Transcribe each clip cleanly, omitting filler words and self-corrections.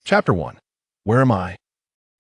Chapter 1. Where am I?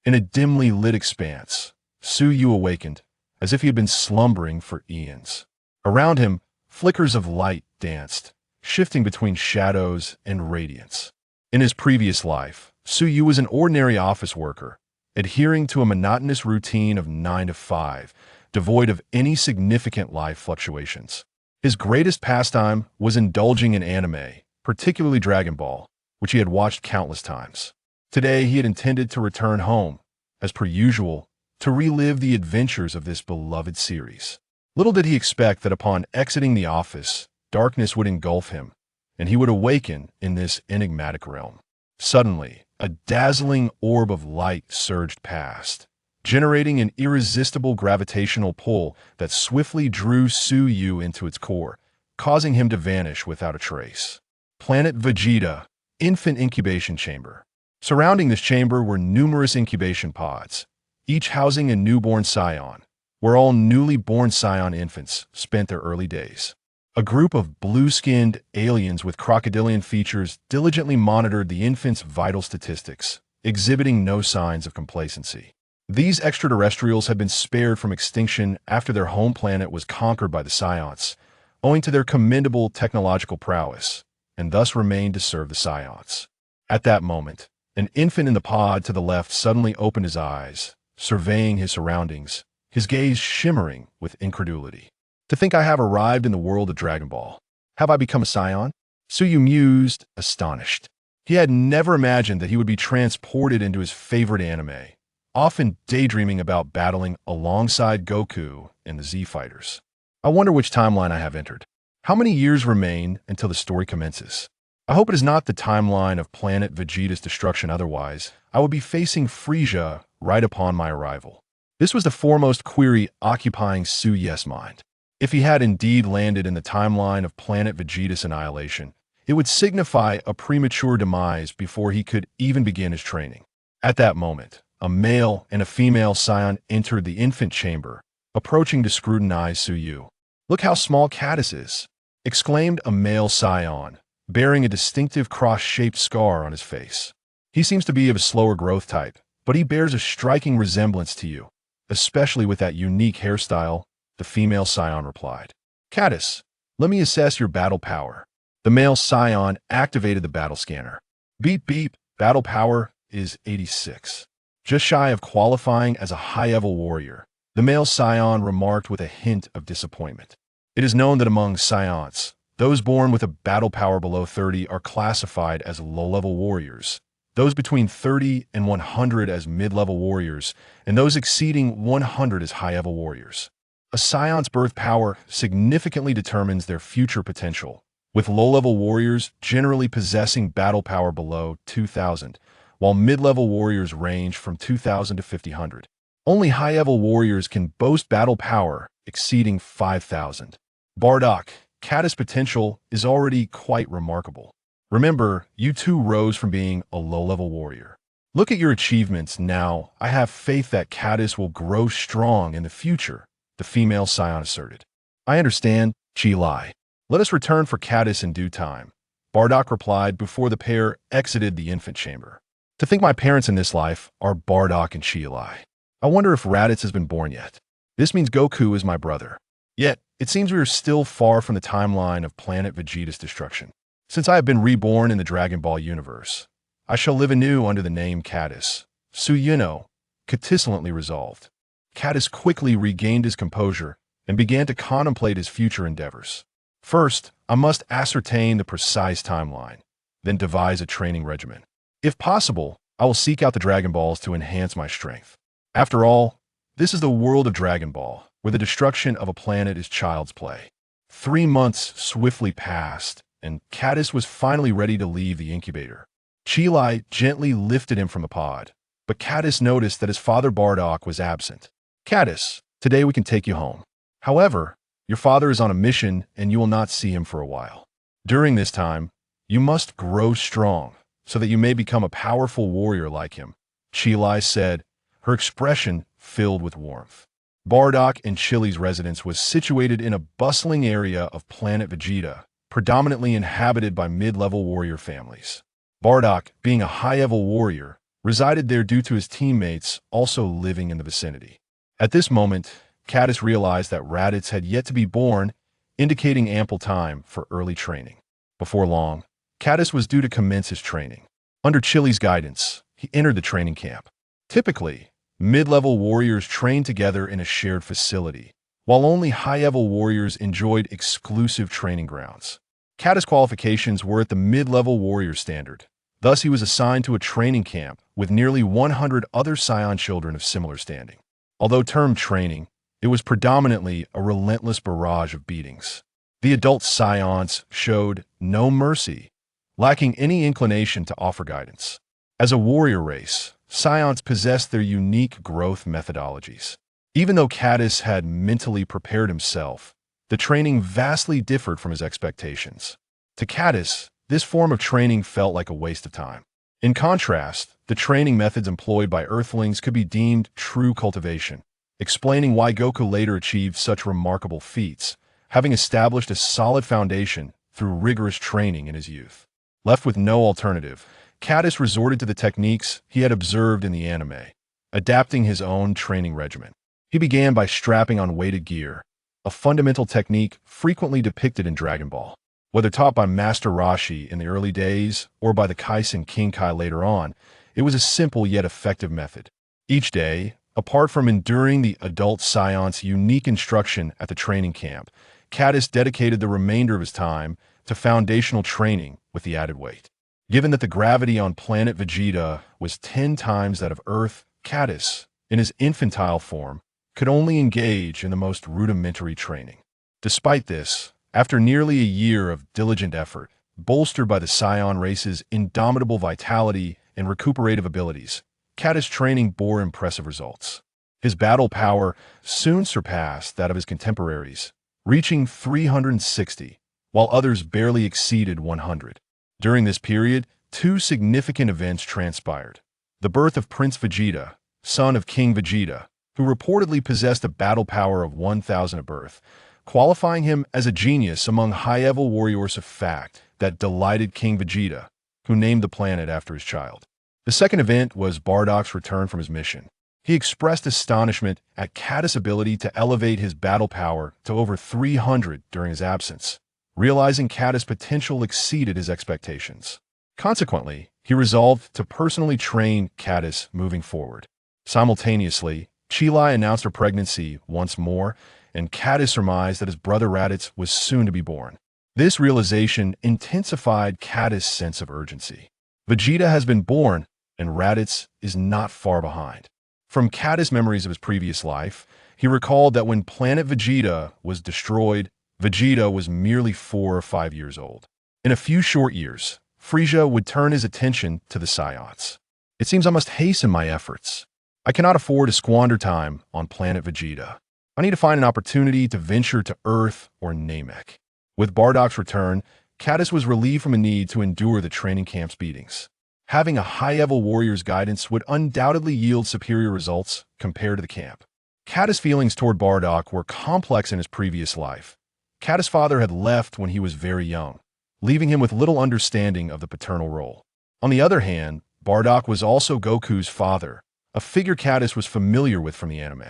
In a dimly lit expanse, Su Yu awakened, as if he had been slumbering for eons. Around him, flickers of light danced, shifting between shadows and radiance. In his previous life, Su Yu was an ordinary office worker, adhering to a monotonous routine of 9 to 5, devoid of any significant life fluctuations. His greatest pastime was indulging in anime, particularly Dragon Ball, which he had watched countless times. Today, he had intended to return home, as per usual, to relive the adventures of this beloved series. Little did he expect that upon exiting the office, darkness would engulf him, and he would awaken in this enigmatic realm. Suddenly, a dazzling orb of light surged past, generating an irresistible gravitational pull that swiftly drew Su Yu into its core, causing him to vanish without a trace. Planet Vegeta, Infant Incubation Chamber. Surrounding this chamber were numerous incubation pods, each housing a newborn scion, where all newly born scion infants spent their early days. A group of blue-skinned aliens with crocodilian features diligently monitored the infants' vital statistics, exhibiting no signs of complacency. These extraterrestrials had been spared from extinction after their home planet was conquered by the Scionts, owing to their commendable technological prowess, and thus remained to serve the Scionts. At that moment, an infant in the pod to the left suddenly opened his eyes, surveying his surroundings, his gaze shimmering with incredulity. To think I have arrived in the world of Dragon Ball. Have I become a scion? Su Yu mused, astonished. He had never imagined that he would be transported into his favorite anime, often daydreaming about battling alongside Goku and the Z-Fighters. I wonder which timeline I have entered. How many years remain until the story commences? I hope it is not the timeline of planet Vegeta's destruction, otherwise I would be facing Frieza right upon my arrival. This was the foremost query occupying Su Yu's mind. If he had indeed landed in the timeline of planet Vegeta's annihilation, it would signify a premature demise before he could even begin his training. At that moment, a male and a female scion entered the infant chamber, approaching to scrutinize Su Yu. "Look how small Caddis is," exclaimed a male scion, bearing a distinctive cross-shaped scar on his face. "He seems to be of a slower growth type, but he bears a striking resemblance to you, especially with that unique hairstyle," the female scion replied. "Caddis, let me assess your battle power." The male scion activated the battle scanner. Beep beep, battle power is 86. Just shy of qualifying as a high-level warrior, the male scion remarked with a hint of disappointment. It is known that among scions, those born with a battle power below 30 are classified as low-level warriors, those between 30 and 100 as mid-level warriors, and those exceeding 100 as high-level warriors. A scion's birth power significantly determines their future potential, with low-level warriors generally possessing battle power below 2,000, while mid-level warriors range from 2,000 to 5,000. Only high-level warriors can boast battle power exceeding 5,000. Bardock, Caddis' potential is already quite remarkable. Remember, you too rose from being a low-level warrior. Look at your achievements now. I have faith that Caddis will grow strong in the future, the female scion asserted. "I understand, Chi Lai. Let us return for Caddis in due time," Bardock replied before the pair exited the infant chamber. To think my parents in this life are Bardock and Chi Lai. I wonder if Raditz has been born yet. This means Goku is my brother. Yet, it seems we are still far from the timeline of planet Vegeta's destruction. Since I have been reborn in the Dragon Ball universe, I shall live anew under the name Caddis. Su Yu catilently resolved. Caddis quickly regained his composure and began to contemplate his future endeavors. "First, I must ascertain the precise timeline, then devise a training regimen. If possible, I will seek out the Dragon Balls to enhance my strength. After all, this is the world of Dragon Ball, where the destruction of a planet is child's play." 3 months swiftly passed, and Caddis was finally ready to leave the incubator. Chi Lai gently lifted him from the pod, but Caddis noticed that his father Bardock was absent. "Caddis, today we can take you home. However, your father is on a mission and you will not see him for a while. During this time, you must grow strong so that you may become a powerful warrior like him," Chi Lai said, her expression filled with warmth. Bardock and Chili's residence was situated in a bustling area of planet Vegeta, predominantly inhabited by mid-level warrior families. Bardock, being a high-level warrior, resided there due to his teammates also living in the vicinity. At this moment, Cadis realized that Raditz had yet to be born, indicating ample time for early training. Before long, Cadis was due to commence his training. Under Chili's guidance, he entered the training camp. Typically, mid-level warriors trained together in a shared facility, while only high-level warriors enjoyed exclusive training grounds. Cadis qualifications were at the mid-level warrior standard. Thus, he was assigned to a training camp with nearly 100 other Scion children of similar standing. Although termed training, it was predominantly a relentless barrage of beatings. The adult Scions showed no mercy, lacking any inclination to offer guidance. As a warrior race, Scions possessed their unique growth methodologies. Even though Cadis had mentally prepared himself, the training vastly differed from his expectations. To Cadis, this form of training felt like a waste of time. In contrast, the training methods employed by Earthlings could be deemed true cultivation, explaining why Goku later achieved such remarkable feats, having established a solid foundation through rigorous training in his youth. Left with no alternative, Cadis resorted to the techniques he had observed in the anime, adapting his own training regimen. He began by strapping on weighted gear, a fundamental technique frequently depicted in Dragon Ball. Whether taught by Master Roshi in the early days or by the Kaisen King Kai later on, it was a simple yet effective method. Each day, apart from enduring the adult Scion's unique instruction at the training camp, Cadis dedicated the remainder of his time to foundational training with the added weight. Given that the gravity on planet Vegeta was 10 times that of Earth, Cadis, in his infantile form, could only engage in the most rudimentary training. Despite this, after nearly a year of diligent effort, bolstered by the Scion race's indomitable vitality and recuperative abilities, Cadis' training bore impressive results. His battle power soon surpassed that of his contemporaries, reaching 360, while others barely exceeded 100. During this period, two significant events transpired. The birth of Prince Vegeta, son of King Vegeta, who reportedly possessed a battle power of 1,000 at birth, qualifying him as a genius among high-level warriors, a fact that delighted King Vegeta, who named the planet after his child. The second event was Bardock's return from his mission. He expressed astonishment at Cadis' ability to elevate his battle power to over 300 during his absence, realizing Cadis' potential exceeded his expectations. Consequently, he resolved to personally train Cadis moving forward. Simultaneously, Chilai announced her pregnancy once more, and Cadis surmised that his brother Raditz was soon to be born. This realization intensified Cadis' sense of urgency. Vegeta has been born, and Raditz is not far behind. From Cadis' memories of his previous life, he recalled that when planet Vegeta was destroyed, Vegeta was merely 4 or 5 years old. In a few short years, Frieza would turn his attention to the Scions. It seems I must hasten my efforts. I cannot afford to squander time on planet Vegeta. I need to find an opportunity to venture to Earth or Namek. With Bardock's return, Cadis was relieved from a need to endure the training camp's beatings. Having a high-level warrior's guidance would undoubtedly yield superior results compared to the camp. Cadis' feelings toward Bardock were complex in his previous life. Cadis' father had left when he was very young, leaving him with little understanding of the paternal role. On the other hand, Bardock was also Goku's father, a figure Cadis was familiar with from the anime.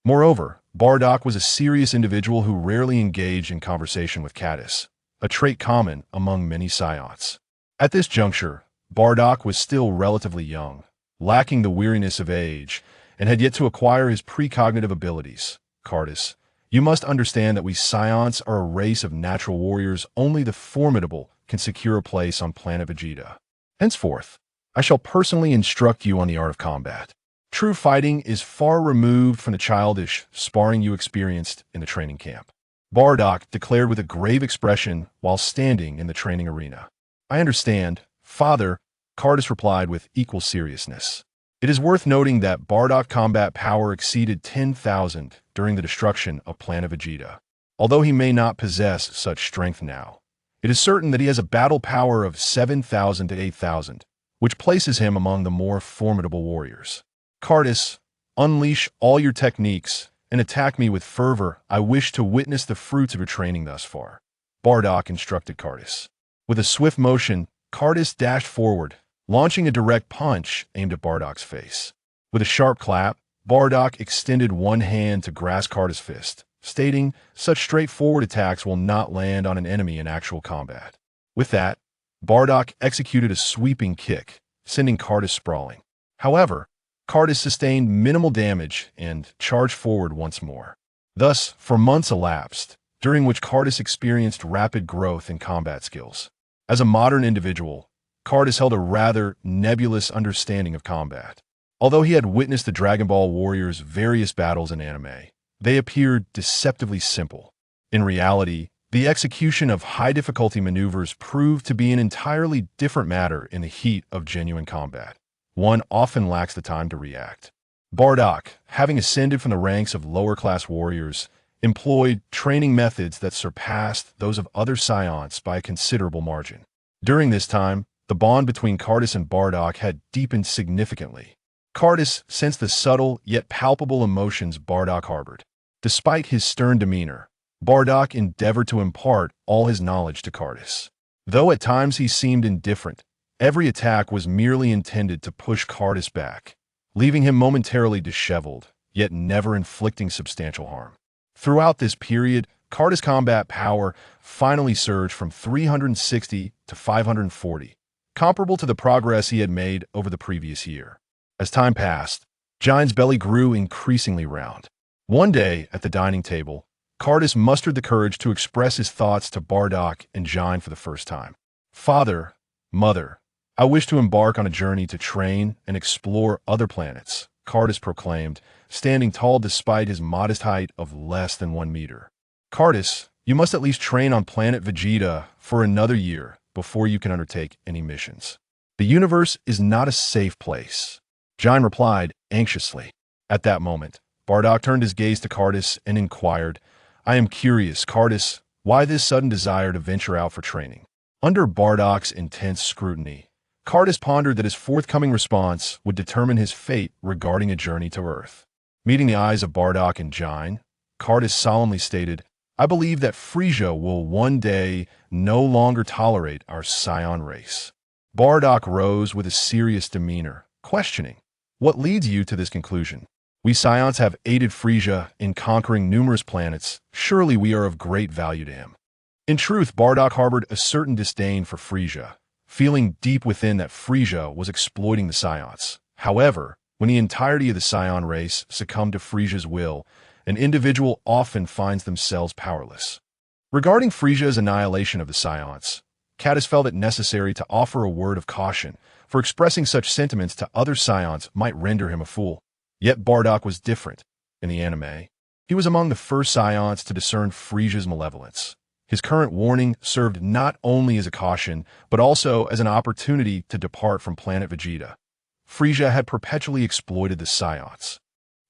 Moreover, Bardock was a serious individual who rarely engaged in conversation with Cadis, a trait common among many Scions. At this juncture, Bardock was still relatively young, lacking the weariness of age, and had yet to acquire his precognitive abilities. Cadis, you must understand that we Scions are a race of natural warriors. Only the formidable can secure a place on planet Vegeta. Henceforth, I shall personally instruct you on the art of combat. True fighting is far removed from the childish sparring you experienced in the training camp. Bardock declared with a grave expression while standing in the training arena. I understand, Father, Cadis replied with equal seriousness. It is worth noting that Bardock combat power exceeded 10,000 during the destruction of planet Vegeta. Although he may not possess such strength now, it is certain that he has a battle power of 7,000 to 8,000, which places him among the more formidable warriors. Cadis, unleash all your techniques and attack me with fervor. I wish to witness the fruits of your training thus far. Bardock instructed Cadis. With a swift motion, Cadis dashed forward, launching a direct punch aimed at Bardock's face. With a sharp clap, Bardock extended one hand to grasp Cardis' fist, stating, "Such straightforward attacks will not land on an enemy in actual combat." With that, Bardock executed a sweeping kick, sending Cardis sprawling. However, Cardis sustained minimal damage and charged forward once more. Thus, for months elapsed, during which Cardis experienced rapid growth in combat skills. As a modern individual, Cardis held a rather nebulous understanding of combat. Although he had witnessed the Dragon Ball Warriors' various battles in anime, they appeared deceptively simple. In reality, the execution of high-difficulty maneuvers proved to be an entirely different matter in the heat of genuine combat. One often lacks the time to react. Bardock, having ascended from the ranks of lower-class warriors, employed training methods that surpassed those of other Scions by a considerable margin. During this time, the bond between Cardis and Bardock had deepened significantly. Cardis sensed the subtle yet palpable emotions Bardock harbored. Despite his stern demeanor, Bardock endeavored to impart all his knowledge to Cardis. Though at times he seemed indifferent, every attack was merely intended to push Cardis back, leaving him momentarily disheveled, yet never inflicting substantial harm. Throughout this period, Cardis' combat power finally surged from 360 to 540, comparable to the progress he had made over the previous year. As time passed, Jine's belly grew increasingly round. One day, at the dining table, Cardis mustered the courage to express his thoughts to Bardock and Jine for the first time. "Father, Mother, I wish to embark on a journey to train and explore other planets," Cardis proclaimed, standing tall despite his modest height of less than 1 meter. "Cardis, you must at least train on planet Vegeta for another year before you can undertake any missions. The universe is not a safe place," Jine replied anxiously. At that moment, Bardock turned his gaze to Cardis and inquired, "I am curious, Cardis, why this sudden desire to venture out for training?" Under Bardock's intense scrutiny, Cardis pondered that his forthcoming response would determine his fate regarding a journey to Earth. Meeting the eyes of Bardock and Jine, Cardis solemnly stated, "I believe that Frisia will one day no longer tolerate our Scion race." Bardock rose with a serious demeanor, questioning, "What leads you to this conclusion? We Scions have aided Frisia in conquering numerous planets. Surely we are of great value to him." In truth, Bardock harbored a certain disdain for Frisia, feeling deep within that Frisia was exploiting the Scions. However, when the entirety of the Scion race succumbed to Frisia's will, an individual often finds themselves powerless. Regarding Frisia's annihilation of the Scions, Cardis felt it necessary to offer a word of caution, for expressing such sentiments to other Scions might render him a fool. Yet Bardock was different. In the anime, he was among the first Scions to discern Frisia's malevolence. His current warning served not only as a caution, but also as an opportunity to depart from planet Vegeta. Frisia had perpetually exploited the Scions,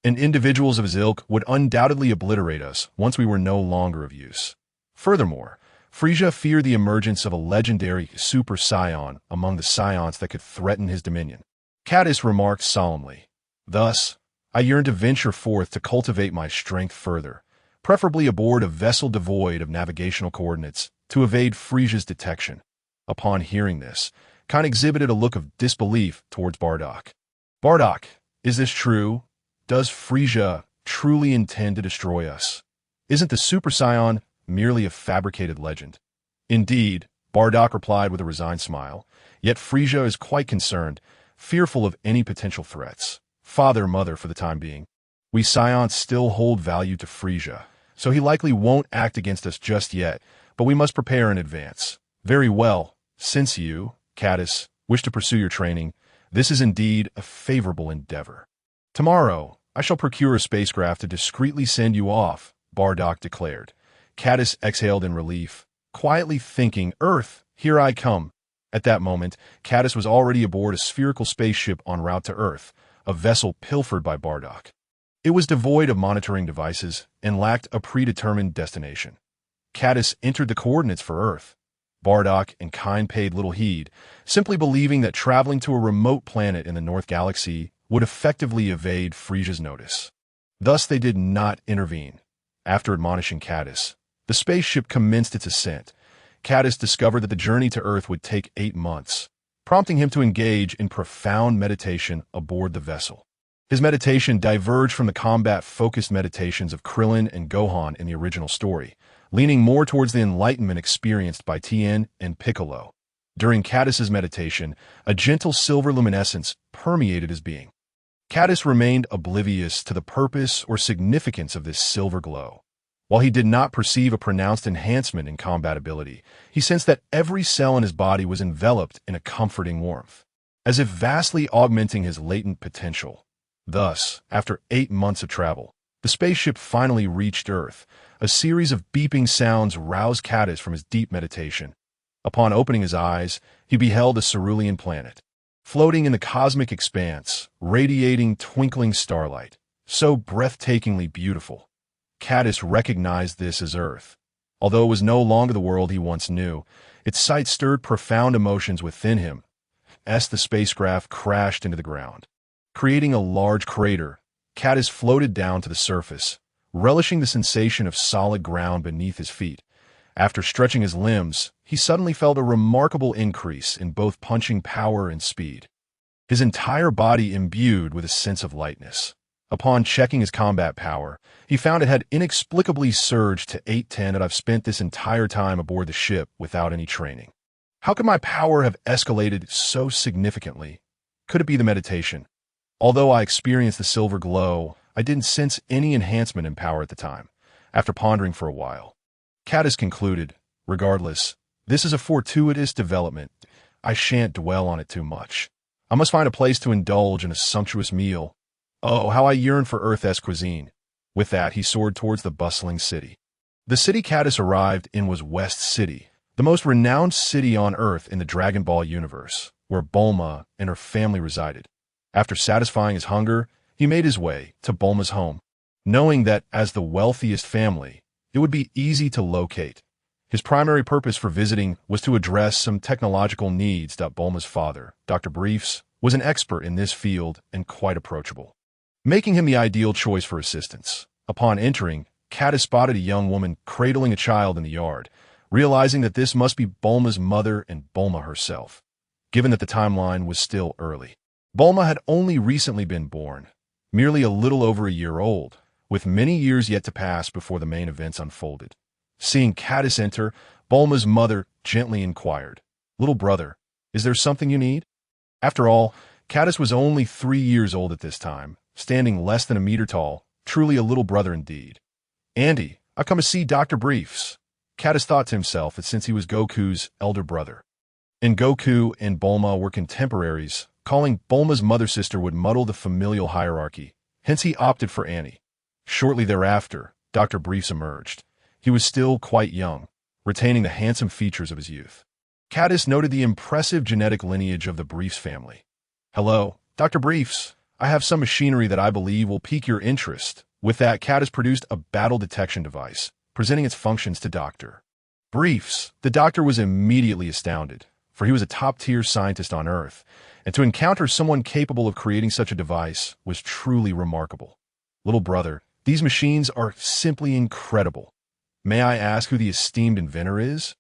and individuals of his ilk would undoubtedly obliterate us once we were no longer of use. Furthermore, Frisia feared the emergence of a legendary Super Scion among the Scions that could threaten his dominion. Cardis remarked solemnly, "Thus, I yearn to venture forth to cultivate my strength further, preferably aboard a vessel devoid of navigational coordinates, to evade Frisia's detection." Upon hearing this, Kine exhibited a look of disbelief towards Bardock. "Bardock, is this true? Does Frisia truly intend to destroy us? Isn't the Super Scion merely a fabricated legend?" "Indeed," Bardock replied with a resigned smile, "yet Frisia is quite concerned, fearful of any potential threats. Father, Mother, for the time being. We Scions still hold value to Frisia, so he likely won't act against us just yet, but we must prepare in advance." "Very well. Since you, Cardis, wish to pursue your training, this is indeed a favorable endeavor. Tomorrow, I shall procure a spacecraft to discreetly send you off," Bardock declared. Cardis exhaled in relief, quietly thinking, "Earth, here I come." At that moment, Cardis was already aboard a spherical spaceship en route to Earth, a vessel pilfered by Bardock. It was devoid of monitoring devices and lacked a predetermined destination. Cardis entered the coordinates for Earth. Bardock and Kine paid little heed, simply believing that traveling to a remote planet in the North Galaxy would effectively evade Frisia's notice. Thus they did not intervene. After admonishing Cardis, the spaceship commenced its ascent. Cardis discovered that the journey to Earth would take 8 months. prompting him to engage in profound meditation aboard the vessel. His meditation diverged from the combat-focused meditations of Krillin and Gohan in the original story, leaning more towards the enlightenment experienced by Tien and Piccolo. During Cadis's meditation, a gentle silver luminescence permeated his being. Cadis remained oblivious to the purpose or significance of this silver glow. While he did not perceive a pronounced enhancement in combat ability, he sensed that every cell in his body was enveloped in a comforting warmth, as if vastly augmenting his latent potential. Thus, after 8 months of travel, the spaceship finally reached Earth. A series of beeping sounds roused Cadis from his deep meditation. Upon opening his eyes, he beheld a cerulean planet, floating in the cosmic expanse, radiating twinkling starlight, so breathtakingly beautiful. Cadis recognized this as Earth. Although it was no longer the world he once knew, its sight stirred profound emotions within him, as the spacecraft crashed into the ground. Creating a large crater, Cadis floated down to the surface, relishing the sensation of solid ground beneath his feet. After stretching his limbs, he suddenly felt a remarkable increase in both punching power and speed, his entire body imbued with a sense of lightness. Upon checking his combat power, he found it had inexplicably surged to 810, and I've spent this entire time aboard the ship without any training. How could my power have escalated so significantly? Could it be the meditation? Although I experienced the silver glow, I didn't sense any enhancement in power at the time. After pondering for a while, Cadis concluded, regardless, this is a fortuitous development. I shan't dwell on it too much. I must find a place to indulge in a sumptuous meal. Oh, how I yearn for Earth-esque cuisine. With that, he soared towards the bustling city. The city Cadis arrived in was West City, the most renowned city on Earth in the Dragon Ball universe, where Bulma and her family resided. After satisfying his hunger, he made his way to Bulma's home, knowing that as the wealthiest family, it would be easy to locate. His primary purpose for visiting was to address some technological needs. Bulma's father, Dr. Briefs, was an expert in this field and quite approachable, making him the ideal choice for assistance. Upon entering, Cadis spotted a young woman cradling a child in the yard, realizing that this must be Bulma's mother and Bulma herself, given that the timeline was still early. Bulma had only recently been born, merely a little over a year old, with many years yet to pass before the main events unfolded. Seeing Cadis enter, Bulma's mother gently inquired, "Little brother, is there something you need?" After all, Cadis was only 3 years old at this time, standing less than a meter tall, truly a little brother indeed. "Andy, I've come to see Dr. Briefs." Cadis thought to himself that since he was Goku's elder brother, and Goku and Bulma were contemporaries, calling Bulma's mother sister would muddle the familial hierarchy, hence he opted for Annie. Shortly thereafter, Dr. Briefs emerged. He was still quite young, retaining the handsome features of his youth. Cadis noted the impressive genetic lineage of the Briefs family. "Hello, Dr. Briefs. I have some machinery that I believe will pique your interest." With that, Cadis produced a battle detection device, presenting its functions to Dr. Briefs. The doctor was immediately astounded, for he was a top-tier scientist on Earth, and to encounter someone capable of creating such a device was truly remarkable. "Little brother, these machines are simply incredible. May I ask who the esteemed inventor is?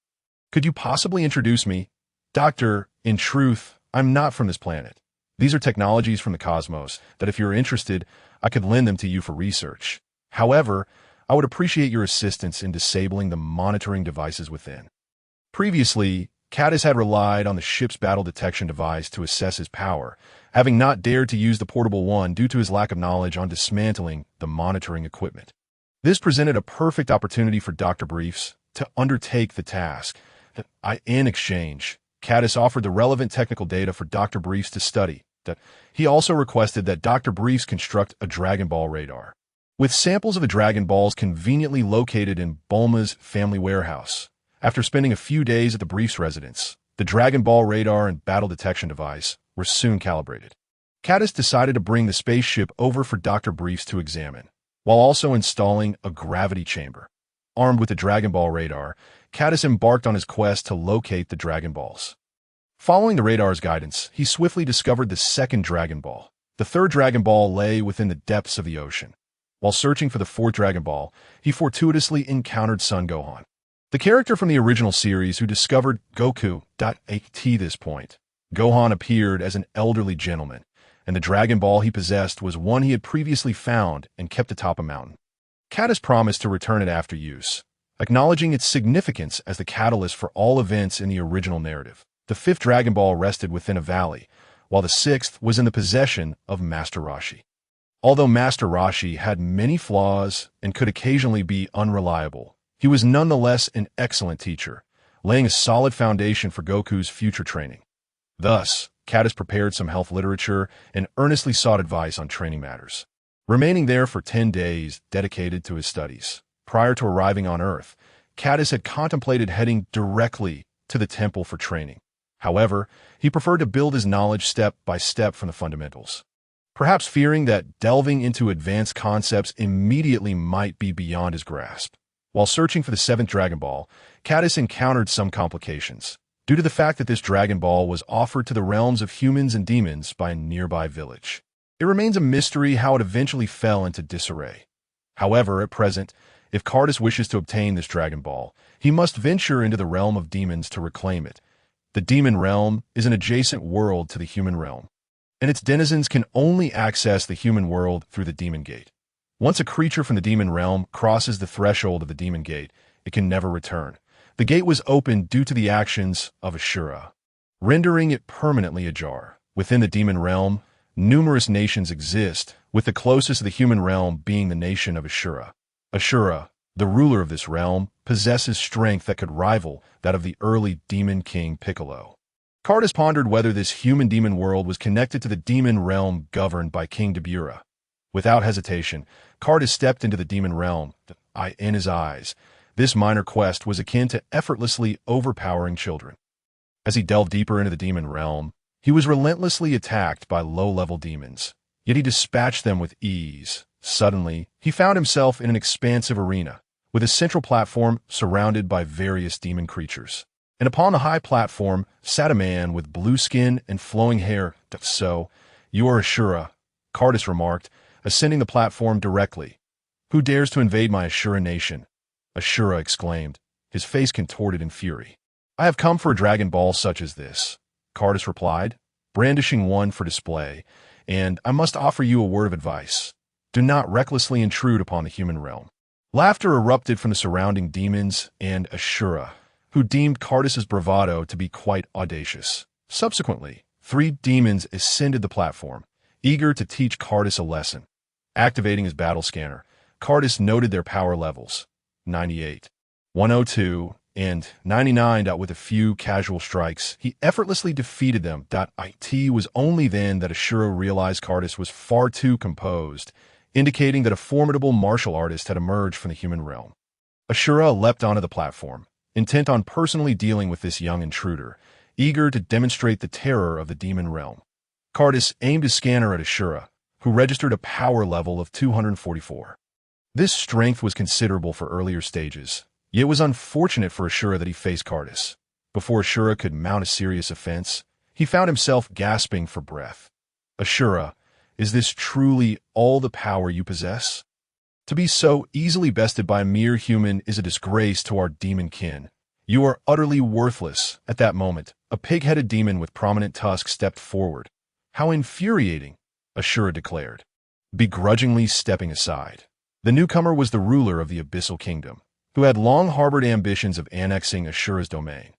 Could you possibly introduce me?" "Doctor, in truth, I'm not from this planet. These are technologies from the cosmos that if you're interested, I could lend them to you for research. However, I would appreciate your assistance in disabling the monitoring devices within." Previously, Cadis had relied on the ship's battle detection device to assess his power, having not dared to use the portable one due to his lack of knowledge on dismantling the monitoring equipment. This presented a perfect opportunity for Dr. Briefs to undertake the task. In exchange, Cadis offered the relevant technical data for Dr. Briefs to study. He also requested that Dr. Briefs construct a Dragon Ball radar, with samples of the Dragon Balls conveniently located in Bulma's family warehouse. After spending a few days at the Briefs' residence, the Dragon Ball radar and battle detection device were soon calibrated. Cadis decided to bring the spaceship over for Dr. Briefs to examine, while also installing a gravity chamber. Armed with the Dragon Ball radar, Cadis embarked on his quest to locate the Dragon Balls. Following the radar's guidance, he swiftly discovered the second Dragon Ball. The third Dragon Ball lay within the depths of the ocean. While searching for the fourth Dragon Ball, he fortuitously encountered Son Gohan, the character from the original series who discovered Goku. At this point, Gohan appeared as an elderly gentleman, and the Dragon Ball he possessed was one he had previously found and kept atop a mountain. Caddis promised to return it after use, acknowledging its significance as the catalyst for all events in the original narrative. The fifth Dragon Ball rested within a valley, while the sixth was in the possession of Master Roshi. Although Master Roshi had many flaws and could occasionally be unreliable, he was nonetheless an excellent teacher, laying a solid foundation for Goku's future training. Thus, Caddis prepared some health literature and earnestly sought advice on training matters. Remaining there for 10 days dedicated to his studies, prior to arriving on Earth, Caddis had contemplated heading directly to the temple for training. However, he preferred to build his knowledge step by step from the fundamentals, perhaps fearing that delving into advanced concepts immediately might be beyond his grasp. While searching for the seventh Dragon Ball, Caddis encountered some complications, due to the fact that this Dragon Ball was offered to the realms of humans and demons by a nearby village. It remains a mystery how it eventually fell into disarray. However, at present, if Caddis wishes to obtain this Dragon Ball, he must venture into the realm of demons to reclaim it. The demon realm is an adjacent world to the human realm, and its denizens can only access the human world through the Demon Gate. Once a creature from the demon realm crosses the threshold of the Demon Gate, it can never return. The gate was opened due to the actions of Ashura, rendering it permanently ajar. Within the demon realm, numerous nations exist, with the closest of the human realm being the nation of Ashura. Ashura, the ruler of this realm, possesses strength that could rival that of the early Demon King Piccolo. Caddis pondered whether this human-demon world was connected to the demon realm governed by King Dabura. Without hesitation, Caddis stepped into the demon realm, the eye in his eyes. This minor quest was akin to effortlessly overpowering children. As he delved deeper into the demon realm, he was relentlessly attacked by low-level demons, yet he dispatched them with ease. Suddenly, he found himself in an expansive arena, with a central platform surrounded by various demon creatures. And upon the high platform sat a man with blue skin and flowing hair. "So, you are Ashura," Caddis remarked, ascending the platform directly. "Who dares to invade my Ashura nation?" Ashura exclaimed, his face contorted in fury. "I have come for a Dragon Ball such as this," Caddis replied, brandishing one for display, "and I must offer you a word of advice. Do not recklessly intrude upon the human realm." Laughter erupted from the surrounding demons and Ashura, who deemed Caddis's bravado to be quite audacious. Subsequently, 3 demons ascended the platform, eager to teach Caddis a lesson. Activating his battle scanner, Caddis noted their power levels: 98, 102, and 99. With a few casual strikes, he effortlessly defeated them. It was only then that Ashura realized Caddis was far too composed, indicating that a formidable martial artist had emerged from the human realm. Ashura leapt onto the platform, intent on personally dealing with this young intruder, eager to demonstrate the terror of the demon realm. Caddis aimed his scanner at Ashura, who registered a power level of 244. This strength was considerable for earlier stages, yet it was unfortunate for Ashura that he faced Caddis. Before Ashura could mount a serious offense, he found himself gasping for breath. "Ashura, is this truly all the power you possess? To be so easily bested by a mere human is a disgrace to our demon kin. You are utterly worthless." At that moment, a pig-headed demon with prominent tusks stepped forward. "How infuriating," Ashura declared, begrudgingly stepping aside. The newcomer was the ruler of the Abyssal Kingdom, who had long harbored ambitions of annexing Ashura's domain.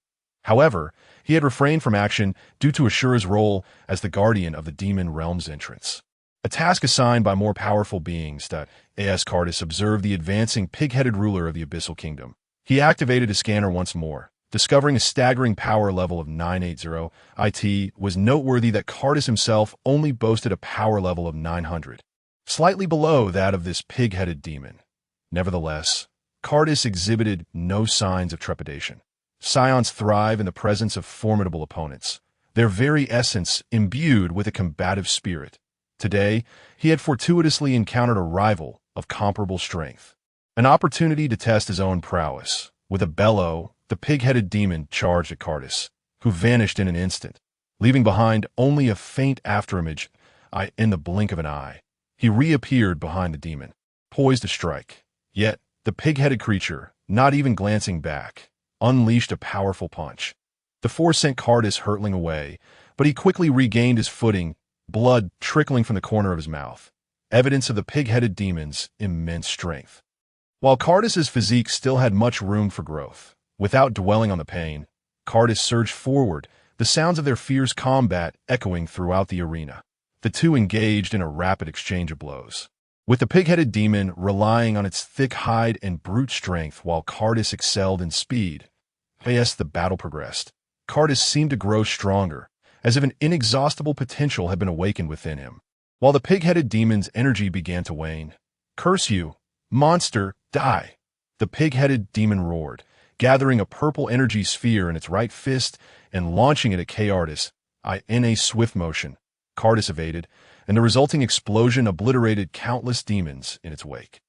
Caddis he had refrained from action due to Ashura's role as the guardian of the demon realm's entrance, a task assigned by more powerful beings. As Caddis observed the advancing pig-headed ruler of the Abyssal Kingdom, he activated his scanner once more, discovering a staggering power level of 980. It was noteworthy that Caddis himself only boasted a power level of 900, slightly below that of this pig-headed demon. Nevertheless, Caddis exhibited no signs of trepidation. Scions thrive in the presence of formidable opponents, their very essence imbued with a combative spirit. Today, he had fortuitously encountered a rival of comparable strength, an opportunity to test his own prowess. With a bellow, the pig-headed demon charged at Caddis, who vanished in an instant, leaving behind only a faint afterimage. In the blink of an eye, he reappeared behind the demon, poised to strike. Yet, the pig-headed creature, not even glancing back, unleashed a powerful punch. The force sent Caddis hurtling away, but he quickly regained his footing, blood trickling from the corner of his mouth, evidence of the pig-headed demon's immense strength. While Cardis's physique still had much room for growth, without dwelling on the pain, Cardis surged forward, the sounds of their fierce combat echoing throughout the arena. The two engaged in a rapid exchange of blows, with the pig-headed demon relying on its thick hide and brute strength while Cardis excelled in speed. As the battle progressed, Cardis seemed to grow stronger, as if an inexhaustible potential had been awakened within him. While the pig-headed demon's energy began to wane, "Curse you, monster, die!" the pig-headed demon roared, gathering a purple energy sphere in its right fist and launching it at Cardis. In a swift motion, Cardis evaded, and the resulting explosion obliterated countless demons in its wake.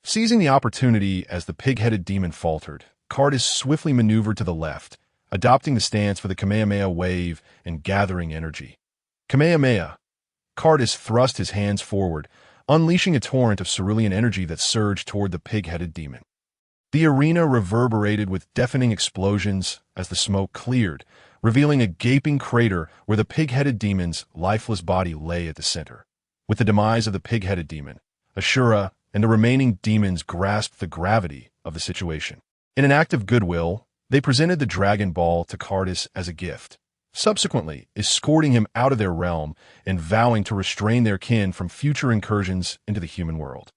Seizing the opportunity as the pig-headed demon faltered, Cardis swiftly maneuvered to the left, adopting the stance for the Kamehameha wave and gathering energy. Kamehameha! Cardis thrust his hands forward, unleashing a torrent of cerulean energy that surged toward the pig-headed demon. The arena reverberated with deafening explosions as the smoke cleared, revealing a gaping crater where the pig-headed demon's lifeless body lay at the center. With the demise of the pig-headed demon, Ashura and the remaining demons grasped the gravity of the situation. In an act of goodwill, they presented the Dragon Ball to Cardis as a gift, subsequently escorting him out of their realm and vowing to restrain their kin from future incursions into the human world.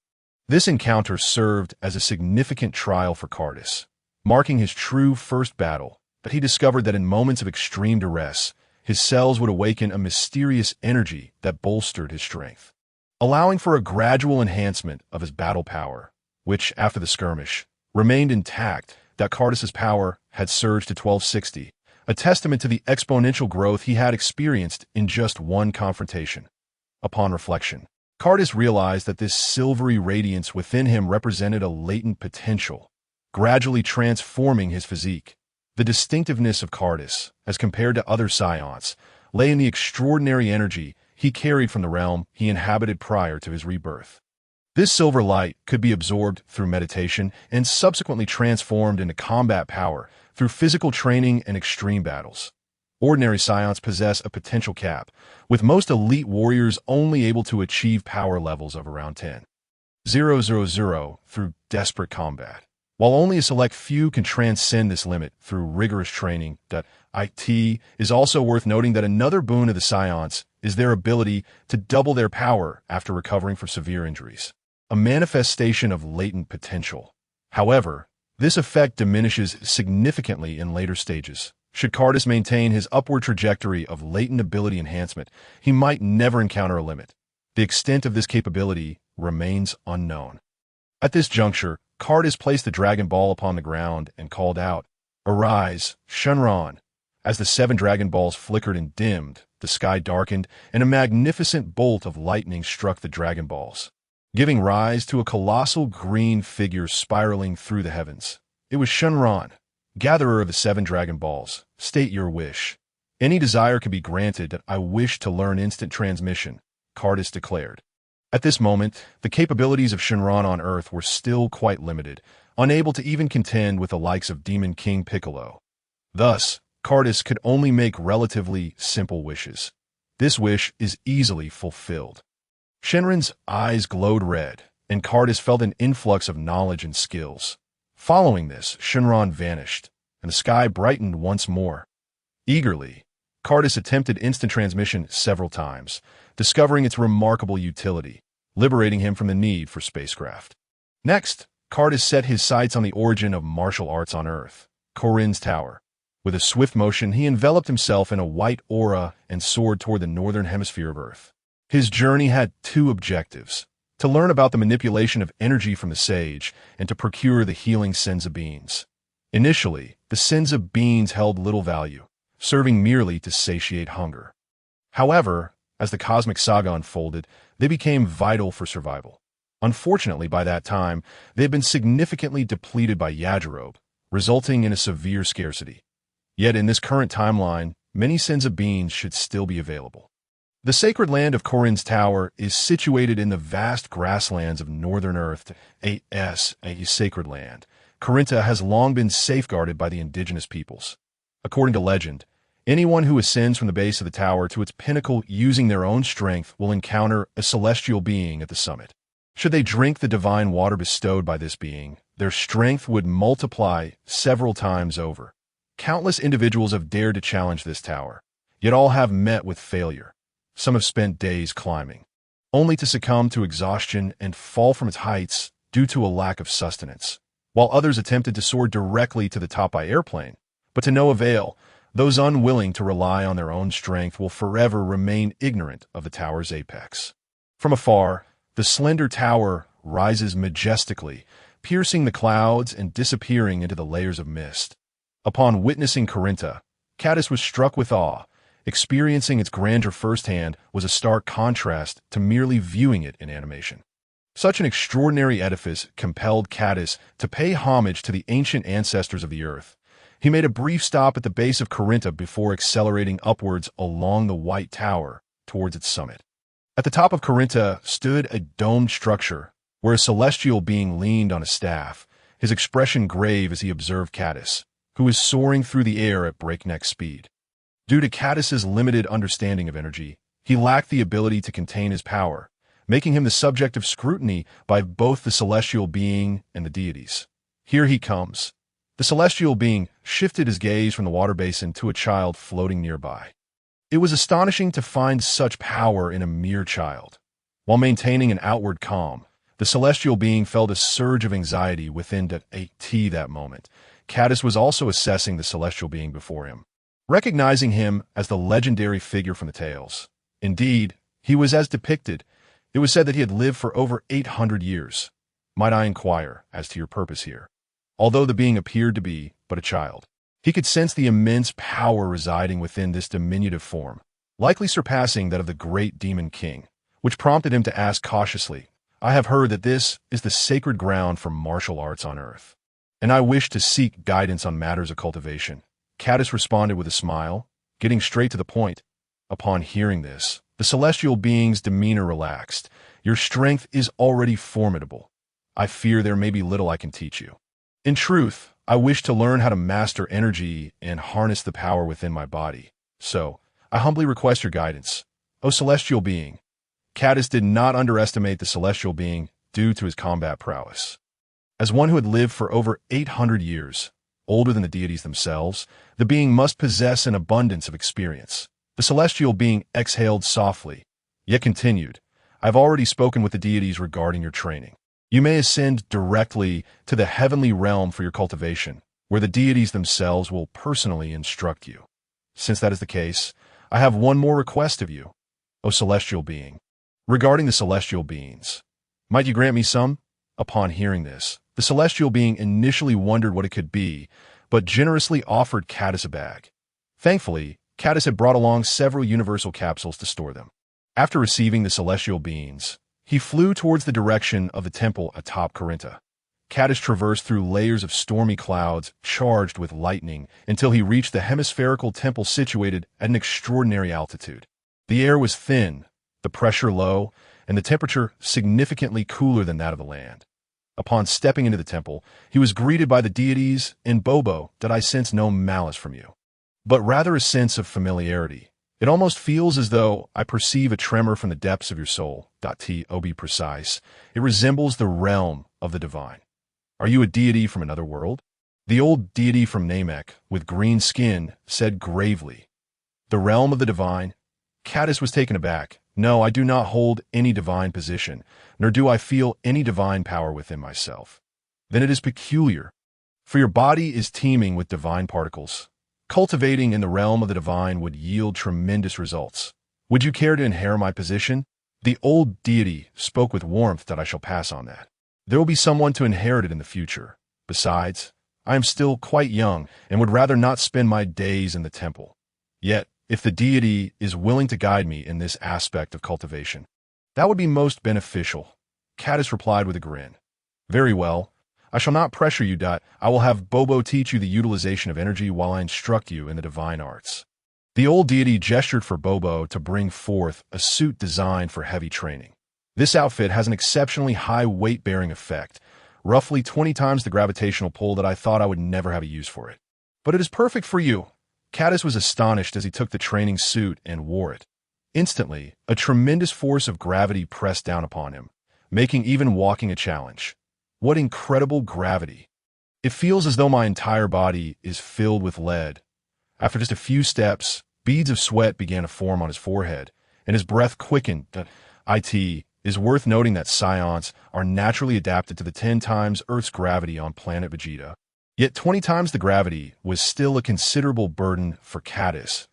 This encounter served as a significant trial for Cardis, marking his true first battle, but he discovered that in moments of extreme duress, his cells would awaken a mysterious energy that bolstered his strength, allowing for a gradual enhancement of his battle power, which, after the skirmish, remained intact. That Cardis's power had surged to 1260, a testament to the exponential growth he had experienced in just one confrontation. Upon reflection, Cardis realized that this silvery radiance within him represented a latent potential, gradually transforming his physique. The distinctiveness of Cardis, as compared to other Scions, lay in the extraordinary energy he carried from the realm he inhabited prior to his rebirth. This silver light could be absorbed through meditation and subsequently transformed into combat power through physical training and extreme battles. Ordinary Scions possess a potential cap, with most elite warriors only able to achieve power levels of around 10,000 through desperate combat, while only a select few can transcend this limit through rigorous training. It is also worth noting that another boon of the Scions is their ability to double their power after recovering from severe injuries, a manifestation of latent potential. However, this effect diminishes significantly in later stages. Should Cardis maintain his upward trajectory of latent ability enhancement, he might never encounter a limit. The extent of this capability remains unknown. At this juncture, Cardis placed the Dragon Ball upon the ground and called out, "Arise, Shenron!" As the 7 Dragon Balls flickered and dimmed, the sky darkened, and a magnificent bolt of lightning struck the Dragon Balls, giving rise to a colossal green figure spiraling through the heavens. It was Shenron, gatherer of the 7 Dragon Balls. "State your wish. Any desire can be granted. I wish to learn instant transmission," Cardis declared. At this moment, the capabilities of Shenron on Earth were still quite limited, unable to even contend with the likes of Demon King Piccolo. Thus, Cardis could only make relatively simple wishes. This wish is easily fulfilled. Shenron's eyes glowed red, and Cardis felt an influx of knowledge and skills. Following this, Shenron vanished, and the sky brightened once more. Eagerly, Cardis attempted instant transmission several times, discovering its remarkable utility, liberating him from the need for spacecraft. Next, Cardis set his sights on the origin of martial arts on Earth, Korin's Tower. With a swift motion, he enveloped himself in a white aura and soared toward the northern hemisphere of Earth. His journey had 2 objectives: to learn about the manipulation of energy from the sage, and to procure the healing Senza beans. Initially, the Senza beans held little value, serving merely to satiate hunger. However, as the cosmic saga unfolded, they became vital for survival. Unfortunately, by that time, they had been significantly depleted by Yajirobe, resulting in a severe scarcity. Yet in this current timeline, many Senza beans should still be available. The sacred land of Korin's Tower is situated in the vast grasslands of northern Earth, a sacred land. Korinta has long been safeguarded by the indigenous peoples. According to legend, Anyone who ascends from the base of the tower to its pinnacle using their own strength will encounter a celestial being at the summit. Should they drink the divine water bestowed by this being, their strength would multiply several times over. Countless individuals have dared to challenge this tower, yet all have met with failure. Some have spent days climbing, only to succumb to exhaustion and fall from its heights due to a lack of sustenance, while others attempted to soar directly to the top by airplane, but to no avail. Those unwilling to rely on their own strength will forever remain ignorant of the tower's apex. From afar, the slender tower rises majestically, piercing the clouds and disappearing into the layers of mist. Upon witnessing Corinta, Cadis was struck with awe. Experiencing its grandeur firsthand was a stark contrast to merely viewing it in animation. Such an extraordinary edifice compelled Cadis to pay homage to the ancient ancestors of the earth. He made a brief stop at the base of Corinta before accelerating upwards along the white tower towards its summit. At the top of Corinta stood a domed structure where a celestial being leaned on a staff, his expression grave as he observed Cadis, who was soaring through the air at breakneck speed. Due to Cadis's limited understanding of energy, he lacked the ability to contain his power, making him the subject of scrutiny by both the celestial being and the deities. Here he comes. The celestial being shifted his gaze from the water basin to a child floating nearby. It was astonishing to find such power in a mere child. While maintaining an outward calm, the celestial being felt a surge of anxiety within that moment. Cadis was also assessing the celestial being before him, recognizing him as the legendary figure from the tales. Indeed, he was as depicted. It was said that he had lived for over 800 years. Might I inquire as to your purpose here? Although the being appeared to be but a child, he could sense the immense power residing within this diminutive form, likely surpassing that of the great demon king, which prompted him to ask cautiously, I have heard that this is the sacred ground for martial arts on earth, and I wish to seek guidance on matters of cultivation. Cadis responded with a smile, getting straight to the point. Upon hearing this, the celestial being's demeanor relaxed. Your strength is already formidable. I fear there may be little I can teach you. In truth, I wish to learn how to master energy and harness the power within my body. So, I humbly request your guidance. O celestial being. Cadis did not underestimate the celestial being due to his combat prowess. As one who had lived for over 800 years, older than the deities themselves, the being must possess an abundance of experience. The celestial being exhaled softly, yet continued, I've already spoken with the deities regarding your training. You may ascend directly to the heavenly realm for your cultivation, where the deities themselves will personally instruct you. Since that is the case, I have one more request of you, O celestial being. Regarding the celestial beings, might you grant me some? Upon hearing this, the celestial being initially wondered what it could be, but generously offered Cadis a bag. Thankfully, Cadis had brought along several universal capsules to store them. After receiving the celestial beings, he flew towards the direction of the temple atop Corinta. Cadis traversed through layers of stormy clouds charged with lightning until he reached the hemispherical temple situated at an extraordinary altitude. The air was thin, the pressure low, and the temperature significantly cooler than that of the land. Upon stepping into the temple, he was greeted by the deities. In Bobo, did I sense no malice from you, but rather a sense of familiarity. It almost feels as though I perceive a tremor from the depths of your soul. To be precise, it resembles the realm of the divine. Are you a deity from another world? The old deity from Namek, with green skin, said gravely, The realm of the divine? Cadis was taken aback. No, I do not hold any divine position, nor do I feel any divine power within myself. Then it is peculiar, for your body is teeming with divine particles. Cultivating in the realm of the divine would yield tremendous results. Would you care to inherit my position? The old deity spoke with warmth that I shall pass on that. There will be someone to inherit it in the future. Besides, I am still quite young and would rather not spend my days in the temple. Yet, if the deity is willing to guide me in this aspect of cultivation, that would be most beneficial. Cadis replied with a grin. Very well. I shall not pressure you. I will have Bobo teach you the utilization of energy while I instruct you in the divine arts. The old deity gestured for Bobo to bring forth a suit designed for heavy training. This outfit has an exceptionally high weight-bearing effect, roughly 20 times the gravitational pull that I thought I would never have a use for it. But it is perfect for you. Cadis was astonished as he took the training suit and wore it. Instantly, a tremendous force of gravity pressed down upon him, making even walking a challenge. What incredible gravity! It feels as though my entire body is filled with lead. After just a few steps, beads of sweat began to form on his forehead, and his breath quickened. It is worth noting that psions are naturally adapted to the 10 times Earth's gravity on planet Vegeta. Yet 20 times the gravity was still a considerable burden for Cadis.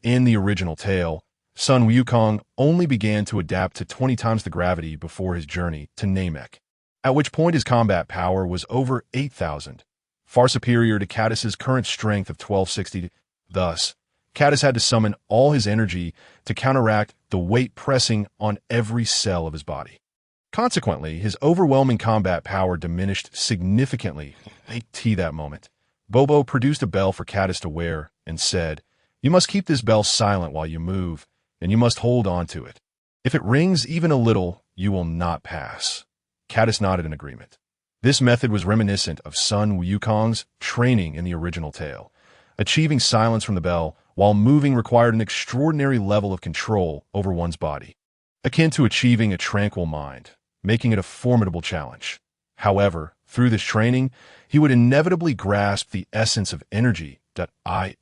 In the original tale, Sun Wukong only began to adapt to 20 times the gravity before his journey to Namek, at which point his combat power was over 8,000, far superior to Cadis's current strength of 1260. Thus, Cadis had to summon all his energy to counteract the weight pressing on every cell of his body. Consequently, his overwhelming combat power diminished significantly. That moment, Bobo produced a bell for Cadis to wear and said, "You must keep this bell silent while you move, and you must hold on to it. If it rings even a little, you will not pass." Cadis nodded in agreement. This method was reminiscent of Sun Wukong's training in the original tale. Achieving silence from the bell while moving required an extraordinary level of control over one's body, akin to achieving a tranquil mind, making it a formidable challenge. However, through this training, he would inevitably grasp the essence of energy.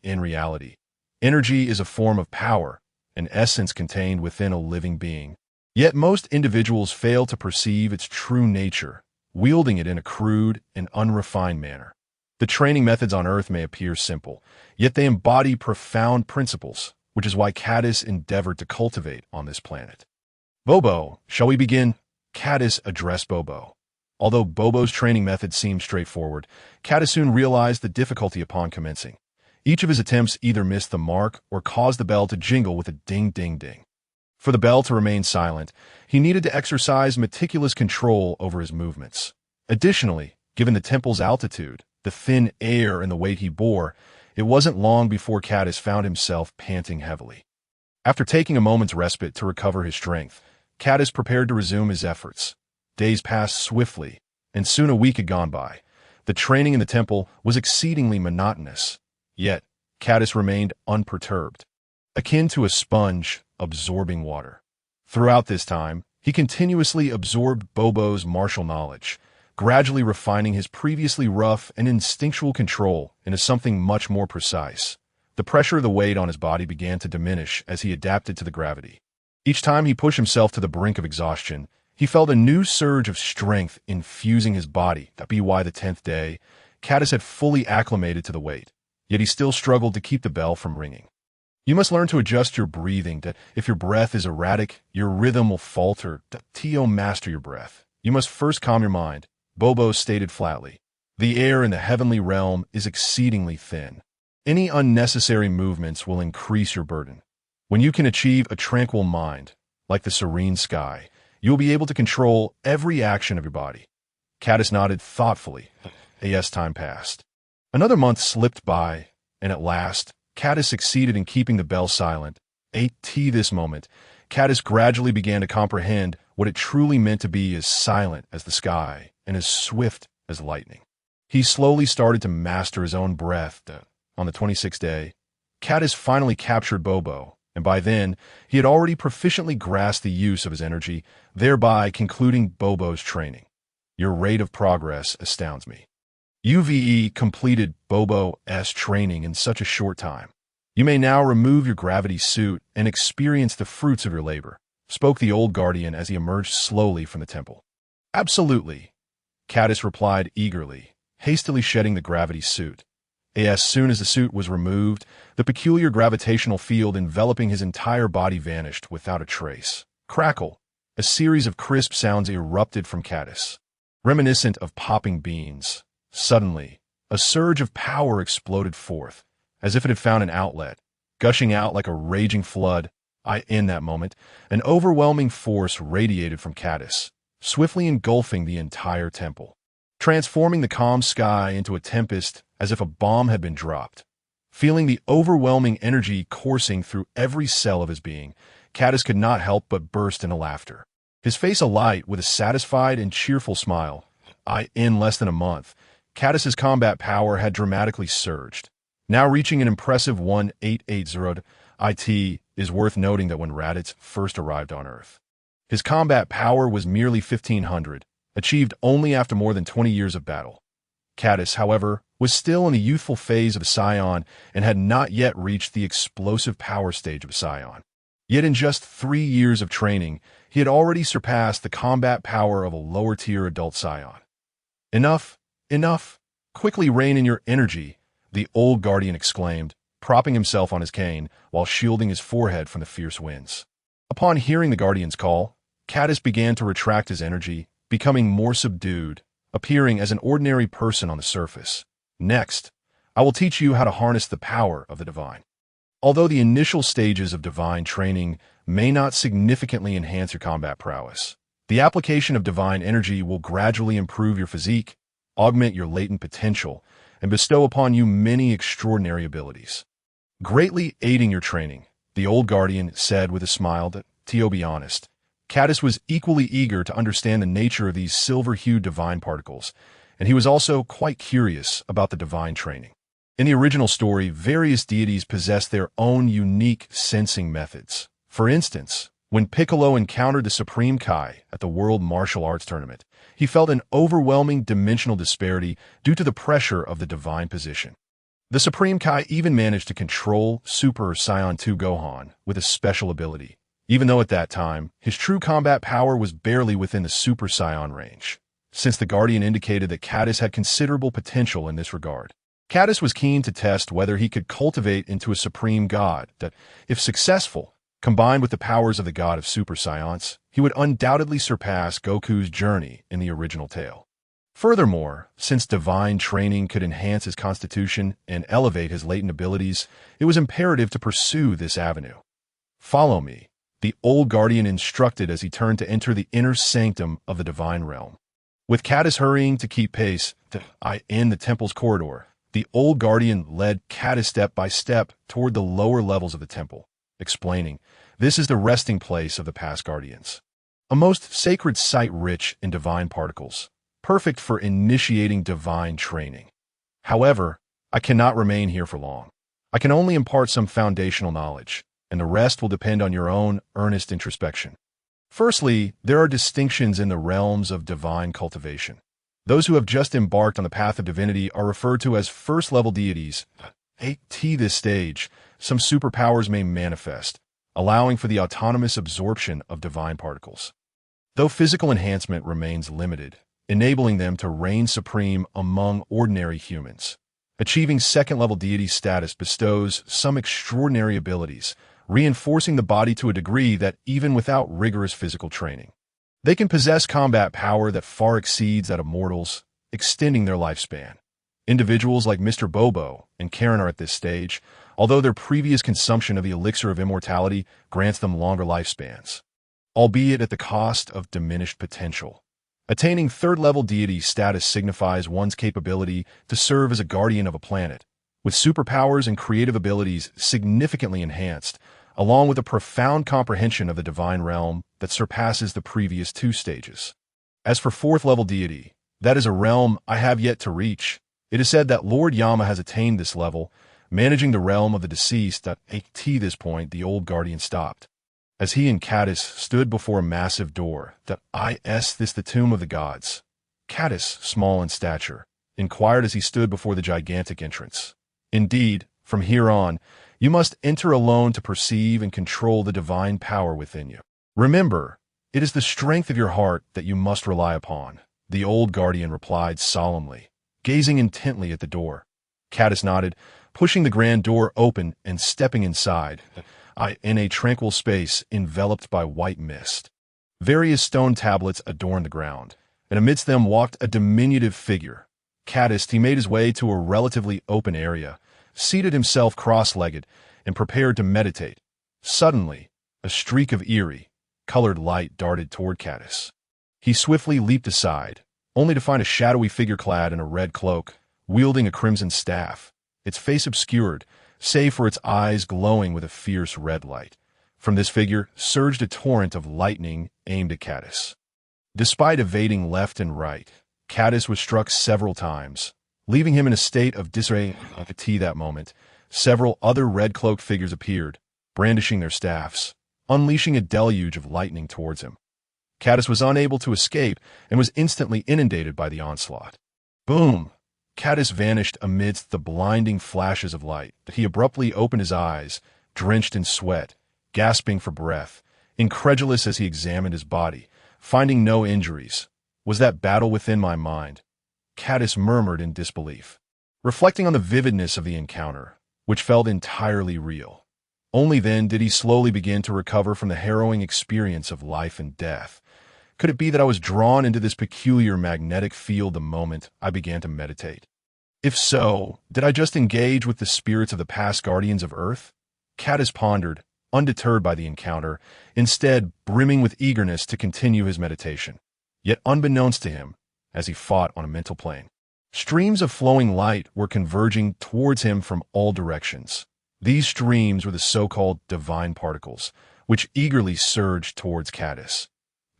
In reality, energy is a form of power, an essence contained within a living being. Yet most individuals fail to perceive its true nature, wielding it in a crude and unrefined manner. The training methods on Earth may appear simple, yet they embody profound principles, which is why Cadis endeavored to cultivate on this planet. "Bobo, shall we begin?" Cadis addressed Bobo. Although Bobo's training method seemed straightforward, Cadis soon realized the difficulty upon commencing. Each of his attempts either missed the mark or caused the bell to jingle with a ding-ding-ding. For the bell to remain silent, he needed to exercise meticulous control over his movements. Additionally, given the temple's altitude, the thin air and the weight he bore, it wasn't long before Cadis found himself panting heavily. After taking a moment's respite to recover his strength, Cadis prepared to resume his efforts. Days passed swiftly, and soon a week had gone by. The training in the temple was exceedingly monotonous, yet Cadis remained unperturbed, akin to a sponge absorbing water. Throughout this time, he continuously absorbed Bobo's martial knowledge, gradually refining his previously rough and instinctual control into something much more precise. The pressure of the weight on his body began to diminish as he adapted to the gravity. Each time he pushed himself to the brink of exhaustion, he felt a new surge of strength infusing his body. By the 10th day, Cadis had fully acclimated to the weight, yet he still struggled to keep the bell from ringing. "You must learn to adjust your breathing. If your breath is erratic, your rhythm will falter. Master your breath. You must first calm your mind," Bobo stated flatly. "The air in the heavenly realm is exceedingly thin. Any unnecessary movements will increase your burden. When you can achieve a tranquil mind, like the serene sky, you will be able to control every action of your body." Cadis nodded thoughtfully. As time passed, another month slipped by, and at last, Cadis succeeded in keeping the bell silent. This moment, Cadis gradually began to comprehend what it truly meant to be as silent as the sky and as swift as lightning. He slowly started to master his own breath. On the 26th day, Cadis finally captured Bobo, and by then, he had already proficiently grasped the use of his energy, thereby concluding Bobo's training. "Your rate of progress astounds me. UVE completed Bobo's training in such a short time. You may now remove your gravity suit and experience the fruits of your labor," spoke the old guardian as he emerged slowly from the temple. "Absolutely," Cadis replied eagerly, hastily shedding the gravity suit. As soon as the suit was removed, the peculiar gravitational field enveloping his entire body vanished without a trace. Crackle! A series of crisp sounds erupted from Cadis, reminiscent of popping beans. Suddenly, a surge of power exploded forth, as if it had found an outlet, gushing out like a raging flood. In that moment, an overwhelming force radiated from Cadis, swiftly engulfing the entire temple, transforming the calm sky into a tempest as if a bomb had been dropped. Feeling the overwhelming energy coursing through every cell of his being, Cadis could not help but burst into laughter, his face alight with a satisfied and cheerful smile. In less than a month, Cadis's combat power had dramatically surged. now reaching an impressive 1880. It is worth noting that when Raditz first arrived on Earth, his combat power was merely 1500, achieved only after more than 20 years of battle. Cadis, however, was still in the youthful phase of a Scion and had not yet reached the explosive power stage of a Scion. Yet in just 3 years of training, he had already surpassed the combat power of a lower-tier adult Scion. Enough, enough! Quickly rein in your energy, the old Guardian exclaimed, propping himself on his cane while shielding his forehead from the fierce winds. Upon hearing the Guardian's call, Cadis began to retract his energy, becoming more subdued, appearing as an ordinary person on the surface. Next, I will teach you how to harness the power of the divine. Although the initial stages of divine training may not significantly enhance your combat prowess, the application of divine energy will gradually improve your physique, augment your latent potential, and bestow upon you many extraordinary abilities. Greatly aiding your training, the old Guardian said with a smile that, to be honest, Cadis was equally eager to understand the nature of these silver-hued divine particles, and he was also quite curious about the divine training. In the original story, various deities possessed their own unique sensing methods. For instance, when Piccolo encountered the Supreme Kai at the World Martial Arts Tournament, he felt an overwhelming dimensional disparity due to the pressure of the divine position. The Supreme Kai even managed to control Super Saiyan 2 Gohan with a special ability, even though at that time, his true combat power was barely within the Super Saiyan range. Since the Guardian indicated that Cadis had considerable potential in this regard, Cadis was keen to test whether he could cultivate into a supreme god that, if successful, combined with the powers of the god of Super Saiyans, he would undoubtedly surpass Goku's journey in the original tale. Furthermore, since divine training could enhance his constitution and elevate his latent abilities, it was imperative to pursue this avenue. Follow me, the old Guardian instructed as he turned to enter the inner sanctum of the divine realm. With Cadis hurrying to keep pace in the temple's corridor, the old Guardian led Cadis step by step toward the lower levels of the temple, explaining, "This is the resting place of the past Guardians. A most sacred site rich in divine particles, perfect for initiating divine training. However, I cannot remain here for long. I can only impart some foundational knowledge, and the rest will depend on your own earnest introspection. Firstly, there are distinctions in the realms of divine cultivation. Those who have just embarked on the path of divinity are referred to as first-level deities. At this stage, some superpowers may manifest, allowing for the autonomous absorption of divine particles, though physical enhancement remains limited, enabling them to reign supreme among ordinary humans. Achieving second-level deity status bestows some extraordinary abilities, reinforcing the body to a degree that even without rigorous physical training, they can possess combat power that far exceeds that of mortals, extending their lifespan. Individuals like Mr. Bobo and Karen are at this stage, although their previous consumption of the elixir of immortality grants them longer lifespans, albeit at the cost of diminished potential. Attaining third-level deity status signifies one's capability to serve as a guardian of a planet, with superpowers and creative abilities significantly enhanced, along with a profound comprehension of the divine realm that surpasses the previous 2 stages. As for fourth-level deity, that is a realm I have yet to reach. It is said that Lord Yama has attained this level, managing the realm of the deceased. At this point, the old Guardian stopped, as he and Cadis stood before a massive door. Is this the tomb of the gods? Cadis, small in stature, inquired as he stood before the gigantic entrance. Indeed, from here on, you must enter alone to perceive and control the divine power within you. Remember, it is the strength of your heart that you must rely upon, the old Guardian replied solemnly, gazing intently at the door. Cadis nodded, pushing the grand door open and stepping inside, in a tranquil space enveloped by white mist. Various stone tablets adorned the ground, and amidst them walked a diminutive figure. Cadis, he made his way to a relatively open area, seated himself cross-legged, and prepared to meditate. Suddenly, a streak of eerie, colored light darted toward Cadis. He swiftly leaped aside, only to find a shadowy figure clad in a red cloak, wielding a crimson staff, its face obscured, save for its eyes glowing with a fierce red light. From this figure surged a torrent of lightning aimed at Cadis. Despite evading left and right, Cadis was struck several times, leaving him in a state of disarray. That moment, several other red-cloaked figures appeared, brandishing their staffs, unleashing a deluge of lightning towards him. Cadis was unable to escape and was instantly inundated by the onslaught. Boom! Cadis vanished amidst the blinding flashes of light. He abruptly opened his eyes, drenched in sweat, gasping for breath, incredulous as he examined his body, finding no injuries. Was that battle within my mind? Cadis murmured in disbelief, reflecting on the vividness of the encounter, which felt entirely real. Only then did he slowly begin to recover from the harrowing experience of life and death. Could it be that I was drawn into this peculiar magnetic field the moment I began to meditate? If so, did I just engage with the spirits of the past guardians of Earth? Cadis pondered, undeterred by the encounter, instead brimming with eagerness to continue his meditation. Yet unbeknownst to him, as he fought on a mental plane, streams of flowing light were converging towards him from all directions. These streams were the so-called divine particles, which eagerly surged towards Cadis.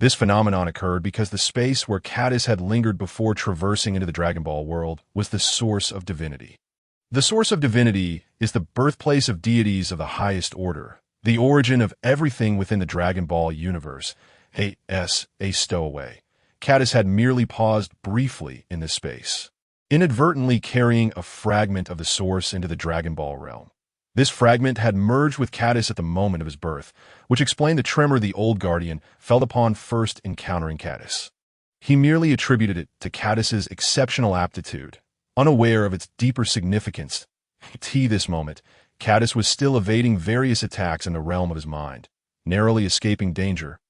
This phenomenon occurred because the space where Cadis had lingered before traversing into the Dragon Ball world was the source of divinity. The source of divinity is the birthplace of deities of the highest order, the origin of everything within the Dragon Ball universe. A stowaway. Cadis had merely paused briefly in this space, inadvertently carrying a fragment of the source into the Dragon Ball realm. This fragment had merged with Cadis at the moment of his birth, which explained the tremor the old guardian felt upon first encountering Cadis. He merely attributed it to Cadis's exceptional aptitude, unaware of its deeper significance. At this moment, Cadis was still evading various attacks in the realm of his mind, narrowly escaping danger.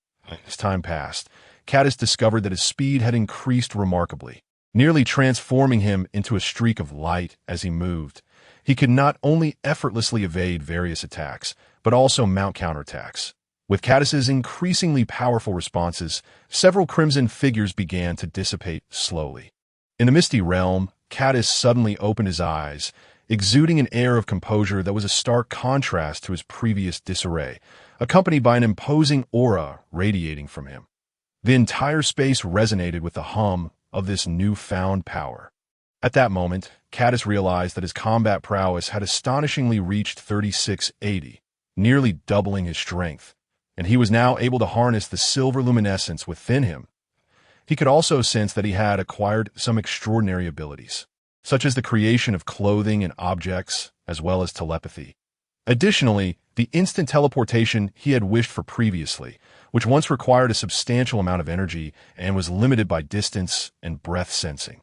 As time passed, Cadis discovered that his speed had increased remarkably, nearly transforming him into a streak of light as he moved. He could not only effortlessly evade various attacks, but also mount counterattacks. With Cadis's increasingly powerful responses, several crimson figures began to dissipate slowly. In the misty realm, Cadis suddenly opened his eyes, exuding an air of composure that was a stark contrast to his previous disarray, accompanied by an imposing aura radiating from him. The entire space resonated with the hum of this newfound power. At that moment, Cadis realized that his combat prowess had astonishingly reached 3680, nearly doubling his strength, and he was now able to harness the silver luminescence within him. He could also sense that he had acquired some extraordinary abilities, such as the creation of clothing and objects, as well as telepathy. Additionally, the instant teleportation he had wished for previously, which once required a substantial amount of energy and was limited by distance and breath sensing,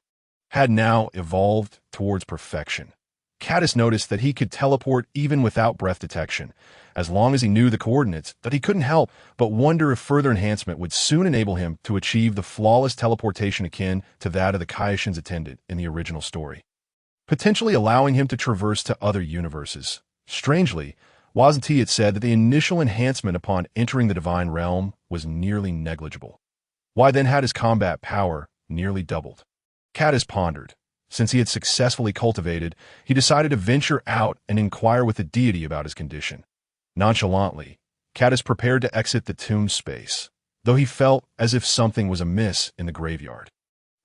had now evolved towards perfection. Cadis noticed that he could teleport even without breath detection, as long as he knew the coordinates, that he couldn't help but wonder if further enhancement would soon enable him to achieve the flawless teleportation akin to that of the Kaioshin's attendant in the original story, potentially allowing him to traverse to other universes. Strangely, Wazanti had said that the initial enhancement upon entering the divine realm was nearly negligible. Why then had his combat power nearly doubled? Cadis pondered. Since he had successfully cultivated, he decided to venture out and inquire with the deity about his condition. Nonchalantly, Cadis prepared to exit the tomb space, though he felt as if something was amiss in the graveyard.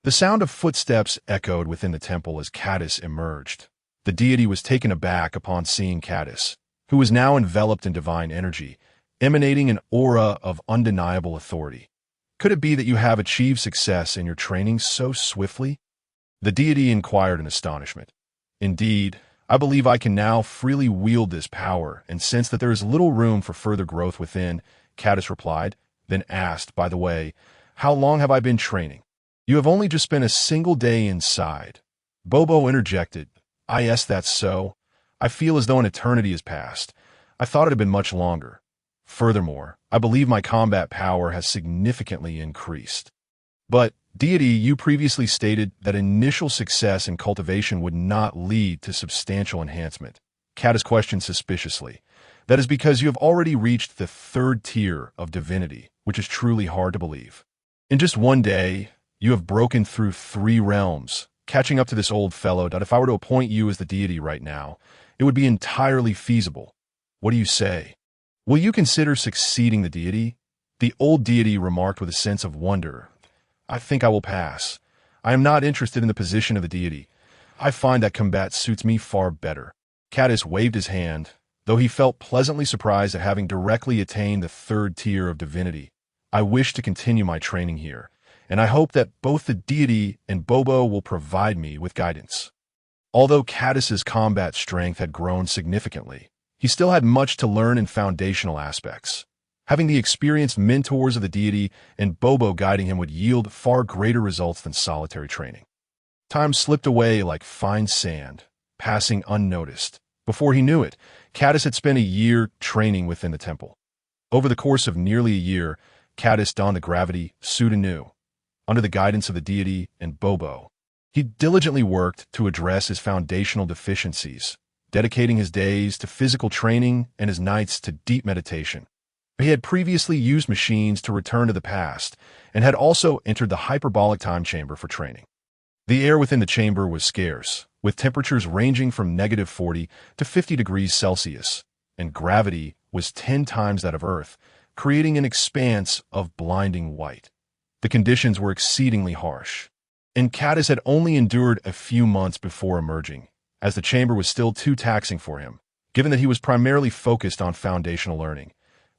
The sound of footsteps echoed within the temple as Cadis emerged. The deity was taken aback upon seeing Cadis, who was now enveloped in divine energy, emanating an aura of undeniable authority. Could it be that you have achieved success in your training so swiftly? The deity inquired in astonishment. Indeed, I believe I can now freely wield this power and sense that there is little room for further growth within, Cadis replied, then asked, by the way, how long have I been training? You have only just spent a single day inside. Bobo interjected, yes, that's so. I feel as though an eternity has passed. I thought it had been much longer. Furthermore, I believe my combat power has significantly increased. But, deity, you previously stated that initial success in cultivation would not lead to substantial enhancement. Cadis questioned suspiciously. That is because you have already reached the third tier of divinity, which is truly hard to believe. In just one day, you have broken through 3 realms, catching up to this old fellow that if I were to appoint you as the deity right now, it would be entirely feasible. What do you say? Will you consider succeeding the deity? The old deity remarked with a sense of wonder. I think I will pass. I am not interested in the position of the deity. I find that combat suits me far better. Caddis waved his hand, though he felt pleasantly surprised at having directly attained the third tier of divinity. I wish to continue my training here, and I hope that both the deity and Bobo will provide me with guidance. Although Caddis's combat strength had grown significantly, he still had much to learn in foundational aspects. Having the experienced mentors of the deity and Bobo guiding him would yield far greater results than solitary training. Time slipped away like fine sand, passing unnoticed. Before he knew it, Caddis had spent a year training within the temple. Over the course of nearly a year, Caddis donned the gravity suit anew. Under the guidance of the deity and Bobo, he diligently worked to address his foundational deficiencies, dedicating his days to physical training and his nights to deep meditation. He had previously used machines to return to the past and had also entered the hyperbolic time chamber for training. The air within the chamber was scarce, with temperatures ranging from -40 to 50 degrees Celsius, and gravity was 10 times that of Earth, creating an expanse of blinding white. The conditions were exceedingly harsh, and Caddis had only endured a few months before emerging, as the chamber was still too taxing for him, given that he was primarily focused on foundational learning.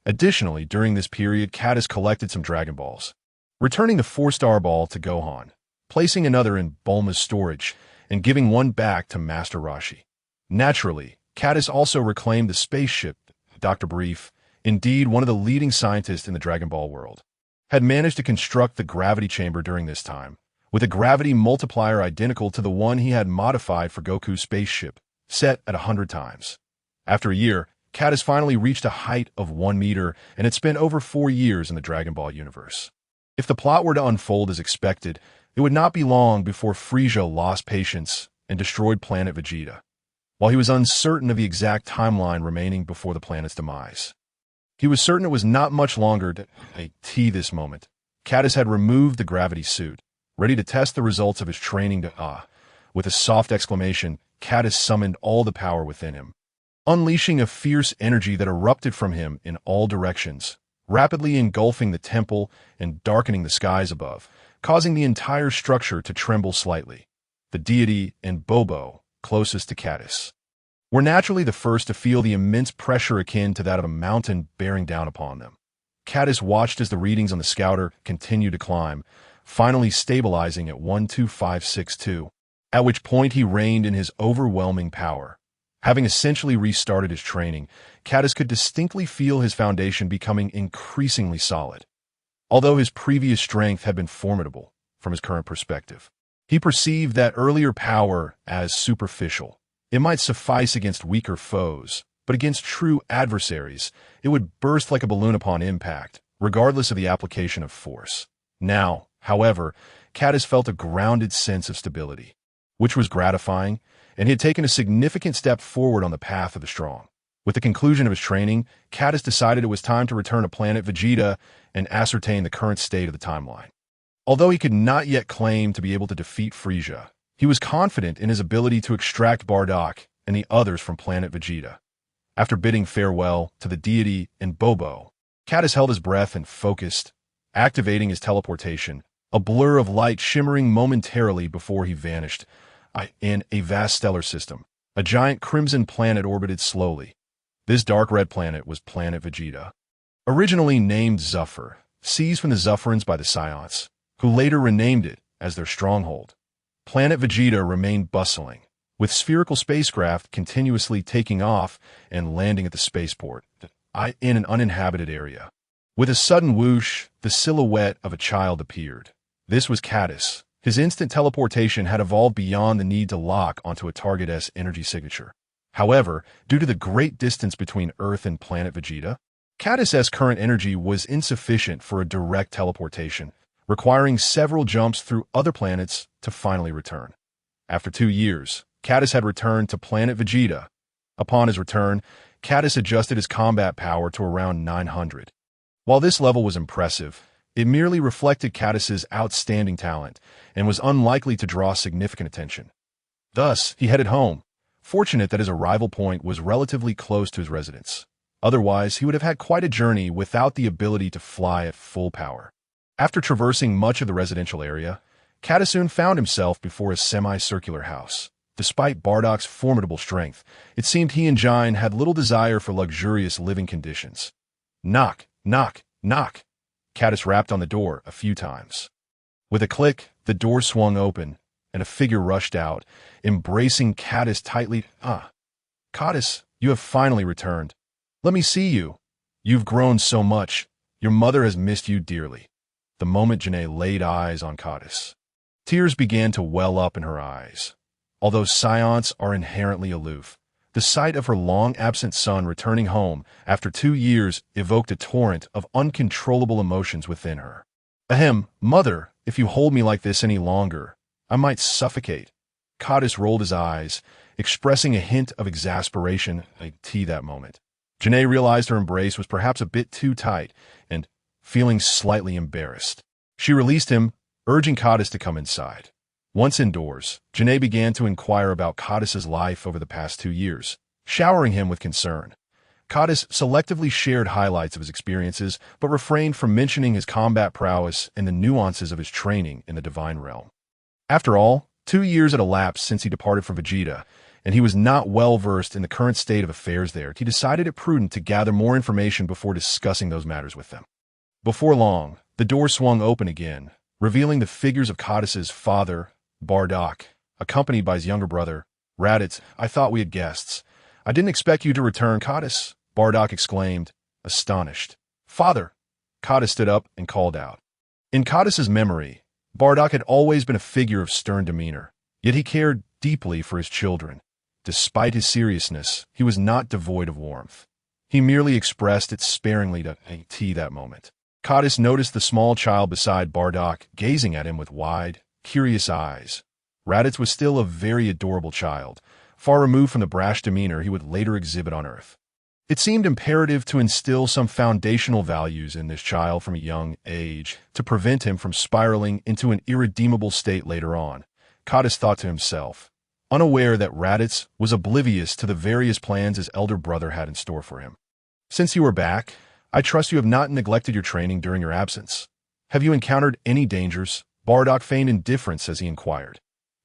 Additionally, during this period, Caddis collected some Dragon Balls, returning the 4-star ball to Gohan, placing another in Bulma's storage, and giving one back to Master Roshi. Naturally, Caddis also reclaimed the spaceship. Dr. Brief, indeed one of the leading scientists in the Dragon Ball world, had managed to construct the gravity chamber during this time, with a gravity multiplier identical to the one he had modified for Goku's spaceship, set at 100 times. After a year, Caddis finally reached a height of 1 meter and had spent over 4 years in the Dragon Ball universe. If the plot were to unfold as expected, it would not be long before Frieza lost patience and destroyed planet Vegeta, while he was uncertain of the exact timeline remaining before the planet's demise. He was certain it was not much longer to this moment. Caddis had removed the gravity suit, ready to test the results of his training With a soft exclamation, Caddis summoned all the power within him, unleashing a fierce energy that erupted from him in all directions, rapidly engulfing the temple and darkening the skies above, causing the entire structure to tremble slightly. The deity and Bobo, closest to Caddis, were naturally the first to feel the immense pressure akin to that of a mountain bearing down upon them. Caddis watched as the readings on the scouter continued to climb, finally stabilizing at 12562, at which point he reigned in his overwhelming power. Having essentially restarted his training, Caddis could distinctly feel his foundation becoming increasingly solid. Although his previous strength had been formidable from his current perspective, he perceived that earlier power as superficial. It might suffice against weaker foes, but against true adversaries, it would burst like a balloon upon impact, regardless of the application of force. Now, however, Caddis felt a grounded sense of stability, which was gratifying, and he had taken a significant step forward on the path of the strong. With the conclusion of his training, Caddis decided it was time to return to planet Vegeta and ascertain the current state of the timeline. Although he could not yet claim to be able to defeat Frieza, he was confident in his ability to extract Bardock and the others from planet Vegeta. After bidding farewell to the deity and Bobo, Caddis held his breath and focused, activating his teleportation, a blur of light shimmering momentarily before he vanished. In a vast stellar system, a giant crimson planet orbited slowly. This dark red planet was planet Vegeta, originally named Zuffer, seized from the Zufferans by the Scionts, who later renamed it as their stronghold. Planet Vegeta remained bustling, with spherical spacecraft continuously taking off and landing at the spaceport, in an uninhabited area. With a sudden whoosh, the silhouette of a child appeared. This was Caddis. His instant teleportation had evolved beyond the need to lock onto a target's energy signature. However, due to the great distance between Earth and planet Vegeta, Caddis's current energy was insufficient for a direct teleportation, requiring several jumps through other planets to finally return. After 2 years, Caddis had returned to planet Vegeta. Upon his return, Caddis adjusted his combat power to around 900. While this level was impressive, it merely reflected Caddis's outstanding talent and was unlikely to draw significant attention. Thus, he headed home, fortunate that his arrival point was relatively close to his residence. Otherwise, he would have had quite a journey without the ability to fly at full power. After traversing much of the residential area, Caddis soon found himself before a semicircular house. Despite Bardock's formidable strength, it seemed he and Jine had little desire for luxurious living conditions. Knock, knock, knock. Cadis rapped on the door a few times. With a click, the door swung open, and a figure rushed out, embracing Cadis tightly. Cadis, you have finally returned. Let me see you. You've grown so much. Your mother has missed you dearly. The moment Janae laid eyes on Cadis, tears began to well up in her eyes. Although Scions are inherently aloof, the sight of her long-absent son returning home after 2 years evoked a torrent of uncontrollable emotions within her. Ahem, mother, if you hold me like this any longer, I might suffocate. Cadis rolled his eyes, expressing a hint of exasperation that moment. Janae realized her embrace was perhaps a bit too tight, and, feeling slightly embarrassed, she released him, urging Cadis to come inside. Once indoors, Janae began to inquire about Cadis's life over the past 2 years, showering him with concern. Cadis selectively shared highlights of his experiences, but refrained from mentioning his combat prowess and the nuances of his training in the divine realm. After all, 2 years had elapsed since he departed from Vegeta, and he was not well versed in the current state of affairs there. He decided it prudent to gather more information before discussing those matters with them. Before long, the door swung open again, revealing the figures of Cadis's father, Bardock, accompanied by his younger brother, Raditz. I thought we had guests. I didn't expect you to return, Cadis, Bardock exclaimed, astonished. Father! Cadis stood up and called out. In Cadis's memory, Bardock had always been a figure of stern demeanor, yet he cared deeply for his children. Despite his seriousness, he was not devoid of warmth. He merely expressed it sparingly to that moment. Cadis noticed the small child beside Bardock gazing at him with wide, curious eyes. Raditz was still a very adorable child, far removed from the brash demeanor he would later exhibit on Earth. It seemed imperative to instill some foundational values in this child from a young age to prevent him from spiraling into an irredeemable state later on, Cadis thought to himself, unaware that Raditz was oblivious to the various plans his elder brother had in store for him. Since you are back, I trust you have not neglected your training during your absence. Have you encountered any dangers? Bardock feigned indifference as he inquired.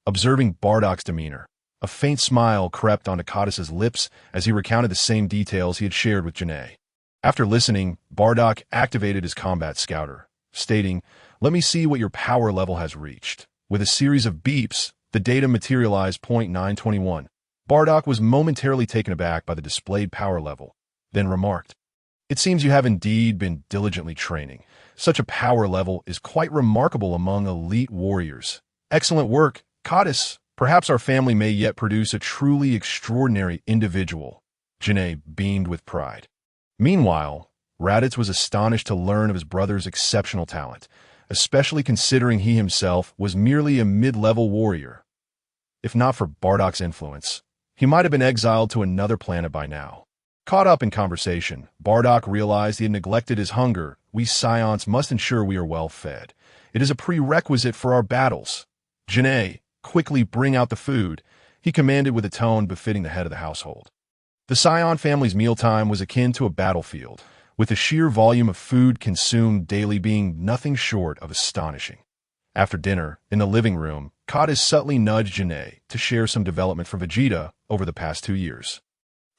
Observing Bardock's demeanor, a faint smile crept onto Cadis's lips as he recounted the same details he had shared with Janae. After listening, Bardock activated his combat scouter, stating, "Let me see what your power level has reached." With a series of beeps, the data materialized .921. Bardock was momentarily taken aback by the displayed power level, then remarked, "It seems you have indeed been diligently training. Such a power level is quite remarkable among elite warriors. Excellent work, Cadis. Perhaps our family may yet produce a truly extraordinary individual." Janae beamed with pride. Meanwhile, Raditz was astonished to learn of his brother's exceptional talent, especially considering he himself was merely a mid-level warrior. If not for Bardock's influence, he might have been exiled to another planet by now. Caught up in conversation, Bardock realized he had neglected his hunger. We Scions must ensure we are well fed. It is a prerequisite for our battles. Janae, quickly bring out the food, he commanded with a tone befitting the head of the household. The Scion family's mealtime was akin to a battlefield, with the sheer volume of food consumed daily being nothing short of astonishing. After dinner, in the living room, Cadis subtly nudged Janae to share some development from Vegeta over the past 2 years.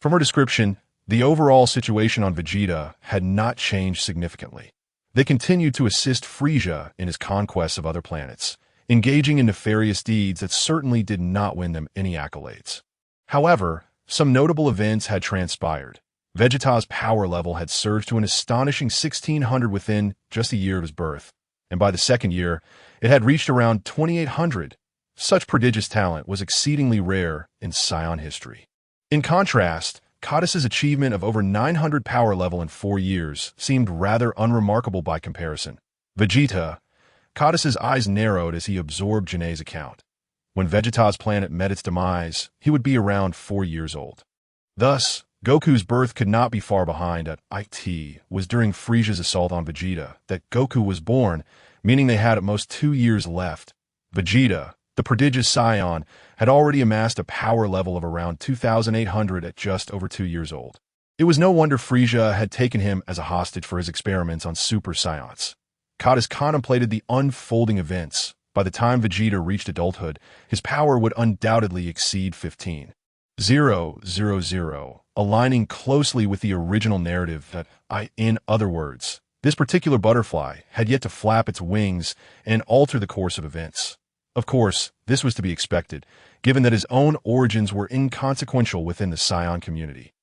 From her description, the overall situation on Vegeta had not changed significantly. They continued to assist Frieza in his conquests of other planets, engaging in nefarious deeds that certainly did not win them any accolades. However, some notable events had transpired. Vegeta's power level had surged to an astonishing 1600 within just a year of his birth, and by the second year, it had reached around 2800. Such prodigious talent was exceedingly rare in Scion history. In contrast, Cadis's achievement of over 900 power level in 4 years seemed rather unremarkable by comparison. Vegeta, Cadis's eyes narrowed as he absorbed Janae's account. When Vegeta's planet met its demise, he would be around 4 years old. Thus, Goku's birth could not be far behind. It was during Frieza's assault on Vegeta that Goku was born, meaning they had at most 2 years left. Vegeta, the prodigious Scion, had already amassed a power level of around 2,800 at just over 2 years old. It was no wonder Frieza had taken him as a hostage for his experiments on Super Science. Cadis contemplated the unfolding events, by the time Vegeta reached adulthood, his power would undoubtedly exceed 15,000, aligning closely with the original narrative in other words, this particular butterfly had yet to flap its wings and alter the course of events. Of course, this was to be expected, given that his own origins were inconsequential within the Saiyan community,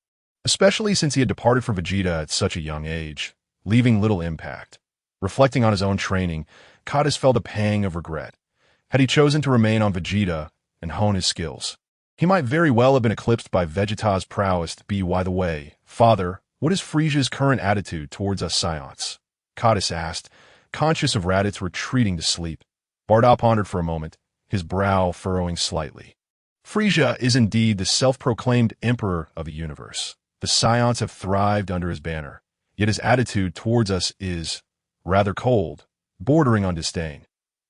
especially since he had departed from Vegeta at such a young age, leaving little impact. Reflecting on his own training, Codis felt a pang of regret. Had he chosen to remain on Vegeta and hone his skills, he might very well have been eclipsed by Vegeta's prowess. By the way, Father, what is Frisia's current attitude towards us Saiyans? Codis asked, conscious of Raditz retreating to sleep. Bardock pondered for a moment, his brow furrowing slightly. Frisia is indeed the self-proclaimed emperor of the universe. The Saiyans have thrived under his banner, yet his attitude towards us is rather cold, bordering on disdain.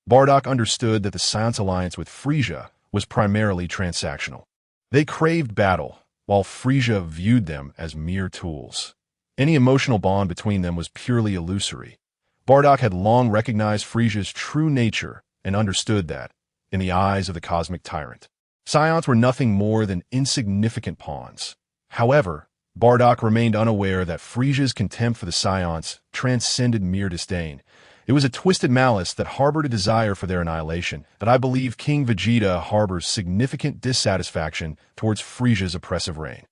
Bardock understood that the Saiyan's alliance with Frisia was primarily transactional. They craved battle, while Frisia viewed them as mere tools. Any emotional bond between them was purely illusory. Bardock had long recognized Frisia's true nature and understood that, in the eyes of the cosmic tyrant, Saiyans were nothing more than insignificant pawns. However, Bardock remained unaware that Frisia's contempt for the Saiyans transcended mere disdain. It was a twisted malice that harbored a desire for their annihilation, that I believe King Vegeta harbors significant dissatisfaction towards Frisia's oppressive reign.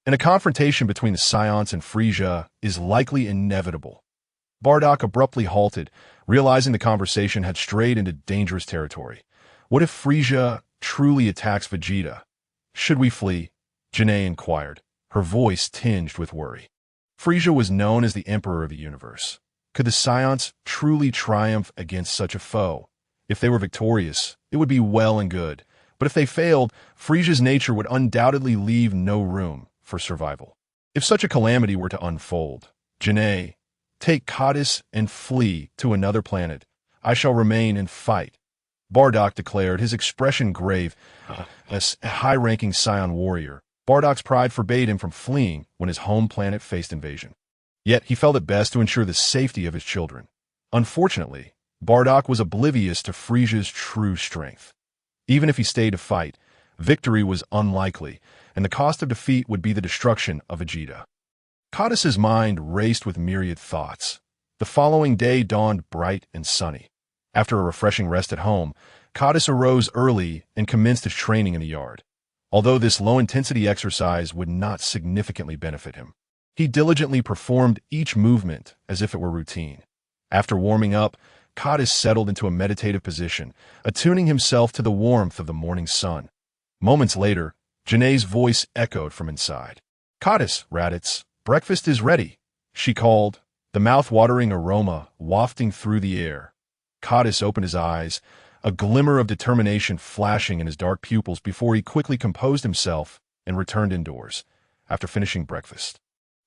And a confrontation between the Saiyans and Frisia is likely inevitable. Bardock abruptly halted, realizing the conversation had strayed into dangerous territory. What if Frisia truly attacks Vegeta? Should we flee? Janae inquired, her voice tinged with worry. Frisia was known as the Emperor of the Universe. Could the Saiyans truly triumph against such a foe? If they were victorious, it would be well and good. But if they failed, Frisia's nature would undoubtedly leave no room for survival. If such a calamity were to unfold, Janae, take Codis and flee to another planet. I shall remain and fight. Bardock declared, his expression grave. As a high-ranking Saiyan warrior, Bardock's pride forbade him from fleeing when his home planet faced invasion. Yet he felt it best to ensure the safety of his children. Unfortunately, Bardock was oblivious to Frisia's true strength. Even if he stayed to fight, victory was unlikely, and the cost of defeat would be the destruction of Vegeta. Codis's mind raced with myriad thoughts. The following day dawned bright and sunny. After a refreshing rest at home, Codis arose early and commenced his training in the yard. Although this low-intensity exercise would not significantly benefit him, he diligently performed each movement as if it were routine. After warming up, Codis settled into a meditative position, attuning himself to the warmth of the morning sun. Moments later, Janae's voice echoed from inside. Codis, Raditz, breakfast is ready, she called, the mouth-watering aroma wafting through the air. Codis opened his eyes, a glimmer of determination flashing in his dark pupils before he quickly composed himself and returned indoors, after finishing breakfast.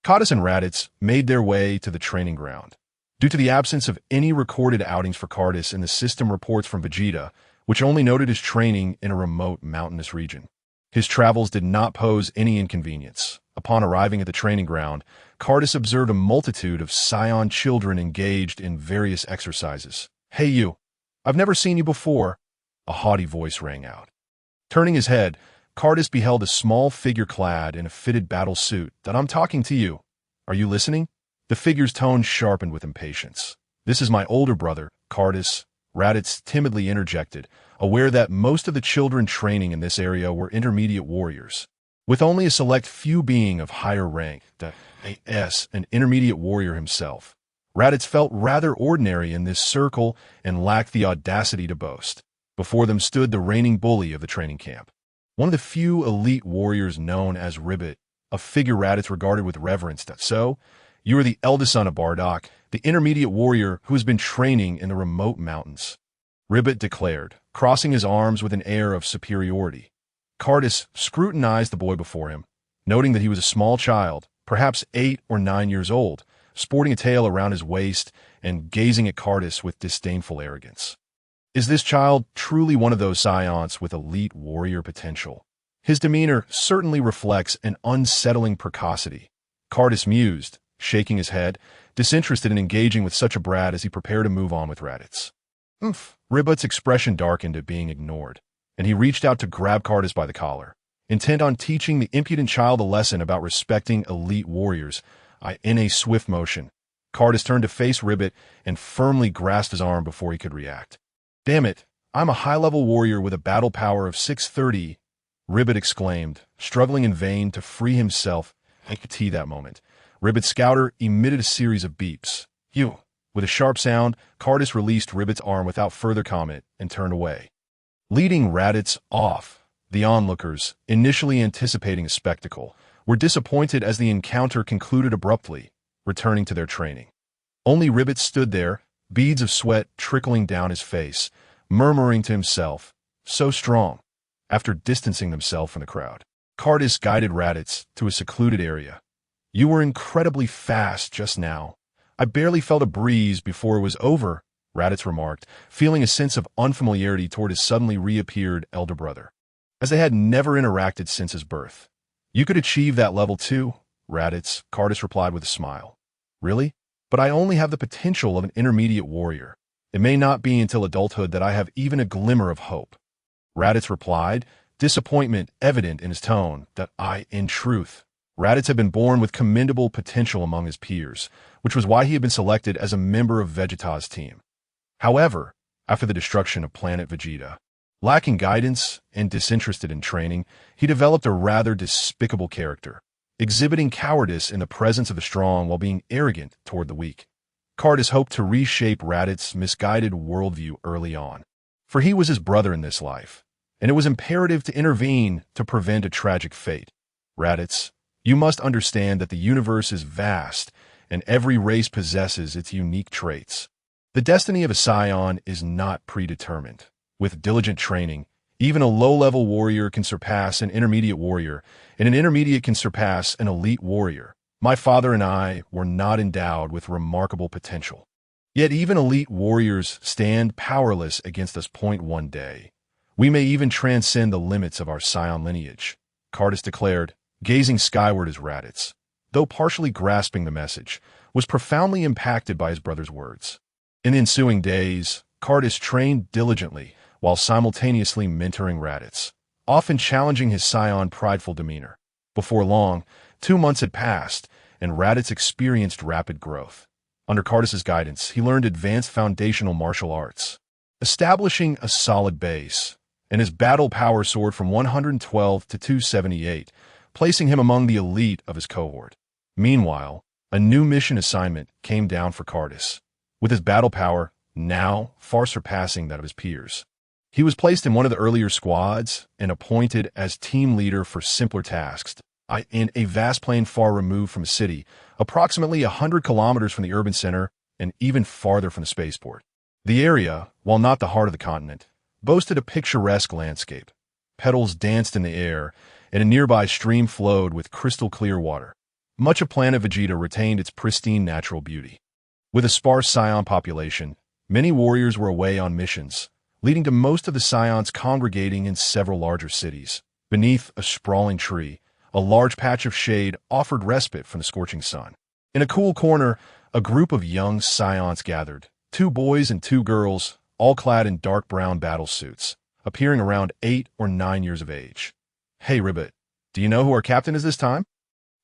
Codis and Raditz made their way to the training ground. Due to the absence of any recorded outings for Codis in the system reports from Vegeta, which only noted his training in a remote mountainous region, his travels did not pose any inconvenience. Upon arriving at the training ground, Codis observed a multitude of Saiyan children engaged in various exercises. Hey you, I've never seen you before, a haughty voice rang out. Turning his head, Codis beheld a small figure clad in a fitted battle suit. That I'm talking to you. Are you listening? The figure's tone sharpened with impatience. This is my older brother, Codis, Raditz timidly interjected, aware that most of the children training in this area were intermediate warriors, with only a select few being of higher rank. An intermediate warrior himself, Raditz felt rather ordinary in this circle and lacked the audacity to boast. Before them stood the reigning bully of the training camp, one of the few elite warriors known as Ribbit, a figure Raditz regarded with reverence. So, you are the eldest son of Bardock, the intermediate warrior who has been training in the remote mountains, Ribbit declared, crossing his arms with an air of superiority. Codis scrutinized the boy before him, noting that he was a small child, perhaps 8 or 9 years old, sporting a tail around his waist and gazing at Codis with disdainful arrogance. Is this child truly one of those Saiyans with elite warrior potential? His demeanor certainly reflects an unsettling precocity. Codis mused, shaking his head, disinterested in engaging with such a brat as he prepared to move on with Raditz. Ribbit's expression darkened at being ignored, and he reached out to grab Cardis by the collar, intent on teaching the impudent child a lesson about respecting elite warriors. In a swift motion, Cardis turned to face Ribbit and firmly grasped his arm before he could react. "Damn it, I'm a high-level warrior with a battle power of 630, Ribbit exclaimed, struggling in vain to free himself. That moment, Ribbit's scouter emitted a series of beeps. With a sharp sound, Cardis released Ribbit's arm without further comment and turned away, leading Raditz off. The onlookers, initially anticipating a spectacle, were disappointed as the encounter concluded abruptly, returning to their training. Only Ribbit stood there, beads of sweat trickling down his face, murmuring to himself, "So strong." After distancing themselves from the crowd, Cardis guided Raditz to a secluded area. "You were incredibly fast just now. I barely felt a breeze before it was over," Raditz remarked, feeling a sense of unfamiliarity toward his suddenly reappeared elder brother, as they had never interacted since his birth. "You could achieve that level too, Raditz," Cardis replied with a smile. "Really? But I only have the potential of an intermediate warrior. It may not be until adulthood that I have even a glimmer of hope." Raditz replied, disappointment evident in his tone. In truth, Raditz had been born with commendable potential among his peers, which was why he had been selected as a member of Vegeta's team. However, after the destruction of planet Vegeta, lacking guidance and disinterested in training, he developed a rather despicable character, exhibiting cowardice in the presence of the strong while being arrogant toward the weak. Cardis hoped to reshape Raditz's misguided worldview early on, for he was his brother in this life, and it was imperative to intervene to prevent a tragic fate. "Raditz, you must understand that the universe is vast, and every race possesses its unique traits. The destiny of a scion is not predetermined. With diligent training, even a low-level warrior can surpass an intermediate warrior, and an intermediate can surpass an elite warrior. My father and I were not endowed with remarkable potential. Yet even elite warriors stand powerless against us. One day, we may even transcend the limits of our scion lineage," Cardis declared, gazing skyward as Raditz, though partially grasping the message, was profoundly impacted by his brother's words. In the ensuing days, Cardis trained diligently while simultaneously mentoring Raditz, often challenging his scion prideful demeanor. Before long, 2 months had passed, and Raditz experienced rapid growth. Under Cardis's guidance, he learned advanced foundational martial arts, establishing a solid base, and his battle power soared from 112 to 278, placing him among the elite of his cohort. Meanwhile, a new mission assignment came down for Cardis, with his battle power now far surpassing that of his peers. He was placed in one of the earlier squads and appointed as team leader for simpler tasks, in a vast plain far removed from a city, approximately 100 kilometers from the urban center and even farther from the spaceport. The area, while not the heart of the continent, boasted a picturesque landscape. Petals danced in the air, and a nearby stream flowed with crystal-clear water. Much of planet Vegeta retained its pristine natural beauty. With a sparse scion population, many warriors were away on missions, leading to most of the scions congregating in several larger cities. Beneath a sprawling tree, a large patch of shade offered respite from the scorching sun. In a cool corner, a group of young scions gathered, 2 boys and 2 girls, all clad in dark brown battle suits, appearing around 8 or 9 years of age. "Hey, Ribbit, do you know who our captain is this time?"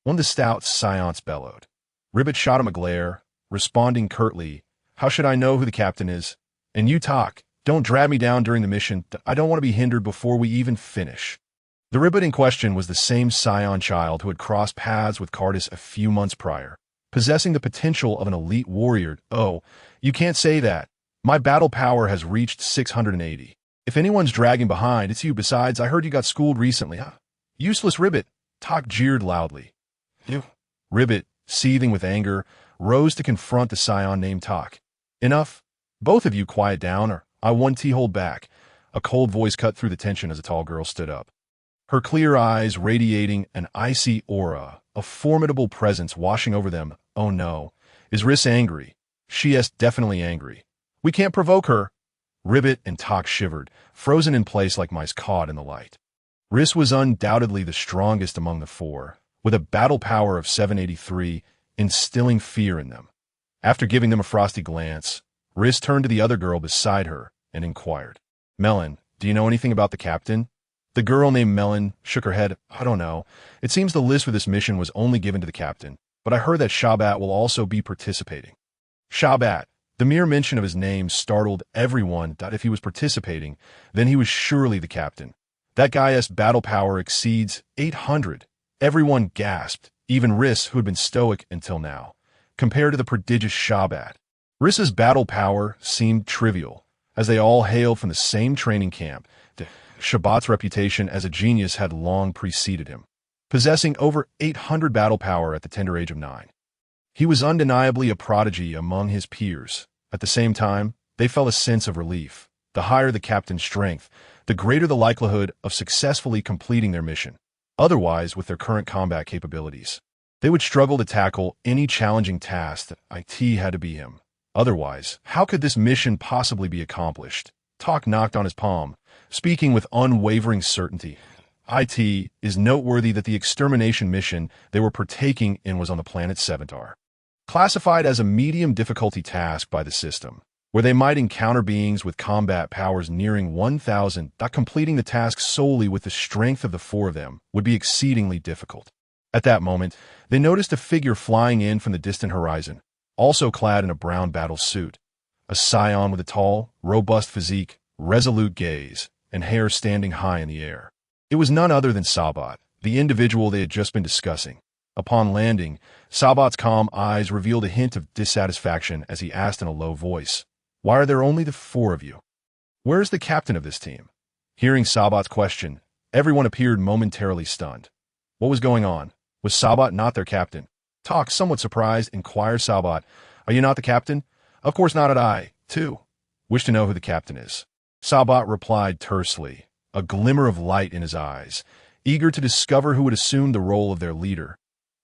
one of the stout scions bellowed. Ribbit shot him a glare, responding curtly, "How should I know who the captain is? And you talk, don't drag me down during the mission. I don't want to be hindered before we even finish." The Ribbit in question was the same scion child who had crossed paths with Cardis a few months prior, possessing the potential of an elite warrior. "Oh, you can't say that. My battle power has reached 680. If anyone's dragging behind, it's you. Besides, I heard you got schooled recently." "Useless Ribbit," Tok jeered loudly. Ribbit, seething with anger, rose to confront the scion named Tok. "Enough. Both of you quiet down, or I want to hold back." A cold voice cut through the tension as a tall girl stood up, her clear eyes radiating an icy aura, a formidable presence washing over them. "Oh no. Is Riss angry?" "She is definitely angry. We can't provoke her." Ribbit and Tok shivered, frozen in place like mice caught in the light. Riss was undoubtedly the strongest among the 4, with a battle power of 783, instilling fear in them. After giving them a frosty glance, Riss turned to the other girl beside her and inquired, Melon, do you know anything about the captain? The girl named Melon shook her head. I don't know. It seems the list for this mission was only given to the captain, but I heard that Shabat will also be participating. Shabat. The mere mention of his name startled everyone that if he was participating, then he was surely the captain. That guy's battle power exceeds 800. Everyone gasped, even Riss, who had been stoic until now, compared to the prodigious Shabat. Riss's battle power seemed trivial, as they all hailed from the same training camp. Shabat's reputation as a genius had long preceded him, possessing over 800 battle power at the tender age of 9. He was undeniably a prodigy among his peers. At the same time, they felt a sense of relief. The higher the captain's strength, the greater the likelihood of successfully completing their mission. Otherwise, with their current combat capabilities, they would struggle to tackle any challenging task that IT had to be him. Otherwise, how could this mission possibly be accomplished? Talk knocked on his palm, speaking with unwavering certainty. IT is noteworthy that the extermination mission they were partaking in was on the planet Seventar, classified as a medium difficulty task by the system, where they might encounter beings with combat powers nearing 1,000. Completing the task solely with the strength of the four of them would be exceedingly difficult. At that moment, they noticed a figure flying in from the distant horizon, also clad in a brown battle suit, a scion with a tall, robust physique, resolute gaze, and hair standing high in the air. It was none other than Sabat, the individual they had just been discussing. Upon landing, Sabat's calm eyes revealed a hint of dissatisfaction as he asked in a low voice, Why are there only the four of you? Where is the captain of this team? Hearing Sabat's question, everyone appeared momentarily stunned. What was going on? Was Sabat not their captain? Talk, somewhat surprised, inquired Sabat, Are you not the captain? Of course not, I, too, wish to know who the captain is. Sabat replied tersely, a glimmer of light in his eyes, eager to discover who would assume the role of their leader.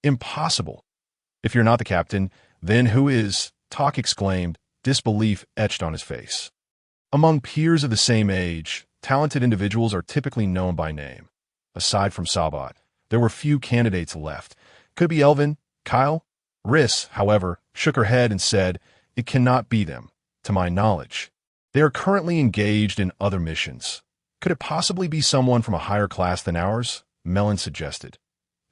Impossible. If you're not the captain, then who is? Talk exclaimed, disbelief etched on his face. Among peers of the same age, talented individuals are typically known by name. Aside from Sabat, there were few candidates left. Could it be Elvin? Kyle? Riss, however, shook her head and said, It cannot be them, to my knowledge. They are currently engaged in other missions. Could it possibly be someone from a higher class than ours? Melon suggested.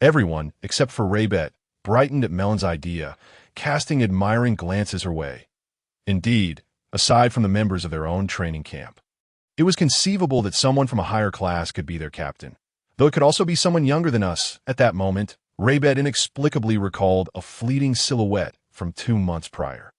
Everyone, except for Raybet, brightened at Melon's idea, casting admiring glances her way. Indeed, aside from the members of their own training camp, it was conceivable that someone from a higher class could be their captain, though it could also be someone younger than us. At that moment, Raybet inexplicably recalled a fleeting silhouette from 2 months prior.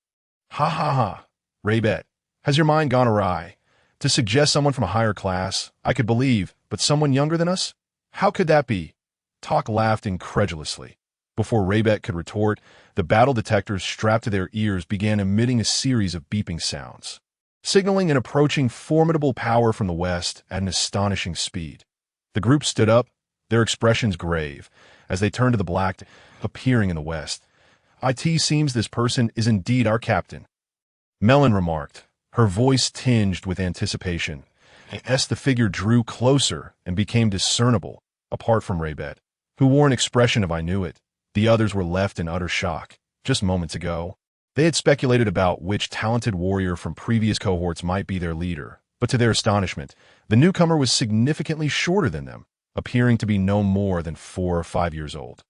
Ha ha ha, Raybet, has your mind gone awry? To suggest someone from a higher class, I could believe, but someone younger than us? How could that be? Talk laughed incredulously. Before Raybet could retort, the battle detectors strapped to their ears began emitting a series of beeping sounds, signaling an approaching formidable power from the west at an astonishing speed. The group stood up, their expressions grave, as they turned to the black appearing in the west. It seems this person is indeed our captain, Melon remarked, her voice tinged with anticipation. As the figure drew closer and became discernible, apart from Raybet, who wore an expression of I knew it, the others were left in utter shock. Just moments ago, they had speculated about which talented warrior from previous cohorts might be their leader, but to their astonishment, the newcomer was significantly shorter than them, appearing to be no more than 4 or 5 years old.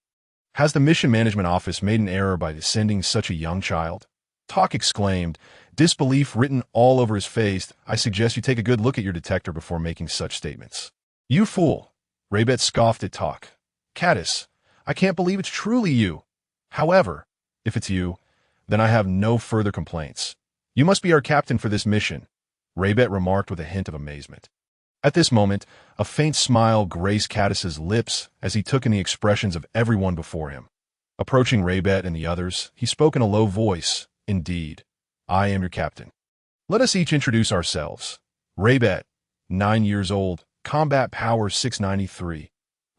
Has the Mission Management Office made an error by sending such a young child? Talk exclaimed, disbelief written all over his face. I suggest you take a good look at your detector before making such statements. You fool! Raybet scoffed at Talk. Caddis, I can't believe it's truly you. However, if it's you, then I have no further complaints. You must be our captain for this mission, Raybet remarked with a hint of amazement. At this moment, a faint smile graced Caddis's lips as he took in the expressions of everyone before him. Approaching Raybet and the others, he spoke in a low voice. Indeed, I am your captain. Let us each introduce ourselves. Raybet, 9 years old, combat power 693.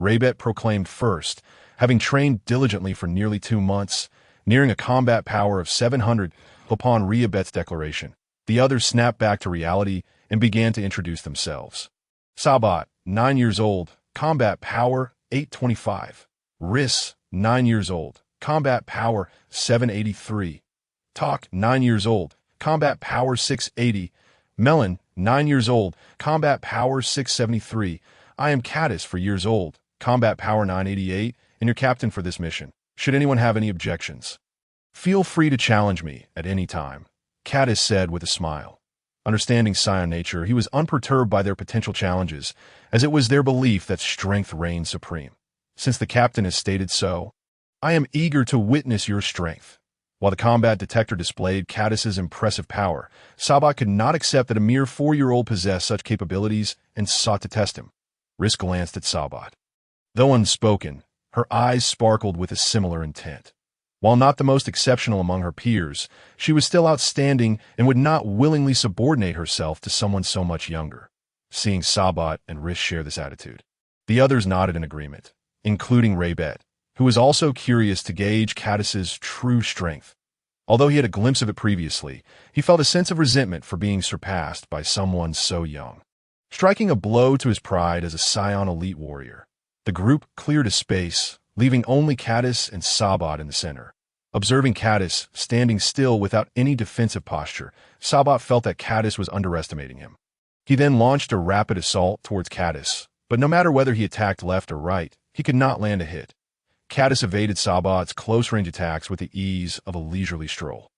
Raybet proclaimed first, having trained diligently for nearly 2 months, nearing a combat power of 700. Upon Raybet's declaration, the others snapped back to reality and began to introduce themselves. Sabat, 9 years old, combat power 825. Riss, 9 years old, combat power 783. Talk, 9 years old, combat power 680. Melon, 9 years old, combat power 673. I am Caddis, 4 years old, combat power 988, and your captain for this mission. Should anyone have any objections, feel free to challenge me at any time, Caddis said with a smile. Understanding Scion nature, he was unperturbed by their potential challenges, as it was their belief that strength reigned supreme. Since the captain has stated so, I am eager to witness your strength. While the combat detector displayed Caddis's impressive power, Sabat could not accept that a mere 4-year-old possessed such capabilities and sought to test him. Risk glanced at Sabat. Though unspoken, her eyes sparkled with a similar intent. While not the most exceptional among her peers, she was still outstanding and would not willingly subordinate herself to someone so much younger. Seeing Sabat and Rish share this attitude, the others nodded in agreement, including Raybet, who was also curious to gauge Caddis's true strength. Although he had a glimpse of it previously, he felt a sense of resentment for being surpassed by someone so young. Striking a blow to his pride as a Scion elite warrior, the group cleared a space, leaving only Caddis and Sabat in the center. Observing Caddis standing still without any defensive posture, Sabat felt that Caddis was underestimating him. He then launched a rapid assault towards Caddis, but no matter whether he attacked left or right, he could not land a hit. Caddis evaded Sabat's close-range attacks with the ease of a leisurely stroll.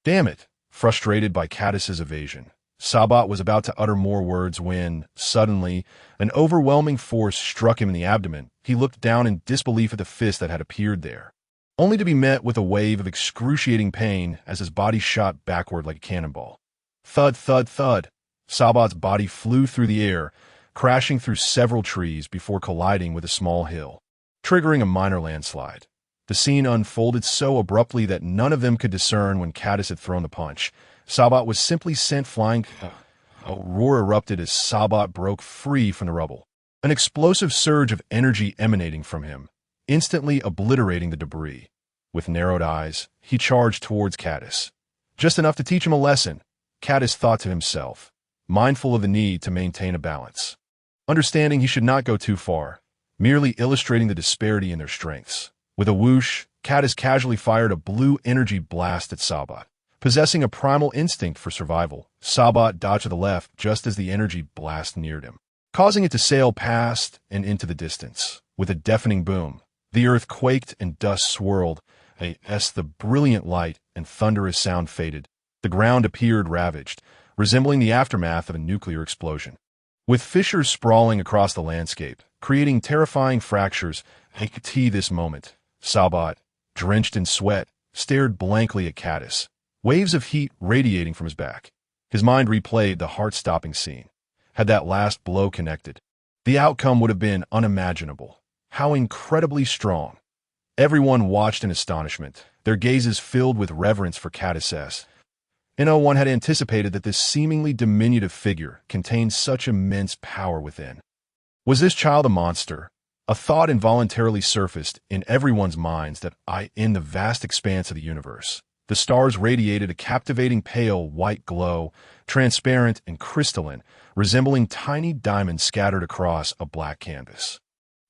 Damn it! Frustrated by Caddis's evasion, Sabat was about to utter more words when, suddenly, an overwhelming force struck him in the abdomen. He looked down in disbelief at the fist that had appeared there, only to be met with a wave of excruciating pain as his body shot backward like a cannonball. Thud, thud, thud. Sabat's body flew through the air, crashing through several trees before colliding with a small hill, triggering a minor landslide. The scene unfolded so abruptly that none of them could discern when Caddis had thrown the punch. Sabat was simply sent flying. A roar erupted as Sabat broke free from the rubble, an explosive surge of energy emanating from him, instantly obliterating the debris. With narrowed eyes, he charged towards Caddis. Just enough to teach him a lesson, Caddis thought to himself, mindful of the need to maintain a balance. Understanding he should not go too far, merely illustrating the disparity in their strengths. With a whoosh, Caddis casually fired a blue energy blast at Sabat. Possessing a primal instinct for survival, Sabat dodged to the left just as the energy blast neared him, causing it to sail past and into the distance. With a deafening boom, the earth quaked and dust swirled. As the brilliant light and thunderous sound faded, the ground appeared ravaged, resembling the aftermath of a nuclear explosion. With fissures sprawling across the landscape, creating terrifying fractures, I could see this moment. Sabat, drenched in sweat, stared blankly at Caddis, waves of heat radiating from his back. His mind replayed the heart-stopping scene. Had that last blow connected, the outcome would have been unimaginable. How incredibly strong. Everyone watched in astonishment, their gazes filled with reverence for Caddis. No one had anticipated that this seemingly diminutive figure contained such immense power within. Was this child a monster? A thought involuntarily surfaced in everyone's minds that in the vast expanse of the universe, the stars radiated a captivating pale white glow, transparent and crystalline, resembling tiny diamonds scattered across a black canvas,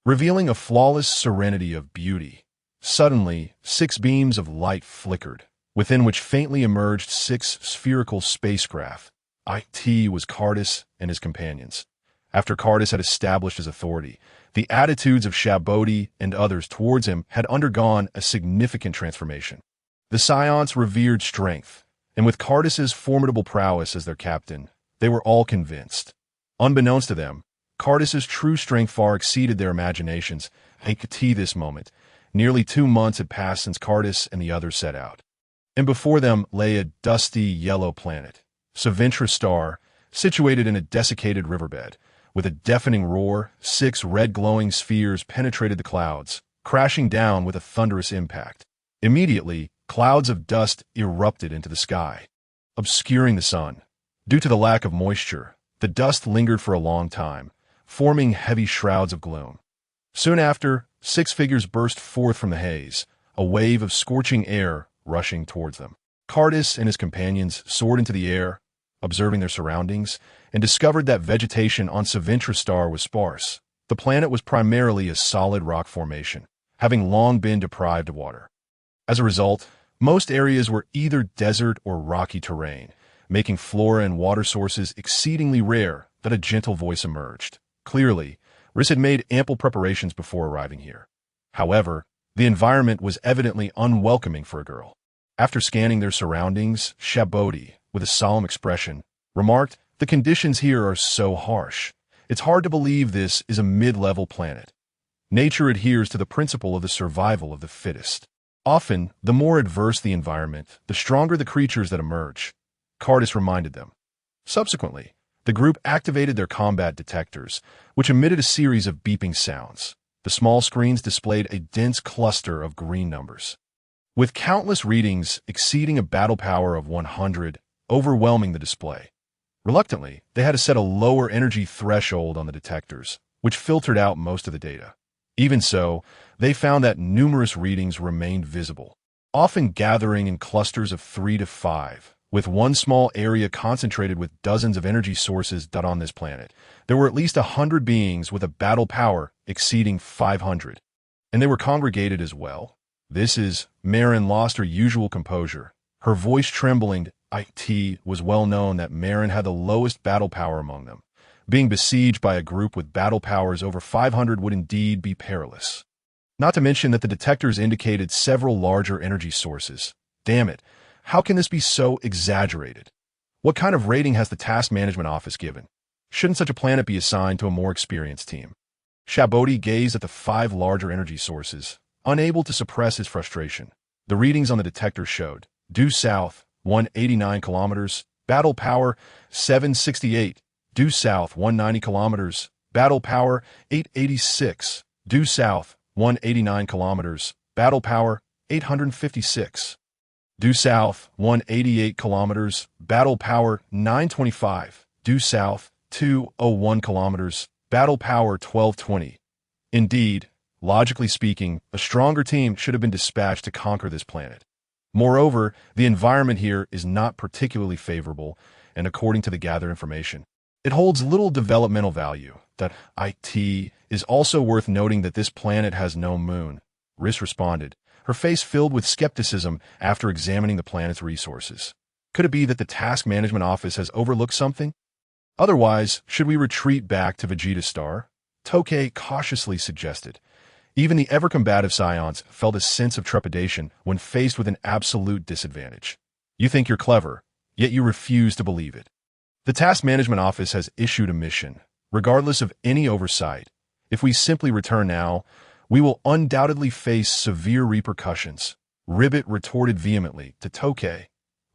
revealing a flawless serenity of beauty. Suddenly, 6 beams of light flickered, within which faintly emerged 6 spherical spacecraft. It was Cardis and his companions. After Cardis had established his authority, the attitudes of Shabodi and others towards him had undergone a significant transformation. The Scions revered strength, and with Cardis's formidable prowess as their captain, they were all convinced. Unbeknownst to them, Cardis's true strength far exceeded their imaginations. I could see this moment. Nearly 2 months had passed since Cardis and the others set out, and before them lay a dusty yellow planet, Saventra Star, situated in a desiccated riverbed. With a deafening roar, 6 red glowing spheres penetrated the clouds, crashing down with a thunderous impact. Immediately, clouds of dust erupted into the sky, obscuring the sun. Due to the lack of moisture, the dust lingered for a long time, forming heavy shrouds of gloom. Soon after, 6 figures burst forth from the haze, a wave of scorching air rushing towards them. Cardis and his companions soared into the air, observing their surroundings, and discovered that vegetation on Saventra Star was sparse. The planet was primarily a solid rock formation, having long been deprived of water. As a result, most areas were either desert or rocky terrain, making flora and water sources exceedingly rare, that a gentle voice emerged. Clearly, Riss had made ample preparations before arriving here. However, the environment was evidently unwelcoming for a girl. After scanning their surroundings, Shabodi, with a solemn expression, remarked, "The conditions here are so harsh. It's hard to believe this is a mid-level planet. Nature adheres to the principle of the survival of the fittest. Often, the more adverse the environment, the stronger the creatures that emerge," Cardis reminded them. Subsequently, the group activated their combat detectors, which emitted a series of beeping sounds. The small screens displayed a dense cluster of green numbers, with countless readings exceeding a battle power of 100, overwhelming the display. Reluctantly, they had to set a lower energy threshold on the detectors, which filtered out most of the data. Even so, they found that numerous readings remained visible, often gathering in clusters of 3 to 5, with one small area concentrated with dozens of energy sources. On this planet, there were at least 100 beings with a battle power exceeding 500, and they were congregated as well. Marin lost her usual composure, her voice trembling. It was well known that Marin had the lowest battle power among them. Being besieged by a group with battle powers over 500 would indeed be perilous. Not to mention that the detectors indicated several larger energy sources. Damn it, how can this be so exaggerated? What kind of rating has the Task Management Office given? Shouldn't such a planet be assigned to a more experienced team? Shabodi gazed at the 5 larger energy sources, unable to suppress his frustration. The readings on the detector showed: due south, 189 kilometers, battle power 768, due south 190 kilometers, battle power 886, due south 189 kilometers, battle power 856, due south 188 kilometers, battle power 925, due south 201 kilometers, battle power 1220. Indeed, logically speaking, a stronger team should have been dispatched to conquer this planet. Moreover, the environment here is not particularly favorable, and according to the gathered information, it holds little developmental value. It is also worth noting that this planet has no moon, Riss responded, her face filled with skepticism after examining the planet's resources. Could it be that the Task Management Office has overlooked something? Otherwise, should we retreat back to Vegeta Star? Tokay cautiously suggested. Even the ever-combative Scions felt a sense of trepidation when faced with an absolute disadvantage. You think you're clever, yet you refuse to believe it. The Task Management Office has issued a mission, regardless of any oversight. If we simply return now, we will undoubtedly face severe repercussions, Ribbit retorted vehemently to Tokay.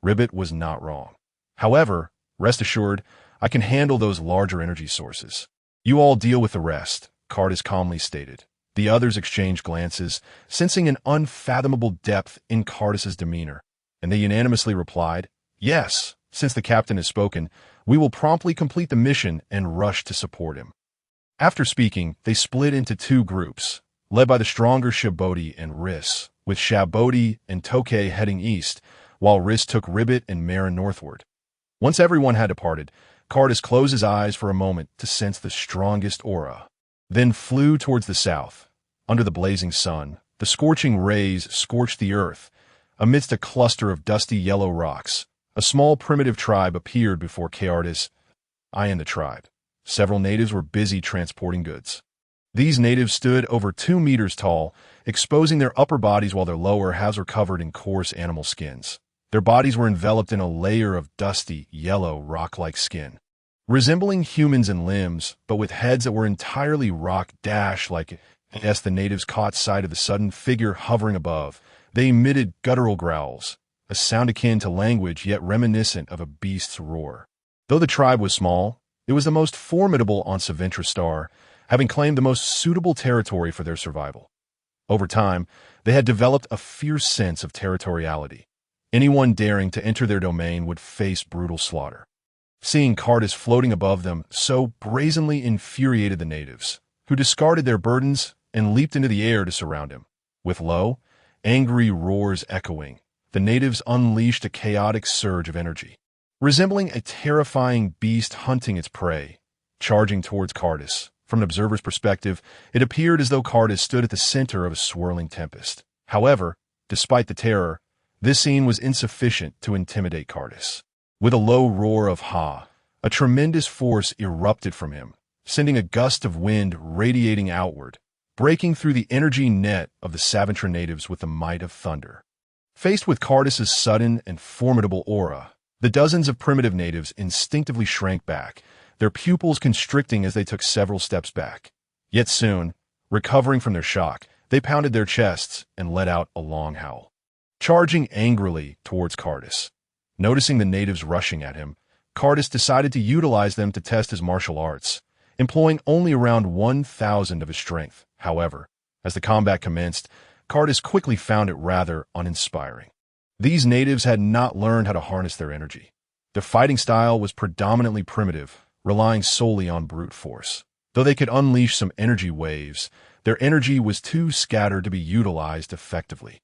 Ribbit was not wrong. However, rest assured, I can handle those larger energy sources. You all deal with the rest, Cardis calmly stated. The others exchanged glances, sensing an unfathomable depth in Cardis's demeanor, and they unanimously replied, "Yes, since the captain has spoken, we will promptly complete the mission and rush to support him." After speaking, they split into 2 groups, led by the stronger Shabodi and Riss, with Shabodi and Tokay heading east, while Riss took Ribbit and Marin northward. Once everyone had departed, Cardis closed his eyes for a moment to sense the strongest aura, then flew towards the south. Under the blazing sun, the scorching rays scorched the earth. Amidst a cluster of dusty yellow rocks, a small primitive tribe appeared before Cardis. And the tribe. Several natives were busy transporting goods. These natives stood over 2 meters tall, exposing their upper bodies while their lower halves were covered in coarse animal skins. Their bodies were enveloped in a layer of dusty, yellow, rock-like skin, resembling humans in limbs, but with heads that were entirely rock-like. As the natives caught sight of the sudden figure hovering above, they emitted guttural growls, a sound akin to language yet reminiscent of a beast's roar. Though the tribe was small, it was the most formidable on Saventra Star, having claimed the most suitable territory for their survival. Over time, they had developed a fierce sense of territoriality. Anyone daring to enter their domain would face brutal slaughter. Seeing Cardis floating above them so brazenly infuriated the natives, who discarded their burdens and leaped into the air to surround him. With low, angry roars echoing, the natives unleashed a chaotic surge of energy, resembling a terrifying beast hunting its prey, charging towards Cardis. From an observer's perspective, it appeared as though Cardis stood at the center of a swirling tempest. However, despite the terror, this scene was insufficient to intimidate Cardis. With a low roar of "ha," a tremendous force erupted from him, sending a gust of wind radiating outward, breaking through the energy net of the Saventra natives with the might of thunder. Faced with Cardis's sudden and formidable aura, the dozens of primitive natives instinctively shrank back, their pupils constricting as they took several steps back. Yet soon, recovering from their shock, they pounded their chests and let out a long howl. Charging angrily towards Cardis. Noticing the natives rushing at him, Cardis decided to utilize them to test his martial arts, employing only around 1,000 of his strength. However, as the combat commenced, Cardis quickly found it rather uninspiring. These natives had not learned how to harness their energy. Their fighting style was predominantly primitive, relying solely on brute force. Though they could unleash some energy waves, their energy was too scattered to be utilized effectively.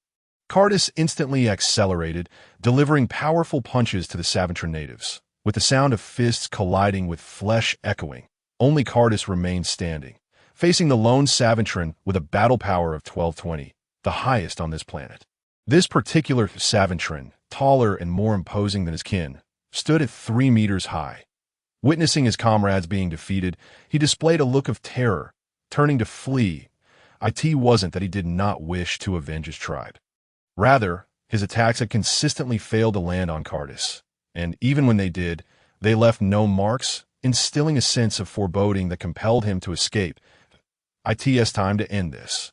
Cardis instantly accelerated, delivering powerful punches to the Saventra natives. With the sound of fists colliding with flesh echoing, only Cardis remained standing, facing the lone Saventran with a battle power of 1220, the highest on this planet. This particular Saventran, taller and more imposing than his kin, stood at 3 meters high. Witnessing his comrades being defeated, he displayed a look of terror, turning to flee. It wasn't that he did not wish to avenge his tribe. Rather, his attacks had consistently failed to land on Cardis, and even when they did, they left no marks, instilling a sense of foreboding that compelled him to escape. It's time to end this.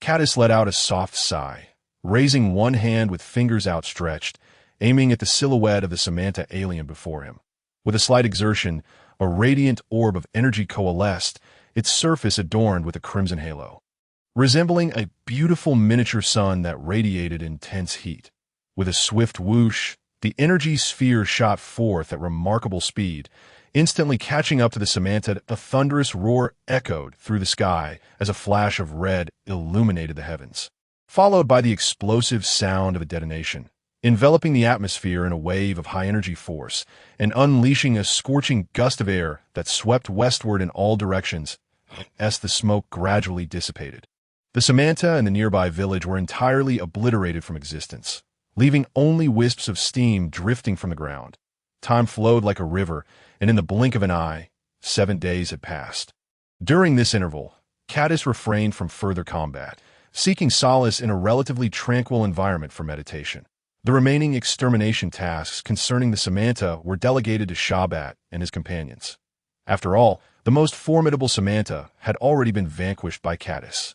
Cardis let out a soft sigh, raising one hand with fingers outstretched, aiming at the silhouette of the Samantha alien before him. With a slight exertion, a radiant orb of energy coalesced, its surface adorned with a crimson halo, resembling a beautiful miniature sun that radiated intense heat. With a swift whoosh, the energy sphere shot forth at remarkable speed, instantly catching up to the Samantha. A thunderous roar echoed through the sky as a flash of red illuminated the heavens, followed by the explosive sound of a detonation, enveloping the atmosphere in a wave of high-energy force and unleashing a scorching gust of air that swept westward in all directions as the smoke gradually dissipated. The Samantha and the nearby village were entirely obliterated from existence, leaving only wisps of steam drifting from the ground. Time flowed like a river, and in the blink of an eye, 7 days had passed. During this interval, Cardis refrained from further combat, seeking solace in a relatively tranquil environment for meditation. The remaining extermination tasks concerning the Samantha were delegated to Shabbat and his companions. After all, the most formidable Samantha had already been vanquished by Cardis,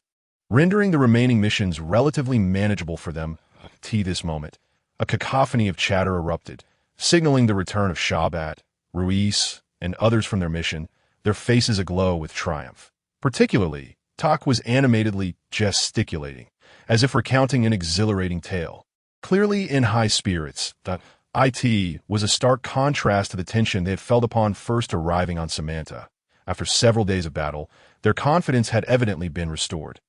rendering the remaining missions relatively manageable for them. This moment, a cacophony of chatter erupted, signaling the return of Shabbat, Ruiz, and others from their mission, their faces aglow with triumph. Particularly, Tak was animatedly gesticulating, as if recounting an exhilarating tale. Clearly in high spirits, it was a stark contrast to the tension they had felt upon first arriving on Samantha. After several days of battle, their confidence had evidently been restored.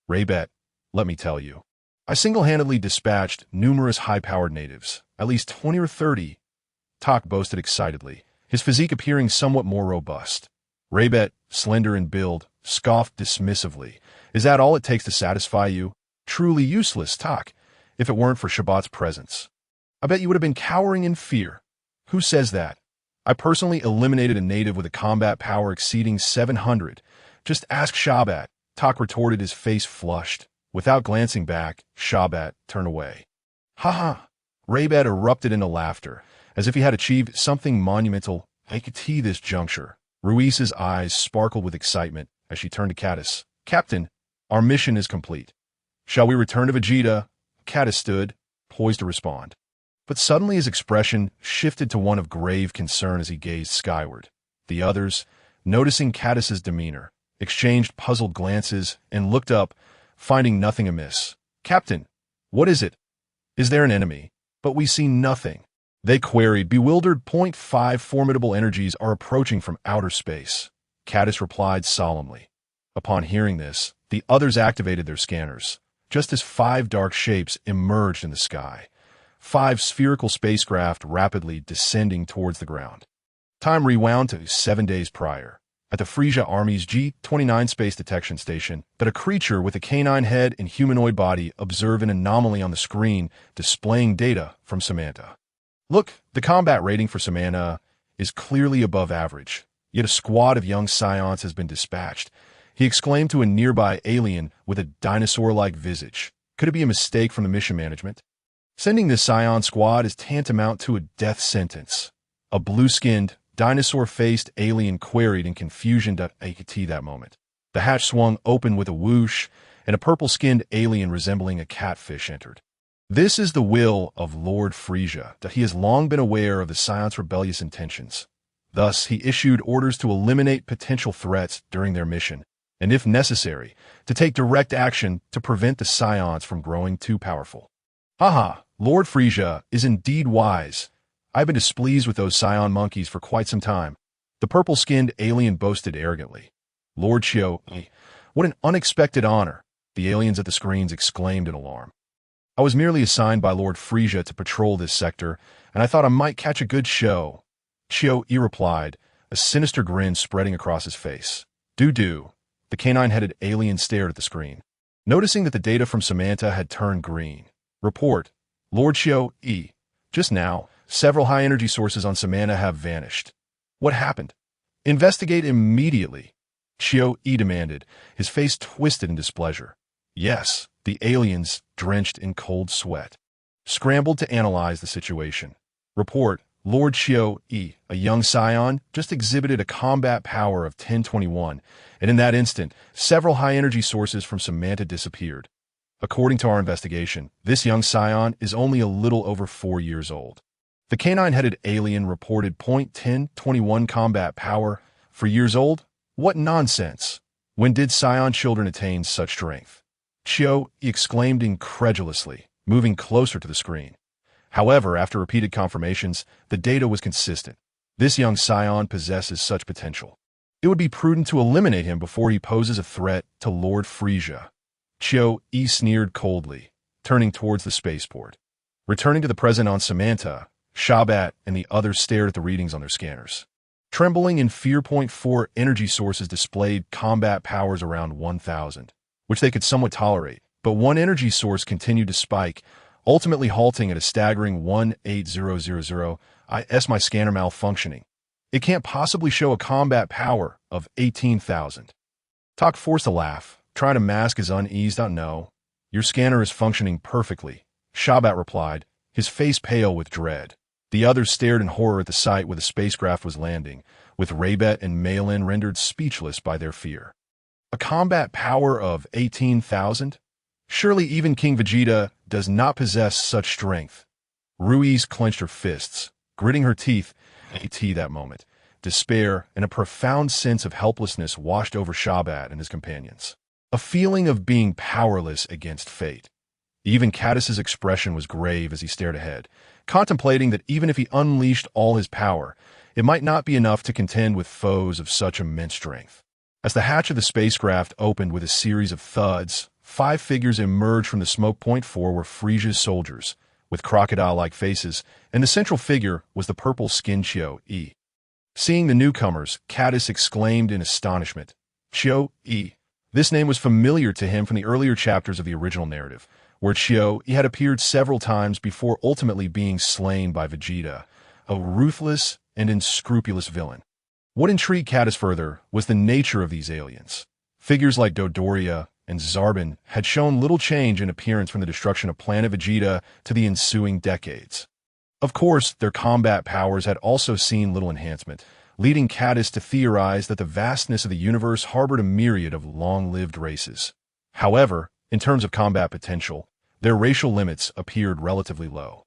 Raybet, let me tell you, I single-handedly dispatched numerous high-powered natives, at least 20 or 30. Tak boasted excitedly, his physique appearing somewhat more robust. Raybet, slender in build, scoffed dismissively. Is that all it takes to satisfy you? Truly useless, Tak, if it weren't for Shabbat's presence. I bet you would have been cowering in fear. Who says that? I personally eliminated a native with a combat power exceeding 700. Just ask Shabbat, Tak retorted, his face flushed. Without glancing back, Shabbat turned away. Ha ha! Raybet erupted into laughter, as if he had achieved something monumental. At this juncture, Ruiz's eyes sparkled with excitement as she turned to Cardis. Captain, our mission is complete. Shall we return to Vegeta? Cardis stood, poised to respond. But suddenly his expression shifted to one of grave concern as he gazed skyward. The others, noticing Cardis's demeanor, exchanged puzzled glances and looked up, finding nothing amiss. Captain, what is it? Is there an enemy? But we see nothing. They queried, bewildered. 5 formidable energies are approaching from outer space. Cardis replied solemnly. Upon hearing this, the others activated their scanners, just as 5 dark shapes emerged in the sky. 5 spherical spacecraft rapidly descending towards the ground. Time rewound to 7 days prior, at the Frisia Army's G-29 space detection station, that a creature with a canine head and humanoid body observed an anomaly on the screen displaying data from Samantha. Look, the combat rating for Samantha is clearly above average, yet a squad of young scions has been dispatched, he exclaimed to a nearby alien with a dinosaur-like visage. Could it be a mistake from the mission management? Sending this scion squad is tantamount to a death sentence. A blue-skinned, dinosaur-faced alien queried in confusion to AKT that moment. The hatch swung open with a whoosh, and a purple-skinned alien resembling a catfish entered. This is the will of Lord Frisia, that he has long been aware of the Scion's rebellious intentions. Thus, he issued orders to eliminate potential threats during their mission, and if necessary, to take direct action to prevent the Scions from growing too powerful. Haha, Lord Frisia is indeed wise. I've been displeased with those Scion monkeys for quite some time. The purple-skinned alien boasted arrogantly. Lord Chiu, what an unexpected honor, the aliens at the screens exclaimed in alarm. I was merely assigned by Lord Frisia to patrol this sector, and I thought I might catch a good show. Chiu replied, a sinister grin spreading across his face. Do. The canine-headed alien stared at the screen. Noticing that the data from Samantha had turned green. Report, Lord Chiu. Just now, several high-energy sources on Samantha have vanished. What happened? Investigate immediately, Chiu demanded, his face twisted in displeasure. Yes, the aliens, drenched in cold sweat, scrambled to analyze the situation. Report, Lord Chiu, a young scion, just exhibited a combat power of 1021, and in that instant, several high-energy sources from Samantha disappeared. According to our investigation, this young scion is only a little over 4 years old. The canine-headed alien reported .1021 combat power. 4 years old? What nonsense! When did scion children attain such strength? Chiu exclaimed incredulously, moving closer to the screen. However, after repeated confirmations, the data was consistent. This young scion possesses such potential. It would be prudent to eliminate him before he poses a threat to Lord Frisia. Chiu sneered coldly, turning towards the spaceport. Returning to the present on Samantha, Shabat and the others stared at the readings on their scanners. Trembling in fear. 4 energy sources displayed combat powers around 1,000, which they could somewhat tolerate, but one energy source continued to spike, ultimately halting at a staggering 18000. My scanner malfunctioning. It can't possibly show a combat power of 18,000. Talk forced a laugh, trying to mask his unease. No, your scanner is functioning perfectly, Shabat replied, his face pale with dread. The others stared in horror at the site where the spacecraft was landing, with Raybet and Malin rendered speechless by their fear. A combat power of 18,000? Surely even King Vegeta does not possess such strength. Ruiz clenched her fists, gritting her teeth. That moment, despair and a profound sense of helplessness washed over Shabat and his companions. A feeling of being powerless against fate. Even Cadis's expression was grave as he stared ahead, contemplating that even if he unleashed all his power, it might not be enough to contend with foes of such immense strength. As the hatch of the spacecraft opened with a series of thuds, 5 figures emerged from the smoke. 4 were Frisia's soldiers, with crocodile-like faces, and the central figure was the purple-skinned Chiu. Seeing the newcomers, Cadis exclaimed in astonishment. Chiu. This name was familiar to him from the earlier chapters of the original narrative, where Chiu had appeared several times before ultimately being slain by Vegeta, a ruthless and unscrupulous villain. What intrigued Cadis further was the nature of these aliens. Figures like Dodoria and Zarbon had shown little change in appearance from the destruction of Planet Vegeta to the ensuing decades. Of course, their combat powers had also seen little enhancement, leading Cadis to theorize that the vastness of the universe harbored a myriad of long-lived races. However, in terms of combat potential, their racial limits appeared relatively low.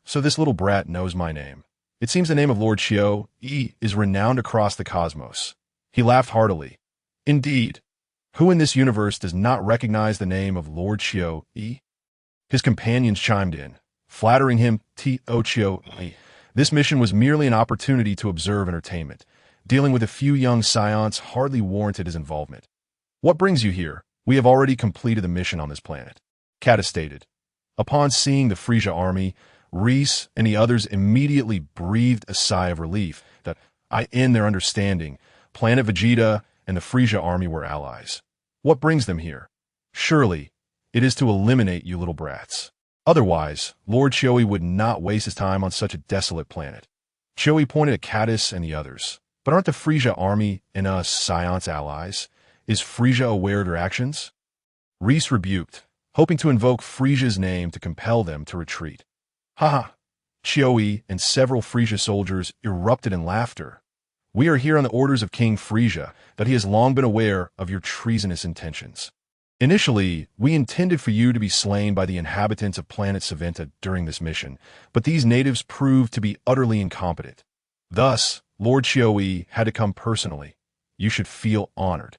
So this little brat knows my name. It seems the name of Lord Chiu is renowned across the cosmos. He laughed heartily. Indeed. Who in this universe does not recognize the name of Lord Chiu? His companions chimed in, flattering him. Chiu. This mission was merely an opportunity to observe entertainment. Dealing with a few young scions hardly warranted his involvement. What brings you here? We have already completed the mission on this planet, Cadis stated. Upon seeing the Frisia army, Reese and the others immediately breathed a sigh of relief that, in their understanding, Planet Vegeta and the Frisia army were allies. What brings them here? Surely, it is to eliminate you little brats. Otherwise, Lord Chioi would not waste his time on such a desolate planet. Chioi pointed at Caddis and the others. But aren't the Frisia army and us Scion's allies? Is Frisia aware of their actions? Reese rebuked, hoping to invoke Frisia's name to compel them to retreat. Haha! Chioi and several Frisia soldiers erupted in laughter. We are here on the orders of King Frisia, that he has long been aware of your treasonous intentions. Initially, we intended for you to be slain by the inhabitants of planet Saventa during this mission, but these natives proved to be utterly incompetent. Thus, Lord Chioi had to come personally. You should feel honored.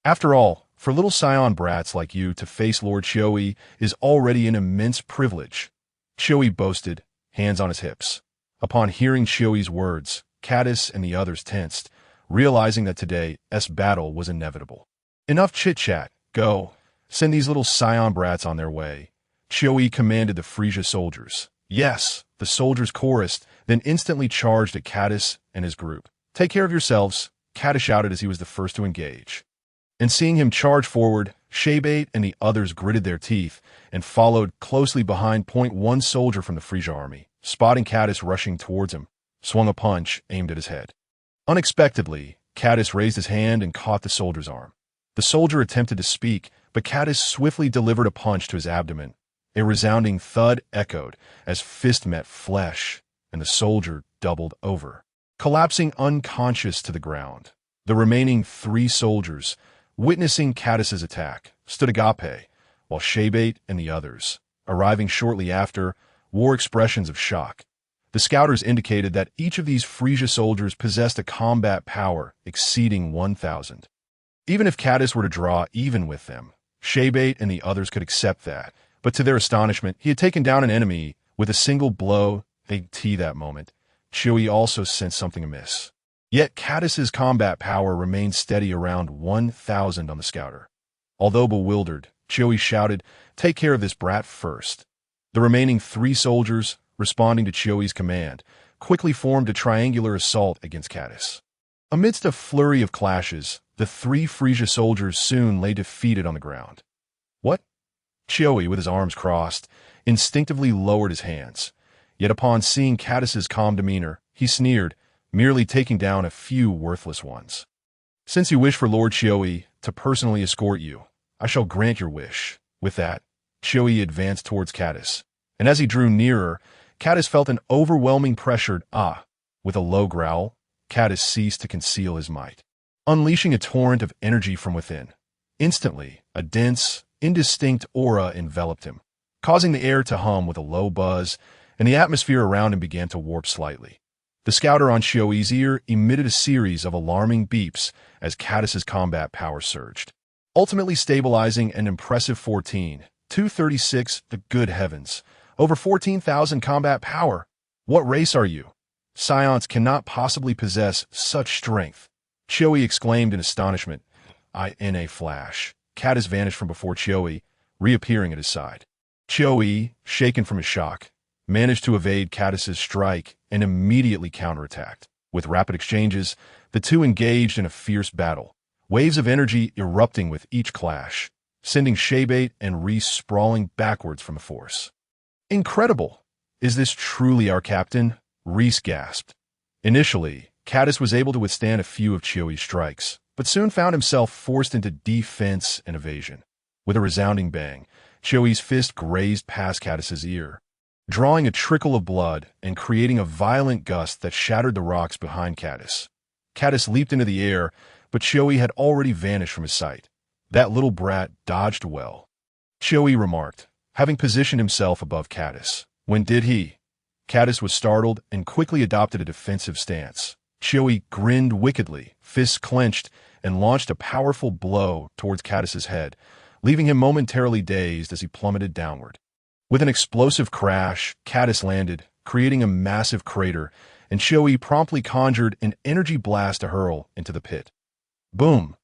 After all, for little Scion brats like you to face Lord Chioi is already an immense privilege. Chioi boasted, hands on his hips. Upon hearing Chioi's words, Caddis and the others tensed, realizing that today's battle was inevitable. Enough chit-chat. Go. Send these little Scion brats on their way. Chioi commanded the Frisia soldiers. Yes, the soldiers chorused, then instantly charged at Caddis and his group. Take care of yourselves, Caddis shouted as he was the first to engage. And seeing him charge forward, Shaybait and the others gritted their teeth and followed closely behind. One soldier from the Frisia army, spotting Caddis rushing towards him, swung a punch aimed at his head. Unexpectedly, Caddis raised his hand and caught the soldier's arm. The soldier attempted to speak, but Caddis swiftly delivered a punch to his abdomen. A resounding thud echoed as fist met flesh, and the soldier doubled over, collapsing unconscious to the ground. The remaining 3 soldiers, witnessing Caddis's attack, stood agape, while Shaybait and the others, arriving shortly after, wore expressions of shock. The scouters indicated that each of these Frisia soldiers possessed a combat power exceeding 1,000. Even if Caddis were to draw even with them, Shaybait and the others could accept that, but to their astonishment, he had taken down an enemy with a single blow. That moment, Chioi also sensed something amiss. Yet Caddis's combat power remained steady around 1,000 on the scouter. Although bewildered, Chioi shouted, "Take care of this brat first." The remaining 3 soldiers, responding to Chioi's command, quickly formed a triangular assault against Caddis. Amidst a flurry of clashes, the 3 Frisia soldiers soon lay defeated on the ground. What? Chioi, with his arms crossed, instinctively lowered his hands. Yet upon seeing Caddis's calm demeanor, he sneered, merely taking down a few worthless ones. Since you wish for Lord Chioi to personally escort you, I shall grant your wish. With that, Chioi advanced towards Caddis, and as he drew nearer, Caddis felt an overwhelming pressure. With a low growl, Caddis ceased to conceal his might, unleashing a torrent of energy from within. Instantly, a dense, indistinct aura enveloped him, causing the air to hum with a low buzz, and the atmosphere around him began to warp slightly. The scouter on Chioi's ear emitted a series of alarming beeps as Caddis's combat power surged, ultimately stabilizing an impressive 14,236. The good heavens, over 14,000 combat power. What race are you? Scions cannot possibly possess such strength. Chioi exclaimed in astonishment. In a flash, Caddis vanished from before Chioi, reappearing at his side. Chioi, shaken from his shock, managed to evade Caddis's strike and immediately counterattacked. With rapid exchanges, the two engaged in a fierce battle, waves of energy erupting with each clash, sending Shaybait and Reese sprawling backwards from the force. Incredible! Is this truly our captain? Reese gasped. Initially, Caddis was able to withstand a few of Chioi's strikes, but soon found himself forced into defense and evasion. With a resounding bang, Chioi's fist grazed past Caddis's ear, drawing a trickle of blood and creating a violent gust that shattered the rocks behind Caddis. Caddis leaped into the air, but Chioi had already vanished from his sight. That little brat dodged well, Chioi remarked, having positioned himself above Caddis. When did he? Caddis was startled and quickly adopted a defensive stance. Chioi grinned wickedly, fists clenched, and launched a powerful blow towards Caddis's head, leaving him momentarily dazed as he plummeted downward. With an explosive crash, Caddis landed, creating a massive crater, and Chioi promptly conjured an energy blast to hurl into the pit. Boom!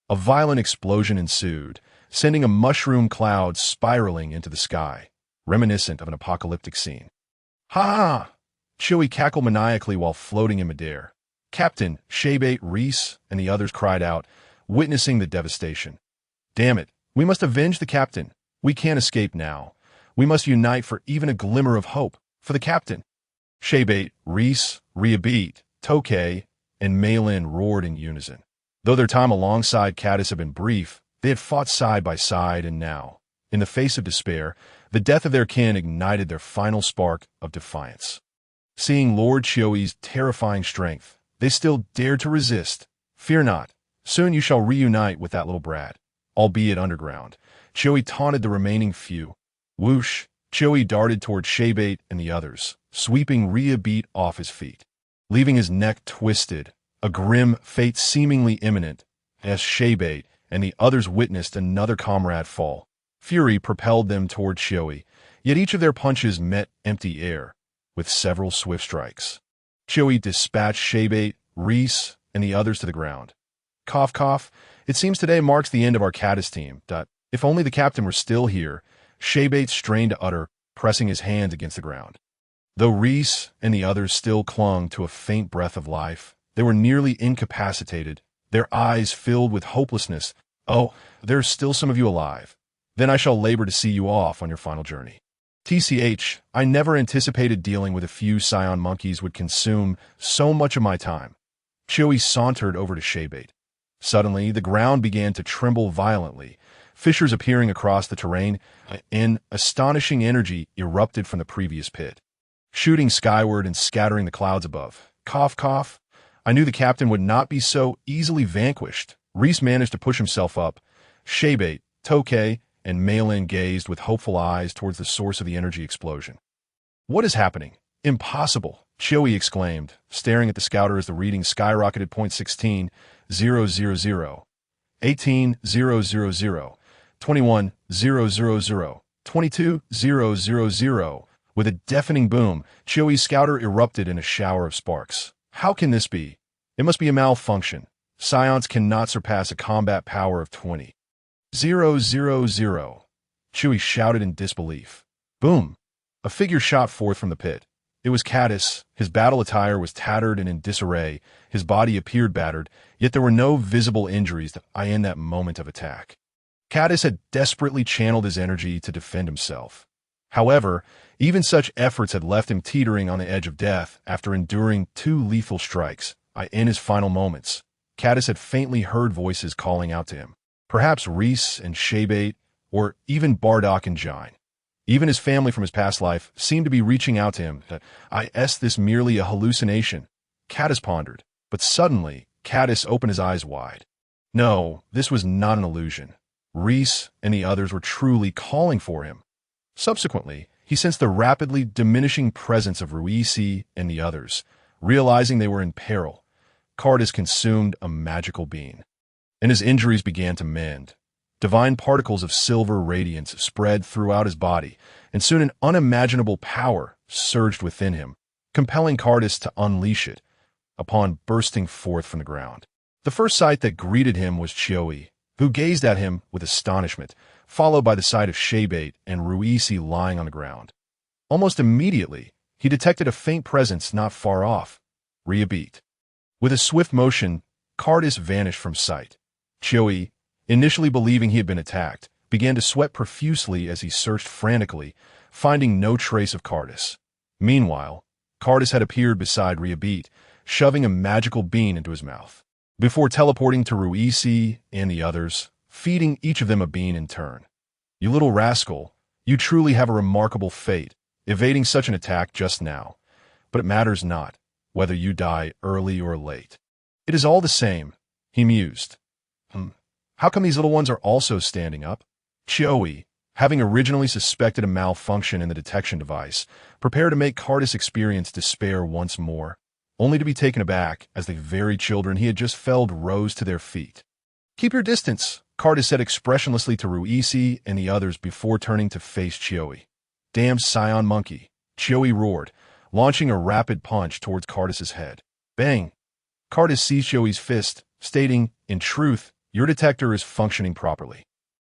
A violent explosion ensued, sending a mushroom cloud spiraling into the sky, reminiscent of an apocalyptic scene. Ha! Chioi cackled maniacally while floating in midair. Captain, Shaybait, Reese, and the others cried out, witnessing the devastation. Damn it, we must avenge the captain. We can't escape now. We must unite for even a glimmer of hope. For the captain. Shebate, Reese, Riabit, Tokay, and Malin roared in unison. Though their time alongside Caddis had been brief, they had fought side by side, and now, in the face of despair, the death of their kin ignited their final spark of defiance. Seeing Lord Chioi's terrifying strength, they still dared to resist. Fear not. Soon you shall reunite with that little brat, albeit underground. Chioi taunted the remaining few. Whoosh! Chioi darted toward Shebate and the others, sweeping Riabit off his feet, leaving his neck twisted, a grim fate seemingly imminent, as Shebate and the others witnessed another comrade fall. Fury propelled them toward Chioi, yet each of their punches met empty air, with several swift strikes. Chioi dispatched Shebate, Reese, and the others to the ground. Cough, cough. It seems today marks the end of our Caddis team. If only the captain were still here, Shebate strained to utter, pressing his hands against the ground. Though Reese and the others still clung to a faint breath of life, they were nearly incapacitated, their eyes filled with hopelessness. Oh, there's still some of you alive. Then I shall labor to see you off on your final journey. TCH, I never anticipated dealing with a few scion monkeys would consume so much of my time. Chioi sauntered over to Shebate. Suddenly, the ground began to tremble violently, fissures appearing across the terrain. An astonishing energy erupted from the previous pit, shooting skyward and scattering the clouds above. Cough, cough. I knew the captain would not be so easily vanquished. Reese managed to push himself up. Shebate, Tokay, and Malin gazed with hopeful eyes towards the source of the energy explosion. What is happening? Impossible, Chioi exclaimed, staring at the scouter as the reading skyrocketed. 16, 000, 18, 000, 21, 000, 22, 000. With a deafening boom, Chioi's scouter erupted in a shower of sparks. How can this be? It must be a malfunction. Scions cannot surpass a combat power of 20. 000. Chioi shouted in disbelief. Boom! A figure shot forth from the pit. It was Caddis. His battle attire was tattered and in disarray. His body appeared battered, yet there were no visible injuries in that moment of attack. Caddis had desperately channeled his energy to defend himself. However, even such efforts had left him teetering on the edge of death after enduring 2 lethal strikes. In his final moments, Caddis had faintly heard voices calling out to him. Perhaps Reese and Shebate, or even Bardock and Jine. Even his family from his past life seemed to be reaching out to him. Is this merely a hallucination? Caddis pondered, but suddenly, Caddis opened his eyes wide. No, this was not an illusion. Reese and the others were truly calling for him. Subsequently, he sensed the rapidly diminishing presence of Ruisi and the others. Realizing they were in peril, Cardis consumed a magical bean, and his injuries began to mend. Divine particles of silver radiance spread throughout his body, and soon an unimaginable power surged within him, compelling Cardis to unleash it upon bursting forth from the ground. The first sight that greeted him was Chioi, who gazed at him with astonishment, followed by the sight of Shebate and Ruisi lying on the ground. Almost immediately, he detected a faint presence not far off, Riabit. With a swift motion, Cardis vanished from sight. Chioi, initially believing he had been attacked, began to sweat profusely as he searched frantically, finding no trace of Cardis. Meanwhile, Cardis had appeared beside Riabit, shoving a magical bean into his mouth, before teleporting to Ruisi and the others, feeding each of them a bean in turn. You little rascal, you truly have a remarkable fate, evading such an attack just now. But it matters not, whether you die early or late. It is all the same, he mused. How come these little ones are also standing up? Chioi, having originally suspected a malfunction in the detection device, prepared to make Cardis experience despair once more, only to be taken aback as the very children he had just felled rose to their feet. Keep your distance, Cardis said expressionlessly to Ruisi and the others before turning to face Chioi. Damn scion monkey, Chioi roared, launching a rapid punch towards Cardis's head. Bang! Cardis seized Chioi's fist, stating, in truth, your detector is functioning properly.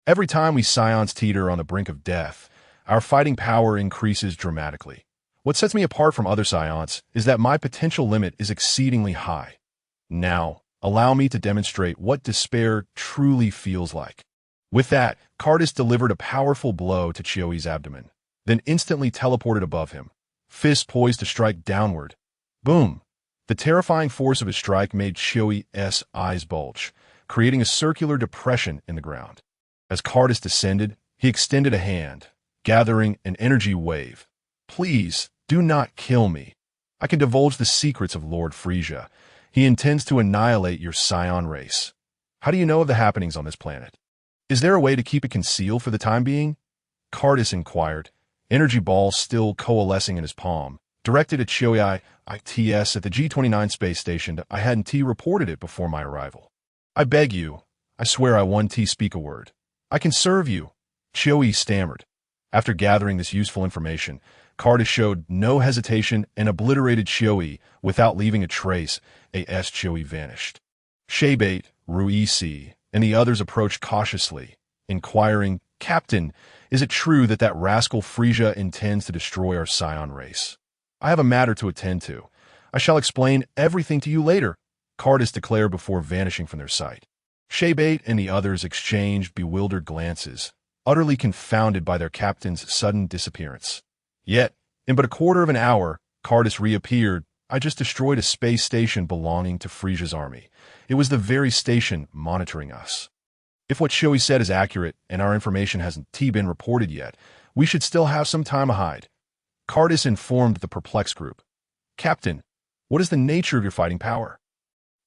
Every time we scions teeter on the brink of death, our fighting power increases dramatically. What sets me apart from other scions is that my potential limit is exceedingly high. Now, allow me to demonstrate what despair truly feels like. With that, Cardis delivered a powerful blow to Chioi's abdomen. then instantly teleported above him, fist poised to strike downward. Boom! The terrifying force of his strike made Chioi's eyes bulge, creating a circular depression in the ground. As Cardis descended, he extended a hand, gathering an energy wave. Please, do not kill me. I can divulge the secrets of Lord Frisia. He intends to annihilate your scion race. How do you know of the happenings on this planet? Is there a way to keep it concealed for the time being? Cardis inquired, energy ball still coalescing in his palm. Directed at Chioi ITS at the G-29 space station, I hadn't reported it before my arrival. I beg you. I swear I won't speak a word. I can serve you. Chioi stammered. After gathering this useful information, Cardis showed no hesitation and obliterated Chioi without leaving a trace. As Chioi vanished. Shaybait, Ruisi, and the others approached cautiously, inquiring, Captain, is it true that rascal Frisia intends to destroy our scion race? I have a matter to attend to. I shall explain everything to you later, Cardis declared before vanishing from their sight. Shaybait and the others exchanged bewildered glances, utterly confounded by their captain's sudden disappearance. Yet, in but a quarter of an hour, Cardis reappeared. I just destroyed a space station belonging to Frisia's army. It was the very station monitoring us. If what Chioi said is accurate and our information hasn't been reported yet, we should still have some time to hide. Cardis informed the perplexed group. Captain, what is the nature of your fighting power?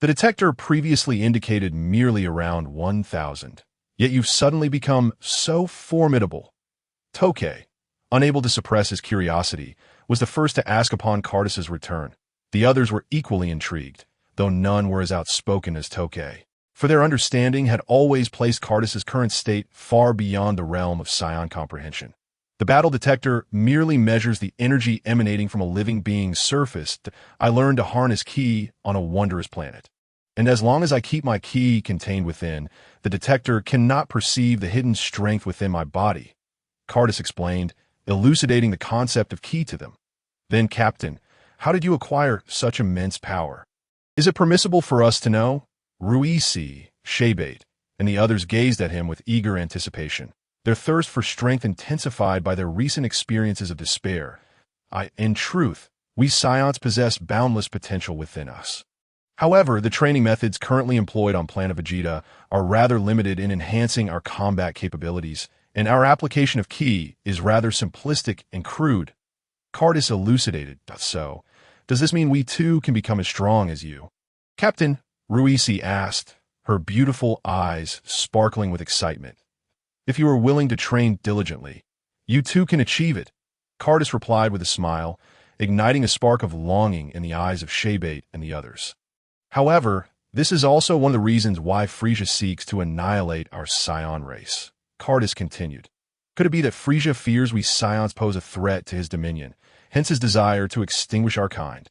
The detector previously indicated merely around 1,000, yet you've suddenly become so formidable. Tokay, unable to suppress his curiosity, was the first to ask upon Cardis's return. The others were equally intrigued, though none were as outspoken as Tokay, for their understanding had always placed Cardis's current state far beyond the realm of scion comprehension. The battle detector merely measures the energy emanating from a living being's surface. I learned to harness ki on a wondrous planet. And as long as I keep my ki contained within, the detector cannot perceive the hidden strength within my body, Cardis explained, elucidating the concept of ki to them. Then, Captain, how did you acquire such immense power? Is it permissible for us to know? Ruisi, Shaybait, and the others gazed at him with eager anticipation, their thirst for strength intensified by their recent experiences of despair. In truth, we scions possess boundless potential within us. However, the training methods currently employed on planet Vegeta are rather limited in enhancing our combat capabilities, and our application of ki is rather simplistic and crude. Cardis elucidated. So, does this mean we too can become as strong as you? Captain, Ruisi asked, her beautiful eyes sparkling with excitement. If you are willing to train diligently, you too can achieve it, Cardis replied with a smile, igniting a spark of longing in the eyes of Shaybait and the others. However, this is also one of the reasons why Frisia seeks to annihilate our scion race, Cardis continued. Could it be that Frisia fears we scions pose a threat to his dominion, hence his desire to extinguish our kind?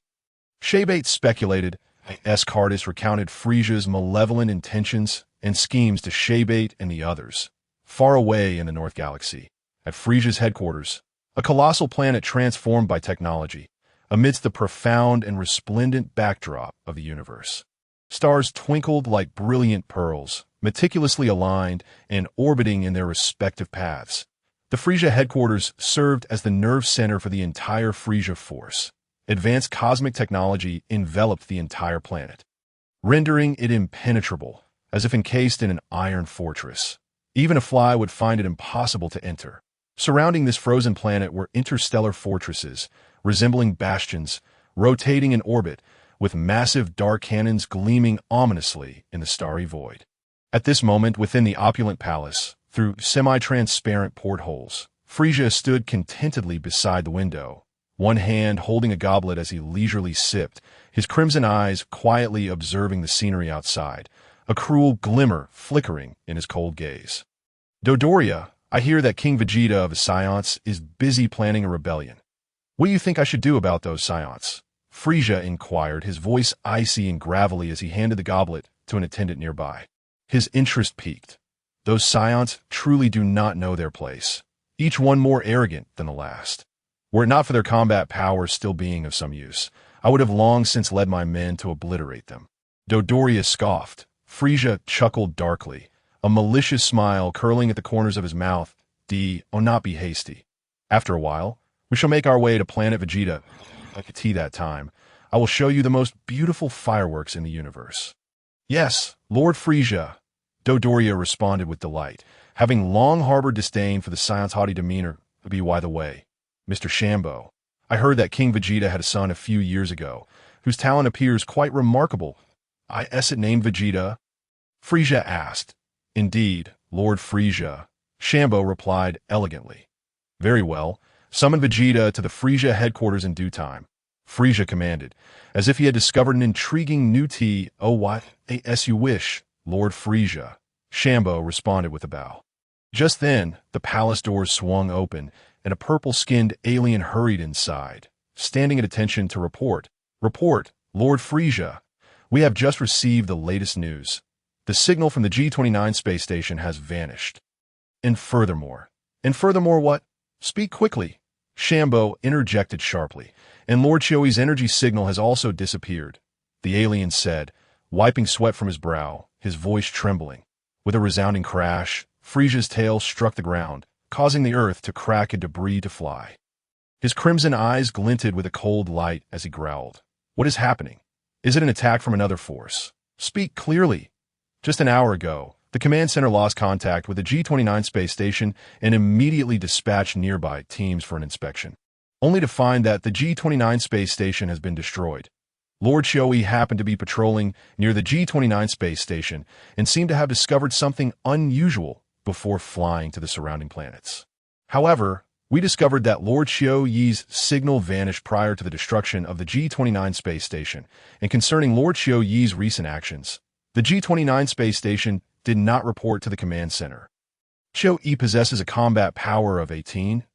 Shaybait speculated, as Cardis recounted Frisia's malevolent intentions and schemes to Shaybait and the others. Far away in the North Galaxy, at Frisia's headquarters, a colossal planet transformed by technology, amidst the profound and resplendent backdrop of the universe. Stars twinkled like brilliant pearls, meticulously aligned and orbiting in their respective paths. The Frisia headquarters served as the nerve center for the entire Frisia force. Advanced cosmic technology enveloped the entire planet, rendering it impenetrable, as if encased in an iron fortress. Even a fly would find it impossible to enter. Surrounding this frozen planet were interstellar fortresses, resembling bastions, rotating in orbit, with massive dark cannons gleaming ominously in the starry void. At this moment, within the opulent palace, through semi-transparent portholes, Frisia stood contentedly beside the window, one hand holding a goblet as he leisurely sipped, his crimson eyes quietly observing the scenery outside, a cruel glimmer flickering in his cold gaze. Dodoria, I hear that King Vegeta of the Scions is busy planning a rebellion. What do you think I should do about those Scions? Frisia inquired, his voice icy and gravelly as he handed the goblet to an attendant nearby. His interest piqued. Those Scions truly do not know their place, each one more arrogant than the last. Were it not for their combat power still being of some use, I would have long since led my men to obliterate them. Dodoria scoffed. Frisia chuckled darkly, a malicious smile curling at the corners of his mouth. Oh, not be hasty. After a while, we shall make our way to planet Vegeta. Like a tea that time, I will show you the most beautiful fireworks in the universe. Yes, Lord Frieza, Dodoria responded with delight, having long harbored disdain for the Scion's haughty demeanor. By the way, Mr. Shambo, I heard that King Vegeta had a son a few years ago, whose talent appears quite remarkable. Is it named Vegeta? Frieza asked. Indeed, Lord Frieza, Shambo replied elegantly. Very well, summon Vegeta to the Frieza headquarters in due time. Frieza commanded, as if he had discovered an intriguing new tea. Oh, what? As you wish, Lord Frieza, Shambo responded with a bow. Just then, the palace doors swung open, and a purple-skinned alien hurried inside, standing at attention to report. Report, Lord Frieza. We have just received the latest news. The signal from the G-29 space station has vanished. And furthermore what? Speak quickly. Shambo interjected sharply, and Lord Chioi's energy signal has also disappeared. The alien said, wiping sweat from his brow, his voice trembling. With a resounding crash, Frieza's tail struck the ground, causing the earth to crack and debris to fly. His crimson eyes glinted with a cold light as he growled. What is happening? Is it an attack from another force? Speak clearly. Just an hour ago, the command center lost contact with the G-29 space station and immediately dispatched nearby teams for an inspection, only to find that the G-29 space station has been destroyed. Lord Chioi happened to be patrolling near the G-29 space station and seemed to have discovered something unusual before flying to the surrounding planets. However, we discovered that Lord Chioi's signal vanished prior to the destruction of the G-29 space station, and concerning Lord Chioi's recent actions, the G-29 space station did not report to the command center. Chioi possesses a combat power of 18,000,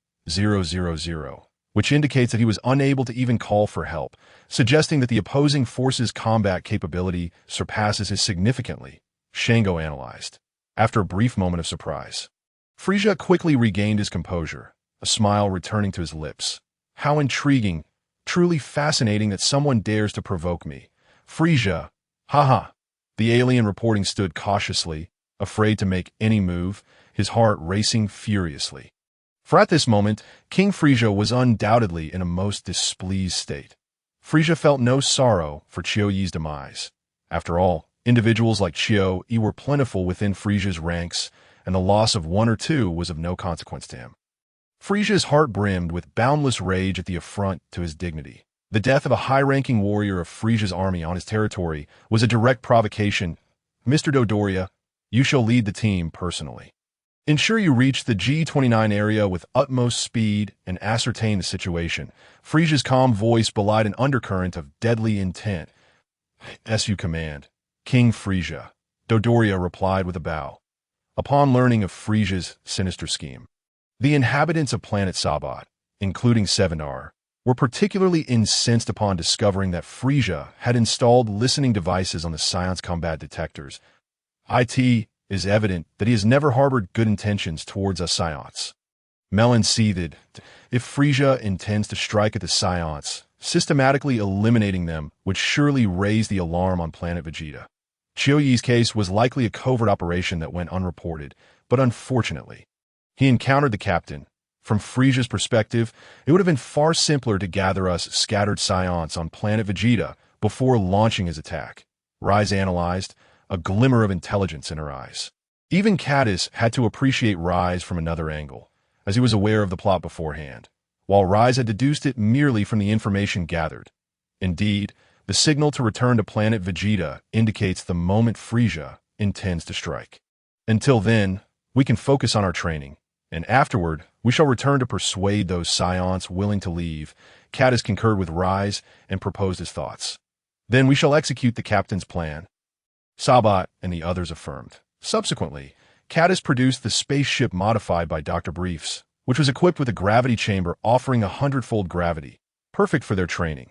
which indicates that he was unable to even call for help, suggesting that the opposing force's combat capability surpasses his significantly, Shango analyzed. After a brief moment of surprise, Frieza quickly regained his composure, a smile returning to his lips. How intriguing, truly fascinating that someone dares to provoke me. Frieza, haha. The alien reporting stood cautiously, afraid to make any move, his heart racing furiously. For at this moment, King Frieza was undoubtedly in a most displeased state. Frieza felt no sorrow for Chioi's demise. After all, individuals like Chioi were plentiful within Frieza's ranks, and the loss of one or two was of no consequence to him. Frieza's heart brimmed with boundless rage at the affront to his dignity. The death of a high-ranking warrior of Frieza's army on his territory was a direct provocation. Mr. Dodoria, you shall lead the team personally. Ensure you reach the G-29 area with utmost speed and ascertain the situation. Frieza's calm voice belied an undercurrent of deadly intent. As you command, King Frieza, Dodoria replied with a bow. Upon learning of Frieza's sinister scheme, the inhabitants of planet Sabat, including Sevenar, were particularly incensed upon discovering that Frieza had installed listening devices on the Scion's combat detectors. It is evident that he has never harbored good intentions towards us Scions. Melon seethed. If Frieza intends to strike at the Scions, systematically eliminating them would surely raise the alarm on planet Vegeta. Chioi's case was likely a covert operation that went unreported, but unfortunately, he encountered the captain. From Frieza's perspective, it would have been far simpler to gather us scattered Scions on planet Vegeta before launching his attack. Rise analyzed, a glimmer of intelligence in her eyes. Even Caddis had to appreciate Rise from another angle, as he was aware of the plot beforehand, while Rise had deduced it merely from the information gathered. Indeed, the signal to return to planet Vegeta indicates the moment Frieza intends to strike. Until then, we can focus on our training, and afterward, we shall return to persuade those Scions willing to leave. Caddis concurred with Rise and proposed his thoughts. Then we shall execute the captain's plan. Sabat and the others affirmed. Subsequently, Caddis produced the spaceship modified by Dr. Briefs, which was equipped with a gravity chamber offering 100-fold gravity, perfect for their training.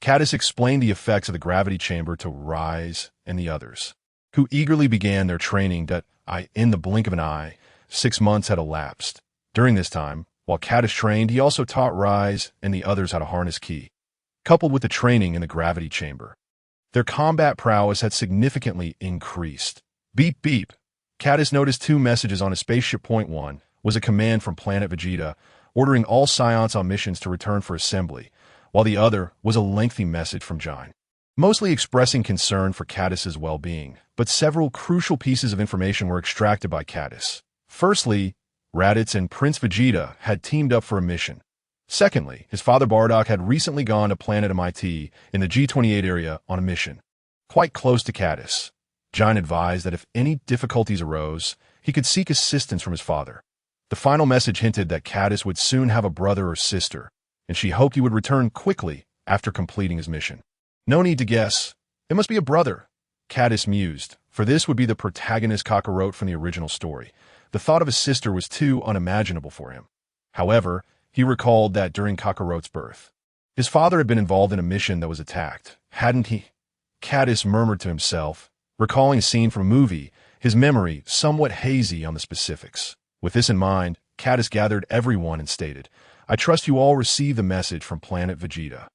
Caddis explained the effects of the gravity chamber to Rise and the others, who eagerly began their training that, in the blink of an eye, 6 months had elapsed. During this time, while Caddis trained, he also taught Rise and the others how to harness ki, coupled with the training in the gravity chamber. Their combat prowess had significantly increased. Beep beep. Caddis noticed 2 messages on his spaceship. Point 1 was a command from planet Vegeta, ordering all Scions on missions to return for assembly, while the other was a lengthy message from Jine, mostly expressing concern for Caddis's well-being, but several crucial pieces of information were extracted by Caddis. Firstly, Raditz and Prince Vegeta had teamed up for a mission. Secondly, his father Bardock had recently gone to Planet MIT in the G28 area on a mission, quite close to Caddis. Jine advised that if any difficulties arose, he could seek assistance from his father. The final message hinted that Caddis would soon have a brother or sister, and she hoped he would return quickly after completing his mission. No need to guess. It must be a brother, Caddis mused, for this would be the protagonist Kakarot from the original story. The thought of a sister was too unimaginable for him. However, he recalled that during Kakarot's birth, his father had been involved in a mission that was attacked, hadn't he? Caddis murmured to himself, recalling a scene from a movie, his memory somewhat hazy on the specifics. With this in mind, Caddis gathered everyone and stated, "I trust you all receive the message from Planet Vegeta.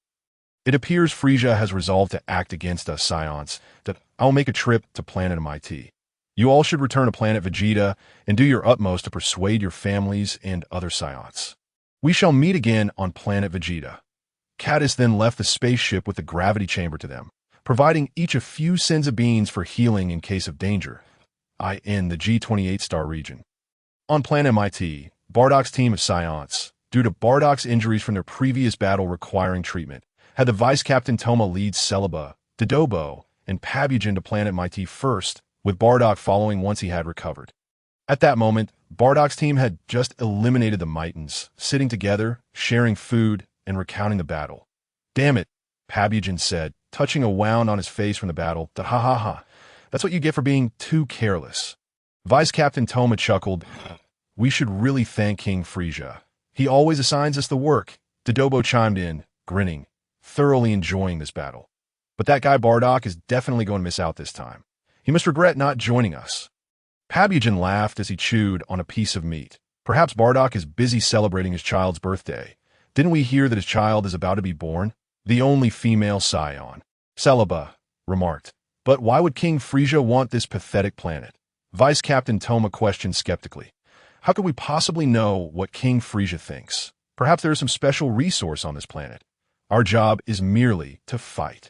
It appears Frieza has resolved to act against us Scions, that I'll make a trip to Planet MIT. You all should return to Planet Vegeta and do your utmost to persuade your families and other Scions. We shall meet again on Planet Vegeta." Caddis then left the spaceship with the gravity chamber to them, providing each a few Senzu beans for healing in case of danger, in the G28 star region. On Planet MIT, Bardock's team of Scions, due to Bardock's injuries from their previous battle requiring treatment, had the Vice Captain Toma lead Celebi, Dodobo, and Pabugen to Planet MIT first, with Bardock following once he had recovered. At that moment, Bardock's team had just eliminated the Mitons, sitting together, sharing food, and recounting the battle. "Damn it," Pabugen said, touching a wound on his face from the battle, "Ha ha ha. That's what you get for being too careless." Vice Captain Toma chuckled, "We should really thank King Frieza. He always assigns us the work." Dodobo chimed in, grinning, thoroughly enjoying this battle. "But that guy Bardock is definitely going to miss out this time. He must regret not joining us." Pabugen laughed as he chewed on a piece of meat. "Perhaps Bardock is busy celebrating his child's birthday. Didn't we hear that his child is about to be born? The only female Scion," Celebi remarked. "But why would King Frieza want this pathetic planet?" Vice Captain Toma questioned skeptically. "How could we possibly know what King Frieza thinks? Perhaps there is some special resource on this planet. Our job is merely to fight,"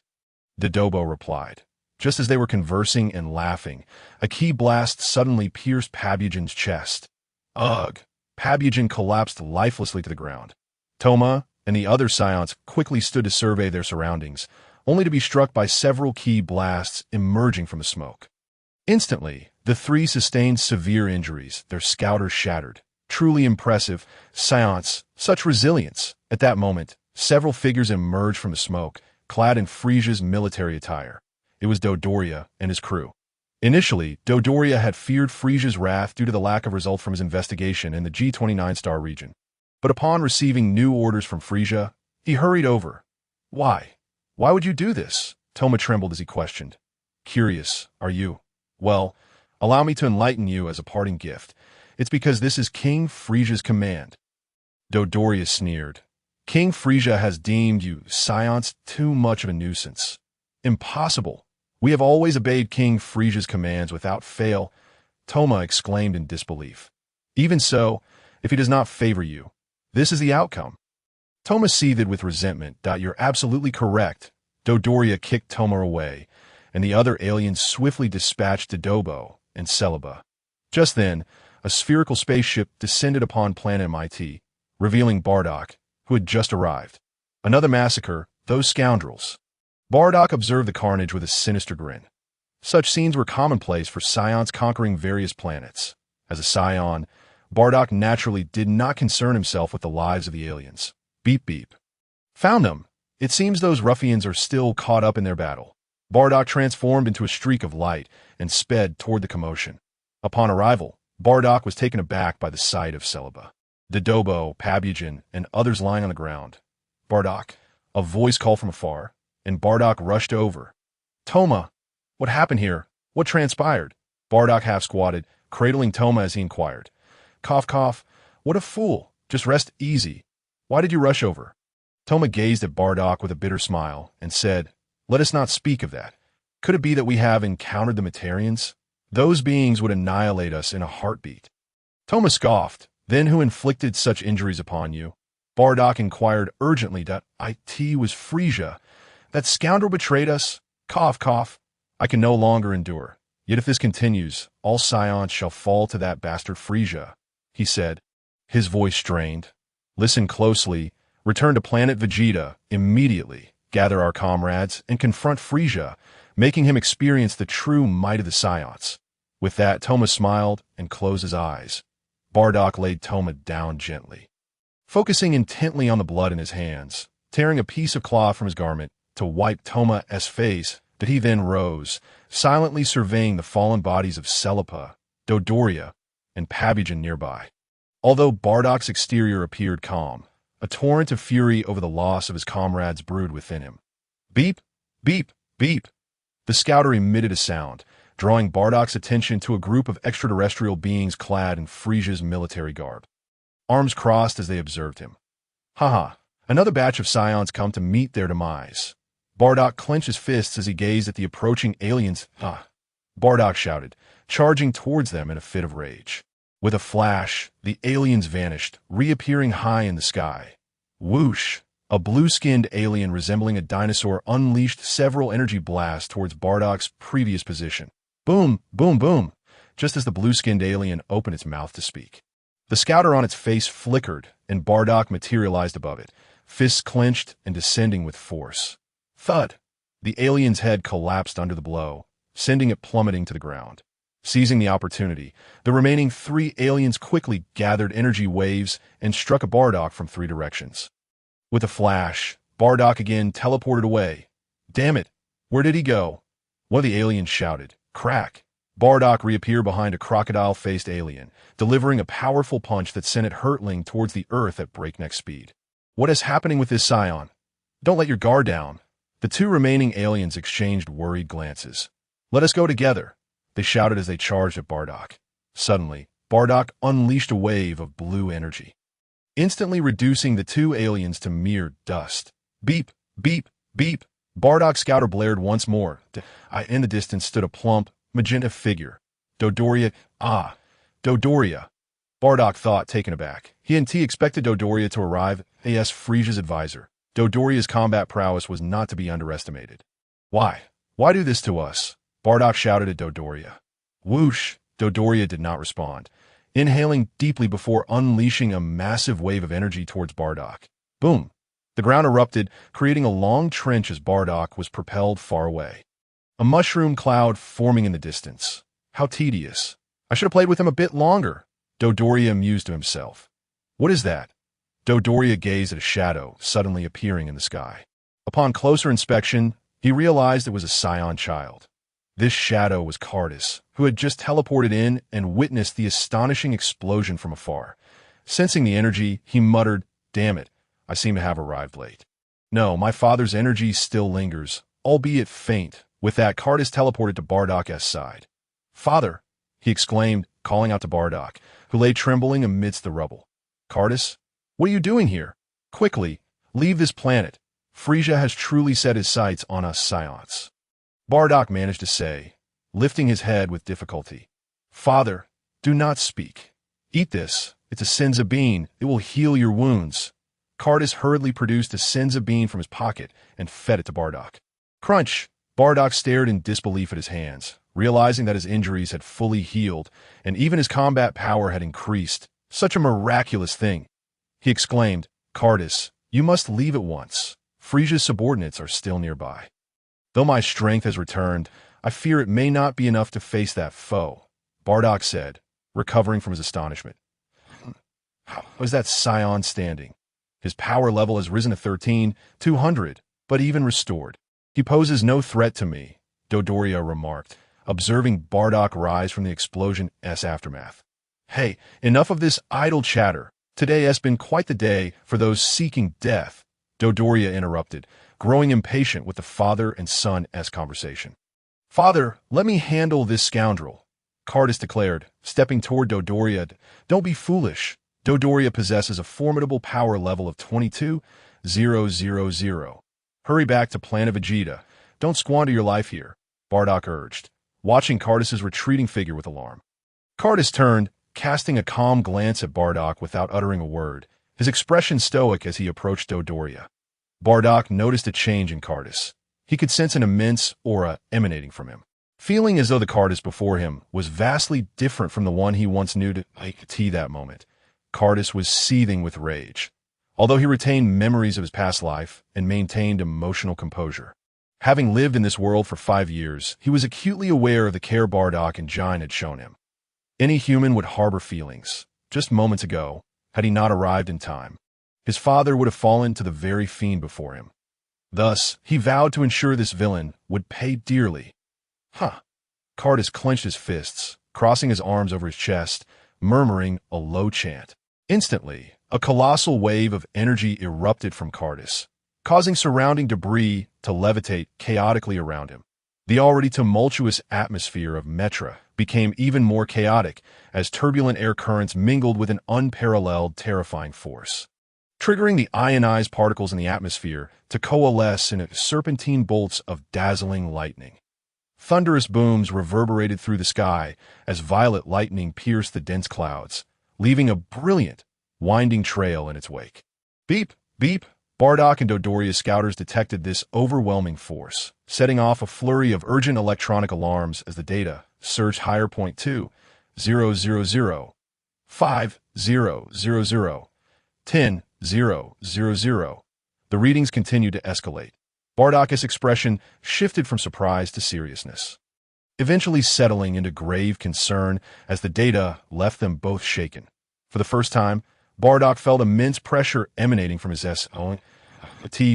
Dodobo replied. Just as they were conversing and laughing, a ki blast suddenly pierced Pabugen's chest. Ugh! Pabugen collapsed lifelessly to the ground. Toma and the other Scions quickly stood to survey their surroundings, only to be struck by several ki blasts emerging from the smoke. Instantly, the three sustained severe injuries, their scouters shattered. Truly impressive, Scions, such resilience. At that moment, several figures emerged from the smoke, clad in Frieza's military attire. It was Dodoria and his crew. Initially, Dodoria had feared Frieza's wrath due to the lack of results from his investigation in the G29 star region. But upon receiving new orders from Frieza, he hurried over. "Why? Why would you do this?" Toma trembled as he questioned. "Curious, are you? Well, allow me to enlighten you as a parting gift. It's because this is King Frieza's command." Dodoria sneered. "King Frieza has deemed you, Scions, too much of a nuisance." "Impossible. We have always obeyed King Frieza's commands without fail," Toma exclaimed in disbelief. "Even so, if he does not favor you, this is the outcome." Toma seethed with resentment. "You're absolutely correct." Dodoria kicked Toma away, and the other aliens swiftly dispatched Dodobo and Celebi. Just then, a spherical spaceship descended upon Planet MIT, revealing Bardock, who had just arrived. "Another massacre, those scoundrels." Bardock observed the carnage with a sinister grin. Such scenes were commonplace for Scions conquering various planets. As a Scion, Bardock naturally did not concern himself with the lives of the aliens. Beep beep. "Found them. It seems those ruffians are still caught up in their battle." Bardock transformed into a streak of light and sped toward the commotion. Upon arrival, Bardock was taken aback by the sight of Celebi, Dodobo, Pabugen, and others lying on the ground. "Bardock," a voice called from afar, and Bardock rushed over. "Toma, what happened here? What transpired?" Bardock half-squatted, cradling Toma as he inquired. "Cough, cough. What a fool. Just rest easy. Why did you rush over?" Toma gazed at Bardock with a bitter smile and said, "Let us not speak of that. Could it be that we have encountered the Metarians? Those beings would annihilate us in a heartbeat." Toma scoffed, Then who inflicted such injuries upon you? Bardock inquired urgently. It was Frisia. That scoundrel betrayed us. Cough, cough. I can no longer endure. Yet if this continues, all scions shall fall to that bastard Frisia, he said, his voice strained. Listen closely. Return to planet Vegeta immediately. Gather our comrades and confront Frisia, making him experience the true might of the scions. With that, Toma smiled and closed his eyes. Bardock laid Toma down gently, focusing intently on the blood in his hands, tearing a piece of cloth from his garment to wipe Toma's face, that he then rose, silently surveying the fallen bodies of Celipa, Dodoria, and Pabugen nearby. Although Bardock's exterior appeared calm, a torrent of fury over the loss of his comrades brewed within him. Beep, beep, beep. The scouter emitted a sound, drawing Bardock's attention to a group of extraterrestrial beings clad in Frisia's military garb. Arms crossed as they observed him. Haha, another batch of scions come to meet their demise. Bardock clenched his fists as he gazed at the approaching aliens. Bardock shouted, charging towards them in a fit of rage. With a flash, the aliens vanished, reappearing high in the sky. Whoosh! A blue-skinned alien resembling a dinosaur unleashed several energy blasts towards Bardock's previous position. Boom, boom, boom, just as the blue-skinned alien opened its mouth to speak. The scouter on its face flickered, and Bardock materialized above it, fists clenched and descending with force. Thud! The alien's head collapsed under the blow, sending it plummeting to the ground. Seizing the opportunity, the remaining 3 aliens quickly gathered energy waves and struck at Bardock from 3 directions. With a flash, Bardock again teleported away. Damn it! Where did he go? One of the aliens shouted. Crack! Bardock reappeared behind a crocodile-faced alien, delivering a powerful punch that sent it hurtling towards the earth at breakneck speed. What is happening with this scion? Don't let your guard down. The 2 remaining aliens exchanged worried glances. Let us go together, they shouted as they charged at Bardock. Suddenly, Bardock unleashed a wave of blue energy, instantly reducing the 2 aliens to mere dust. Beep, beep, beep. Bardock's scouter blared once more. In the distance stood a plump, magenta figure. Dodoria. Dodoria. Bardock thought, taken aback. He expected Dodoria to arrive as Frisia's advisor. Dodoria's combat prowess was not to be underestimated. Why? Why do this to us? Bardock shouted at Dodoria. Whoosh! Dodoria did not respond, inhaling deeply before unleashing a massive wave of energy towards Bardock. Boom! The ground erupted, creating a long trench as Bardock was propelled far away. A mushroom cloud forming in the distance. How tedious. I should have played with him a bit longer, Dodoria mused to himself. What is that? Dodoria gazed at a shadow suddenly appearing in the sky. Upon closer inspection, he realized it was a scion child. This shadow was Cardus, who had just teleported in and witnessed the astonishing explosion from afar. Sensing the energy, he muttered, Damn it, I seem to have arrived late. No, my father's energy still lingers, albeit faint. With that, Cardus teleported to Bardock's side. Father, he exclaimed, calling out to Bardock, who lay trembling amidst the rubble. Cardus, what are you doing here? Quickly, leave this planet. Frisia has truly set his sights on us scions. Bardock managed to say, lifting his head with difficulty. Father, do not speak. Eat this. It's a senza bean. It will heal your wounds. Cardus hurriedly produced a senza bean from his pocket and fed it to Bardock. Crunch! Bardock stared in disbelief at his hands, realizing that his injuries had fully healed and even his combat power had increased. Such a miraculous thing. He exclaimed, Cardus, you must leave at once. Frisia's subordinates are still nearby. Though my strength has returned, I fear it may not be enough to face that foe, Bardock said, recovering from his astonishment. How is that scion standing? His power level has risen to 13,200, but even restored. He poses no threat to me, Dodoria remarked, observing Bardock rise from the explosion's aftermath. Hey, enough of this idle chatter. Today has been quite the day for those seeking death, Dodoria interrupted, growing impatient with the father and son's conversation. Father, let me handle this scoundrel, Cardus declared, stepping toward Dodoria. Don't be foolish. Dodoria possesses a formidable power level of 22,000. Hurry back to Planet Vegeta. Don't squander your life here, Bardock urged, watching Cardus's retreating figure with alarm. Cardus turned, casting a calm glance at Bardock without uttering a word, his expression stoic as he approached Dodoria. Bardock noticed a change in Cardis. He could sense an immense aura emanating from him, feeling as though the Cardis before him was vastly different from the one he once knew to that moment. Cardis was seething with rage, although he retained memories of his past life and maintained emotional composure. Having lived in this world for 5 years, he was acutely aware of the care Bardock and Jine had shown him. Any human would harbor feelings. Just moments ago, had he not arrived in time, his father would have fallen to the very fiend before him. Thus, he vowed to ensure this villain would pay dearly. Cardis clenched his fists, crossing his arms over his chest, murmuring a low chant. Instantly, a colossal wave of energy erupted from Cardis, causing surrounding debris to levitate chaotically around him. The already tumultuous atmosphere of Metra became even more chaotic as turbulent air currents mingled with an unparalleled, terrifying force, triggering the ionized particles in the atmosphere to coalesce in serpentine bolts of dazzling lightning. Thunderous booms reverberated through the sky as violet lightning pierced the dense clouds, leaving a brilliant, winding trail in its wake. Beep, beep! Bardock and Dodoria's scouters detected this overwhelming force, setting off a flurry of urgent electronic alarms as the data surged higher. 2, 0, 0, 0, 5, 0, 0, 0, 10, 0, 0, 0. The readings continued to escalate. Bardock's expression shifted from surprise to seriousness, eventually settling into grave concern as the data left them both shaken. For the first time, Bardock felt immense pressure emanating from his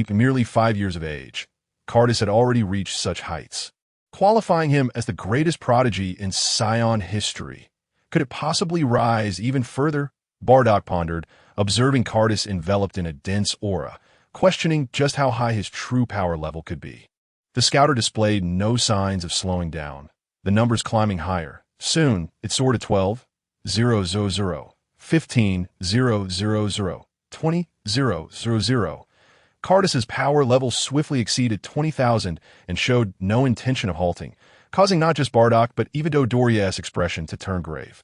merely 5 years of age. Cardis had already reached such heights, qualifying him as the greatest prodigy in Scion history. Could it possibly rise even further? Bardock pondered, observing Cardis enveloped in a dense aura, questioning just how high his true power level could be. The scouter displayed no signs of slowing down, the numbers climbing higher. Soon, it soared to 12, 0, 0, 0, 15, 0, 0, 0, 20, 0, 0, 0. Cardis's power level swiftly exceeded 20,000 and showed no intention of halting, causing not just Bardock but even Dodoria's expression to turn grave.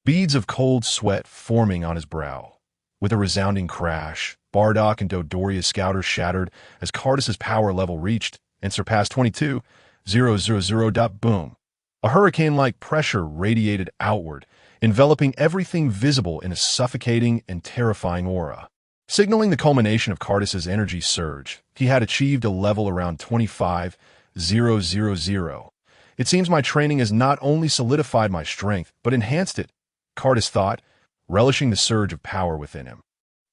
Beads of cold sweat forming on his brow. With a resounding crash, Bardock and Dodoria's scouters shattered as Cardis's power level reached and surpassed 22,000. Boom. A hurricane-like pressure radiated outward, enveloping everything visible in a suffocating and terrifying aura. Signaling the culmination of Cardis's energy surge, he had achieved a level around 25,000. It seems my training has not only solidified my strength, but enhanced it, Cardis thought, relishing the surge of power within him.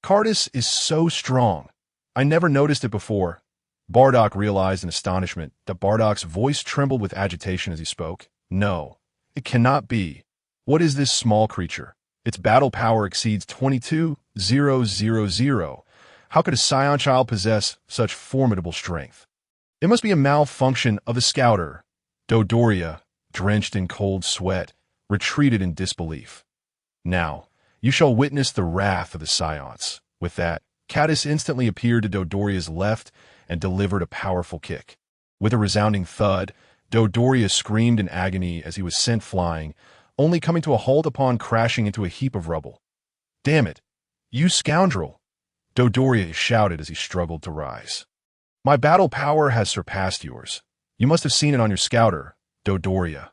Cardis is so strong. I never noticed it before. Bardock realized in astonishment that Bardock's voice trembled with agitation as he spoke. No, it cannot be. What is this small creature? Its battle power exceeds 22,000. How could a Scion child possess such formidable strength? It must be a malfunction of the scouter. Dodoria, drenched in cold sweat, retreated in disbelief. Now, you shall witness the wrath of the Scions. With that, Cardis instantly appeared to Dodoria's left and delivered a powerful kick. With a resounding thud, Dodoria screamed in agony as he was sent flying, only coming to a halt upon crashing into a heap of rubble. Damn it, you scoundrel! Dodoria shouted as he struggled to rise. My battle power has surpassed yours. You must have seen it on your scouter, Dodoria.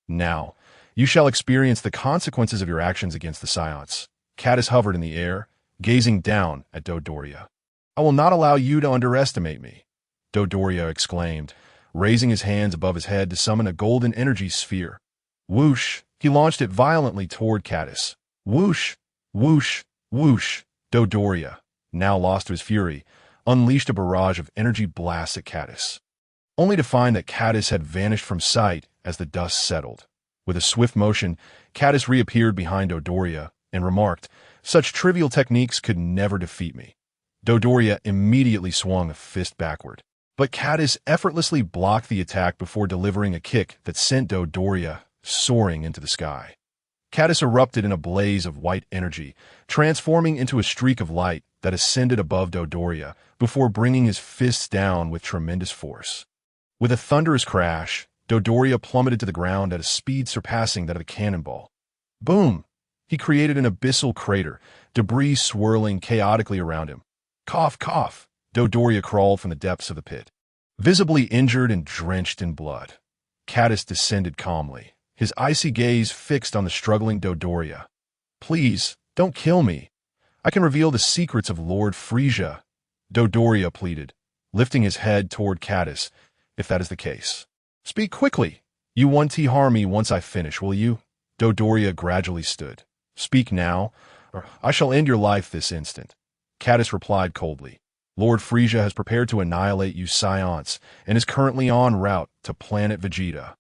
Now, you shall experience the consequences of your actions against the Scions. Cardis hovered in the air, gazing down at Dodoria. I will not allow you to underestimate me, Dodoria exclaimed, raising his hands above his head to summon a golden energy sphere. Whoosh! He launched it violently toward Cardis. Whoosh! Whoosh! Whoosh! Dodoria, now lost to his fury, unleashed a barrage of energy blasts at Cardis, only to find that Cardis had vanished from sight as the dust settled. With a swift motion, Cardis reappeared behind Dodoria and remarked, "Such trivial techniques could never defeat me." Dodoria immediately swung a fist backward, but Cardis effortlessly blocked the attack before delivering a kick that sent Dodoria soaring into the sky. Cardis erupted in a blaze of white energy, transforming into a streak of light that ascended above Dodoria before bringing his fists down with tremendous force. With a thunderous crash, Dodoria plummeted to the ground at a speed surpassing that of a cannonball. Boom! He created an abyssal crater, debris swirling chaotically around him. Cough, cough. Dodoria crawled from the depths of the pit. Visibly injured and drenched in blood, Cadis descended calmly, his icy gaze fixed on the struggling Dodoria. Please, don't kill me. I can reveal the secrets of Lord Frisia, Dodoria pleaded, lifting his head toward Cadis, if that is the case. Speak quickly. You won't harm me once I finish, will you? Dodoria gradually stood. Speak now, or I shall end your life this instant. Cadis replied coldly. Lord Frisia has prepared to annihilate you Scions and is currently en route to planet Vegeta.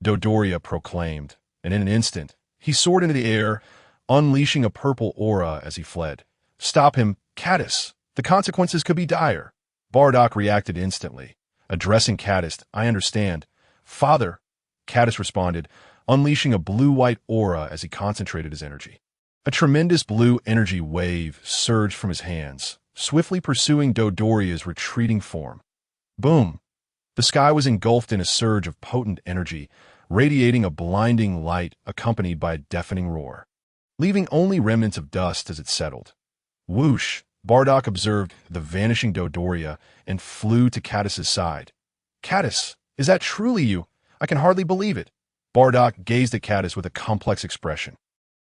Dodoria proclaimed, and in an instant, he soared into the air, unleashing a purple aura as he fled. Stop him, Cadis. The consequences could be dire. Bardock reacted instantly. Addressing Cadis, I understand. Father, Cadis responded, unleashing a blue-white aura as he concentrated his energy. A tremendous blue energy wave surged from his hands, swiftly pursuing Dodoria's retreating form. Boom! The sky was engulfed in a surge of potent energy, radiating a blinding light accompanied by a deafening roar, leaving only remnants of dust as it settled. Whoosh! Bardock observed the vanishing Dodoria and flew to Cadis's side. Cadis, is that truly you? I can hardly believe it. Bardock gazed at Cadis with a complex expression.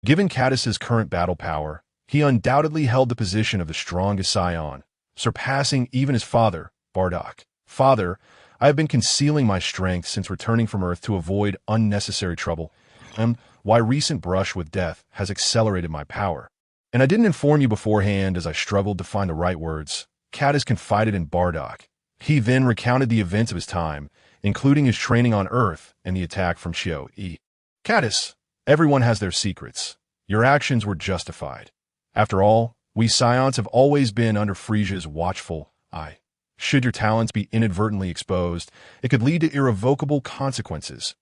Given Cadis's current battle power, he undoubtedly held the position of the strongest Scion, surpassing even his father, Bardock. Father, I have been concealing my strength since returning from Earth to avoid unnecessary trouble, and why recent brush with death has accelerated my power. And I didn't inform you beforehand as I struggled to find the right words. Cadis confided in Bardock. He then recounted the events of his time, including his training on Earth and the attack from Shio-E. Cadis, everyone has their secrets. Your actions were justified. After all, we Scions have always been under Frisia's watchful eye. Should your talents be inadvertently exposed, it could lead to irrevocable consequences.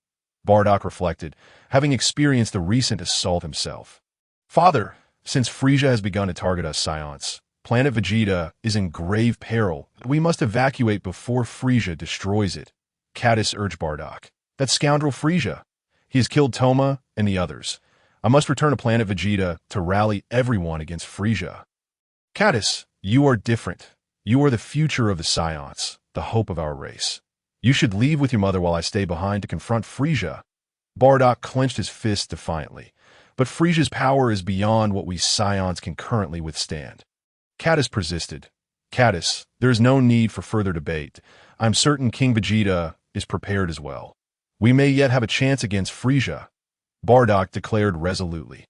Bardock reflected, having experienced the recent assault himself. Father, since Frisia has begun to target us Scions, planet Vegeta is in grave peril. We must evacuate before Frisia destroys it. Cadis urged Bardock. That scoundrel Frisia. He has killed Toma and the others. I must return to planet Vegeta to rally everyone against Frisia. Cadis, you are different. You are the future of the Scions, the hope of our race. You should leave with your mother while I stay behind to confront Frisia. Bardock clenched his fist defiantly, but Frisia's power is beyond what we Scions can currently withstand. Cadis persisted. Cadis, there is no need for further debate. I'm certain King Vegeta is prepared as well. We may yet have a chance against Frisia. Bardock declared resolutely.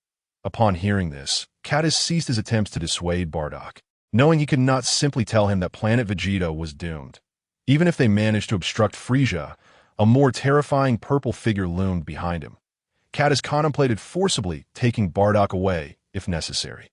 Upon hearing this, Cadis ceased his attempts to dissuade Bardock, knowing he could not simply tell him that planet Vegeta was doomed. Even if they managed to obstruct Frisia, a more terrifying purple figure loomed behind him. Cadis contemplated forcibly taking Bardock away, if necessary.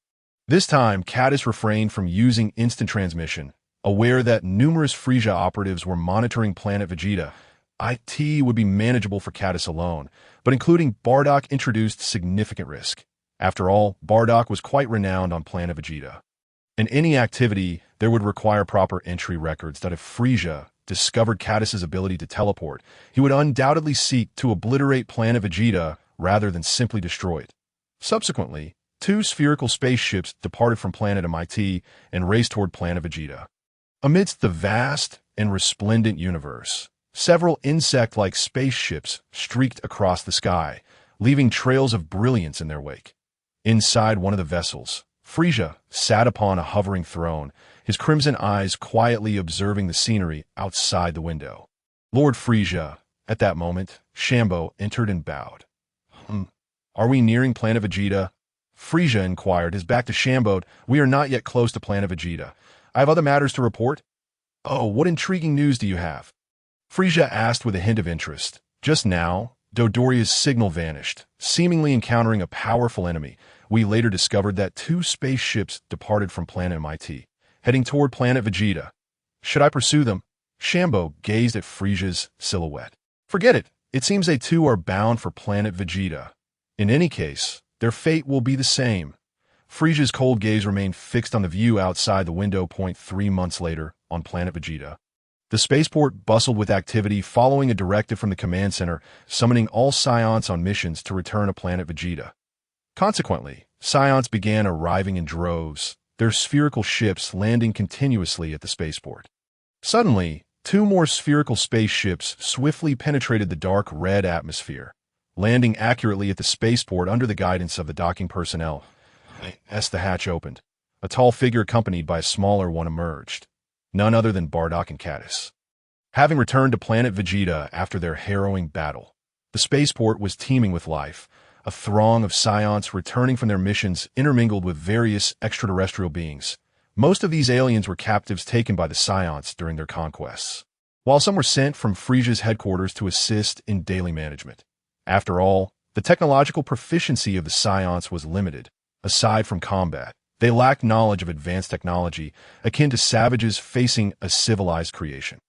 This time, Cadis refrained from using instant transmission, aware that numerous Frisia operatives were monitoring planet Vegeta. IT would be manageable for Cadis alone, but including Bardock introduced significant risk. After all, Bardock was quite renowned on planet Vegeta. In any activity, there would require proper entry records that if Frisia discovered Cadis's ability to teleport, he would undoubtedly seek to obliterate planet Vegeta rather than simply destroy it. Subsequently, 2 spherical spaceships departed from planet MIT and raced toward planet Vegeta. Amidst the vast and resplendent universe, several insect-like spaceships streaked across the sky, leaving trails of brilliance in their wake. Inside one of the vessels, Frisia sat upon a hovering throne, his crimson eyes quietly observing the scenery outside the window. Lord Frisia, at that moment, Shambo entered and bowed. Are we nearing planet Vegeta? Frisia inquired, his back to Shambo. We are not yet close to planet Vegeta. I have other matters to report. Oh, what intriguing news do you have? Frisia asked with a hint of interest. Just now, Dodoria's signal vanished, seemingly encountering a powerful enemy. We later discovered that 2 spaceships departed from planet MIT, heading toward planet Vegeta. Should I pursue them? Shambo gazed at Frisia's silhouette. Forget it. It seems they too are bound for planet Vegeta. In any case, their fate will be the same. Frisia's cold gaze remained fixed on the view outside the window. 3 months later, on planet Vegeta. The spaceport bustled with activity following a directive from the command center, summoning all Scions on missions to return to planet Vegeta. Consequently, Scions began arriving in droves, their spherical ships landing continuously at the spaceport. Suddenly, two more spherical spaceships swiftly penetrated the dark red atmosphere, landing accurately at the spaceport under the guidance of the docking personnel. As the hatch opened, a tall figure accompanied by a smaller one emerged, none other than Bardock and Caddis. Having returned to planet Vegeta after their harrowing battle, the spaceport was teeming with life, a throng of Scions returning from their missions intermingled with various extraterrestrial beings. Most of these aliens were captives taken by the Scions during their conquests, while some were sent from Frisia's headquarters to assist in daily management. After all, the technological proficiency of the Scions was limited. Aside from combat, they lacked knowledge of advanced technology akin to savages facing a civilized creation.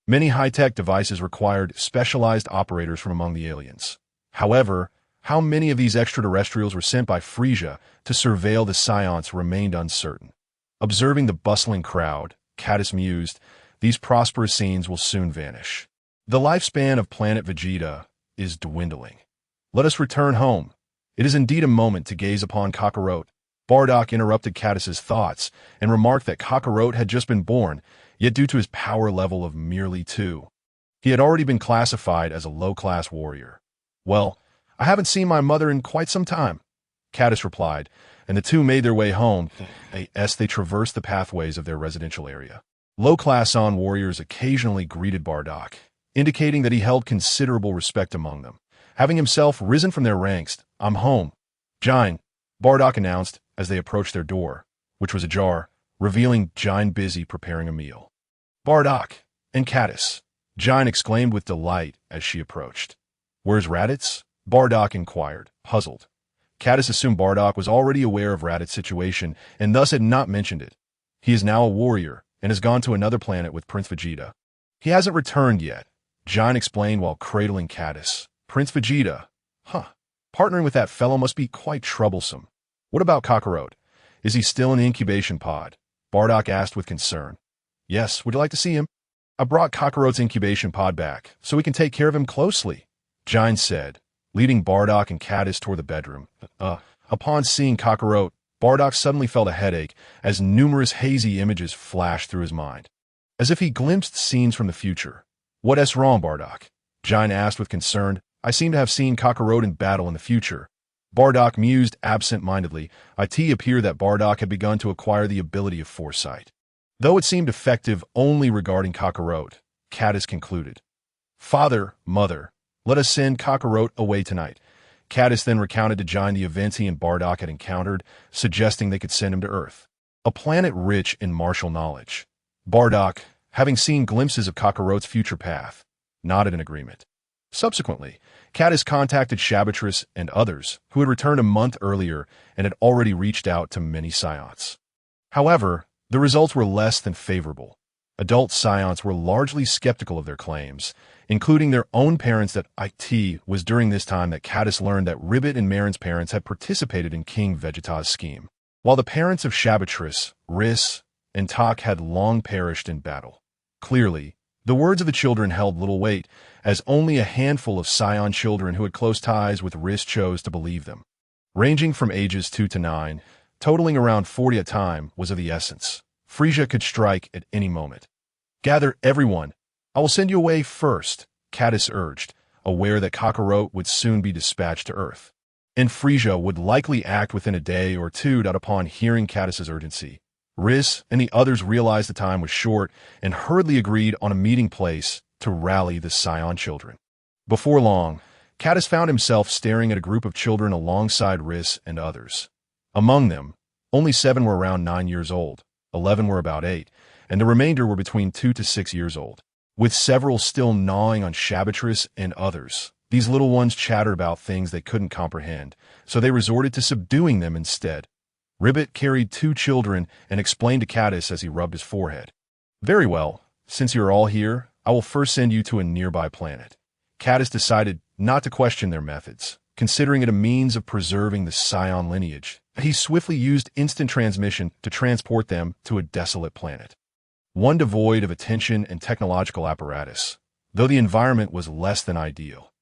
Many high-tech devices required specialized operators from among the aliens. However, how many of these extraterrestrials were sent by Frisia to surveil the Scions remained uncertain. Observing the bustling crowd, Caddis mused, these prosperous scenes will soon vanish. The lifespan of planet Vegeta is dwindling. Let us return home. It is indeed a moment to gaze upon Kakarot. Bardock interrupted Caddis's thoughts and remarked that Kakarot had just been born, yet due to his power level of merely 2, he had already been classified as a low-class warrior. Well, I haven't seen my mother in quite some time, Caddis replied, and the two made their way home as they traversed the pathways of their residential area. Low-class On warriors occasionally greeted Bardock, indicating that he held considerable respect among them. Having himself risen from their ranks, I'm home. Jine, Bardock announced as they approached their door, which was ajar, revealing Jine busy preparing a meal. Bardock and Caddis, Jine exclaimed with delight as she approached. Where's Raditz? Bardock inquired, puzzled. Caddis assumed Bardock was already aware of Raditz's situation and thus had not mentioned it. He is now a warrior and has gone to another planet with Prince Vegeta. He hasn't returned yet, Jine explained while cradling Caddis. Prince Vegeta? Huh. Partnering with that fellow must be quite troublesome. What about Kakarot? Is he still in the incubation pod? Bardock asked with concern. Yes, would you like to see him? I brought Kakarot's incubation pod back, so we can take care of him closely, Jine said, leading Bardock and Caddis toward the bedroom. Upon seeing Kakarot, Bardock suddenly felt a headache as numerous hazy images flashed through his mind, as if he glimpsed scenes from the future. What's wrong, Bardock? Jine asked with concern. I seem to have seen Kakarot in battle in the future. Bardock mused absent-mindedly. It appeared that Bardock had begun to acquire the ability of foresight, though it seemed effective only regarding Kakarot, Caddis concluded. Father, Mother, let us send Kakarot away tonight. Caddis then recounted to Jine the events he and Bardock had encountered, suggesting they could send him to Earth, a planet rich in martial knowledge. Bardock, having seen glimpses of Kakarot's future path, nodded in agreement. Subsequently, Caddis contacted Shabatris and others who had returned a month earlier and had already reached out to many Scions. However, the results were less than favorable. Adult Scions were largely skeptical of their claims, including their own parents. That it was during this time that Caddis learned that Ribbit and Marin's parents had participated in King Vegeta's scheme, while the parents of Shabatris, Riss, and Tak had long perished in battle. Clearly, the words of the children held little weight, as only a handful of Scion children who had close ties with Riss chose to believe them. Ranging from ages 2 to 9, totaling around 40 at a time, was of the essence. Frisia could strike at any moment. Gather everyone. I will send you away first, Caddis urged, aware that Kakarot would soon be dispatched to Earth. And Frisia would likely act within a day or two. Upon hearing Caddis's urgency, Riss and the others realized the time was short and hurriedly agreed on a meeting place to rally the Scion children. Before long, Caddis found himself staring at a group of children alongside Riss and others. Among them, only 7 were around 9 years old, 11 were about 8, and the remainder were between 2 to 6 years old, with several still gnawing on Shabatris and others. These little ones chattered about things they couldn't comprehend, so they resorted to subduing them instead. Ribbit carried 2 children and explained to Caddis as he rubbed his forehead. Very well, since you're all here, I will first send you to a nearby planet. Caddis decided not to question their methods, considering it a means of preserving the Scion lineage. He swiftly used instant transmission to transport them to a desolate planet, one devoid of attention and technological apparatus, though the environment was less than ideal.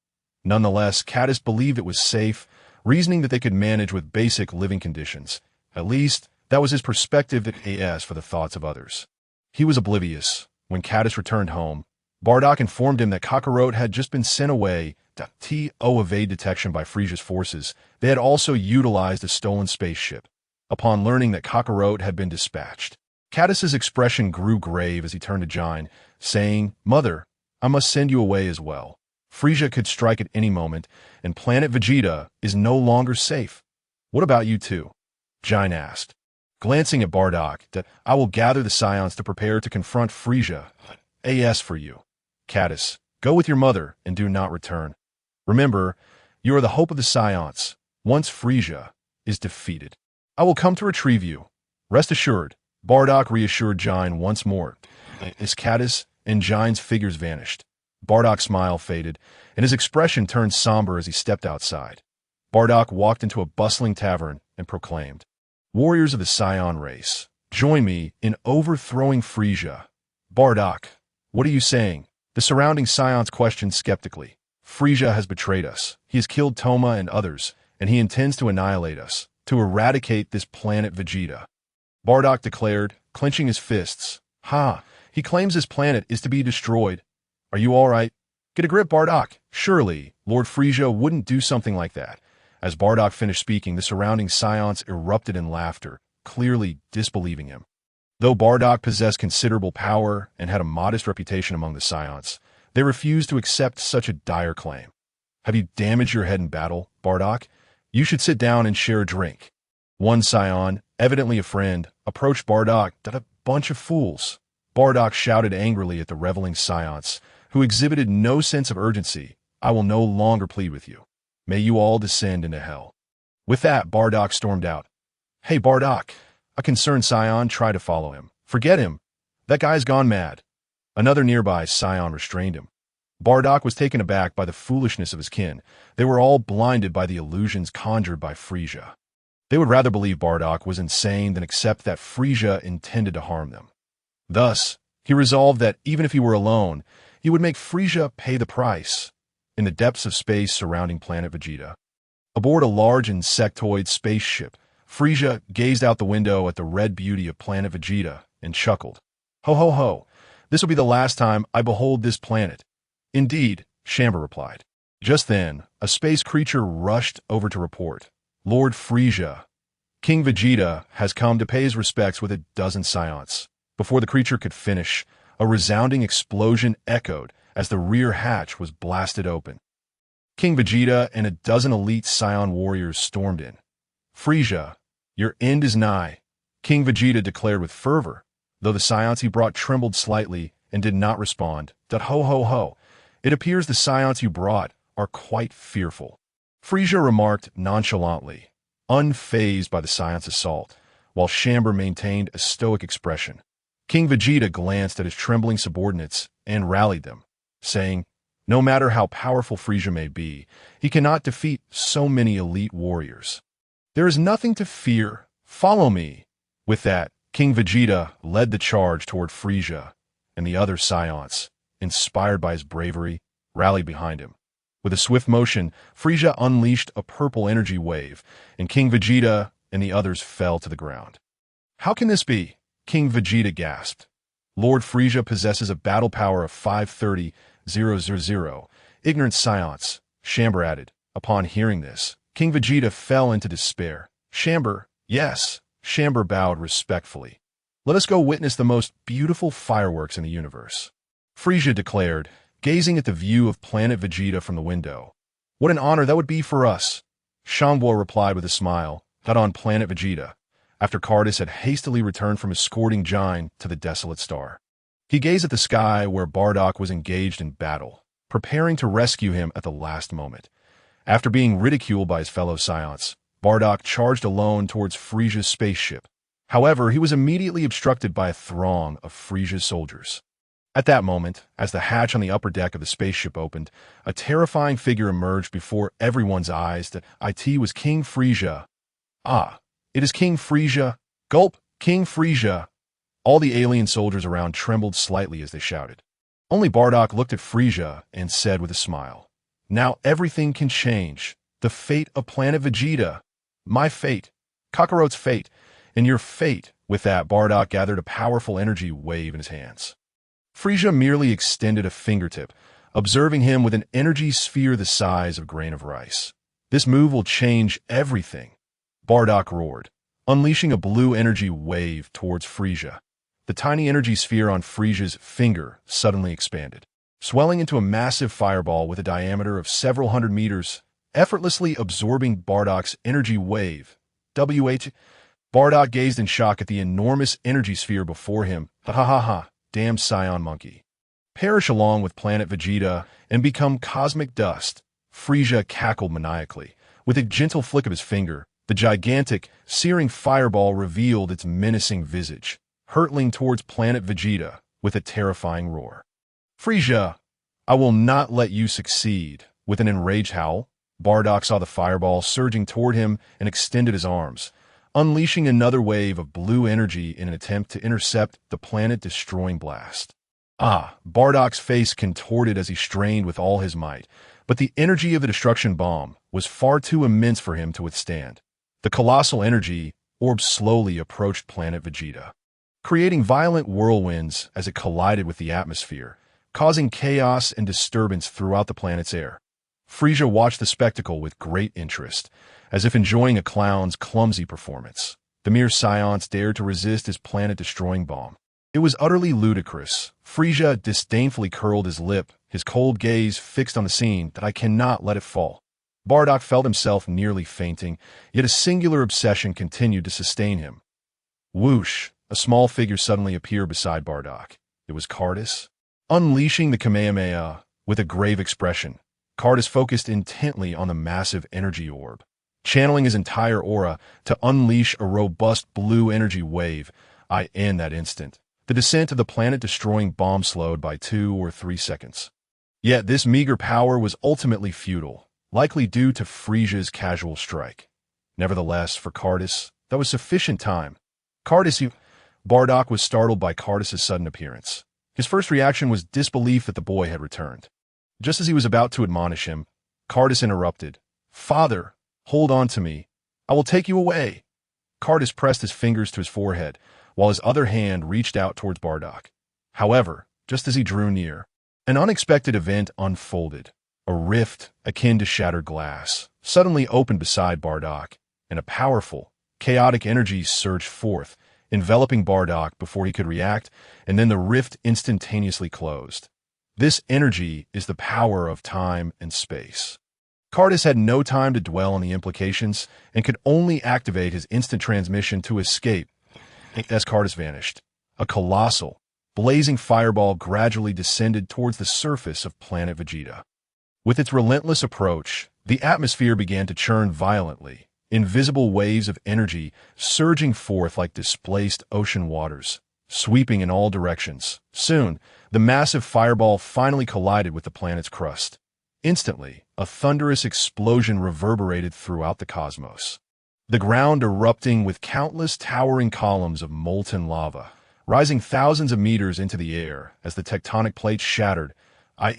Nonetheless, Caddis believed it was safe, reasoning that they could manage with basic living conditions. At least, that was his perspective at AS for the thoughts of others. He was oblivious. When Caddis returned home, Bardock informed him that Kakarot had just been sent away to evade detection by Frisia's forces. They had also utilized a stolen spaceship. Upon learning that Kakarot had been dispatched, Caddis's expression grew grave as he turned to Jine, saying, "Mother, I must send you away as well. Frisia could strike at any moment, and planet Vegeta is no longer safe. What about you two?" Jine asked. Glancing at Bardock, that "I will gather the Scions to prepare to confront Frisia. AS for you. Caddis, go with your mother and do not return. Remember, you are the hope of the Scions. Once Frisia is defeated, I will come to retrieve you. Rest assured." Bardock reassured Jine once more. As Caddis and Jine's figures vanished, Bardock's smile faded, and his expression turned somber as he stepped outside. Bardock walked into a bustling tavern and proclaimed, "Warriors of the Scion race, join me in overthrowing Frisia." "Bardock, what are you saying?" The surrounding Scions questioned skeptically. "Frisia has betrayed us. He has killed Toma and others, and he intends to annihilate us, to eradicate this planet Vegeta." Bardock declared, clenching his fists. "Ha! He claims this planet is to be destroyed. Are you all right? Get a grip, Bardock. Surely, Lord Frisia wouldn't do something like that." As Bardock finished speaking, the surrounding Scions erupted in laughter, clearly disbelieving him. Though Bardock possessed considerable power and had a modest reputation among the Scions, they refused to accept such a dire claim. "Have you damaged your head in battle, Bardock? You should sit down and share a drink." One Scion, evidently a friend, approached Bardock. "That a bunch of fools." Bardock shouted angrily at the reveling Scions, who exhibited no sense of urgency. "I will no longer plead with you. May you all descend into hell." With that, Bardock stormed out. "Hey, Bardock!" A concerned Scion tried to follow him. "Forget him. That guy's gone mad." Another nearby Scion restrained him. Bardock was taken aback by the foolishness of his kin. They were all blinded by the illusions conjured by Frisia. They would rather believe Bardock was insane than accept that Frisia intended to harm them. Thus, he resolved that even if he were alone, he would make Frisia pay the price. In the depths of space surrounding planet Vegeta, aboard a large insectoid spaceship, Frisia gazed out the window at the red beauty of planet Vegeta and chuckled. "Ho ho ho, this will be the last time I behold this planet." "Indeed," Chamber replied. Just then, a space creature rushed over to report. "Lord Frisia, King Vegeta has come to pay his respects with a dozen Scions." Before the creature could finish, a resounding explosion echoed as the rear hatch was blasted open. King Vegeta and a dozen elite Scion warriors stormed in. "Frisia, your end is nigh," King Vegeta declared with fervor, though the Scions he brought trembled slightly and did not respond. "Ho ho ho, it appears the Scions you brought are quite fearful," Frisia remarked nonchalantly, unfazed by the Scions' assault, while Chamber maintained a stoic expression. King Vegeta glanced at his trembling subordinates and rallied them, saying, "No matter how powerful Frisia may be, he cannot defeat so many elite warriors. There is nothing to fear. Follow me." With that, King Vegeta led the charge toward Frisia, and the other Scions, inspired by his bravery, rallied behind him. With a swift motion, Frisia unleashed a purple energy wave, and King Vegeta and the others fell to the ground. "How can this be?" King Vegeta gasped. "Lord Frisia possesses a battle power of 530,000. Ignorant Scions," Chamber added. Upon hearing this, King Vegeta fell into despair. "Chamber, yes," Chamber bowed respectfully. "Let us go witness the most beautiful fireworks in the universe," Frisia declared, gazing at the view of planet Vegeta from the window. "What an honor that would be for us," Shangbo replied with a smile. "That on planet Vegeta," after Cardis had hastily returned from escorting Jine to the desolate star. He gazed at the sky where Bardock was engaged in battle, preparing to rescue him at the last moment. After being ridiculed by his fellow Scions, Bardock charged alone towards Frisia's spaceship. However, he was immediately obstructed by a throng of Frisia's soldiers. At that moment, as the hatch on the upper deck of the spaceship opened, a terrifying figure emerged before everyone's eyes. That it was King Frisia. "Ah, it is King Frisia. Gulp, King Frisia." All the alien soldiers around trembled slightly as they shouted. Only Bardock looked at Frisia and said with a smile, "Now everything can change. The fate of planet Vegeta. My fate. Kakaroto's fate. And your fate. With that, Bardock gathered a powerful energy wave in his hands. Frieza merely extended a fingertip, observing him with an energy sphere the size of a grain of rice. This move will change everything, Bardock roared, unleashing a blue energy wave towards Frieza. The tiny energy sphere on Frieza's finger suddenly expanded, swelling into a massive fireball with a diameter of several hundred meters, effortlessly absorbing Bardock's energy wave. Bardock gazed in shock at the enormous energy sphere before him. Ha ha ha ha, damn Saiyan monkey. Perish along with planet Vegeta and become cosmic dust. Frieza cackled maniacally. With a gentle flick of his finger, the gigantic, searing fireball revealed its menacing visage, hurtling towards planet Vegeta with a terrifying roar. Frieza, I will not let you succeed. With an enraged howl, Bardock saw the fireball surging toward him and extended his arms, unleashing another wave of blue energy in an attempt to intercept the planet-destroying blast. Bardock's face contorted as he strained with all his might, but the energy of the destruction bomb was far too immense for him to withstand. The colossal energy orb slowly approached planet Vegeta, creating violent whirlwinds as it collided with the atmosphere, causing chaos and disturbance throughout the planet's air. Frieza watched the spectacle with great interest, as if enjoying a clown's clumsy performance. The mere Saiyans dared to resist his planet-destroying bomb. It was utterly ludicrous. Frieza disdainfully curled his lip, his cold gaze fixed on the scene. That I cannot let it fall. Bardock felt himself nearly fainting, yet a singular obsession continued to sustain him. Whoosh! A small figure suddenly appeared beside Bardock. It was Cardus. Unleashing the Kamehameha with a grave expression, Cardus focused intently on the massive energy orb, channeling his entire aura to unleash a robust blue energy wave. In that instant, the descent of the planet-destroying bomb slowed by 2 or 3 seconds. Yet this meager power was ultimately futile, likely due to Frieza's casual strike. Nevertheless, for Cardus, that was sufficient time. Bardock was startled by Cardus's sudden appearance. His first reaction was disbelief that the boy had returned. Just as he was about to admonish him, Cardus interrupted. Father, hold on to me. I will take you away. Cardus pressed his fingers to his forehead, while his other hand reached out towards Bardock. However, just as he drew near, an unexpected event unfolded. A rift, akin to shattered glass, suddenly opened beside Bardock, and a powerful, chaotic energy surged forth, enveloping Bardock before he could react, and then the rift instantaneously closed. This energy is the power of time and space. Cardus had no time to dwell on the implications and could only activate his instant transmission to escape. As Cardus vanished, a colossal, blazing fireball gradually descended towards the surface of planet Vegeta. With its relentless approach, the atmosphere began to churn violently, invisible waves of energy surging forth like displaced ocean waters, sweeping in all directions. Soon, the massive fireball finally collided with the planet's crust. Instantly, a thunderous explosion reverberated throughout the cosmos, the ground erupting with countless towering columns of molten lava, rising thousands of meters into the air as the tectonic plates shattered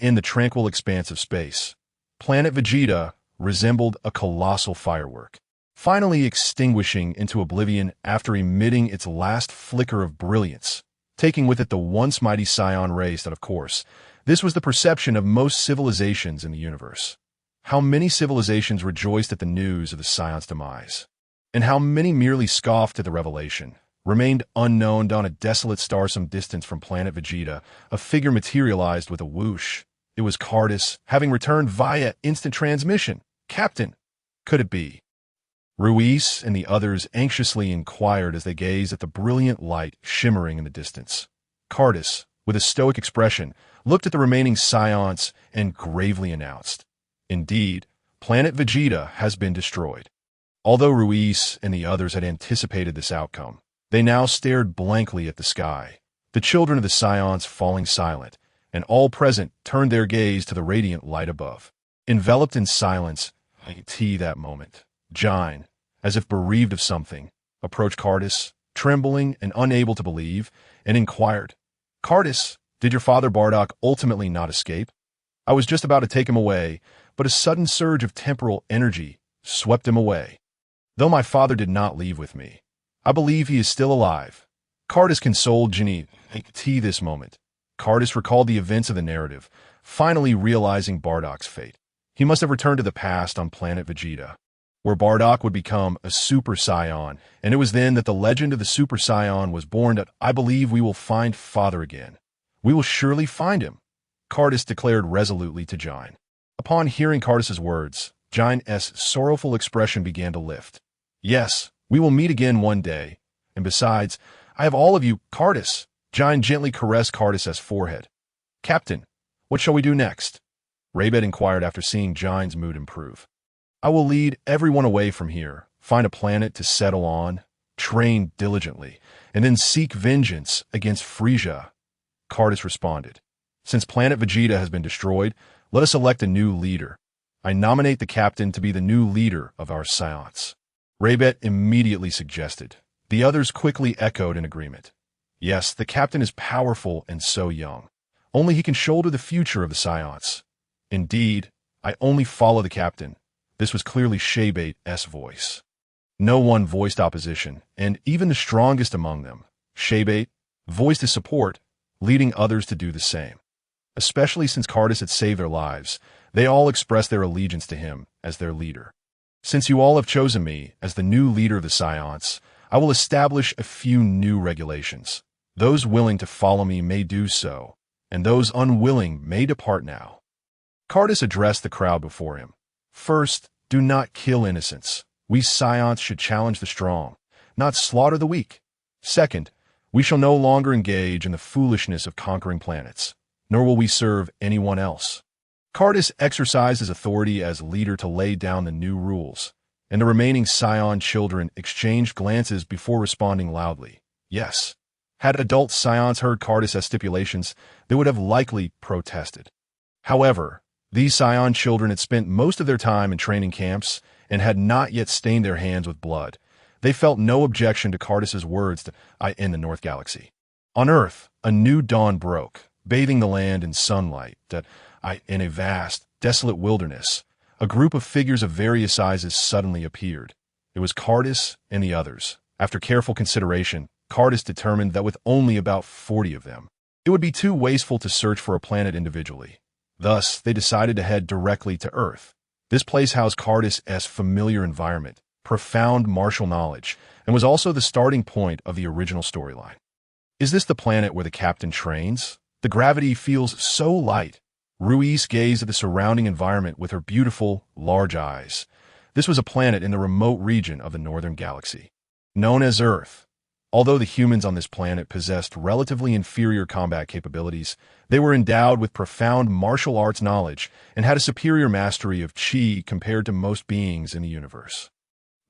in the tranquil expanse of space. Planet Vegeta resembled a colossal firework, finally extinguishing into oblivion after emitting its last flicker of brilliance, taking with it the once mighty Saiyan race that, of course, this was the perception of most civilizations in the universe. How many civilizations rejoiced at the news of the Saiyans' demise, and how many merely scoffed at the revelation. Remained unknown. On a desolate star some distance from planet Vegeta, a figure materialized with a whoosh. It was Cardus, having returned via instant transmission. Captain, could it be? Ruiz and the others anxiously inquired as they gazed at the brilliant light shimmering in the distance. Cardus, with a stoic expression, looked at the remaining Saiyans and gravely announced, Indeed, planet Vegeta has been destroyed. Although Ruiz and the others had anticipated this outcome, they now stared blankly at the sky, the children of the Saiyans falling silent, and all present turned their gaze to the radiant light above. Enveloped in silence, that moment, Jine, as if bereaved of something, approached Cardus, trembling and unable to believe, and inquired, Cardus, did your father Bardock ultimately not escape? I was just about to take him away, but a sudden surge of temporal energy swept him away. Though my father did not leave with me, I believe he is still alive. Cardis consoled Ginny T this moment. Cardis recalled the events of the narrative, finally realizing Bardock's fate. He must have returned to the past on planet Vegeta, where Bardock would become a Super Saiyan, and it was then that the legend of the Super Saiyan was born. That I believe we will find Father again. We will surely find him, Cardis declared resolutely to Jine. Upon hearing Cardis's words, Jine's sorrowful expression began to lift. Yes, we will meet again one day, and besides, I have all of you, Cardis. Jine gently caressed Cardis's forehead. Captain, what shall we do next? Raybet inquired after seeing Jine's mood improve. I will lead everyone away from here, find a planet to settle on, train diligently, and then seek vengeance against Frieza, Cardis responded. Since planet Vegeta has been destroyed, let us elect a new leader. I nominate the captain to be the new leader of our Science. Raybet immediately suggested. The others quickly echoed in agreement. Yes, the captain is powerful and so young. Only he can shoulder the future of the Science. Indeed, I only follow the captain. This was clearly Shaybate's voice. No one voiced opposition, and even the strongest among them, Shaybate, voiced his support, leading others to do the same. Especially since Cardis had saved their lives, they all expressed their allegiance to him as their leader. Since you all have chosen me as the new leader of the Science, I will establish a few new regulations. Those willing to follow me may do so, and those unwilling may depart now. Cardis addressed the crowd before him. First, do not kill innocents. We Scions should challenge the strong, not slaughter the weak. Second, we shall no longer engage in the foolishness of conquering planets, nor will we serve anyone else. Cardis exercised his authority as leader to lay down the new rules, and the remaining Scion children exchanged glances before responding loudly. Yes. Had adult Scions heard Cardis' stipulations, they would have likely protested. However, these Scion children had spent most of their time in training camps and had not yet stained their hands with blood. They felt no objection to Cardis' words in the North Galaxy. On Earth, a new dawn broke, bathing the land in sunlight. In a vast, desolate wilderness, a group of figures of various sizes suddenly appeared. It was Cardis and the others. After careful consideration, Cardis determined that with only about 40 of them, it would be too wasteful to search for a planet individually. Thus, they decided to head directly to Earth. This place housed Cardis' familiar environment, profound martial knowledge, and was also the starting point of the original storyline. Is this the planet where the captain trains? The gravity feels so light. Ruiz gazed at the surrounding environment with her beautiful, large eyes. This was a planet in the remote region of the Northern Galaxy, known as Earth. Although the humans on this planet possessed relatively inferior combat capabilities, they were endowed with profound martial arts knowledge and had a superior mastery of Qi compared to most beings in the universe.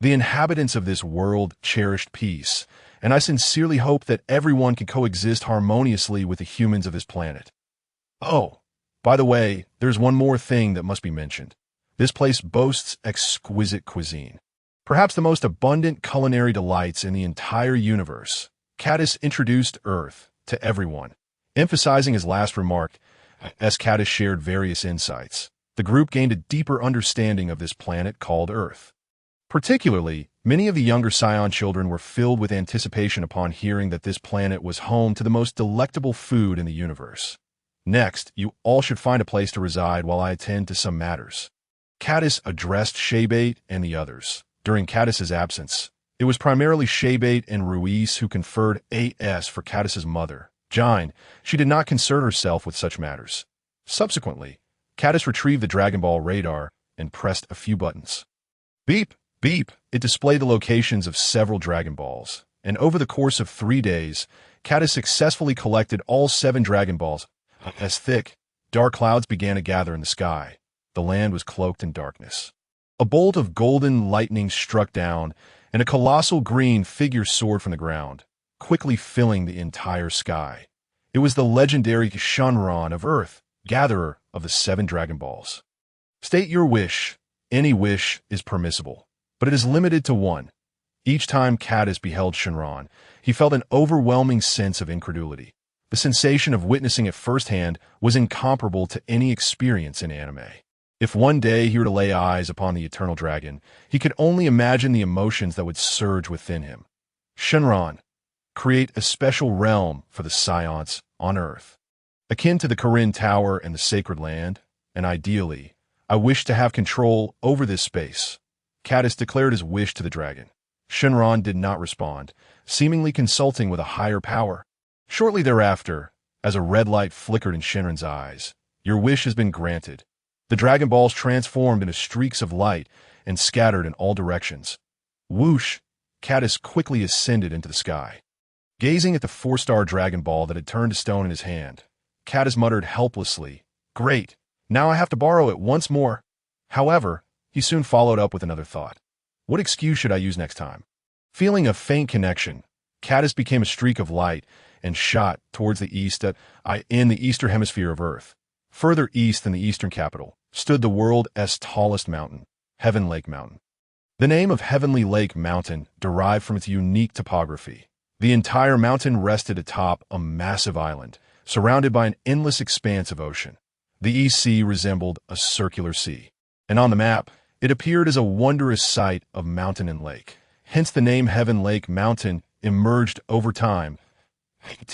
The inhabitants of this world cherished peace, and I sincerely hope that everyone can coexist harmoniously with the humans of this planet. Oh, by the way, there's one more thing that must be mentioned. This place boasts exquisite cuisine. Perhaps the most abundant culinary delights in the entire universe. Cardis introduced Earth to everyone. Emphasizing his last remark, as Cardis shared various insights, the group gained a deeper understanding of this planet called Earth. Particularly, many of the younger Scion children were filled with anticipation upon hearing that this planet was home to the most delectable food in the universe. Next, you all should find a place to reside while I attend to some matters. Cardis addressed Shaybate and the others. During Cardis' absence, it was primarily Shaybate and Ruiz who conferred AS for Cardis' mother, Jine. She did not concern herself with such matters. Subsequently, Cardis retrieved the Dragon Ball radar and pressed a few buttons. Beep, beep, it displayed the locations of several Dragon Balls, and over the course of 3 days, Cardis successfully collected all 7 Dragon Balls. As thick, dark clouds began to gather in the sky, the land was cloaked in darkness. A bolt of golden lightning struck down, and a colossal green figure soared from the ground, quickly filling the entire sky. It was the legendary Shenron of Earth, gatherer of the 7 Dragon Balls. State your wish. Any wish is permissible, but it is limited to one. Each time Cardis beheld Shenron, he felt an overwhelming sense of incredulity. The sensation of witnessing it firsthand was incomparable to any experience in anime. If one day he were to lay eyes upon the eternal dragon, he could only imagine the emotions that would surge within him. Shenron, create a special realm for the Scions on Earth, akin to the Kirin Tower and the Sacred Land, and ideally, I wish to have control over this space. Cadis declared his wish to the dragon. Shenron did not respond, seemingly consulting with a higher power. Shortly thereafter, as a red light flickered in Shenron's eyes, your wish has been granted. The Dragon Balls transformed into streaks of light and scattered in all directions. Whoosh! Cadis quickly ascended into the sky. Gazing at the 4-star Dragon Ball that had turned to stone in his hand, Cadis muttered helplessly, "Great! Now I have to borrow it once more." However, he soon followed up with another thought. What excuse should I use next time? Feeling a faint connection, Cadis became a streak of light and shot towards the east in the eastern hemisphere of Earth. Further east in the eastern capital stood the world's tallest mountain, Heaven Lake Mountain. The name of Heavenly Lake Mountain derived from its unique topography. The entire mountain rested atop a massive island, surrounded by an endless expanse of ocean. The East Sea resembled a circular sea, and on the map, it appeared as a wondrous sight of mountain and lake. Hence the name Heaven Lake Mountain emerged over time.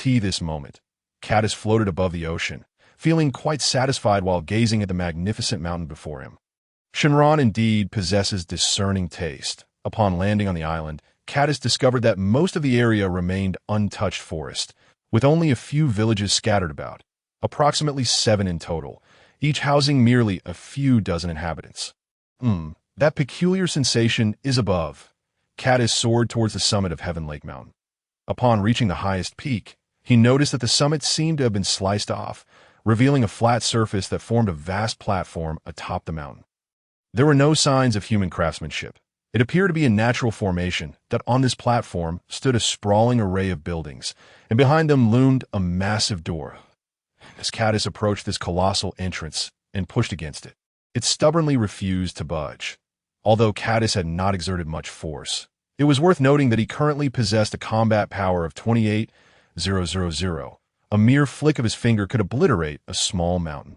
This moment, Cadis floated above the ocean, feeling quite satisfied while gazing at the magnificent mountain before him. Shenron indeed possesses discerning taste. Upon landing on the island, Cadis discovered that most of the area remained untouched forest, with only a few villages scattered about, approximately 7 in total, each housing merely a few dozen inhabitants. That peculiar sensation is above. Cadis soared towards the summit of Heaven Lake Mountain. Upon reaching the highest peak, he noticed that the summit seemed to have been sliced off, revealing a flat surface that formed a vast platform atop the mountain. There were no signs of human craftsmanship. It appeared to be a natural formation that on this platform stood a sprawling array of buildings, and behind them loomed a massive door. As Cadis approached this colossal entrance and pushed against it, it stubbornly refused to budge. Although Cadis had not exerted much force, it was worth noting that he currently possessed a combat power of 28,000. A mere flick of his finger could obliterate a small mountain.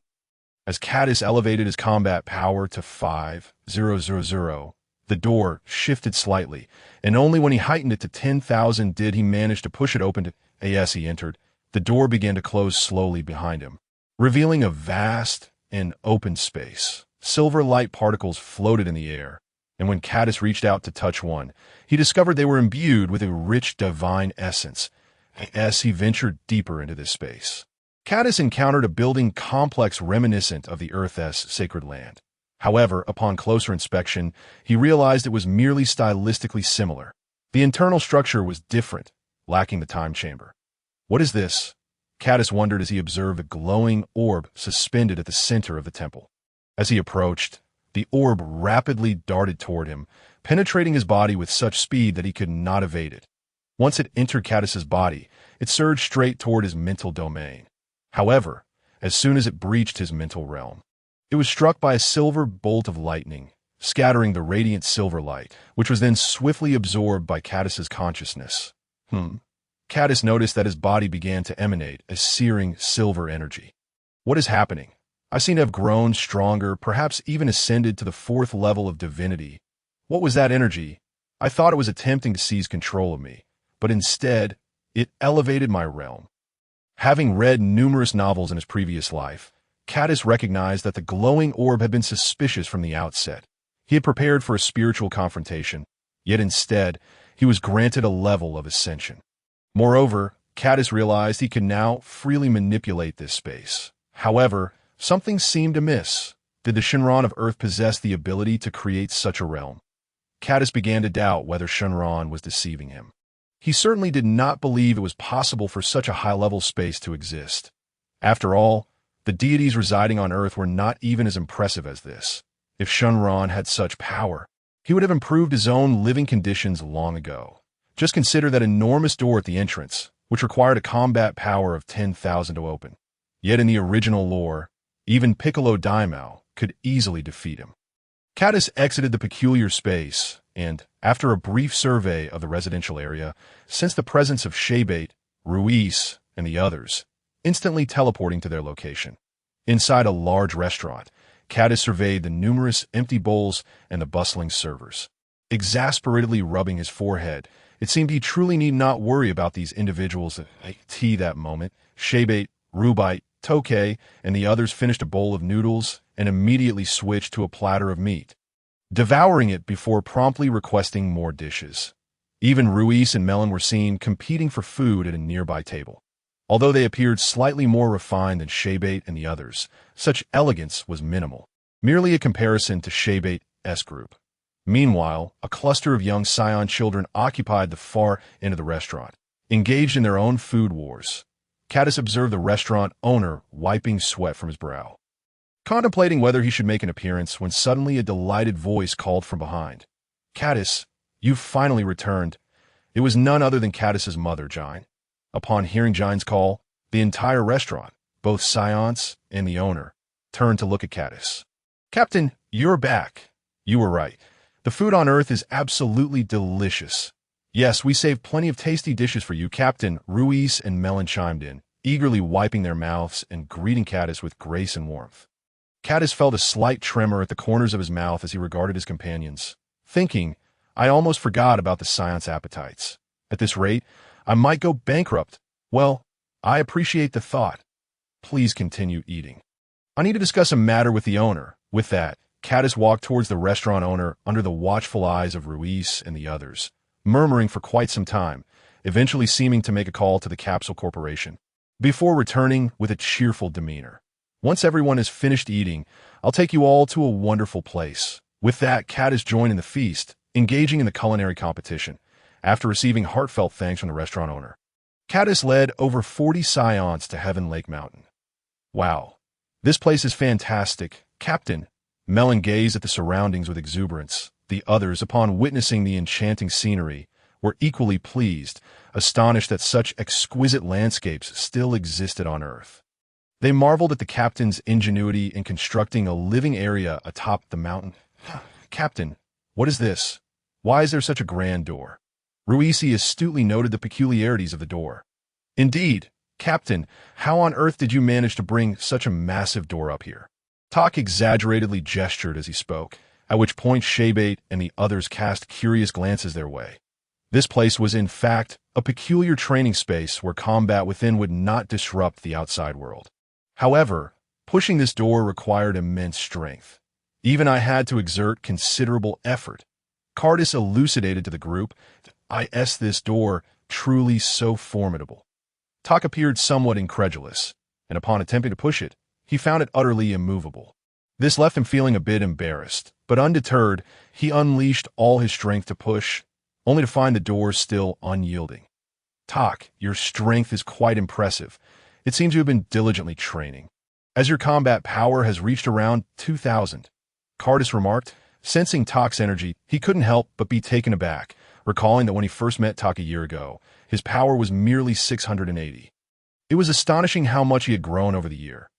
As Cadis elevated his combat power to 5,000, the door shifted slightly, and only when he heightened it to 10,000 did he manage to push it open. As he entered, the door began to close slowly behind him, revealing a vast and open space. Silver light particles floated in the air, and when Cadis reached out to touch one, he discovered they were imbued with a rich divine essence. As he ventured deeper into this space, Cadis encountered a building complex reminiscent of the Earth's Sacred Land. However, upon closer inspection, he realized it was merely stylistically similar. The internal structure was different, lacking the time chamber. What is this? Cadis wondered as he observed a glowing orb suspended at the center of the temple. As he approached, the orb rapidly darted toward him, penetrating his body with such speed that he could not evade it. Once it entered Cadis's body, it surged straight toward his mental domain. However, as soon as it breached his mental realm, it was struck by a silver bolt of lightning, scattering the radiant silver light, which was then swiftly absorbed by Cadis's consciousness. Cadis noticed that his body began to emanate a searing silver energy. What is happening? I seem to have grown stronger, perhaps even ascended to the 4th level of divinity. What was that energy? I thought it was attempting to seize control of me, but instead, it elevated my realm. Having read numerous novels in his previous life, Cadis recognized that the glowing orb had been suspicious from the outset. He had prepared for a spiritual confrontation, yet instead, he was granted a level of ascension. Moreover, Cadis realized he could now freely manipulate this space. However, something seemed amiss. Did the Shenron of Earth possess the ability to create such a realm? Cadis began to doubt whether Shenron was deceiving him. He certainly did not believe it was possible for such a high-level space to exist. After all, the deities residing on Earth were not even as impressive as this. If Shenron had such power, he would have improved his own living conditions long ago. Just consider that enormous door at the entrance, which required a combat power of 10,000 to open. Yet in the original lore, even Piccolo Daimao could easily defeat him. Cadis exited the peculiar space, and, after a brief survey of the residential area, sensed the presence of Shebate, Ruiz, and the others, instantly teleporting to their location. Inside a large restaurant, Caddis surveyed the numerous empty bowls and the bustling servers. Exasperatedly rubbing his forehead, it seemed he truly need not worry about these individuals at tea that moment. Shaybait, Rubite, Tokay, and the others finished a bowl of noodles and immediately switched to a platter of meat, devouring it before promptly requesting more dishes. Even Ruiz and Melon were seen competing for food at a nearby table. Although they appeared slightly more refined than Shaybait and the others, such elegance was minimal, merely a comparison to Shaybait's group. Meanwhile, a cluster of young Scion children occupied the far end of the restaurant, engaged in their own food wars. Caddis observed the restaurant owner wiping sweat from his brow, contemplating whether he should make an appearance when suddenly a delighted voice called from behind. "Caddis, you've finally returned." It was none other than Caddis's mother, Jine. Upon hearing Jine's call, the entire restaurant, both Scions and the owner, turned to look at Caddis. "Captain, you're back. You were right. The food on Earth is absolutely delicious. Yes, we saved plenty of tasty dishes for you," Captain Ruiz and Melon chimed in, eagerly wiping their mouths and greeting Caddis with grace and warmth. Caddis felt a slight tremor at the corners of his mouth as he regarded his companions, thinking, "I almost forgot about the Science appetites. At this rate, I might go bankrupt. Well, I appreciate the thought. Please continue eating. I need to discuss a matter with the owner." With that, Caddis walked towards the restaurant owner under the watchful eyes of Ruiz and the others, murmuring for quite some time, eventually seeming to make a call to the Capsule Corporation, before returning with a cheerful demeanor. "Once everyone has finished eating, I'll take you all to a wonderful place." With that, Caddis joined in the feast, engaging in the culinary competition. After receiving heartfelt thanks from the restaurant owner, Caddis led over 40 Scions to Heaven Lake Mountain. "Wow, this place is fantastic, Captain." Melon gazed at the surroundings with exuberance. The others, upon witnessing the enchanting scenery, were equally pleased, astonished that such exquisite landscapes still existed on Earth. They marveled at the captain's ingenuity in constructing a living area atop the mountain. "Captain, what is this? Why is there such a grand door?" Ruisi astutely noted the peculiarities of the door. "Indeed, Captain, how on earth did you manage to bring such a massive door up here?" Tak exaggeratedly gestured as he spoke, at which point Shaybait and the others cast curious glances their way. This place was in fact a peculiar training space where combat within would not disrupt the outside world. However, pushing this door required immense strength. Even I had to exert considerable effort. Cardis elucidated to the group, this door truly so formidable." Tak appeared somewhat incredulous, and upon attempting to push it, he found it utterly immovable. This left him feeling a bit embarrassed, but undeterred, he unleashed all his strength to push, only to find the door still unyielding. "Tak, your strength is quite impressive. It seems you have been diligently training, as your combat power has reached around 2,000. Cardis remarked. Sensing Tak's energy, he couldn't help but be taken aback, recalling that when he first met Tak a year ago, his power was merely 680. It was astonishing how much he had grown over the year.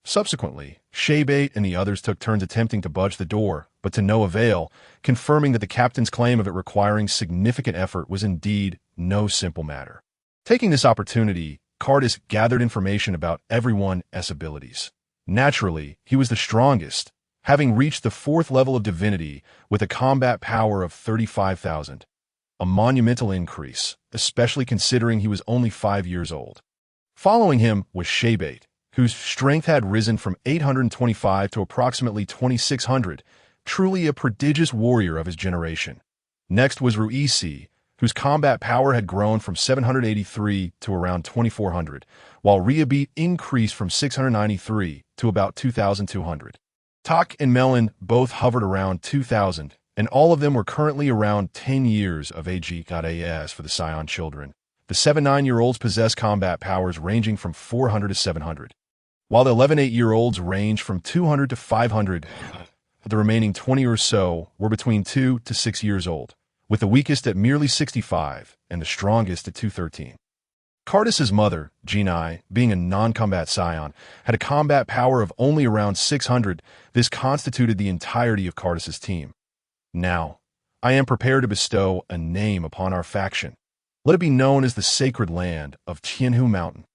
Subsequently, Shaybait and the others took turns attempting to budge the door, but to no avail, confirming that the captain's claim of it requiring significant effort was indeed no simple matter. Taking this opportunity, Cardis gathered information about everyone's abilities. Naturally, he was the strongest, having reached the 4th level of divinity with a combat power of 35,000. A monumental increase, especially considering he was only 5 years old. Following him was Shaybait, whose strength had risen from 825 to approximately 2,600, truly a prodigious warrior of his generation. Next was Ruisi, whose combat power had grown from 783 to around 2,400, while Riabit increased from 693 to about 2,200. Tak and Melon both hovered around 2,000, and all of them were currently around 10 years of age. As for the Scion children, the 7-9-year-olds possess combat powers ranging from 400 to 700, while the 11-8-year-olds range from 200 to 500. The remaining 20 or so were between 2 to 6 years old, with the weakest at merely 65 and the strongest at 213. Cardis's mother, Genai, being a non-combat Scion, had a combat power of only around 600. This constituted the entirety of Cardis's team. Now, I am prepared to bestow a name upon our faction. Let it be known as the Sacred Land of Tianhu Mountain.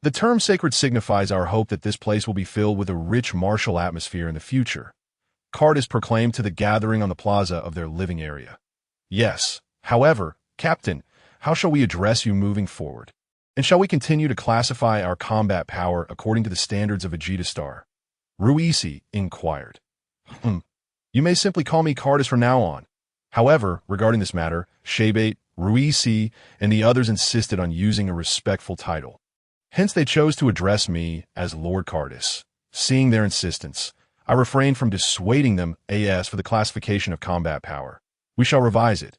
The term sacred signifies our hope that this place will be filled with a rich martial atmosphere in the future, Cardis proclaimed to the gathering on the plaza of their living area. Yes. However, Captain, how shall we address you moving forward? And shall we continue to classify our combat power according to the standards of Vegeta Star? Ruisi inquired. You may simply call me Cardis from now on. However, regarding this matter, Shebate, Ruisi, and the others insisted on using a respectful title. Hence they chose to address me as Lord Cardis. Seeing their insistence, I refrained from dissuading them as for the classification of combat power. We shall revise it.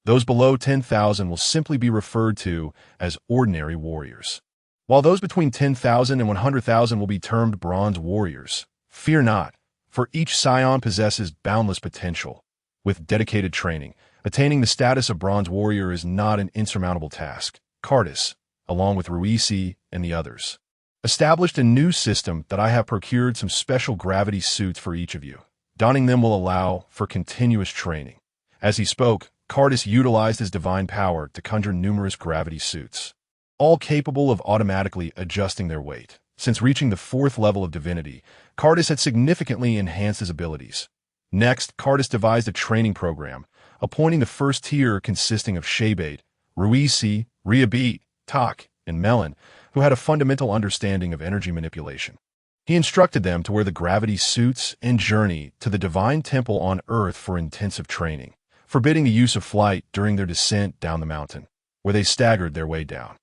Those below 10,000 will simply be referred to as ordinary warriors, while those between 10,000 and 100,000 will be termed bronze warriors. Fear not, for each scion possesses boundless potential. With dedicated training, attaining the status of bronze warrior is not an insurmountable task. Cardis, along with Ruisi and the others, established a new system that I have procured some special gravity suits for each of you. Donning them will allow for continuous training. As he spoke, Cardis utilized his divine power to conjure numerous gravity suits, all capable of automatically adjusting their weight. Since reaching the 4th level of divinity, Cardis had significantly enhanced his abilities. Next, Cardis devised a training program, appointing the first tier consisting of Shebate, Ruisi, Riabit, Tak, and Melon, who had a fundamental understanding of energy manipulation. He instructed them to wear the gravity suits and journey to the divine temple on Earth for intensive training, forbidding the use of flight during their descent down the mountain, where they staggered their way down.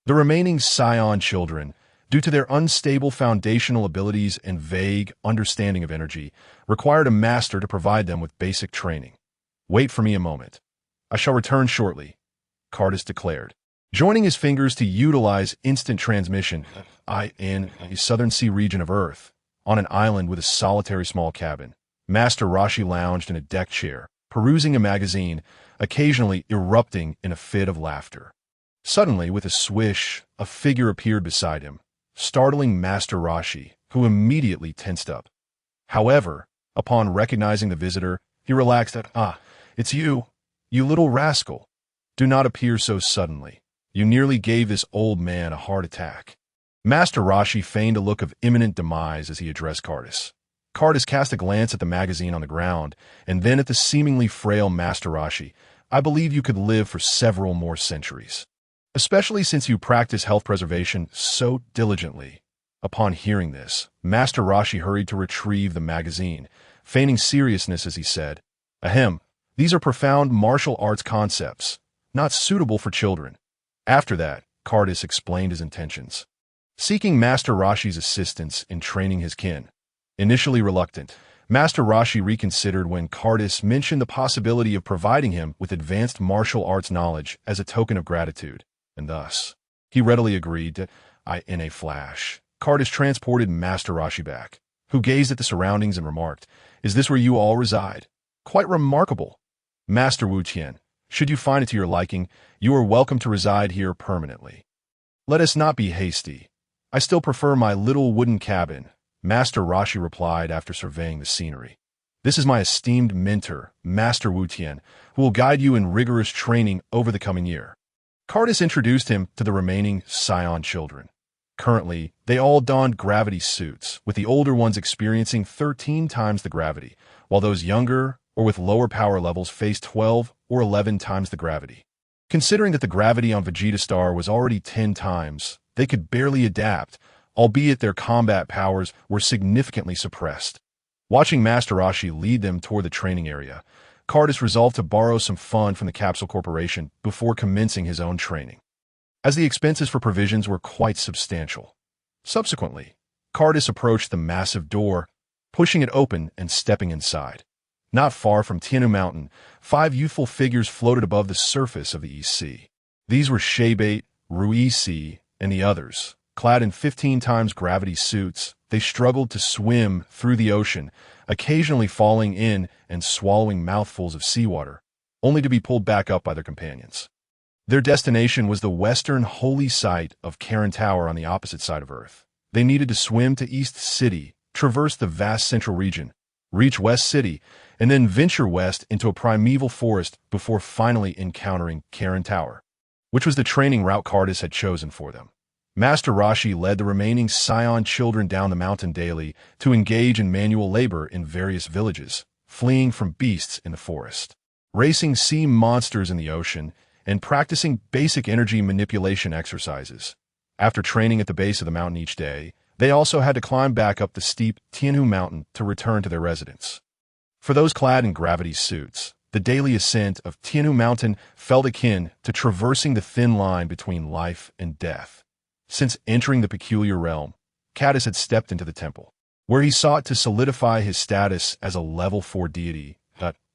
The remaining Scion children, due to their unstable foundational abilities and vague understanding of energy, required a master to provide them with basic training. Wait for me a moment. I shall return shortly, Cardis declared, joining his fingers to utilize instant transmission in a southern sea region of Earth, on an island with a solitary small cabin. Master Roshi lounged in a deck chair, perusing a magazine, occasionally erupting in a fit of laughter. Suddenly, with a swish, a figure appeared beside him, startling Master Roshi, who immediately tensed up. However, upon recognizing the visitor, he relaxed at, it's you, you little rascal. Do not appear so suddenly. You nearly gave this old man a heart attack. Master Roshi feigned a look of imminent demise as he addressed Cardis. Cardis cast a glance at the magazine on the ground, and then at the seemingly frail Master Roshi. I believe you could live for several more centuries, especially since you practice health preservation so diligently. Upon hearing this, Master Roshi hurried to retrieve the magazine, feigning seriousness as he said, Ahem, these are profound martial arts concepts, not suitable for children. After that, Cardis explained his intentions, seeking Master Roshi's assistance in training his kin. Initially reluctant, Master Roshi reconsidered when Cardis mentioned the possibility of providing him with advanced martial arts knowledge as a token of gratitude, and thus, he readily agreed to, in a flash. Cardis transported Master Roshi back, who gazed at the surroundings and remarked, Is this where you all reside? Quite remarkable. Master Wu Qian, should you find it to your liking, you are welcome to reside here permanently. Let us not be hasty. I still prefer my little wooden cabin, Master Roshi replied after surveying the scenery. This is my esteemed mentor, Master Wu Tian, who will guide you in rigorous training over the coming year. Cardis introduced him to the remaining Scion children. Currently, they all donned gravity suits, with the older ones experiencing 13 times the gravity, while those younger or with lower power levels faced 12 or 11 times the gravity. Considering that the gravity on Vegeta Star was already 10 times, they could barely adapt, albeit their combat powers were significantly suppressed. Watching Master Roshi lead them toward the training area, Cardis resolved to borrow some fund from the Capsule Corporation before commencing his own training, as the expenses for provisions were quite substantial. Subsequently, Cardis approached the massive door, pushing it open and stepping inside. Not far from Tianu Mountain, 5 youthful figures floated above the surface of the East Sea. These were Shebate, Ruisi, and the others. Clad in 15 times gravity suits, they struggled to swim through the ocean, occasionally falling in and swallowing mouthfuls of seawater, only to be pulled back up by their companions. Their destination was the western holy site of Karin Tower on the opposite side of Earth. They needed to swim to East City, traverse the vast central region, reach West City, and then venture west into a primeval forest before finally encountering Karin Tower, which was the training route Cardis had chosen for them. Master Rashi led the remaining Scion children down the mountain daily to engage in manual labor in various villages, fleeing from beasts in the forest, racing sea monsters in the ocean, and practicing basic energy manipulation exercises. After training at the base of the mountain each day, they also had to climb back up the steep Tianhu mountain to return to their residence. For those clad in gravity suits, the daily ascent of Tianhu mountain felt akin to traversing the thin line between life and death. Since entering the peculiar realm, Cadis had stepped into the temple, where he sought to solidify his status as a level 4 deity.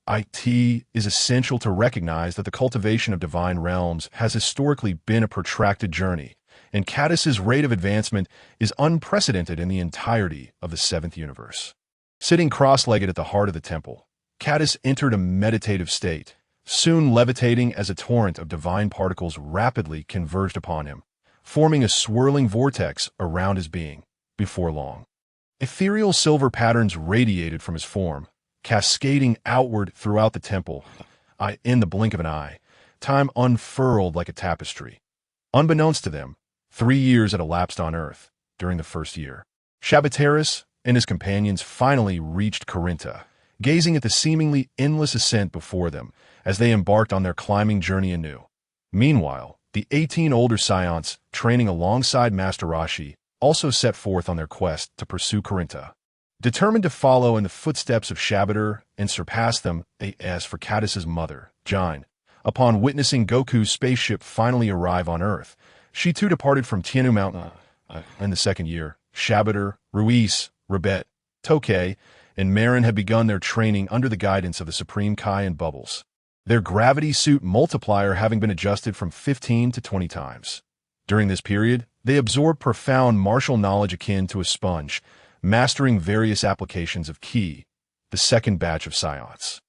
It is essential to recognize that the cultivation of divine realms has historically been a protracted journey, and Cadis's rate of advancement is unprecedented in the entirety of the seventh universe. Sitting cross-legged at the heart of the temple, Cadis entered a meditative state, soon levitating as a torrent of divine particles rapidly converged upon him, forming a swirling vortex around his being. Before long, ethereal silver patterns radiated from his form, cascading outward throughout the temple. In the blink of an eye, time unfurled like a tapestry. Unbeknownst to them, 3 years had elapsed on Earth during the first year. Shabbateris and his companions finally reached Corinta, gazing at the seemingly endless ascent before them as they embarked on their climbing journey anew. Meanwhile, the 18 older Scions, training alongside Master Rashi, also set forth on their quest to pursue Corinta. Determined to follow in the footsteps of Shabbater and surpass them, as for Cadis's mother, Jine, upon witnessing Goku's spaceship finally arrive on Earth, she too departed from Tianhu Mountain. In the second year, Shabbater, Ruiz, Rebet, Tokei, and Marin had begun their training under the guidance of the Supreme Kai and Bubbles, their gravity suit multiplier having been adjusted from 15 to 20 times. During this period, they absorbed profound martial knowledge akin to a sponge, mastering various applications of Ki, the second batch of Scions,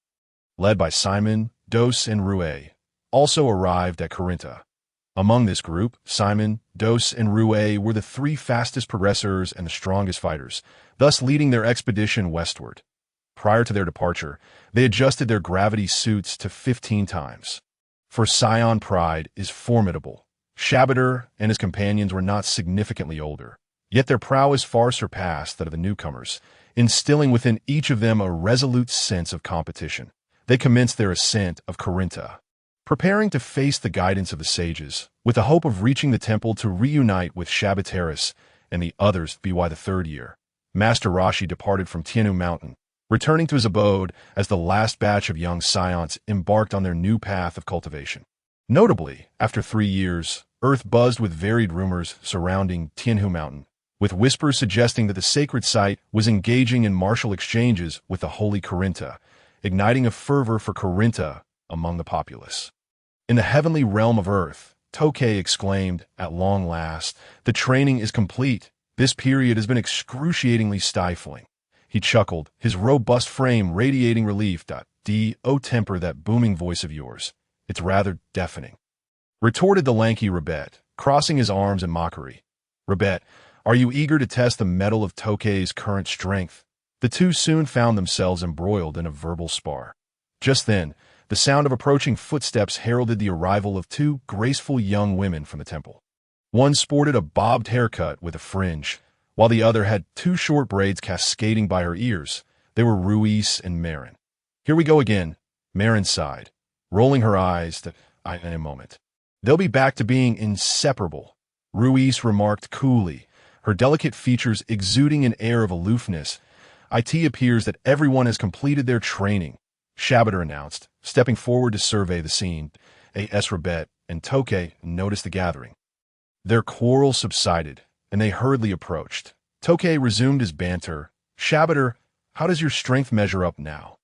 led by Simon, Dos, and Rue, also arrived at Corinta. Among this group, Simon, Dos, and Rue were the 3 fastest progressors and the strongest fighters, thus leading their expedition westward. Prior to their departure, they adjusted their gravity suits to 15 times. For Scion pride is formidable. Shabbater and his companions were not significantly older, yet their prowess far surpassed that of the newcomers, instilling within each of them a resolute sense of competition. They commenced their ascent of Corinta, preparing to face the guidance of the sages, with the hope of reaching the temple to reunite with Shabbateris and the others by the 3rd year. Master Rashi departed from Tianhu Mountain, returning to his abode as the last batch of young Scions embarked on their new path of cultivation. Notably, after 3 years, Earth buzzed with varied rumors surrounding Tianhu Mountain, with whispers suggesting that the sacred site was engaging in martial exchanges with the holy Corinta, igniting a fervor for Corinta among the populace. In the heavenly realm of Earth, Tokei exclaimed, "At long last, the training is complete. This period has been excruciatingly stifling." He chuckled, his robust frame radiating relief. "Oh, temper that booming voice of yours. It's rather deafening," retorted the lanky Rebet, crossing his arms in mockery. "Rebet, are you eager to test the mettle of Tokei's current strength?" The two soon found themselves embroiled in a verbal spar. Just then, the sound of approaching footsteps heralded the arrival of 2 graceful young women from the temple. One sported a bobbed haircut with a fringe, while the other had 2 short braids cascading by her ears. They were Ruiz and Marin. "Here we go again," Marin sighed, rolling her eyes in a moment. "They'll be back to being inseparable," Ruiz remarked coolly, her delicate features exuding an air of aloofness. "It appears that everyone has completed their training," Shabbater announced, stepping forward to survey the scene. Rebet and Tokei noticed the gathering. Their quarrel subsided, and they hurriedly approached. Tokei resumed his banter. "Shabbater, how does your strength measure up now?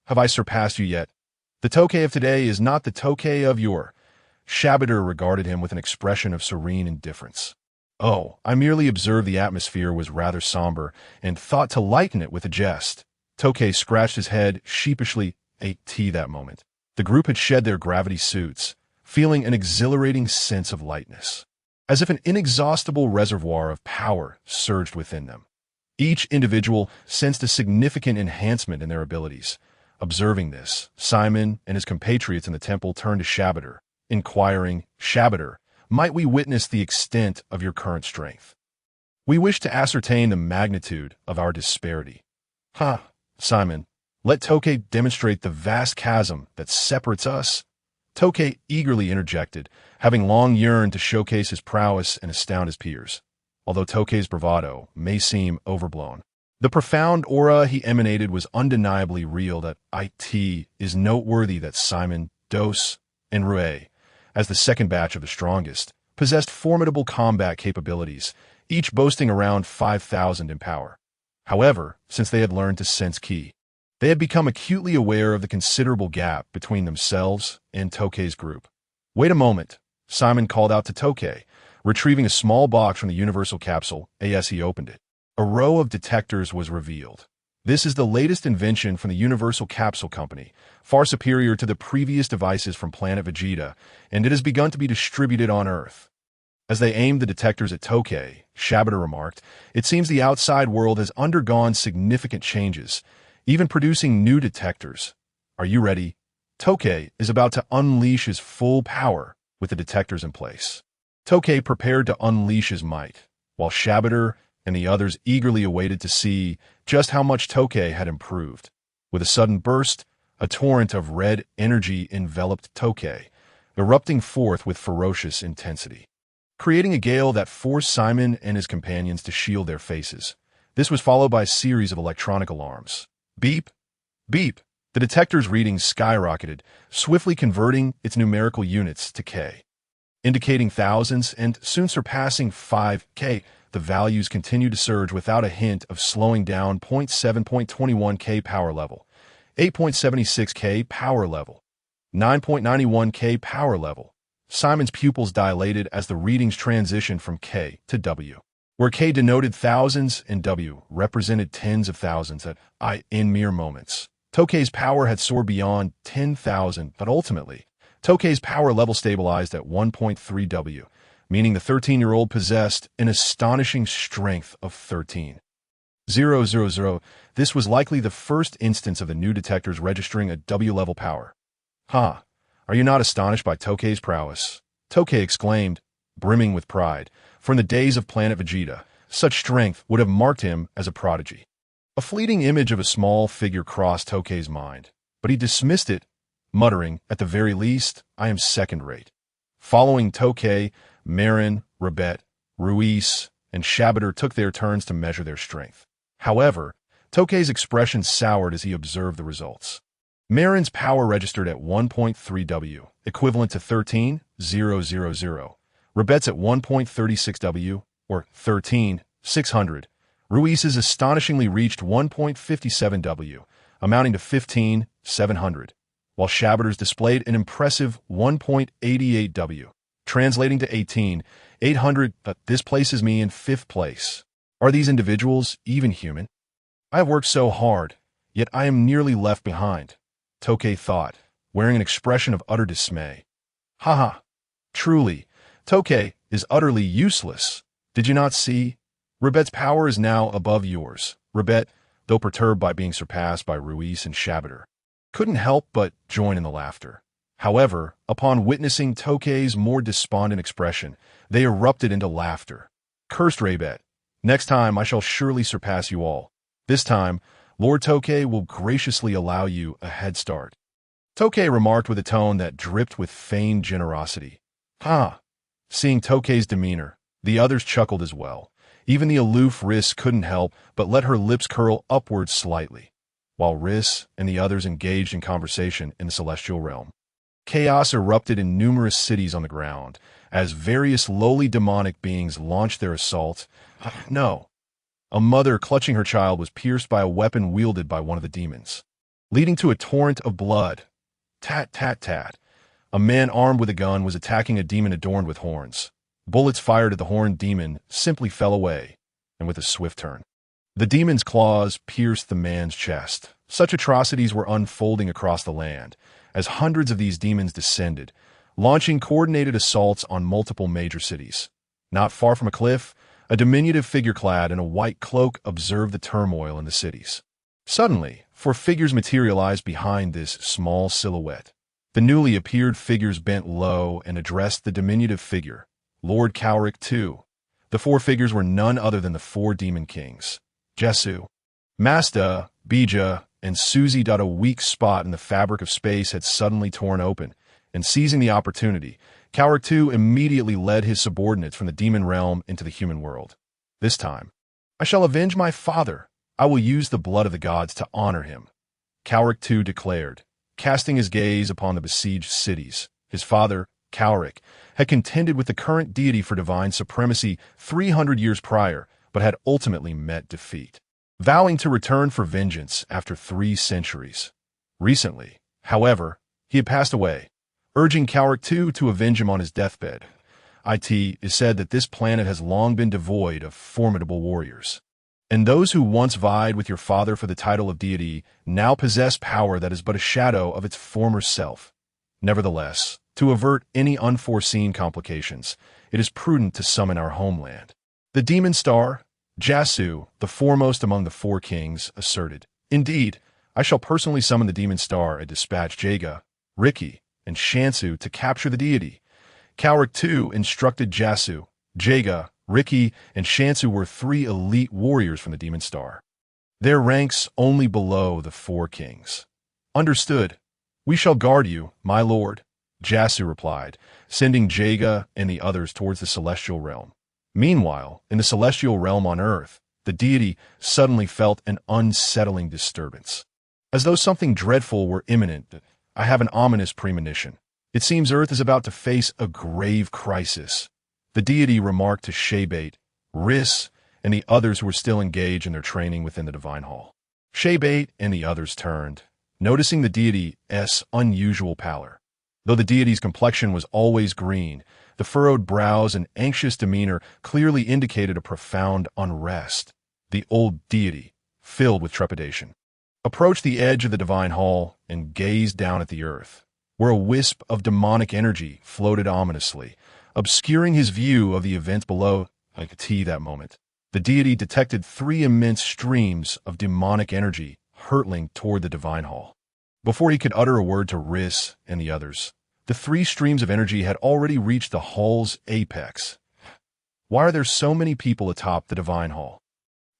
Have I surpassed you yet? The Tokei of today is not the Tokei of yore." Shabbater regarded him with an expression of serene indifference. "Oh, I merely observed the atmosphere was rather somber and thought to lighten it with a jest." Tokei scratched his head sheepishly. That moment, the group had shed their gravity suits, feeling an exhilarating sense of lightness, as if an inexhaustible reservoir of power surged within them. Each individual sensed a significant enhancement in their abilities. Observing this, Simon and his compatriots in the temple turned to Shabbater, inquiring, "Shabbater, might we witness the extent of your current strength. We wish to ascertain the magnitude of our disparity. Ha, Simon, let Tokay demonstrate the vast chasm that separates us. Tokay eagerly interjected, having long yearned to showcase his prowess and astound his peers. Although Tokay's bravado may seem overblown, the profound aura he emanated was undeniably real. That it is noteworthy that Simon, Dos, and Rue, as the second batch of the strongest, possessed formidable combat capabilities, each boasting around 5,000 in power. However, since they had learned to sense ki, they had become acutely aware of the considerable gap between themselves and Tokay's group. Wait a moment, Simon called out to Tokay, retrieving a small box from the universal capsule as he opened it. A row of detectors was revealed. This is the latest invention from the Universal Capsule Company, far superior to the previous devices from planet Vegeta, and it has begun to be distributed on Earth. As they aimed the detectors at Tokay, Shabata remarked, "It seems the outside world has undergone significant changes, even producing new detectors. Are you ready? Tokay is about to unleash his full power with the detectors in place." Tokay prepared to unleash his might, while Shabata and the others eagerly awaited to see just how much Tokay had improved. With a sudden burst, a torrent of red energy enveloped Tokay, erupting forth with ferocious intensity, creating a gale that forced Simon and his companions to shield their faces. This was followed by a series of electronic alarms. Beep! Beep! The detector's readings skyrocketed, swiftly converting its numerical units to K, indicating thousands and soon surpassing 5K. The values continued to surge without a hint of slowing down. 0.7.21K power level, 8.76K power level, 9.91K power level. Simon's pupils dilated as the readings transitioned from K to W, where K denoted thousands and W represented tens of thousands in mere moments. Tokay's power had soared beyond 10,000, but ultimately, Tokay's power level stabilized at 1.3 W, meaning the 13-year-old possessed an astonishing strength of 13,000. This was likely the first instance of the new detectors registering a W-level power. "Ha! Are you not astonished by Tokay's prowess?" Tokay exclaimed, brimming with pride. For in the days of Planet Vegeta, such strength would have marked him as a prodigy. A fleeting image of a small figure crossed Tokay's mind, but he dismissed it, muttering, "At the very least, I am second-rate." Following Tokay, Marin, Rebet, Ruiz, and Shabata took their turns to measure their strength. However, Tokay's expression soured as he observed the results. Marin's power registered at 1.3 W, equivalent to 13,000. Rebet's at 1.36 W, or 13,600. Ruiz's astonishingly reached 1.57 W, amounting to 15,700, while Shabata's displayed an impressive 1.88 W, translating to 18,800. This places me in 5th place. Are these individuals even human? I have worked so hard, yet I am nearly left behind, Tokay thought, wearing an expression of utter dismay. Haha! Truly, Tokay is utterly useless. Did you not see? Rebet's power is now above yours. Rebet, though perturbed by being surpassed by Ruiz and Shabata, couldn't help but join in the laughter. However, upon witnessing Tokay's more despondent expression, they erupted into laughter. Cursed Rebet, next time I shall surely surpass you all. This time, Lord Tokay will graciously allow you a head start. Tokay remarked with a tone that dripped with feigned generosity. Ha! Seeing Tokay's demeanor, the others chuckled as well. Even the aloof Riss couldn't help but let her lips curl upwards slightly, while Riss and the others engaged in conversation in the celestial realm. Chaos erupted in numerous cities on the ground, as various lowly demonic beings launched their assault. No. A mother clutching her child was pierced by a weapon wielded by one of the demons, leading to a torrent of blood. Tat, tat, tat. A man armed with a gun was attacking a demon adorned with horns. Bullets fired at the horned demon simply fell away, and with a swift turn, the demon's claws pierced the man's chest. Such atrocities were unfolding across the land, as hundreds of these demons descended, launching coordinated assaults on multiple major cities. Not far from a cliff, a diminutive figure clad in a white cloak observed the turmoil in the cities. Suddenly, 4 figures materialized behind this small silhouette. The newly appeared figures bent low and addressed the diminutive figure, Lord Cowric II. The four figures were none other than the four demon kings. Jesu, Masta, Bija, and Susie. A weak spot in the fabric of space had suddenly torn open, and seizing the opportunity, Cowric II immediately led his subordinates from the demon realm into the human world. This time, I shall avenge my father. I will use the blood of the gods to honor him, Cowric II declared, casting his gaze upon the besieged cities. His father, Cowric, had contended with the current deity for divine supremacy 300 years prior, but had ultimately met defeat, vowing to return for vengeance after 3 centuries. Recently, however, he had passed away, urging Cowric II to avenge him on his deathbed. It is said that this planet has long been devoid of formidable warriors, and those who once vied with your father for the title of deity now possess power that is but a shadow of its former self. Nevertheless, to avert any unforeseen complications, it is prudent to summon our homeland. The demon star, Jesu, the foremost among the four kings, asserted. Indeed, I shall personally summon the demon star and dispatch Jaga, Riki, and Shansu to capture the deity. Cowric II instructed Jesu. Jaga, Riki, and Shansu were 3 elite warriors from the demon star, their ranks only below the four kings. Understood. We shall guard you, my lord, Jesu replied, sending Jaga and the others towards the celestial realm. Meanwhile, in the celestial realm on earth, the deity suddenly felt an unsettling disturbance. As though something dreadful were imminent, I have an ominous premonition. It seems Earth is about to face a grave crisis, the deity remarked to Shebate, Riss, and the others who were still engaged in their training within the divine hall. Shebate and the others turned, noticing the deity's unusual pallor. Though the deity's complexion was always green, the furrowed brows and anxious demeanor clearly indicated a profound unrest. The old deity, filled with trepidation, approached the edge of the divine hall and gazed down at the earth, where a wisp of demonic energy floated ominously, obscuring his view of the events below. That moment, the deity detected 3 immense streams of demonic energy hurtling toward the divine hall. Before he could utter a word to Riss and the others, the 3 streams of energy had already reached the hall's apex. Why are there so many people atop the divine hall?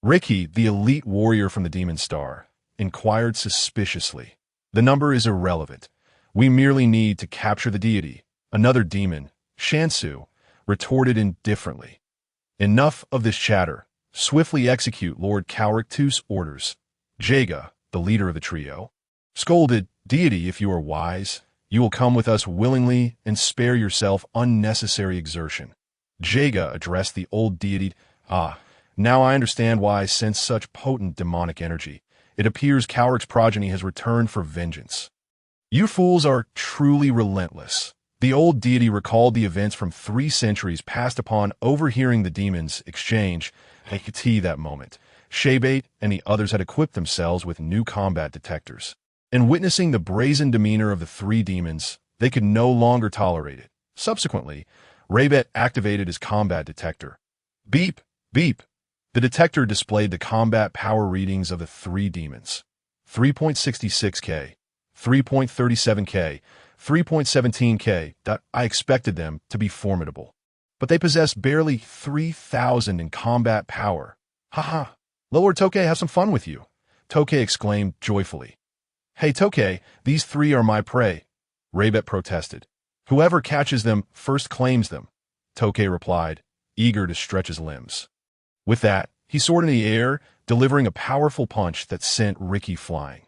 Riki, the elite warrior from the demon star, inquired suspiciously. The number is irrelevant. We merely need to capture the deity. Another demon, Shansu, retorted indifferently. Enough of this chatter. Swiftly execute Lord Cowric II's orders. Jaga, the leader of the trio, scolded, Deity, if you are wise, you will come with us willingly and spare yourself unnecessary exertion. Jaga addressed the old deity. Now I understand why I sense such potent demonic energy. It appears Cowric's progeny has returned for vengeance. You fools are truly relentless. The old deity recalled the events from 3 centuries past upon overhearing the demons exchange. They could see that moment. Shebate and the others had equipped themselves with new combat detectors. And witnessing the brazen demeanor of the 3 demons, they could no longer tolerate it. Subsequently, Raybet activated his combat detector. Beep, beep. The detector displayed the combat power readings of the 3 demons. 3.66K, 3.37K, 3.17K. I expected them to be formidable, but they possess barely 3,000 in combat power. Haha, let Lord Tokay have some fun with you, Tokay exclaimed joyfully. Hey Tokay, these 3 are my prey, Raybet protested. Whoever catches them first claims them, Tokay replied, eager to stretch his limbs. With that, he soared in the air, delivering a powerful punch that sent Riki flying.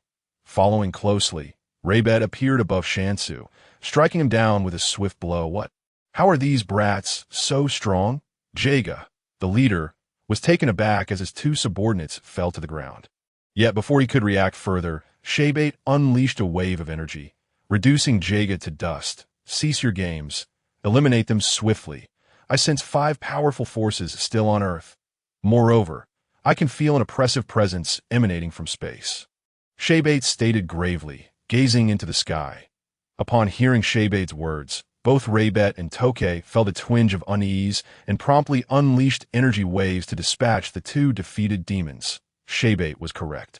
Following closely, Raybet appeared above Shansu, striking him down with a swift blow. What? How are these brats so strong? Jaga, the leader, was taken aback as his 2 subordinates fell to the ground. Yet before he could react further, Shebate unleashed a wave of energy, reducing Jaga to dust. Cease your games. Eliminate them swiftly. I sense 5 powerful forces still on Earth. Moreover, I can feel an oppressive presence emanating from space, Shebate stated gravely, gazing into the sky. Upon hearing Shebate's words, both Raybet and Tokay felt a twinge of unease and promptly unleashed energy waves to dispatch the 2 defeated demons. Shebate was correct.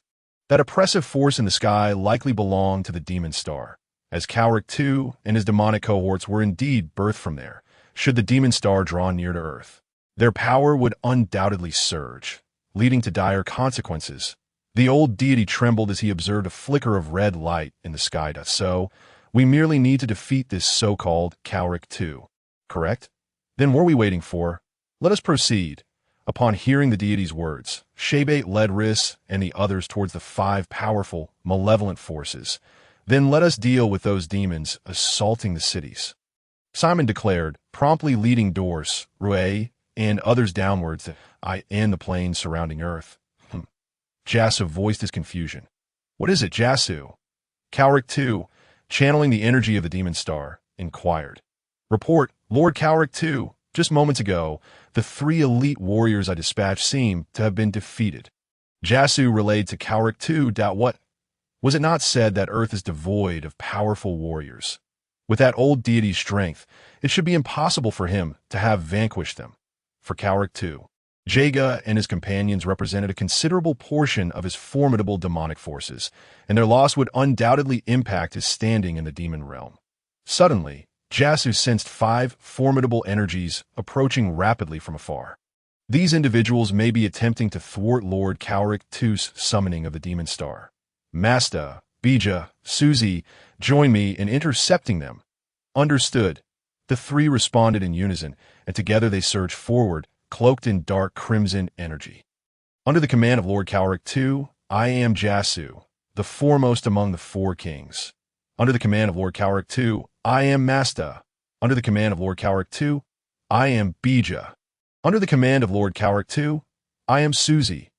That oppressive force in the sky likely belonged to the demon star, as Cowric II and his demonic cohorts were indeed birthed from there. should the demon star draw near to Earth. Their power would undoubtedly surge, leading to dire consequences. The old deity trembled as he observed a flicker of red light in the sky. So, we merely need to defeat this so-called Cowric II, correct? Then what are we waiting for? Let us proceed. Upon hearing the deity's words, Shebate led Riss and the others towards the 5 powerful, malevolent forces. Then let us deal with those demons assaulting the cities. Simon declared, promptly leading Dorse, Rue, and others downwards and the plains surrounding Earth. Jasu voiced his confusion. What is it, Jasu? Cowric II, channeling the energy of the demon star, inquired. Report, Lord Cowric II. Just moments ago, the 3 elite warriors I dispatched seem to have been defeated. Jasu relayed to Cowric II. What? Was it not said that Earth is devoid of powerful warriors? With that old deity's strength, it should be impossible for him to have vanquished them. For Cowric II, Jaga and his companions represented a considerable portion of his formidable demonic forces, and their loss would undoubtedly impact his standing in the demon realm. Suddenly, Jasu sensed 5 formidable energies approaching rapidly from afar. These individuals may be attempting to thwart Lord Cowric II's summoning of the demon star. Masta, Bija, Susie, join me in intercepting them. Understood. The 3 responded in unison, and together they surged forward, cloaked in dark crimson energy. Under the command of Lord Cowric II, I am Jasu, the foremost among the 4 kings. Under the command of Lord Cowric II, I am Masta. Under the command of Lord Cowric II, I am Bija. Under the command of Lord Cowric II, I am Susie.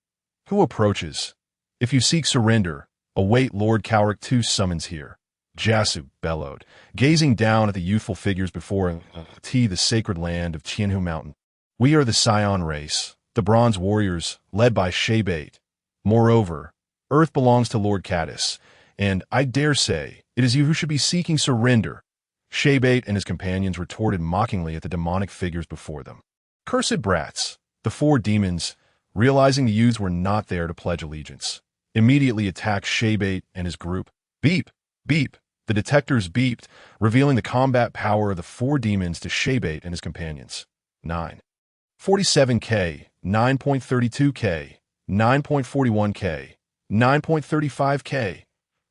Who approaches? If you seek surrender, await Lord Cowric II's summons here. Jasu bellowed, gazing down at the youthful figures before the sacred land of Tianhu Mountain. We are the Scion race, the bronze warriors, led by Shebate. Moreover, Earth belongs to Lord Caddis, and I dare say it is you who should be seeking surrender. Shebate and his companions retorted mockingly at the demonic figures before them. Cursed brats! The 4 demons, realizing the youths were not there to pledge allegiance, immediately attacked Shebate and his group. Beep! Beep! The detectors beeped, revealing the combat power of the 4 demons to Shebate and his companions. 9.47K, 9.32K, 9.41K, 9.35K.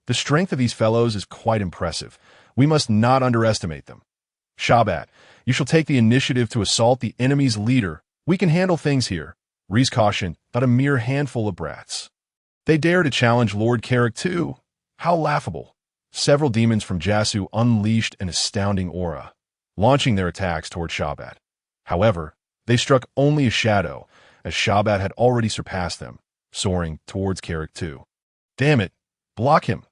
The strength of these fellows is quite impressive. We must not underestimate them. Shabat, you shall take the initiative to assault the enemy's leader. We can handle things here. Reese cautioned, not a mere handful of brats. They dare to challenge Lord Cowric II. How laughable. Several demons from Jasu unleashed an astounding aura, launching their attacks toward Shabat. However, they struck only a shadow, as Shabat had already surpassed them, soaring towards Cowric II. Damn it! Block him!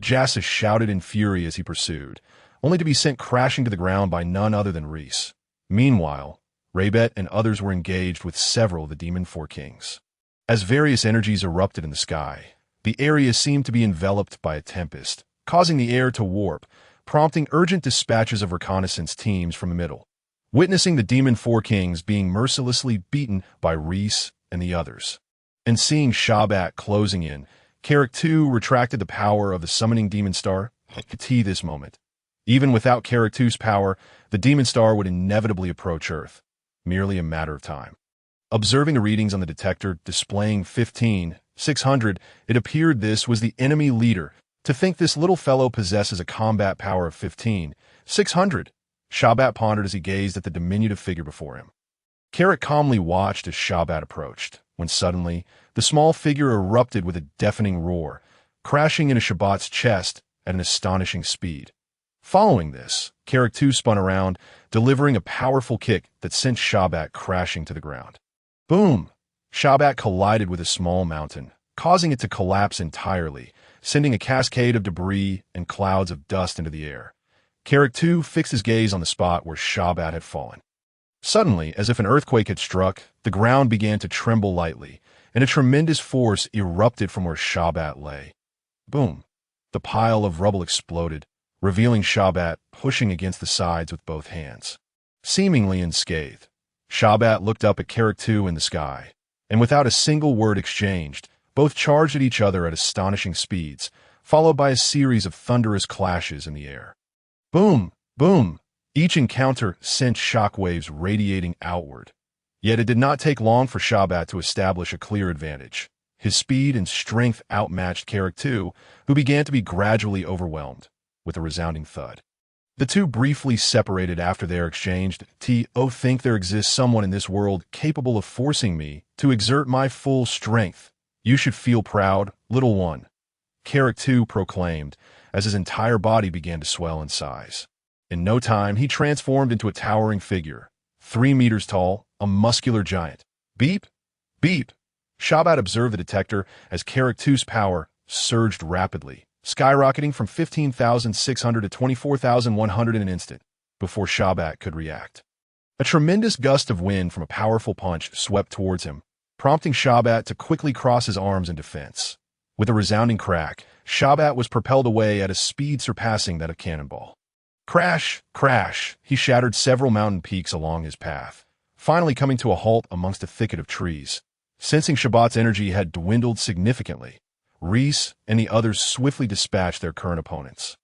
Jasu shouted in fury as he pursued, only to be sent crashing to the ground by none other than Reese. Meanwhile, Raybet and others were engaged with several of the Demon 4 Kings. As various energies erupted in the sky, the area seemed to be enveloped by a tempest, causing the air to warp, prompting urgent dispatches of reconnaissance teams from the middle. Witnessing the Demon 4 Kings being mercilessly beaten by Reese and the others, and seeing Shabat closing in, Cowric II retracted the power of the summoning demon star to this moment. Even without Cowric II's power, the demon star would inevitably approach Earth, merely a matter of time. Observing the readings on the detector displaying 15,600, it appeared this was the enemy leader. To think this little fellow possesses a combat power of 15,600. Shabat pondered as he gazed at the diminutive figure before him. Cowric calmly watched as Shabat approached, when suddenly, the small figure erupted with a deafening roar, crashing into Shabat's chest at an astonishing speed. Following this, Cowric II spun around, delivering a powerful kick that sent Shabat crashing to the ground. Boom! Shabat collided with a small mountain, causing it to collapse entirely, sending a cascade of debris and clouds of dust into the air. Cowric II fixed his gaze on the spot where Shabat had fallen. Suddenly, as if an earthquake had struck, the ground began to tremble lightly, and a tremendous force erupted from where Shabat lay. Boom! The pile of rubble exploded, revealing Shabat pushing against the sides with both hands. Seemingly unscathed, Shabat looked up at Cowric II in the sky, and without a single word exchanged, both charged at each other at astonishing speeds, followed by a series of thunderous clashes in the air. Boom! Boom! Each encounter sent shockwaves radiating outward. Yet it did not take long for Shabbat to establish a clear advantage. His speed and strength outmatched Carrick-2, who began to be gradually overwhelmed, with a resounding thud. The two briefly separated after their exchange. "Oh, think there exists someone in this world capable of forcing me to exert my full strength. You should feel proud, little one," Carrick-2 proclaimed, as his entire body began to swell in size. In no time, he transformed into a towering figure, 3 meters tall, a muscular giant. Beep! Beep! Shabbat observed the detector as Carrick-2's power surged rapidly, skyrocketing from 15,600 to 24,100 in an instant, before Shabbat could react. A tremendous gust of wind from a powerful punch swept towards him, prompting Shabbat to quickly cross his arms in defense. With a resounding crack, Shabbat was propelled away at a speed surpassing that of cannonball. Crash! Crash! He shattered several mountain peaks along his path, finally coming to a halt amongst a thicket of trees. Sensing Shabbat's energy had dwindled significantly, Reese and the others swiftly dispatched their current opponents.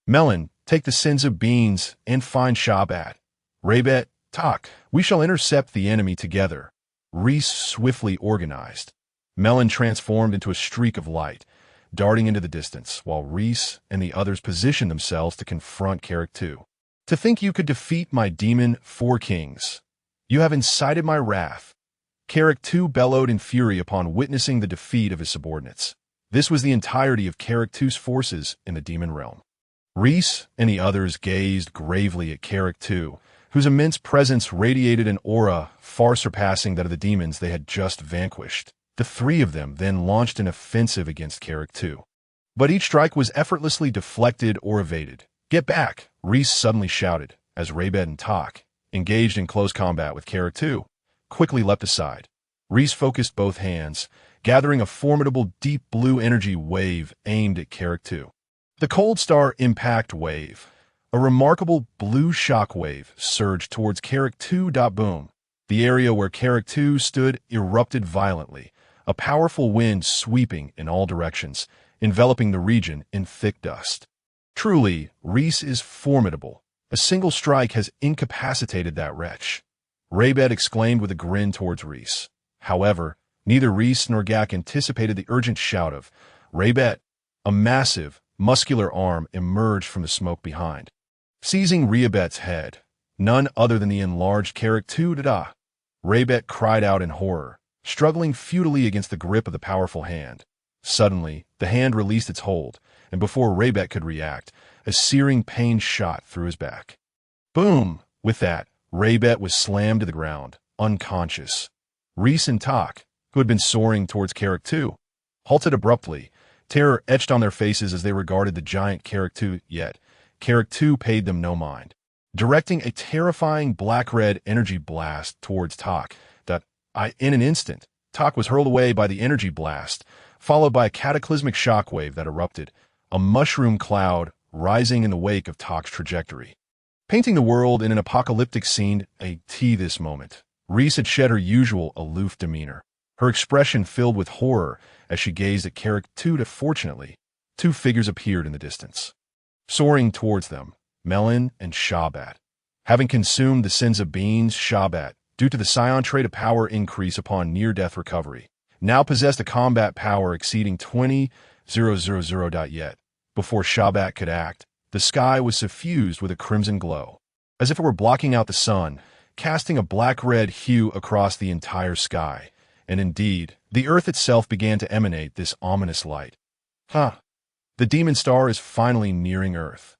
Melon, take the sins of beans and find Shabbat. Raybet, Tak, we shall intercept the enemy together. Reese swiftly organized. Melon transformed into a streak of light, darting into the distance, while Reese and the others positioned themselves to confront Carrick-2. "To think you could defeat my demon, Four Kings. You have incited my wrath." Carrick-2 bellowed in fury upon witnessing the defeat of his subordinates. This was the entirety of Carrick-2's forces in the demon realm. Reese and the others gazed gravely at Carrick-2, whose immense presence radiated an aura far surpassing that of the demons they had just vanquished. The three of them then launched an offensive against Carrick-2. But each strike was effortlessly deflected or evaded. "Get back!" Reese suddenly shouted, as Raybet and Tak, engaged in close combat with Carrick-2, quickly leapt aside. Reese focused both hands, gathering a formidable deep blue energy wave aimed at Carrick-2. The Cold Star Impact Wave. A remarkable blue shock wave surged towards Carrick-2. Boom. The area where Carrick-2 stood erupted violently, a powerful wind sweeping in all directions, enveloping the region in thick dust. Truly, Reese is formidable. A single strike has incapacitated that wretch, Raybet exclaimed with a grin towards Reese. However, neither Reese nor Gak anticipated the urgent shout of Raybet. A massive, muscular arm emerged from the smoke behind, seizing Raybet's head. None other than the enlarged Carrick-2. Raybet cried out in horror, struggling futilely against the grip of the powerful hand. Suddenly, the hand released its hold, and before Raybet could react, a searing pain shot through his back. Boom! With that, Raybet was slammed to the ground, unconscious. Reese and Tak, who had been soaring towards Carrick-2, halted abruptly, terror etched on their faces as they regarded the giant Carrick-2. Yet, Carrick-2 paid them no mind, directing a terrifying black-red energy blast towards Tak. In an instant, Tak was hurled away by the energy blast, followed by a cataclysmic shockwave that erupted, a mushroom cloud rising in the wake of Tak's trajectory, painting the world in an apocalyptic scene. This moment, Reese had shed her usual aloof demeanor, her expression filled with horror as she gazed at Carrick-2. Fortunately, two figures appeared in the distance, soaring towards them, Melon and Shabbat. Having consumed the sins of beans, Shabbat, due to the Scion trait of power increase upon near-death recovery, now possessed a combat power exceeding 20,000. Yet, before Shabbat could act, the sky was suffused with a crimson glow, as if it were blocking out the sun, casting a black-red hue across the entire sky, and indeed, the earth itself began to emanate this ominous light. The demon star is finally nearing Earth.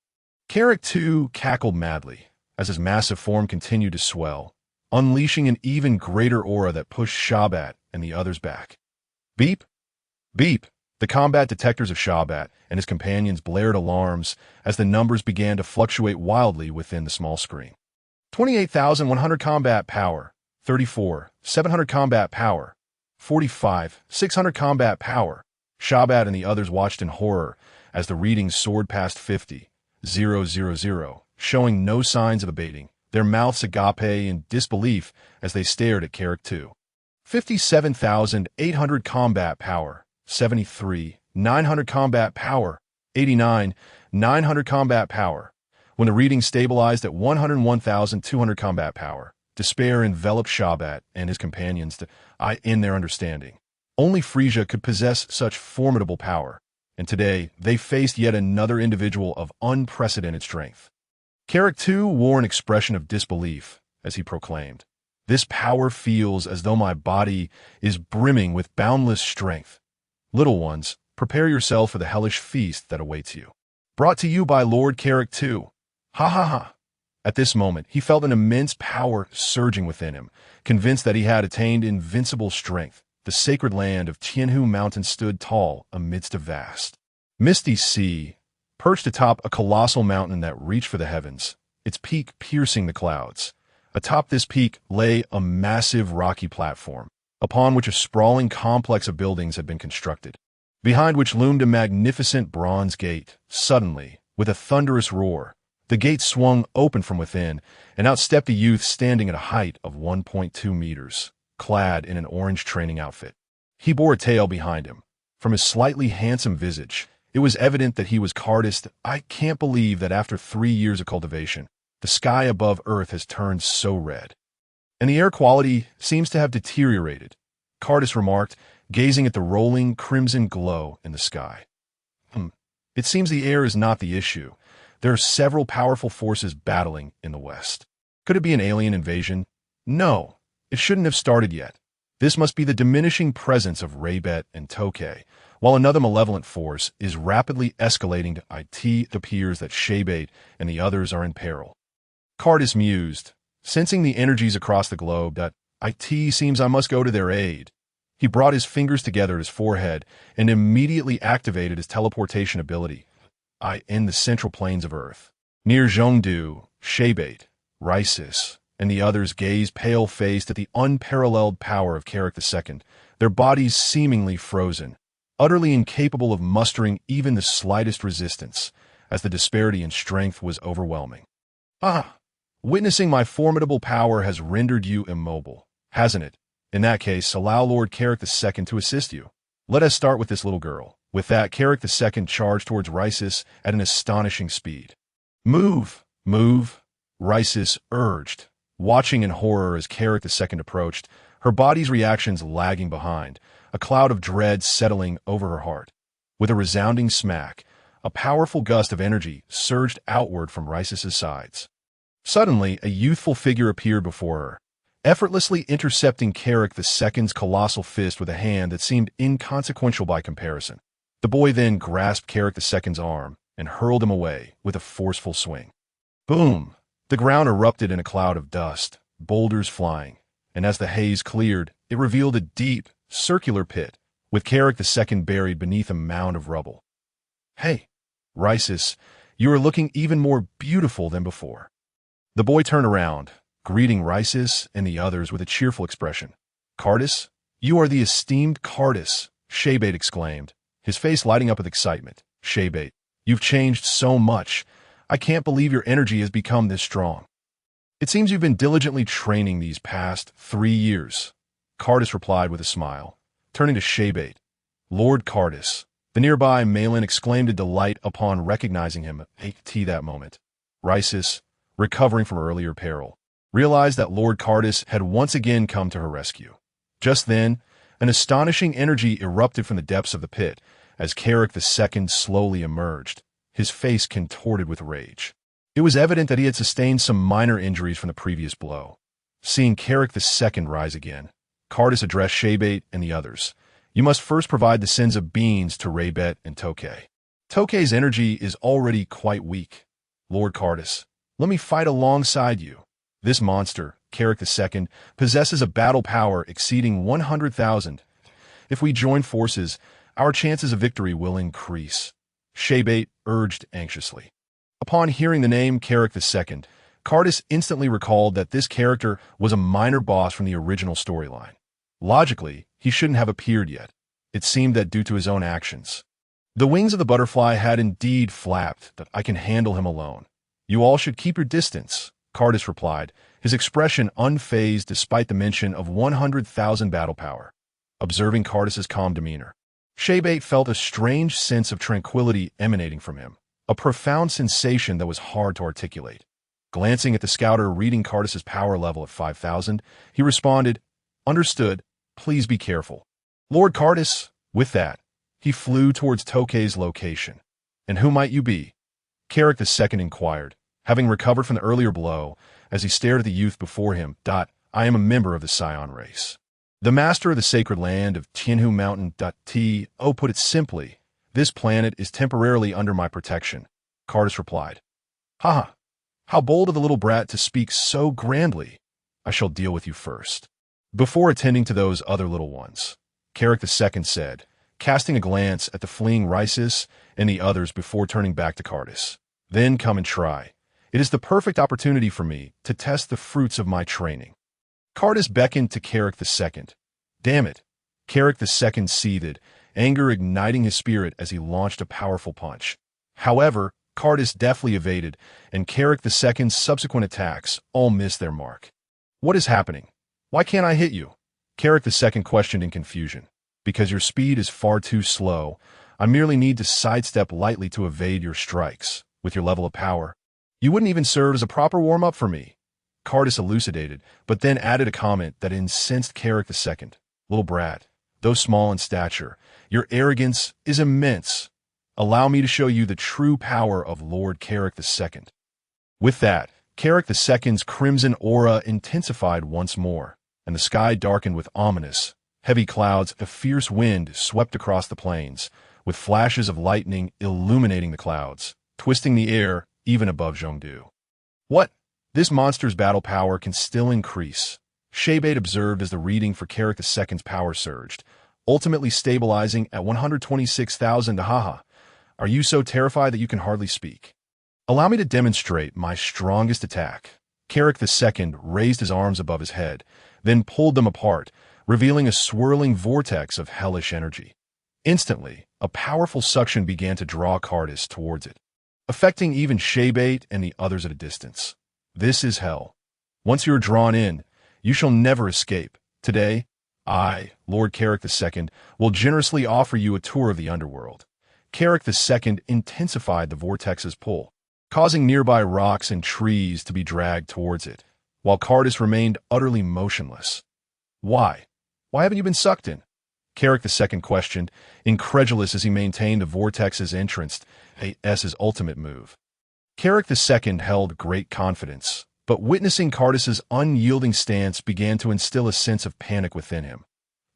Carrick-2 cackled madly, as his massive form continued to swell, unleashing an even greater aura that pushed Shabbat and the others back. Beep! Beep! The combat detectors of Shabbat and his companions blared alarms as the numbers began to fluctuate wildly within the small screen. 28,100 combat power, 34,700 combat power, 45,600 combat power. Shabbat and the others watched in horror as the readings soared past 50,000, showing no signs of abating, their mouths agape in disbelief as they stared at Carrick-2. 57,800 combat power, 73,900 combat power, 89,900 combat power, When the reading stabilized at 101,200 combat power, despair enveloped Shabat and his companions in their understanding. Only Frisia could possess such formidable power, and today they faced yet another individual of unprecedented strength. Carrick II wore an expression of disbelief as he proclaimed, "This power feels as though my body is brimming with boundless strength. Little ones, prepare yourself for the hellish feast that awaits you." Brought to you by Lord Carrick II. Ha ha ha. At this moment, he felt an immense power surging within him. Convinced that he had attained invincible strength, the sacred land of Tianhu Mountain stood tall amidst a vast, misty sea, perched atop a colossal mountain that reached for the heavens, its peak piercing the clouds. Atop this peak lay a massive rocky platform, upon which a sprawling complex of buildings had been constructed, behind which loomed a magnificent bronze gate. Suddenly, with a thunderous roar, the gate swung open from within, and out stepped a youth standing at a height of 1.2 meters, clad in an orange training outfit. He bore a tail behind him. From his slightly handsome visage, it was evident that he was Cardis. I can't believe that after 3 years of cultivation, the sky above Earth has turned so red. And the air quality seems to have deteriorated, Cardis remarked, gazing at the rolling crimson glow in the sky. It seems the air is not the issue. There are several powerful forces battling in the west. Could it be an alien invasion? No, it shouldn't have started yet. This must be the diminishing presence of Raybet and Tokay, while another malevolent force is rapidly escalating to it. It appears that Shaybait and the others are in peril. Cardis mused, sensing the energies across the globe. It seems I must go to their aid. He brought his fingers together at his forehead and immediately activated his teleportation ability. In the central plains of Earth, near Zhongdu, Shaybait, Raisis, and the others gazed pale-faced at the unparalleled power of Carrick II, their bodies seemingly frozen, utterly incapable of mustering even the slightest resistance, as the disparity in strength was overwhelming. Witnessing my formidable power has rendered you immobile, hasn't it? In that case, allow Lord Carrick II to assist you. Let us start with this little girl. With that, Carrick II charged towards Raisis at an astonishing speed. Move, move, Raisis urged, watching in horror as Carrick II approached, her body's reactions lagging behind, a cloud of dread settling over her heart. With a resounding smack, a powerful gust of energy surged outward from Raisis's sides. Suddenly, a youthful figure appeared before her, effortlessly intercepting Carrick II's colossal fist with a hand that seemed inconsequential by comparison. The boy then grasped Carrick II's arm and hurled him away with a forceful swing. Boom! The ground erupted in a cloud of dust, boulders flying, and as the haze cleared, it revealed a deep, circular pit, with Carrick II buried beneath a mound of rubble. Hey, Raisis, you are looking even more beautiful than before. The boy turned around, greeting Raisis and the others with a cheerful expression. Cardis, you are the esteemed Cardis, Shaybait exclaimed, his face lighting up with excitement. Shaybait, you've changed so much. I can't believe your energy has become this strong. It seems you've been diligently training these past 3 years, Cardis replied with a smile, turning to Shaybait. Lord Cardis, the nearby Malin exclaimed in delight upon recognizing him at that moment. Raisis, recovering from earlier peril, realized that Lord Cardis had once again come to her rescue. Just then, an astonishing energy erupted from the depths of the pit as Carrick II slowly emerged, his face contorted with rage. It was evident that he had sustained some minor injuries from the previous blow. Seeing Carrick II rise again, Cardis addressed Shaybait and the others. You must first provide the sins of beans to Raybet and Tokay. Tokay's energy is already quite weak. Lord Cardis, let me fight alongside you. This monster, Carrick II, possesses a battle power exceeding 100,000. If we join forces, our chances of victory will increase, Shaybait urged anxiously. Upon hearing the name Carrick II, Cardis instantly recalled that this character was a minor boss from the original storyline. Logically, he shouldn't have appeared yet. It seemed that due to his own actions. The wings of the butterfly had indeed flapped, that I can handle him alone. You all should keep your distance, Cardis replied, his expression unfazed despite the mention of 100,000 battle power. Observing Cardis's calm demeanor, Shaybait felt a strange sense of tranquility emanating from him. a profound sensation that was hard to articulate. Glancing at the scouter reading Cardis's power level at 5,000, he responded, "Understood. Please be careful." Lord Cardis, with that, he flew towards Tokay's location. "And who might you be?" Carrick II inquired, having recovered from the earlier blow, as he stared at the youth before him. "I am a member of the Scion race. The master of the sacred land of Tianhu Mountain. To put it simply, this planet is temporarily under my protection," Cardis replied. "Haha, how bold of the little brat to speak so grandly. I shall deal with you first, before attending to those other little ones," Carrick II said, casting a glance at the fleeing Rhysis and the others before turning back to Cardis. "Then come and try. It is the perfect opportunity for me to test the fruits of my training." Cardis beckoned to Carrick II. "Damn it!" Carrick II seethed, anger igniting his spirit as he launched a powerful punch. However, Cardis deftly evaded, and Carrick II's subsequent attacks all missed their mark. "What is happening? Why can't I hit you?" Carrick II questioned in confusion. "Because your speed is far too slow. I merely need to sidestep lightly to evade your strikes. With your level of power, you wouldn't even serve as a proper warm-up for me," Cardis elucidated, but then added a comment that incensed Carrick II. "Little brat, though small in stature, your arrogance is immense. Allow me to show you the true power of Lord Carrick II." With that, Carrick II's crimson aura intensified once more, and the sky darkened with ominous, heavy clouds. A fierce wind swept across the plains, with flashes of lightning illuminating the clouds, twisting the air even above Zhongdu. "What? This monster's battle power can still increase," Shaybait observed as the reading for Carrick II's power surged, ultimately stabilizing at 126,000. "Haha, are you so terrified that you can hardly speak? Allow me to demonstrate my strongest attack." Carrick II raised his arms above his head, then pulled them apart, revealing a swirling vortex of hellish energy. Instantly, a powerful suction began to draw Cardis towards it, affecting even Shaybait and the others at a distance. "This is hell. Once you are drawn in, you shall never escape. Today, I, Lord Carrick II, will generously offer you a tour of the underworld." Carrick II intensified the vortex's pull, causing nearby rocks and trees to be dragged towards it, while Cardis remained utterly motionless. "Why? Why haven't you been sucked in?" Carrick II questioned, incredulous as he maintained the vortex's entrance, his ultimate move. Carrick II held great confidence, but witnessing Cardis's unyielding stance began to instill a sense of panic within him.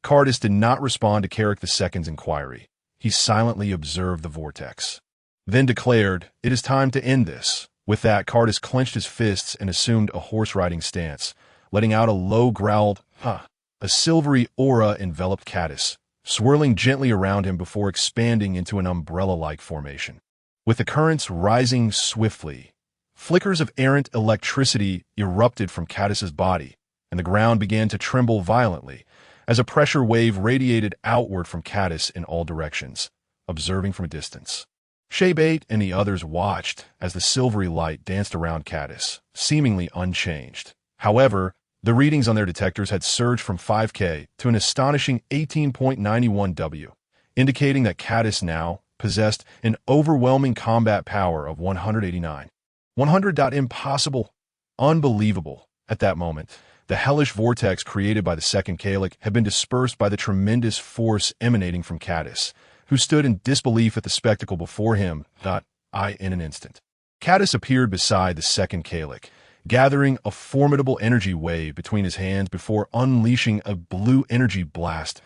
Cardis did not respond to Carrick II's inquiry. He silently observed the vortex, then declared, "It is time to end this." With that, Cardis clenched his fists and assumed a horse-riding stance, letting out a low growled, "Huh." A silvery aura enveloped Cardis, swirling gently around him before expanding into an umbrella-like formation. With the currents rising swiftly, flickers of errant electricity erupted from Cardis's body, and the ground began to tremble violently as a pressure wave radiated outward from Cardis in all directions, observing from a distance. Shaybait and the others watched as the silvery light danced around Cardis, seemingly unchanged. However, the readings on their detectors had surged from 5K to an astonishing 18.91 W, indicating that Cardis now possessed an overwhelming combat power of 189. 100. Impossible. Unbelievable. At that moment, the hellish vortex created by the second Kalik had been dispersed by the tremendous force emanating from Cardis, who stood in disbelief at the spectacle before him. In an instant, Cardis appeared beside the second Kalik, gathering a formidable energy wave between his hands before unleashing a blue energy blast.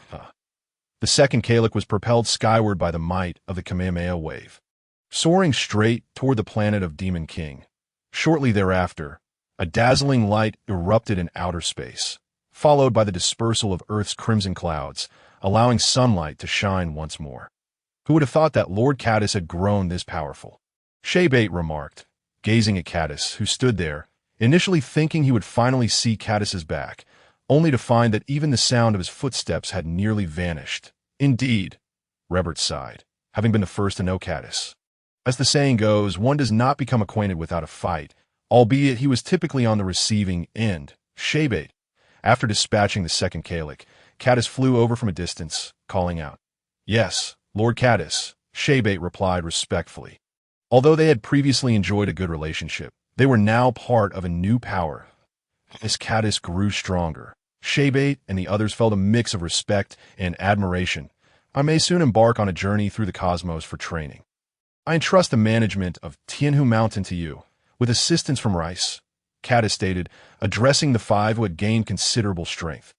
The second Kalik was propelled skyward by the might of the Kamehameha wave, soaring straight toward the planet of Demon King. Shortly thereafter, a dazzling light erupted in outer space, followed by the dispersal of Earth's crimson clouds, allowing sunlight to shine once more. Who would have thought that Lord Cardis had grown this powerful? Shaybait remarked, gazing at Cardis, who stood there, initially thinking he would finally see Cardis's back, only to find that even the sound of his footsteps had nearly vanished. "Indeed," Rebert sighed, having been the first to know Cardis. As the saying goes, one does not become acquainted without a fight, albeit he was typically on the receiving end. Shaybait. After dispatching the second Kalik, Cardis flew over from a distance, calling out, "Yes, Lord Cardis," Shaybait replied respectfully. Although they had previously enjoyed a good relationship, they were now part of a new power. As Cadis grew stronger, Shaybait and the others felt a mix of respect and admiration. I may soon embark on a journey through the cosmos for training. I entrust the management of Tianhu Mountain to you, with assistance from Rice, Cadis stated, addressing the five who had gained considerable strength.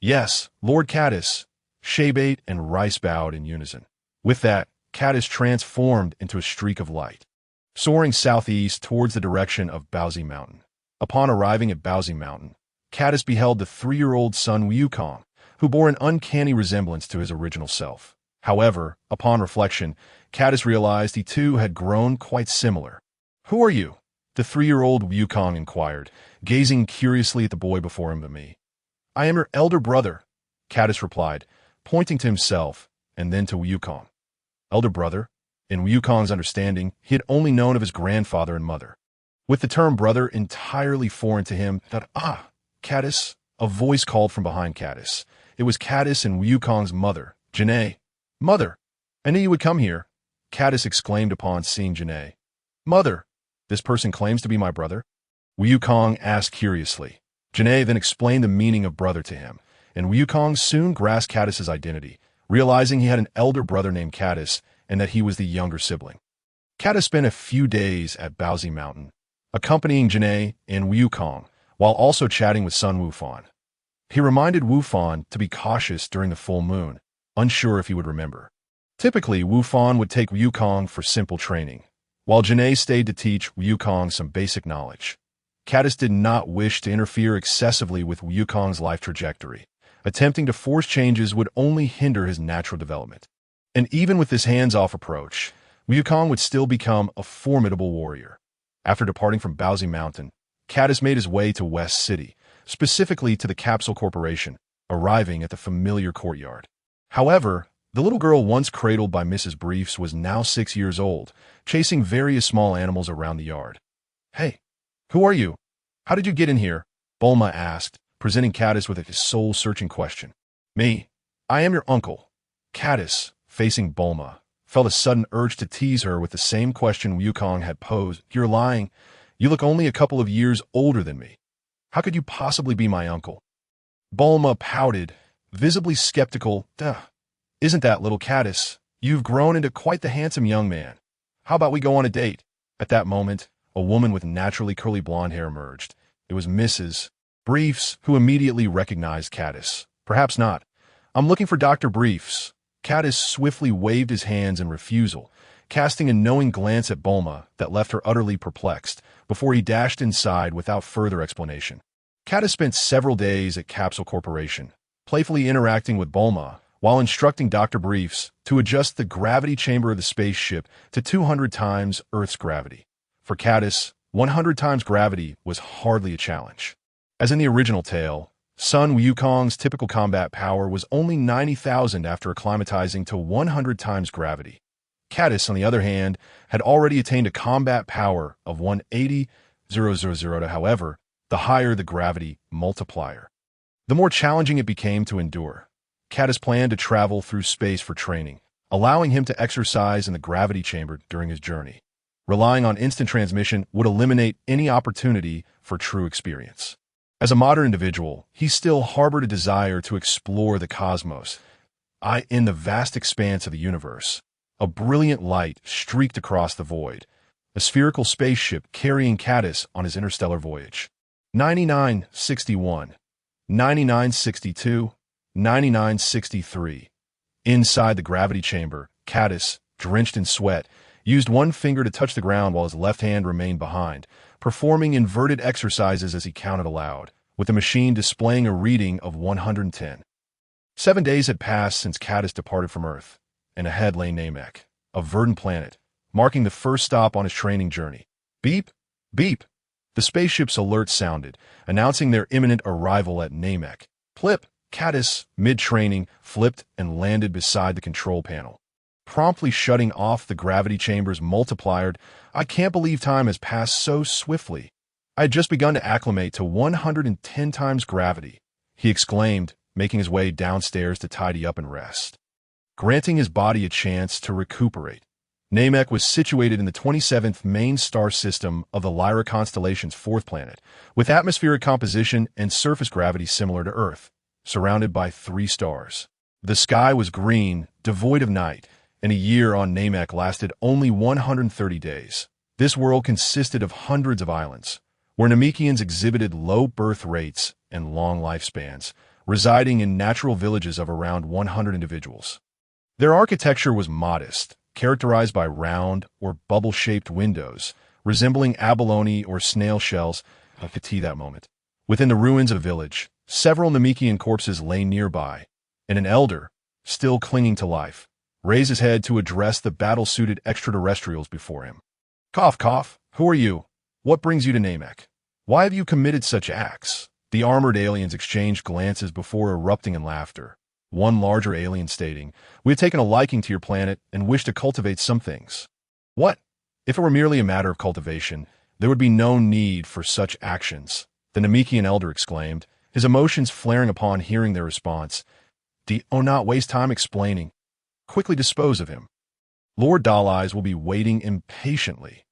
Yes, Lord Cadis, Shaybait and Rice bowed in unison. With that, Cadis transformed into a streak of light, soaring southeast towards the direction of Baozi Mountain. Upon arriving at Baozi Mountain, Cadis beheld the 3-year-old son Wukong, who bore an uncanny resemblance to his original self. However, upon reflection, Cadis realized he too had grown quite similar. "Who are you?" the 3-year-old Wukong inquired, gazing curiously at the boy before him. "Me. I am your elder brother," Cadis replied, pointing to himself and then to Wukong. Elder brother? In Wukong's understanding, he had only known of his grandfather and mother. With the term brother entirely foreign to him, Cadis, a voice called from behind Cadis. It was Cadis and Wukong's mother, Janae. "Mother, I knew you would come here," Cadis exclaimed upon seeing Janae. "Mother, this person claims to be my brother?" Wukong asked curiously. Janae then explained the meaning of brother to him, and Wukong soon grasped Cadis's identity, realizing he had an elder brother named Cadis and that he was the younger sibling. Cadis spent a few days at Baozi Mountain, accompanying Janae and Wukong, while also chatting with son Wufan. He reminded Wufan to be cautious during the full moon, unsure if he would remember. Typically, Wufan would take Wukong for simple training, while Janae stayed to teach Wukong some basic knowledge. Cadis did not wish to interfere excessively with Wukong's life trajectory. Attempting to force changes would only hinder his natural development. And even with this hands-off approach, Wukong would still become a formidable warrior. After departing from Baozi Mountain, Cadis made his way to West City, specifically to the Capsule Corporation, arriving at the familiar courtyard. However, the little girl once cradled by Mrs. Briefs was now 6 years old, chasing various small animals around the yard. "Hey, who are you? How did you get in here?" Bulma asked, presenting Cadis with a soul-searching question. "Me. I am your uncle." Cadis, facing Bulma, felt a sudden urge to tease her with the same question Wukong had posed. "You're lying. You look only a couple of years older than me. How could you possibly be my uncle?" Bulma pouted, visibly skeptical. "Isn't that little Cadis? You've grown into quite the handsome young man. How about we go on a date?" At that moment, a woman with naturally curly blonde hair emerged. It was Mrs. Briefs, who immediately recognized Cadis. "Perhaps not. I'm looking for Dr. Briefs." Cadis swiftly waved his hands in refusal, casting a knowing glance at Bulma that left her utterly perplexed, before he dashed inside without further explanation. Cadis spent several days at Capsule Corporation, playfully interacting with Bulma, while instructing Dr. Briefs to adjust the gravity chamber of the spaceship to 200 times Earth's gravity. For Cadis, 100 times gravity was hardly a challenge. As in the original tale, son Wukong's typical combat power was only 90,000 after acclimatizing to 100 times gravity. Cadis, on the other hand, had already attained a combat power of 180,000. However, the higher the gravity multiplier, the more challenging it became to endure. Cadis planned to travel through space for training, allowing him to exercise in the gravity chamber during his journey. Relying on instant transmission would eliminate any opportunity for true experience. As a modern individual, he still harbored a desire to explore the cosmos. In the vast expanse of the universe, a brilliant light streaked across the void, a spherical spaceship carrying Cadis on his interstellar voyage. 9961, 9962, 9963. Inside the gravity chamber, Cadis, drenched in sweat, used one finger to touch the ground while his left hand remained behind, performing inverted exercises as he counted aloud, with the machine displaying a reading of 110. 7 days had passed since Cadis departed from Earth, and ahead lay Namek, a verdant planet, marking the first stop on his training journey. Beep, beep. The spaceship's alert sounded, announcing their imminent arrival at Namek. Plip, Cadis, mid-training, flipped and landed beside the control panel, promptly shutting off the gravity chamber's multiplier. "I can't believe time has passed so swiftly. I had just begun to acclimate to 110 times gravity," he exclaimed, making his way downstairs to tidy up and rest, granting his body a chance to recuperate. Namek was situated in the 27th main star system of the Lyra constellation's fourth planet, with atmospheric composition and surface gravity similar to Earth, surrounded by 3 stars. The sky was green, devoid of night, and a year on Namek lasted only 130 days. This world consisted of hundreds of islands, where Namekians exhibited low birth rates and long lifespans, residing in natural villages of around 100 individuals. Their architecture was modest, characterized by round or bubble-shaped windows, resembling abalone or snail shells. I could tea that moment. Within the ruins of a village, several Namekian corpses lay nearby, and an elder, still clinging to life, raised his head to address the battle-suited extraterrestrials before him. Cough, cough. Who are you? What brings you to Namek? Why have you committed such acts? The armored aliens exchanged glances before erupting in laughter. One larger alien stating, "We have taken a liking to your planet and wish to cultivate some things." What? If it were merely a matter of cultivation, there would be no need for such actions, the Namekian elder exclaimed, his emotions flaring upon hearing their response. Do not waste time explaining. Quickly dispose of him. Lord Dalais will be waiting impatiently.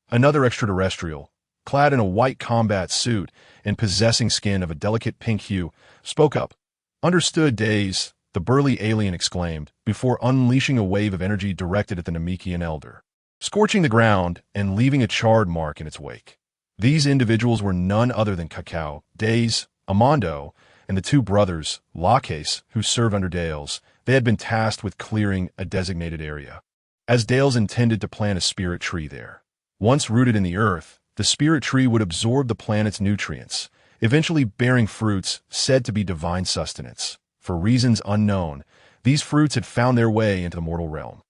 Another extraterrestrial, clad in a white combat suit and possessing skin of a delicate pink hue, spoke up. Understood, Days, the burly alien exclaimed, before unleashing a wave of energy directed at the Namekian elder, scorching the ground and leaving a charred mark in its wake. These individuals were none other than Cacao, Days, Amando, and the 2 brothers, Laques, who served under Dales. They had been tasked with clearing a designated area, as Dales intended to plant a spirit tree there. Once rooted in the earth, the spirit tree would absorb the planet's nutrients, eventually bearing fruits said to be divine sustenance. For reasons unknown, these fruits had found their way into the mortal realm.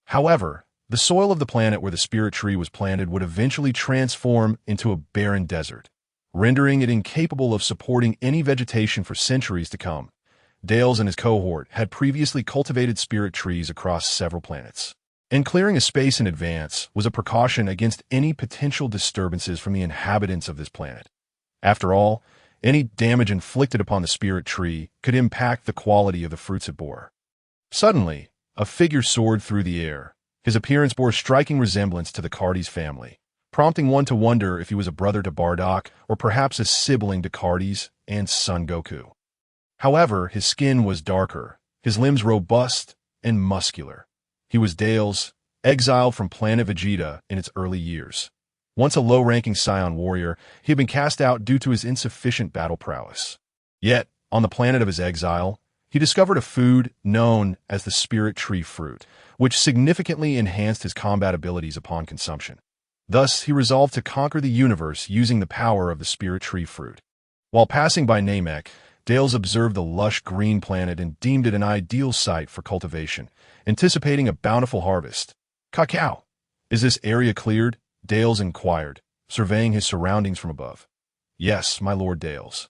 However, the soil of the planet where the spirit tree was planted would eventually transform into a barren desert, rendering it incapable of supporting any vegetation for centuries to come. Dales and his cohort had previously cultivated spirit trees across several planets, and clearing a space in advance was a precaution against any potential disturbances from the inhabitants of this planet. After all, any damage inflicted upon the spirit tree could impact the quality of the fruits it bore. Suddenly, a figure soared through the air. His appearance bore striking resemblance to the Cartes family, prompting one to wonder if he was a brother to Bardock or perhaps a sibling to Cartes and Son Goku. However, his skin was darker, his limbs robust and muscular. He was Dales, exiled from planet Vegeta in its early years. Once a low-ranking Scion warrior, he had been cast out due to his insufficient battle prowess. Yet, on the planet of his exile, he discovered a food known as the Spirit Tree Fruit, which significantly enhanced his combat abilities upon consumption. Thus, he resolved to conquer the universe using the power of the Spirit Tree Fruit. While passing by Namek, Dales observed the lush green planet and deemed it an ideal site for cultivation, anticipating a bountiful harvest. Cacao, is this area cleared? Dales inquired, surveying his surroundings from above. Yes, my Lord Dales.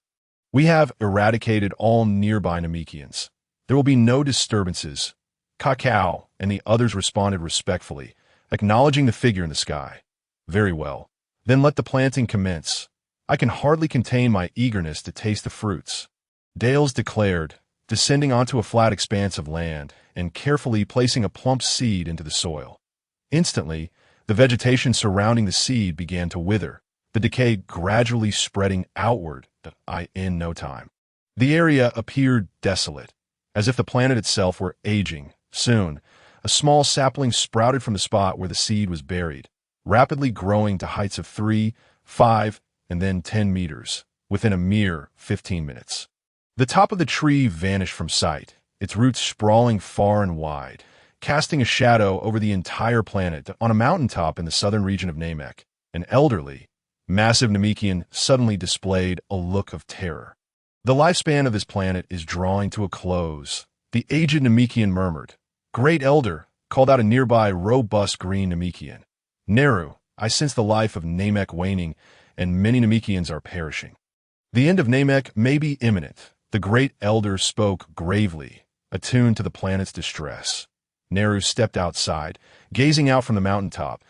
We have eradicated all nearby Namekians. There will be no disturbances. Cacao and the others responded respectfully, acknowledging the figure in the sky. Very well. Then let the planting commence. I can hardly contain my eagerness to taste the fruits. Dales declared, descending onto a flat expanse of land and carefully placing a plump seed into the soil. Instantly, the vegetation surrounding the seed began to wither, the decay gradually spreading outward in no time. The area appeared desolate, as if the planet itself were aging. Soon, a small sapling sprouted from the spot where the seed was buried, rapidly growing to heights of 3, 5, and then 10 meters, within a mere 15 minutes. The top of the tree vanished from sight, its roots sprawling far and wide, casting a shadow over the entire planet. On a mountaintop in the southern region of Namek, an elderly, massive Namekian suddenly displayed a look of terror. The lifespan of this planet is drawing to a close, the aged Namekian murmured. Great Elder, called out a nearby robust green Namekian. Neru, I sense the life of Namek waning, and many Namekians are perishing. The end of Namek may be imminent, the Great Elder spoke gravely, attuned to the planet's distress. Neru stepped outside, gazing out from the mountaintop.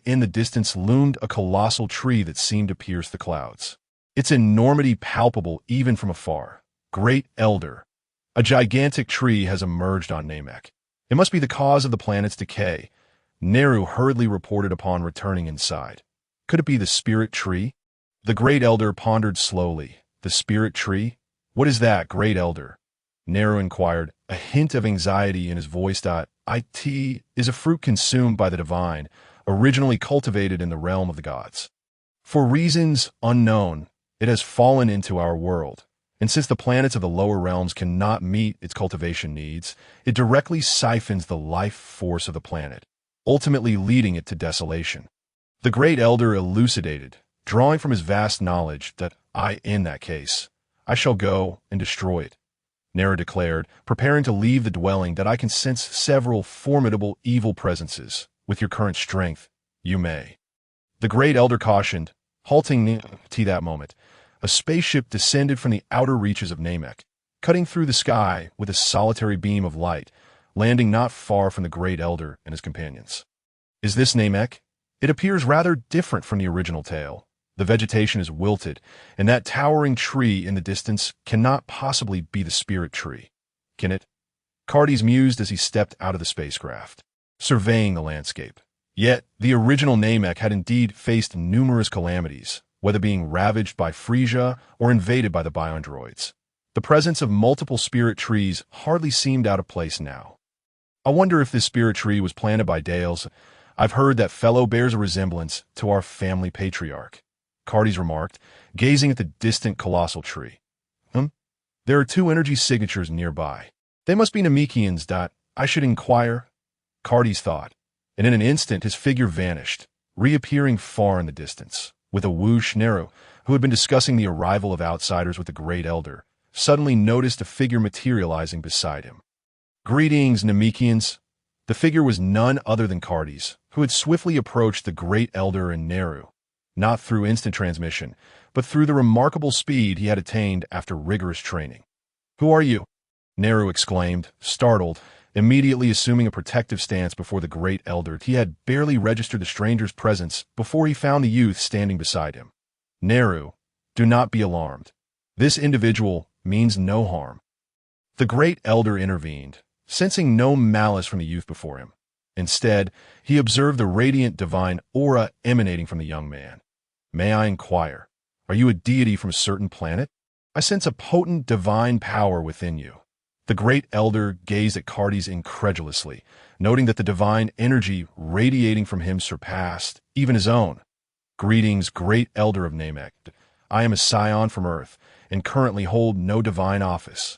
In the distance loomed a colossal tree that seemed to pierce the clouds, its enormity palpable even from afar. Great Elder, a gigantic tree has emerged on Namek. It must be the cause of the planet's decay. Neru hurriedly reported upon returning inside. Could it be the spirit tree? The great elder pondered slowly. The spirit tree? What is that, great elder? Neru inquired, a hint of anxiety in his voice. It is a fruit consumed by the divine, originally cultivated in the realm of the gods. For reasons unknown, it has fallen into our world, and since the planets of the lower realms cannot meet its cultivation needs, it directly siphons the life force of the planet, ultimately leading it to desolation. The great elder elucidated, drawing from his vast knowledge that in that case, I shall go and destroy it. Neru declared, preparing to leave the dwelling, that I can sense several formidable evil presences. With your current strength, you may. The great elder cautioned, halting that moment. A spaceship descended from the outer reaches of Namek, cutting through the sky with a solitary beam of light, landing not far from the great elder and his companions. Is this Namek? It appears rather different from the original tale. The vegetation is wilted, and that towering tree in the distance cannot possibly be the spirit tree. Can it? Cartes mused as he stepped out of the spacecraft, surveying the landscape. Yet, the original Namek had indeed faced numerous calamities, whether being ravaged by Frisia or invaded by the biondroids. The presence of multiple spirit trees hardly seemed out of place now. I wonder if this spirit tree was planted by Dales. I've heard that fellow bears a resemblance to our family patriarch, Cartes remarked, gazing at the distant colossal tree. There are 2 energy signatures nearby. They must be Namekians. I should inquire, Cartes thought, and in an instant his figure vanished, reappearing far in the distance. With a whoosh, Neru, who had been discussing the arrival of outsiders with the great elder, suddenly noticed a figure materializing beside him. Greetings, Namekians. The figure was none other than Cartes, who had swiftly approached the great elder and Neru, not through instant transmission, but through the remarkable speed he had attained after rigorous training. Who are you? Neru exclaimed, startled, immediately assuming a protective stance before the great elder. He had barely registered the stranger's presence before he found the youth standing beside him. Neru, do not be alarmed. This individual means no harm. The great elder intervened, sensing no malice from the youth before him. Instead, he observed the radiant divine aura emanating from the young man. May I inquire, are you a deity from a certain planet? I sense a potent divine power within you. The great elder gazed at Cartes incredulously, noting that the divine energy radiating from him surpassed even his own. Greetings, great elder of Namek. I am a scion from Earth, and currently hold no divine office.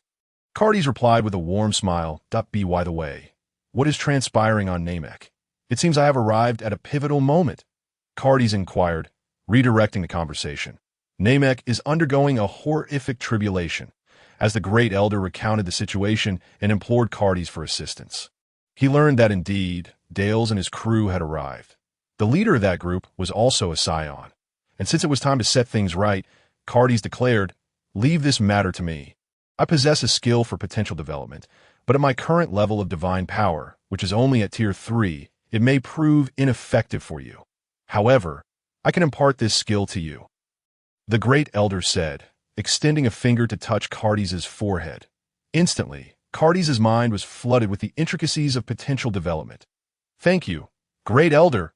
Cartes replied with a warm smile. By the way, what is transpiring on Namek? It seems I have arrived at a pivotal moment. Cartes inquired, redirecting the conversation. Namek is undergoing a horrific tribulation, as the great elder recounted the situation and implored Cartes for assistance. He learned that indeed, Dales and his crew had arrived. The leader of that group was also a scion, and since it was time to set things right, Cartes declared, leave this matter to me. I possess a skill for potential development, but at my current level of divine power, which is only at tier 3, it may prove ineffective for you. However, I can impart this skill to you. The great elder said, extending a finger to touch Cartes' forehead. Instantly, Cartes' mind was flooded with the intricacies of potential development. Thank you, great elder.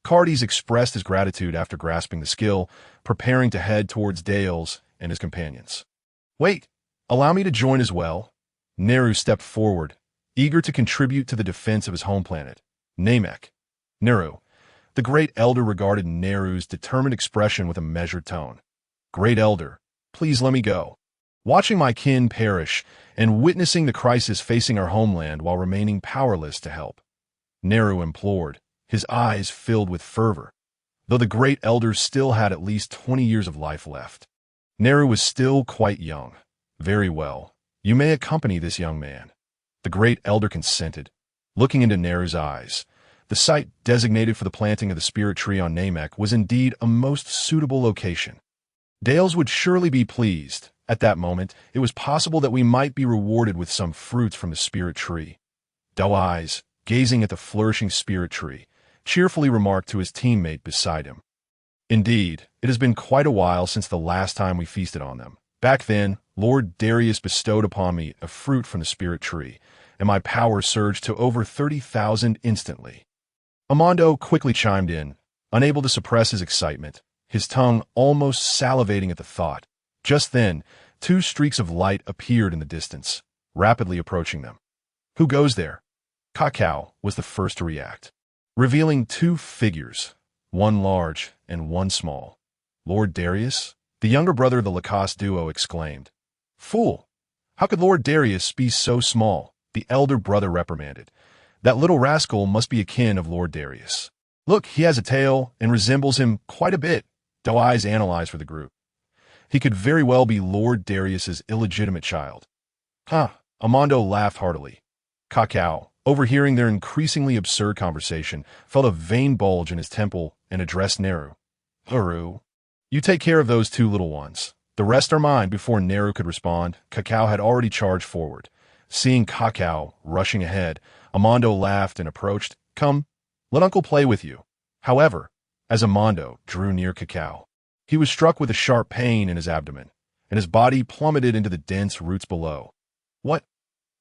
Cartes expressed his gratitude after grasping the skill, preparing to head towards Dales and his companions. Wait, allow me to join as well. Neru stepped forward, eager to contribute to the defense of his home planet, Namek. Neru. The great elder regarded Neru's determined expression with a measured tone. Great elder, please let me go. Watching my kin perish and witnessing the crisis facing our homeland while remaining powerless to help. Neru implored, his eyes filled with fervor, though the great elder still had at least 20 years of life left. Neru was still quite young. Very well, you may accompany this young man. The great elder consented, looking into Neru's eyes. The site designated for the planting of the spirit tree on Namek was indeed a most suitable location. Dales would surely be pleased. At that moment, it was possible that we might be rewarded with some fruits from the spirit tree. Dull Eyes, gazing at the flourishing spirit tree, cheerfully remarked to his teammate beside him. Indeed, it has been quite a while since the last time we feasted on them. Back then, Lord Darius bestowed upon me a fruit from the spirit tree, and my power surged to over 30,000 instantly. Armando quickly chimed in, unable to suppress his excitement, his tongue almost salivating at the thought. Just then, two streaks of light appeared in the distance, rapidly approaching them. Who goes there? Cacao was the first to react, revealing two figures, one large and one small. Lord Darius? The younger brother of the Lacoste duo exclaimed. Fool! How could Lord Darius be so small? The elder brother reprimanded. That little rascal must be a kin of Lord Darius. Look, he has a tail and resembles him quite a bit. Doe Eyes analyzed for the group. He could very well be Lord Darius's illegitimate child. Huh, Armando laughed heartily. Cacao, overhearing their increasingly absurd conversation, felt a vein bulge in his temple and addressed Neru. Neru, you take care of those two little ones. The rest are mine. Before Neru could respond, Cacao had already charged forward. Seeing Cacao rushing ahead, Armando laughed and approached. Come, let Uncle play with you. However, as Armando drew near Cacao, he was struck with a sharp pain in his abdomen, and his body plummeted into the dense roots below. What?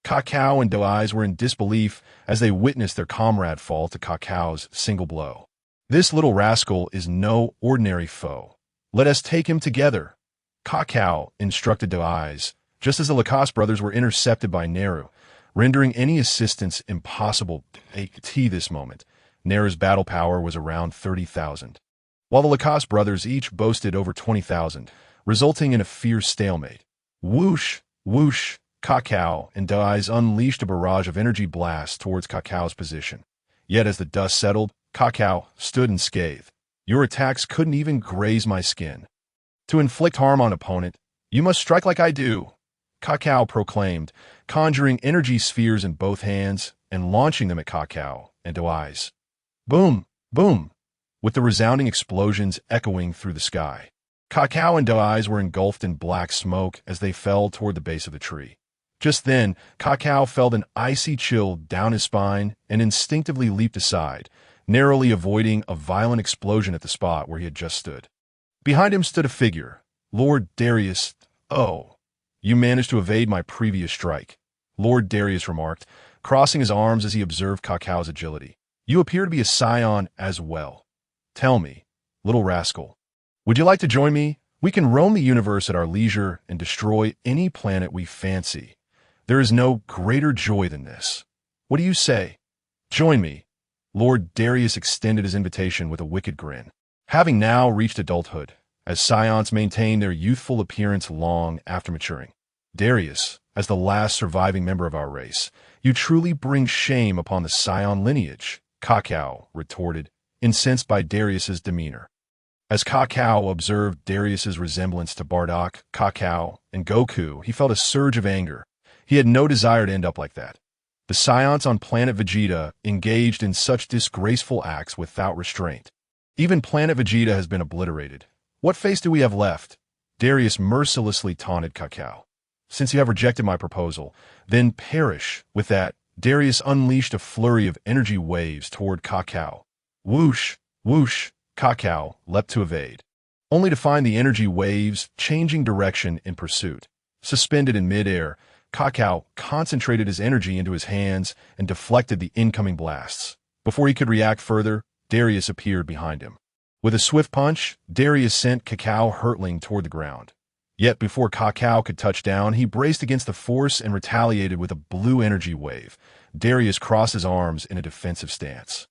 Cacao and Doe Eyes were in disbelief as they witnessed their comrade fall to Cacao's single blow. This little rascal is no ordinary foe. Let us take him together. Cacao instructed Doe Eyes, just as the Lacoste brothers were intercepted by Neru, rendering any assistance impossible at this moment. Neru's battle power was around 30,000, while the Lacoste brothers each boasted over 20,000, resulting in a fierce stalemate. Whoosh, whoosh, Cacao and Doe Eyes unleashed a barrage of energy blasts towards Cacao's position. Yet as the dust settled, Cacao stood unscathed. Your attacks couldn't even graze my skin. To inflict harm on an opponent, you must strike like I do, Cacao proclaimed, conjuring energy spheres in both hands and launching them at Cacao and Doe Eyes. Boom, boom, with the resounding explosions echoing through the sky. Cacao and Doe Eyes were engulfed in black smoke as they fell toward the base of the tree. Just then, Cacao felt an icy chill down his spine and instinctively leaped aside, narrowly avoiding a violent explosion at the spot where he had just stood. Behind him stood a figure, Lord Darius. Oh, you managed to evade my previous strike, Lord Darius remarked, crossing his arms as he observed Cacao's agility. You appear to be a scion as well. Tell me, little rascal, would you like to join me? We can roam the universe at our leisure and destroy any planet we fancy. There is no greater joy than this. What do you say? Join me. Lord Darius extended his invitation with a wicked grin. Having now reached adulthood, as scions maintain their youthful appearance long after maturing. Darius, as the last surviving member of our race, you truly bring shame upon the scion lineage, Cacao retorted, incensed by Darius's demeanor. As Cacao observed Darius's resemblance to Bardock, Cacao, and Goku, he felt a surge of anger. He had no desire to end up like that. The scions on planet Vegeta engaged in such disgraceful acts without restraint. Even planet Vegeta has been obliterated. What face do we have left? Darius mercilessly taunted Cacao. Since you have rejected my proposal, then perish. With that, Darius unleashed a flurry of energy waves toward Cacao. Whoosh, whoosh, Cacao leapt to evade, only to find the energy waves changing direction in pursuit. Suspended in midair, Cacao concentrated his energy into his hands and deflected the incoming blasts. Before he could react further, Darius appeared behind him. With a swift punch, Darius sent Cacao hurtling toward the ground. Yet before Cacao could touch down, he braced against the force and retaliated with a blue energy wave. Darius crossed his arms in a defensive stance.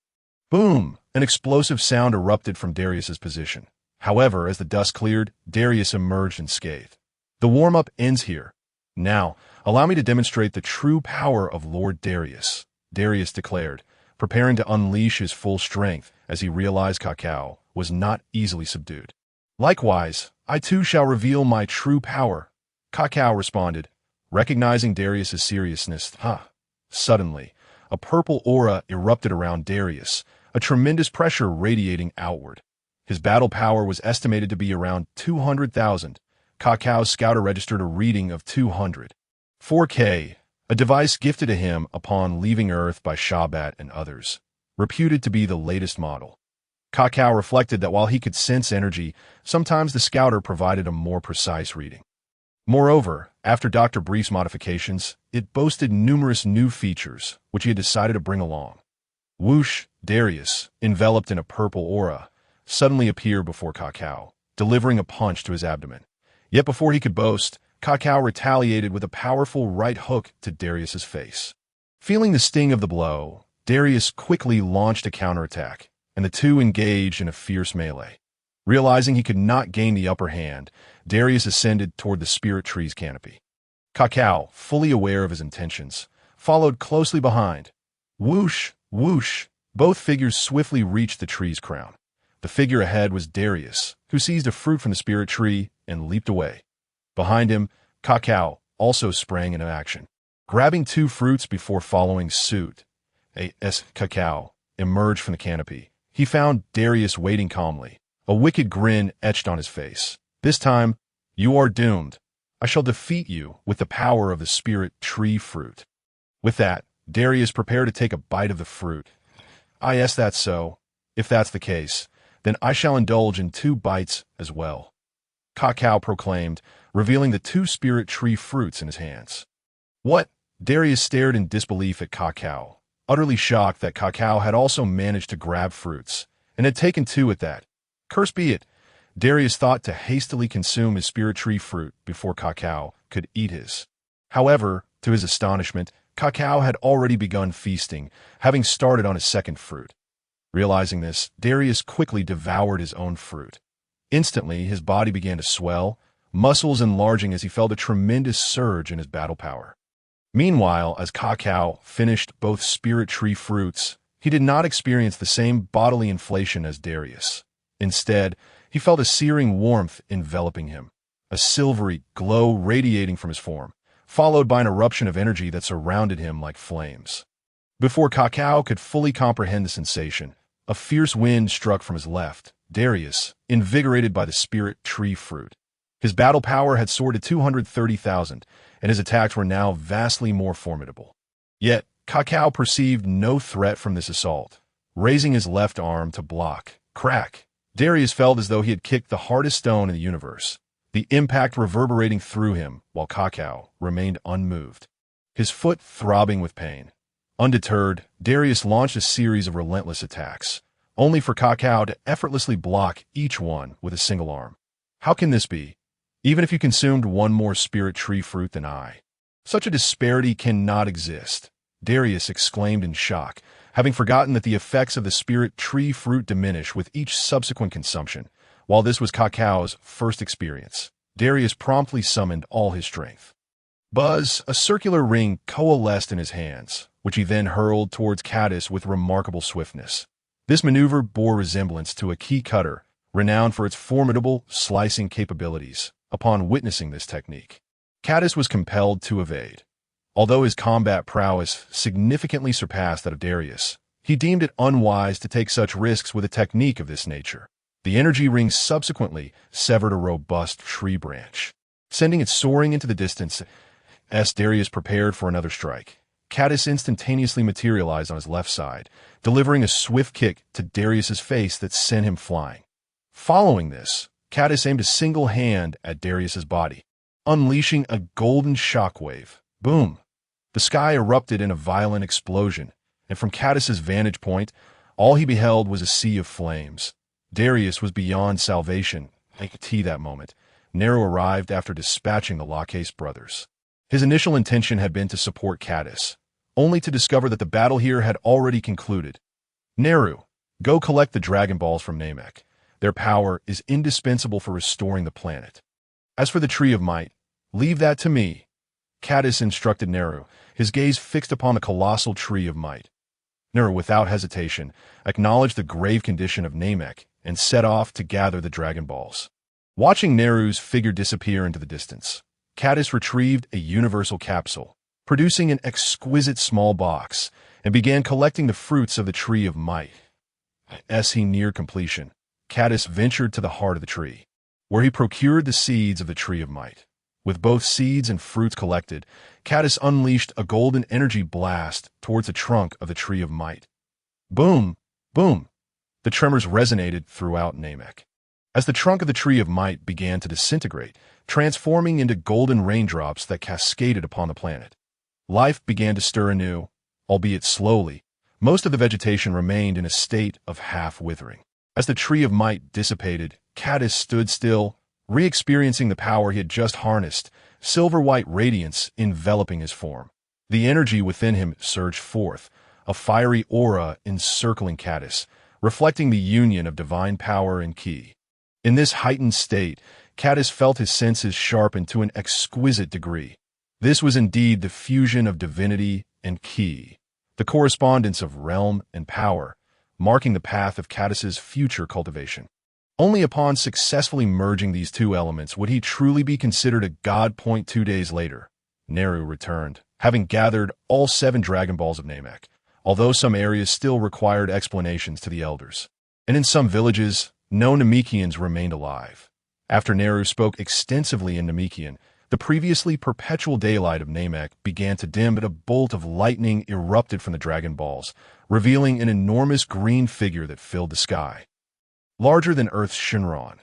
Boom! An explosive sound erupted from Darius's position. However, as the dust cleared, Darius emerged unscathed. The warm-up ends here. Now, allow me to demonstrate the true power of Lord Darius, Darius declared, preparing to unleash his full strength as he realized Cacao was not easily subdued. Likewise, I too shall reveal my true power, Cacao responded, recognizing Darius's seriousness. Suddenly, a purple aura erupted around Darius, a tremendous pressure radiating outward. His battle power was estimated to be around 200,000. Cacao's scouter registered a reading of 200. 4K, a device gifted to him upon leaving Earth by Shabbat and others, reputed to be the latest model. Cacao reflected that while he could sense energy, sometimes the scouter provided a more precise reading. Moreover, after Dr. Brief's modifications, it boasted numerous new features, which he had decided to bring along. Whoosh! Darius, enveloped in a purple aura, suddenly appeared before Kakao, delivering a punch to his abdomen. Yet before he could boast, Kakao retaliated with a powerful right hook to Darius's face. Feeling the sting of the blow, Darius quickly launched a counterattack, and the two engaged in a fierce melee. Realizing he could not gain the upper hand, Darius ascended toward the spirit tree's canopy. Kakao, fully aware of his intentions, followed closely behind. Whoosh! Whoosh! Both figures swiftly reached the tree's crown. The figure ahead was Darius, who seized a fruit from the spirit tree and leaped away. Behind him, Kakao also sprang into action, grabbing two fruits before following suit. As Kakao emerged from the canopy, he found Darius waiting calmly, a wicked grin etched on his face. This time, you are doomed. I shall defeat you with the power of the spirit tree fruit. With that, Darius prepared to take a bite of the fruit. Yes, that's so. If that's the case, then I shall indulge in 2 bites as well, Kakao proclaimed, revealing the 2 spirit tree fruits in his hands. What? Darius stared in disbelief at Kakao, utterly shocked that Kakao had also managed to grab fruits, and had taken 2 at that. Cursed be it, Darius thought to hastily consume his spirit tree fruit before Kakao could eat his. However, to his astonishment, Kakao had already begun feasting, having started on his second fruit. Realizing this, Darius quickly devoured his own fruit. Instantly, his body began to swell, muscles enlarging as he felt a tremendous surge in his battle power. Meanwhile, as Kakao finished both spirit tree fruits, he did not experience the same bodily inflation as Darius. Instead, he felt a searing warmth enveloping him, a silvery glow radiating from his form, followed by an eruption of energy that surrounded him like flames. Before Kakao could fully comprehend the sensation, a fierce wind struck from his left. Darius, invigorated by the spirit tree fruit. His battle power had soared to 230,000, and his attacks were now vastly more formidable. Yet, Kakao perceived no threat from this assault. Raising his left arm to block, crack, Darius felt as though he had kicked the hardest stone in the universe, the impact reverberating through him while Kakao remained unmoved, his foot throbbing with pain. Undeterred, Darius launched a series of relentless attacks, only for Kakao to effortlessly block each one with a single arm. How can this be? Even if you consumed one more spirit tree fruit than I. Such a disparity cannot exist, Darius exclaimed in shock, having forgotten that the effects of the spirit tree fruit diminish with each subsequent consumption. While this was Kakao's first experience, Darius promptly summoned all his strength. Buzz, a circular ring coalesced in his hands, which he then hurled towards Caddis with remarkable swiftness. This maneuver bore resemblance to a key cutter, renowned for its formidable slicing capabilities. Upon witnessing this technique, Caddis was compelled to evade. Although his combat prowess significantly surpassed that of Darius, he deemed it unwise to take such risks with a technique of this nature. The energy ring subsequently severed a robust tree branch, sending it soaring into the distance. As Darius prepared for another strike, Caddis instantaneously materialized on his left side, delivering a swift kick to Darius's face that sent him flying. Following this, Caddis aimed a single hand at Darius's body, unleashing a golden shockwave. Boom! The sky erupted in a violent explosion, and from Caddis's vantage point, all he beheld was a sea of flames. Darius was beyond salvation. I could see that moment. Nero arrived after dispatching the Lacasse brothers. His initial intention had been to support Caddis, only to discover that the battle here had already concluded. Neru, go collect the Dragon Balls from Namek. Their power is indispensable for restoring the planet. As for the Tree of Might, leave that to me, Caddis instructed Neru, his gaze fixed upon the colossal Tree of Might. Neru, without hesitation, acknowledged the grave condition of Namek and set off to gather the Dragon Balls. Watching Neru's figure disappear into the distance, Caddis retrieved a universal capsule, producing an exquisite small box, and began collecting the fruits of the Tree of Might. As he neared completion, Caddis ventured to the heart of the tree, where he procured the seeds of the Tree of Might. With both seeds and fruits collected, Caddis unleashed a golden energy blast towards the trunk of the Tree of Might. Boom! Boom! The tremors resonated throughout Namek. As the trunk of the Tree of Might began to disintegrate, transforming into golden raindrops that cascaded upon the planet, life began to stir anew, albeit slowly, Most of the vegetation remained in a state of half-withering. As the Tree of Might dissipated, Cadis stood still, re-experiencing the power he had just harnessed, silver-white radiance enveloping his form. The energy within him surged forth, a fiery aura encircling Cadis, reflecting the union of divine power and ki. In this heightened state, Cadis felt his senses sharpened to an exquisite degree. This was indeed the fusion of divinity and ki, the correspondence of realm and power, marking the path of Cadis's future cultivation. Only upon successfully merging these two elements would he truly be considered a god. 2 days later, Neru returned, having gathered all 7 Dragon Balls of Namek, although some areas still required explanations to the elders. And in some villages, no Namekians remained alive. After Neru spoke extensively in Namekian, the previously perpetual daylight of Namek began to dim, but a bolt of lightning erupted from the Dragon Balls, revealing an enormous green figure that filled the sky. Larger than Earth's Shenron,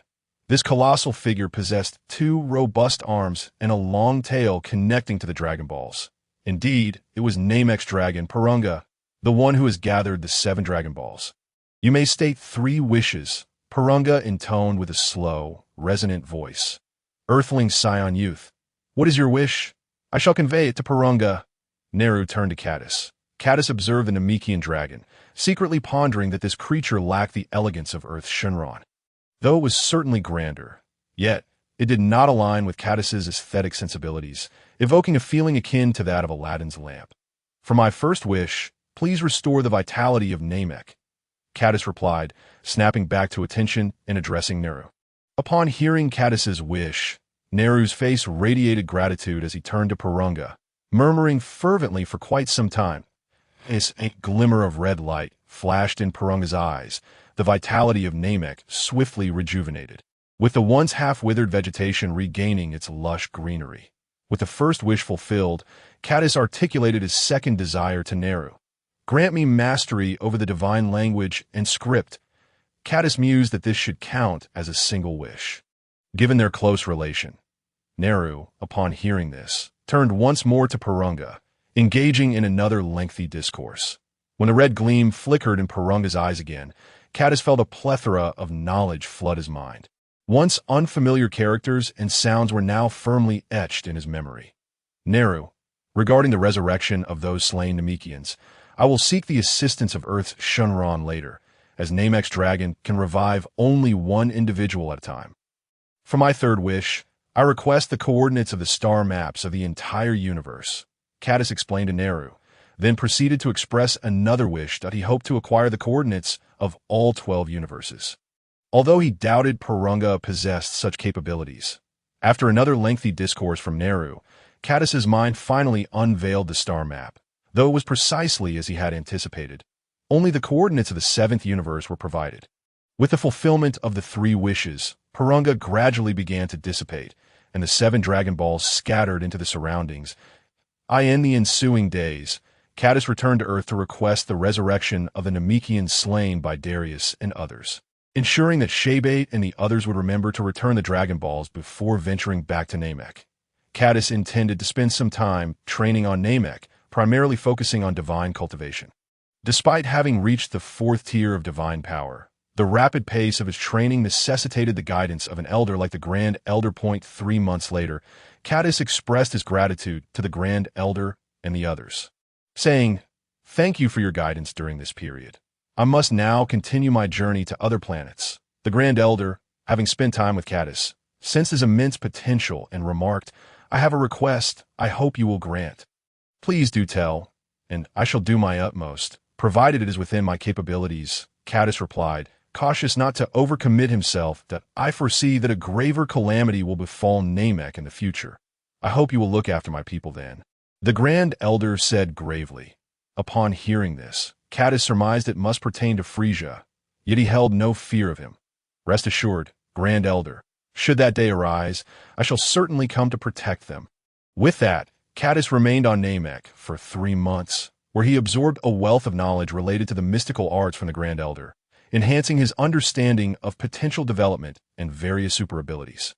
this colossal figure possessed 2 robust arms and a long tail connecting to the Dragon Balls. Indeed, it was Namek's dragon, Purunga, the one who has gathered the 7 Dragon Balls. You may state 3 wishes, Purunga intoned with a slow, resonant voice. Earthling Scion Youth, what is your wish? I shall convey it to Purunga. Neru turned to Cadis. Cadis observed the Namekian dragon, secretly pondering that this creature lacked the elegance of Earth's Shenron. Though it was certainly grander, yet it did not align with Cadis's aesthetic sensibilities, evoking a feeling akin to that of Aladdin's lamp. For my first wish, please restore the vitality of Namek. Cadis replied, snapping back to attention and addressing Neru. Upon hearing Cadis's wish, Neru's face radiated gratitude as he turned to Purunga, murmuring fervently for quite some time. As a glimmer of red light flashed in Purunga's eyes, the vitality of Namek swiftly rejuvenated, with the once half-withered vegetation regaining its lush greenery. With the first wish fulfilled, Cadis articulated his second desire to Neru. Grant me mastery over the divine language and script. Cadis mused that this should count as a single wish. Given their close relation, Neru, upon hearing this, turned once more to Purunga, engaging in another lengthy discourse. When the red gleam flickered in Purunga's eyes again, Cadis felt a plethora of knowledge flood his mind. Once unfamiliar characters and sounds were now firmly etched in his memory. Neru, regarding the resurrection of those slain Namekians, I will seek the assistance of Earth's Shenron later, as Namek's dragon can revive only one individual at a time. For my third wish, I request the coordinates of the star maps of the entire universe. Cadis explained to Neru, then proceeded to express another wish that he hoped to acquire the coordinates of all 12 universes. Although he doubted Purunga possessed such capabilities, after another lengthy discourse from Neru, Cadis's mind finally unveiled the star map, though it was precisely as he had anticipated. Only the coordinates of the 7th universe were provided. With the fulfillment of the 3 wishes, Purunga gradually began to dissipate, and the 7 Dragon Balls scattered into the surroundings. In the ensuing days, Cadis returned to Earth to request the resurrection of the Namekians slain by Darius and others, ensuring that Shebate and the others would remember to return the Dragon Balls before venturing back to Namek. Cadis intended to spend some time training on Namek, primarily focusing on divine cultivation. Despite having reached the 4th tier of divine power, the rapid pace of his training necessitated the guidance of an elder like the Grand Elder. 3 months later, Cadis expressed his gratitude to the Grand Elder and the others, saying, "Thank you for your guidance during this period. I must now continue my journey to other planets." The Grand Elder, having spent time with Cadis, sensed his immense potential and remarked, "I have a request I hope you will grant. Please do tell, and I shall do my utmost, provided it is within my capabilities." Cadis replied, cautious not to overcommit himself, that I foresee that a graver calamity will befall Namek in the future. I hope you will look after my people then. The Grand Elder said gravely. Upon hearing this, Cadis surmised it must pertain to Frisia, yet he held no fear of him. Rest assured, Grand Elder, should that day arise, I shall certainly come to protect them. With that, Cadis remained on Namek for 3 months, where he absorbed a wealth of knowledge related to the mystical arts from the Grand Elder, enhancing his understanding of potential development and various super abilities.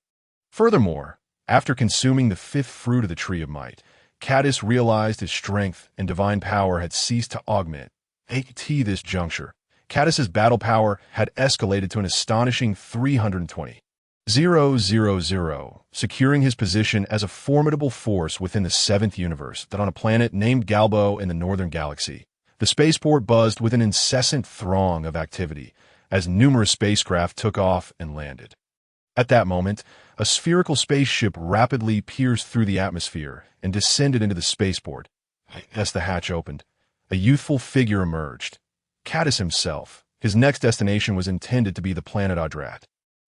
Furthermore, after consuming the 5th fruit of the Tree of Might, Cadis realized his strength and divine power had ceased to augment, At this juncture, Cadis's battle power had escalated to an astonishing 320,000, securing his position as a formidable force within the seventh universe that on a planet named Galbo in the northern galaxy. The spaceport buzzed with an incessant throng of activity as numerous spacecraft took off and landed. At that moment, a spherical spaceship rapidly pierced through the atmosphere and descended into the spaceport. As the hatch opened, a youthful figure emerged. Cadis himself. His next destination was intended to be the planet Adrat.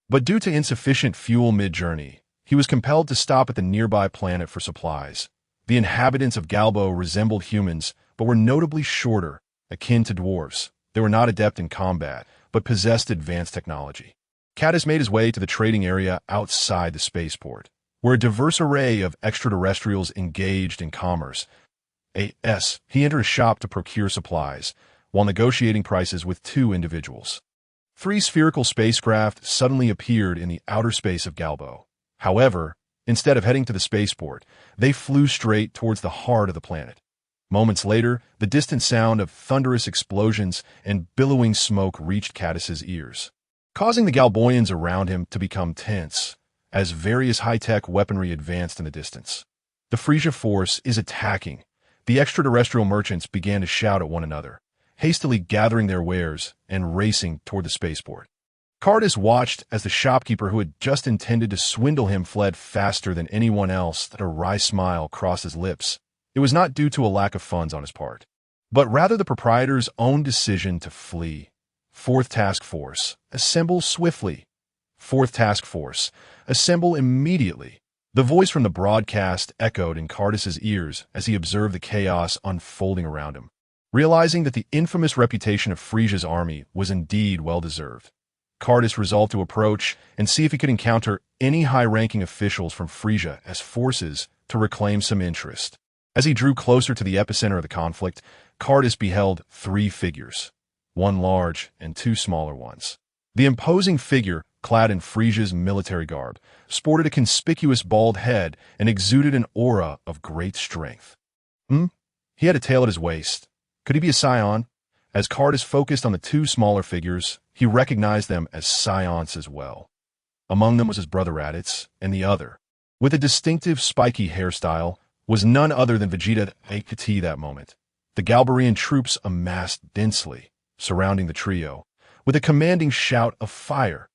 But due to insufficient fuel mid-journey, he was compelled to stop at the nearby planet for supplies. The inhabitants of Galbo resembled humans, but were notably shorter, akin to dwarves. They were not adept in combat, but possessed advanced technology. Cadis made his way to the trading area outside the spaceport, where a diverse array of extraterrestrials engaged in commerce. He entered a shop to procure supplies, while negotiating prices with two individuals. Three spherical spacecraft suddenly appeared in the outer space of Galbo. However, instead of heading to the spaceport, they flew straight towards the heart of the planet. Moments later, the distant sound of thunderous explosions and billowing smoke reached Cadis's ears, causing the Galboians around him to become tense as various high-tech weaponry advanced in the distance. The Frisia force is attacking. The extraterrestrial merchants began to shout at one another, hastily gathering their wares and racing toward the spaceport. Cardis watched as the shopkeeper who had just intended to swindle him fled faster than anyone else. That a wry smile crossed his lips. It was not due to a lack of funds on his part, but rather the proprietor's own decision to flee. Fourth Task Force, assemble swiftly. Fourth Task Force, assemble immediately. The voice from the broadcast echoed in Cardis's ears as he observed the chaos unfolding around him, realizing that the infamous reputation of Frisia's army was indeed well-deserved. Cardis resolved to approach and see if he could encounter any high-ranking officials from Frisia as forces to reclaim some interest. As he drew closer to the epicenter of the conflict, Cardis beheld three figures, one large and two smaller ones. The imposing figure, clad in Frisia's military garb, sported a conspicuous bald head and exuded an aura of great strength. He had a tail at his waist. Could he be a scion? As Cardis focused on the two smaller figures, he recognized them as scions as well. Among them was his brother Raditz, and the other, with a distinctive spiky hairstyle, was none other than Vegeta at that moment. The Galbarian troops amassed densely, surrounding the trio, with a commanding shout of fire.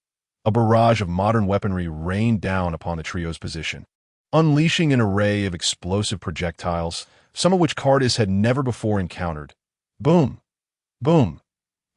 A barrage of modern weaponry rained down upon the trio's position, unleashing an array of explosive projectiles, some of which Cardis had never before encountered. Boom! Boom!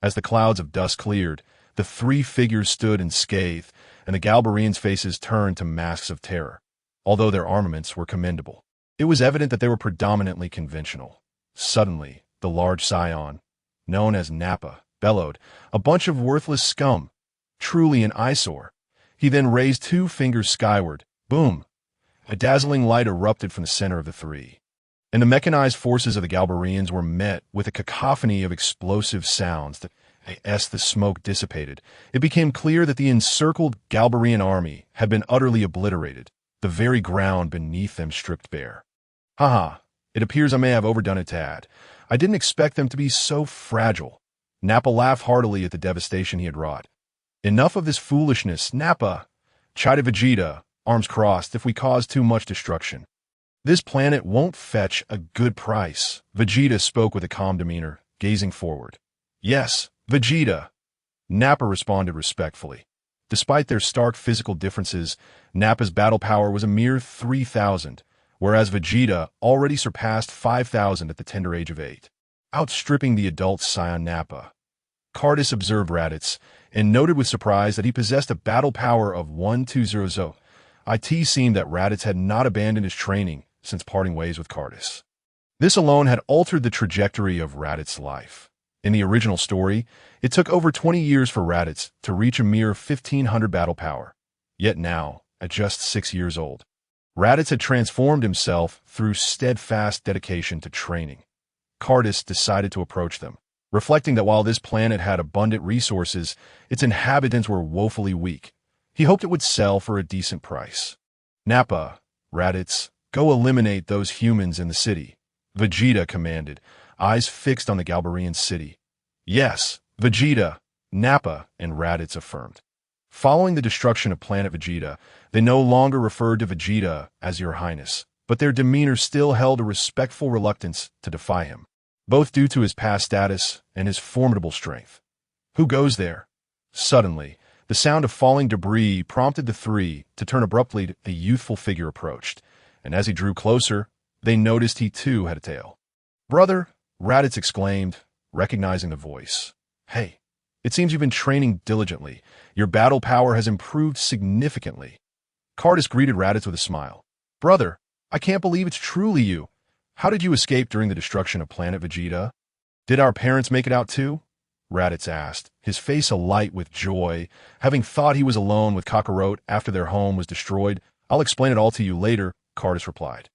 As the clouds of dust cleared, the three figures stood unscathed, and the Galbarians' faces turned to masks of terror. Although their armaments were commendable, it was evident that they were predominantly conventional. Suddenly, the large scion, known as Nappa, bellowed, "A bunch of worthless scum! Truly an eyesore!" He then raised two fingers skyward. Boom! A dazzling light erupted from the center of the three, and the mechanized forces of the Galbarians were met with a cacophony of explosive sounds that, as the smoke dissipated, it became clear that the encircled Galbarian army had been utterly obliterated, the very ground beneath them stripped bare. It appears I may have overdone it a tad. I didn't expect them to be so fragile. Nappa laughed heartily at the devastation he had wrought. Enough of this foolishness, Nappa, chided Vegeta, arms crossed, if we cause too much destruction. This planet won't fetch a good price. Vegeta spoke with a calm demeanor, gazing forward. Yes, Vegeta, Nappa responded respectfully. Despite their stark physical differences, Nappa's battle power was a mere 3,000, whereas Vegeta already surpassed 5,000 at the tender age of 8, outstripping the adult scion Nappa. Cardis observed Raditz, and noted with surprise that he possessed a battle power of 1200. It seemed that Raditz had not abandoned his training since parting ways with Cardis. This alone had altered the trajectory of Raditz's life. In the original story, it took over 20 years for Raditz to reach a mere 1,500 battle power. Yet now, at just 6 years old, Raditz had transformed himself through steadfast dedication to training. Cardis decided to approach them, reflecting that while this planet had abundant resources, its inhabitants were woefully weak. He hoped it would sell for a decent price. Nappa, Raditz, go eliminate those humans in the city, Vegeta commanded, eyes fixed on the Galbarian city. Yes, Vegeta, Nappa, and Raditz affirmed. Following the destruction of planet Vegeta, they no longer referred to Vegeta as Your Highness, but their demeanor still held a respectful reluctance to defy him, both due to his past status and his formidable strength. Who goes there? Suddenly, the sound of falling debris prompted the three to turn abruptly. A youthful figure approached, and as he drew closer, they noticed he too had a tail. "Brother," Raditz exclaimed, recognizing the voice. "Hey, it seems you've been training diligently. Your battle power has improved significantly." Cardus greeted Raditz with a smile. "Brother, I can't believe it's truly you. How did you escape during the destruction of planet Vegeta? Did our parents make it out too?" Raditz asked, his face alight with joy, having thought he was alone with Kakarot after their home was destroyed. "I'll explain it all to you later," Cardus replied.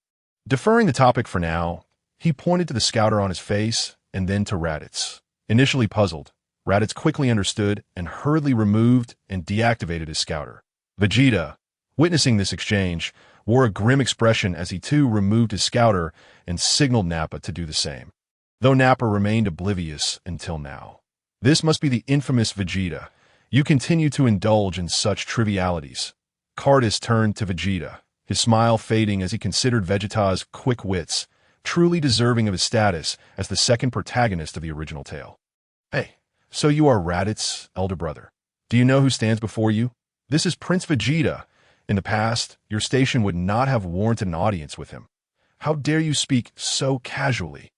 Deferring the topic for now, he pointed to the scouter on his face and then to Raditz. Initially puzzled, Raditz quickly understood and hurriedly removed and deactivated his scouter. Vegeta, witnessing this exchange, wore a grim expression as he too removed his scouter and signaled Nappa to do the same, though Nappa remained oblivious until now. "This must be the infamous Vegeta. You continue to indulge in such trivialities." Cardus turned to Vegeta, his smile fading as he considered Vegeta's quick wits, truly deserving of his status as the second protagonist of the original tale. "Hey, so you are Raditz's elder brother. Do you know who stands before you? This is Prince Vegeta. In the past, your station would not have warranted an audience with him. How dare you speak so casually?"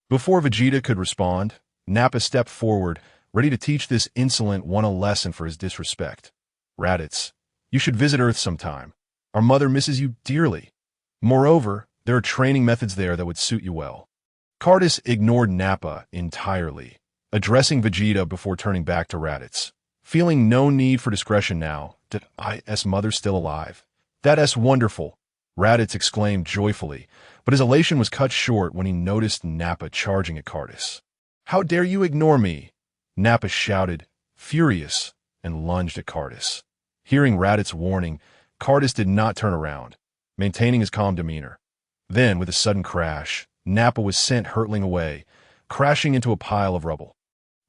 Before Vegeta could respond, Nappa stepped forward, ready to teach this insolent one a lesson for his disrespect. "Raditz, you should visit Earth sometime. Our mother misses you dearly. Moreover, there are training methods there that would suit you well." Cardus ignored Nappa entirely, addressing Vegeta before turning back to Raditz. Feeling no need for discretion now, "Did I's mother still alive? That's wonderful," Raditz exclaimed joyfully, but his elation was cut short when he noticed Nappa charging at Cardus. "How dare you ignore me?" Nappa shouted, furious, and lunged at Cardus. Hearing Raditz's warning, Cardus did not turn around, maintaining his calm demeanor. Then, with a sudden crash, Nappa was sent hurtling away, crashing into a pile of rubble.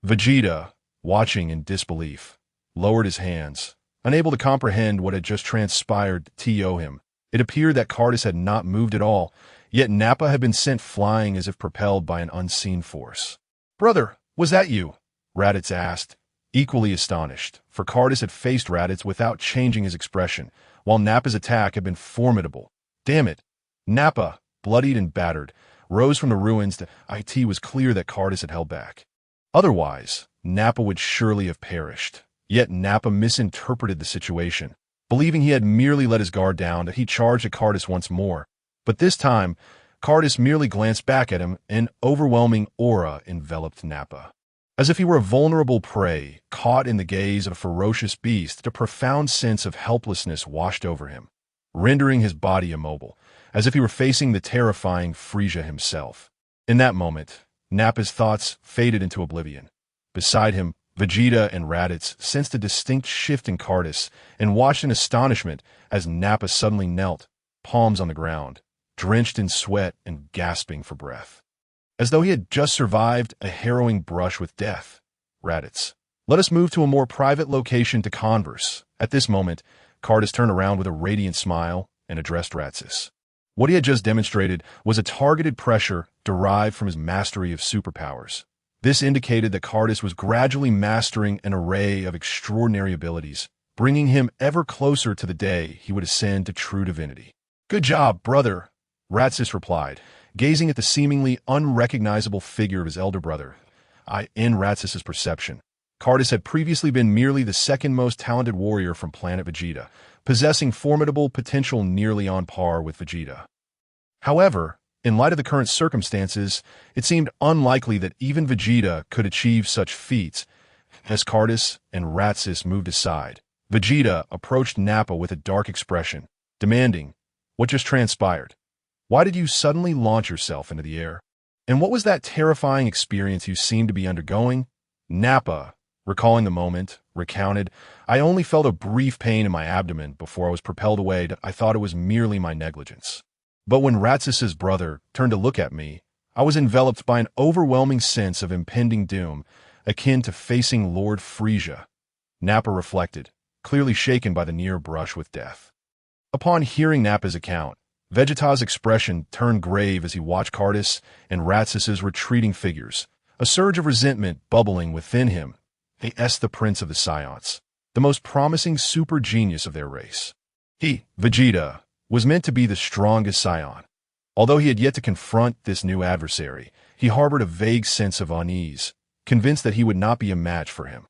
Vegeta, watching in disbelief, lowered his hands, unable to comprehend what had just transpired to him. It appeared that Cardus had not moved at all, yet Nappa had been sent flying as if propelled by an unseen force. "Brother, was that you?" Raditz asked, equally astonished, for Cardus had faced Raditz without changing his expression, while Nappa's attack had been formidable. Damn it! Nappa, bloodied and battered, rose from the ruins. It was clear that Cardus had held back. Otherwise, Nappa would surely have perished. Yet Nappa misinterpreted the situation. Believing he had merely let his guard down, he charged at Cardus once more. But this time, Cardus merely glanced back at him, and an overwhelming aura enveloped Nappa. As if he were a vulnerable prey, caught in the gaze of a ferocious beast, a profound sense of helplessness washed over him, rendering his body immobile, as if he were facing the terrifying Frieza himself. In that moment, Nappa's thoughts faded into oblivion. Beside him, Vegeta and Raditz sensed a distinct shift in Cardus and watched in astonishment as Nappa suddenly knelt, palms on the ground, drenched in sweat and gasping for breath, as though he had just survived a harrowing brush with death. "Raditz, let us move to a more private location to converse." At this moment, Cardus turned around with a radiant smile and addressed Raditz. What he had just demonstrated was a targeted pressure derived from his mastery of superpowers. This indicated that Cardus was gradually mastering an array of extraordinary abilities, bringing him ever closer to the day he would ascend to true divinity. "Good job, brother," Raditz replied, gazing at the seemingly unrecognizable figure of his elder brother. In Raditz's perception, Cardus had previously been merely the second most talented warrior from planet Vegeta, possessing formidable potential nearly on par with Vegeta. However, in light of the current circumstances, it seemed unlikely that even Vegeta could achieve such feats. As Cardus and Raditz moved aside, Vegeta approached Nappa with a dark expression, demanding, "What just transpired? Why did you suddenly launch yourself into the air? And what was that terrifying experience you seemed to be undergoing?" Nappa, recalling the moment, recounted, "I only felt a brief pain in my abdomen before I was propelled away. I thought it was merely my negligence. But when Raditz's brother turned to look at me, I was enveloped by an overwhelming sense of impending doom, akin to facing Lord Frisia. Nappa reflected, clearly shaken by the near brush with death. Upon hearing Nappa's account, Vegeta's expression turned grave as he watched Cardus and Ratsis' retreating figures, a surge of resentment bubbling within him. They est the prince of the Scions, the most promising super genius of their race. He, Vegeta, was meant to be the strongest Scion. Although he had yet to confront this new adversary, he harbored a vague sense of unease, convinced that he would not be a match for him.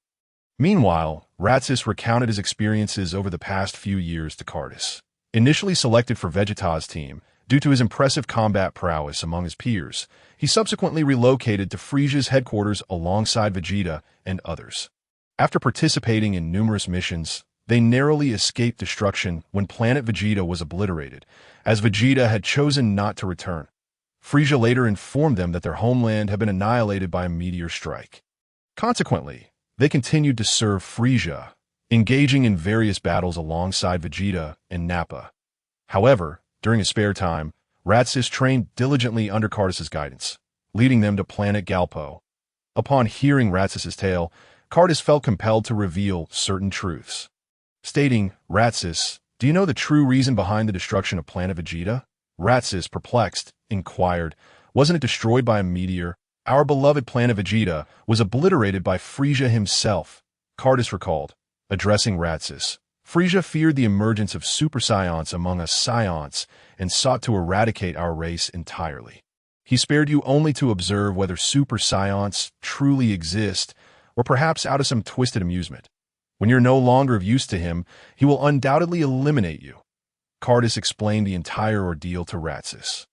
Meanwhile, Ratsis recounted his experiences over the past few years to Cardus. Initially selected for Vegeta's team, due to his impressive combat prowess among his peers, he subsequently relocated to Frisia's headquarters alongside Vegeta and others. After participating in numerous missions, they narrowly escaped destruction when planet Vegeta was obliterated, as Vegeta had chosen not to return. Frisia later informed them that their homeland had been annihilated by a meteor strike. Consequently, they continued to serve Frisia, engaging in various battles alongside Vegeta and Nappa. However, during his spare time, Ratsis trained diligently under Cardus' guidance, leading them to planet Galpo. Upon hearing Ratsis' tale, Cardus felt compelled to reveal certain truths. Stating, "Ratsis, do you know the true reason behind the destruction of planet Vegeta?" Ratsis, perplexed, inquired, "Wasn't it destroyed by a meteor? Our beloved planet Vegeta was obliterated by Frisia himself," Cardus recalled, addressing Ratsis. "Frisia feared the emergence of Super Scions among us Scions and sought to eradicate our race entirely. He spared you only to observe whether Super Scions truly exist, or perhaps out of some twisted amusement. When you're no longer of use to him, he will undoubtedly eliminate you." Cardus explained the entire ordeal to Ratsis.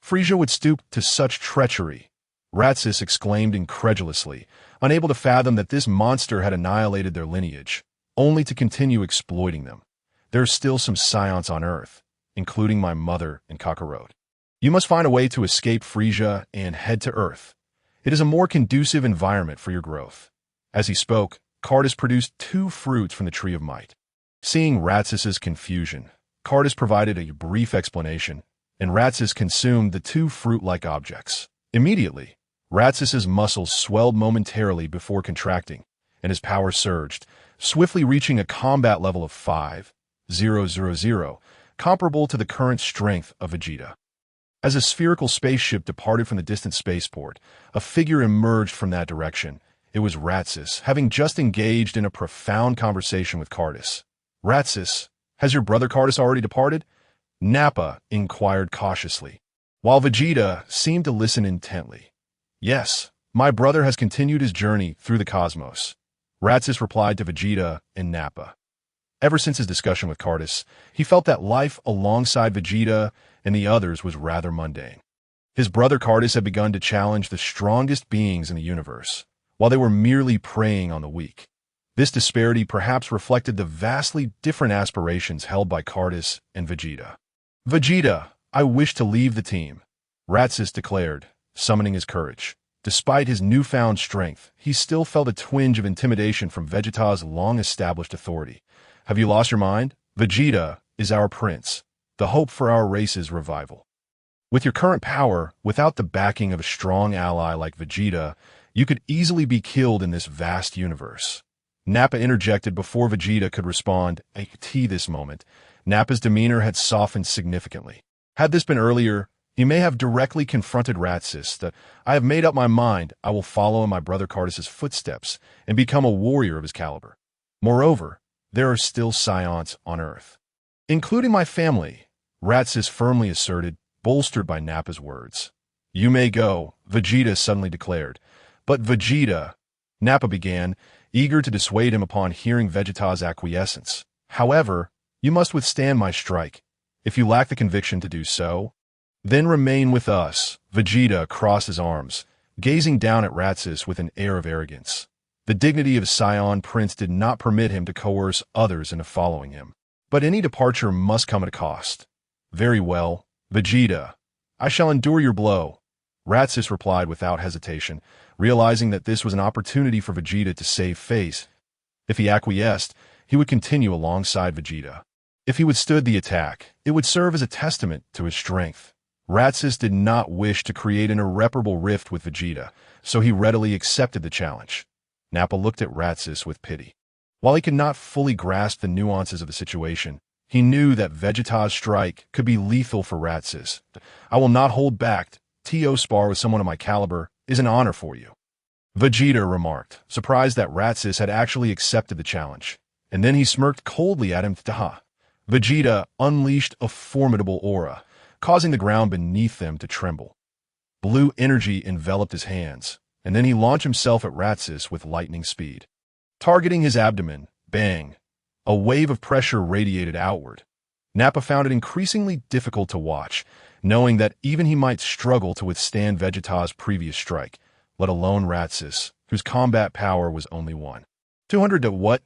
"Frisia would stoop to such treachery," Ratsis exclaimed incredulously, unable to fathom that this monster had annihilated their lineage, only to continue exploiting them. "There are still some Scions on Earth, including my mother and Kakarot. You must find a way to escape Frisia and head to Earth. It is a more conducive environment for your growth." As he spoke, Cardus produced 2 fruits from the Tree of Might. Seeing Ratsis' confusion, Cardus provided a brief explanation, and Ratsis consumed the 2 fruit-like objects. Immediately, Ratsis' muscles swelled momentarily before contracting, and his power surged, swiftly reaching a combat level of 5,000, comparable to the current strength of Vegeta. As a spherical spaceship departed from the distant spaceport, a figure emerged from that direction. It was Ratsis, having just engaged in a profound conversation with Cardus. "Ratsis, has your brother Cardus already departed?" Nappa inquired cautiously, while Vegeta seemed to listen intently. "Yes, my brother has continued his journey through the cosmos," Ratsis replied to Vegeta and Nappa. Ever since his discussion with Cardus, he felt that life alongside Vegeta and the others was rather mundane. His brother Cardus had begun to challenge the strongest beings in the universe, while they were merely preying on the weak. This disparity perhaps reflected the vastly different aspirations held by Cardus and Vegeta. "Vegeta, I wish to leave the team," Ratsis declared, summoning his courage. Despite his newfound strength, he still felt a twinge of intimidation from Vegeta's long-established authority. "Have you lost your mind? Vegeta is our prince, the hope for our race's revival. With your current power, without the backing of a strong ally like Vegeta, you could easily be killed in this vast universe." Nappa interjected before Vegeta could respond. At this moment, Nappa's demeanor had softened significantly. Had this been earlier, he may have directly confronted Ratsis that, "I have made up my mind, I will follow in my brother Cardus' footsteps and become a warrior of his caliber. Moreover, there are still Scions on Earth, including my family," Ratsis firmly asserted, bolstered by Nappa's words. "You may go," Vegeta suddenly declared. "But Vegeta," Nappa began, eager to dissuade him upon hearing Vegeta's acquiescence. "However, you must withstand my strike. If you lack the conviction to do so, then remain with us." Vegeta crossed his arms, gazing down at Ratsis with an air of arrogance. The dignity of a Scion Prince did not permit him to coerce others into following him. But any departure must come at a cost. "Very well, Vegeta. I shall endure your blow," Ratsis replied without hesitation, realizing that this was an opportunity for Vegeta to save face. If he acquiesced, he would continue alongside Vegeta. If he withstood the attack, it would serve as a testament to his strength. Ratsis did not wish to create an irreparable rift with Vegeta, so he readily accepted the challenge. Nappa looked at Ratsis with pity. While he could not fully grasp the nuances of the situation, he knew that Vegeta's strike could be lethal for Ratsis. I will not hold back. To spar with someone of my caliber is an honor for you, Vegeta remarked, surprised that Ratsis had actually accepted the challenge. And then he smirked coldly at him. Vegeta unleashed a formidable aura, causing the ground beneath them to tremble. Blue energy enveloped his hands, and then he launched himself at Ratsis with lightning speed. Targeting his abdomen, bang! A wave of pressure radiated outward. Nappa found it increasingly difficult to watch, knowing that even he might struggle to withstand Vegeta's previous strike, let alone Ratsis, whose combat power was only 200 to what?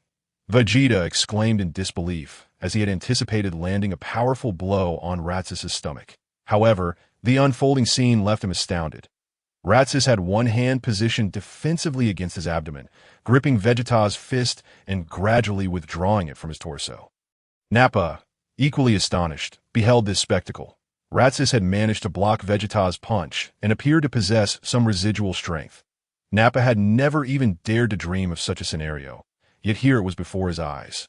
Vegeta exclaimed in disbelief, as he had anticipated landing a powerful blow on Ratsis' stomach. However, the unfolding scene left him astounded. Ratsis had one hand positioned defensively against his abdomen, gripping Vegeta's fist and gradually withdrawing it from his torso. Nappa, equally astonished, beheld this spectacle. Ratsis had managed to block Vegeta's punch and appeared to possess some residual strength. Nappa had never even dared to dream of such a scenario, yet here it was before his eyes.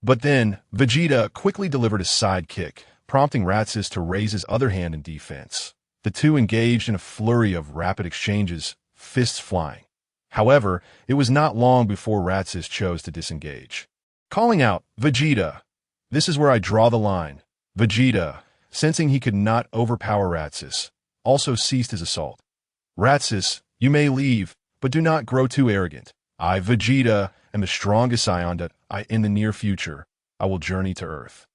But then, Vegeta quickly delivered a side kick, prompting Ratsis to raise his other hand in defense. The two engaged in a flurry of rapid exchanges, fists flying. However, it was not long before Ratsis chose to disengage. Calling out, "Vegeta! This is where I draw the line." Vegeta, sensing he could not overpower Ratsis, also ceased his assault. "Ratsis, you may leave, but do not grow too arrogant. I, Vegeta, am the strongest Saiyan in the near future. I will journey to Earth.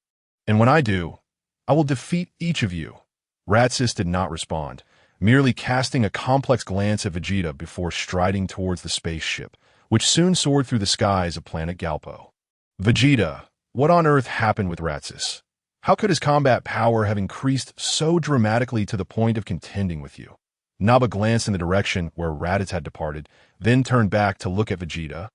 And when I do, I will defeat each of you." Ratsis did not respond, merely casting a complex glance at Vegeta before striding towards the spaceship, which soon soared through the skies of planet Galpo. "Vegeta, what on earth happened with Ratsis? How could his combat power have increased so dramatically to the point of contending with you?" Nappa glanced in the direction where Raditz had departed, then turned back to look at Vegeta,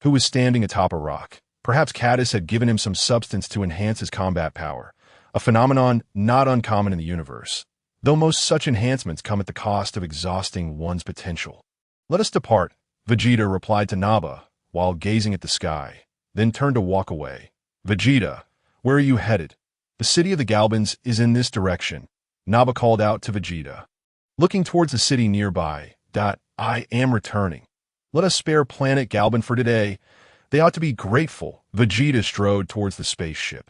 who was standing atop a rock. Perhaps Caddis had given him some substance to enhance his combat power, a phenomenon not uncommon in the universe, though most such enhancements come at the cost of exhausting one's potential. "Let us depart," Vegeta replied to Nappa while gazing at the sky, then turned to walk away. "Vegeta, where are you headed?" "The city of the Galbans is in this direction," Nappa called out to Vegeta. Looking towards the city nearby, "I am returning. Let us spare planet Galban for today. They ought to be grateful." Vegeta strode towards the spaceship.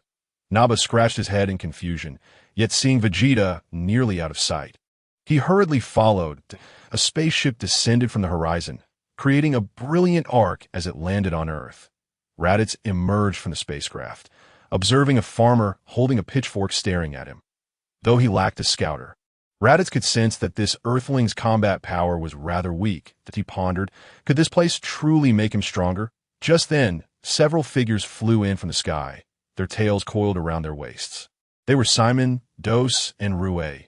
Nappa scratched his head in confusion, yet seeing Vegeta nearly out of sight, he hurriedly followed. A spaceship descended from the horizon, creating a brilliant arc as it landed on Earth. Raditz emerged from the spacecraft, observing a farmer holding a pitchfork staring at him. Though he lacked a scouter, Raditz could sense that this Earthling's combat power was rather weak. That he pondered, could this place truly make him stronger? Just then, several figures flew in from the sky, their tails coiled around their waists. They were Simon, Dos, and Rue.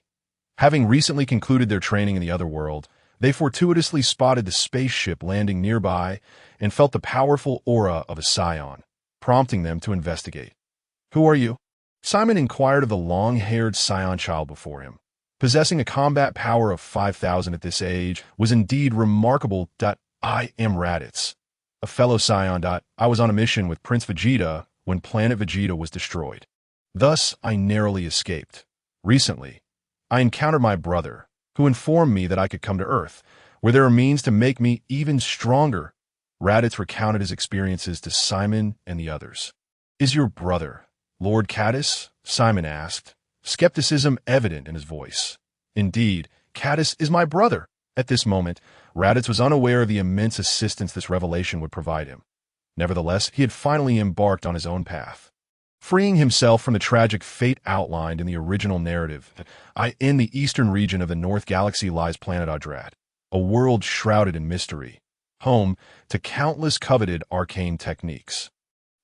Having recently concluded their training in the other world, they fortuitously spotted the spaceship landing nearby and felt the powerful aura of a Scion, prompting them to investigate. "Who are you?" Simon inquired of the long-haired Scion child before him. Possessing a combat power of 5,000 at this age was indeed remarkable. "I am Raditz, a fellow Scion. I was on a mission with Prince Vegeta when Planet Vegeta was destroyed. Thus, I narrowly escaped. Recently, I encountered my brother, who informed me that I could come to Earth, where there are means to make me even stronger." Raditz recounted his experiences to Simon and the others. "Is your brother Lord Caddis?" Simon asked, skepticism evident in his voice. "Indeed, Caddis is my brother." At this moment, Raditz was unaware of the immense assistance this revelation would provide him. Nevertheless, he had finally embarked on his own path, freeing himself from the tragic fate outlined in the original narrative. In the eastern region of the North Galaxy lies planet Adrat, a world shrouded in mystery, home to countless coveted arcane techniques.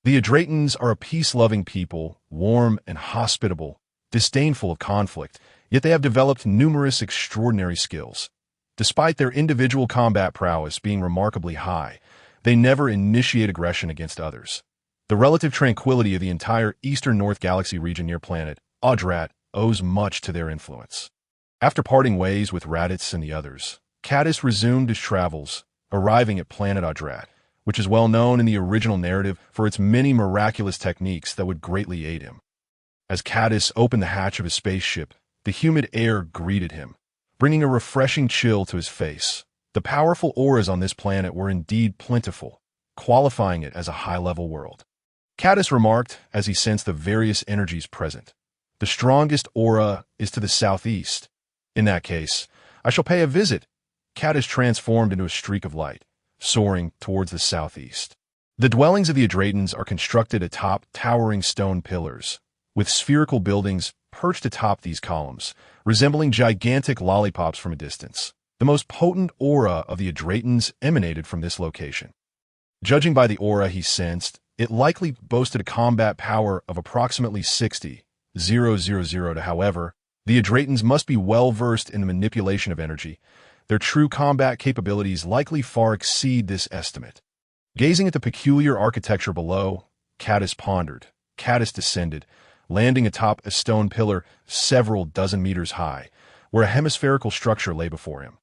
The Adratans are a peace-loving people, warm and hospitable, disdainful of conflict, yet they have developed numerous extraordinary skills. Despite their individual combat prowess being remarkably high, they never initiate aggression against others. The relative tranquility of the entire eastern North Galaxy region near planet Adrat owes much to their influence. After parting ways with Raditz and the others, Caddis resumed his travels, arriving at planet Adrat, which is well known in the original narrative for its many miraculous techniques that would greatly aid him. As Cadis opened the hatch of his spaceship, the humid air greeted him, bringing a refreshing chill to his face. The powerful auras on this planet were indeed plentiful, qualifying it as a high-level world. Cadis remarked as he sensed the various energies present. The strongest aura is to the southeast. In that case, I shall pay a visit. Cadis transformed into a streak of light, soaring towards the southeast. The dwellings of the Adratans are constructed atop towering stone pillars, with spherical buildings perched atop these columns, resembling gigantic lollipops from a distance. The most potent aura of the Adratans emanated from this location. Judging by the aura he sensed, it likely boasted a combat power of approximately 60,000. However, the Adratans must be well-versed in the manipulation of energy. Their true combat capabilities likely far exceed this estimate. Gazing at the peculiar architecture below, Cadis pondered. Cadis descended, landing atop a stone pillar several dozen meters high, where a hemispherical structure lay before him.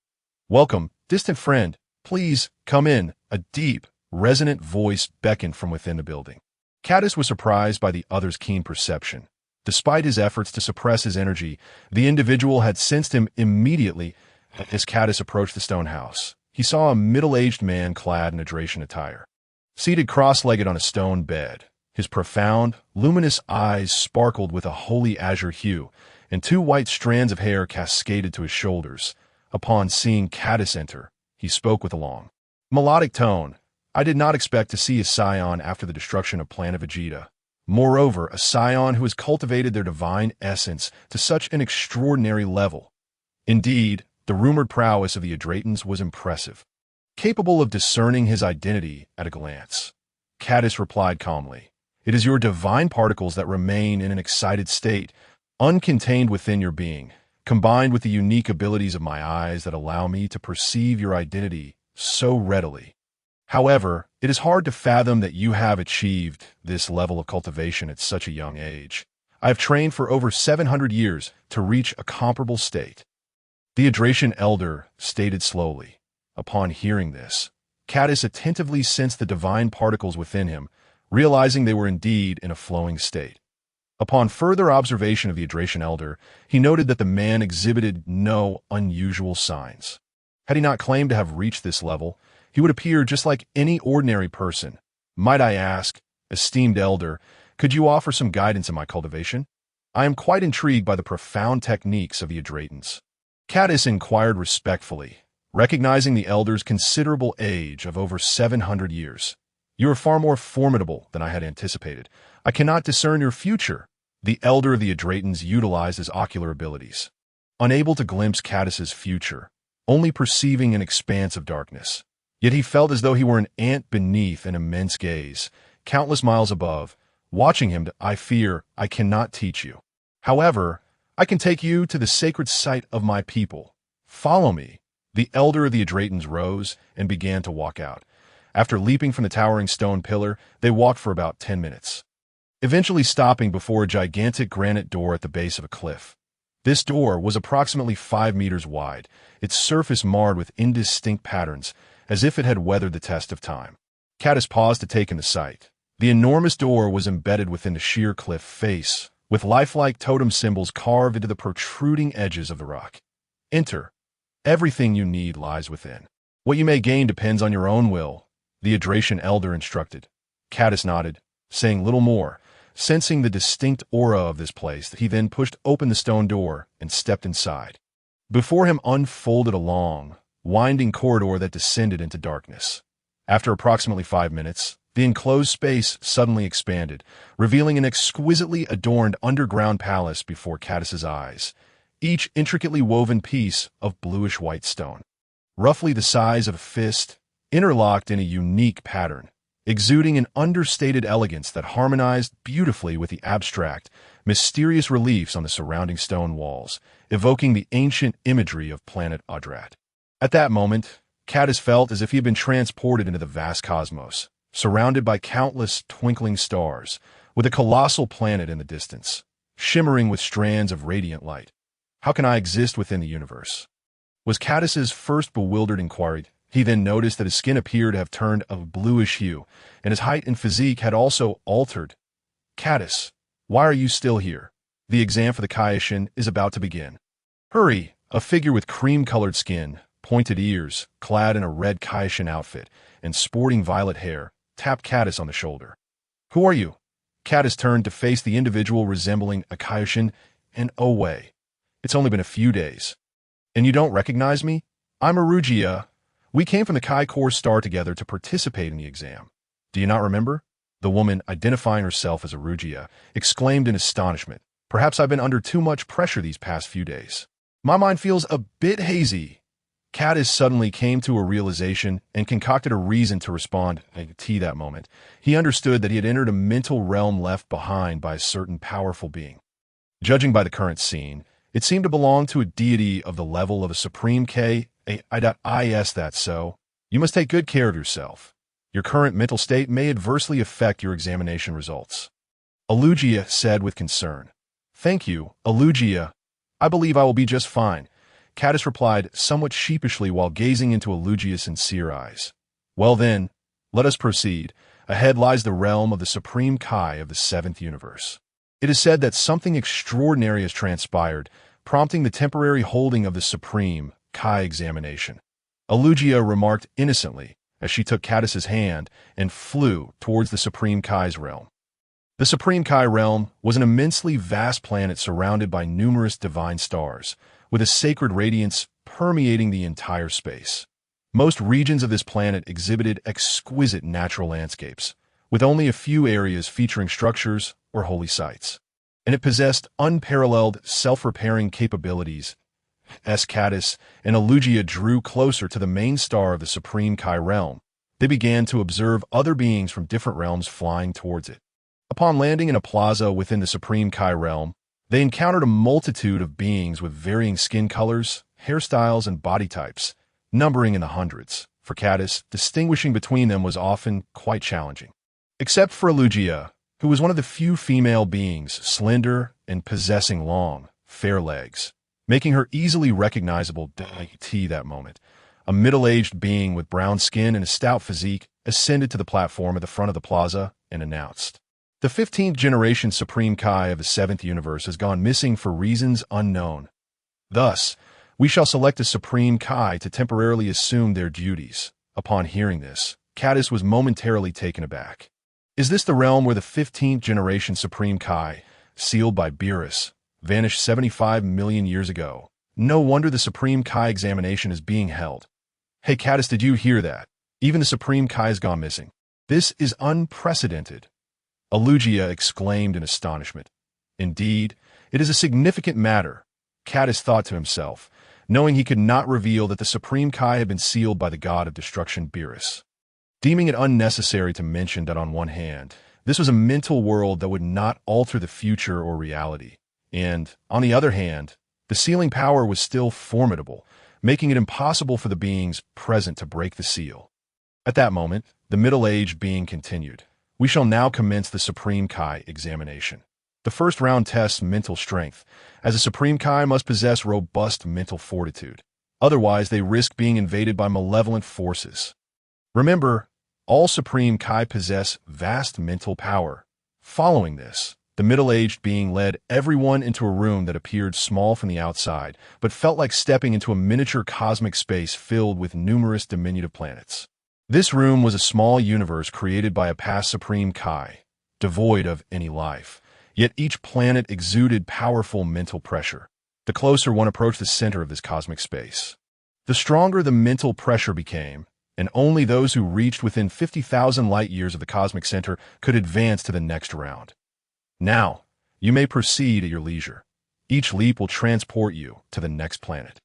"Welcome, distant friend. Please, come in," a deep, resonant voice beckoned from within the building. Cadis was surprised by the other's keen perception. Despite his efforts to suppress his energy, the individual had sensed him immediately. As Cadis approached the stone house, he saw a middle-aged man clad in Adratian attire, seated cross-legged on a stone bed. His profound, luminous eyes sparkled with a holy azure hue, and two white strands of hair cascaded to his shoulders. Upon seeing Cadis enter, he spoke with a long, melodic tone. "I did not expect to see a scion after the destruction of Planet Vegeta. Moreover, a scion who has cultivated their divine essence to such an extraordinary level. Indeed, the rumored prowess of the Adratans was impressive, capable of discerning his identity at a glance." Cadis replied calmly, "It is your divine particles that remain in an excited state, uncontained within your being, combined with the unique abilities of my eyes that allow me to perceive your identity so readily. However, it is hard to fathom that you have achieved this level of cultivation at such a young age. I have trained for over 700 years to reach a comparable state." The Adratian elder stated slowly. Upon hearing this, Cadis attentively sensed the divine particles within him, realizing they were indeed in a flowing state. Upon further observation of the Adratian elder, he noted that the man exhibited no unusual signs. Had he not claimed to have reached this level, he would appear just like any ordinary person. "Might I ask, esteemed elder, could you offer some guidance in my cultivation? I am quite intrigued by the profound techniques of the Adratans." Cadis inquired respectfully, recognizing the elder's considerable age of over 700 years. "You are far more formidable than I had anticipated. I cannot discern your future." The elder of the Adratans utilized his ocular abilities, unable to glimpse Cadis's future, only perceiving an expanse of darkness. Yet he felt as though he were an ant beneath an immense gaze, countless miles above, watching him. "I fear I cannot teach you. However, I can take you to the sacred site of my people. Follow me." The elder of the Adratans rose and began to walk out. After leaping from the towering stone pillar, they walked for about 10 minutes, eventually stopping before a gigantic granite door at the base of a cliff. This door was approximately 5 meters wide, its surface marred with indistinct patterns, as if it had weathered the test of time. Cadis paused to take in the sight. The enormous door was embedded within the sheer cliff face, with lifelike totem symbols carved into the protruding edges of the rock. "Enter. Everything you need lies within. What you may gain depends on your own will," the Adratian elder instructed. Cadis nodded, saying little more. Sensing the distinct aura of this place, he then pushed open the stone door and stepped inside. Before him unfolded a long, winding corridor that descended into darkness. After approximately 5 minutes, the enclosed space suddenly expanded, revealing an exquisitely adorned underground palace before Cadis's eyes, each intricately woven piece of bluish-white stone, roughly the size of a fist, interlocked in a unique pattern, exuding an understated elegance that harmonized beautifully with the abstract, mysterious reliefs on the surrounding stone walls, evoking the ancient imagery of planet Adrat. At that moment, Cadis felt as if he had been transported into the vast cosmos, surrounded by countless twinkling stars, with a colossal planet in the distance, shimmering with strands of radiant light. "How can I exist within the universe?" was Cadis's first bewildered inquiry. He then noticed that his skin appeared to have turned a bluish hue, and his height and physique had also altered. Caddis, why are you still here? The exam for the Kaioshin is about to begin. Hurry! A figure with cream-colored skin, pointed ears, clad in a red Kaioshin outfit, and sporting violet hair, tapped Caddis on the shoulder. Who are you? Caddis turned to face the individual resembling a Kaioshin, and oh way. It's only been a few days. And you don't recognize me? I'm Arugia. We came from the Kai Corps Star together to participate in the exam. Do you not remember? The woman, identifying herself as Arugia, exclaimed in astonishment. Perhaps I've been under too much pressure these past few days. My mind feels a bit hazy. Caddis suddenly came to a realization and concocted a reason to respond to that moment. He understood that he had entered a mental realm left behind by a certain powerful being. Judging by the current scene, it seemed to belong to a deity of the level of a Supreme K. Is that so? You must take good care of yourself. Your current mental state may adversely affect your examination results. Alugia said with concern. Thank you, Alugia. I believe I will be just fine. Caddis replied somewhat sheepishly while gazing into Alugia's sincere eyes. Well then, let us proceed. Ahead lies the realm of the Supreme Kai of the Seventh Universe. It is said that something extraordinary has transpired, prompting the temporary holding of the Supreme Kai examination. Alugia remarked innocently as she took Caddis's hand and flew towards the Supreme Kai's realm. The Supreme Kai realm was an immensely vast planet surrounded by numerous divine stars, with a sacred radiance permeating the entire space. Most regions of this planet exhibited exquisite natural landscapes, with only a few areas featuring structures or holy sites. And it possessed unparalleled self-repairing capabilities. As Caddis and Alugia drew closer to the main star of the Supreme Kai realm, they began to observe other beings from different realms flying towards it. Upon landing in a plaza within the Supreme Kai realm, they encountered a multitude of beings with varying skin colors, hairstyles, and body types, numbering in the hundreds. For Caddis, distinguishing between them was often quite challenging. Except for Alugia, who was one of the few female beings slender and possessing long, fair legs, making her easily recognizable at that moment. A middle-aged being with brown skin and a stout physique ascended to the platform at the front of the plaza and announced, "The 15th generation Supreme Kai of the 7th Universe has gone missing for reasons unknown. Thus, we shall select a Supreme Kai to temporarily assume their duties." Upon hearing this, Caddis was momentarily taken aback. Is this the realm where the 15th generation Supreme Kai, sealed by Beerus, vanished 75 million years ago? No wonder the Supreme Kai examination is being held. Hey Caddis, did you hear that? Even the Supreme Kai has gone missing. This is unprecedented. Alugia exclaimed in astonishment. Indeed, it is a significant matter, Caddis thought to himself, knowing he could not reveal that the Supreme Kai had been sealed by the god of destruction Beerus. Deeming it unnecessary to mention that on one hand, this was a mental world that would not alter the future or reality, and, on the other hand, the sealing power was still formidable, making it impossible for the beings present to break the seal. At that moment, the middle-aged being continued. We shall now commence the Supreme Kai examination. The first round tests mental strength, as a Supreme Kai must possess robust mental fortitude. Otherwise, they risk being invaded by malevolent forces. Remember, all Supreme Kai possess vast mental power. Following this, the middle-aged being led everyone into a room that appeared small from the outside, but felt like stepping into a miniature cosmic space filled with numerous diminutive planets. This room was a small universe created by a past Supreme Kai, devoid of any life. Yet each planet exuded powerful mental pressure. The closer one approached the center of this cosmic space, the stronger the mental pressure became, and only those who reached within 50,000 light-years of the cosmic center could advance to the next round. Now, you may proceed at your leisure. Each leap will transport you to the next planet.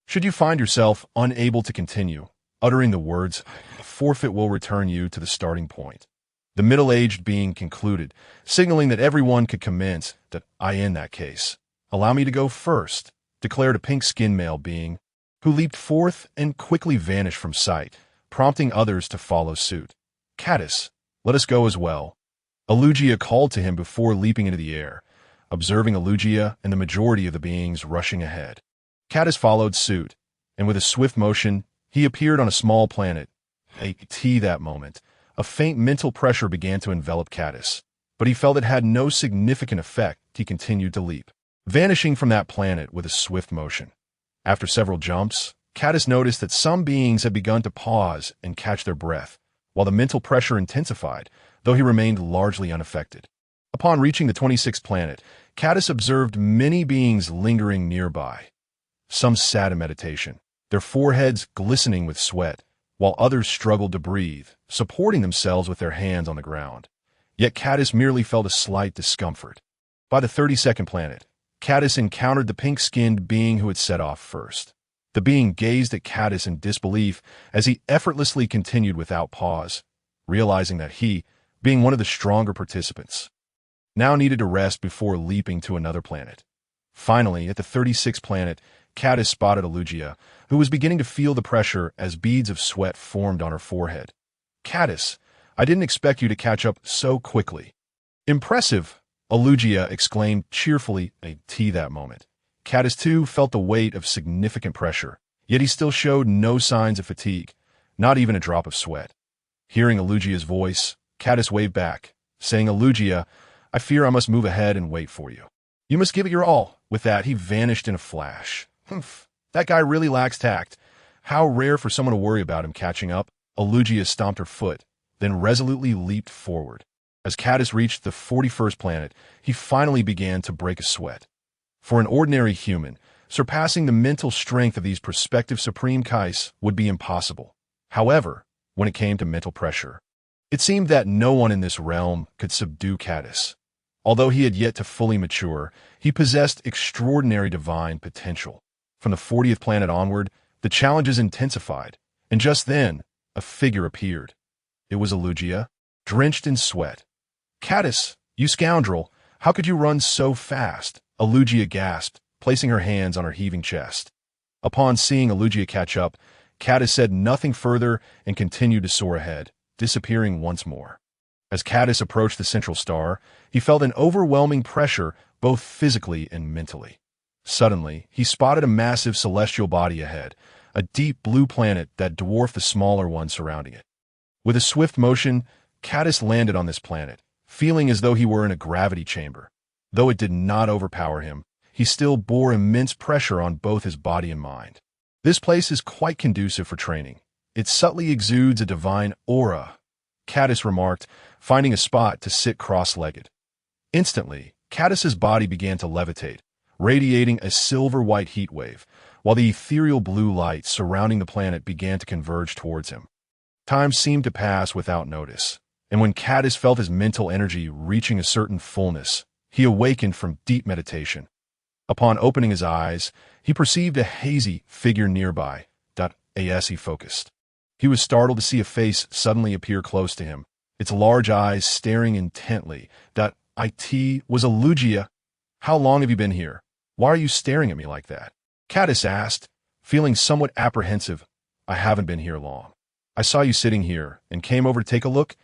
Should you find yourself unable to continue, uttering the words, forfeit will return you to the starting point. The middle-aged being concluded, signaling that everyone could commence, that in that case, allow me to go first, declared a pink-skinned male being, who leaped forth and quickly vanished from sight, prompting others to follow suit. Caddis, let us go as well. Alugia called to him before leaping into the air, observing Alugia and the majority of the beings rushing ahead. Caddis followed suit, and with a swift motion, He appeared on a small planet, A-T that moment. A faint mental pressure began to envelop Cadis, but he felt it had no significant effect. He continued to leap, vanishing from that planet with a swift motion. After several jumps, Cadis noticed that some beings had begun to pause and catch their breath, while the mental pressure intensified, though he remained largely unaffected. Upon reaching the 26th planet, Cadis observed many beings lingering nearby. Some sat in meditation, their foreheads glistening with sweat, while others struggled to breathe, supporting themselves with their hands on the ground. Yet Cadis merely felt a slight discomfort. By the 32nd planet, Cadis encountered the pink-skinned being who had set off first. The being gazed at Cadis in disbelief as he effortlessly continued without pause, realizing that he, being one of the stronger participants, now needed to rest before leaping to another planet. Finally, at the 36th planet, Cadis spotted Elugia, who was beginning to feel the pressure as beads of sweat formed on her forehead. "Cadis, I didn't expect you to catch up so quickly." "Impressive," Elugia exclaimed cheerfully at that moment. Cadis, too, felt the weight of significant pressure, yet he still showed no signs of fatigue, not even a drop of sweat. Hearing Elugia's voice, Cadis waved back, saying, "Elugia, I fear I must move ahead and wait for you. You must give it your all." With that, he vanished in a flash. "Humph, that guy really lacks tact. How rare for someone to worry about him catching up." Elugia stomped her foot, then resolutely leaped forward. As Cadis reached the 41st planet, he finally began to break a sweat. For an ordinary human, surpassing the mental strength of these prospective Supreme Kais would be impossible. However, when it came to mental pressure, it seemed that no one in this realm could subdue Cadis. Although he had yet to fully mature, he possessed extraordinary divine potential. From the 40th planet onward, the challenges intensified, and just then, a figure appeared. It was Elugia, drenched in sweat. "Cadis, you scoundrel, how could you run so fast?" Elugia gasped, placing her hands on her heaving chest. Upon seeing Elugia catch up, Cadis said nothing further and continued to soar ahead, disappearing once more. As Cadis approached the central star, he felt an overwhelming pressure both physically and mentally. Suddenly, he spotted a massive celestial body ahead, a deep blue planet that dwarfed the smaller one surrounding it. With a swift motion, Cadis landed on this planet, feeling as though he were in a gravity chamber. Though it did not overpower him, he still bore immense pressure on both his body and mind. This place is quite conducive for training. It subtly exudes a divine aura, Cadis remarked, finding a spot to sit cross-legged. Instantly, Cadis's body began to levitate, radiating a silver-white heat wave, while the ethereal blue light surrounding the planet began to converge towards him. Time seemed to pass without notice, and when Cadis felt his mental energy reaching a certain fullness, he awakened from deep meditation. Upon opening his eyes, he perceived a hazy figure nearby. As he focused, he was startled to see a face suddenly appear close to him, its large eyes staring intently. It was Elugia. "How long have you been here? Why are you staring at me like that?" Cadis asked, feeling somewhat apprehensive. "I haven't been here long. I saw you sitting here and came over to take a look."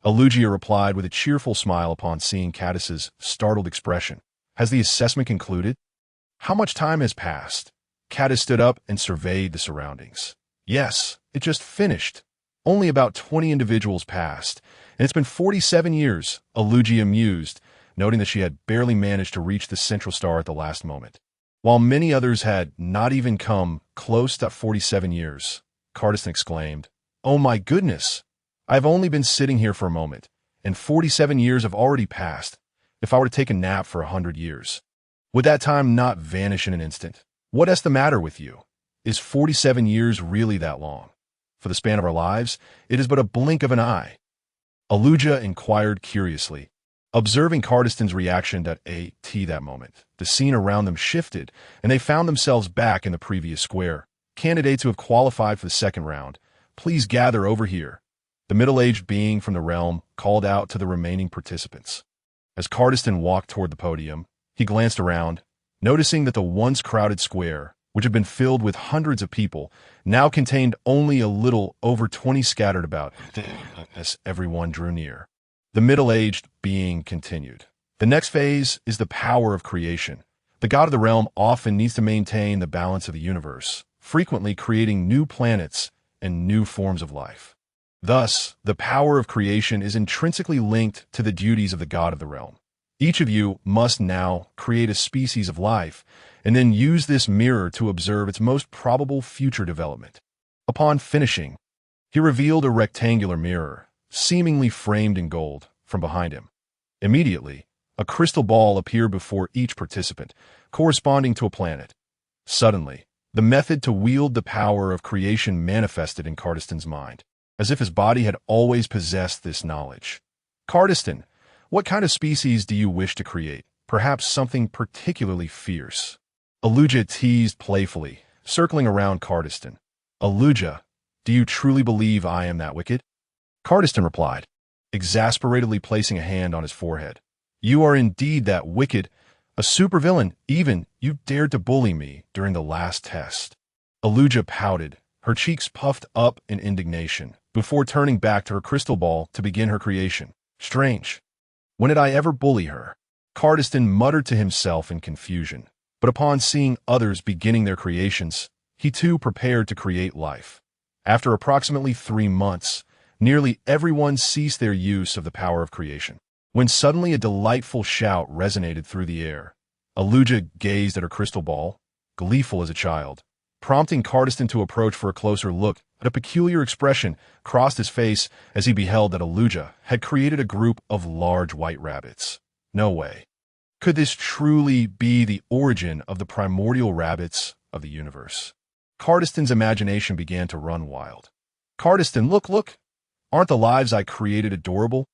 Elugia replied with a cheerful smile upon seeing Cadis's startled expression. "Has the assessment concluded?" "How much time has passed?" Cadis stood up and surveyed the surroundings. "Yes, it just finished. Only about 20 individuals passed, and it's been 47 years, Elugia mused, noting that she had barely managed to reach the central star at the last moment. While many others had not even come close to 47 years, Cardiston exclaimed, "Oh my goodness! I've only been sitting here for a moment, and 47 years have already passed. If I were to take a nap for 100 years, would that time not vanish in an instant? What's the matter with you? Is 47 years really that long? For the span of our lives, it is but a blink of an eye." Elugia inquired curiously. Observing Cardiston's reaction at that moment, the scene around them shifted, and they found themselves back in the previous square. "Candidates who have qualified for the second round, please gather over here." The middle-aged being from the realm called out to the remaining participants. As Cardiston walked toward the podium, he glanced around, noticing that the once crowded square, which had been filled with hundreds of people, now contained only a little over 20 scattered about. As everyone drew near, the middle-aged being continued. "The next phase is the power of creation. The god of the realm often needs to maintain the balance of the universe, frequently creating new planets and new forms of life. Thus, the power of creation is intrinsically linked to the duties of the god of the realm. Each of you must now create a species of life and then use this mirror to observe its most probable future development. Upon finishing, he revealed a rectangular mirror, seemingly framed in gold, from behind him. Immediately, a crystal ball appeared before each participant, corresponding to a planet. Suddenly, the method to wield the power of creation manifested in Cardiston's mind, as if his body had always possessed this knowledge. Cardiston, what kind of species do you wish to create? Perhaps something particularly fierce. Aluja teased playfully, circling around Cardiston. Aluja, do you truly believe I am that wicked? Cardiston replied, exasperatedly placing a hand on his forehead. You are indeed that wicked, a supervillain. Even you dared to bully me during the last test. Aluja pouted, her cheeks puffed up in indignation, before turning back to her crystal ball to begin her creation. Strange. When did I ever bully her? Cardiston muttered to himself in confusion, but upon seeing others beginning their creations, he too prepared to create life. After approximately 3 months, nearly everyone ceased their use of the power of creation, when suddenly a delightful shout resonated through the air. Aluja gazed at her crystal ball, gleeful as a child, prompting Cardiston to approach for a closer look. But a peculiar expression crossed his face as he beheld that Aluja had created a group of large white rabbits. No way. Could this truly be the origin of the primordial rabbits of the universe? Cardiston's imagination began to run wild. Cardiston, look! Aren't the lives I created adorable?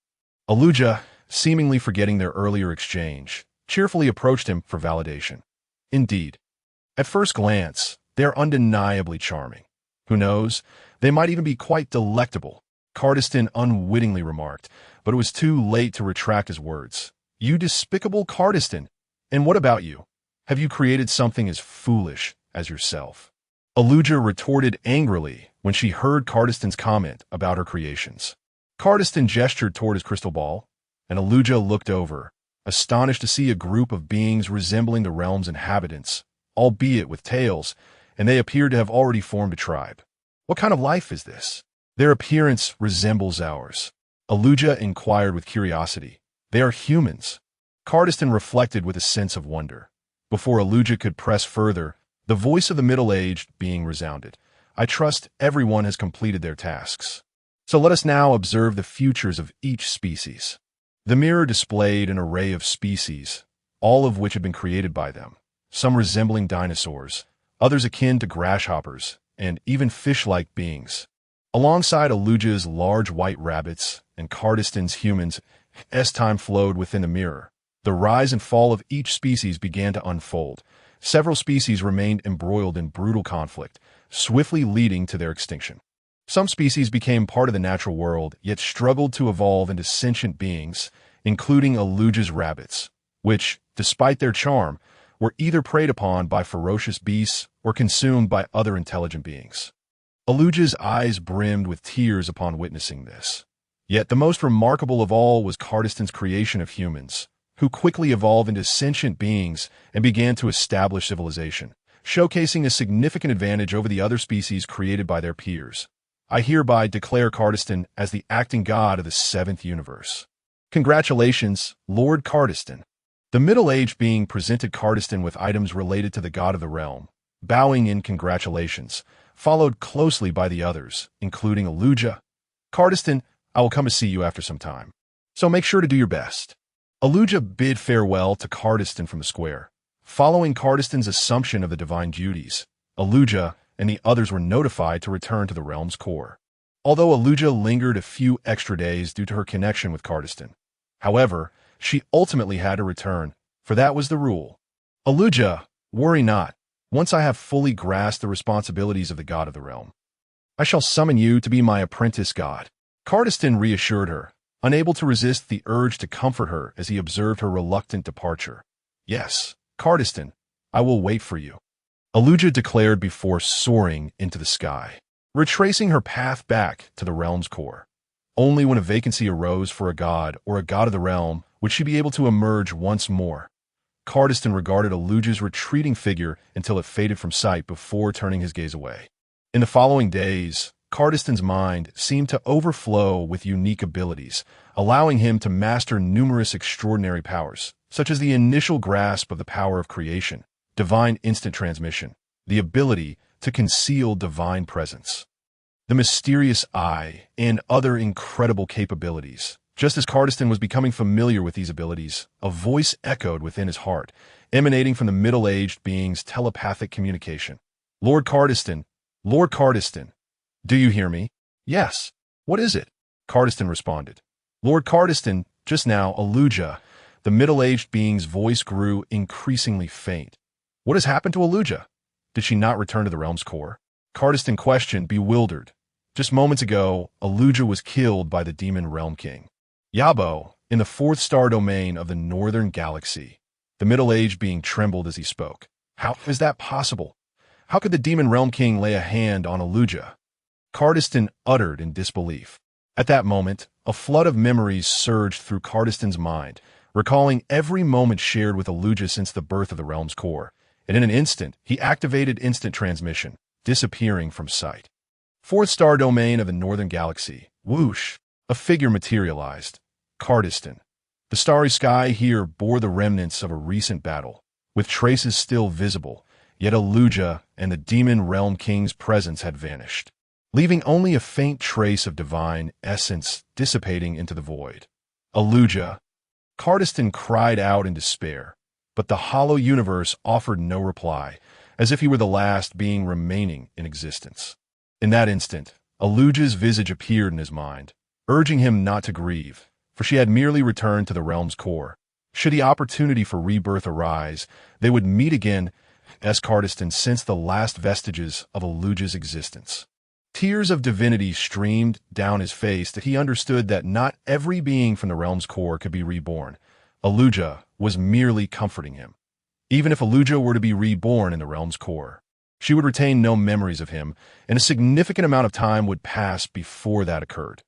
Aluja, seemingly forgetting their earlier exchange, cheerfully approached him for validation. Indeed, at first glance, they're undeniably charming. Who knows, they might even be quite delectable, Cardiston unwittingly remarked, but it was too late to retract his words. You despicable Cardiston! And what about you? Have you created something as foolish as yourself? Aluja retorted angrily when she heard Cardiston's comment about her creations. Cardiston gestured toward his crystal ball, and Aluja looked over, astonished to see a group of beings resembling the realm's inhabitants, albeit with tails, and they appeared to have already formed a tribe. What kind of life is this? Their appearance resembles ours. Aluja inquired with curiosity. They are humans. Cardiston reflected with a sense of wonder. Before Aluja could press further, the voice of the middle-aged being resounded. I trust everyone has completed their tasks. So let us now observe the futures of each species. The mirror displayed an array of species, all of which had been created by them, some resembling dinosaurs, others akin to grasshoppers, and even fish-like beings. Alongside Aluja's large white rabbits and Cardiston's humans, as time flowed within the mirror, the rise and fall of each species began to unfold. Several species remained embroiled in brutal conflict, swiftly leading to their extinction. Some species became part of the natural world, yet struggled to evolve into sentient beings, including Aluja's rabbits, which, despite their charm, were either preyed upon by ferocious beasts or consumed by other intelligent beings. Aluja's eyes brimmed with tears upon witnessing this. Yet the most remarkable of all was Cardiston's creation of humans, who quickly evolved into sentient beings and began to establish civilization, showcasing a significant advantage over the other species created by their peers. I hereby declare Cardiston as the acting god of the 7th universe. Congratulations, Lord Cardiston. The middle-aged being presented Cardiston with items related to the god of the realm, bowing in congratulations, followed closely by the others, including Aluja. Cardiston, I will come to see you after some time, so make sure to do your best. Aluja bid farewell to Cardiston from the square. Following Cardiston's assumption of the divine duties, Aluja and the others were notified to return to the realm's core. Although Aluja lingered a few extra days due to her connection with Cardiston, however, she ultimately had to return, for that was the rule. Aluja, worry not. Once I have fully grasped the responsibilities of the god of the realm, I shall summon you to be my apprentice god. Cardiston reassured her, unable to resist the urge to comfort her as he observed her reluctant departure. Yes, Cardiston, I will wait for you, Aluja declared before soaring into the sky, retracing her path back to the realm's core. Only when a vacancy arose for a god or a god of the realm would she be able to emerge once more. Cardiston regarded Aluja's retreating figure until it faded from sight before turning his gaze away. In the following days, Cardiston's mind seemed to overflow with unique abilities, allowing him to master numerous extraordinary powers, such as the initial grasp of the power of creation, divine instant transmission, the ability to conceal divine presence, the mysterious eye, and other incredible capabilities. Just as Cardiston was becoming familiar with these abilities, a voice echoed within his heart, emanating from the middle-aged being's telepathic communication. Lord Cardiston, Lord Cardiston, do you hear me? Yes. What is it? Cardiston responded. Lord Cardiston, just now, Aluja. The middle-aged being's voice grew increasingly faint. What has happened to Aluja? Did she not return to the realm's core? Cardiston questioned, bewildered. Just moments ago, Aluja was killed by the Demon Realm King. Yabo, in the fourth star domain of the Northern Galaxy. The middle-aged being trembled as he spoke. How is that possible? How could the Demon Realm King lay a hand on Aluja? Cardiston uttered in disbelief. At that moment, a flood of memories surged through Cardiston's mind, recalling every moment shared with Aluja since the birth of the realm's core, and in an instant, he activated instant transmission, disappearing from sight. Fourth star domain of the Northern Galaxy. Whoosh! A figure materialized. Cardiston. The starry sky here bore the remnants of a recent battle, with traces still visible, yet Aluja and the Demon Realm King's presence had vanished, leaving only a faint trace of divine essence dissipating into the void. Aluja. Cardiston cried out in despair, but the hollow universe offered no reply, as if he were the last being remaining in existence. In that instant, Aluja's visage appeared in his mind, urging him not to grieve, for she had merely returned to the realm's core. Should the opportunity for rebirth arise, they would meet again, as Cardiston sensed the last vestiges of Aluja's existence. Tears of divinity streamed down his face that he understood that not every being from the realm's core could be reborn. Aluja was merely comforting him. Even if Aluja were to be reborn in the realm's core, she would retain no memories of him, and a significant amount of time would pass before that occurred.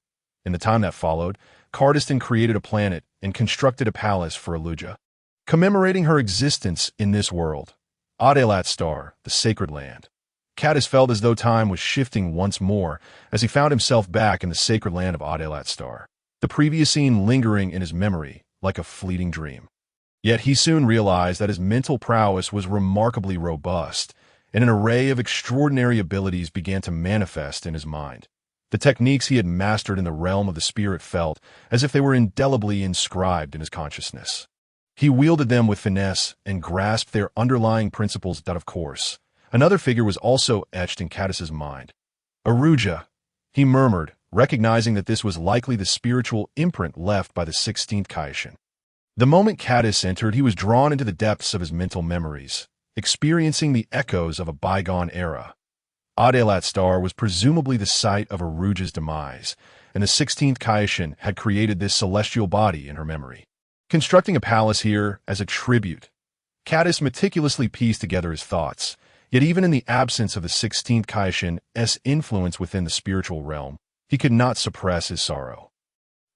In the time that followed, Cardiston created a planet and constructed a palace for Aluja, commemorating her existence in this world. Adelat Star, the sacred land. Caddis felt as though time was shifting once more as he found himself back in the sacred land of Adelat Star, the previous scene lingering in his memory like a fleeting dream. Yet he soon realized that his mental prowess was remarkably robust, and an array of extraordinary abilities began to manifest in his mind. The techniques he had mastered in the realm of the spirit felt as if they were indelibly inscribed in his consciousness. He wielded them with finesse and grasped their underlying principles that, of course, another figure was also etched in Caddis's mind. Aruja, he murmured, recognizing that this was likely the spiritual imprint left by the 16th Kaishin. The moment Caddis entered, he was drawn into the depths of his mental memories, experiencing the echoes of a bygone era. Adelat Star was presumably the site of Aruja's demise, and the 16th Kaishin had created this celestial body in her memory. Constructing a palace here as a tribute, Caddis meticulously pieced together his thoughts, yet even in the absence of the 16th Kaishin's influence within the spiritual realm, he could not suppress his sorrow.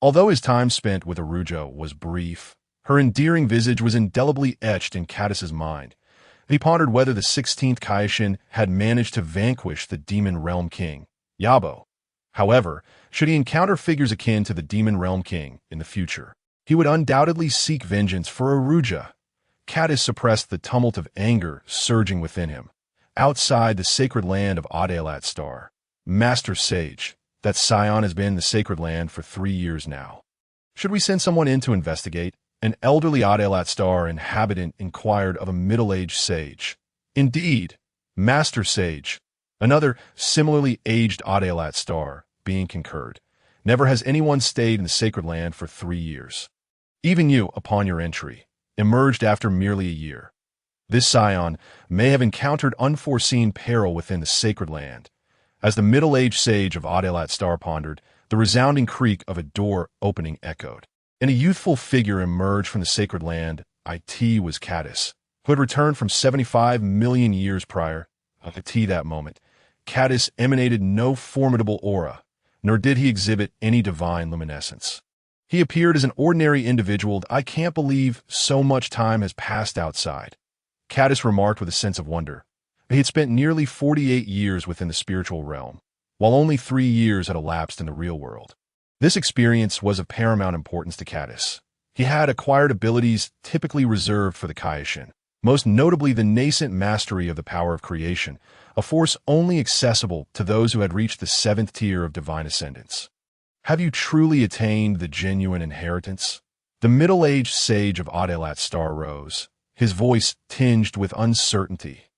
Although his time spent with Aruja was brief, her endearing visage was indelibly etched in Caddis's mind. He pondered whether the 16th Kaishin had managed to vanquish the Demon Realm King, Yabo. However, should he encounter figures akin to the Demon Realm King in the future, he would undoubtedly seek vengeance for Aruja. Caddis suppressed the tumult of anger surging within him. Outside the sacred land of Adelat Star, Master Sage, that Scion has been in the sacred land for 3 years now. Should we send someone in to investigate? An elderly Adelat Star inhabitant inquired of a middle-aged sage. Indeed, Master Sage, another similarly aged Adelat Star, being concurred. Never has anyone stayed in the sacred land for 3 years. Even you, upon your entry, emerged after merely a year. This Scion may have encountered unforeseen peril within the sacred land. As the middle-aged sage of Adelat Star pondered, the resounding creak of a door opening echoed, and a youthful figure emerged from the sacred land. It was Caddis, who had returned from 75 million years prior. At that moment, Caddis emanated no formidable aura, nor did he exhibit any divine luminescence. He appeared as an ordinary individual. I can't believe so much time has passed outside, Caddis remarked with a sense of wonder. He had spent nearly 48 years within the spiritual realm, while only 3 years had elapsed in the real world. This experience was of paramount importance to Cadis. He had acquired abilities typically reserved for the Kaioshin, most notably the nascent mastery of the power of creation, a force only accessible to those who had reached the 7th tier of divine ascendance. Have you truly attained the genuine inheritance? The middle-aged sage of Adelat Star rose, his voice tinged with uncertainty.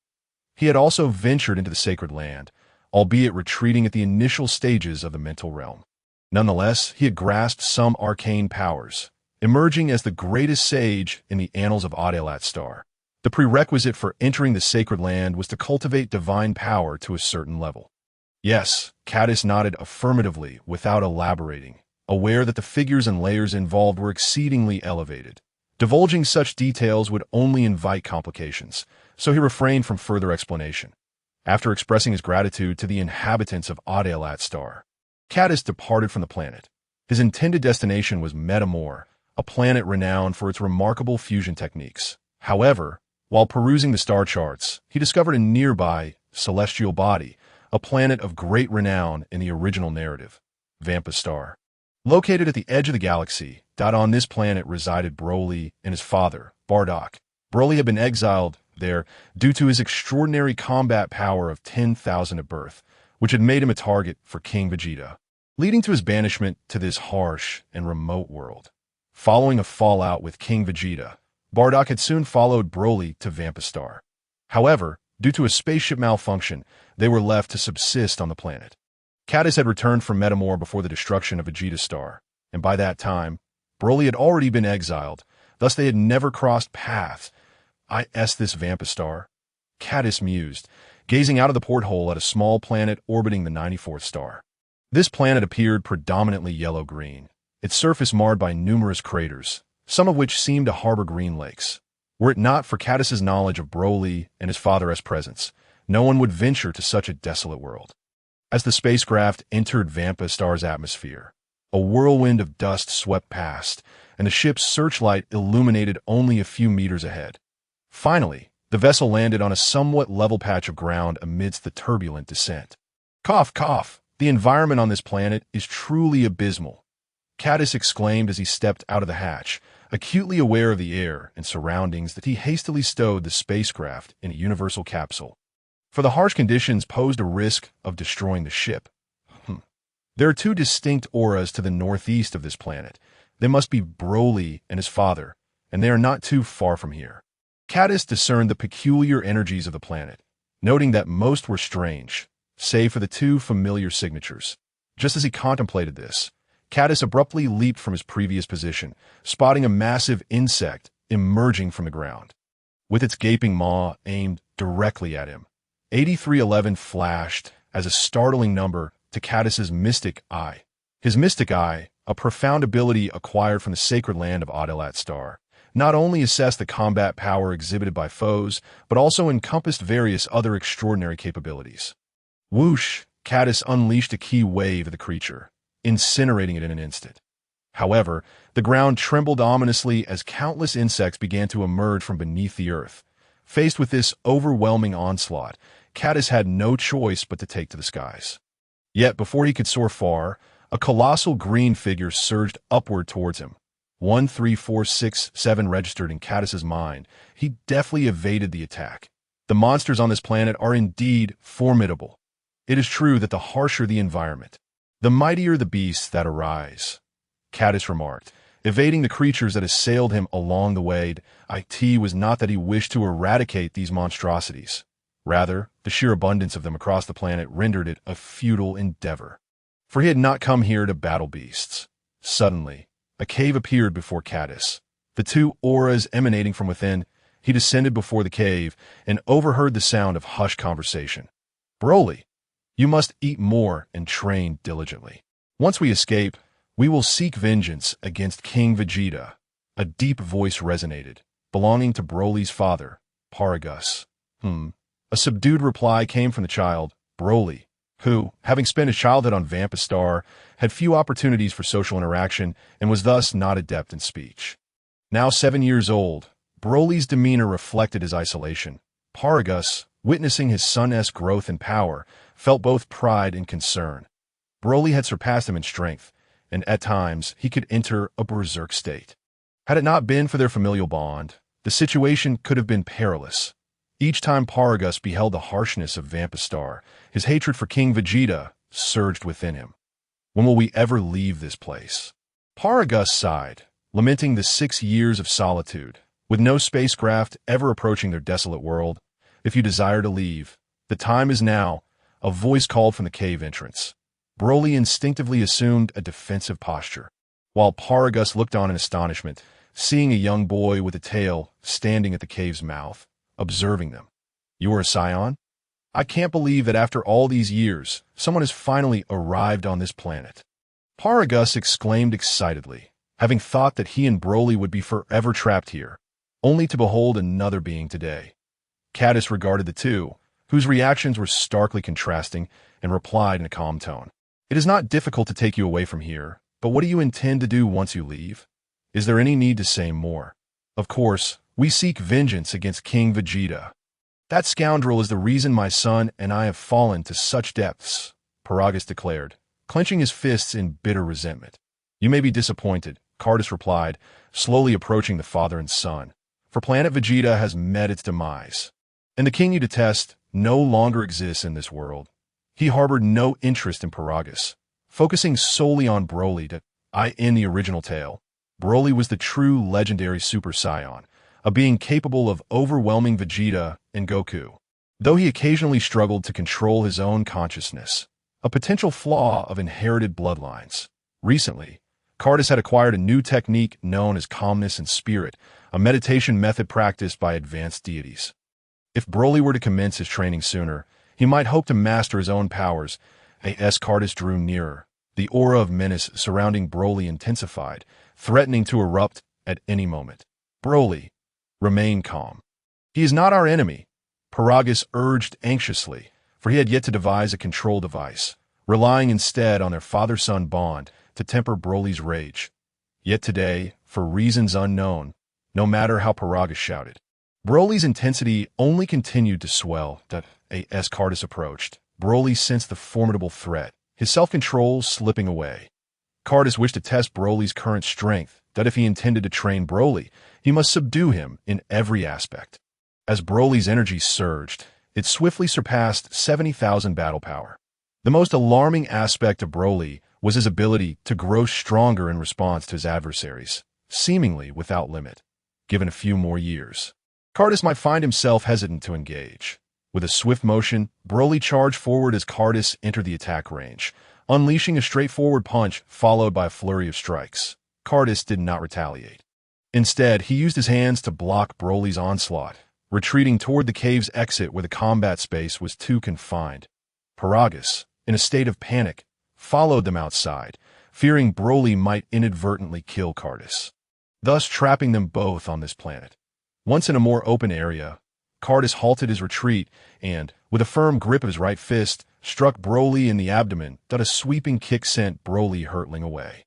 He had also ventured into the sacred land, albeit retreating at the initial stages of the mental realm. Nonetheless, he had grasped some arcane powers, emerging as the greatest sage in the annals of Adelat Star. The prerequisite for entering the sacred land was to cultivate divine power to a certain level. Yes, Cadis nodded affirmatively without elaborating, aware that the figures and layers involved were exceedingly elevated. Divulging such details would only invite complications, so he refrained from further explanation. After expressing his gratitude to the inhabitants of Adelat Star, Cadis departed from the planet. His intended destination was Metamor, a planet renowned for its remarkable fusion techniques. However, while perusing the star charts, he discovered a nearby celestial body, a planet of great renown in the original narrative, Vampa Star. Located at the edge of the galaxy, on this planet resided Broly and his father, Bardock. Broly had been exiled there due to his extraordinary combat power of 10,000 at birth, which had made him a target for King Vegeta, leading to his banishment to this harsh and remote world. Following a fallout with King Vegeta, Bardock had soon followed Broly to Vampa Star. However, due to a spaceship malfunction, they were left to subsist on the planet. Cadis had returned from Metamor before the destruction of Vegeta Star, and by that time, Broly had already been exiled, thus they had never crossed paths. This Vampa Star? Cadis mused, gazing out of the porthole at a small planet orbiting the 94th star. This planet appeared predominantly yellow-green, its surface marred by numerous craters, some of which seemed to harbor green lakes. Were it not for Cadis's knowledge of Broly and his father's presence, no one would venture to such a desolate world. As the spacecraft entered Vampa Star's atmosphere, a whirlwind of dust swept past, and the ship's searchlight illuminated only a few meters ahead. Finally, the vessel landed on a somewhat level patch of ground amidst the turbulent descent. Cough, cough, the environment on this planet is truly abysmal, Cadis exclaimed as he stepped out of the hatch, acutely aware of the air and surroundings that he hastily stowed the spacecraft in a universal capsule. For the harsh conditions posed a risk of destroying the ship. There are 2 distinct auras to the northeast of this planet. They must be Broly and his father, and they are not too far from here. Cadis discerned the peculiar energies of the planet, noting that most were strange, save for the 2 familiar signatures. Just as he contemplated this, Cadis abruptly leaped from his previous position, spotting a massive insect emerging from the ground. With its gaping maw aimed directly at him, 8311 flashed as a startling number to Cadis's mystic eye. His mystic eye, a profound ability acquired from the sacred land of Adelat Star, not only assessed the combat power exhibited by foes, but also encompassed various other extraordinary capabilities. Whoosh! Cadis unleashed a key wave of the creature, incinerating it in an instant. However, the ground trembled ominously as countless insects began to emerge from beneath the earth. Faced with this overwhelming onslaught, Cadis had no choice but to take to the skies. Yet before he could soar far, a colossal green figure surged upward towards him. 1, 3, 4, 6, 7 registered in Cadis's mind. He deftly evaded the attack. The monsters on this planet are indeed formidable. It is true that the harsher the environment, the mightier the beasts that arise, Cadis remarked, evading the creatures that assailed him along the way. It was not that he wished to eradicate these monstrosities. Rather, the sheer abundance of them across the planet rendered it a futile endeavor. For he had not come here to battle beasts. Suddenly, a cave appeared before Cadis. The 2 auras emanating from within, he descended before the cave and overheard the sound of hushed conversation. Broly, you must eat more and train diligently. Once we escape, we will seek vengeance against King Vegeta. A deep voice resonated, belonging to Broly's father, Paragus. A subdued reply came from the child, Broly, who, having spent his childhood on Vampa Star, had few opportunities for social interaction and was thus not adept in speech. Now 7 years old, Broly's demeanor reflected his isolation. Paragus, witnessing his son's growth and power, felt both pride and concern. Broly had surpassed him in strength, and at times he could enter a berserk state. Had it not been for their familial bond, the situation could have been perilous. Each time Paragus beheld the harshness of Vampistar, his hatred for King Vegeta surged within him. When will we ever leave this place? Paragus sighed, lamenting the 6 years of solitude, with no spacecraft ever approaching their desolate world. If you desire to leave, the time is now, a voice called from the cave entrance. Broly instinctively assumed a defensive posture, while Paragus looked on in astonishment, seeing a young boy with a tail standing at the cave's mouth, observing them. You are a Scion? I can't believe that after all these years, someone has finally arrived on this planet. Paragus exclaimed excitedly, having thought that he and Broly would be forever trapped here, only to behold another being today. Caddis regarded the two, whose reactions were starkly contrasting, and replied in a calm tone. It is not difficult to take you away from here, but what do you intend to do once you leave? Is there any need to say more? Of course, we seek vengeance against King Vegeta. That scoundrel is the reason my son and I have fallen to such depths, Paragus declared, clenching his fists in bitter resentment. You may be disappointed, Cardus replied, slowly approaching the father and son, for Planet Vegeta has met its demise. And the king you detest no longer exists in this world. He harbored no interest in Paragus, focusing solely on Broly. In the original tale, Broly was the true legendary Super Saiyan, a being capable of overwhelming Vegeta and Goku, though he occasionally struggled to control his own consciousness, a potential flaw of inherited bloodlines. Recently, Cardus had acquired a new technique known as calmness and spirit, a meditation method practiced by advanced deities. If Broly were to commence his training sooner, he might hope to master his own powers. As Cardus drew nearer, the aura of menace surrounding Broly intensified, threatening to erupt at any moment. Broly, remain calm. He is not our enemy, Paragus urged anxiously, for he had yet to devise a control device, relying instead on their father-son bond to temper Broly's rage. Yet today, for reasons unknown, no matter how Paragus shouted, Broly's intensity only continued to swell. As Cardus approached, Broly sensed the formidable threat, his self-control slipping away. Cardus wished to test Broly's current strength, that if he intended to train Broly, he must subdue him in every aspect. As Broly's energy surged, it swiftly surpassed 70,000 battle power. The most alarming aspect of Broly was his ability to grow stronger in response to his adversaries, seemingly without limit. Given a few more years, Cardus might find himself hesitant to engage. With a swift motion, Broly charged forward as Cardus entered the attack range, unleashing a straightforward punch followed by a flurry of strikes. Cardus did not retaliate. Instead, he used his hands to block Broly's onslaught, retreating toward the cave's exit where the combat space was too confined. Paragus, in a state of panic, followed them outside, fearing Broly might inadvertently kill Cardus, thus trapping them both on this planet. Once in a more open area, Cardus halted his retreat and, with a firm grip of his right fist, struck Broly in the abdomen. A sweeping kick sent Broly hurtling away.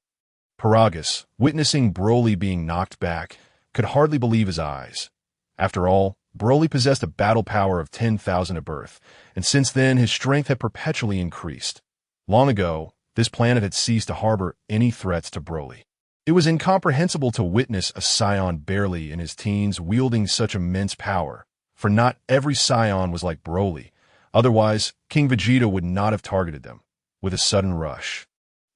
Paragus, witnessing Broly being knocked back, could hardly believe his eyes. After all, Broly possessed a battle power of 10,000 at birth, and since then his strength had perpetually increased. Long ago, this planet had ceased to harbor any threats to Broly. It was incomprehensible to witness a Scion barely in his teens wielding such immense power, for not every Scion was like Broly. Otherwise, King Vegeta would not have targeted them. With a sudden rush,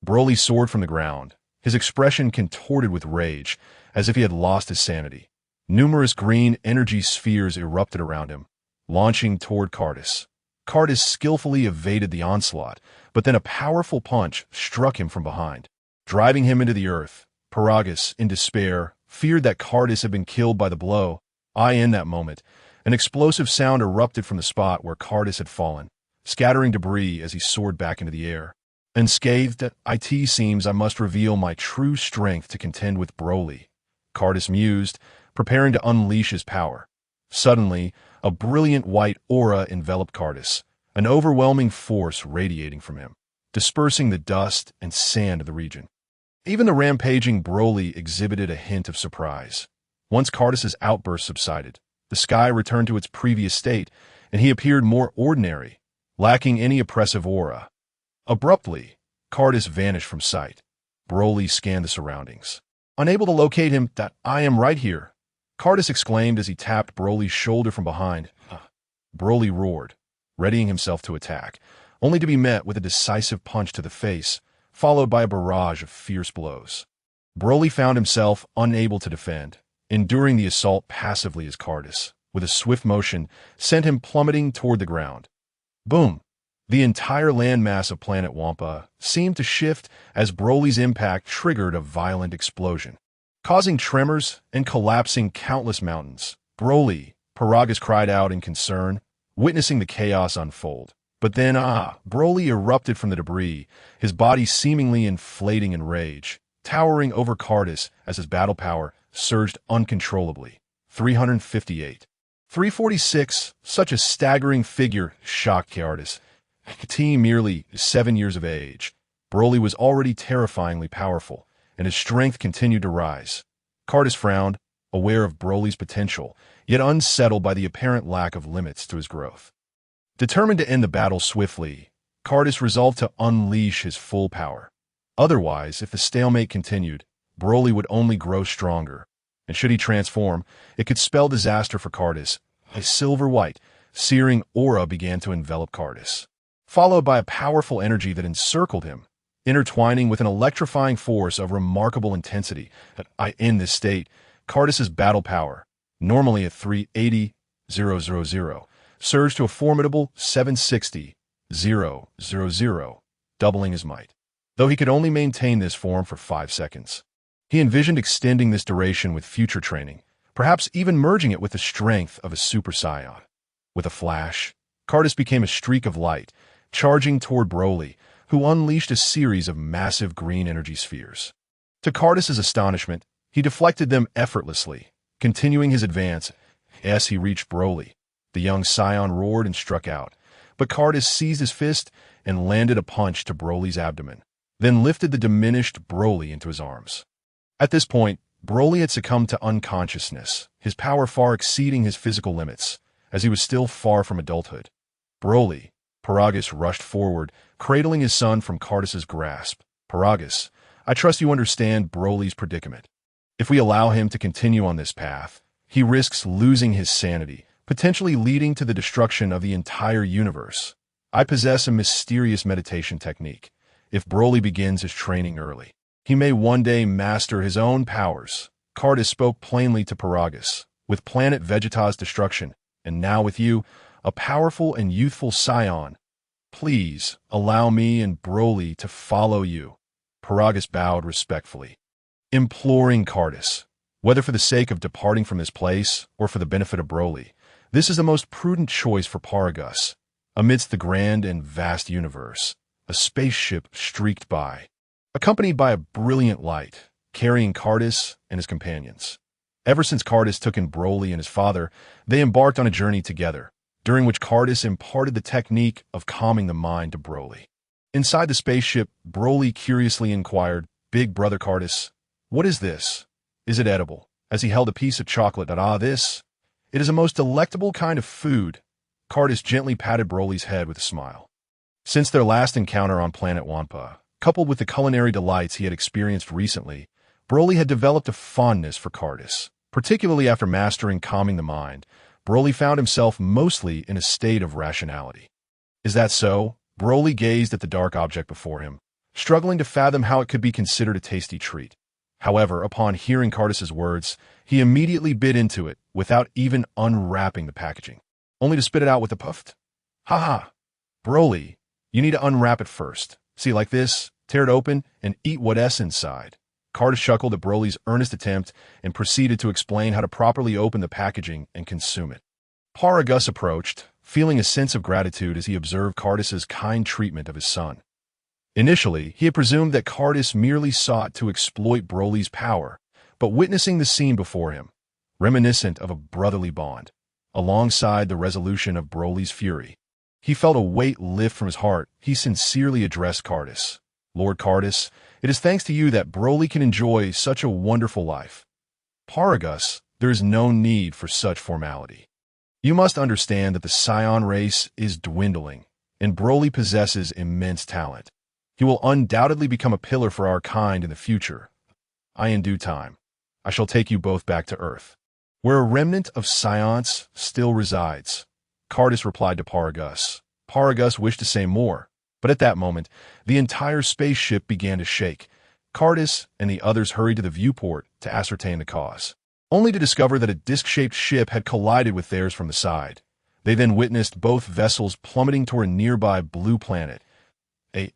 Broly soared from the ground, his expression contorted with rage, as if he had lost his sanity. Numerous green energy spheres erupted around him, launching toward Cardus. Cardus skillfully evaded the onslaught, but then a powerful punch struck him from behind, driving him into the earth. Paragus, in despair, feared that Cardus had been killed by the blow. In that moment, an explosive sound erupted from the spot where Cardus had fallen, scattering debris as he soared back into the air. Unscathed, it seems I must reveal my true strength to contend with Broly, Cardus mused, preparing to unleash his power. Suddenly, a brilliant white aura enveloped Cardus, an overwhelming force radiating from him, dispersing the dust and sand of the region. Even the rampaging Broly exhibited a hint of surprise. Once Cardus's outburst subsided, the sky returned to its previous state, and he appeared more ordinary, lacking any oppressive aura. Abruptly, Cardis vanished from sight. Broly scanned the surroundings. Unable to locate him, "That I am right here," Cardis exclaimed as he tapped Broly's shoulder from behind. Broly roared, readying himself to attack, only to be met with a decisive punch to the face, followed by a barrage of fierce blows. Broly found himself unable to defend, enduring the assault passively as Cardis, with a swift motion, sent him plummeting toward the ground. Boom! The entire landmass of planet Wampa seemed to shift as Broly's impact triggered a violent explosion, causing tremors and collapsing countless mountains. "Broly!" Paragus cried out in concern, witnessing the chaos unfold. But then, Broly erupted from the debris, his body seemingly inflating in rage, towering over Cardis as his battle power surged uncontrollably. 358. 346, such a staggering figure, shocked Cardis. Merely 7 years of age, Broly was already terrifyingly powerful, and his strength continued to rise. Cardis frowned, aware of Broly's potential, yet unsettled by the apparent lack of limits to his growth. Determined to end the battle swiftly, Cardis resolved to unleash his full power. Otherwise, if the stalemate continued, Broly would only grow stronger, and should he transform, it could spell disaster for Cardis. A silver-white, searing aura began to envelop Cardis, followed by a powerful energy that encircled him, intertwining with an electrifying force of remarkable intensity. In this state, Cardis's battle power, normally at 380,000, surged to a formidable 760,000, doubling his might. Though he could only maintain this form for 5 seconds. He envisioned extending this duration with future training, perhaps even merging it with the strength of a Super Saiyan. With a flash, Cardis became a streak of light, charging toward Broly, who unleashed a series of massive green energy spheres. To Cardis's astonishment, he deflected them effortlessly, continuing his advance. As he reached Broly, the young Saiyan roared and struck out, but Cardis seized his fist and landed a punch to Broly's abdomen, then lifted the diminished Broly into his arms. At this point, Broly had succumbed to unconsciousness, his power far exceeding his physical limits, as he was still far from adulthood. "Broly!" Paragus rushed forward, cradling his son from Cardis's grasp. "Paragus, I trust you understand Broly's predicament. If we allow him to continue on this path, he risks losing his sanity, potentially leading to the destruction of the entire universe. I possess a mysterious meditation technique. If Broly begins his training early, he may one day master his own powers." Cardis spoke plainly to Paragus. "With planet Vegeta's destruction, and now with you, a powerful and youthful Saiyan, please allow me and Broly to follow you." Paragus bowed respectfully, imploring Cardis, whether for the sake of departing from this place or for the benefit of Broly, this is the most prudent choice for Paragus. Amidst the grand and vast universe, a spaceship streaked by, accompanied by a brilliant light, carrying Cardis and his companions. Ever since Cardis took in Broly and his father, they embarked on a journey together, during which Cardis imparted the technique of calming the mind to Broly. Inside the spaceship, Broly curiously inquired, "Big brother Cardis, what is this? Is it edible?" As he held a piece of chocolate. "This? It is a most delectable kind of food." Cardis gently patted Broly's head with a smile. Since their last encounter on planet Wampa, coupled with the culinary delights he had experienced recently, Broly had developed a fondness for Cardis. Particularly after mastering calming the mind, Broly found himself mostly in a state of rationality. "Is that so?" Broly gazed at the dark object before him, struggling to fathom how it could be considered a tasty treat. However, upon hearing Cardis's words, he immediately bit into it without even unwrapping the packaging, only to spit it out with a puff. "Ha! Broly, you need to unwrap it first. See, like this, tear it open and eat what's inside." Cardis chuckled at Broly's earnest attempt and proceeded to explain how to properly open the packaging and consume it. Paragus approached, feeling a sense of gratitude as he observed Cardis's kind treatment of his son. Initially, he had presumed that Cardis merely sought to exploit Broly's power, but witnessing the scene before him, reminiscent of a brotherly bond, alongside the resolution of Broly's fury, he felt a weight lift from his heart. He sincerely addressed Cardis. "Lord Cardis, it is thanks to you that Broly can enjoy such a wonderful life." "Paragus, there is no need for such formality. You must understand that the Saiyan race is dwindling, and Broly possesses immense talent. He will undoubtedly become a pillar for our kind in the future. In due time, I shall take you both back to Earth, where a remnant of Science still resides. Cardus replied to Paragus. Paragus wished to say more, but at that moment, the entire spaceship began to shake. Cardus and the others hurried to the viewport to ascertain the cause, only to discover that a disc-shaped ship had collided with theirs from the side. They then witnessed both vessels plummeting toward a nearby blue planet.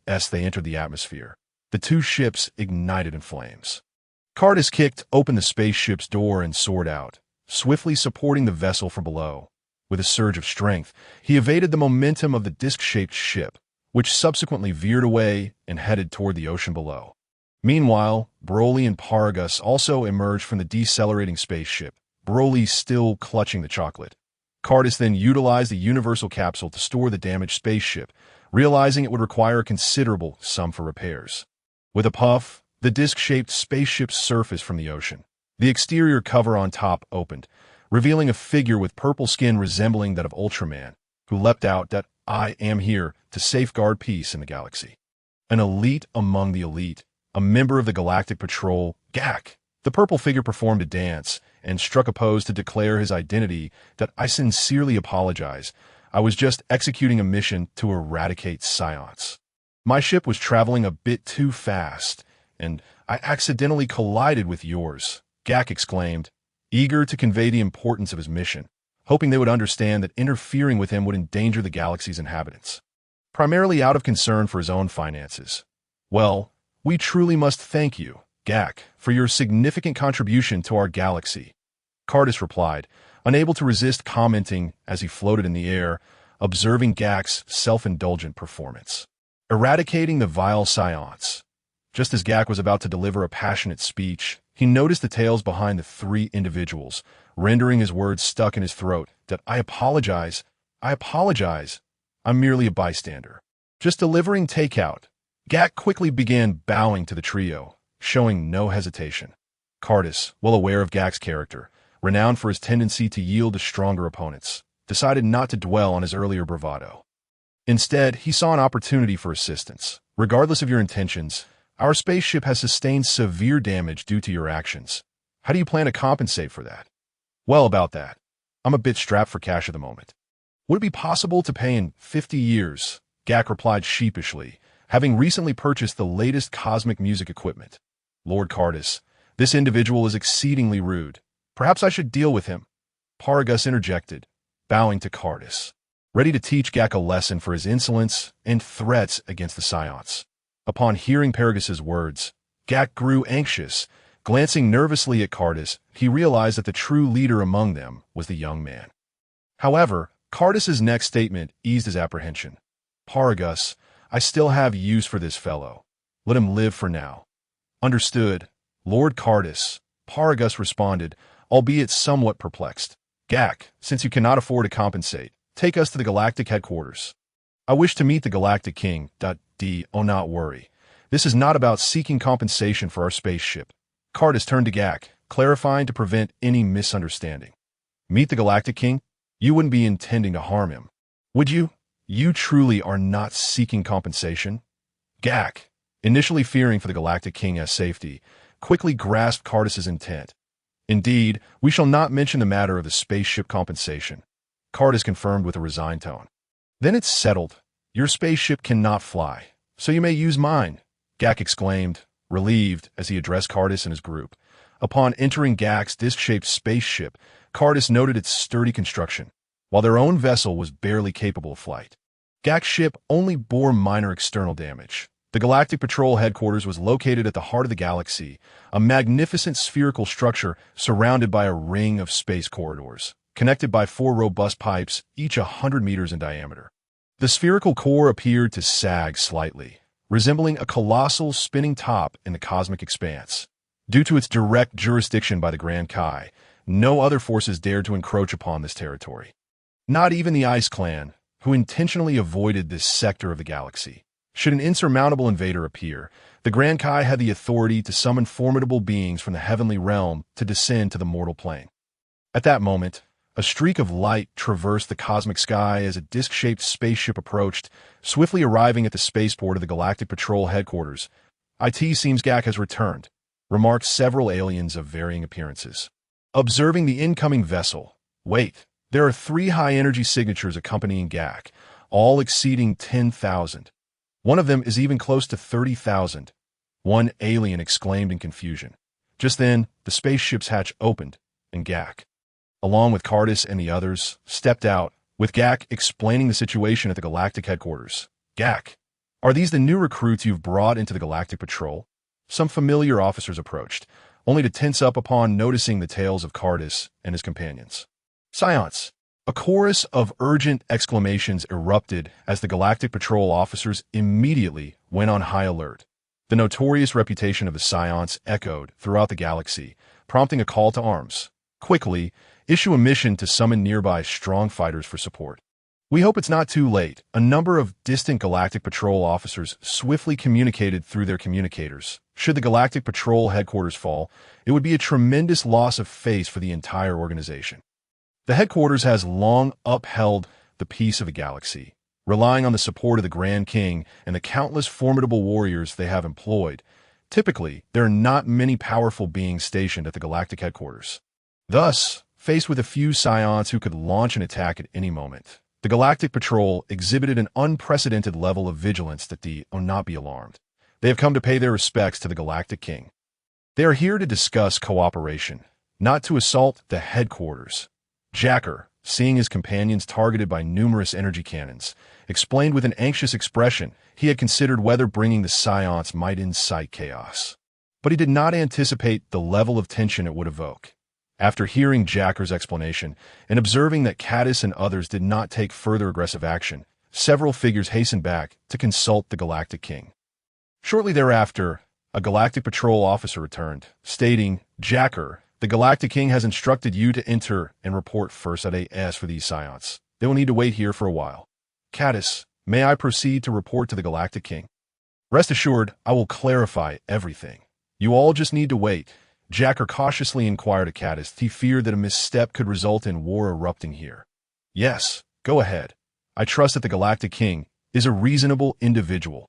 As they entered the atmosphere, the two ships ignited in flames. Cardus kicked open the spaceship's door and soared out, swiftly supporting the vessel from below. With a surge of strength, he evaded the momentum of the disc-shaped ship, which subsequently veered away and headed toward the ocean below. Meanwhile, Broly and Paragus also emerged from the decelerating spaceship, Broly still clutching the chocolate. Cardus then utilized the Universal Capsule to store the damaged spaceship, realizing it would require a considerable sum for repairs. With a puff, the disc-shaped spaceship surfaced from the ocean. The exterior cover on top opened, revealing a figure with purple skin resembling that of Ultraman, who leapt out that "I am here to safeguard peace in the galaxy." An elite among the elite, a member of the Galactic Patrol, Gak. The purple figure performed a dance and struck a pose to declare his identity that "I sincerely apologize. I was just executing a mission to eradicate Science. My ship was traveling a bit too fast, and I accidentally collided with yours," Gak exclaimed, eager to convey the importance of his mission, hoping they would understand that interfering with him would endanger the galaxy's inhabitants. Primarily out of concern for his own finances. "Well, we truly must thank you, Gak, for your significant contribution to our galaxy," Cardus replied, unable to resist commenting as he floated in the air, observing Gak's self-indulgent performance. Eradicating the vile Science. Just as Gak was about to deliver a passionate speech, he noticed the tails behind the three individuals, rendering his words stuck in his throat, that "I apologize. I'm merely a bystander. Just delivering takeout." Gak quickly began bowing to the trio, showing no hesitation. Cardus, well aware of Gak's character, renowned for his tendency to yield to stronger opponents, decided not to dwell on his earlier bravado. Instead, he saw an opportunity for assistance. "Regardless of your intentions, our spaceship has sustained severe damage due to your actions. How do you plan to compensate for that?" "Well, about that, I'm a bit strapped for cash at the moment." "Would it be possible to pay in 50 years?" Gak replied sheepishly, having recently purchased the latest cosmic music equipment. "Lord Cardus, this individual is exceedingly rude. Perhaps I should deal with him," Paragus interjected, bowing to Cardus, ready to teach Gak a lesson for his insolence and threats against the Science. Upon hearing Paragus's words, Gak grew anxious. Glancing nervously at Cardus, he realized that the true leader among them was the young man. However, Cardus's next statement eased his apprehension. "Paragus, I still have use for this fellow. Let him live for now." "Understood, Lord Cardus," Paragus responded, albeit somewhat perplexed. "Gak, since you cannot afford to compensate, take us to the galactic headquarters." "I wish to meet the Galactic King. Oh, not worry. This is not about seeking compensation for our spaceship." Cardus turned to Gak, clarifying to prevent any misunderstanding. "Meet the Galactic King? You wouldn't be intending to harm him, would you? You truly are not seeking compensation?" Gak, initially fearing for the Galactic King's safety, quickly grasped Cardus's intent. "Indeed, we shall not mention the matter of the spaceship compensation," Cardus confirmed with a resigned tone. "Then it's settled. Your spaceship cannot fly, so you may use mine," Gak exclaimed, relieved as he addressed Cardus and his group. Upon entering Gak's disc-shaped spaceship, Cardus noted its sturdy construction, while their own vessel was barely capable of flight. Gak's ship only bore minor external damage. The Galactic Patrol headquarters was located at the heart of the galaxy, a magnificent spherical structure surrounded by a ring of space corridors, connected by 4 robust pipes, each 100 meters in diameter. The spherical core appeared to sag slightly, resembling a colossal spinning top in the cosmic expanse. Due to its direct jurisdiction by the Grand Kai, no other forces dared to encroach upon this territory. Not even the Ice Clan, who intentionally avoided this sector of the galaxy. Should an insurmountable invader appear, the Grand Kai had the authority to summon formidable beings from the heavenly realm to descend to the mortal plane. At that moment, A streak of light traversed the cosmic sky as a disc-shaped spaceship approached, swiftly arriving at the spaceport of the Galactic Patrol headquarters. "It seems Gak has returned," remarked several aliens of varying appearances. Observing the incoming vessel, "Wait, there are 3 high-energy signatures accompanying Gak, all exceeding 10,000. One of them is even close to 30,000. One alien exclaimed in confusion. Just then, the spaceship's hatch opened, and Gak, along with Cardis and the others, stepped out, with Gak explaining the situation at the Galactic headquarters. "Gak, are these the new recruits you've brought into the Galactic Patrol?" Some familiar officers approached, only to tense up upon noticing the tales of Cardis and his companions. "Science!" A chorus of urgent exclamations erupted as the Galactic Patrol officers immediately went on high alert. The notorious reputation of the Scions echoed throughout the galaxy, prompting a call to arms. "Quickly, issue a mission to summon nearby strong fighters for support." "We hope it's not too late." A number of distant Galactic Patrol officers swiftly communicated through their communicators. Should the Galactic Patrol headquarters fall, it would be a tremendous loss of face for the entire organization. The headquarters has long upheld the peace of the galaxy, relying on the support of the Grand King and the countless formidable warriors they have employed. Typically, there are not many powerful beings stationed at the Galactic headquarters. Thus, faced with a few Scions who could launch an attack at any moment, the Galactic Patrol exhibited an unprecedented level of vigilance that will not be alarmed. They have come to pay their respects to the Galactic King. They are here to discuss cooperation, not to assault the headquarters. Jacker, seeing his companions targeted by numerous energy cannons, explained with an anxious expression he had considered whether bringing the Scions might incite chaos. But he did not anticipate the level of tension it would evoke. After hearing Jacker's explanation and observing that Cardis and others did not take further aggressive action, several figures hastened back to consult the Galactic King. Shortly thereafter, a Galactic Patrol officer returned, stating, "Jacker, the Galactic King has instructed you to enter and report first at AS for these Scions. They will need to wait here for a while." "Cardis, may I proceed to report to the Galactic King?" "Rest assured, I will clarify everything. You all just need to wait." Jacker cautiously inquired of Cardis. He feared that a misstep could result in war erupting here. "Yes, go ahead. I trust that the Galactic King is a reasonable individual."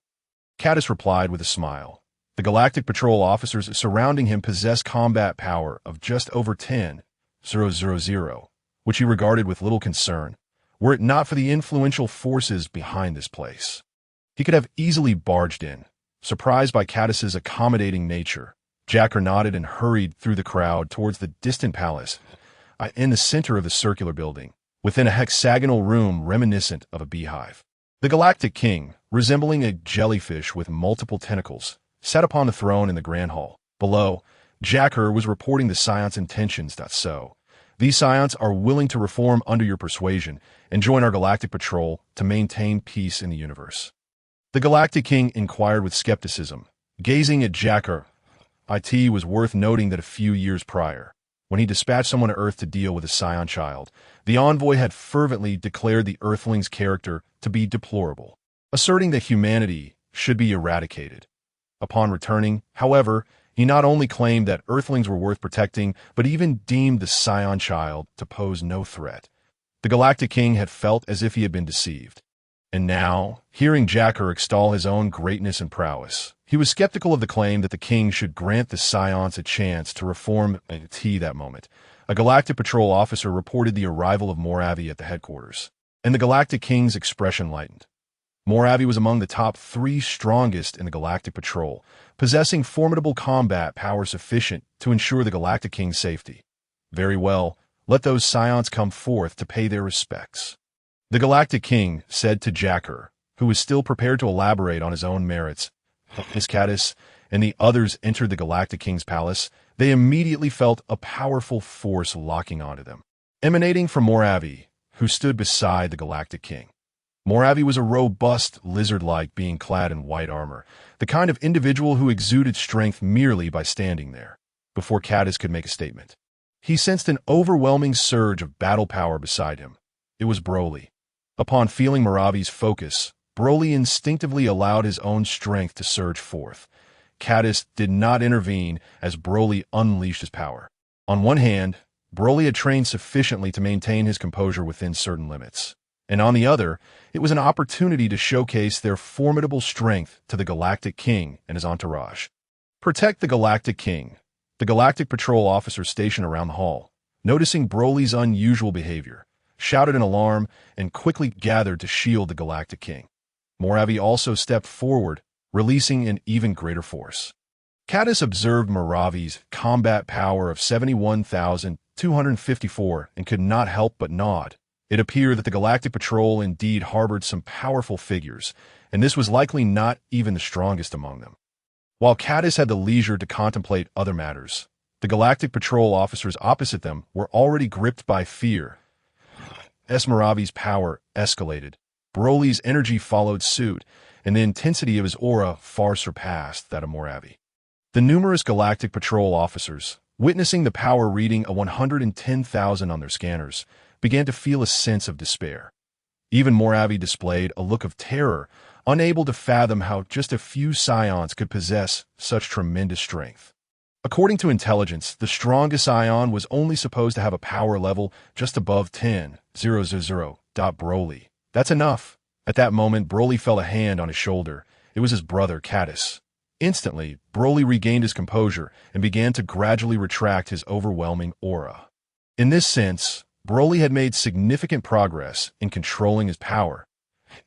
Cardis replied with a smile. The Galactic Patrol officers surrounding him possessed combat power of just over 10,000, which he regarded with little concern, were it not for the influential forces behind this place. He could have easily barged in. Surprised by Cardis's accommodating nature, Jacker nodded and hurried through the crowd towards the distant palace, in the center of the circular building, within a hexagonal room reminiscent of a beehive. The Galactic King, resembling a jellyfish with multiple tentacles, sat upon the throne in the Grand Hall. Below, Jacker was reporting the Scions' intentions. "These Scions are willing to reform under your persuasion and join our Galactic Patrol to maintain peace in the universe." The Galactic King inquired with skepticism, gazing at Jacker. It was worth noting that a few years prior, when he dispatched someone to Earth to deal with a Scion child, the envoy had fervently declared the Earthling's character to be deplorable, asserting that humanity should be eradicated. Upon returning, however, he not only claimed that Earthlings were worth protecting, but even deemed the Scion child to pose no threat. The Galactic King had felt as if he had been deceived. And now, hearing Jacker extol his own greatness and prowess, he was skeptical of the claim that the king should grant the Scions a chance to reform that moment. A Galactic Patrol officer reported the arrival of Moravi at the headquarters, and the Galactic King's expression lightened. Moravi was among the top 3 strongest in the Galactic Patrol, possessing formidable combat power sufficient to ensure the Galactic King's safety. "Very well, let those Scions come forth to pay their respects." The Galactic King said to Jacker, who was still prepared to elaborate on his own merits. As Cardis and the others entered the Galactic King's palace, they immediately felt a powerful force locking onto them, emanating from Moravi, who stood beside the Galactic King. Moravi was a robust, lizard-like being clad in white armor, the kind of individual who exuded strength merely by standing there. Before Cardis could make a statement, he sensed an overwhelming surge of battle power beside him. It was Broly. Upon feeling Moravi's focus, Broly instinctively allowed his own strength to surge forth. Cardis did not intervene as Broly unleashed his power. On one hand, Broly had trained sufficiently to maintain his composure within certain limits. And on the other, it was an opportunity to showcase their formidable strength to the Galactic King and his entourage. Protect the Galactic King. The Galactic Patrol officer stationed around the hall, noticing Broly's unusual behavior, shouted in alarm and quickly gathered to shield the Galactic King. Moravi also stepped forward, releasing an even greater force. Caddis observed Moravi's combat power of 71,254 and could not help but nod. It appeared that the Galactic Patrol indeed harbored some powerful figures, and this was likely not even the strongest among them. While Caddis had the leisure to contemplate other matters, the Galactic Patrol officers opposite them were already gripped by fear. As Moravi's power escalated, Broly's energy followed suit, and the intensity of his aura far surpassed that of Moravi. The numerous Galactic Patrol officers, witnessing the power reading of 110,000 on their scanners, began to feel a sense of despair. Even Moravi displayed a look of terror, unable to fathom how just a few Scions could possess such tremendous strength. According to intelligence, the strongest Scion was only supposed to have a power level just above 10,000. Broly. That's enough. At that moment, Broly felt a hand on his shoulder. It was his brother, Caddis. Instantly, Broly regained his composure and began to gradually retract his overwhelming aura. In this sense, Broly had made significant progress in controlling his power.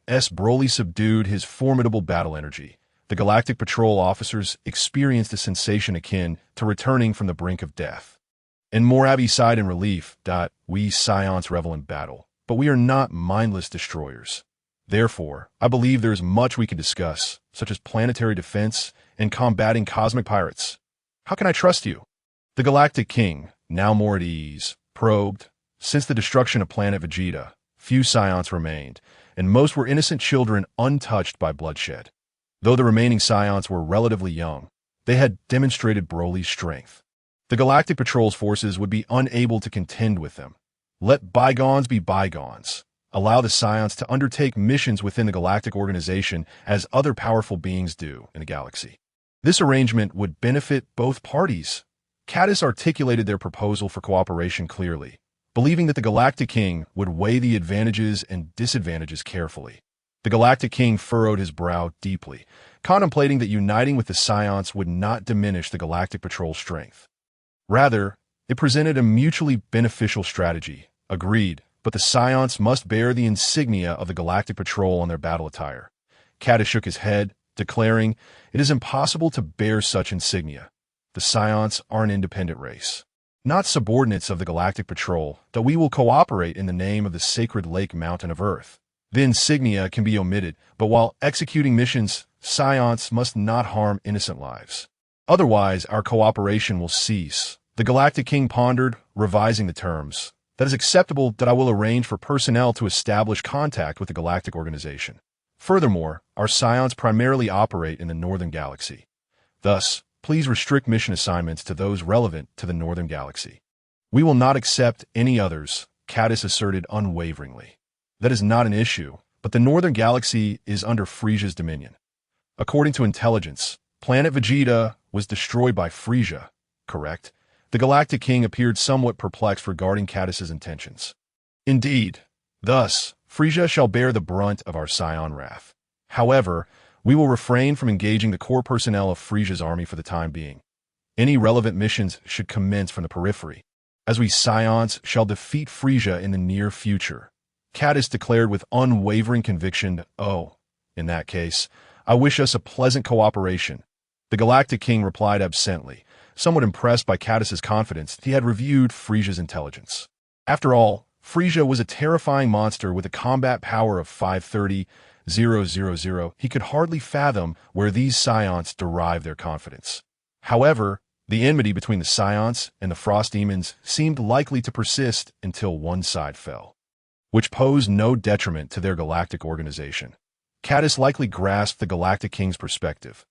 As Broly subdued his formidable battle energy, the Galactic Patrol officers experienced a sensation akin to returning from the brink of death. And Moravi sighed in relief. We Scions revel in battle, but we are not mindless destroyers. Therefore, I believe there is much we can discuss, such as planetary defense and combating cosmic pirates. How can I trust you? The Galactic King, now more at ease, probed. Since the destruction of planet Vegeta, few Scions remained, and most were innocent children untouched by bloodshed. Though the remaining Scions were relatively young, they had demonstrated Broly's strength. The Galactic Patrol's forces would be unable to contend with them. Let bygones be bygones. Allow the Scions to undertake missions within the Galactic Organization as other powerful beings do in the galaxy. This arrangement would benefit both parties. Caddis articulated their proposal for cooperation clearly, believing that the Galactic King would weigh the advantages and disadvantages carefully. The Galactic King furrowed his brow deeply, contemplating that uniting with the Scions would not diminish the Galactic Patrol's strength. Rather, it presented a mutually beneficial strategy. Agreed. But the Scions must bear the insignia of the Galactic Patrol on their battle attire. Caddis shook his head, declaring, "It is impossible to bear such insignia. The Scions are an independent race, not subordinates of the Galactic Patrol, that we will cooperate in the name of the sacred Lake Mountain of Earth. The insignia can be omitted, but while executing missions, Scions must not harm innocent lives. Otherwise, our cooperation will cease." The Galactic King pondered, revising the terms. That is acceptable that I will arrange for personnel to establish contact with the Galactic Organization. Furthermore, our Scions primarily operate in the Northern Galaxy. Thus, please restrict mission assignments to those relevant to the Northern Galaxy. We will not accept any others, Caddis asserted unwaveringly. That is not an issue, but the Northern Galaxy is under Frisia's dominion. According to intelligence, planet Vegeta was destroyed by Frisia, correct? The Galactic King appeared somewhat perplexed regarding Caddis's intentions. Indeed. Thus, Frisia shall bear the brunt of our Scion wrath. However, we will refrain from engaging the core personnel of Frisia's army for the time being. Any relevant missions should commence from the periphery, as we Scions shall defeat Frisia in the near future. Caddis declared with unwavering conviction. Oh, in that case, I wish us a pleasant cooperation. The Galactic King replied absently, somewhat impressed by Caddis's confidence. He had reviewed Frisia's intelligence. After all, Frisia was a terrifying monster with a combat power of 530,000. He could hardly fathom where these Scions derived their confidence. However, the enmity between the Scions and the Frost Demons seemed likely to persist until one side fell, which posed no detriment to their galactic organization. Caddis likely grasped the Galactic King's perspective.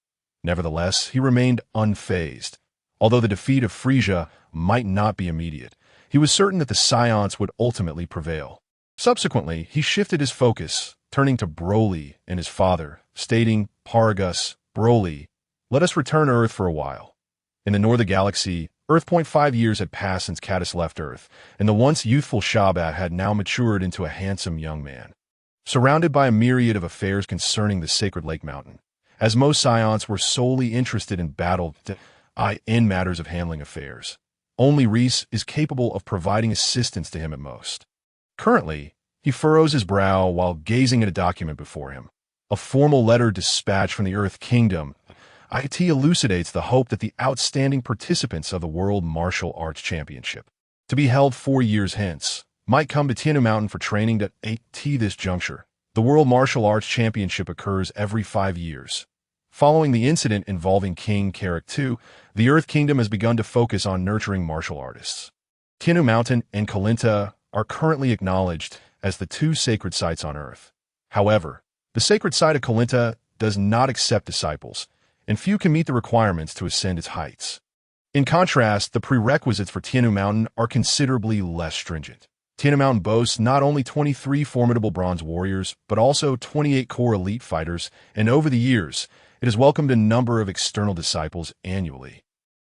Nevertheless, he remained unfazed. Although the defeat of Frisia might not be immediate, he was certain that the Scions would ultimately prevail. Subsequently, he shifted his focus, turning to Broly and his father, stating, "Paragus, Broly, let us return to Earth for a while. In the Northern Galaxy, Earth.5 years had passed since Cadis left Earth, and the once youthful Shabbat had now matured into a handsome young man. Surrounded by a myriad of affairs concerning the sacred Lake Mountain, as most Scions were solely interested in battle in matters of handling affairs. Only Reese is capable of providing assistance to him at most. Currently, he furrows his brow while gazing at a document before him. A formal letter dispatched from the Earth Kingdom. IT elucidates the hope that the outstanding participants of the World Martial Arts Championship, to be held 4 years hence, might come to Tianhu Mountain for training at this juncture. The World Martial Arts Championship occurs every 5 years. Following the incident involving King Carrick II, the Earth Kingdom has begun to focus on nurturing martial artists. Tianhu Mountain and Kalinta are currently acknowledged as the 2 sacred sites on Earth. However, the sacred site of Kalinta does not accept disciples, and few can meet the requirements to ascend its heights. In contrast, the prerequisites for Tianhu Mountain are considerably less stringent. Tianhu Mountain boasts not only 23 formidable bronze warriors, but also 28 core elite fighters, and over the years, it has welcomed a number of external disciples annually,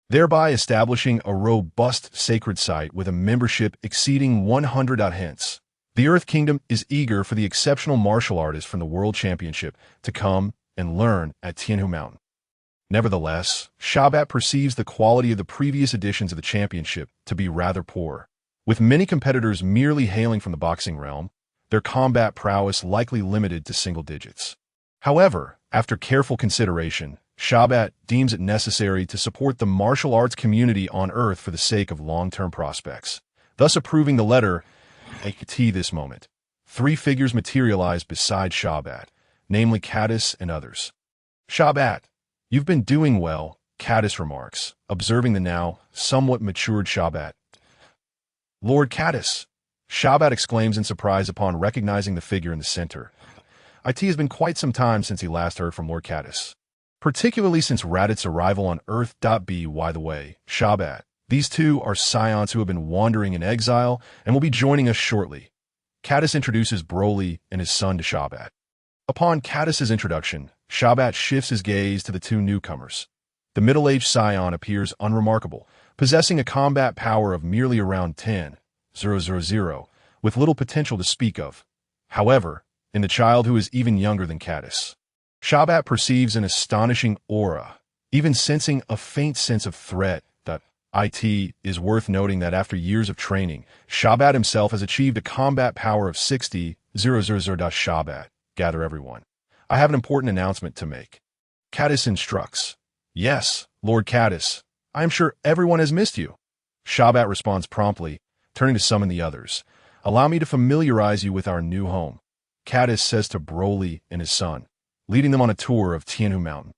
thereby establishing a robust sacred site with a membership exceeding 100 hence. The Earth Kingdom is eager for the exceptional martial artists from the World Championship to come and learn at Tianhu Mountain. Nevertheless, Shabbat perceives the quality of the previous editions of the championship to be rather poor. With many competitors merely hailing from the boxing realm, their combat prowess likely limited to single digits. However, after careful consideration, Shabbat deems it necessary to support the martial arts community on Earth for the sake of long-term prospects, thus approving the letter at this moment. 3 figures materialize beside Shabbat, namely Cadis and others. Shabbat, you've been doing well, Cadis remarks, observing the now somewhat matured Shabbat. Lord Cadis, Shabbat exclaims in surprise upon recognizing the figure in the center. It has been quite some time since he last heard from Lord Cadis, particularly since Radit's arrival on Earth. By the way, Shabbat, these 2 are Scions who have been wandering in exile and will be joining us shortly. Cadis introduces Broly and his son to Shabbat. Upon Cadis's introduction, Shabbat shifts his gaze to the 2 newcomers. The middle-aged Scion appears unremarkable, possessing a combat power of merely around 10,000, with little potential to speak of. However, in the child who is even younger than Cadis, Shabbat perceives an astonishing aura, even sensing a faint sense of threat. It is worth noting that after years of training, Shabbat himself has achieved a combat power of 60,000. Shabbat, gather everyone. I have an important announcement to make. Cadis instructs. Yes, Lord Cadis. I am sure everyone has missed you. Shabbat responds promptly, turning to summon the others. Allow me to familiarize you with our new home, Cadis says to Broly and his son, leading them on a tour of Tianhu Mountain.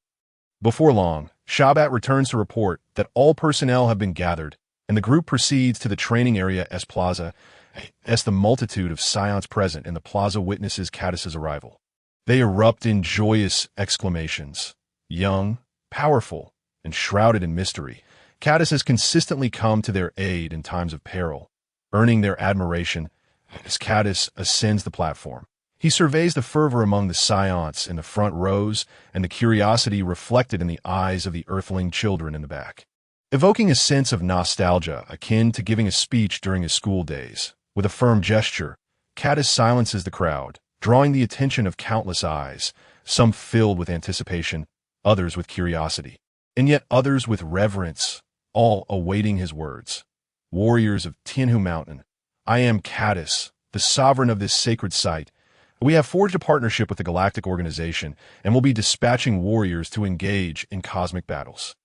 Before long, Shabbat returns to report that all personnel have been gathered, and the group proceeds to the training area as Plaza, as the multitude of Scions present in the plaza witnesses Cadis's arrival. They erupt in joyous exclamations. Young, powerful, and shrouded in mystery, Cadis has consistently come to their aid in times of peril, earning their admiration as Cadis ascends the platform. He surveys the fervor among the Scions in the front rows and the curiosity reflected in the eyes of the Earthling children in the back, evoking a sense of nostalgia akin to giving a speech during his school days. With a firm gesture, Cadis silences the crowd, drawing the attention of countless eyes, some filled with anticipation, others with curiosity, and yet others with reverence, all awaiting his words. Warriors of Tianhu Mountain, I am Cadis, the sovereign of this sacred site. We have forged a partnership with the Galactic Organization and will be dispatching warriors to engage in cosmic battles.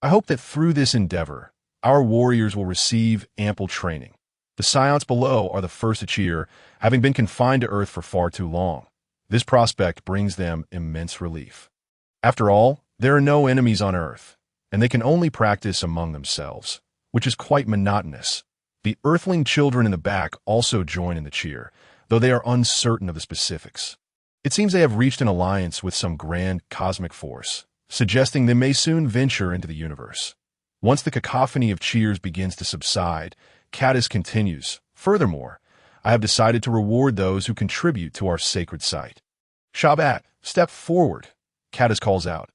I hope that through this endeavor, our warriors will receive ample training. The Scions below are the first to cheer, having been confined to Earth for far too long. This prospect brings them immense relief. After all, there are no enemies on Earth, and they can only practice among themselves, which is quite monotonous. The Earthling children in the back also join in the cheer, though they are uncertain of the specifics. It seems they have reached an alliance with some grand cosmic force, suggesting they may soon venture into the universe. Once the cacophony of cheers begins to subside, Cadis continues, Furthermore, I have decided to reward those who contribute to our sacred site. Shabbat, step forward, Cadis calls out.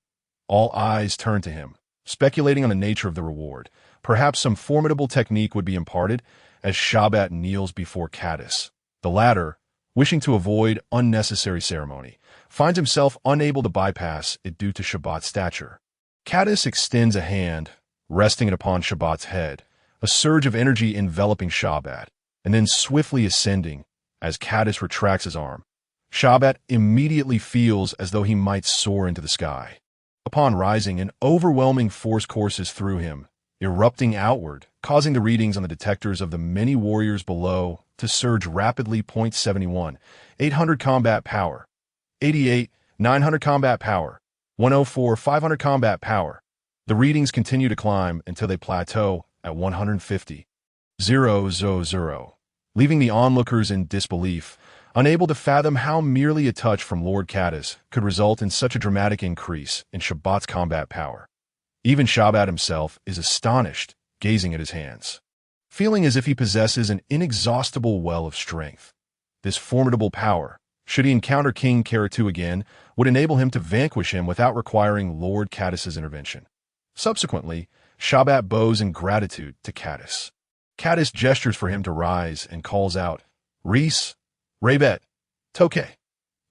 All eyes turn to him, Speculating on the nature of the reward, perhaps some formidable technique would be imparted as Shabbat kneels before Caddis. The latter, wishing to avoid unnecessary ceremony, finds himself unable to bypass it due to Shabbat's stature. Caddis extends a hand, resting it upon Shabbat's head, a surge of energy enveloping Shabbat, and then swiftly ascending as Caddis retracts his arm. Shabbat immediately feels as though he might soar into the sky. Upon rising, an overwhelming force courses through him, erupting outward, causing the readings on the detectors of the many warriors below to surge rapidly. 71, 800 combat power, 88, 900 combat power, 104, 500 combat power. The readings continue to climb until they plateau at 150, 000, leaving the onlookers in disbelief, unable to fathom how merely a touch from Lord Caddis could result in such a dramatic increase in Shabbat's combat power. Even Shabbat himself is astonished, gazing at his hands, feeling as if he possesses an inexhaustible well of strength. This formidable power, should he encounter King Keritu again, would enable him to vanquish him without requiring Lord Caddis's intervention. Subsequently, Shabbat bows in gratitude to Caddis. Caddis gestures for him to rise and calls out, "Reese, Raybet, Tokay."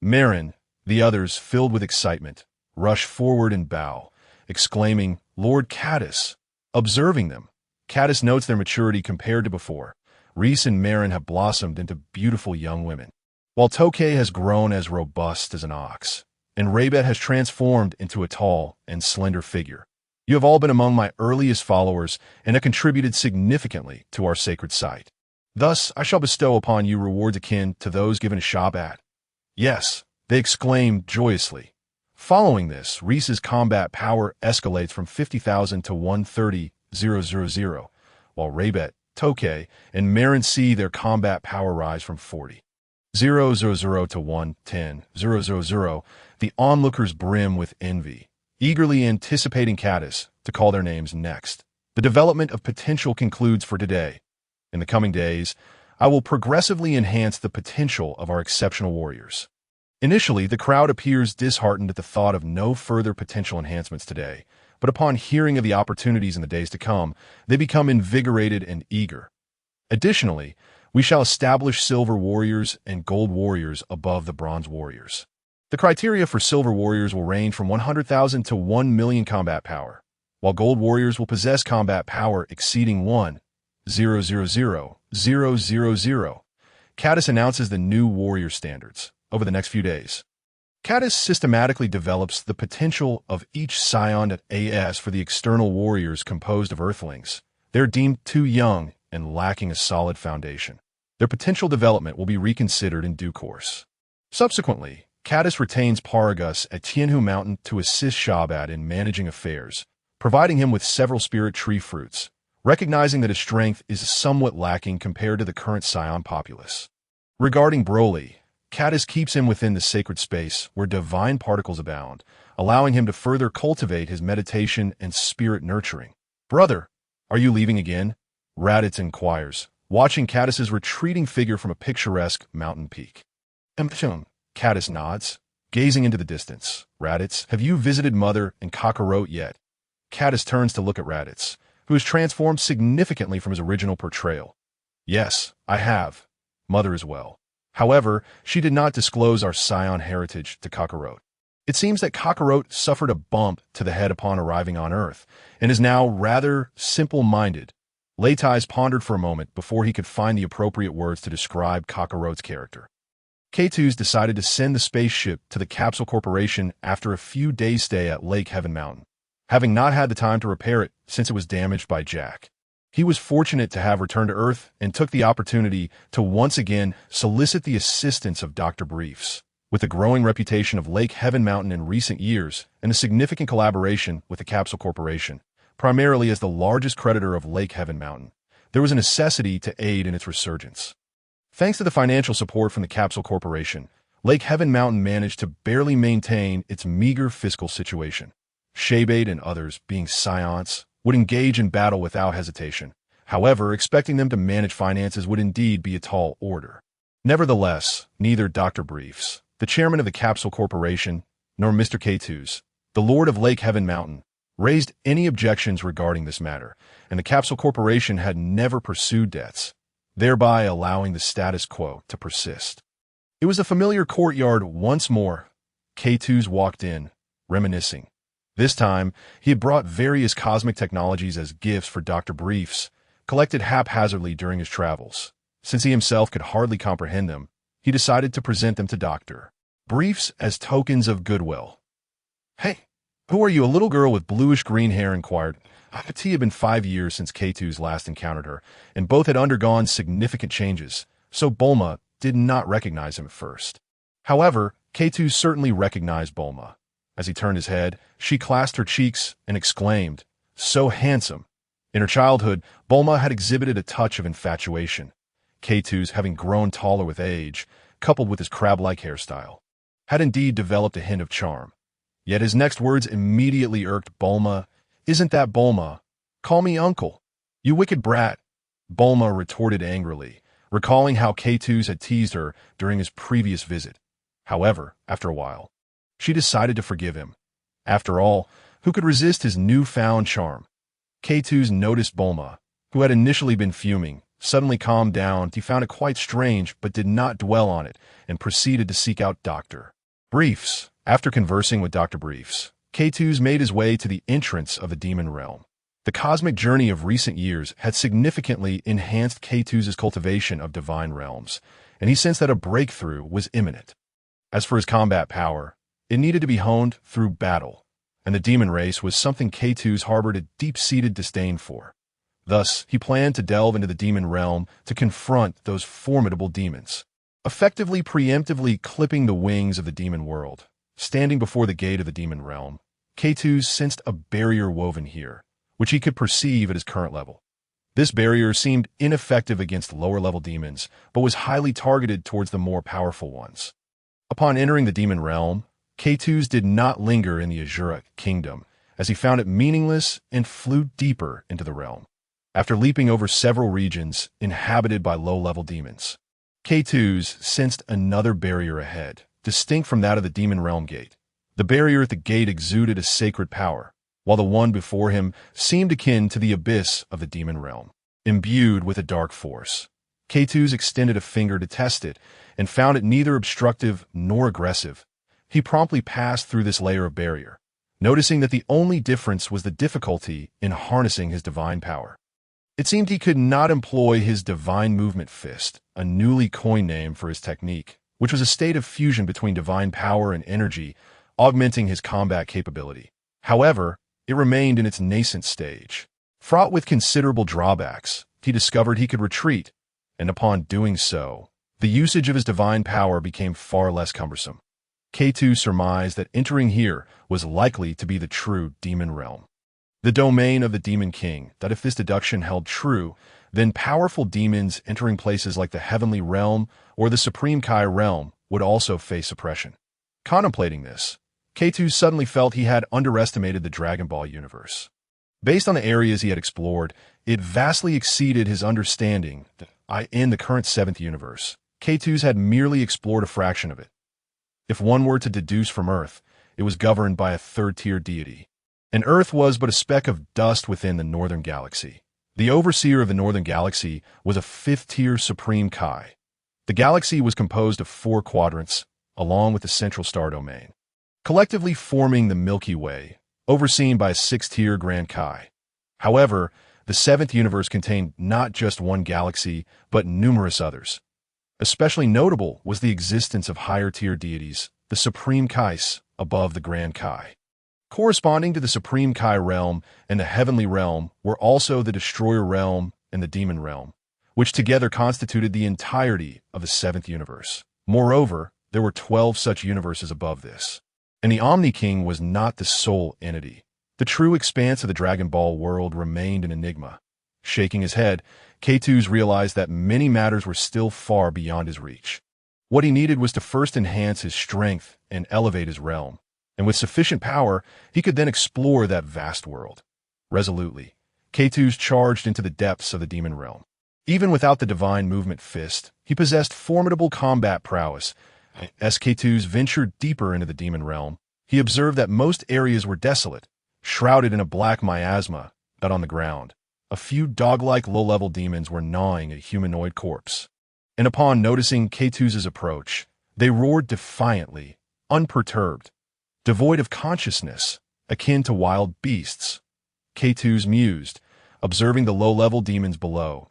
Marin, the others, filled with excitement, rush forward and bow, exclaiming, "Lord Caddis." Observing them, Caddis notes their maturity compared to before. Reese and Marin have blossomed into beautiful young women, while Tokay has grown as robust as an ox, and Raybet has transformed into a tall and slender figure. You have all been among my earliest followers and have contributed significantly to our sacred site. Thus, I shall bestow upon you rewards akin to those given to Shabbat. Yes, they exclaimed joyously. Following this, Reese's combat power escalates from 50,000 to 130,000, while Raybet, Tokay, and Marin see their combat power rise from 40,000 to 110,000. The onlookers brim with envy, eagerly anticipating Caddis to call their names next. The development of potential concludes for today. In the coming days, I will progressively enhance the potential of our exceptional warriors. Initially, the crowd appears disheartened at the thought of no further potential enhancements today, but upon hearing of the opportunities in the days to come, they become invigorated and eager. Additionally, we shall establish silver warriors and gold warriors above the bronze warriors. The criteria for silver warriors will range from 100,000 to 1 million combat power, while gold warriors will possess combat power exceeding 1,000,000. Caddis announces the new warrior standards over the next few days. Caddis systematically develops the potential of each scion at AS for the external warriors composed of earthlings. They're deemed too young and lacking a solid foundation. Their potential development will be reconsidered in due course. Subsequently, Caddis retains Paragus at Tianhu Mountain to assist Shabbat in managing affairs, providing him with several spirit tree fruits, recognizing that his strength is somewhat lacking compared to the current scion populace. Regarding Broly, Caddis keeps him within the sacred space where divine particles abound, allowing him to further cultivate his meditation and spirit nurturing. "Brother, are you leaving again?" Raditz inquires, watching Caddis's retreating figure from a picturesque mountain peak. Caddis nods, gazing into the distance. "Raditz, have you visited Mother and Kakarot yet?" Caddis turns to look at Raditz, who has transformed significantly from his original portrayal. "Yes, I have. Mother as well. However, she did not disclose our scion heritage to Kakarot. It seems that Kakarot suffered a bump to the head upon arriving on Earth, and is now rather simple-minded." Leitais pondered for a moment before he could find the appropriate words to describe Kakarot's character. K2's decided to send the spaceship to the Capsule Corporation after a few days' stay at Lake Heaven Mountain, having not had the time to repair it since it was damaged by Jack. He was fortunate to have returned to Earth and took the opportunity to once again solicit the assistance of Dr. Briefs. With the growing reputation of Lake Heaven Mountain in recent years and a significant collaboration with the Capsule Corporation, primarily as the largest creditor of Lake Heaven Mountain, there was a necessity to aid in its resurgence. Thanks to the financial support from the Capsule Corporation, Lake Heaven Mountain managed to barely maintain its meager fiscal situation. Shaybait and others, being scions, would engage in battle without hesitation. However, expecting them to manage finances would indeed be a tall order. Nevertheless, neither Dr. Briefs, the chairman of the Capsule Corporation, nor Mr. K2's, the Lord of Lake Heaven Mountain, raised any objections regarding this matter, and the Capsule Corporation had never pursued debts, thereby allowing the status quo to persist. It was a familiar courtyard once more. K2s walked in, reminiscing. This time, he had brought various cosmic technologies as gifts for Dr. Briefs, collected haphazardly during his travels. Since he himself could hardly comprehend them, he decided to present them to Dr. Briefs as tokens of goodwill. "Hey, who are you?" A little girl with bluish-green hair inquired. It had been 5 years since K2's last encountered her, and both had undergone significant changes, so Bulma did not recognize him at first. However, K2 certainly recognized Bulma. As he turned his head, she clasped her cheeks and exclaimed, "So handsome!" In her childhood, Bulma had exhibited a touch of infatuation. K2's, having grown taller with age, coupled with his crab-like hairstyle, had indeed developed a hint of charm. Yet his next words immediately irked Bulma. "Isn't that Bulma? Call me uncle, you wicked brat," Bulma retorted angrily, recalling how K2's had teased her during his previous visit. However, after a while, she decided to forgive him. After all, who could resist his newfound charm? K2's noticed Bulma, who had initially been fuming, suddenly calmed down. He found it quite strange but did not dwell on it and proceeded to seek out Dr. Briefs. After conversing with Dr. Briefs, K2's made his way to the entrance of the demon realm. The cosmic journey of recent years had significantly enhanced K2's cultivation of divine realms, and he sensed that a breakthrough was imminent. As for his combat power, it needed to be honed through battle, and the demon race was something K2's harbored a deep-seated disdain for. Thus, he planned to delve into the demon realm to confront those formidable demons, effectively preemptively clipping the wings of the demon world. Standing before the gate of the demon realm, K2 sensed a barrier woven here, which he could perceive at his current level. This barrier seemed ineffective against lower-level demons, but was highly targeted towards the more powerful ones. Upon entering the demon realm, K2 did not linger in the Azura kingdom, as he found it meaningless and flew deeper into the realm. After leaping over several regions inhabited by low-level demons, K2 sensed another barrier ahead, distinct from that of the demon realm gate. The barrier at the gate exuded a sacred power, while the one before him seemed akin to the abyss of the demon realm, imbued with a dark force. K2 extended a finger to test it, and found it neither obstructive nor aggressive. He promptly passed through this layer of barrier, noticing that the only difference was the difficulty in harnessing his divine power. It seemed he could not employ his divine movement fist, a newly coined name for his technique, which was a state of fusion between divine power and energy, augmenting his combat capability. However, it remained in its nascent stage. Fraught with considerable drawbacks, he discovered he could retreat, and upon doing so, the usage of his divine power became far less cumbersome. K2 surmised that entering here was likely to be the true demon realm, the domain of the Demon King, that if this deduction held true, then powerful demons entering places like the Heavenly Realm or the Supreme Kai Realm would also face suppression. Contemplating this, K2 suddenly felt he had underestimated the Dragon Ball universe. Based on the areas he had explored, it vastly exceeded his understanding that in the current 7th universe, K2 had merely explored a fraction of it. If one were to deduce from Earth, it was governed by a third-tier deity, and Earth was but a speck of dust within the Northern Galaxy. The overseer of the Northern Galaxy was a 5th-tier Supreme Kai. The galaxy was composed of 4 quadrants, along with the central star domain, collectively forming the Milky Way, overseen by a 6th-tier Grand Kai. However, the 7th universe contained not just one galaxy, but numerous others. Especially notable was the existence of higher-tier deities, the Supreme Kais, above the Grand Kai. Corresponding to the Supreme Kai realm and the Heavenly Realm were also the Destroyer Realm and the Demon Realm, which together constituted the entirety of the 7th universe. Moreover, there were 12 such universes above this, and the Omni King was not the sole entity. The true expanse of the Dragon Ball world remained an enigma. Shaking his head, K2 realized that many matters were still far beyond his reach. What he needed was to first enhance his strength and elevate his realm, and with sufficient power, he could then explore that vast world. Resolutely, K2 charged into the depths of the demon realm. Even without the divine movement fist, he possessed formidable combat prowess. As K2 ventured deeper into the demon realm, he observed that most areas were desolate, shrouded in a black miasma that on the ground. A few dog-like low-level demons were gnawing a humanoid corpse. And upon noticing K2's approach, they roared defiantly, unperturbed, devoid of consciousness, akin to wild beasts. K2 mused, observing the low-level demons below.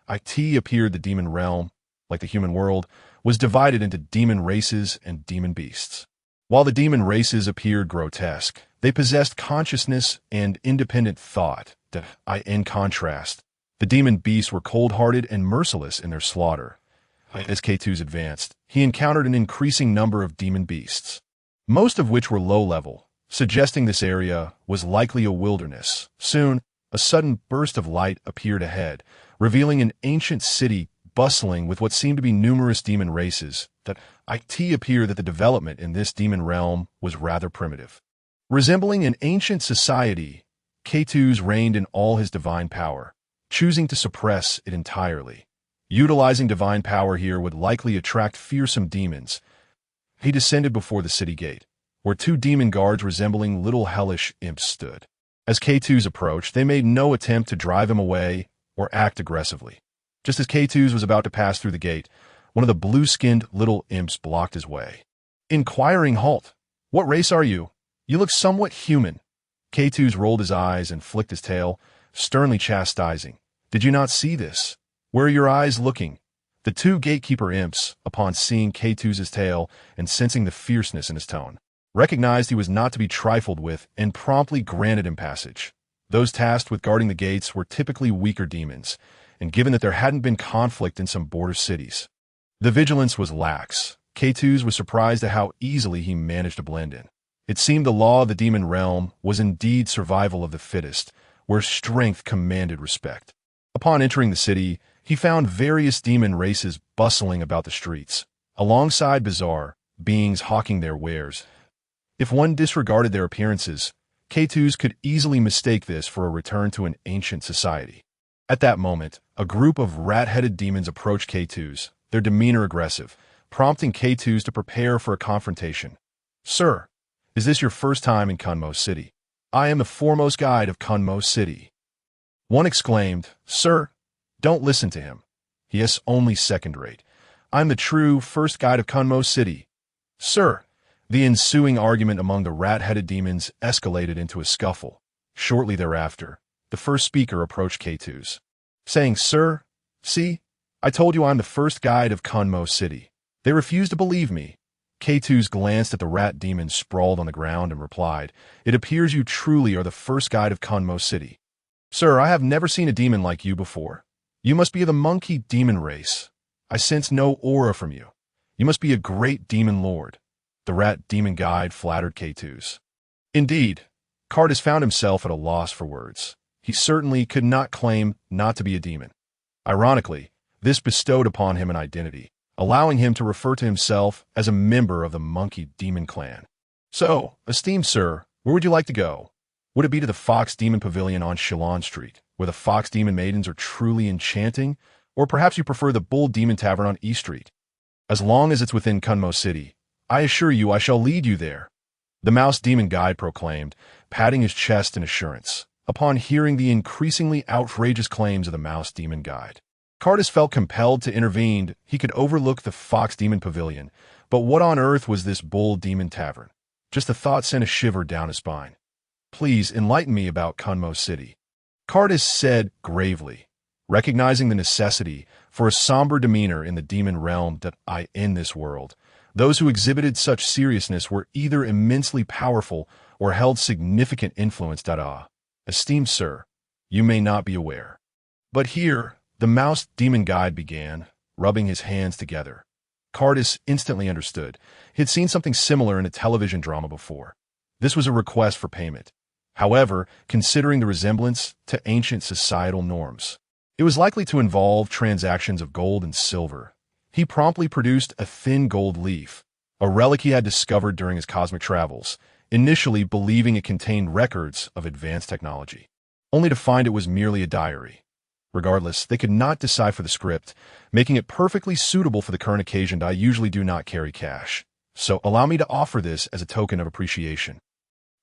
It appeared the demon realm, like the human world, was divided into demon races and demon beasts. While the demon races appeared grotesque, they possessed consciousness and independent thought. In contrast, the demon beasts were cold-hearted and merciless in their slaughter. As K2 advanced, he encountered an increasing number of demon beasts, most of which were low-level, suggesting this area was likely a wilderness. Soon, a sudden burst of light appeared ahead, revealing an ancient city bustling with what seemed to be numerous demon races. It appeared that the development in this demon realm was rather primitive. Resembling an ancient society, K2 reigned in all his divine power, choosing to suppress it entirely. Utilizing divine power here would likely attract fearsome demons. He descended before the city gate, where two demon guards resembling little hellish imps stood. As K2 approached, they made no attempt to drive him away or act aggressively. Just as K2 was about to pass through the gate, one of the blue-skinned little imps blocked his way. Inquiring halt, "What race are you? You look somewhat human." K2 rolled his eyes and flicked his tail, sternly chastising. "Did you not see this? Where are your eyes looking?" The two gatekeeper imps, upon seeing K2's tail and sensing the fierceness in his tone, recognized he was not to be trifled with and promptly granted him passage. Those tasked with guarding the gates were typically weaker demons, and given that there hadn't been conflict in some border cities, the vigilance was lax. K2 was surprised at how easily he managed to blend in. It seemed the law of the demon realm was indeed survival of the fittest, where strength commanded respect. Upon entering the city, he found various demon races bustling about the streets, alongside bizarre beings hawking their wares. If one disregarded their appearances, K2 could easily mistake this for a return to an ancient society. At that moment, a group of rat-headed demons approached K2, their demeanor aggressive, prompting K2 to prepare for a confrontation. "Sir, is this your first time in Kunmo City? I am the foremost guide of Kunmo City." One exclaimed, "Sir, don't listen to him. He is only second-rate. I'm the true first guide of Kunmo City." "Sir." The ensuing argument among the rat-headed demons escalated into a scuffle. Shortly thereafter, the first speaker approached K2, saying, "Sir, see, I told you I'm the first guide of Kunmo City. They refuse to believe me." K2 glanced at the rat demons sprawled on the ground and replied, "It appears you truly are the first guide of Kunmo City. Sir, I have never seen a demon like you before. You must be of the monkey demon race. I sense no aura from you. You must be a great demon lord." The rat demon guide flattered K2. Indeed, Cardis found himself at a loss for words. He certainly could not claim not to be a demon. Ironically, this bestowed upon him an identity, allowing him to refer to himself as a member of the monkey demon clan. "So, esteemed sir, where would you like to go? Would it be to the Fox Demon Pavilion on Shillon Street, where the Fox Demon Maidens are truly enchanting, or perhaps you prefer the Bull Demon Tavern on E Street? As long as it's within Kunmo City, I assure you I shall lead you there," the Mouse Demon Guide proclaimed, patting his chest in assurance. Upon hearing the increasingly outrageous claims of the Mouse Demon Guide, Cardis felt compelled to intervene. He could overlook the Fox Demon Pavilion, but what on earth was this Bull Demon Tavern? Just the thought sent a shiver down his spine. "Please enlighten me about Kunmo City," Cardis said gravely, recognizing the necessity for a somber demeanor in the demon realm in this world. Those who exhibited such seriousness were either immensely powerful or held significant influence. "Esteemed sir, you may not be aware. But here," the Mouse Demon Guide began, rubbing his hands together. Cardis instantly understood. He had seen something similar in a television drama before. This was a request for payment. However, considering the resemblance to ancient societal norms, it was likely to involve transactions of gold and silver. He promptly produced a thin gold leaf, a relic he had discovered during his cosmic travels, initially believing it contained records of advanced technology, only to find it was merely a diary. Regardless, they could not decipher the script, making it perfectly suitable for the current occasion. "I usually do not carry cash, so allow me to offer this as a token of appreciation."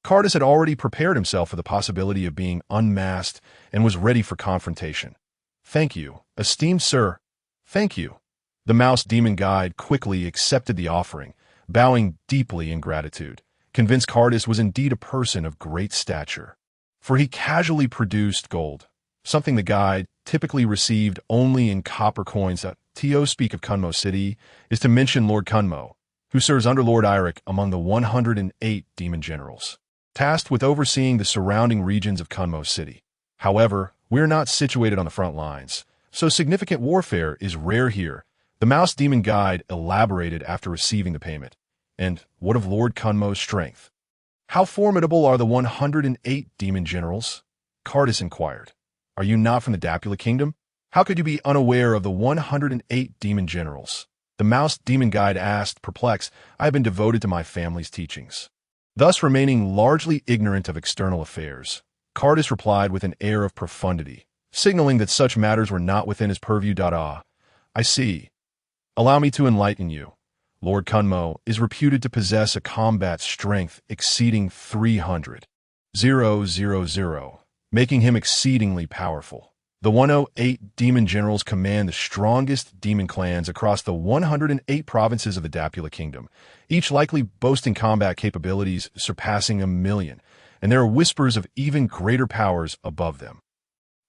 Cardis had already prepared himself for the possibility of being unmasked and was ready for confrontation. "Thank you, esteemed sir. Thank you." The mouse demon guide quickly accepted the offering, bowing deeply in gratitude, convinced Cardis was indeed a person of great stature. For he casually produced gold, something the guide typically received only in copper coins. To speak of Kunmo City is to mention Lord Kunmo, who serves under Lord Eirik among the 108 demon generals, tasked with overseeing the surrounding regions of Kunmo City. However, we're not situated on the front lines, so significant warfare is rare here. The mouse demon guide elaborated after receiving the payment. "And what of Lord Kunmo's strength? How formidable are the 108 demon generals?" Cardis inquired. "Are you not from the Dapula Kingdom? How could you be unaware of the 108 demon generals?" The mouse demon guide asked, perplexed. "I have been devoted to my family's teachings." Thus remaining largely ignorant of external affairs, Cardis replied with an air of profundity, signaling that such matters were not within his purview. "I see. Allow me to enlighten you. Lord Kunmo is reputed to possess a combat strength exceeding 300,000, making him exceedingly powerful. The 108 demon generals command the strongest demon clans across the 108 provinces of the Dapula Kingdom, each likely boasting combat capabilities surpassing 1,000,000, and there are whispers of even greater powers above them."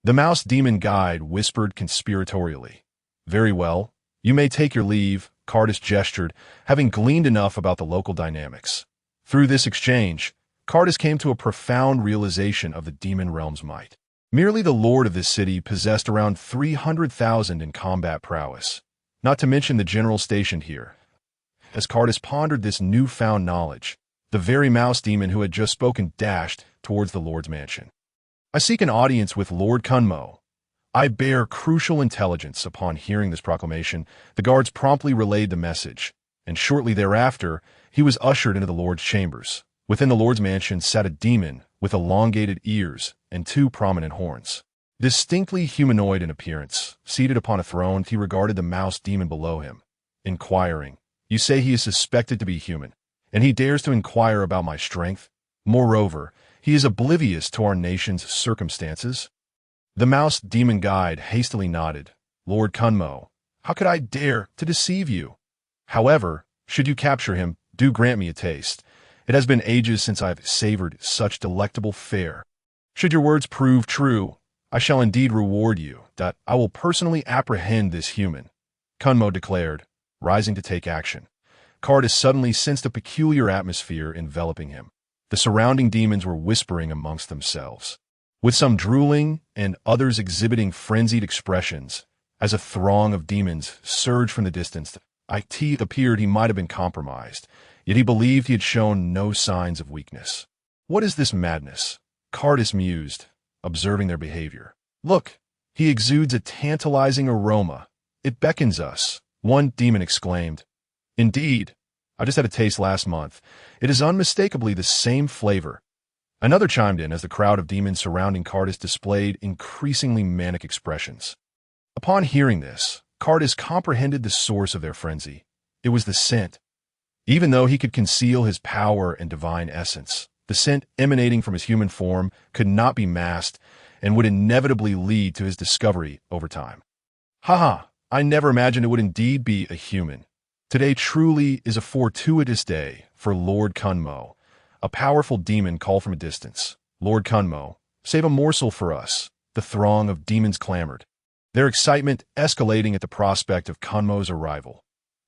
The mouse demon guide whispered conspiratorially. "Very well. You may take your leave," Cardis gestured, having gleaned enough about the local dynamics. Through this exchange, Cardis came to a profound realization of the demon realm's might. Merely the lord of this city possessed around 300,000 in combat prowess, not to mention the general stationed here. As Cardis pondered this newfound knowledge, the very mouse demon who had just spoken dashed towards the lord's mansion. "I seek an audience with Lord Kunmo. I bear crucial intelligence." Upon hearing this proclamation, the guards promptly relayed the message, and shortly thereafter, he was ushered into the lord's chambers. Within the lord's mansion sat a demon with elongated ears and 2 prominent horns. Distinctly humanoid in appearance, seated upon a throne, he regarded the mouse demon below him, inquiring, "You say he is suspected to be human, and he dares to inquire about my strength? Moreover, he is oblivious to our nation's circumstances?" The mouse demon guide hastily nodded. "Lord Kunmo, how could I dare to deceive you? However, should you capture him, do grant me a taste. It has been ages since I've savored such delectable fare. Should your words prove true, I shall indeed reward you. I will personally apprehend this human," Kunmo declared, rising to take action. Cardis suddenly sensed a peculiar atmosphere enveloping him. The surrounding demons were whispering amongst themselves, with some drooling and others exhibiting frenzied expressions, as a throng of demons surged from the distance. It appeared he might have been compromised, yet he believed he had shown no signs of weakness. "What is this madness?" Cardis mused, observing their behavior. "Look, he exudes a tantalizing aroma. It beckons us," one demon exclaimed. "Indeed, I just had a taste last month. It is unmistakably the same flavor." Another chimed in as the crowd of demons surrounding Cardis displayed increasingly manic expressions. Upon hearing this, Cardis comprehended the source of their frenzy. It was the scent. Even though he could conceal his power and divine essence, the scent emanating from his human form could not be masked and would inevitably lead to his discovery over time. "Haha, I never imagined it would indeed be a human. Today truly is a fortuitous day for Lord Kunmo." A powerful demon called from a distance. "Lord Kunmo, save a morsel for us." The throng of demons clamored, their excitement escalating at the prospect of Kunmo's arrival.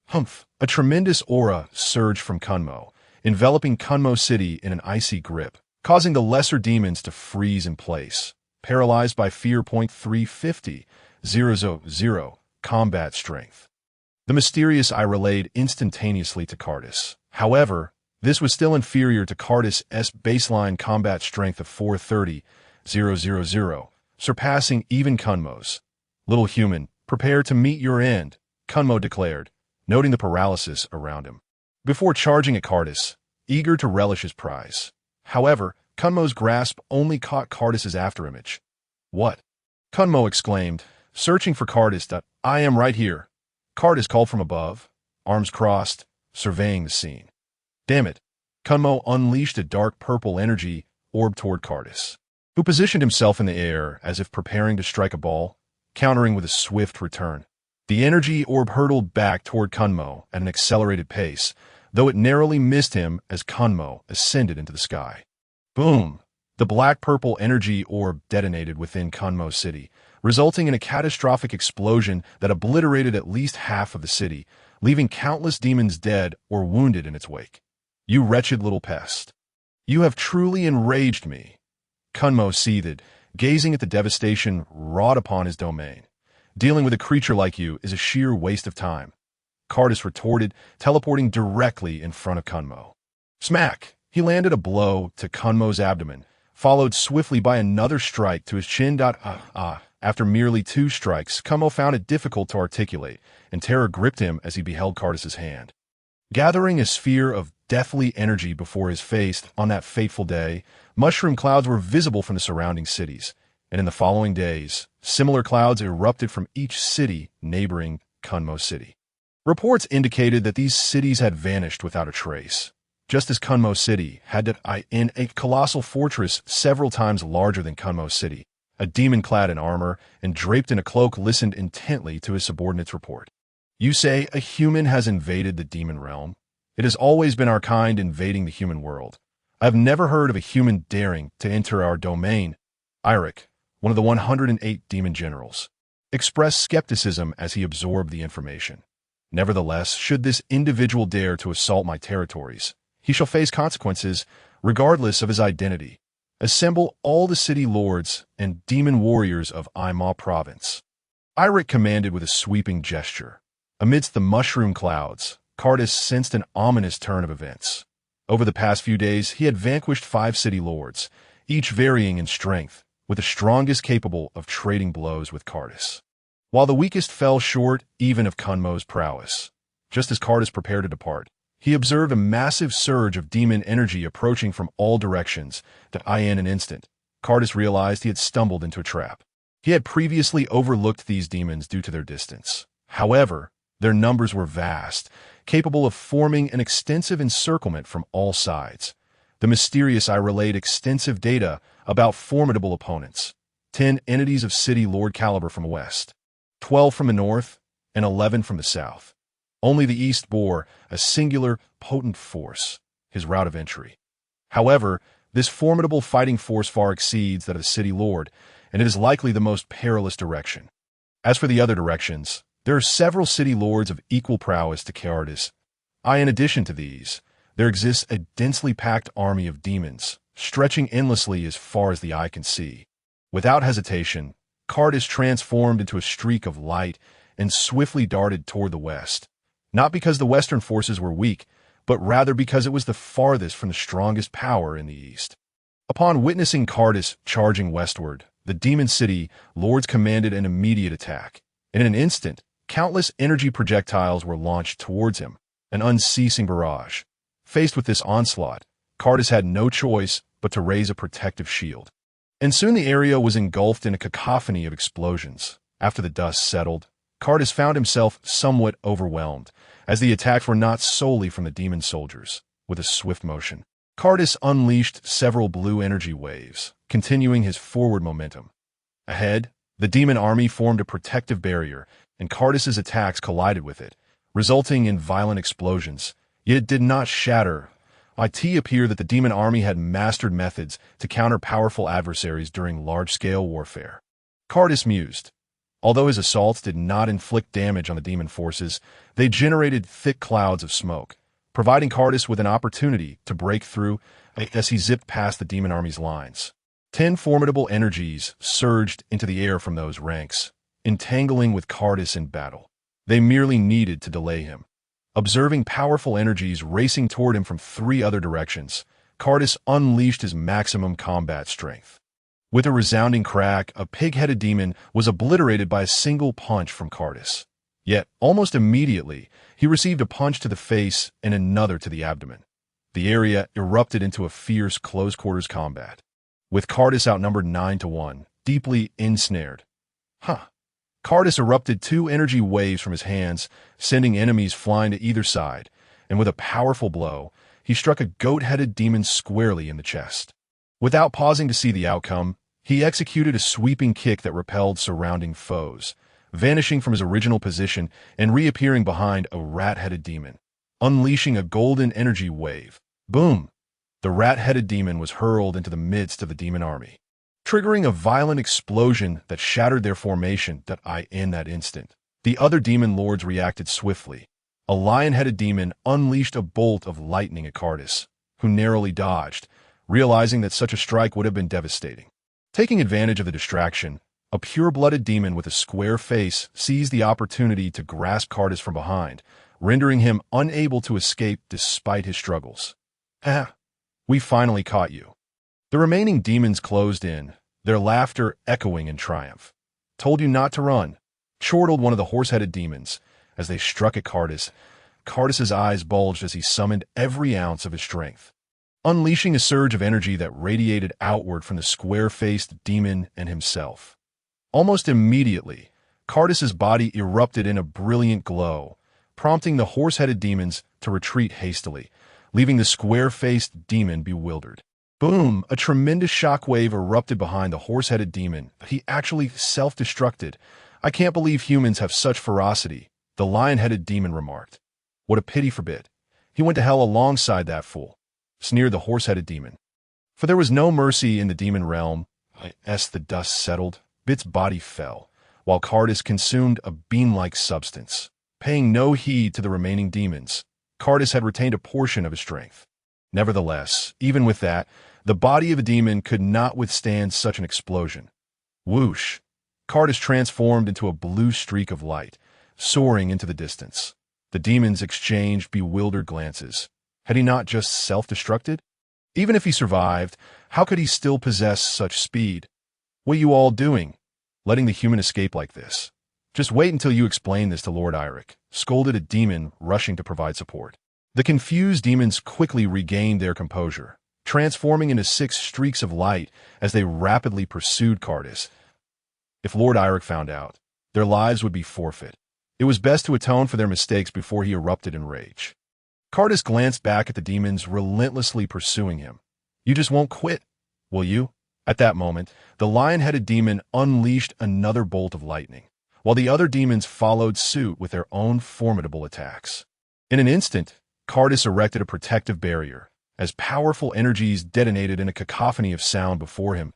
Humph! A tremendous aura surged from Kunmo, enveloping Kunmo City in an icy grip, causing the lesser demons to freeze in place, paralyzed by fear. 350,000 combat strength. The mysterious I relayed instantaneously to Cardis. However, this was still inferior to Cardis' baseline combat strength of 430,000, surpassing even Kunmo's. "Little human, prepare to meet your end," Kunmo declared, noting the paralysis around him, before charging at Cardis, eager to relish his prize. However, Kunmo's grasp only caught Cardis' afterimage. "What?" Kunmo exclaimed, searching for Cardis. "I am right here." Cardis called from above, arms crossed, surveying the scene. "Damn it, Kunmo unleashed a dark purple energy orb toward Cardis, who positioned himself in the air as if preparing to strike a ball, countering with a swift return. The energy orb hurtled back toward Kunmo at an accelerated pace, though it narrowly missed him as Kunmo ascended into the sky. Boom! The black-purple energy orb detonated within Kunmo City, resulting in a catastrophic explosion that obliterated at least half of the city, leaving countless demons dead or wounded in its wake. You wretched little pest. You have truly enraged me. Kunmo seethed, gazing at the devastation wrought upon his domain. Dealing with a creature like you is a sheer waste of time. Cardis retorted, teleporting directly in front of Kunmo. Smack! He landed a blow to Kunmo's abdomen, followed swiftly by another strike to his chin. After merely 2 strikes, Kunmo found it difficult to articulate, and terror gripped him as he beheld Cardis's hand. Gathering a sphere of deathly energy before his face on that fateful day, mushroom clouds were visible from the surrounding cities, and in the following days, similar clouds erupted from each city neighboring Kunmo City. Reports indicated that these cities had vanished without a trace, just as Kunmo City had in a colossal fortress several times larger than Kunmo City. A demon clad in armor and draped in a cloak listened intently to his subordinate's report. You say a human has invaded the demon realm? It has always been our kind invading the human world. I have never heard of a human daring to enter our domain. Eirik, one of the 108 demon generals, expressed skepticism as he absorbed the information. Nevertheless, should this individual dare to assault my territories, he shall face consequences regardless of his identity. Assemble all the city lords and demon warriors of Ima province. Eirik commanded with a sweeping gesture. Amidst the mushroom clouds, Cardis sensed an ominous turn of events. Over the past few days, he had vanquished 5 city lords, each varying in strength, with the strongest capable of trading blows with Cardis, while the weakest fell short even of Kunmo's prowess. Just as Cardis prepared to depart, he observed a massive surge of demon energy approaching from all directions. In an instant, Cardis realized he had stumbled into a trap. He had previously overlooked these demons due to their distance. However, their numbers were vast, capable of forming an extensive encirclement from all sides. The mysterious eye relayed extensive data about formidable opponents. 10 entities of city lord caliber from the west, 12 from the north, and 11 from the south. Only the east bore a singular, potent force, his route of entry. However, this formidable fighting force far exceeds that of the city lord, and it is likely the most perilous direction. As for the other directions, there are several city lords of equal prowess to Cardis. In addition to these, there exists a densely packed army of demons, stretching endlessly as far as the eye can see. Without hesitation, Cardis transformed into a streak of light and swiftly darted toward the west. Not because the western forces were weak, but rather because it was the farthest from the strongest power in the east. Upon witnessing Cardis charging westward, the demon city lords commanded an immediate attack. In an instant, countless energy projectiles were launched towards him, an unceasing barrage. Faced with this onslaught, Cardis had no choice but to raise a protective shield. And soon the area was engulfed in a cacophony of explosions. After the dust settled, Cardis found himself somewhat overwhelmed, as the attacks were not solely from the demon soldiers. With a swift motion, Cardis unleashed several blue energy waves, continuing his forward momentum. Ahead, the demon army formed a protective barrier, and Cardis's attacks collided with it, resulting in violent explosions. Yet it did not shatter. It appeared that the demon army had mastered methods to counter powerful adversaries during large-scale warfare. Cardis mused. Although his assaults did not inflict damage on the demon forces, they generated thick clouds of smoke, providing Cardis with an opportunity to break through as he zipped past the demon army's lines. 10 formidable energies surged into the air from those ranks, entangling with Cardis in battle. They merely needed to delay him. Observing powerful energies racing toward him from 3 other directions, Cardis unleashed his maximum combat strength. With a resounding crack, a pig-headed demon was obliterated by a single punch from Cardis. Yet, almost immediately, he received a punch to the face and another to the abdomen. The area erupted into a fierce close-quarters combat, with Cardis outnumbered 9-1, deeply ensnared. Cardis erupted 2 energy waves from his hands, sending enemies flying to either side, and with a powerful blow, he struck a goat-headed demon squarely in the chest. Without pausing to see the outcome, he executed a sweeping kick that repelled surrounding foes, vanishing from his original position and reappearing behind a rat-headed demon, unleashing a golden energy wave. Boom! The rat-headed demon was hurled into the midst of the demon army, triggering a violent explosion that shattered their formation in that instant. The other demon lords reacted swiftly. A lion-headed demon unleashed a bolt of lightning at Cardis, who narrowly dodged, realizing that such a strike would have been devastating. Taking advantage of the distraction, a pure-blooded demon with a square face seized the opportunity to grasp Cardis from behind, rendering him unable to escape despite his struggles. "Ah, we finally caught you." The remaining demons closed in, their laughter echoing in triumph. "Told you not to run," chortled one of the horse-headed demons. As they struck at Cardis, Cardis's eyes bulged as he summoned every ounce of his strength, unleashing a surge of energy that radiated outward from the square-faced demon and himself. Almost immediately, Cardis's body erupted in a brilliant glow, prompting the horse-headed demons to retreat hastily, leaving the square-faced demon bewildered. Boom! A tremendous shockwave erupted behind the horse-headed demon. He actually self-destructed. "I can't believe humans have such ferocity," the lion-headed demon remarked. "What a pity for Bit. He went to hell alongside that fool," sneered the horse-headed demon. For there was no mercy in the demon realm. As the dust settled, Bit's body fell, while Cardis consumed a beam-like substance. Paying no heed to the remaining demons, Cardis had retained a portion of his strength. Nevertheless, even with that, the body of a demon could not withstand such an explosion. Whoosh! Cardis transformed into a blue streak of light, soaring into the distance. The demons exchanged bewildered glances. Had he not just self-destructed? Even if he survived, how could he still possess such speed? "What are you all doing? Letting the human escape like this? Just wait until you explain this to Lord Eirik," scolded a demon rushing to provide support. The confused demons quickly regained their composure, transforming into 6 streaks of light as they rapidly pursued Cardis. If Lord Eirik found out, their lives would be forfeit. It was best to atone for their mistakes before he erupted in rage. Cardis glanced back at the demons relentlessly pursuing him. "You just won't quit, will you?" At that moment, the lion-headed demon unleashed another bolt of lightning, while the other demons followed suit with their own formidable attacks. In an instant, Cardis erected a protective barrier, as powerful energies detonated in a cacophony of sound before him.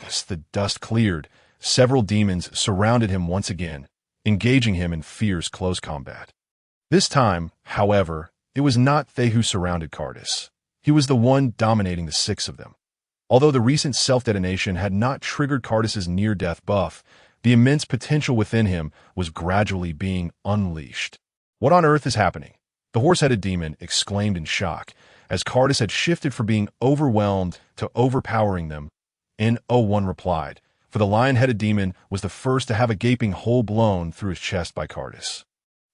As the dust cleared, several demons surrounded him once again, engaging him in fierce close combat. This time, however, it was not they who surrounded Cardis. He was the one dominating the 6 of them. Although the recent self-detonation had not triggered Cardis's near-death buff, the immense potential within him was gradually being unleashed. "What on earth is happening?" the horse-headed demon exclaimed in shock, as Cardis had shifted from being overwhelmed to overpowering them. No one replied, for the lion-headed demon was the first to have a gaping hole blown through his chest by Cardis.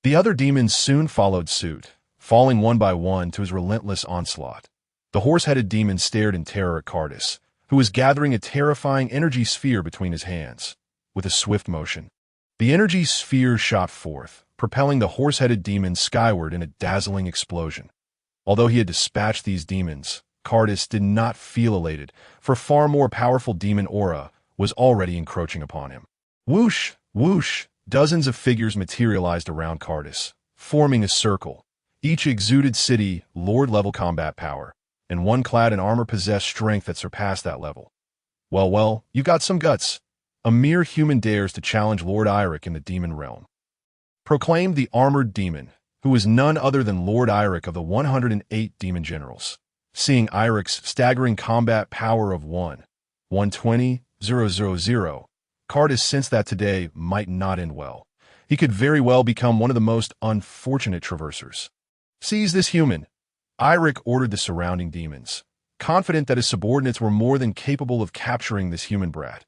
The other demons soon followed suit, falling one by one to his relentless onslaught. The horse-headed demon stared in terror at Cardis, who was gathering a terrifying energy sphere between his hands. With a swift motion, the energy sphere shot forth, propelling the horse-headed demon skyward in a dazzling explosion. Although he had dispatched these demons, Cardis did not feel elated, for far more powerful demon aura was already encroaching upon him. Whoosh! Whoosh! Dozens of figures materialized around Cardis, forming a circle. Each exuded city, lord-level combat power, and one clad in armor possessed strength that surpassed that level. Well, you've got some guts. A mere human dares to challenge Lord Eirik in the demon realm," proclaimed the armored demon, who was none other than Lord Eirik of the 108 demon generals. Seeing Eirik's staggering combat power of 120,000, Cardis sensed that today might not end well. He could very well become one of the most unfortunate traversers. "Seize this human," Eirik ordered the surrounding demons, confident that his subordinates were more than capable of capturing this human brat.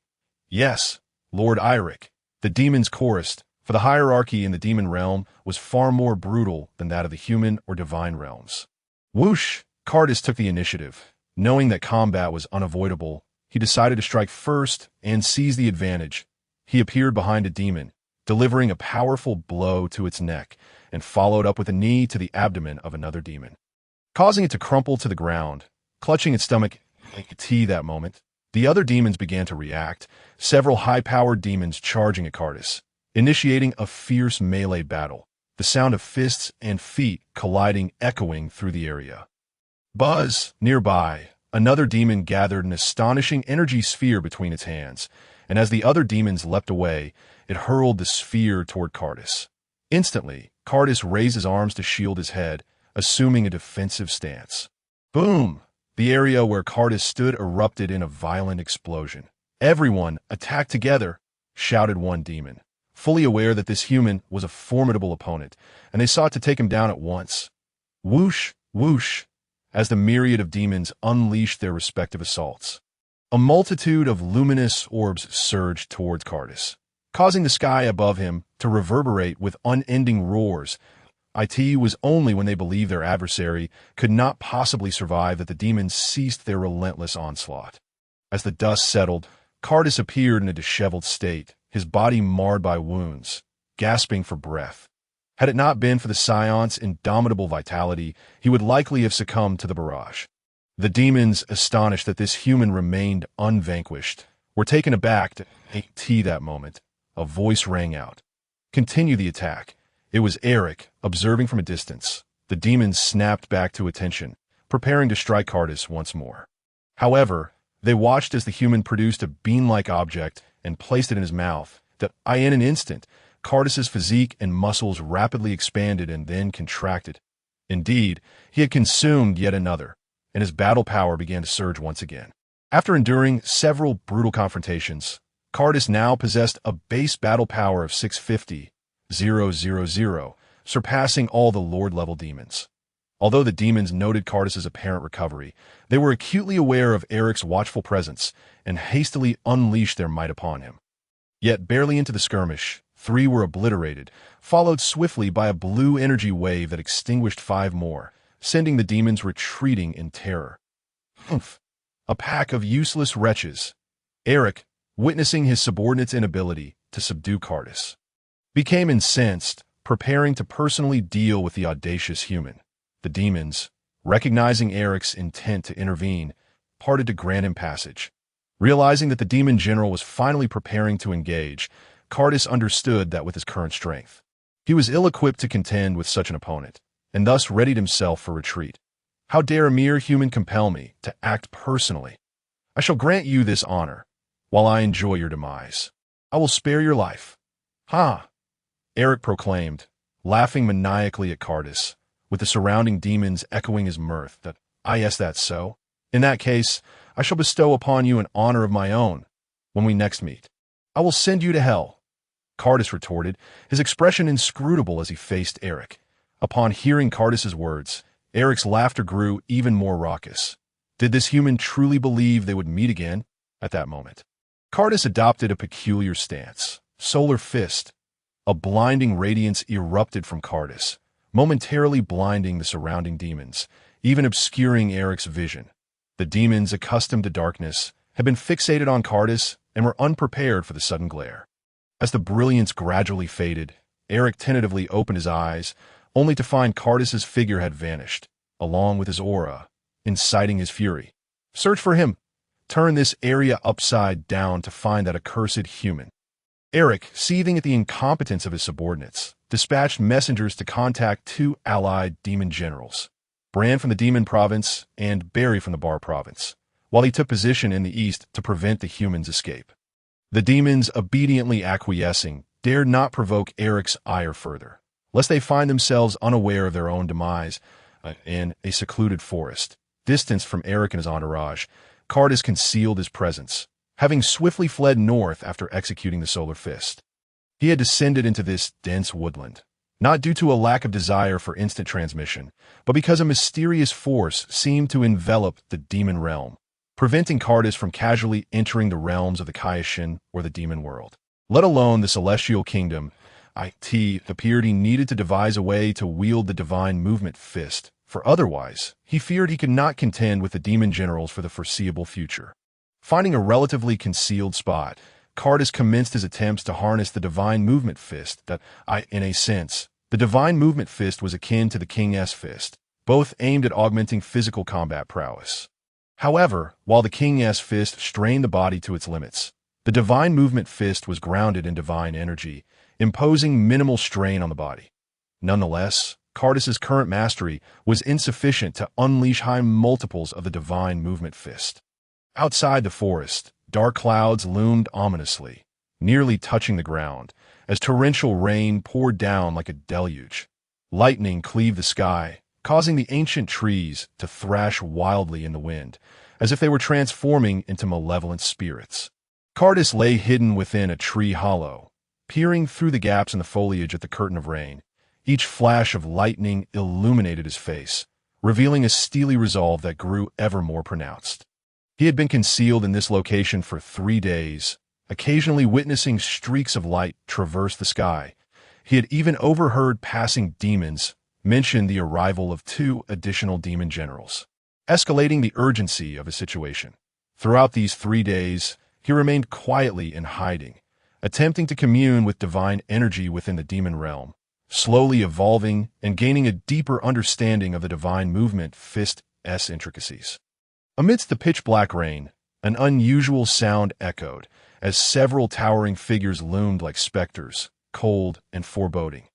"Yes, Lord Eirik," the demons chorused, for the hierarchy in the demon realm was far more brutal than that of the human or divine realms. Whoosh! Cardis took the initiative. Knowing that combat was unavoidable, he decided to strike first and seize the advantage. He appeared behind a demon, delivering a powerful blow to its neck, and followed up with a knee to the abdomen of another demon. causing it to crumple to the ground. Clutching its stomach like a T that moment, the other demons began to react, several high-powered demons charging at Cardis, initiating a fierce melee battle, the sound of fists and feet colliding echoing through the area. Buzz, nearby, another demon gathered an astonishing energy sphere between its hands, and as the other demons leapt away, it hurled the sphere toward Cardis. Instantly, Cardis raised his arms to shield his head, assuming a defensive stance. Boom! The area where Cardis stood erupted in a violent explosion. Everyone, attack together, shouted one demon, fully aware that this human was a formidable opponent, and they sought to take him down at once. Whoosh, whoosh, as the myriad of demons unleashed their respective assaults. A multitude of luminous orbs surged towards Cardis, causing the sky above him to reverberate with unending roars. It was only when they believed their adversary could not possibly survive that the demons ceased their relentless onslaught. As the dust settled, Cardis appeared in a disheveled state, his body marred by wounds, gasping for breath. Had it not been for the Scion's indomitable vitality, he would likely have succumbed to the barrage. The demons, astonished that this human remained unvanquished, were taken aback to that moment. A voice rang out. Continue the attack. It was Eric, observing from a distance. The demons snapped back to attention, preparing to strike Cardis once more. However, they watched as the human produced a bean-like object and placed it in his mouth. In an instant, Cardis's physique and muscles rapidly expanded and then contracted. Indeed, he had consumed yet another, and his battle power began to surge once again. After enduring several brutal confrontations, Cardis now possessed a base battle power of 650,000, surpassing all the Lord-level demons. Although the demons noted Cardis's apparent recovery, they were acutely aware of Eric's watchful presence and hastily unleashed their might upon him. Yet barely into the skirmish, 3 were obliterated, followed swiftly by a blue energy wave that extinguished 5 more, sending the demons retreating in terror. Humph! A pack of useless wretches. Eric, witnessing his subordinate's inability to subdue Cardis, became incensed, preparing to personally deal with the audacious human. The demons, recognizing Eric's intent to intervene, parted to grant him passage. Realizing that the demon general was finally preparing to engage, Cardis understood that with his current strength, he was ill-equipped to contend with such an opponent, and thus readied himself for retreat. How dare a mere human compel me to act personally? I shall grant you this honor, while I enjoy your demise. I will spare your life. Ha! Eric proclaimed, laughing maniacally at Cardis, with the surrounding demons echoing his mirth. Yes, that's so. In that case, I shall bestow upon you an honor of my own. When we next meet, I will send you to hell. Cardis retorted, his expression inscrutable as he faced Eric. Upon hearing Cardis's words, Eric's laughter grew even more raucous. Did this human truly believe they would meet again? At that moment, Cardis adopted a peculiar stance. Solar Fist. A blinding radiance erupted from Cardis, momentarily blinding the surrounding demons, even obscuring Eric's vision. The demons, accustomed to darkness, had been fixated on Cardis and were unprepared for the sudden glare. As the brilliance gradually faded, Eric tentatively opened his eyes, only to find Cardis's figure had vanished, along with his aura, inciting his fury. Search for him. Turn this area upside down to find that accursed human. Eric, seething at the incompetence of his subordinates, dispatched messengers to contact 2 allied demon generals, Bran from the Demon Province and Barry from the Bar Province, while he took position in the east to prevent the humans' escape. The demons, obediently acquiescing, dared not provoke Eric's ire further, lest they find themselves unaware of their own demise in a secluded forest. Distanced from Eric and his entourage, Cardis concealed his presence, having swiftly fled north after executing the Solar Fist. He had descended into this dense woodland, not due to a lack of desire for instant transmission, but because a mysterious force seemed to envelop the demon realm, preventing Cardis from casually entering the realms of the Kaioshin or the demon world, let alone the celestial kingdom. It appeared he needed to devise a way to wield the divine movement fist, for otherwise, he feared he could not contend with the demon generals for the foreseeable future. Finding a relatively concealed spot, Cardis commenced his attempts to harness the divine movement fist in a sense, the divine movement fist was akin to the King's fist, both aimed at augmenting physical combat prowess. However, while the King's fist strained the body to its limits, the divine movement fist was grounded in divine energy, imposing minimal strain on the body. Nonetheless, Cardis's current mastery was insufficient to unleash high multiples of the divine movement fist. Outside the forest, dark clouds loomed ominously, nearly touching the ground, as torrential rain poured down like a deluge. Lightning cleaved the sky, causing the ancient trees to thrash wildly in the wind, as if they were transforming into malevolent spirits. Cardis lay hidden within a tree hollow, peering through the gaps in the foliage at the curtain of rain. Each flash of lightning illuminated his face, revealing a steely resolve that grew ever more pronounced. He had been concealed in this location for 3 days, occasionally witnessing streaks of light traverse the sky. He had even overheard passing demons mention the arrival of 2 additional demon generals, escalating the urgency of his situation. Throughout these 3 days, he remained quietly in hiding, attempting to commune with divine energy within the demon realm, slowly evolving and gaining a deeper understanding of the divine movement fist's intricacies. Amidst the pitch-black rain, an unusual sound echoed as several towering figures loomed like specters, cold and foreboding.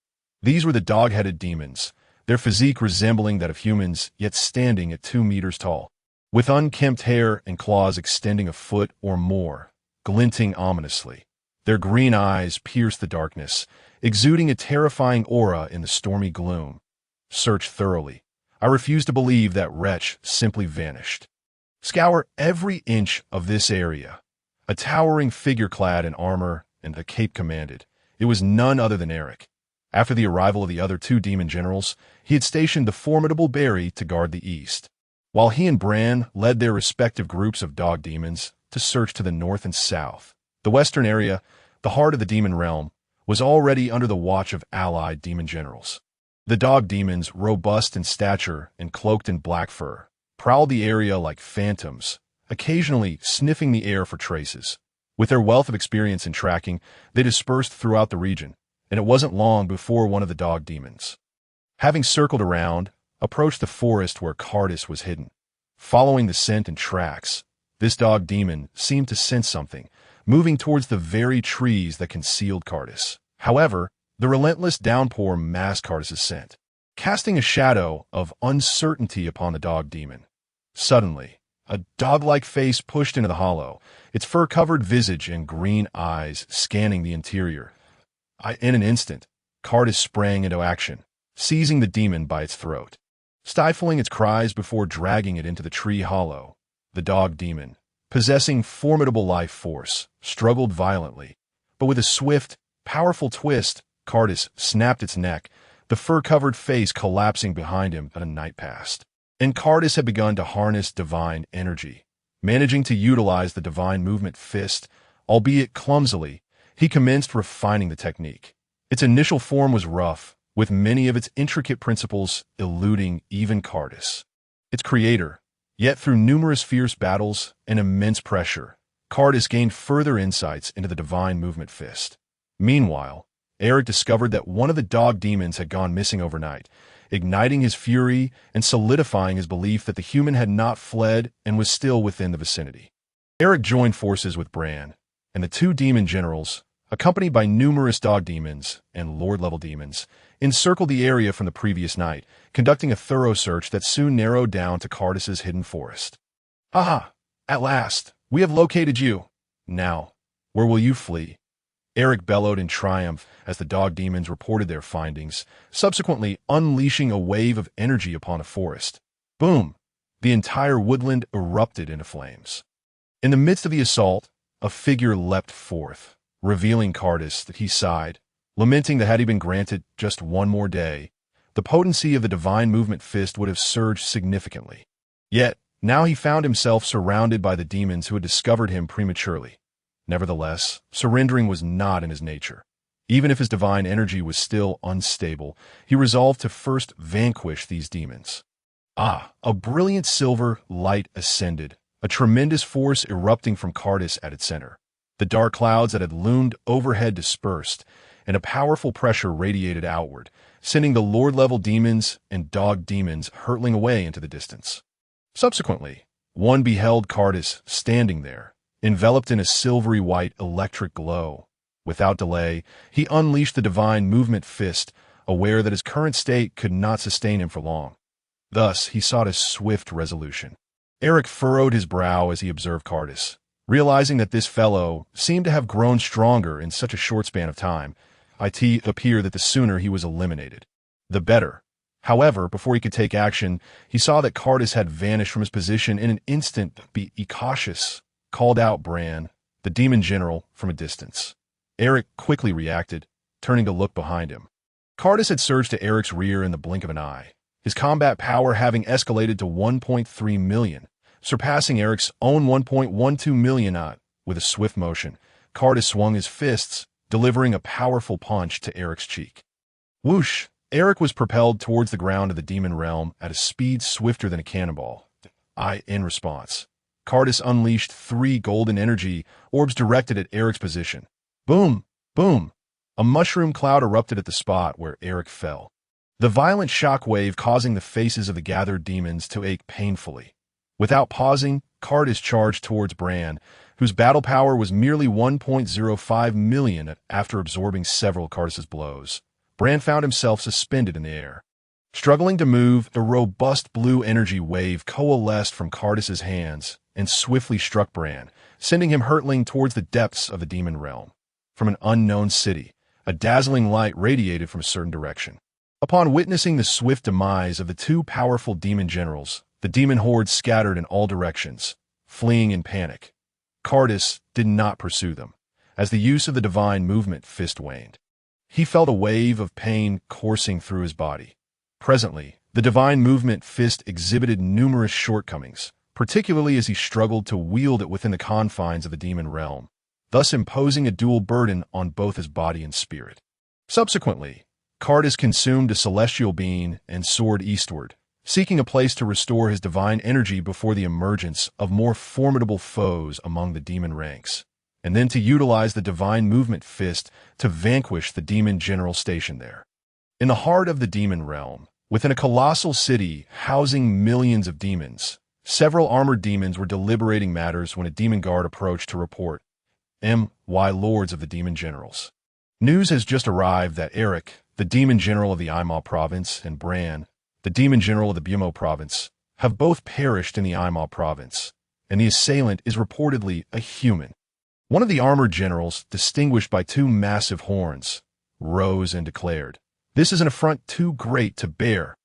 These were the dog-headed demons, their physique resembling that of humans, yet standing at 2 meters tall, with unkempt hair and claws extending a foot or more, glinting ominously. Their green eyes pierced the darkness, exuding a terrifying aura in the stormy gloom. Search thoroughly. I refuse to believe that wretch simply vanished. Scour every inch of this area. A towering figure clad in armor and the cape commanded. It was none other than Eric. After the arrival of the other 2 demon generals, he had stationed the formidable Barry to guard the east, while he and Bran led their respective groups of dog demons to search to the north and south. The western area, the heart of the demon realm, was already under the watch of allied demon generals. The dog demons, robust in stature and cloaked in black fur, prowled the area like phantoms, occasionally sniffing the air for traces. With their wealth of experience in tracking, they dispersed throughout the region, and it wasn't long before one of the dog demons, having circled around, approached the forest where Cardis was hidden. Following the scent and tracks, this dog demon seemed to sense something, moving towards the very trees that concealed Cardis. However, the relentless downpour masked Cardis's scent, casting a shadow of uncertainty upon the dog demon. Suddenly, a dog-like face pushed into the hollow, its fur-covered visage and green eyes scanning the interior. In an instant, Cardis sprang into action, seizing the demon by its throat, stifling its cries before dragging it into the tree hollow. The dog demon, possessing formidable life force, struggled violently, but with a swift, powerful twist, Cardis snapped its neck, the fur-covered face collapsing behind him as a night passed. And Cardis had begun to harness divine energy. Managing to utilize the divine movement fist, albeit clumsily, he commenced refining the technique. Its initial form was rough, with many of its intricate principles eluding even Cardis, its creator. Yet through numerous fierce battles and immense pressure, Cardis gained further insights into the divine movement fist. Meanwhile, Eric discovered that one of the dog demons had gone missing overnight, igniting his fury and solidifying his belief that the human had not fled and was still within the vicinity. Eric joined forces with Bran, and the 2 demon generals, accompanied by numerous dog demons and lord-level demons, encircled the area from the previous night, conducting a thorough search that soon narrowed down to Cardis's hidden forest. "Aha! At last! We have located you! Now, where will you flee?" Eric bellowed in triumph as the dog demons reported their findings, subsequently unleashing a wave of energy upon a forest. Boom! The entire woodland erupted into flames. In the midst of the assault, a figure leapt forth, revealing Cardis that he sighed, lamenting that had he been granted just one more day, the potency of the divine movement fist would have surged significantly. Yet, now he found himself surrounded by the demons who had discovered him prematurely. Nevertheless, surrendering was not in his nature. Even if his divine energy was still unstable, he resolved to first vanquish these demons. A brilliant silver light ascended, a tremendous force erupting from Cardis at its center. The dark clouds that had loomed overhead dispersed, and a powerful pressure radiated outward, sending the Lord-level demons and dog demons hurtling away into the distance. Subsequently, one beheld Cardis standing there, enveloped in a silvery white electric glow. Without delay, he unleashed the divine movement fist, aware that his current state could not sustain him for long. Thus, he sought a swift resolution. Eric furrowed his brow as he observed Cardis. Realizing that this fellow seemed to have grown stronger in such a short span of time, it appeared that the sooner he was eliminated, the better. However, before he could take action, he saw that Cardis had vanished from his position in an instant. Be cautious, called out Bran, the demon general, from a distance. Eric quickly reacted, turning to look behind him. Cardis had surged to Eric's rear in the blink of an eye, his combat power having escalated to 1.3 million, surpassing Eric's own 1.12 million. With a swift motion, Cardis swung his fists, delivering a powerful punch to Eric's cheek. Whoosh! Eric was propelled towards the ground of the demon realm at a speed swifter than a cannonball. In response, Cardis unleashed 3 golden energy orbs directed at Eric's position. Boom! Boom! A mushroom cloud erupted at the spot where Eric fell, the violent shockwave causing the faces of the gathered demons to ache painfully. Without pausing, Cardis charged towards Bran, whose battle power was merely 1.05 million. After absorbing several Cardis's blows, Bran found himself suspended in the air. Struggling to move, a robust blue energy wave coalesced from Cardis's hands and swiftly struck Bran, sending him hurtling towards the depths of the demon realm. From an unknown city, a dazzling light radiated from a certain direction. Upon witnessing the swift demise of the 2 powerful demon generals, the demon horde scattered in all directions, fleeing in panic. Cardis did not pursue them, as the use of the divine movement fist waned. He felt a wave of pain coursing through his body. Presently, the divine movement fist exhibited numerous shortcomings, particularly as he struggled to wield it within the confines of the demon realm, thus imposing a dual burden on both his body and spirit. Subsequently, Cardis consumed a celestial being and soared eastward, seeking a place to restore his divine energy before the emergence of more formidable foes among the demon ranks, and then to utilize the divine movement fist to vanquish the demon general stationed there. In the heart of the demon realm, within a colossal city housing millions of demons, several armored demons were deliberating matters when a demon guard approached to report, Lords of the demon generals. News has just arrived that Eric, the demon general of the Aimal province, and Bran, the demon general of the Bumo province, have both perished in the Aimal province, and the assailant is reportedly a human. One of the armored generals, distinguished by 2 massive horns, rose and declared, "This is an affront too great to bear.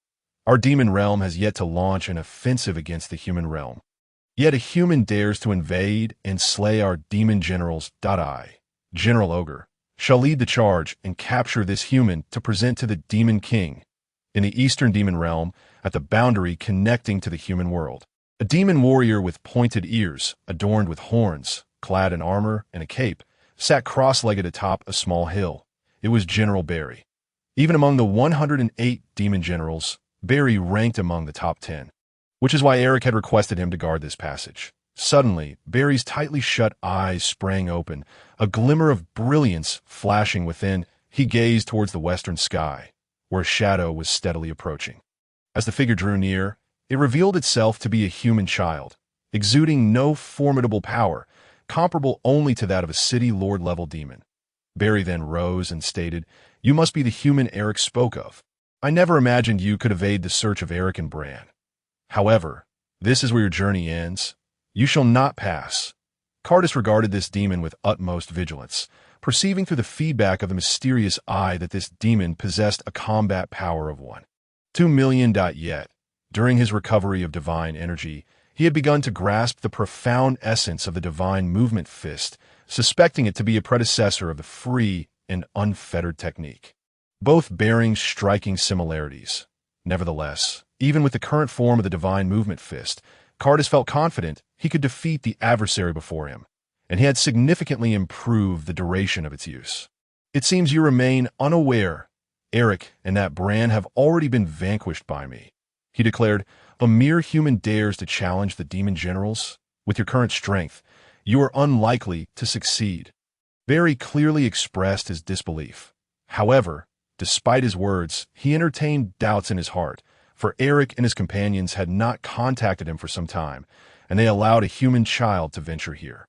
Our demon realm has yet to launch an offensive against the human realm. Yet a human dares to invade and slay our demon generals. I, General Ogre, shall lead the charge and capture this human to present to the Demon King in the eastern demon realm at the boundary connecting to the human world." A demon warrior with pointed ears, adorned with horns, clad in armor and a cape, sat cross-legged atop a small hill. It was General Barry. Even among the 108 demon generals, Barry ranked among the top 10, which is why Eric had requested him to guard this passage. Suddenly, Barry's tightly shut eyes sprang open, a glimmer of brilliance flashing within. He gazed towards the western sky, where a shadow was steadily approaching. As the figure drew near, it revealed itself to be a human child, exuding no formidable power, comparable only to that of a city lord-level demon. Barry then rose and stated, "You must be the human Eric spoke of. I never imagined you could evade the search of Eric and Bran. However, this is where your journey ends. You shall not pass." Cardis regarded this demon with utmost vigilance, perceiving through the feedback of the mysterious eye that this demon possessed a combat power of 1.2 million. Yet, during his recovery of divine energy, he had begun to grasp the profound essence of the divine movement fist, suspecting it to be a predecessor of the free and unfettered technique, both bearing striking similarities. Nevertheless, even with the current form of the divine movement fist, Cardis felt confident he could defeat the adversary before him, and he had significantly improved the duration of its use. "It seems you remain unaware. Eric and that Bran have already been vanquished by me," he declared. "A mere human dares to challenge the demon generals? With your current strength, you are unlikely to succeed." Barry clearly expressed his disbelief. However, despite his words, he entertained doubts in his heart, for Eric and his companions had not contacted him for some time, and they allowed a human child to venture here.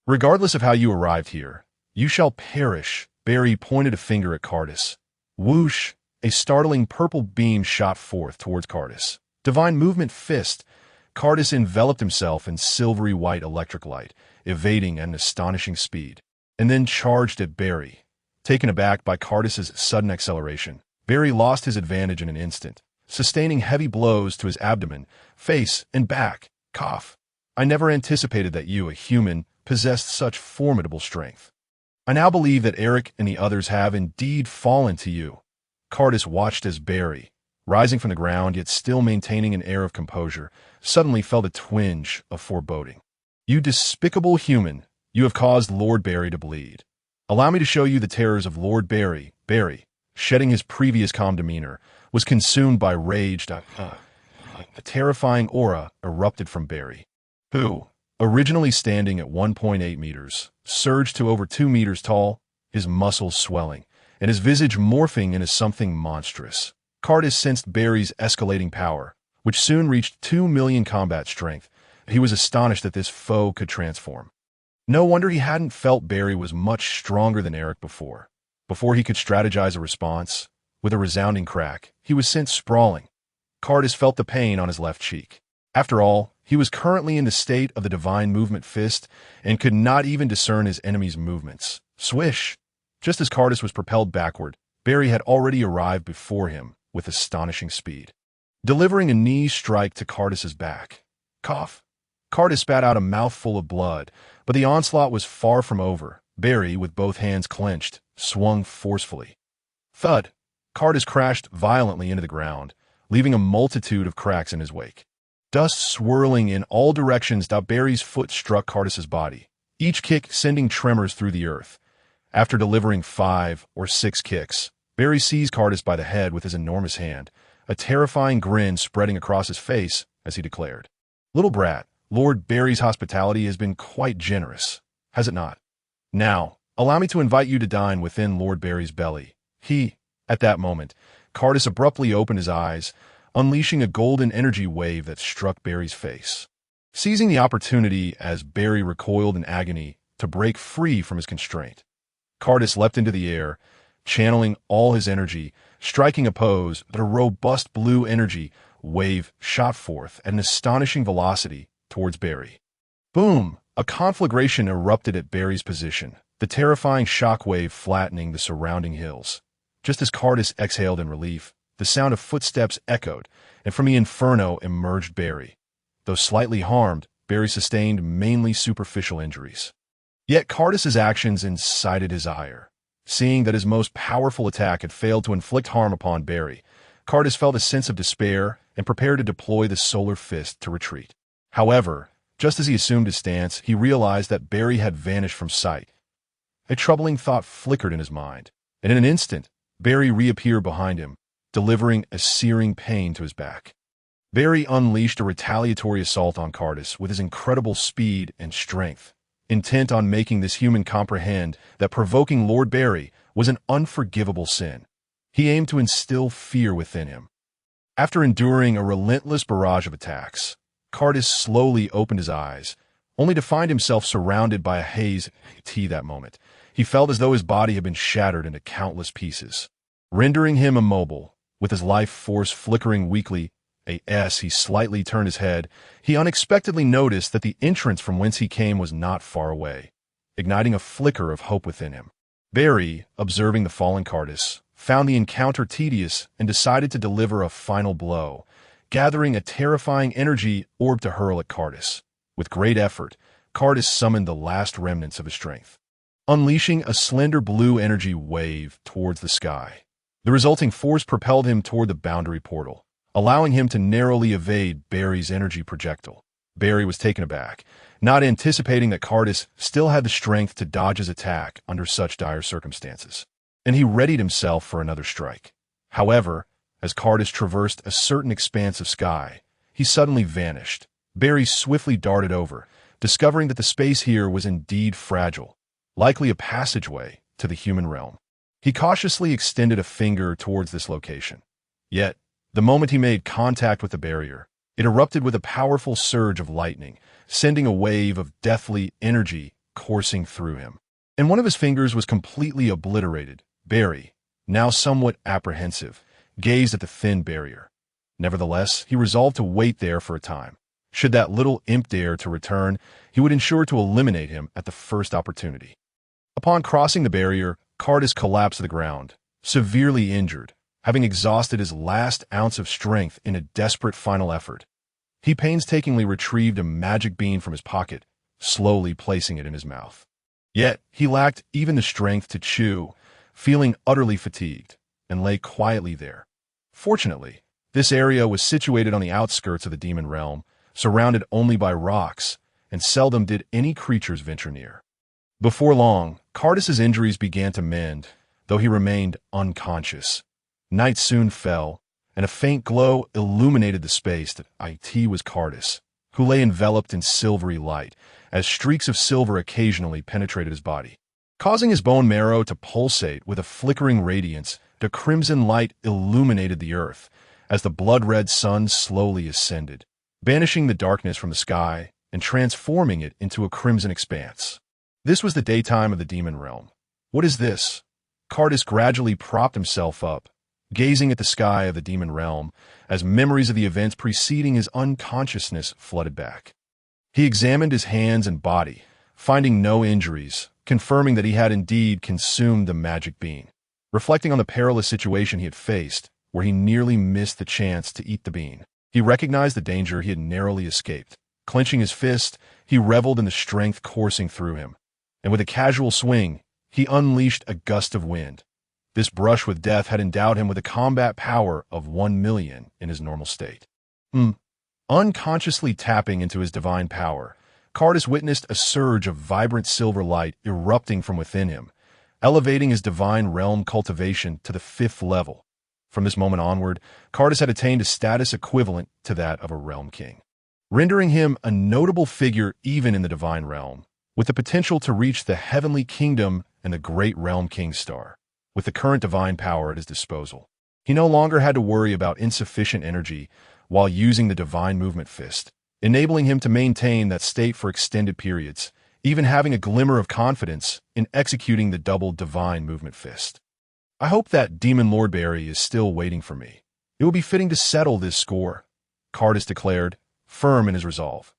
Regardless of how you arrived here, you shall perish. Barry pointed a finger at Cardis. Whoosh! A startling purple beam shot forth towards Cardis. Divine Movement Fist. Cardis enveloped himself in silvery white electric light, evading at an astonishing speed, and then charged at Barry. Taken aback by Cardis's sudden acceleration, Barry lost his advantage in an instant, sustaining heavy blows to his abdomen, face, and back. Cough. I never anticipated that you, a human, possessed such formidable strength. I now believe that Eric and the others have indeed fallen to you. Cardis watched as Barry, rising from the ground yet still maintaining an air of composure, suddenly felt a twinge of foreboding. You despicable human, you have caused Lord Barry to bleed. Allow me to show you the terrors of Lord Barry. Barry, shedding his previous calm demeanor, was consumed by rage. A terrifying aura erupted from Barry, who, originally standing at 1.8 meters, surged to over 2 meters tall, his muscles swelling, and his visage morphing into something monstrous. Cardis sensed Barry's escalating power, which soon reached 2 million combat strength. He was astonished that this foe could transform. No wonder he hadn't felt Barry was much stronger than Eric before. Before he could strategize a response, with a resounding crack, he was sent sprawling. Cardis felt the pain on his left cheek. After all, he was currently in the state of the Divine Movement Fist and could not even discern his enemy's movements. Swish! Just as Cardis was propelled backward, Barry had already arrived before him with astonishing speed, delivering a knee strike to Cardis's back. Cough! Cardis spat out a mouthful of blood, but the onslaught was far from over. Barry, with both hands clenched, swung forcefully. Thud! Cardis crashed violently into the ground, leaving a multitude of cracks in his wake. Dust swirling in all directions, Barry's foot struck Cardis's body, each kick sending tremors through the earth. After delivering 5 or 6 kicks, Barry seized Cardis by the head with his enormous hand, a terrifying grin spreading across his face as he declared, "Little brat, Lord Barry's hospitality has been quite generous, has it not? Now, allow me to invite you to dine within Lord Barry's belly." At that moment, Cardis abruptly opened his eyes, unleashing a golden energy wave that struck Barry's face. Seizing the opportunity as Barry recoiled in agony to break free from his constraint, Cardis leapt into the air, channeling all his energy, striking a pose, but a robust blue energy wave shot forth at an astonishing velocity towards Barry. Boom! A conflagration erupted at Barry's position, the terrifying shockwave flattening the surrounding hills. Just as Cardis exhaled in relief, the sound of footsteps echoed, and from the inferno emerged Barry. Though slightly harmed, Barry sustained mainly superficial injuries. Yet Cardis's actions incited his ire. Seeing that his most powerful attack had failed to inflict harm upon Barry, Cardis felt a sense of despair and prepared to deploy the solar fist to retreat. However, just as he assumed his stance, he realized that Barry had vanished from sight. A troubling thought flickered in his mind, and in an instant, Barry reappeared behind him, delivering a searing pain to his back. Barry unleashed a retaliatory assault on Cardis with his incredible speed and strength, intent on making this human comprehend that provoking Lord Barry was an unforgivable sin. He aimed to instill fear within him. After enduring a relentless barrage of attacks, Cardis slowly opened his eyes, only to find himself surrounded by a haze. That moment, he felt as though his body had been shattered into countless pieces, rendering him immobile. With his life force flickering weakly, he slightly turned his head. He unexpectedly noticed that the entrance from whence he came was not far away, igniting a flicker of hope within him. Barry, observing the fallen Cardis, found the encounter tedious and decided to deliver a final blow, gathering a terrifying energy orb to hurl at Cardis. With great effort, Cardis summoned the last remnants of his strength, unleashing a slender blue energy wave towards the sky. The resulting force propelled him toward the boundary portal, allowing him to narrowly evade Barry's energy projectile. Barry was taken aback, not anticipating that Cardis still had the strength to dodge his attack under such dire circumstances, and he readied himself for another strike. However, as Cardis traversed a certain expanse of sky, he suddenly vanished. Barry swiftly darted over, discovering that the space here was indeed fragile, likely a passageway to the human realm. He cautiously extended a finger towards this location. Yet, the moment he made contact with the barrier, it erupted with a powerful surge of lightning, sending a wave of deathly energy coursing through him. And one of his fingers was completely obliterated. Barry, now somewhat apprehensive, gazed at the thin barrier. Nevertheless, he resolved to wait there for a time. Should that little imp dare to return, he would ensure to eliminate him at the first opportunity. Upon crossing the barrier, Cardus collapsed to the ground, severely injured, having exhausted his last ounce of strength in a desperate final effort. He painstakingly retrieved a magic bean from his pocket, slowly placing it in his mouth. Yet, he lacked even the strength to chew, feeling utterly fatigued, and lay quietly there. Fortunately, this area was situated on the outskirts of the demon realm, surrounded only by rocks, and seldom did any creatures venture near. Before long, Cardus's injuries began to mend, though he remained unconscious. Night soon fell, and a faint glow illuminated the space that it was Cardus, who lay enveloped in silvery light, as streaks of silver occasionally penetrated his body. Causing his bone marrow to pulsate with a flickering radiance, the crimson light illuminated the earth, as the blood-red sun slowly ascended, banishing the darkness from the sky and transforming it into a crimson expanse. This was the daytime of the demon realm. What is this? Cardus gradually propped himself up, gazing at the sky of the demon realm as memories of the events preceding his unconsciousness flooded back. He examined his hands and body, finding no injuries, confirming that he had indeed consumed the magic bean. Reflecting on the perilous situation he had faced, where he nearly missed the chance to eat the bean, he recognized the danger he had narrowly escaped. Clenching his fist, he reveled in the strength coursing through him, and with a casual swing, he unleashed a gust of wind. This brush with death had endowed him with a combat power of 1,000,000 in his normal state. Unconsciously tapping into his divine power, Cardus witnessed a surge of vibrant silver light erupting from within him, elevating his divine realm cultivation to the 5th level. From this moment onward, Cardus had attained a status equivalent to that of a realm king, rendering him a notable figure even in the divine realm, with the potential to reach the heavenly kingdom and the great realm king star. With the current divine power at his disposal, he no longer had to worry about insufficient energy while using the divine movement fist, enabling him to maintain that state for extended periods, even having a glimmer of confidence in executing the double divine movement fist. I hope that Demon Lord Barry is still waiting for me. It will be fitting to settle this score, Cardus declared, firm in his resolve.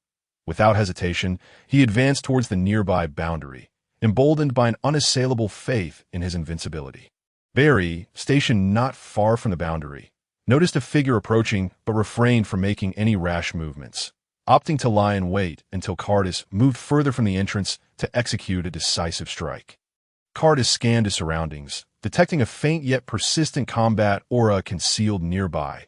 Without hesitation, he advanced towards the nearby boundary, emboldened by an unassailable faith in his invincibility. Barry, stationed not far from the boundary, noticed a figure approaching but refrained from making any rash movements, opting to lie in wait until Cardus moved further from the entrance to execute a decisive strike. Cardus scanned his surroundings, detecting a faint yet persistent combat aura concealed nearby,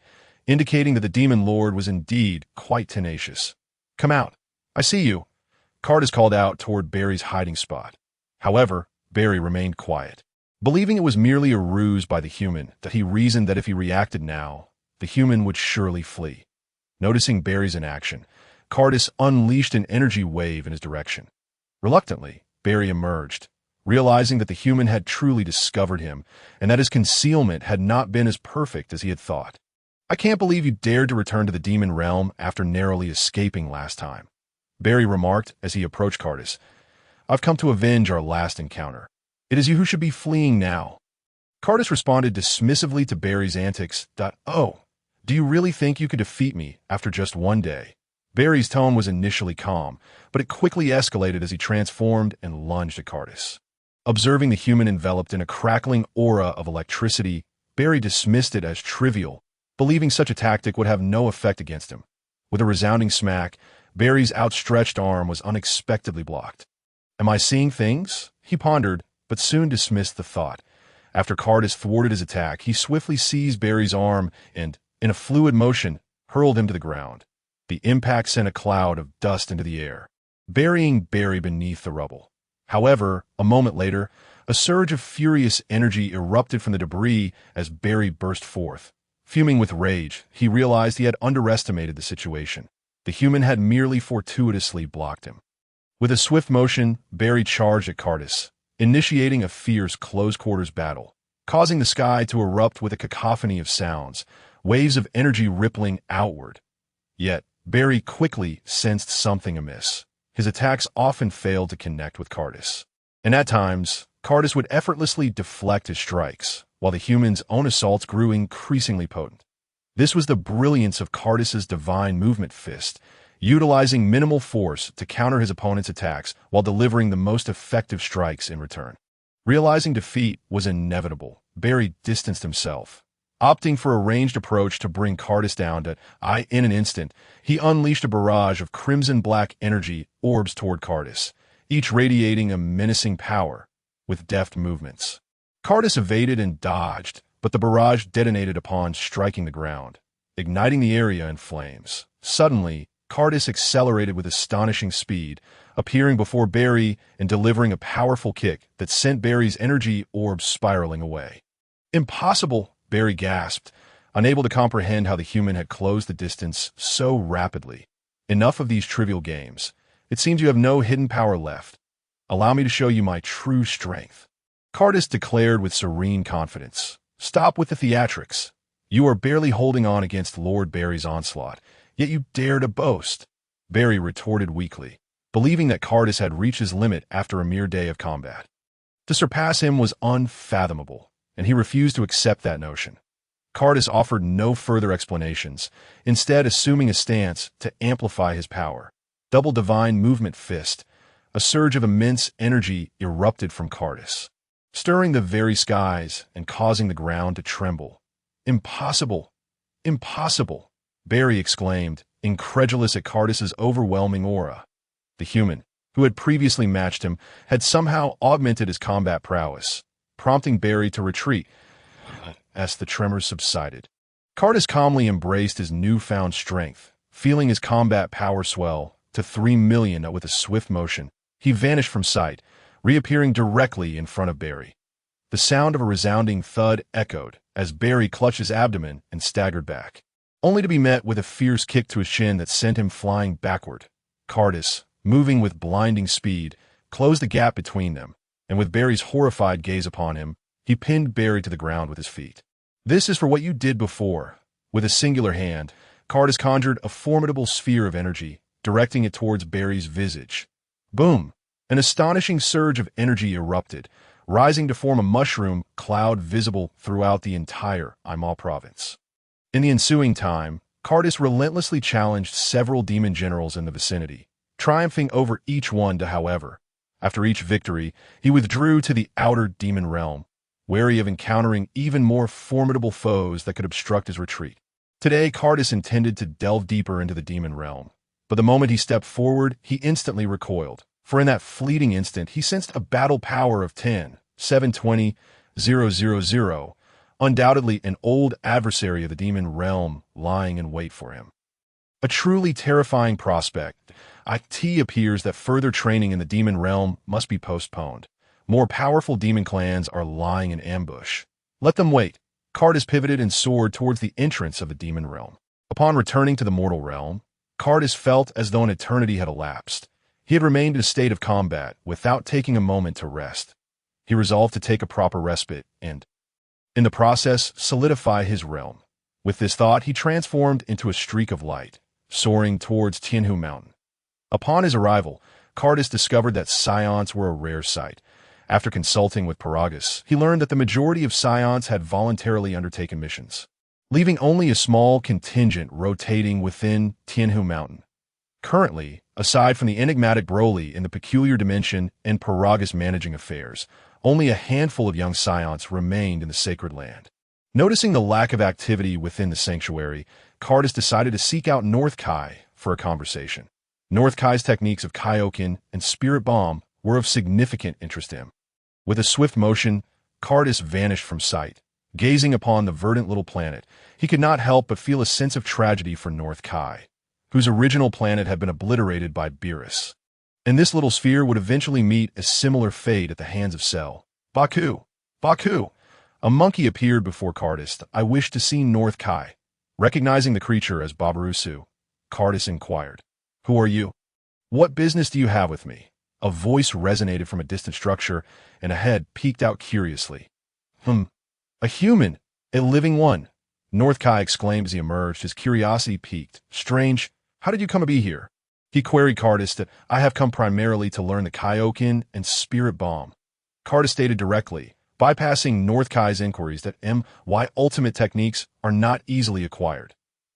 indicating that the Demon Lord was indeed quite tenacious. "Come out. I see you," Cardus called out toward Barry's hiding spot. However, Barry remained quiet, believing it was merely a ruse by the human that he reasoned that if he reacted now, the human would surely flee. Noticing Barry's inaction, Cardus unleashed an energy wave in his direction. Reluctantly, Barry emerged, realizing that the human had truly discovered him and that his concealment had not been as perfect as he had thought. "I can't believe you dared to return to the demon realm after narrowly escaping last time," Barry remarked as he approached Cardus. "I've come to avenge our last encounter. It is you who should be fleeing now." Cardus responded dismissively to Barry's antics. "Oh, do you really think you could defeat me after just one day?" Barry's tone was initially calm, but it quickly escalated as he transformed and lunged at Cardus. Observing the human enveloped in a crackling aura of electricity, Barry dismissed it as trivial, believing such a tactic would have no effect against him. With a resounding smack, Barry's outstretched arm was unexpectedly blocked. "Am I seeing things?" he pondered, but soon dismissed the thought. After Cardus thwarted his attack, he swiftly seized Barry's arm and, in a fluid motion, hurled him to the ground. The impact sent a cloud of dust into the air, burying Barry beneath the rubble. However, a moment later, a surge of furious energy erupted from the debris as Barry burst forth. Fuming with rage, he realized he had underestimated the situation. The human had merely fortuitously blocked him. With a swift motion, Barry charged at Cardus, initiating a fierce close-quarters battle. causing the sky to erupt with a cacophony of sounds, waves of energy rippling outward. Yet, Barry quickly sensed something amiss. His attacks often failed to connect with Cardis. And at times, Cardis would effortlessly deflect his strikes, while the human's own assaults grew increasingly potent. This was the brilliance of Cardis's divine movement fist, utilizing minimal force to counter his opponent's attacks while delivering the most effective strikes in return. Realizing defeat was inevitable, Barry distanced himself. Opting for a ranged approach to bring Cardis down in an instant, he unleashed a barrage of crimson-black energy orbs toward Cardis, each radiating a menacing power with deft movements. Cardis evaded and dodged, but the barrage detonated upon striking the ground, igniting the area in flames. Suddenly, Cardis accelerated with astonishing speed, appearing before Barry and delivering a powerful kick that sent Barry's energy orbs spiraling away. "Impossible!" Barry gasped, unable to comprehend how the human had closed the distance so rapidly. "Enough of these trivial games. It seems you have no hidden power left. Allow me to show you my true strength." Cardis declared with serene confidence. "Stop with the theatrics. You are barely holding on against Lord Barry's onslaught, yet you dare to boast." Barry retorted weakly, believing that Cardis had reached his limit after a mere day of combat. To surpass him was unfathomable, and he refused to accept that notion. Cardis offered no further explanations, instead assuming a stance to amplify his power. Double divine movement fist, a surge of immense energy erupted from Cardis, stirring the very skies and causing the ground to tremble. "Impossible! Impossible!" Barry exclaimed, incredulous at Cardis's overwhelming aura. The human, who had previously matched him, had somehow augmented his combat prowess, prompting Barry to retreat as the tremors subsided. Cardis calmly embraced his newfound strength, feeling his combat power swell to 3 million with a swift motion. He vanished from sight, reappearing directly in front of Barry. The sound of a resounding thud echoed as Barry clutched his abdomen and staggered back, only to be met with a fierce kick to his shin that sent him flying backward. Cardis, moving with blinding speed, closed the gap between them, and with Barry's horrified gaze upon him, he pinned Barry to the ground with his feet. "This is for what you did before." With a singular hand, Cardis conjured a formidable sphere of energy, directing it towards Barry's visage. Boom! An astonishing surge of energy erupted, rising to form a mushroom cloud visible throughout the entire Aimal province. In the ensuing time, Cardis relentlessly challenged several demon generals in the vicinity, triumphing over each one however. After each victory, he withdrew to the outer demon realm, wary of encountering even more formidable foes that could obstruct his retreat. Today, Cardis intended to delve deeper into the demon realm, but the moment he stepped forward, he instantly recoiled, for in that fleeting instant he sensed a battle power of 10,720,000, undoubtedly an old adversary of the demon realm lying in wait for him. A truly terrifying prospect. It appears that further training in the demon realm must be postponed. More powerful demon clans are lying in ambush. Let them wait. Cardis pivoted and soared towards the entrance of the demon realm. Upon returning to the mortal realm, Cardis felt as though an eternity had elapsed. He had remained in a state of combat without taking a moment to rest. He resolved to take a proper respite and, in the process, solidify his realm. With this thought, he transformed into a streak of light, soaring towards Tianhu Mountain. Upon his arrival, Cardis discovered that Scions were a rare sight. After consulting with Paragus, he learned that the majority of Scions had voluntarily undertaken missions, leaving only a small contingent rotating within Tianhu Mountain. Currently, aside from the enigmatic Broly in the peculiar dimension and Paragus managing affairs, only a handful of young Scions remained in the sacred land. Noticing the lack of activity within the sanctuary, Cardis decided to seek out North Kai for a conversation. North Kai's techniques of Kaioken and Spirit Bomb were of significant interest to him. With a swift motion, Cardis vanished from sight. Gazing upon the verdant little planet, he could not help but feel a sense of tragedy for North Kai, whose original planet had been obliterated by Beerus. And this little sphere would eventually meet a similar fate at the hands of Cell. "Baku! Baku!" A monkey appeared before Cardis. "I wish to see North Kai." Recognizing the creature as Babarusu, Cardis inquired, "Who are you? What business do you have with me?" A voice resonated from a distant structure, and a head peeked out curiously. A human, a living one, North Kai exclaimed as he emerged, his curiosity piqued. Strange, how did you come to be here? He queried Cardis that I have come primarily to learn the Kaioken and Spirit Bomb. Cardis stated directly, bypassing North Kai's inquiries that MY ultimate techniques are not easily acquired.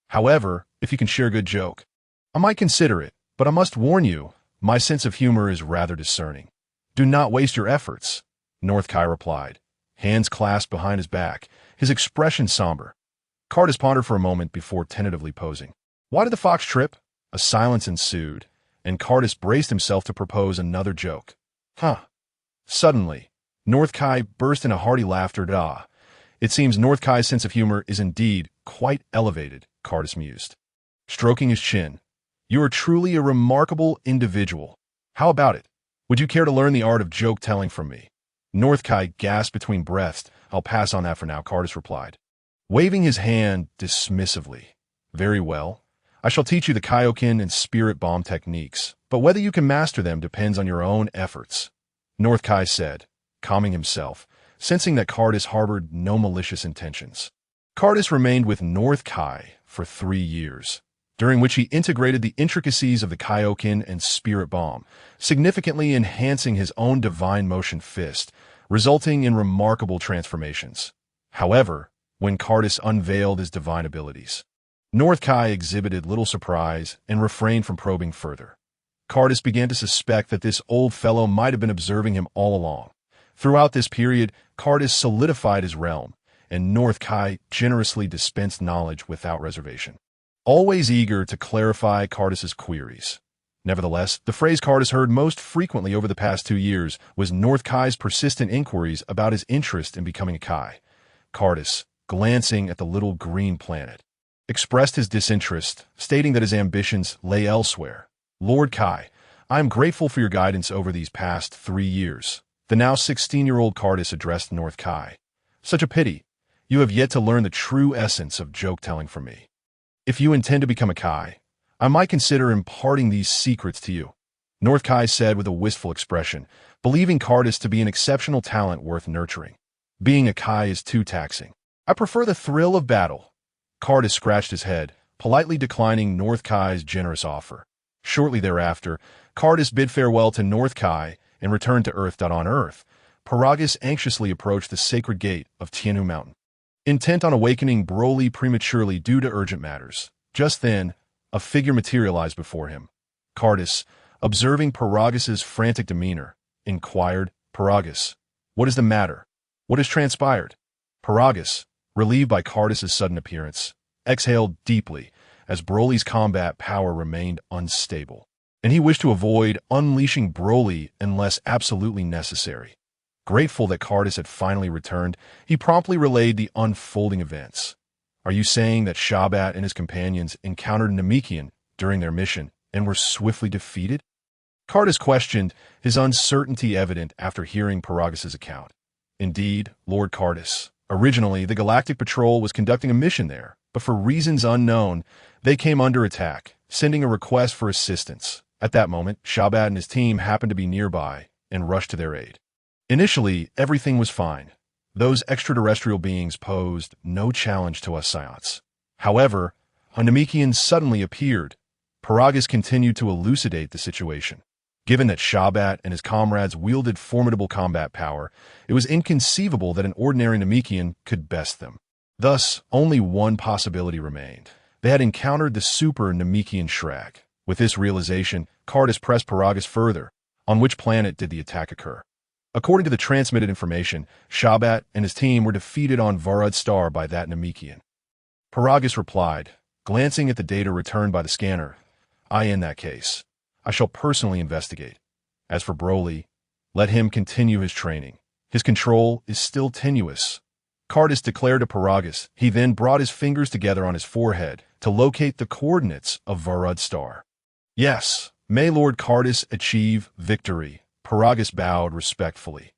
However, if you can share a good joke, I might consider it, but I must warn you, my sense of humor is rather discerning. Do not waste your efforts, North Kai replied, hands clasped behind his back, his expression somber. Cardis pondered for a moment before tentatively posing. Why did the fox trip? A silence ensued, and Cardis braced himself to propose another joke. Suddenly, North Kai burst into hearty laughter. It seems North Kai's sense of humor is indeed quite elevated, Cardis mused, stroking his chin. You are truly a remarkable individual. How about it? Would you care to learn the art of joke-telling from me? North Kai gasped between breaths. I'll pass on that for now, Cardis replied, waving his hand dismissively. Very well. I shall teach you the Kaioken and Spirit Bomb techniques, but whether you can master them depends on your own efforts, North Kai said, calming himself, sensing that Cardis harbored no malicious intentions. Cardis remained with North Kai for 3 years, during which he integrated the intricacies of the Kaioken and Spirit Bomb, significantly enhancing his own divine motion fist, resulting in remarkable transformations. However, when Cardis unveiled his divine abilities, North Kai exhibited little surprise and refrained from probing further. Cardis began to suspect that this old fellow might have been observing him all along. Throughout this period, Cardis solidified his realm, and North Kai generously dispensed knowledge without reservation, always eager to clarify Cardis's queries. Nevertheless, the phrase Cardis heard most frequently over the past 2 years was North Kai's persistent inquiries about his interest in becoming a Kai. Cardis, glancing at the little green planet, expressed his disinterest, stating that his ambitions lay elsewhere. Lord Kai, I am grateful for your guidance over these past 3 years. The now 16-year-old Cardis addressed North Kai. Such a pity. You have yet to learn the true essence of joke-telling from me. If you intend to become a Kai, I might consider imparting these secrets to you, North Kai said with a wistful expression, believing Cardis to be an exceptional talent worth nurturing. Being a Kai is too taxing. I prefer the thrill of battle. Cardis scratched his head, politely declining North Kai's generous offer. Shortly thereafter, Cardis bid farewell to North Kai and returned to Earth. On Earth, Paragus anxiously approached the sacred gate of Tianhu Mountain, intent on awakening Broly prematurely due to urgent matters. Just then, a figure materialized before him. Cardis, observing Paragus's frantic demeanor, inquired, Paragus, what is the matter? What has transpired? Paragus, relieved by Cardis's sudden appearance, exhaled deeply as Broly's combat power remained unstable, and he wished to avoid unleashing Broly unless absolutely necessary. Grateful that Cardis had finally returned, he promptly relayed the unfolding events. Are you saying that Shabbat and his companions encountered Namekian during their mission and were swiftly defeated? Cardis questioned, his uncertainty evident after hearing Paragus's account. Indeed, Lord Cardis. Originally, the Galactic Patrol was conducting a mission there, but for reasons unknown, they came under attack, sending a request for assistance. At that moment, Shabbat and his team happened to be nearby and rushed to their aid. Initially, everything was fine. Those extraterrestrial beings posed no challenge to us Psiots. However, a Namekian suddenly appeared. Paragus continued to elucidate the situation. Given that Shabbat and his comrades wielded formidable combat power, it was inconceivable that an ordinary Namekian could best them. Thus, only one possibility remained. They had encountered the super Namekian Shrek. With this realization, Cardis pressed Paragus further. On which planet did the attack occur? According to the transmitted information, Shabbat and his team were defeated on Varud Star by that Namekian. Paragus replied, glancing at the data returned by the scanner, in that case, I shall personally investigate. As for Broly, let him continue his training. His control is still tenuous. Cardis declared to Paragus. He then brought his fingers together on his forehead to locate the coordinates of Varud Star. Yes, may Lord Cardis achieve victory. Paragus bowed respectfully.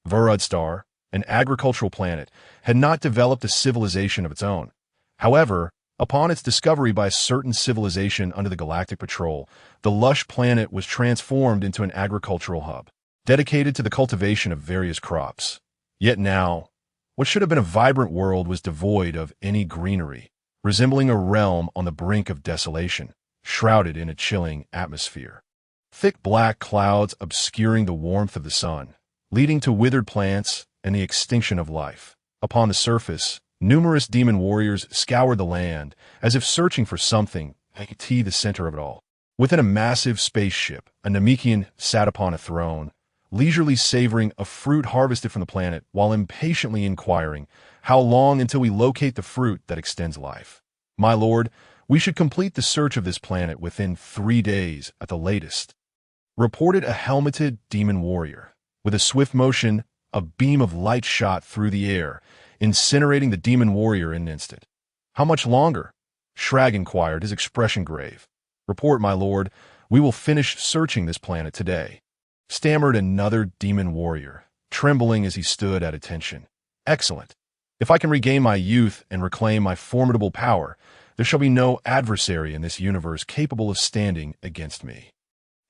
Varud Star, an agricultural planet, had not developed a civilization of its own. However, upon its discovery by a certain civilization under the Galactic Patrol, the lush planet was transformed into an agricultural hub, dedicated to the cultivation of various crops. Yet now, What should have been a vibrant world was devoid of any greenery, resembling a realm on the brink of desolation, shrouded in a chilling atmosphere. Thick black clouds obscuring the warmth of the sun, leading to withered plants and the extinction of life. Upon the surface, numerous demon warriors scoured the land, as if searching for something, the center of it all. Within a massive spaceship, a Namekian sat upon a throne, leisurely savoring a fruit harvested from the planet while impatiently inquiring, "How long until we locate the fruit that extends life? My lord, we should complete the search of this planet within 3 days at the latest," reported a helmeted demon warrior. With a swift motion, a beam of light shot through the air, incinerating the demon warrior in an instant. "How much longer?" Shrag inquired, his expression grave. "Report, my lord. We will finish searching this planet today," stammered another demon warrior, trembling as he stood at attention. "Excellent. If I can regain my youth and reclaim my formidable power, there shall be no adversary in this universe capable of standing against me."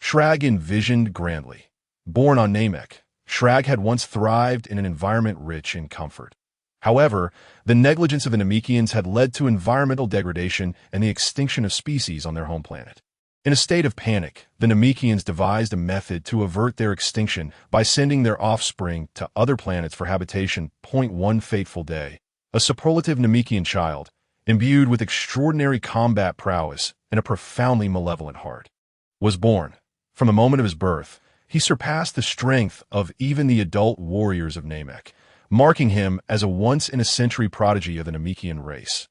Shrag envisioned grandly. Born on Namek, Shrag had once thrived in an environment rich in comfort. However, the negligence of the Namekians had led to environmental degradation and the extinction of species on their home planet. In a state of panic, the Namekians devised a method to avert their extinction by sending their offspring to other planets for habitation. One fateful day, a superlative Namekian child, imbued with extraordinary combat prowess and a profoundly malevolent heart, was born. From the moment of his birth, he surpassed the strength of even the adult warriors of Namek, marking him as a once-in-a-century prodigy of the Namekian race.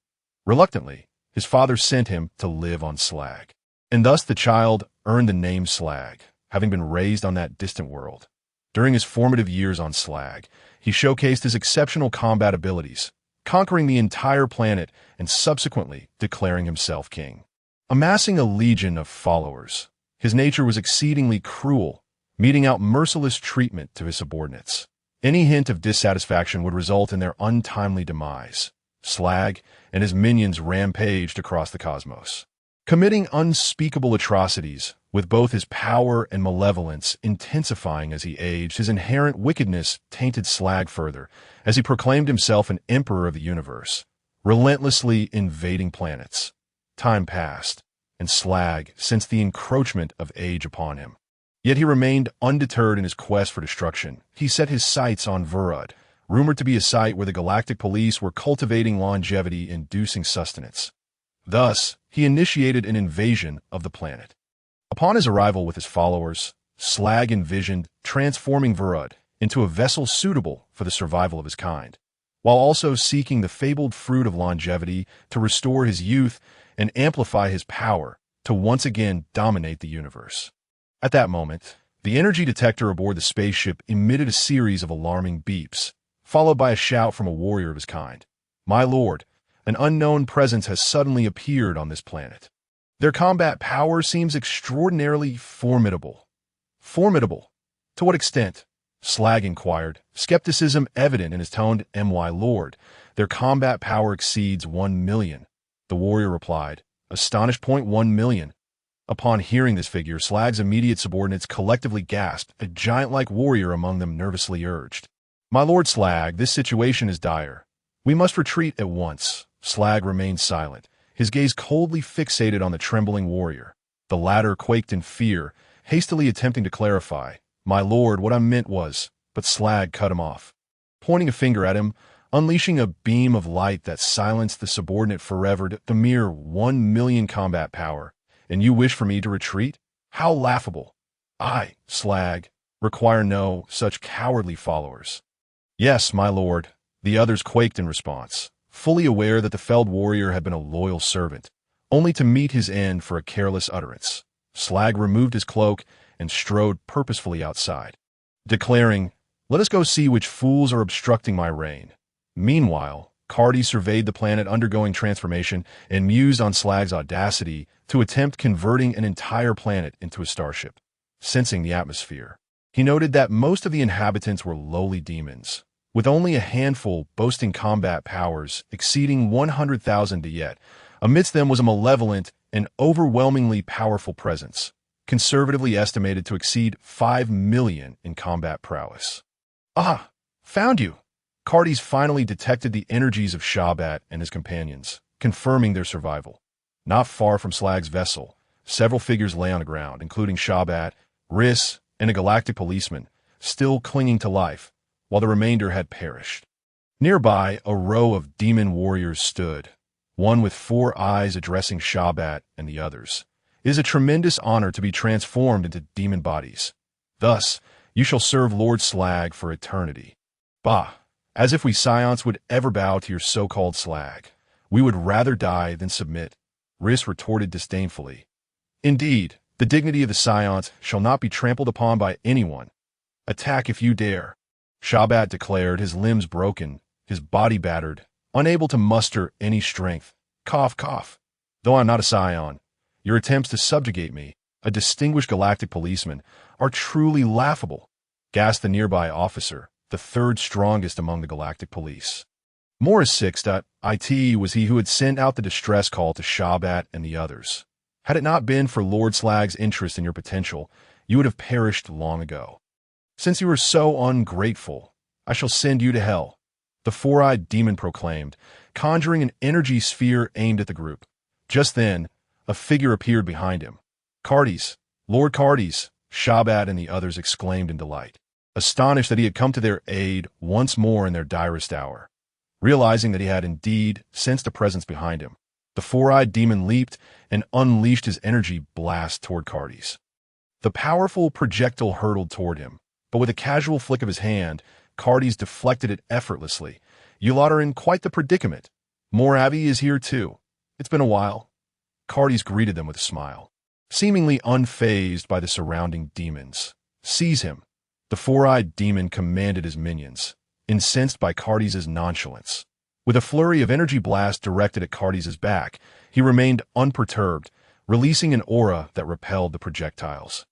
Reluctantly, his father sent him to live on Slag, and thus the child earned the name Slag, having been raised on that distant world. During his formative years on Slag, he showcased his exceptional combat abilities, conquering the entire planet and subsequently declaring himself king. Amassing a legion of followers, his nature was exceedingly cruel, meting out merciless treatment to his subordinates. Any hint of dissatisfaction would result in their untimely demise. Slag and his minions rampaged across the cosmos, committing unspeakable atrocities, with both his power and malevolence intensifying as he aged. His inherent wickedness tainted Slag further, as he proclaimed himself an emperor of the universe, relentlessly invading planets. Time passed, and Slag sensed the encroachment of age upon him. Yet he remained undeterred in his quest for destruction. He set his sights on Vurud, rumored to be a site where the Galactic Police were cultivating longevity-inducing sustenance. Thus, he initiated an invasion of the planet. Upon his arrival with his followers, Slag envisioned transforming Vurud into a vessel suitable for the survival of his kind, while also seeking the fabled fruit of longevity to restore his youth and amplify his power to once again dominate the universe. At that moment, the energy detector aboard the spaceship emitted a series of alarming beeps, followed by a shout from a warrior of his kind. "My lord, an unknown presence has suddenly appeared on this planet. Their combat power seems extraordinarily formidable." "Formidable? To what extent?" Slag inquired, skepticism evident in his tone. "My lord, their combat power exceeds 1 million," the warrior replied, astonished. 1 million. Upon hearing this figure, Slag's immediate subordinates collectively gasped. A giant-like warrior among them nervously urged, "My lord Slag, this situation is dire. We must retreat at once." Slag remained silent, his gaze coldly fixated on the trembling warrior. The latter quaked in fear, hastily attempting to clarify, "My lord, what I meant was," but Slag cut him off, pointing a finger at him, unleashing a beam of light that silenced the subordinate forever. "The mere 1 million combat power, and you wish for me to retreat? How laughable! I, Slag, require no such cowardly followers." "Yes, my lord," the others quaked in response, fully aware that the felled warrior had been a loyal servant, only to meet his end for a careless utterance. Slag removed his cloak and strode purposefully outside, declaring, "Let us go see which fools are obstructing my reign." Meanwhile, Cardi surveyed the planet undergoing transformation and mused on Slag's audacity to attempt converting an entire planet into a starship. Sensing the atmosphere, he noted that most of the inhabitants were lowly demons, with only a handful boasting combat powers exceeding 100,000. Yet, amidst them was a malevolent and overwhelmingly powerful presence, conservatively estimated to exceed 5 million in combat prowess. "Ah, found you!" Cardis finally detected the energies of Shabbat and his companions, confirming their survival. Not far from Slag's vessel, several figures lay on the ground, including Shabbat, Riss, and a galactic policeman, still clinging to life, while the remainder had perished. Nearby, a row of demon warriors stood, one with 4 eyes addressing Shabbat and the others. It is a tremendous honor to be transformed into demon bodies. Thus, you shall serve Lord Slag for eternity. Bah, as if we Scions would ever bow to your so-called Slag. We would rather die than submit, Riss retorted disdainfully. Indeed, the dignity of the Scions shall not be trampled upon by anyone. Attack if you dare, Shabbat declared, his limbs broken, his body battered, unable to muster any strength. Cough, cough. Though I'm not a Scion, your attempts to subjugate me, a distinguished galactic policeman, are truly laughable, gasped the nearby officer, the 3rd strongest among the galactic police. Morris 6.IT was he who had sent out the distress call to Shabbat and the others. Had it not been for Lord Slag's interest in your potential, you would have perished long ago. Since you are so ungrateful, I shall send you to hell, the 4-eyed demon proclaimed, conjuring an energy sphere aimed at the group. Just then, a figure appeared behind him. Cardis, Lord Cardis, Shabbat and the others exclaimed in delight, astonished that he had come to their aid once more in their direst hour. Realizing that he had indeed sensed a presence behind him, the 4-eyed demon leaped and unleashed his energy blast toward Cardis. The powerful projectile hurtled toward him, but with a casual flick of his hand, Cardis deflected it effortlessly. You lot are in quite the predicament. Moravi is here too. It's been a while. Cardis greeted them with a smile, seemingly unfazed by the surrounding demons. Seize him, the 4-eyed demon commanded his minions, incensed by Cardis' nonchalance. With a flurry of energy blast directed at Cardis' back, he remained unperturbed, releasing an aura that repelled the projectiles,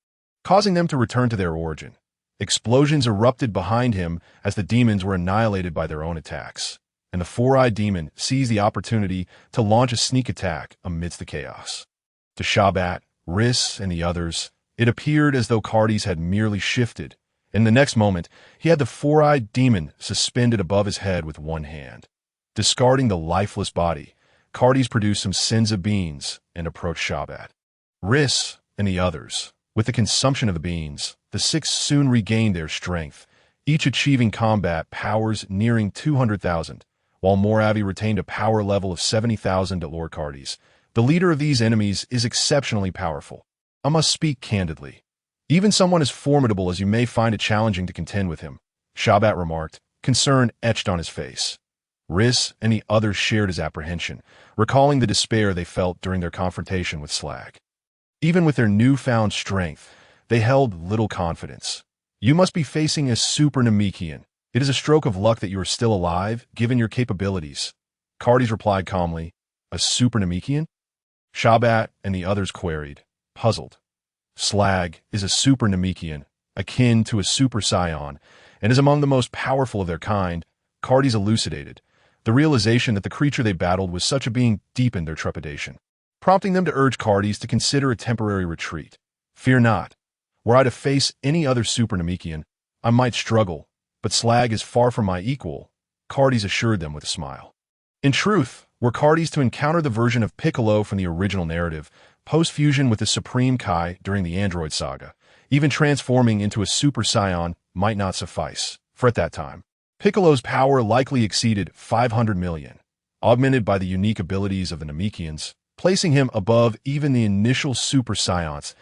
causing them to return to their origin. Explosions erupted behind him as the demons were annihilated by their own attacks, and the 4-eyed demon seized the opportunity to launch a sneak attack amidst the chaos. To Shabbat, Riss, and the others, it appeared as though Cardis had merely shifted. In the next moment, he had the 4-eyed demon suspended above his head with one hand. Discarding the lifeless body, Cardis produced some senza beans and approached Shabbat. Riss and the others, with the consumption of the beans, the 6 soon regained their strength, each achieving combat powers nearing 200,000, while Moravi retained a power level of 70,000 at Lord Cardis. The leader of these enemies is exceptionally powerful. I must speak candidly. Even someone as formidable as you may find it challenging to contend with him, Shabbat remarked, concern etched on his face. Riss and the others shared his apprehension, recalling the despair they felt during their confrontation with Slag. Even with their newfound strength, they held little confidence. You must be facing a super Namekian. It is a stroke of luck that you are still alive, given your capabilities. Cardis replied calmly, a super Namekian? Shabbat and the others queried, puzzled. Slag is a super Namekian, akin to a super Scion, and is among the most powerful of their kind, Cardis elucidated. The realization that the creature they battled was such a being deepened their trepidation, prompting them to urge Cardis to consider a temporary retreat. Fear not. Were I to face any other super Namekian, I might struggle, but Slag is far from my equal, Cardis assured them with a smile. In truth, were Cardis to encounter the version of Piccolo from the original narrative, post-fusion with the Supreme Kai during the Android saga, even transforming into a Super Scion might not suffice, for at that time, Piccolo's power likely exceeded 500 million, augmented by the unique abilities of the Namekians, placing him above even the initial Super Scions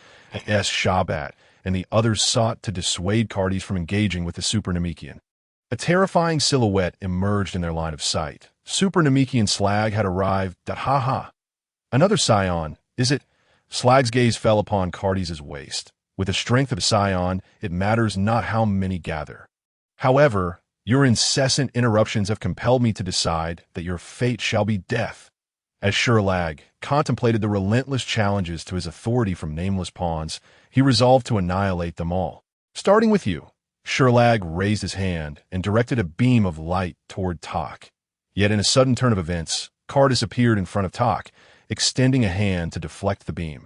as Shabbat, and the others sought to dissuade Cardis from engaging with the Super Namekian. A terrifying silhouette emerged in their line of sight. Super Namekian Slag had arrived. Ha ha. Another Scion, is it? Slag's gaze fell upon Cardis' waist. With the strength of a Scion, it matters not how many gather. However, your incessant interruptions have compelled me to decide that your fate shall be death. As Sherlag contemplated the relentless challenges to his authority from nameless pawns, he resolved to annihilate them all. Starting with you. Sherlag raised his hand and directed a beam of light toward Tak. Yet in a sudden turn of events, Cardis appeared in front of Tak, extending a hand to deflect the beam.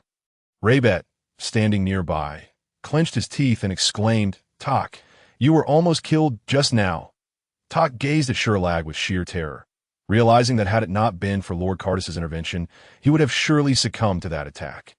Raybet, standing nearby, clenched his teeth and exclaimed, Tak, you were almost killed just now. Tok gazed at Sherlag with sheer terror, realizing that had it not been for Lord Cardus' intervention, he would have surely succumbed to that attack.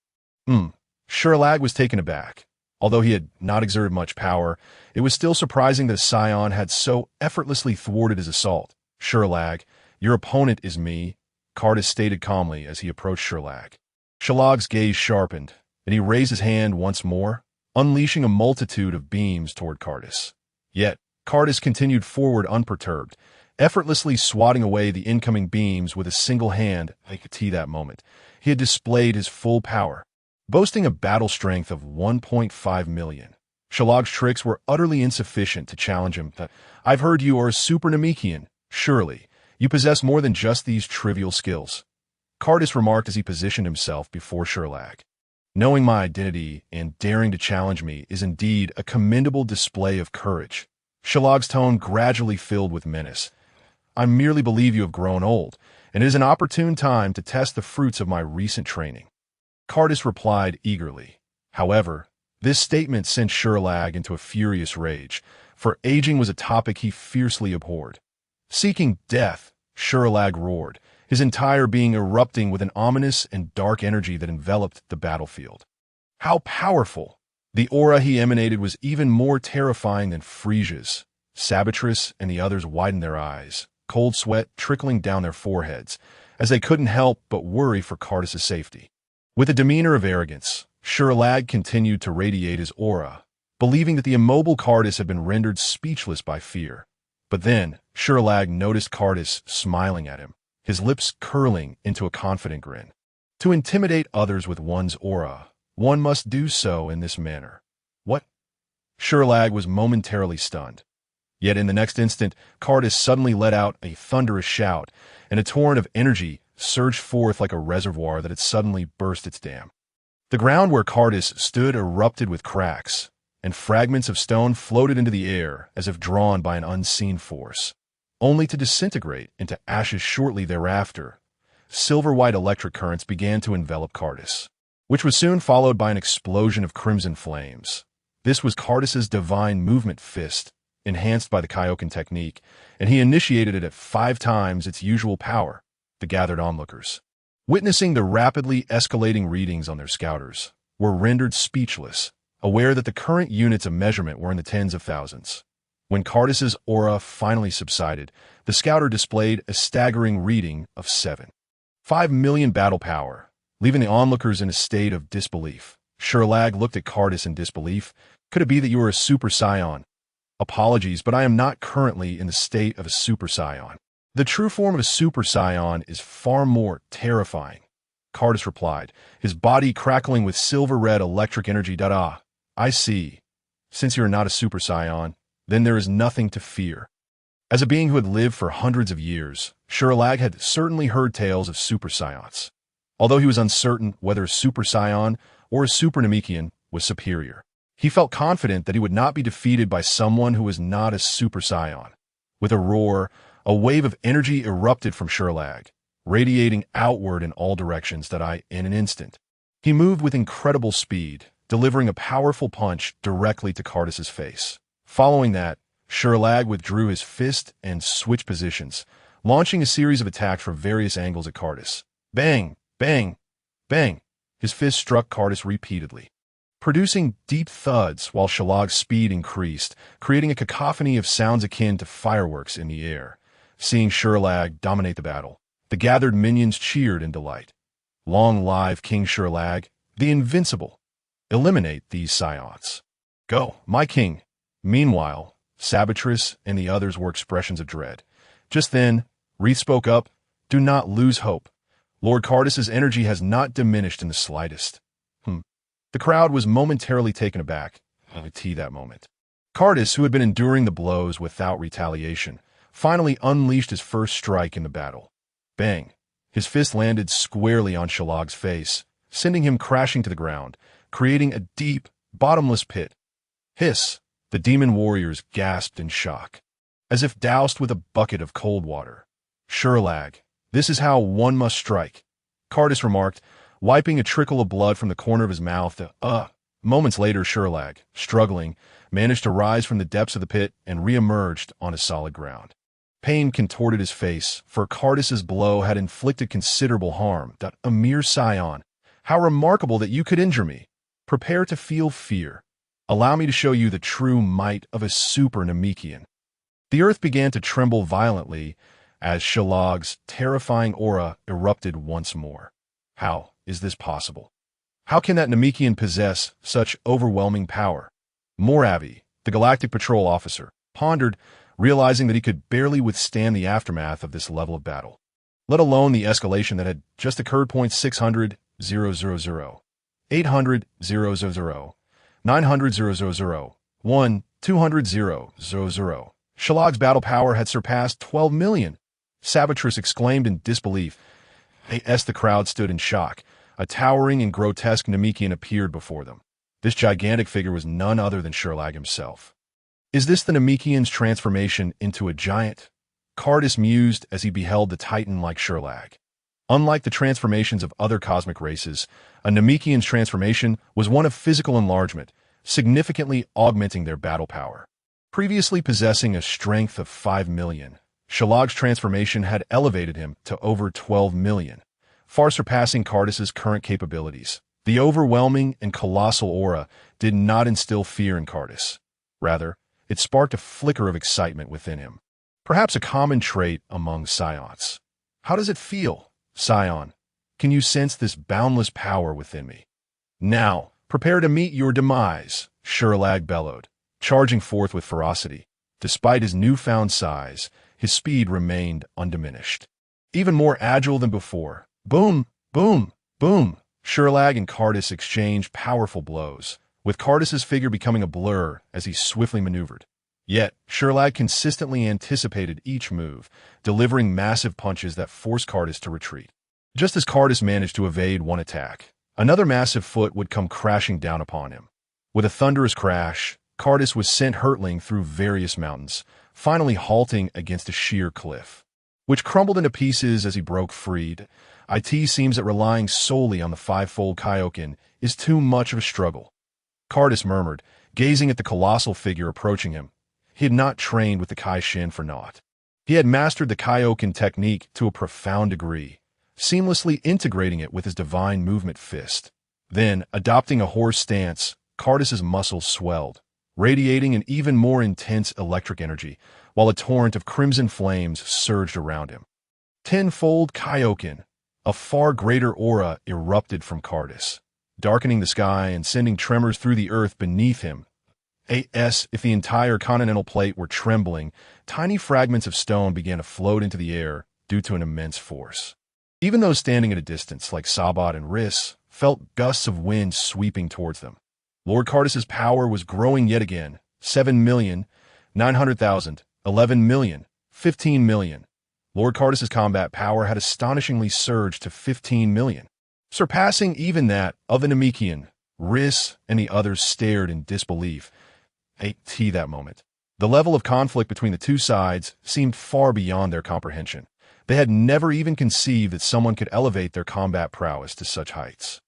Sherlag was taken aback. Although he had not exerted much power, it was still surprising that a scion had so effortlessly thwarted his assault. Sherlag, your opponent is me, Cardus stated calmly as he approached Sherlag. Sherlag's gaze sharpened, and he raised his hand once more, unleashing a multitude of beams toward Cardus. Yet, Cardus continued forward unperturbed, effortlessly swatting away the incoming beams with a single hand. I could see that moment. He had displayed his full power, boasting a battle strength of 1.5 million. Sherlag's tricks were utterly insufficient to challenge him. I've heard you are a super Namekian. Surely, you possess more than just these trivial skills. Cardus remarked as he positioned himself before Sherlag. Knowing my identity and daring to challenge me is indeed a commendable display of courage. Sherlag's tone gradually filled with menace. I merely believe you have grown old, and it is an opportune time to test the fruits of my recent training. Cardus replied eagerly. However, this statement sent Sherlag into a furious rage, for aging was a topic he fiercely abhorred. Seeking death, Sherlag roared, his entire being erupting with an ominous and dark energy that enveloped the battlefield. How powerful! The aura he emanated was even more terrifying than Frisia's. Sabatris and the others widened their eyes, cold sweat trickling down their foreheads, as they couldn't help but worry for Cardus' safety. With a demeanor of arrogance, Sherlag continued to radiate his aura, believing that the immobile Cardus had been rendered speechless by fear. But then, Sherlag noticed Cardus smiling at him, his lips curling into a confident grin. To intimidate others with one's aura, one must do so in this manner. What? Sherlag was momentarily stunned. Yet in the next instant, Cardus suddenly let out a thunderous shout, and a torrent of energy surged forth like a reservoir that had suddenly burst its dam. The ground where Cardus stood erupted with cracks, and fragments of stone floated into the air as if drawn by an unseen force, only to disintegrate into ashes shortly thereafter. Silver-white electric currents began to envelop Cardus, which was soon followed by an explosion of crimson flames. This was Cardus' divine movement fist, enhanced by the Kaioken technique, and he initiated it at 5 times its usual power. The gathered onlookers, witnessing the rapidly escalating readings on their scouters, were rendered speechless, aware that the current units of measurement were in the tens of thousands. When Cardus' aura finally subsided, the scouter displayed a staggering reading of 7.5 million battle power, leaving the onlookers in a state of disbelief. Sherlag looked at Cardus in disbelief. Could it be that you are a super scion? Apologies, but I am not currently in the state of a super scion. The true form of a super scion is far more terrifying, Cardus replied, his body crackling with silver-red electric energy. I see. Since you are not a super scion, then there is nothing to fear. As a being who had lived for hundreds of years, Sherlag had certainly heard tales of super scions, although he was uncertain whether a super scion or a super Namekian was superior. He felt confident that he would not be defeated by someone who was not a super scion. With a roar, a wave of energy erupted from Sherlag, radiating outward in all directions. In an instant, he moved with incredible speed, delivering a powerful punch directly to Cardus' face. Following that, Sherlag withdrew his fist and switched positions, launching a series of attacks from various angles at Cardus. Bang! Bang! Bang! His fist struck Cardus repeatedly, producing deep thuds while Sherlag's speed increased, creating a cacophony of sounds akin to fireworks in the air. Seeing Sherlag dominate the battle, the gathered minions cheered in delight. Long live King Sherlag, the invincible! Eliminate these scions. Go, my king! Meanwhile, Sabatris and the others were expressions of dread. Just then, Wreath spoke up. Do not lose hope. Lord Cardus' energy has not diminished in the slightest. The crowd was momentarily taken aback. That moment. Cardus, who had been enduring the blows without retaliation, finally unleashed his first strike in the battle. Bang! His fist landed squarely on Sherlag's face, sending him crashing to the ground, creating a deep, bottomless pit. Hiss! The demon warriors gasped in shock, as if doused with a bucket of cold water. Sherlag, this is how one must strike, Cardus remarked, wiping a trickle of blood from the corner of his mouth. Moments later, Sherlag, struggling, managed to rise from the depths of the pit and re-emerged onto solid ground. Pain contorted his face, for Cardis's blow had inflicted considerable harm. A mere scion. How remarkable that you could injure me. Prepare to feel fear. Allow me to show you the true might of a super Namekian. The earth began to tremble violently as Shalag's terrifying aura erupted once more. How is this possible? How can that Namekian possess such overwhelming power? Moravi, the Galactic Patrol officer, pondered, realizing that he could barely withstand the aftermath of this level of battle, let alone the escalation that had just occurred. 600, 000, 800, 000, 900, 000, 1, 200, 000. Shalag's battle power had surpassed 12 million. Sabatris exclaimed in disbelief. As the crowd stood in shock, a towering and grotesque Namekian appeared before them. This gigantic figure was none other than Sherlag himself. Is this the Namekian's transformation into a giant? Cardis mused as he beheld the titan like Sherlag. Unlike the transformations of other cosmic races, a Namekian's transformation was one of physical enlargement, significantly augmenting their battle power. Previously possessing a strength of 5 million, Shalag's transformation had elevated him to over 12 million, far surpassing Cardis's current capabilities. The overwhelming and colossal aura did not instill fear in Cardis. Rather, it sparked a flicker of excitement within him, perhaps a common trait among Scions. How does it feel, Scion? Can you sense this boundless power within me? Now, prepare to meet your demise, Sherlag bellowed, charging forth with ferocity. Despite his newfound size, his speed remained undiminished. Even more agile than before. Boom, boom, boom. Sherlag and Cardis exchanged powerful blows, with Cardis's figure becoming a blur as he swiftly maneuvered. Yet, Sherlag consistently anticipated each move, delivering massive punches that forced Cardis to retreat. Just as Cardis managed to evade one attack, another massive foot would come crashing down upon him. With a thunderous crash, Cardis was sent hurtling through various mountains, finally halting against a sheer cliff, which crumbled into pieces as he broke free. It seems that relying solely on the five-fold Kaioken is too much of a struggle. Cardis murmured, gazing at the colossal figure approaching him. He had not trained with the Kai-Shin for naught. He had mastered the Kaioken technique to a profound degree, seamlessly integrating it with his divine movement fist. Then, adopting a horse stance, Cardis's muscles swelled, radiating an even more intense electric energy, while a torrent of crimson flames surged around him. Tenfold Kaioken, a far greater aura erupted from Cardis, darkening the sky and sending tremors through the earth beneath him. If the entire continental plate were trembling, tiny fragments of stone began to float into the air due to an immense force. Even those standing at a distance, like Sabat and Riss, felt gusts of wind sweeping towards them. Lord Cardis's power was growing yet again. 7 million, 900,000, 11 million, 15 million. Lord Cardis's combat power had astonishingly surged to 15 million, surpassing even that of the Namekian. Riss and the others stared in disbelief. That moment, the level of conflict between the two sides seemed far beyond their comprehension. They had never even conceived that someone could elevate their combat prowess to such heights.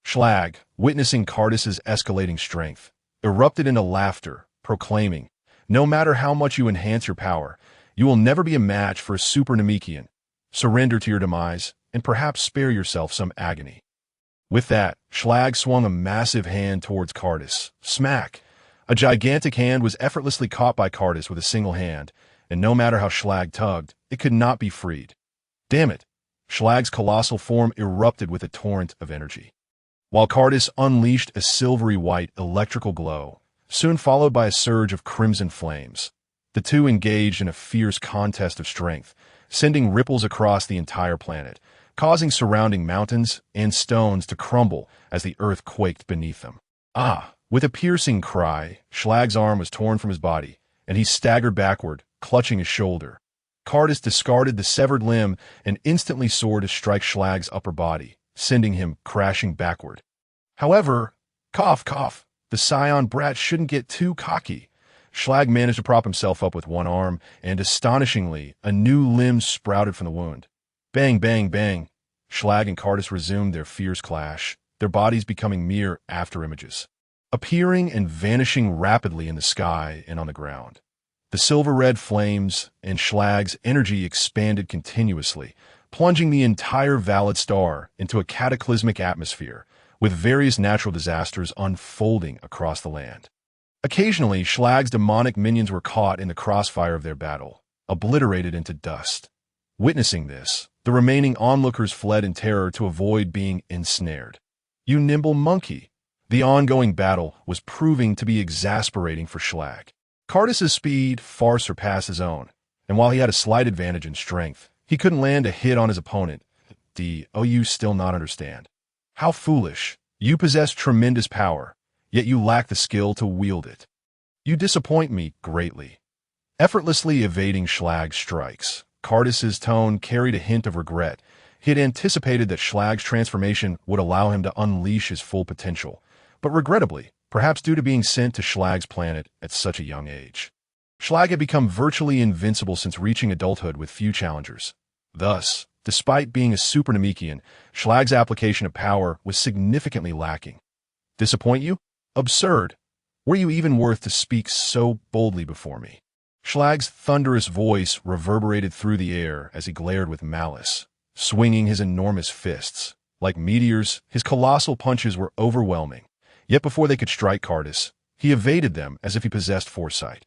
Shalagg, witnessing Cardis's escalating strength, erupted into laughter, proclaiming, "No matter how much you enhance your power, you will never be a match for a super Namekian. Surrender to your demise, and perhaps spare yourself some agony." With that, Shalagg swung a massive hand towards Cardis. Smack! A gigantic hand was effortlessly caught by Cardis with a single hand, and no matter how Shalagg tugged, it could not be freed. Damn it! Shalagg's colossal form erupted with a torrent of energy, while Cardis unleashed a silvery white electrical glow, soon followed by a surge of crimson flames. The two engaged in a fierce contest of strength, sending ripples across the entire planet, causing surrounding mountains and stones to crumble as the earth quaked beneath them. With a piercing cry, Shalagg's arm was torn from his body, and he staggered backward, clutching his shoulder. Cardis discarded the severed limb and instantly soared to strike Shalagg's upper body, sending him crashing backward. However, cough, the Scion brat shouldn't get too cocky. Shalagg managed to prop himself up with one arm, and astonishingly, a new limb sprouted from the wound. Bang, bang, bang. Shalagg and Cardis resumed their fierce clash, their bodies becoming mere afterimages. appearing and vanishing rapidly in the sky and on the ground. The silver-red flames and Schlag's energy expanded continuously, plunging the entire Valid Star into a cataclysmic atmosphere, with various natural disasters unfolding across the land. Occasionally, Schlag's demonic minions were caught in the crossfire of their battle, obliterated into dust. Witnessing this, the remaining onlookers fled in terror to avoid being ensnared. You nimble monkey! The ongoing battle was proving to be exasperating for Schlag. Cardus' speed far surpassed his own, and while he had a slight advantage in strength, he couldn't land a hit on his opponent. You still not understand? How foolish! You possess tremendous power, yet you lack the skill to wield it. You disappoint me greatly. Effortlessly evading Schlag's strikes, Cardus' tone carried a hint of regret. He had anticipated that Schlag's transformation would allow him to unleash his full potential, but regrettably, perhaps due to being sent to Schlag's planet at such a young age, Schlag had become virtually invincible since reaching adulthood with few challengers. Thus, despite being a super Namekian, Schlag's application of power was significantly lacking. Disappoint you? Absurd! Were you even worth to speak so boldly before me? Schlag's thunderous voice reverberated through the air as he glared with malice, swinging his enormous fists. Like meteors, his colossal punches were overwhelming. Yet before they could strike Cardus, he evaded them as if he possessed foresight.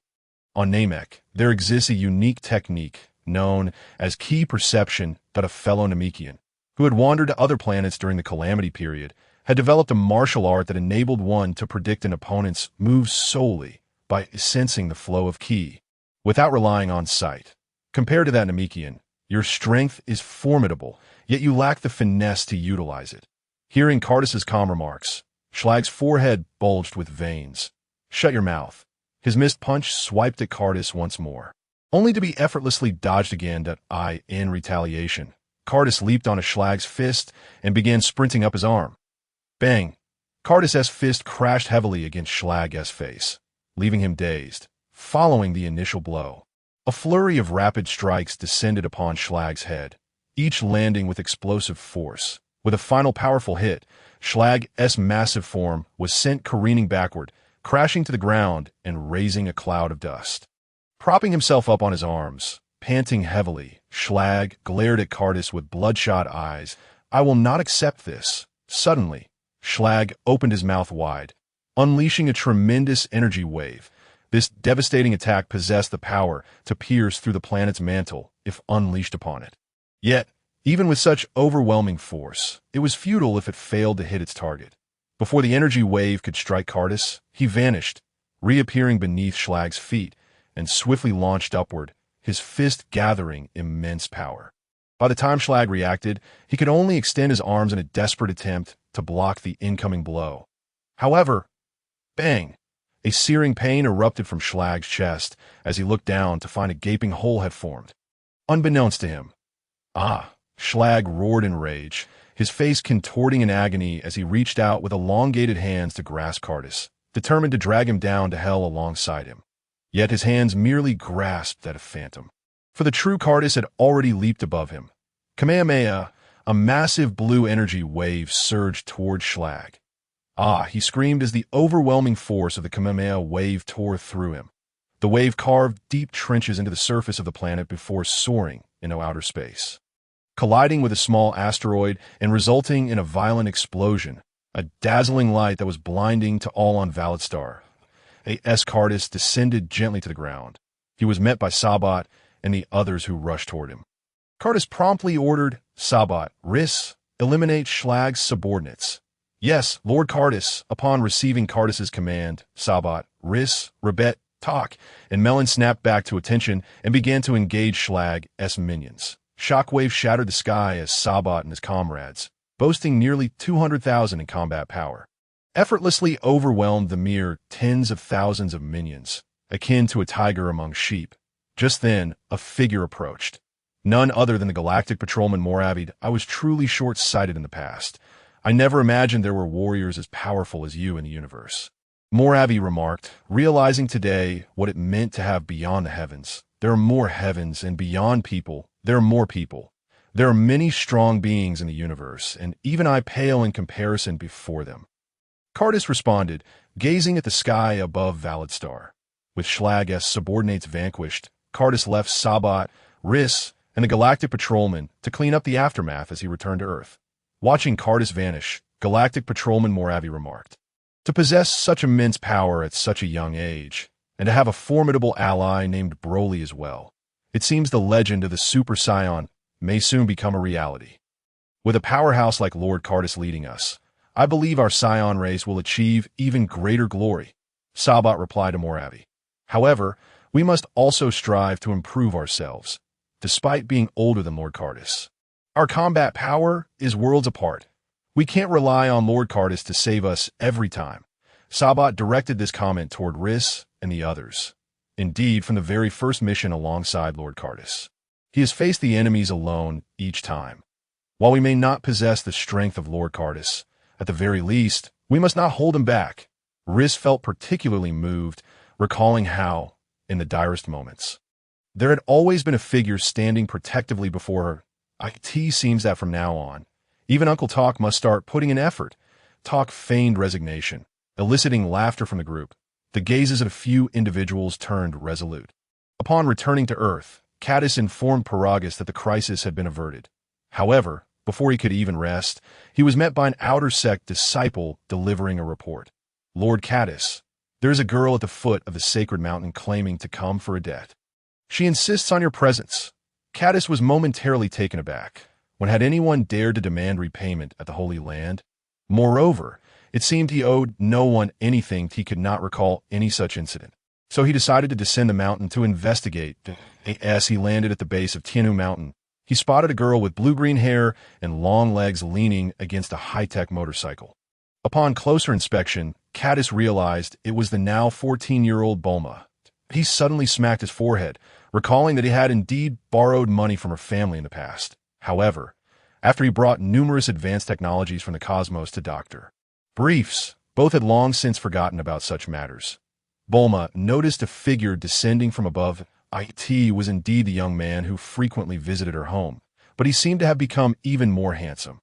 On Namek, there exists a unique technique known as Key Perception that a fellow Namekian, who had wandered to other planets during the Calamity period, had developed a martial art that enabled one to predict an opponent's moves solely by sensing the flow of Ki, without relying on sight. Compared to that Namekian, your strength is formidable, yet you lack the finesse to utilize it. Hearing Cardus' calm remarks, Schlag's forehead bulged with veins. Shut your mouth. His missed punch swiped at Cardus once more, only to be effortlessly dodged again in retaliation. Cardus leaped onto Schlag's fist and began sprinting up his arm. Bang! Cardus' fist crashed heavily against Schlag's face, leaving him dazed. Following the initial blow, a flurry of rapid strikes descended upon Schlag's head, each landing with explosive force. With a final powerful hit, Schlag's massive form was sent careening backward, crashing to the ground and raising a cloud of dust. Propping himself up on his arms, panting heavily, Schlag glared at Cardus with bloodshot eyes. I will not accept this. Suddenly, Schlag opened his mouth wide, unleashing a tremendous energy wave. This devastating attack possessed the power to pierce through the planet's mantle if unleashed upon it. Yet, even with such overwhelming force, it was futile if it failed to hit its target. Before the energy wave could strike Cardus, he vanished, reappearing beneath Schlag's feet, and swiftly launched upward, his fist gathering immense power. By the time Schlag reacted, he could only extend his arms in a desperate attempt to block the incoming blow. However, bang! A searing pain erupted from Schlag's chest as he looked down to find a gaping hole had formed. Unbeknownst to him, Schlag roared in rage, his face contorting in agony as he reached out with elongated hands to grasp Cardus, determined to drag him down to hell alongside him. Yet his hands merely grasped at a phantom, for the true Cardus had already leaped above him. Kamehameha, a massive blue energy wave surged toward Schlag. He screamed as the overwhelming force of the Kamehameha wave tore through him. The wave carved deep trenches into the surface of the planet before soaring into outer space, colliding with a small asteroid and resulting in a violent explosion, a dazzling light that was blinding to all on Valid Star. Cardus descended gently to the ground. He was met by Sabat and the others who rushed toward him. Cardus promptly ordered Sabat, Riss, eliminate Schlag's subordinates. Yes, Lord Cardus. Upon receiving Cardus' command, Sabat, Riss, Rebet, Tak, and Melon snapped back to attention and began to engage Schlag's minions. Shockwave shattered the sky as Sabat and his comrades, boasting nearly 200,000 in combat power, effortlessly overwhelmed the mere tens of thousands of minions, akin to a tiger among sheep. Just then, a figure approached. None other than the galactic patrolman Moravid. I was truly short-sighted in the past. I never imagined there were warriors as powerful as you in the universe. Moravi remarked, realizing today what it meant to have beyond the heavens. There are more heavens, and beyond people, there are more people. There are many strong beings in the universe, and even I pale in comparison before them. Cardus responded, Gazing at the sky above Valadstar, with Schlag's subordinates vanquished, Cardus left Sabat, Riss, and the Galactic Patrolman to clean up the aftermath as he returned to Earth. Watching Cardus vanish, Galactic Patrolman Moravi remarked, "To possess such immense power at such a young age, and to have a formidable ally named Broly as well, it seems the legend of the Super Saiyan may soon become a reality. With a powerhouse like Lord Cardus leading us, I believe our Scion race will achieve even greater glory," Sabat replied to Moravi. "However, we must also strive to improve ourselves, despite being older than Lord Cardus. Our combat power is worlds apart. We can't rely on Lord Cardus to save us every time." Sabat directed this comment toward Riss and the others. Indeed, from the very first mission alongside Lord Cardus, he has faced the enemies alone each time. While we may not possess the strength of Lord Cardus, at the very least, we must not hold him back. Riss felt particularly moved, recalling how, in the direst moments, there had always been a figure standing protectively before her. It seems that from now on, even Uncle Talk must start putting in effort. Talk feigned resignation, eliciting laughter from the group. The gazes of a few individuals turned resolute. Upon returning to Earth, Cadiz informed Paragus that the crisis had been averted. However, before he could even rest, he was met by an outer sect disciple delivering a report. "Lord Cadiz, there is a girl at the foot of the sacred mountain claiming to come for a debt. She insists on your presence." Cadiz was momentarily taken aback. When had anyone dared to demand repayment at the Holy Land? Moreover, it seemed he owed no one anything. He could not recall any such incident. So he decided to descend the mountain to investigate. As he landed at the base of Tianhu Mountain, he spotted a girl with blue-green hair and long legs leaning against a high-tech motorcycle. Upon closer inspection, Cadiz realized it was the now 14-year-old Bulma. He suddenly smacked his forehead, recalling that he had indeed borrowed money from her family in the past. However, after he brought numerous advanced technologies from the cosmos to Dr. Briefs, both had long since forgotten about such matters. Bulma noticed a figure descending from above. It was indeed the young man who frequently visited her home, but he seemed to have become even more handsome.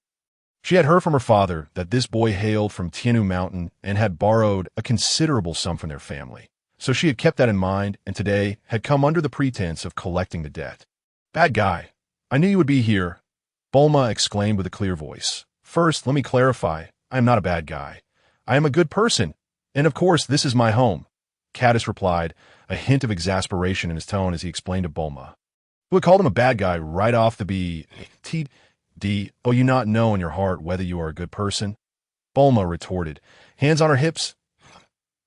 She had heard from her father that this boy hailed from Tianhu Mountain and had borrowed a considerable sum from their family. So she had kept that in mind and today had come under the pretense of collecting the debt. "Bad guy, I knew you would be here," Bulma exclaimed with a clear voice. "First, let me clarify, I am not a bad guy. I am a good person, and of course this is my home," Cadiz replied, a hint of exasperation in his tone as he explained to Bulma, who had called him a bad guy right off the BTD. "Oh, you not know in your heart whether you are a good person?" Bulma retorted, hands on her hips.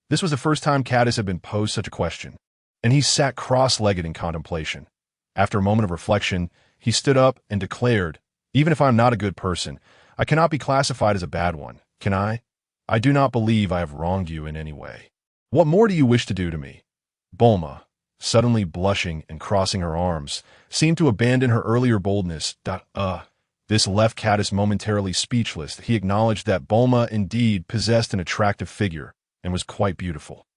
This was the first time Cadiz had been posed such a question, and he sat cross-legged in contemplation. After a moment of reflection, he stood up and declared, "Even if I am not a good person, I cannot be classified as a bad one, can I? I do not believe I have wronged you in any way. What more do you wish to do to me?" Bulma, suddenly blushing and crossing her arms, seemed to abandon her earlier boldness. This left Cadiz momentarily speechless. He acknowledged that Bulma indeed possessed an attractive figure and was quite beautiful.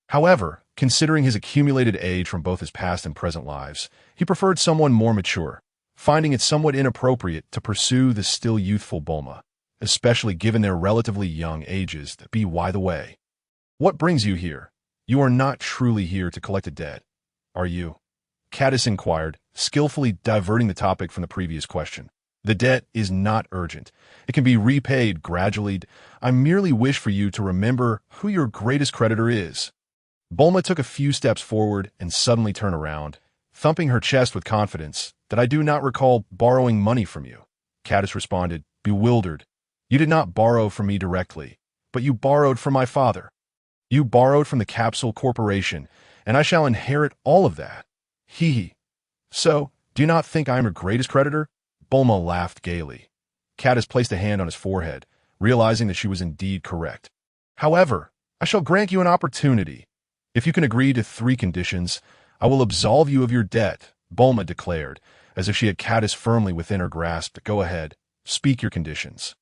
However, considering his accumulated age from both his past and present lives, he preferred someone more mature, finding it somewhat inappropriate to pursue the still youthful Bulma, especially given their relatively young ages. By the way, what brings you here? You are not truly here to collect a debt, are you? Cadiz inquired, skillfully diverting the topic from the previous question. "The debt is not urgent. It can be repaid gradually. I merely wish for you to remember who your greatest creditor is." Bulma took a few steps forward and suddenly turned around, thumping her chest with confidence. "That I do not recall borrowing money from you," Cadiz responded, bewildered. "You did not borrow from me directly, but you borrowed from my father. You borrowed from the Capsule Corporation, and I shall inherit all of that. Hee. So, do you not think I am your greatest creditor?" Bulma laughed gaily. Cadiz placed a hand on his forehead, realizing that she was indeed correct. "However, I shall grant you an opportunity. If you can agree to 3 conditions, I will absolve you of your debt," Bulma declared, as if she had Cadiz firmly within her grasp. "Go ahead, speak your conditions.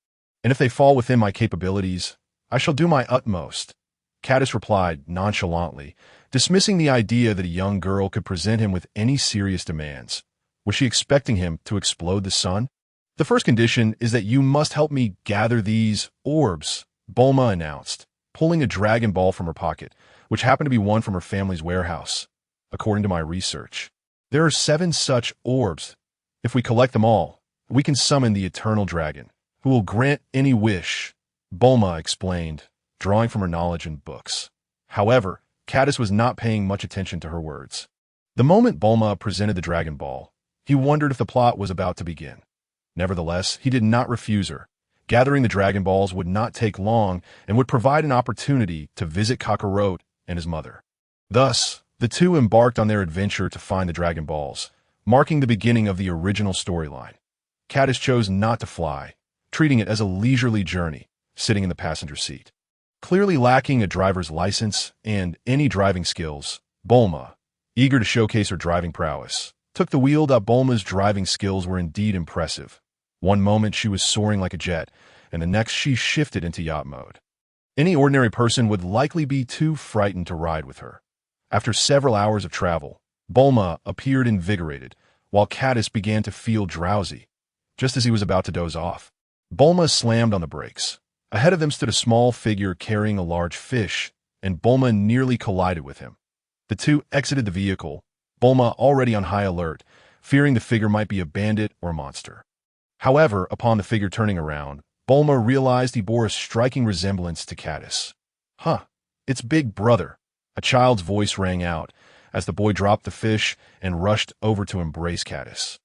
And if they fall within my capabilities, I shall do my utmost." Cadiz replied nonchalantly, dismissing the idea that a young girl could present him with any serious demands. Was she expecting him to explode the sun? "The first condition is that you must help me gather these orbs," Bulma announced. pulling a Dragon Ball from her pocket, which happened to be one from her family's warehouse. According to my research, there are 7 such orbs. If we collect them all, we can summon the Eternal Dragon, who will grant any wish, Bulma explained, drawing from her knowledge in books. However, Caddis was not paying much attention to her words. The moment Bulma presented the Dragon Ball, he wondered if the plot was about to begin. Nevertheless, he did not refuse her. Gathering the Dragon Balls would not take long and would provide an opportunity to visit Kakarot and his mother. Thus, the two embarked on their adventure to find the Dragon Balls, marking the beginning of the original storyline. Caddis chose not to fly, treating it as a leisurely journey, sitting in the passenger seat. Clearly lacking a driver's license and any driving skills, Bulma, eager to showcase her driving prowess, took the wheel. Bulma's driving skills were indeed impressive. One moment she was soaring like a jet, and the next she shifted into yacht mode. Any ordinary person would likely be too frightened to ride with her. After several hours of travel, Bulma appeared invigorated, while Caddis began to feel drowsy. Just as he was about to doze off, Bulma slammed on the brakes. Ahead of them stood a small figure carrying a large fish, and Bulma nearly collided with him. The two exited the vehicle, Bulma already on high alert, fearing the figure might be a bandit or a monster. However, upon the figure turning around, Bulma realized he bore a striking resemblance to Caddis. "Huh, it's Big Brother," a child's voice rang out as the boy dropped the fish and rushed over to embrace Caddis.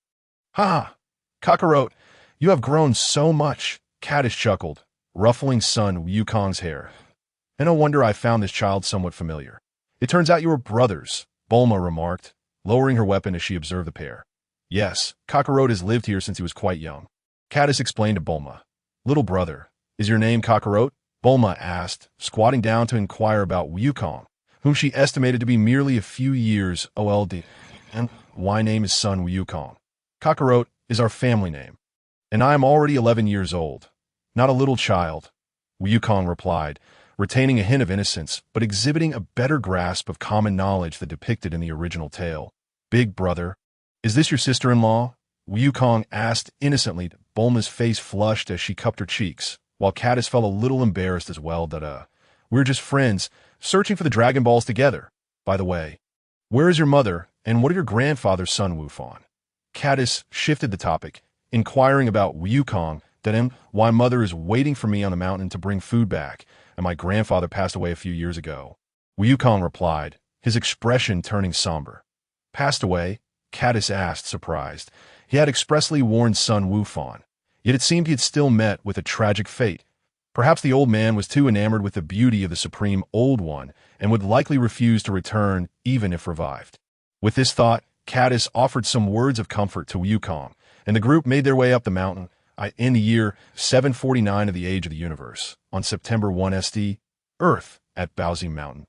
"Ha! Kakarot, you have grown so much," Caddis chuckled, ruffling son Wukong's hair. "And no wonder I found this child somewhat familiar. It turns out you were brothers," Bulma remarked, lowering her weapon as she observed the pair. "Yes, Kakarot has lived here since he was quite young," Caddis explained to Bulma. "Little brother, is your name Kakarot?" Bulma asked, squatting down to inquire about Wukong, whom she estimated to be merely a few years old. "And my name is son Wukong. Kakarot is our family name, and I am already 11 years old. Not a little child," Wukong replied, retaining a hint of innocence, but exhibiting a better grasp of common knowledge than depicted in the original tale. "Big brother, is this your sister-in-law?" Wukong asked innocently. Bulma's face flushed as she cupped her cheeks, while Caddis felt a little embarrassed as well. "We're just friends, searching for the Dragon Balls together. By the way, where is your mother, and what of your grandfather's son Wufan?" Caddis shifted the topic, inquiring about Wukong. "Why mother is waiting for me on the mountain to bring food back, and my grandfather passed away a few years ago," Wukong replied, his expression turning somber. "Passed away?" Caddis asked, surprised. He had expressly warned son Wufan, yet it seemed he had still met with a tragic fate. Perhaps the old man was too enamored with the beauty of the Supreme Old One and would likely refuse to return even if revived. With this thought, Caddis offered some words of comfort to Wukong, and the group made their way up the mountain in the year 749 of the Age of the Universe, on September 1 SD, Earth at Baozi Mountain.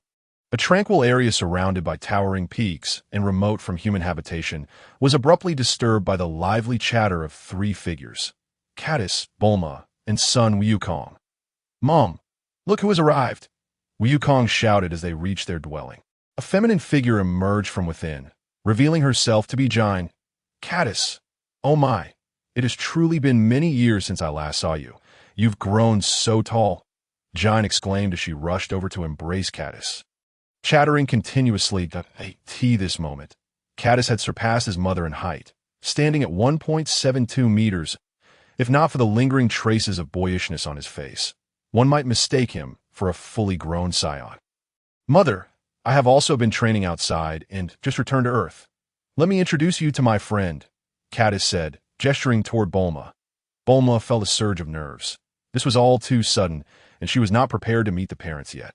A tranquil area surrounded by towering peaks and remote from human habitation was abruptly disturbed by the lively chatter of 3 figures: Caddis, Bulma, and son Wukong. "Mom, look who has arrived!" Wukong shouted as they reached their dwelling. A feminine figure emerged from within, revealing herself to be Jine. "Caddis, oh my, it has truly been many years since I last saw you. You've grown so tall," Jine exclaimed as she rushed over to embrace Caddis. Chattering continuously this moment, Caddis had surpassed his mother in height, standing at 1.72 meters. If not for the lingering traces of boyishness on his face, one might mistake him for a fully grown scion. "Mother, I have also been training outside and just returned to Earth. Let me introduce you to my friend," Caddis said, gesturing toward Bulma. Bulma felt a surge of nerves. This was all too sudden, and she was not prepared to meet the parents yet.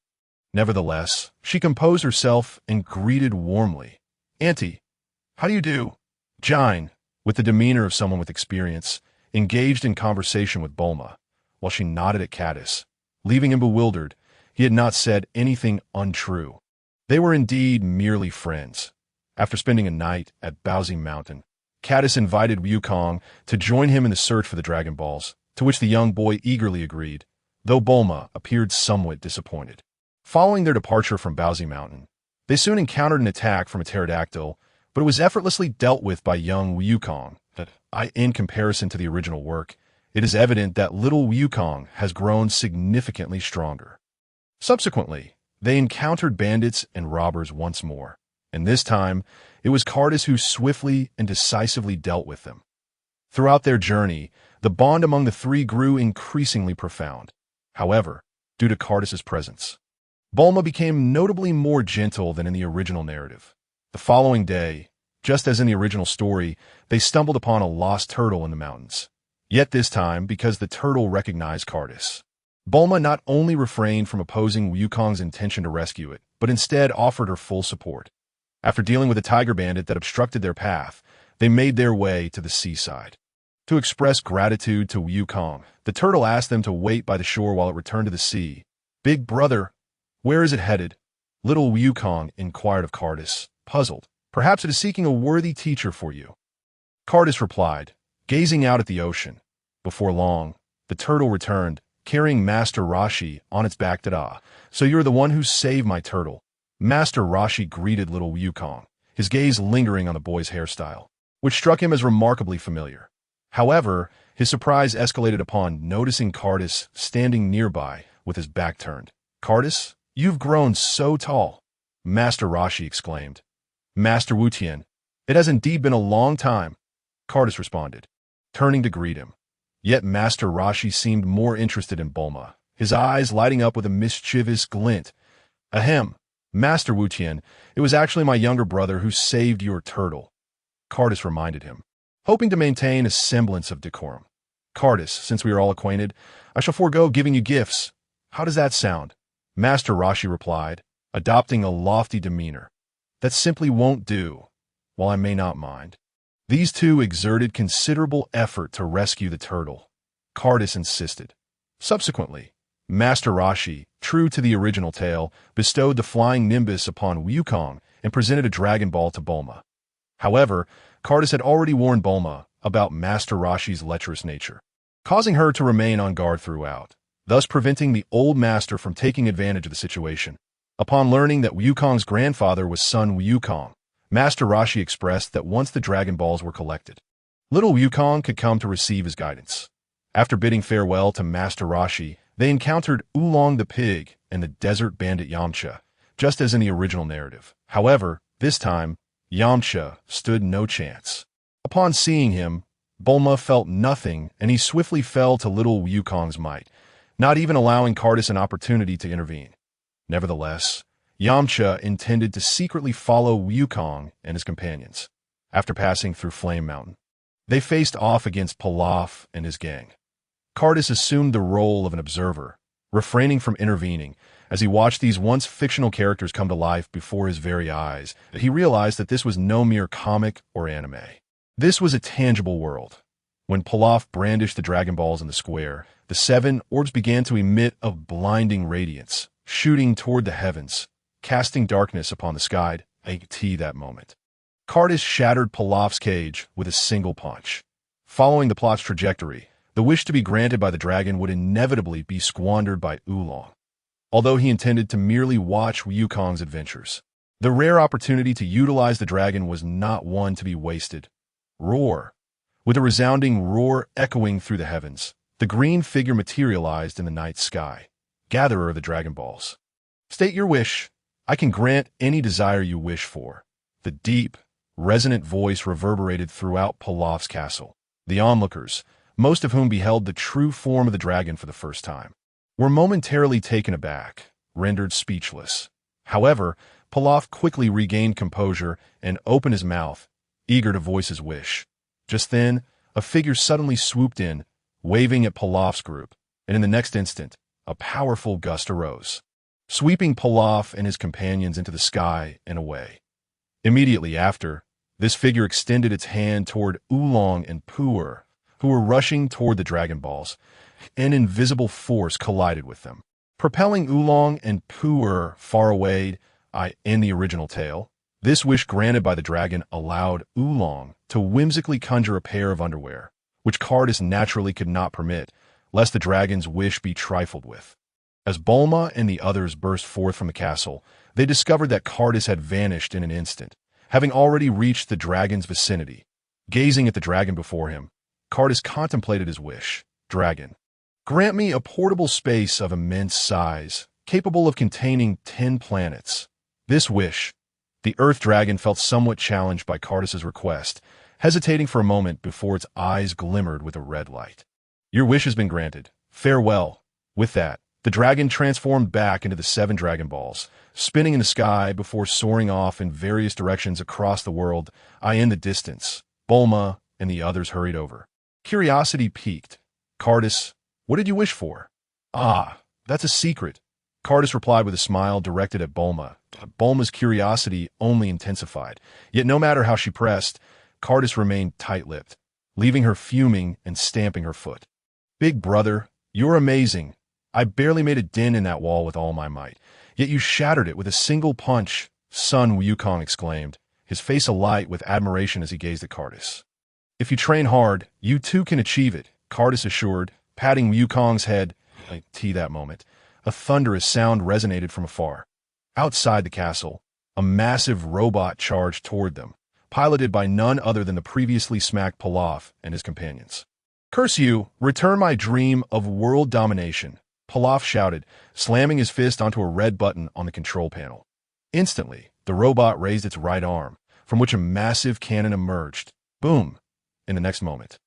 Nevertheless, she composed herself and greeted warmly. "Auntie, how do you do?" Jine, with the demeanor of someone with experience, engaged in conversation with Bulma, while she nodded at Caddis, leaving him bewildered. He had not said anything untrue. They were indeed merely friends. After spending a night at Baozi Mountain, Caddis invited Wukong to join him in the search for the Dragon Balls, to which the young boy eagerly agreed, though Bulma appeared somewhat disappointed. Following their departure from Baozi Mountain, they soon encountered an attack from a pterodactyl, but it was effortlessly dealt with by young Wukong. In comparison to the original work, it is evident that little Wukong has grown significantly stronger. Subsequently, they encountered bandits and robbers once more, and this time, it was Cardis who swiftly and decisively dealt with them. Throughout their journey, the bond among the three grew increasingly profound. However, due to Cardis's presence, Bulma became notably more gentle than in the original narrative. The following day, just as in the original story, they stumbled upon a lost turtle in the mountains. Yet this time, because the turtle recognized Cardis, Bulma not only refrained from opposing Wukong's intention to rescue it, but instead offered her full support. After dealing with a tiger bandit that obstructed their path, they made their way to the seaside. To express gratitude to Wukong, the turtle asked them to wait by the shore while it returned to the sea. "Big brother, where is it headed?" Little Wukong inquired of Cardis, puzzled. "Perhaps it is seeking a worthy teacher for you." Cardis replied, gazing out at the ocean. Before long, the turtle returned, carrying Master Roshi on its back. "Ta-da, so you're the one who saved my turtle." Master Roshi greeted little Wukong, his gaze lingering on the boy's hairstyle, which struck him as remarkably familiar. However, his surprise escalated upon noticing Cardis standing nearby with his back turned. "Cardis, you've grown so tall," Master Roshi exclaimed. "Master Wutian, it has indeed been a long time," Cardis responded, turning to greet him. Yet Master Roshi seemed more interested in Bulma, his eyes lighting up with a mischievous glint. "Ahem, Master Wutian, it was actually my younger brother who saved your turtle," Cardis reminded him, hoping to maintain a semblance of decorum. "Cardis, since we are all acquainted, I shall forego giving you gifts. How does that sound?" Master Roshi replied, adopting a lofty demeanor. "That simply won't do, while I may not mind." These two exerted considerable effort to rescue the turtle. Cardis insisted. Subsequently, Master Roshi, true to the original tale, bestowed the flying nimbus upon Wukong and presented a Dragon Ball to Bulma. However, Cardis had already warned Bulma about Master Roshi's lecherous nature, causing her to remain on guard throughout, thus preventing the old master from taking advantage of the situation. Upon learning that Wukong's grandfather was son Wukong, Master Roshi expressed that once the Dragon Balls were collected, little Wukong could come to receive his guidance. After bidding farewell to Master Roshi, they encountered Oolong the Pig and the desert bandit Yamcha, just as in the original narrative. However, this time, Yamcha stood no chance. Upon seeing him, Bulma felt nothing, and he swiftly fell to little Wukong's might, not even allowing Cardis an opportunity to intervene. Nevertheless, Yamcha intended to secretly follow Wukong and his companions. After passing through Flame Mountain, they faced off against Pilaf and his gang. Cardis assumed the role of an observer, refraining from intervening. As he watched these once fictional characters come to life before his very eyes, he realized that this was no mere comic or anime. This was a tangible world. When Pilaf brandished the Dragon Balls in the square, the 7 orbs began to emit a blinding radiance, shooting toward the heavens, casting darkness upon the sky. That moment, Cardis shattered Pilaf's cage with a single punch. Following the plot's trajectory, the wish to be granted by the dragon would inevitably be squandered by Oolong. Although he intended to merely watch Wukong's adventures, the rare opportunity to utilize the dragon was not one to be wasted. Roar! With a resounding roar echoing through the heavens, the green figure materialized in the night sky, gatherer of the Dragon Balls. "State your wish. I can grant any desire you wish for." The deep, resonant voice reverberated throughout Pilaf's castle. The onlookers, most of whom beheld the true form of the dragon for the first time, were momentarily taken aback, rendered speechless. However, Pilaf quickly regained composure and opened his mouth, eager to voice his wish. Just then, a figure suddenly swooped in, waving at Pilaf's group, and in the next instant, a powerful gust arose, sweeping Pilaf and his companions into the sky and away. Immediately after, this figure extended its hand toward Oolong and Puer, who were rushing toward the Dragon Balls. An invisible force collided with them, propelling Oolong and Puer far away. In the original tale, this wish granted by the dragon allowed Oolong to whimsically conjure a pair of underwear, which Cardis naturally could not permit, lest the dragon's wish be trifled with. As Bulma and the others burst forth from the castle, they discovered that Cardis had vanished in an instant, having already reached the dragon's vicinity. Gazing at the dragon before him, Cardis contemplated his wish. "Dragon, grant me a portable space of immense size, capable of containing 10 planets. This wish, the Earth Dragon felt somewhat challenged by Cardis's request, hesitating for a moment before its eyes glimmered with a red light. Your wish has been granted. Farewell. With that, the dragon transformed back into the 7 Dragon Balls, spinning in the sky before soaring off in various directions across the world. In the distance, Bulma and the others hurried over. Curiosity piqued. Cardis, what did you wish for? Ah, that's a secret. Cardis replied with a smile directed at Bulma. Bulma's curiosity only intensified, yet no matter how she pressed, Cardis remained tight-lipped, leaving her fuming and stamping her foot. Big brother, you're amazing. I barely made a dent in that wall with all my might, yet you shattered it with a single punch, Sun Wukong exclaimed, his face alight with admiration as he gazed at Cardis. If you train hard, you too can achieve it, Cardis assured, patting Wukong's head. That moment, a thunderous sound resonated from afar. Outside the castle, a massive robot charged toward them, piloted by none other than the previously smacked Pilaf and his companions. Curse you, return my dream of world domination, Pilaf shouted, slamming his fist onto a red button on the control panel. Instantly, the robot raised its right arm, from which a massive cannon emerged. Boom! In the next moment,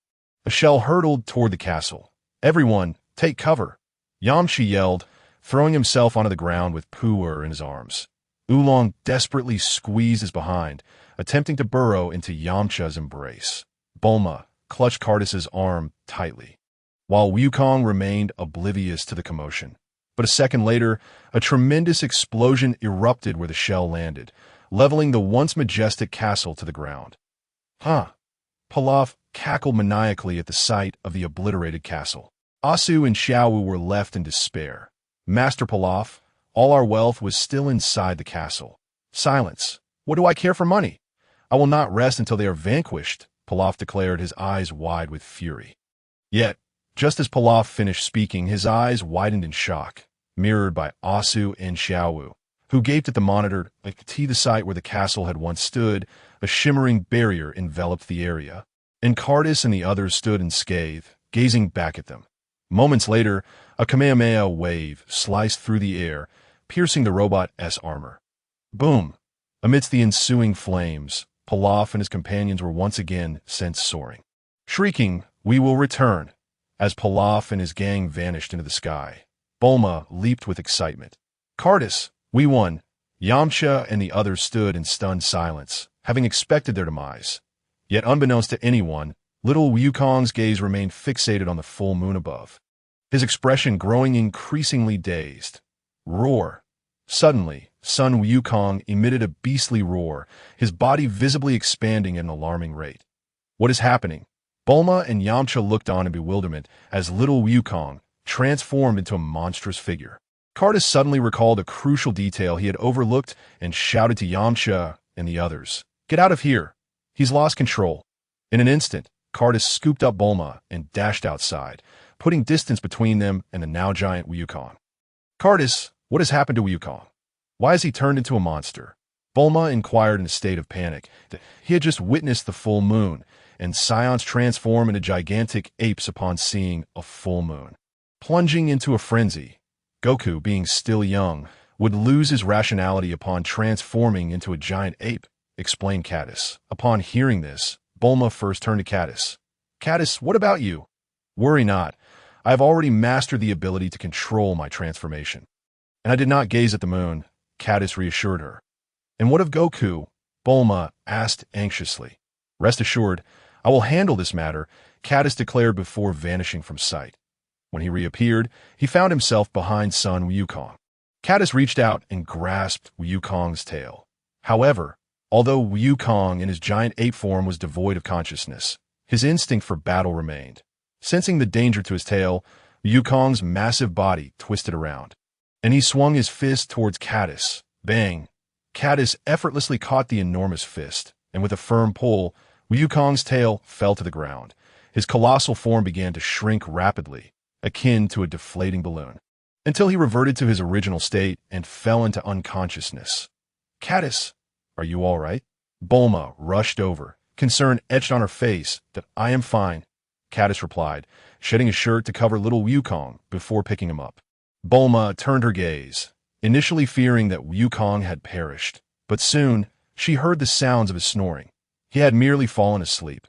a shell hurtled toward the castle. Everyone, take cover! Yamcha yelled, throwing himself onto the ground with Pu'er in his arms. Oolong desperately squeezed his behind, attempting to burrow into Yamcha's embrace. Bulma clutched Cardis's arm tightly, while Wukong remained oblivious to the commotion. But a second later, a tremendous explosion erupted where the shell landed, leveling the once majestic castle to the ground. Pilaf cackled maniacally at the sight of the obliterated castle. Asu and Xiaowu were left in despair. Master Pilaf, all our wealth was still inside the castle. Silence. What do I care for money? I will not rest until they are vanquished, Pilaf declared, his eyes wide with fury. Yet, just as Pilaf finished speaking, his eyes widened in shock, mirrored by Asu and Xiaowu, who gaped at the monitor. The site where the castle had once stood, a shimmering barrier enveloped the area, and Cardis and the others stood in scathe, gazing back at them. Moments later, a Kamehameha wave sliced through the air, piercing the robot's armor. Boom! Amidst the ensuing flames, Pilaf and his companions were once again sent soaring. Shrieking, "We will return!" As Pilaf and his gang vanished into the sky, Bulma leaped with excitement. Cardis, we won! Yamcha and the others stood in stunned silence, having expected their demise. Yet unbeknownst to anyone, little Wukong's gaze remained fixated on the full moon above, his expression growing increasingly dazed. Roar! Suddenly, Sun Wukong emitted a beastly roar, his body visibly expanding at an alarming rate. What is happening? Bulma and Yamcha looked on in bewilderment as little Wukong transformed into a monstrous figure. Cardis suddenly recalled a crucial detail he had overlooked and shouted to Yamcha and the others, "Get out of here! He's lost control." In an instant, Cardis scooped up Bulma and dashed outside, putting distance between them and the now giant Wukong. Cardis, what has happened to Wukong? Why has he turned into a monster? Bulma inquired in a state of panic. He had just witnessed the full moon, and scions transform into gigantic apes upon seeing a full moon. Plunging into a frenzy, Goku, being still young, would lose his rationality upon transforming into a giant ape, explained Caddis. Upon hearing this, Bulma first turned to Caddis. Caddis, what about you? Worry not. I have already mastered the ability to control my transformation. And I did not gaze at the moon, Caddis reassured her. And what of Goku? Bulma asked anxiously. Rest assured, I will handle this matter, Caddis declared before vanishing from sight. When he reappeared, he found himself behind Sun Wukong. Caddis reached out and grasped Wukong's tail. However, although Wukong in his giant ape form was devoid of consciousness, his instinct for battle remained. Sensing the danger to his tail, Wukong's massive body twisted around, and he swung his fist towards Caddis. Bang! Caddis effortlessly caught the enormous fist, and with a firm pull, Wukong's tail fell to the ground. His colossal form began to shrink rapidly, akin to a deflating balloon, until he reverted to his original state and fell into unconsciousness. Caddis, are you all right? Bulma rushed over, concern etched on her face. That I am fine, Caddis replied, shedding his shirt to cover little Wukong before picking him up. Bulma turned her gaze, initially fearing that Wukong had perished, but soon she heard the sounds of his snoring. He had merely fallen asleep.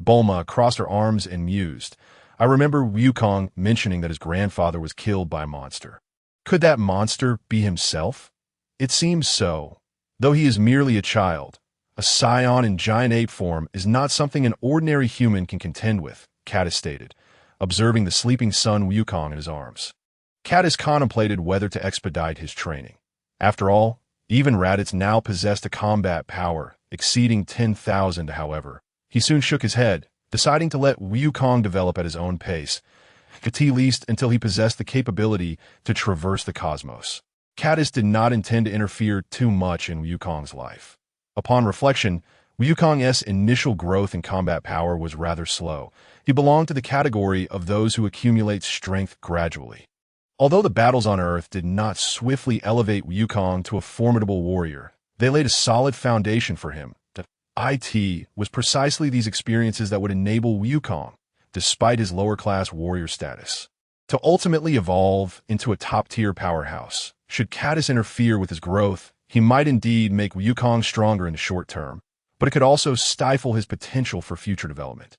Bulma crossed her arms and mused. I remember Wukong mentioning that his grandfather was killed by a monster. Could that monster be himself? It seems so. Though he is merely a child, a scion in giant ape form is not something an ordinary human can contend with, Caddis stated, observing the sleeping son Wukong in his arms. Caddis contemplated whether to expedite his training. After all, even Raditz now possessed a combat power exceeding 10,000, however. He soon shook his head, deciding to let Wukong develop at his own pace, at least until he possessed the capability to traverse the cosmos. Caddis did not intend to interfere too much in Wukong's life. Upon reflection, Wukong's initial growth in combat power was rather slow. He belonged to the category of those who accumulate strength gradually. Although the battles on Earth did not swiftly elevate Wukong to a formidable warrior, they laid a solid foundation for him. It was precisely these experiences that would enable Wukong, despite his lower-class warrior status, to ultimately evolve into a top-tier powerhouse. Should Caddis interfere with his growth, he might indeed make Wukong stronger in the short term, but it could also stifle his potential for future development,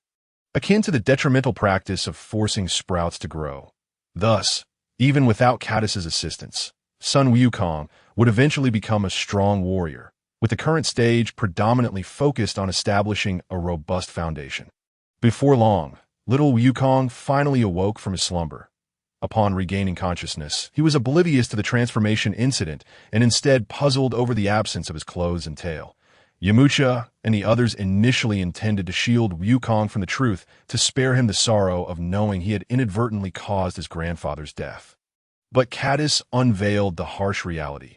akin to the detrimental practice of forcing sprouts to grow. Thus, even without Caddis's assistance, son Wukong would eventually become a strong warrior, with the current stage predominantly focused on establishing a robust foundation. Before long, little Wukong finally awoke from his slumber. Upon regaining consciousness, he was oblivious to the transformation incident and instead puzzled over the absence of his clothes and tail. Yamcha and the others initially intended to shield Wukong from the truth to spare him the sorrow of knowing he had inadvertently caused his grandfather's death. But Caddis unveiled the harsh reality.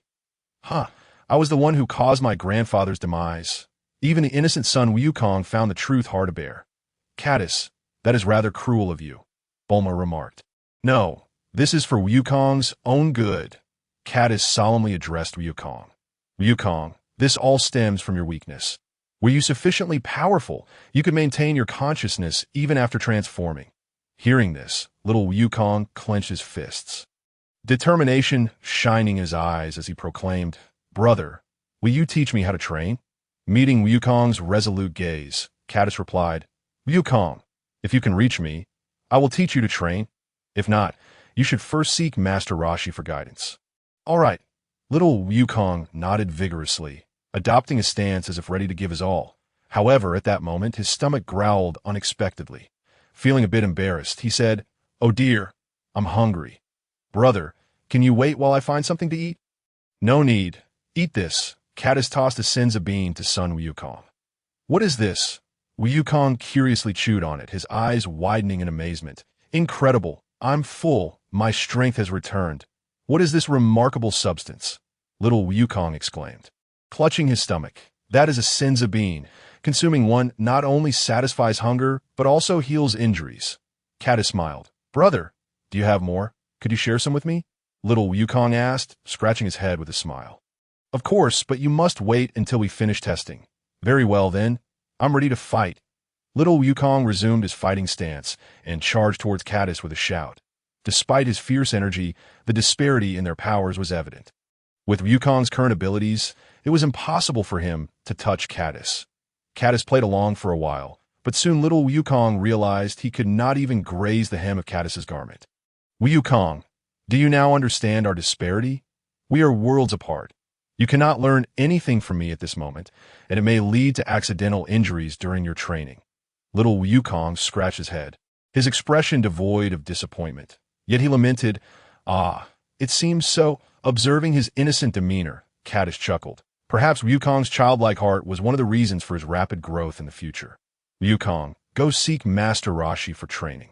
I was the one who caused my grandfather's demise. Even the innocent son Wukong found the truth hard to bear. Caddis, that is rather cruel of you, Bulma remarked. No, this is for Wukong's own good. Caddis solemnly addressed Wukong. Wukong, this all stems from your weakness. Were you sufficiently powerful, you could maintain your consciousness even after transforming. Hearing this, little Wukong clenched his fists, determination shining in his eyes as he proclaimed, Brother, will you teach me how to train? Meeting Wukong's resolute gaze, Caddis replied, Wukong, if you can reach me, I will teach you to train. If not, you should first seek Master Roshi for guidance. All right. Little Wukong nodded vigorously, adopting a stance as if ready to give his all. However, at that moment, his stomach growled unexpectedly. Feeling a bit embarrassed, he said, Oh dear, I'm hungry. Brother, can you wait while I find something to eat? No need. Eat this. Caddis tossed a senza bean to son Wukong. What is this? Wukong curiously chewed on it, his eyes widening in amazement. Incredible. I'm full. My strength has returned. What is this remarkable substance? Little Wukong exclaimed, clutching his stomach. That is a senza bean. Consuming one not only satisfies hunger, but also heals injuries. Caddis smiled. Brother, do you have more? Could you share some with me? Little Wukong asked, scratching his head with a smile. Of course, but you must wait until we finish testing. Very well then. I'm ready to fight. Little Wukong resumed his fighting stance and charged towards Caddis with a shout. Despite his fierce energy, the disparity in their powers was evident. With Wukong's current abilities, it was impossible for him to touch Caddis. Caddis played along for a while, but soon little Wukong realized he could not even graze the hem of Caddis's garment. Wukong, do you now understand our disparity? We are worlds apart. You cannot learn anything from me at this moment, and it may lead to accidental injuries during your training. Little Wukong scratched his head, his expression devoid of disappointment. Yet he lamented, it seems so. Observing his innocent demeanor, Caddis chuckled. Perhaps Wukong's childlike heart was one of the reasons for his rapid growth in the future. Wukong, go seek Master Roshi for training.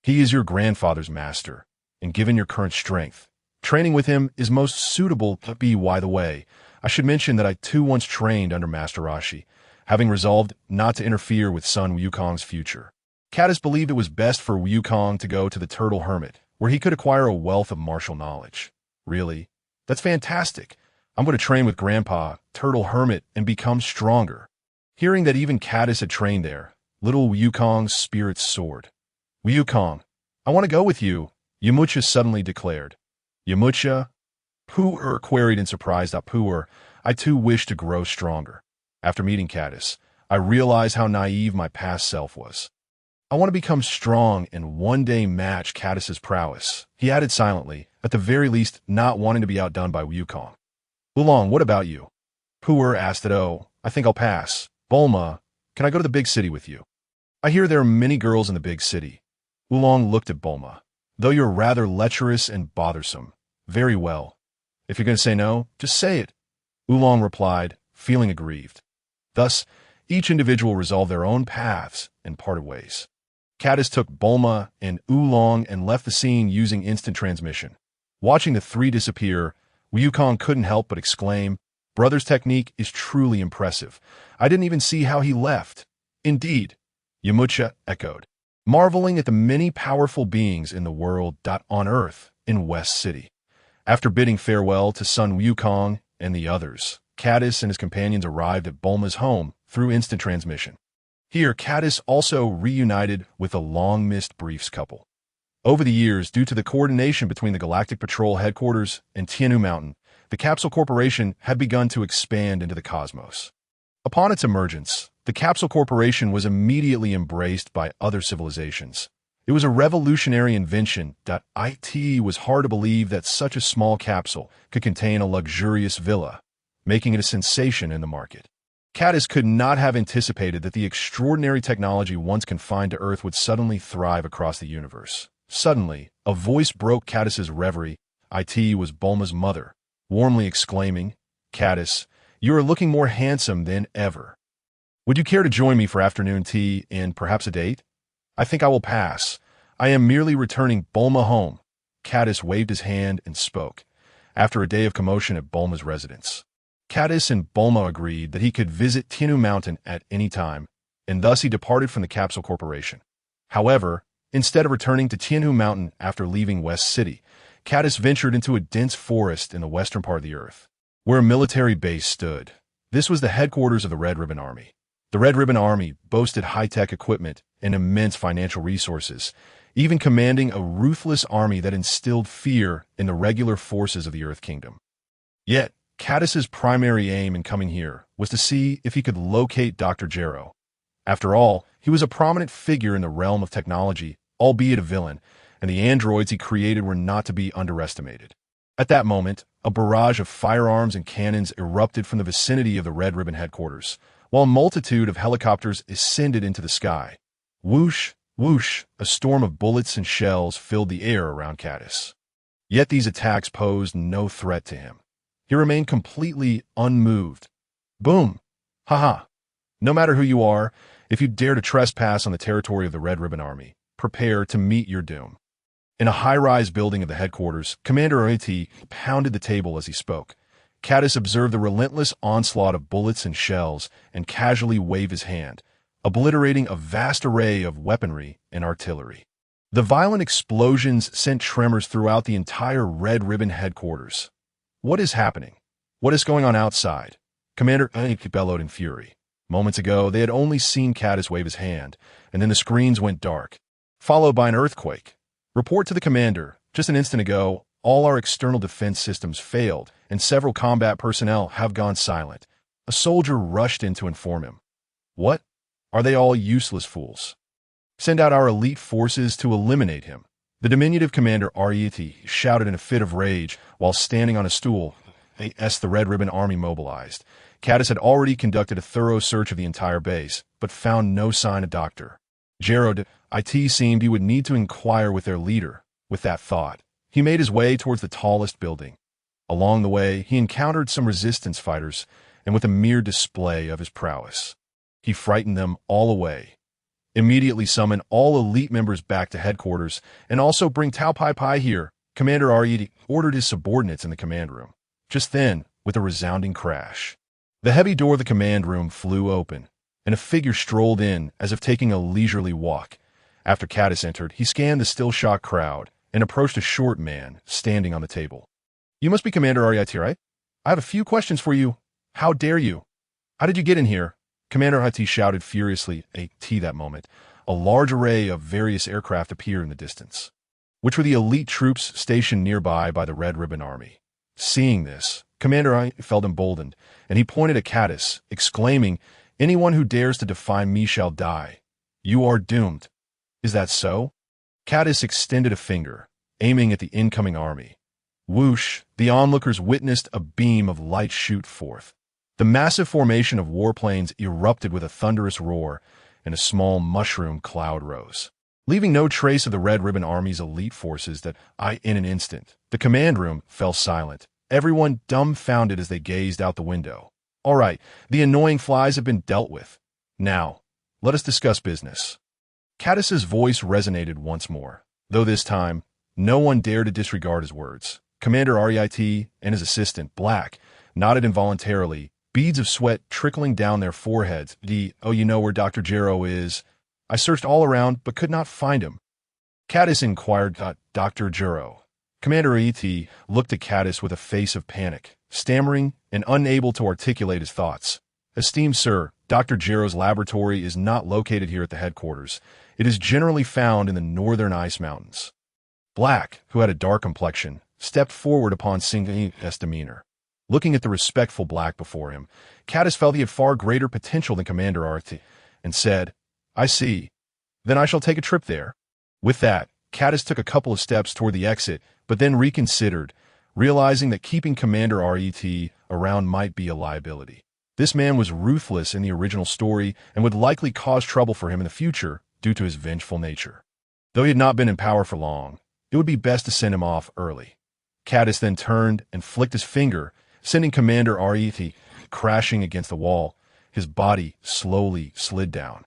He is your grandfather's master, and given your current strength, training with him is most suitable. By the way, I should mention that I too once trained under Master Roshi, having resolved not to interfere with son Wukong's future. Caddis believed it was best for Wukong to go to the Turtle Hermit, where he could acquire a wealth of martial knowledge. Really? That's fantastic. I'm going to train with Grandpa, Turtle Hermit, and become stronger. Hearing that even Caddis had trained there, little Wukong's spirits soared. Wukong, I want to go with you, Yamcha suddenly declared. Yamucha? Pu'er queried in surprise. Pu'er, I too wish to grow stronger. After meeting Caddis, I realized how naive my past self was. I want to become strong and one day match Caddis's prowess, he added silently, at the very least not wanting to be outdone by Wukong. Oolong, what about you? Pu'er asked it. Oh, I think I'll pass. Bulma, can I go to the big city with you? I hear there are many girls in the big city. Oolong looked at Bulma. Though you're rather lecherous and bothersome. Very well. If you're going to say no, just say it. Oolong replied, feeling aggrieved. Thus, each individual resolved their own paths and parted ways. Caddis took Bulma and Oolong and left the scene using instant transmission. Watching the three disappear, Wukong couldn't help but exclaim, Brother's technique is truly impressive. I didn't even see how he left. Indeed, Yamucha echoed, marveling at the many powerful beings in the world. On Earth, in West City. After bidding farewell to son Wukong and the others, Caddis and his companions arrived at Bulma's home through instant transmission. Here, Caddis also reunited with a long-missed Briefs couple. Over the years, due to the coordination between the Galactic Patrol headquarters and Tianwu Mountain, the Capsule Corporation had begun to expand into the cosmos. Upon its emergence, the Capsule Corporation was immediately embraced by other civilizations. It was a revolutionary invention. It was hard to believe that such a small capsule could contain a luxurious villa, making it a sensation in the market. Caddis could not have anticipated that the extraordinary technology once confined to Earth would suddenly thrive across the universe. Suddenly, a voice broke Caddis's reverie. It was Bulma's mother, warmly exclaiming, Caddis, you are looking more handsome than ever. Would you care to join me for afternoon tea and perhaps a date? I think I will pass. I am merely returning Bulma home. Caddis waved his hand and spoke, after a day of commotion at Bulma's residence. Caddis and Bulma agreed that he could visit Tianwu Mountain at any time, and thus he departed from the Capsule Corporation. However, instead of returning to Tianwu Mountain after leaving West City, Caddis ventured into a dense forest in the western part of the Earth, where a military base stood. This was the headquarters of the Red Ribbon Army. The Red Ribbon Army boasted high-tech equipment and immense financial resources, even commanding a ruthless army that instilled fear in the regular forces of the Earth Kingdom. Yet, Caddis's primary aim in coming here was to see if he could locate Dr. Gero. After all, he was a prominent figure in the realm of technology, albeit a villain, and the androids he created were not to be underestimated. At that moment, a barrage of firearms and cannons erupted from the vicinity of the Red Ribbon headquarters, while a multitude of helicopters ascended into the sky. Whoosh, whoosh, a storm of bullets and shells filled the air around Caddis. Yet these attacks posed no threat to him. He remained completely unmoved. Boom! Haha! No matter who you are, if you dare to trespass on the territory of the Red Ribbon Army, prepare to meet your doom. In a high-rise building of the headquarters, Commander It pounded the table as he spoke. Caddis observed the relentless onslaught of bullets and shells and casually waved his hand, obliterating a vast array of weaponry and artillery. The violent explosions sent tremors throughout the entire Red Ribbon headquarters. What is happening? What is going on outside? Commander It bellowed in fury. Moments ago, they had only seen Caddis wave his hand, and then the screens went dark, followed by an earthquake. Report to the commander. Just an instant ago, all our external defense systems failed, and several combat personnel have gone silent. A soldier rushed in to inform him. What? Are they all useless fools? Send out our elite forces to eliminate him. The diminutive Commander Ariete shouted in a fit of rage while standing on a stool as the Red Ribbon Army mobilized. Caddis had already conducted a thorough search of the entire base, but found no sign of Dr. Gero. It seemed he would need to inquire with their leader. With that thought, he made his way towards the tallest building. Along the way, he encountered some resistance fighters, and with a mere display of his prowess, he frightened them all away. Immediately summon all elite members back to headquarters, and also bring Tao Pai Pai here. Commander Ariete ordered his subordinates in the command room. Just then, with a resounding crash, the heavy door of the command room flew open, and a figure strolled in as if taking a leisurely walk. After Caddis entered, he scanned the still-shocked crowd and approached a short man standing on the table. You must be Commander Ariete, right? I have a few questions for you. How dare you? How did you get in here? Commander Ariete shouted furiously. At that moment, a large array of various aircraft appeared in the distance. which were the elite troops stationed nearby by the Red Ribbon Army. Seeing this, Commander I felt emboldened, and he pointed at Caddis, exclaiming, "Anyone who dares to defy me shall die. You are doomed." "Is that so?" Caddis extended a finger, aiming at the incoming army. Whoosh, the onlookers witnessed a beam of light shoot forth. The massive formation of warplanes erupted with a thunderous roar, and a small mushroom cloud rose, leaving no trace of the Red Ribbon Army's elite forces. In an instant, the command room fell silent, everyone dumbfounded as they gazed out the window. "All right, the annoying flies have been dealt with. Now, let us discuss business." Caddis's voice resonated once more, though this time, no one dared to disregard his words. Commander REIT and his assistant, Black, nodded involuntarily, beads of sweat trickling down their foreheads. "Oh, you know where Dr. Gero is?" "I searched all around, but could not find him." Caddis inquired, "Dr. Gero?" Commander REIT looked at Caddis with a face of panic, stammering and unable to articulate his thoughts. "Esteemed sir, Dr. Gero's laboratory is not located here at the headquarters. It is generally found in the northern ice mountains." Black, who had a dark complexion, stepped forward upon seeing his demeanor. Looking at the respectful Black before him, Caddis felt he had far greater potential than Commander REIT, and said, "I see. Then I shall take a trip there." With that, Caddis took a couple of steps toward the exit, but then reconsidered, realizing that keeping Commander REIT around might be a liability. This man was ruthless in the original story and would likely cause trouble for him in the future due to his vengeful nature. Though he had not been in power for long, it would be best to send him off early. Caddis then turned and flicked his finger, sending Commander REIT crashing against the wall. His body slowly slid down,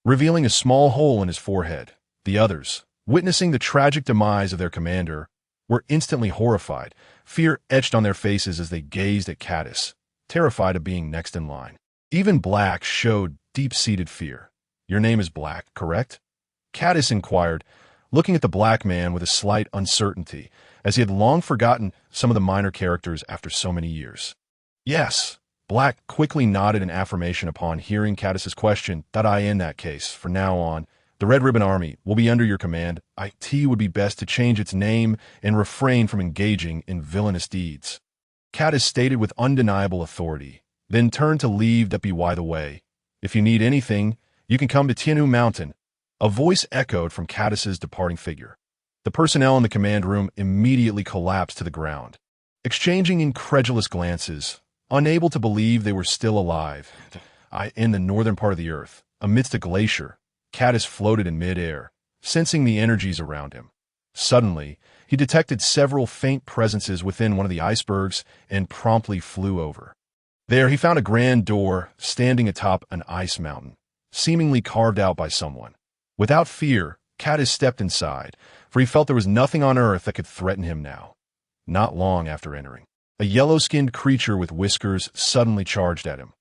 revealing a small hole in his forehead. The others, witnessing the tragic demise of their commander, were instantly horrified. Fear etched on their faces as they gazed at Caddis, terrified of being next in line. Even Black showed deep-seated fear. "Your name is Black, correct?" Caddis inquired, looking at the Black man with a slight uncertainty, as he had long forgotten some of the minor characters after so many years. "Yes." Black quickly nodded in affirmation upon hearing Caddis's question. "In that case, from now on, the Red Ribbon Army will be under your command. It would be best to change its name and refrain from engaging in villainous deeds." Caddis stated with undeniable authority, then turned to leave. "By the way, if you need anything, you can come to Tianhu Mountain." A voice echoed from Caddis's departing figure. The personnel in the command room immediately collapsed to the ground, exchanging incredulous glances, unable to believe they were still alive. In the northern part of the earth, amidst a glacier, Caddis floated in midair, sensing the energies around him. Suddenly, he detected several faint presences within one of the icebergs and promptly flew over. There he found a grand door standing atop an ice mountain, seemingly carved out by someone. Without fear, Caddis stepped inside, for he felt there was nothing on earth that could threaten him now. Not long after entering, a yellow-skinned creature with whiskers suddenly charged at him.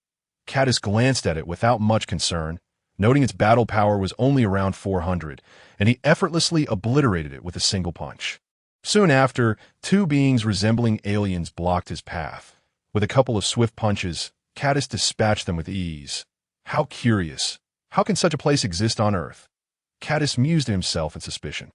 Caddis glanced at it without much concern, noting its battle power was only around 400, and he effortlessly obliterated it with a single punch. Soon after, two beings resembling aliens blocked his path. With a couple of swift punches, Caddis dispatched them with ease. How curious. How can such a place exist on Earth? Caddis mused to himself in suspicion.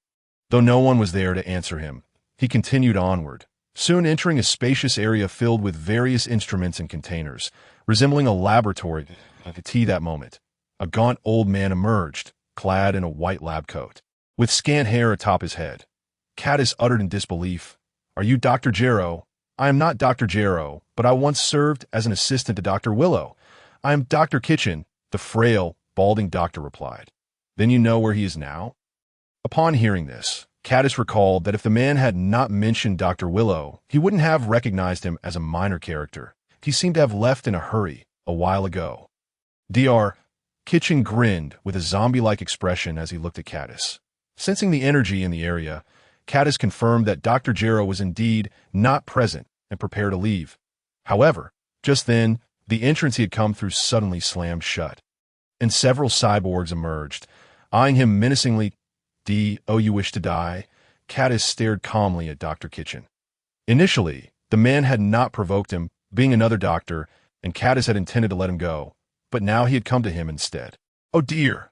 Though no one was there to answer him, he continued onward, soon entering a spacious area filled with various instruments and containers, resembling a laboratory. That moment, a gaunt old man emerged, clad in a white lab coat, with scant hair atop his head. Caddis uttered in disbelief, "Are you Dr. Gero?" "I am not Dr. Gero, but I once served as an assistant to Dr. Willow. I am Dr. Kitchen," the frail, balding doctor replied. "Then you know where he is now?" Upon hearing this, Caddis recalled that if the man had not mentioned Dr. Willow, he wouldn't have recognized him as a minor character. He seemed to have left in a hurry a while ago. Dr. Kitchen grinned with a zombie-like expression as he looked at Caddis. Sensing the energy in the area, Caddis confirmed that Dr. Gero was indeed not present and prepared to leave. However, just then, the entrance he had come through suddenly slammed shut, and several cyborgs emerged, eyeing him menacingly. You wish to die?" Caddis stared calmly at Dr. Kitchen. Initially, the man had not provoked him, being another doctor, and Caddis had intended to let him go, but now he had come to him instead. Oh dear,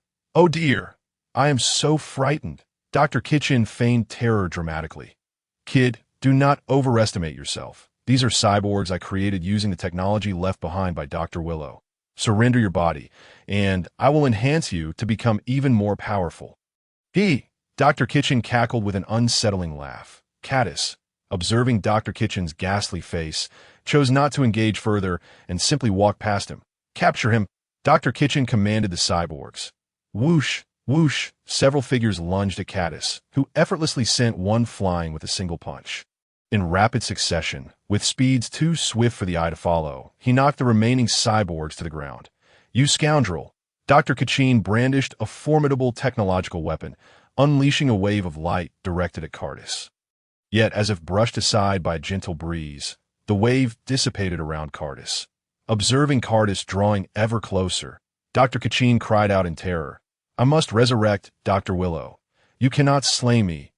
I am so frightened," Dr. Kitchen feigned terror dramatically. Kid, do not overestimate yourself. These are cyborgs I created using the technology left behind by Dr. Willow. Surrender your body, and I will enhance you to become even more powerful. Dr. Kitchen cackled with an unsettling laugh. Caddis, observing Dr. Kitchen's ghastly face, chose not to engage further and simply walked past him. Capture him, Dr. Kitchen commanded the cyborgs. Whoosh, whoosh, several figures lunged at Caddis, who effortlessly sent one flying with a single punch. In rapid succession, with speeds too swift for the eye to follow, he knocked the remaining cyborgs to the ground. You scoundrel! Dr. Kitchen brandished a formidable technological weapon, unleashing a wave of light directed at Cardis. Yet, as if brushed aside by a gentle breeze, the wave dissipated around Cardis. Observing Cardis drawing ever closer, Dr. Kitchen cried out in terror, I must resurrect Dr. Willow. You cannot slay me.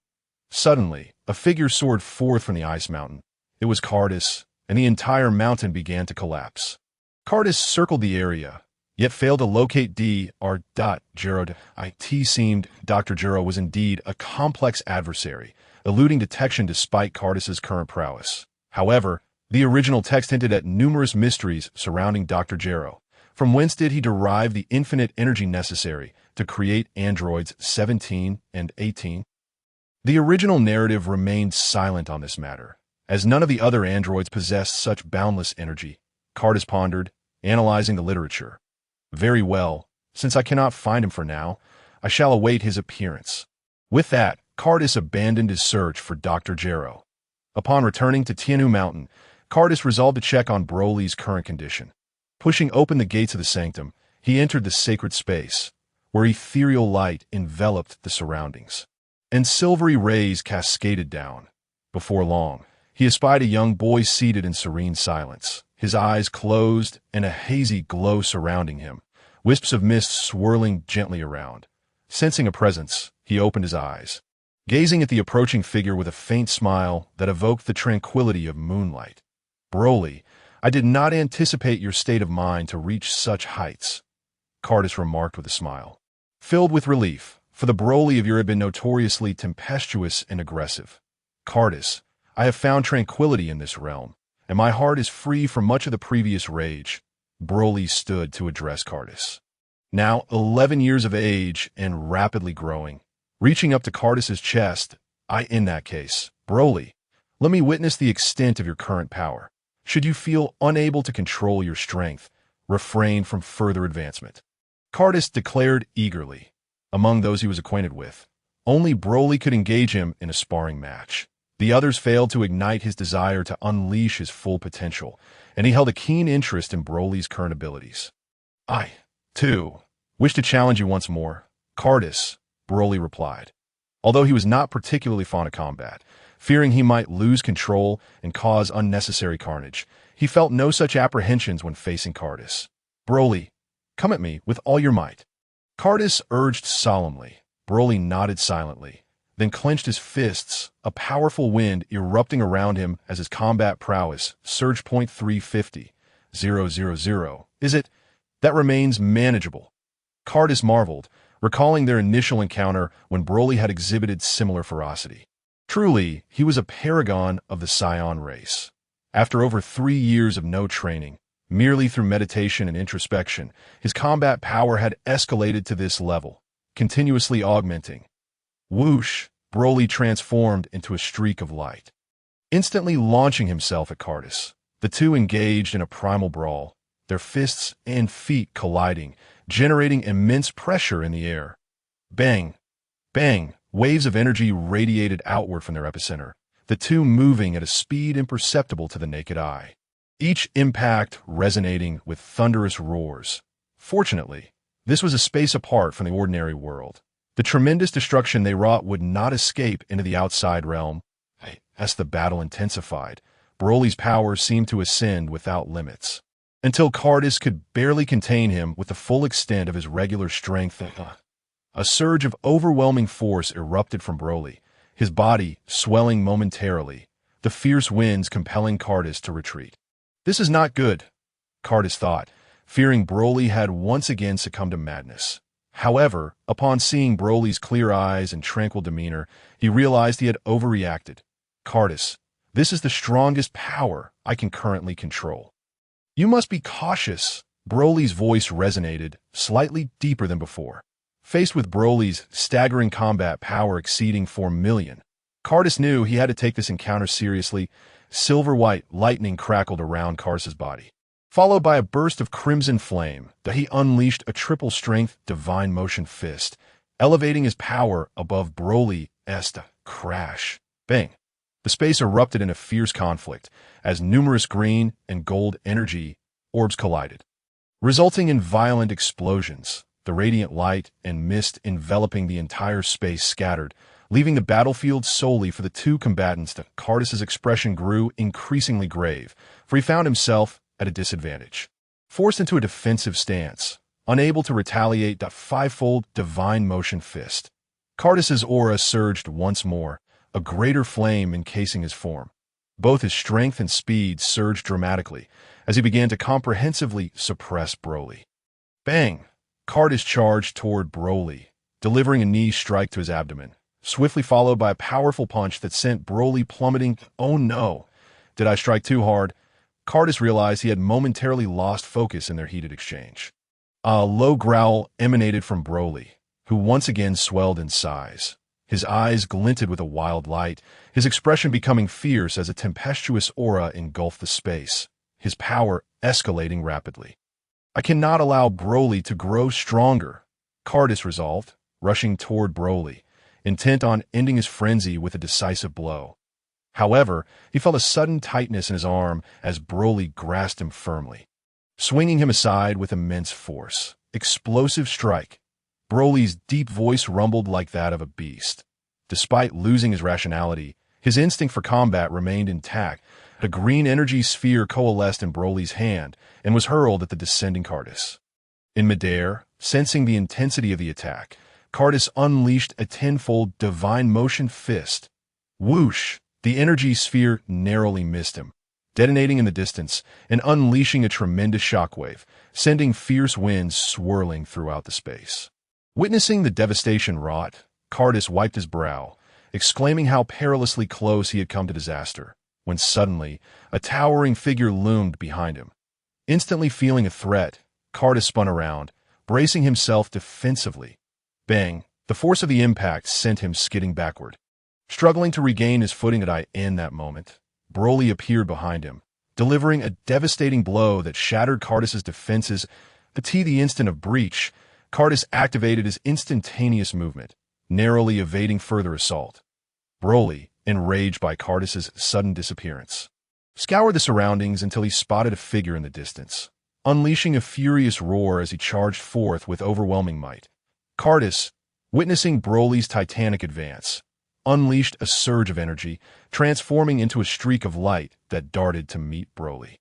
Suddenly, a figure soared forth from the ice mountain. It was Cardis, and the entire mountain began to collapse. Cardis circled the area, yet failed to locate Dr. It seemed Dr. Jiro was indeed a complex adversary, eluding detection despite Cardis's current prowess. However, the original text hinted at numerous mysteries surrounding Dr. Jiro. From whence did he derive the infinite energy necessary to create androids 17 and 18? The original narrative remained silent on this matter, as none of the other androids possessed such boundless energy. Cardis pondered, analyzing the literature. Very well, since I cannot find him for now, I shall await his appearance. With that, Cardis abandoned his search for Dr. Jiro. Upon returning to Tianhu Mountain, Cardis resolved to check on Broly's current condition. Pushing open the gates of the sanctum, he entered the sacred space, where ethereal light enveloped the surroundings, and silvery rays cascaded down. Before long, he espied a young boy seated in serene silence, his eyes closed and a hazy glow surrounding him, wisps of mist swirling gently around. Sensing a presence, he opened his eyes, gazing at the approaching figure with a faint smile that evoked the tranquility of moonlight. Broly, I did not anticipate your state of mind to reach such heights, Cardis remarked with a smile. Filled with relief, for the Broly of yore had been notoriously tempestuous and aggressive. Cardis, I have found tranquility in this realm, and my heart is free from much of the previous rage. Broly stood to address Cardis. Now 11 years of age and rapidly growing, reaching up to Cardis's chest, in that case, Broly, let me witness the extent of your current power. Should you feel unable to control your strength, refrain from further advancement. Cardis declared eagerly. Among those he was acquainted with, only Broly could engage him in a sparring match. The others failed to ignite his desire to unleash his full potential, and he held a keen interest in Broly's current abilities. I, too, wish to challenge you once more, Cardis, Broly replied. Although he was not particularly fond of combat, fearing he might lose control and cause unnecessary carnage, he felt no such apprehensions when facing Cardis. Broly, come at me with all your might. Cardis urged solemnly. Broly nodded silently, then clenched his fists, a powerful wind erupting around him as his combat prowess surged. 350, 000, is it? That remains manageable. Cardis marveled, recalling their initial encounter when Broly had exhibited similar ferocity. Truly, he was a paragon of the Scion race. After over 3 years of no training, merely through meditation and introspection, his combat power had escalated to this level, continuously augmenting. Whoosh, Broly transformed into a streak of light. Instantly launching himself at Cardis, the two engaged in a primal brawl, their fists and feet colliding, generating immense pressure in the air. Bang! Bang! Waves of energy radiated outward from their epicenter, the two moving at a speed imperceptible to the naked eye, each impact resonating with thunderous roars. Fortunately, this was a space apart from the ordinary world. The tremendous destruction they wrought would not escape into the outside realm. As the battle intensified, Broly's power seemed to ascend without limits, until Cardis could barely contain him with the full extent of his regular strength. A surge of overwhelming force erupted from Broly, his body swelling momentarily, the fierce winds compelling Cardis to retreat. This is not good, Cardis thought, fearing Broly had once again succumbed to madness. However, upon seeing Broly's clear eyes and tranquil demeanor, he realized he had overreacted. Cardus, this is the strongest power I can currently control. You must be cautious. Broly's voice resonated, slightly deeper than before. Faced with Broly's staggering combat power exceeding 4 million, Cardus knew he had to take this encounter seriously. Silver-white lightning crackled around Cardus' body, followed by a burst of crimson flame that he unleashed a triple-strength divine motion fist, elevating his power above Broly. Crash. Bang. The space erupted in a fierce conflict as numerous green and gold energy orbs collided, resulting in violent explosions. The radiant light and mist enveloping the entire space scattered, leaving the battlefield solely for the two combatants. Cardus' expression grew increasingly grave, for he found himself at a disadvantage. Forced into a defensive stance, unable to retaliate. Fivefold divine motion fist. Cardus' aura surged once more, a greater flame encasing his form. Both his strength and speed surged dramatically as he began to comprehensively suppress Broly. Bang! Cardus charged toward Broly, delivering a knee strike to his abdomen, swiftly followed by a powerful punch that sent Broly plummeting. Oh no! Did I strike too hard? Cardus realized he had momentarily lost focus in their heated exchange. A low growl emanated from Broly, who once again swelled in size. His eyes glinted with a wild light, his expression becoming fierce as a tempestuous aura engulfed the space, his power escalating rapidly. I cannot allow Broly to grow stronger, Cardus resolved, rushing toward Broly, intent on ending his frenzy with a decisive blow. However, he felt a sudden tightness in his arm as Broly grasped him firmly, swinging him aside with immense force. Explosive strike. Broly's deep voice rumbled like that of a beast. Despite losing his rationality, his instinct for combat remained intact. A green energy sphere coalesced in Broly's hand and was hurled at the descending Cardus. In midair, sensing the intensity of the attack, Cardus unleashed a tenfold divine motion fist. Whoosh! The energy sphere narrowly missed him, detonating in the distance and unleashing a tremendous shockwave, sending fierce winds swirling throughout the space. Witnessing the devastation wrought, Cardus wiped his brow, exclaiming how perilously close he had come to disaster, when suddenly a towering figure loomed behind him. Instantly feeling a threat, Cardus spun around, bracing himself defensively. Bang! The force of the impact sent him skidding backward. Struggling to regain his footing in that moment, Broly appeared behind him, delivering a devastating blow that shattered Cardus' defenses. At the instant of breach, Cardus activated his instantaneous movement, narrowly evading further assault. Broly, enraged by Cardus' sudden disappearance, scoured the surroundings until he spotted a figure in the distance, unleashing a furious roar as he charged forth with overwhelming might. Cardus, witnessing Broly's titanic advance, unleashed a surge of energy, transforming into a streak of light that darted to meet Broly.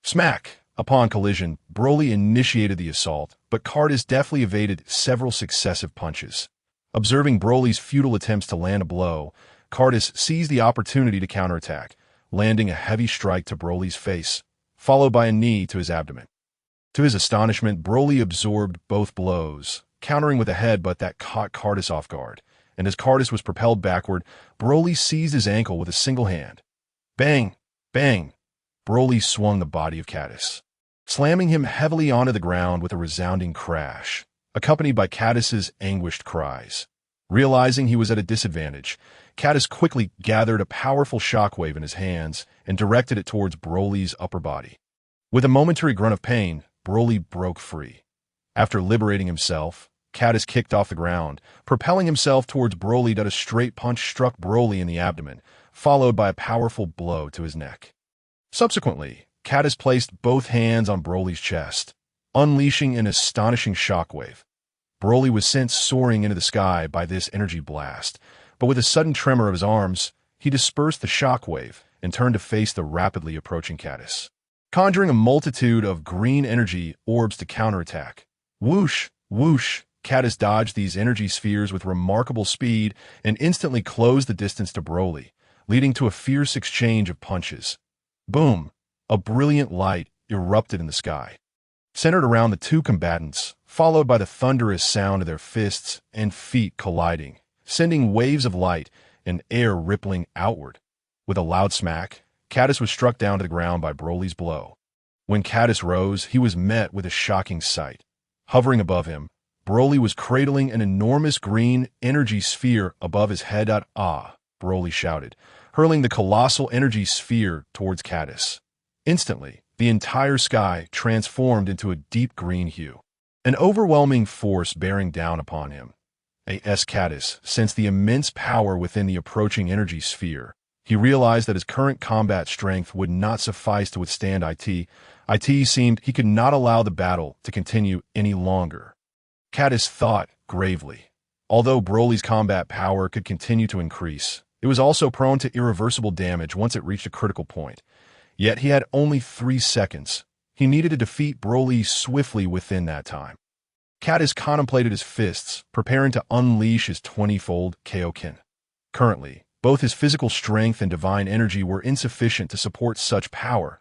Smack! Upon collision, Broly initiated the assault, but Cardus deftly evaded several successive punches. Observing Broly's futile attempts to land a blow, Cardus seized the opportunity to counterattack, landing a heavy strike to Broly's face, followed by a knee to his abdomen. To his astonishment, Broly absorbed both blows, countering with a headbutt that caught Cardus off guard, and as Cardus was propelled backward, Broly seized his ankle with a single hand. Bang! Bang! Broly swung the body of Cardus, slamming him heavily onto the ground with a resounding crash, accompanied by Cardus' anguished cries. Realizing he was at a disadvantage, Cardus quickly gathered a powerful shockwave in his hands and directed it towards Broly's upper body. With a momentary grunt of pain, Broly broke free. After liberating himself, Cardus kicked off the ground, propelling himself towards Broly. A straight punch struck Broly in the abdomen, followed by a powerful blow to his neck. Subsequently, Cardus placed both hands on Broly's chest, unleashing an astonishing shockwave. Broly was sent soaring into the sky by this energy blast, but with a sudden tremor of his arms, he dispersed the shockwave and turned to face the rapidly approaching Cardus, conjuring a multitude of green energy orbs to counterattack. Whoosh! Whoosh! Cardus dodged these energy spheres with remarkable speed and instantly closed the distance to Broly, leading to a fierce exchange of punches. Boom! A brilliant light erupted in the sky, centered around the two combatants, followed by the thunderous sound of their fists and feet colliding, sending waves of light and air rippling outward. With a loud smack, Cadis was struck down to the ground by Broly's blow. When Cadis rose, he was met with a shocking sight. Hovering above him, Broly was cradling an enormous green energy sphere above his head. "Ah!" Broly shouted, hurling the colossal energy sphere towards Cadis. Instantly, the entire sky transformed into a deep green hue. An overwhelming force bearing down upon him. As Cadis sensed the immense power within the approaching energy sphere, he realized that his current combat strength would not suffice to withstand it. It seemed he could not allow the battle to continue any longer. Cadis thought gravely. Although Broly's combat power could continue to increase, it was also prone to irreversible damage once it reached a critical point. Yet he had only 3 seconds. He needed to defeat Broly swiftly within that time. Cadis contemplated his fists, preparing to unleash his 20-fold Kaioken. Currently, both his physical strength and divine energy were insufficient to support such power.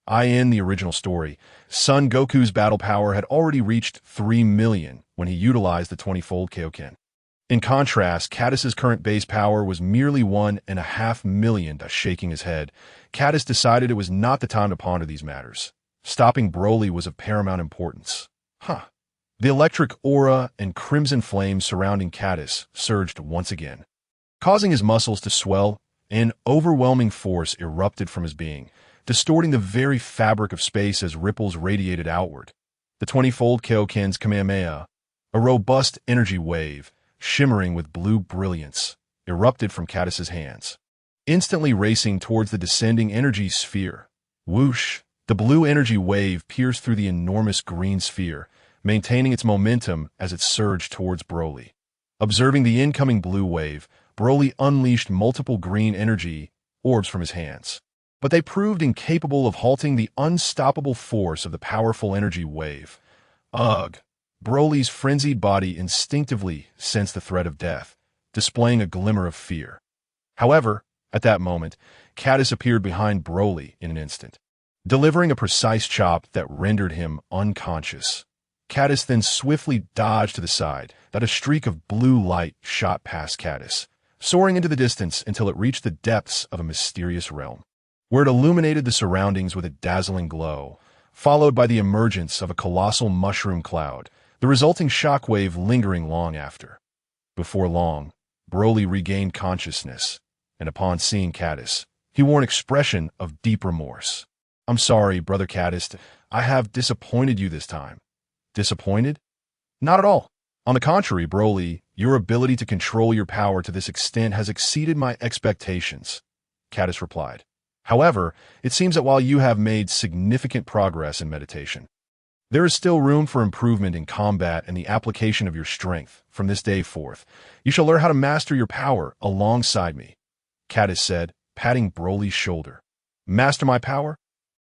In the original story, Son Goku's battle power had already reached 3 million when he utilized the 20-fold Kaioken. In contrast, Cadis's current base power was merely 1.5 million. Shaking his head, Cadis decided it was not the time to ponder these matters. Stopping Broly was of paramount importance. The electric aura and crimson flames surrounding Cadis surged once again. Causing his muscles to swell, an overwhelming force erupted from his being, distorting the very fabric of space as ripples radiated outward. The 20-fold Kaioken's Kamehameha, a robust energy wave, shimmering with blue brilliance, erupted from Cadis's hands, instantly racing towards the descending energy sphere. Whoosh! The blue energy wave pierced through the enormous green sphere, maintaining its momentum as it surged towards Broly. Observing the incoming blue wave, Broly unleashed multiple green energy orbs from his hands. But they proved incapable of halting the unstoppable force of the powerful energy wave. Ugh! Broly's frenzied body instinctively sensed the threat of death, displaying a glimmer of fear. However, at that moment, Cadis appeared behind Broly in an instant, delivering a precise chop that rendered him unconscious. Cadis then swiftly dodged to the side, that a streak of blue light shot past Cadis, soaring into the distance until it reached the depths of a mysterious realm, where it illuminated the surroundings with a dazzling glow, followed by the emergence of a colossal mushroom cloud, the resulting shockwave lingering long after. Before long, Broly regained consciousness, and upon seeing Cadis, he wore an expression of deep remorse. "I'm sorry, Brother Cadis, I have disappointed you this time." Disappointed? Not at all. On the contrary, Broly, your ability to control your power to this extent has exceeded my expectations, Cadis replied. However, it seems that while you have made significant progress in meditation, there is still room for improvement in combat and the application of your strength. From this day forth, you shall learn how to master your power alongside me, Cadis said, patting Broly's shoulder. Master my power?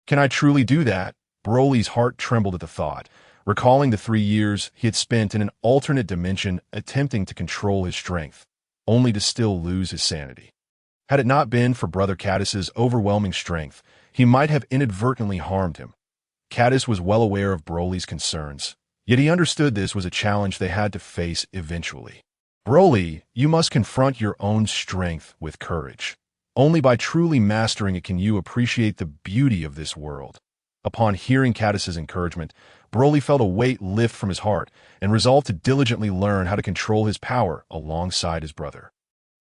Can I truly do that? Broly's heart trembled at the thought, recalling the 3 years he had spent in an alternate dimension attempting to control his strength, only to still lose his sanity. Had it not been for Brother Cadis's overwhelming strength, he might have inadvertently harmed him. Cadis was well aware of Broly's concerns, yet he understood this was a challenge they had to face eventually. Broly, you must confront your own strength with courage. Only by truly mastering it can you appreciate the beauty of this world. Upon hearing Cadis's encouragement, Broly felt a weight lift from his heart and resolved to diligently learn how to control his power alongside his brother.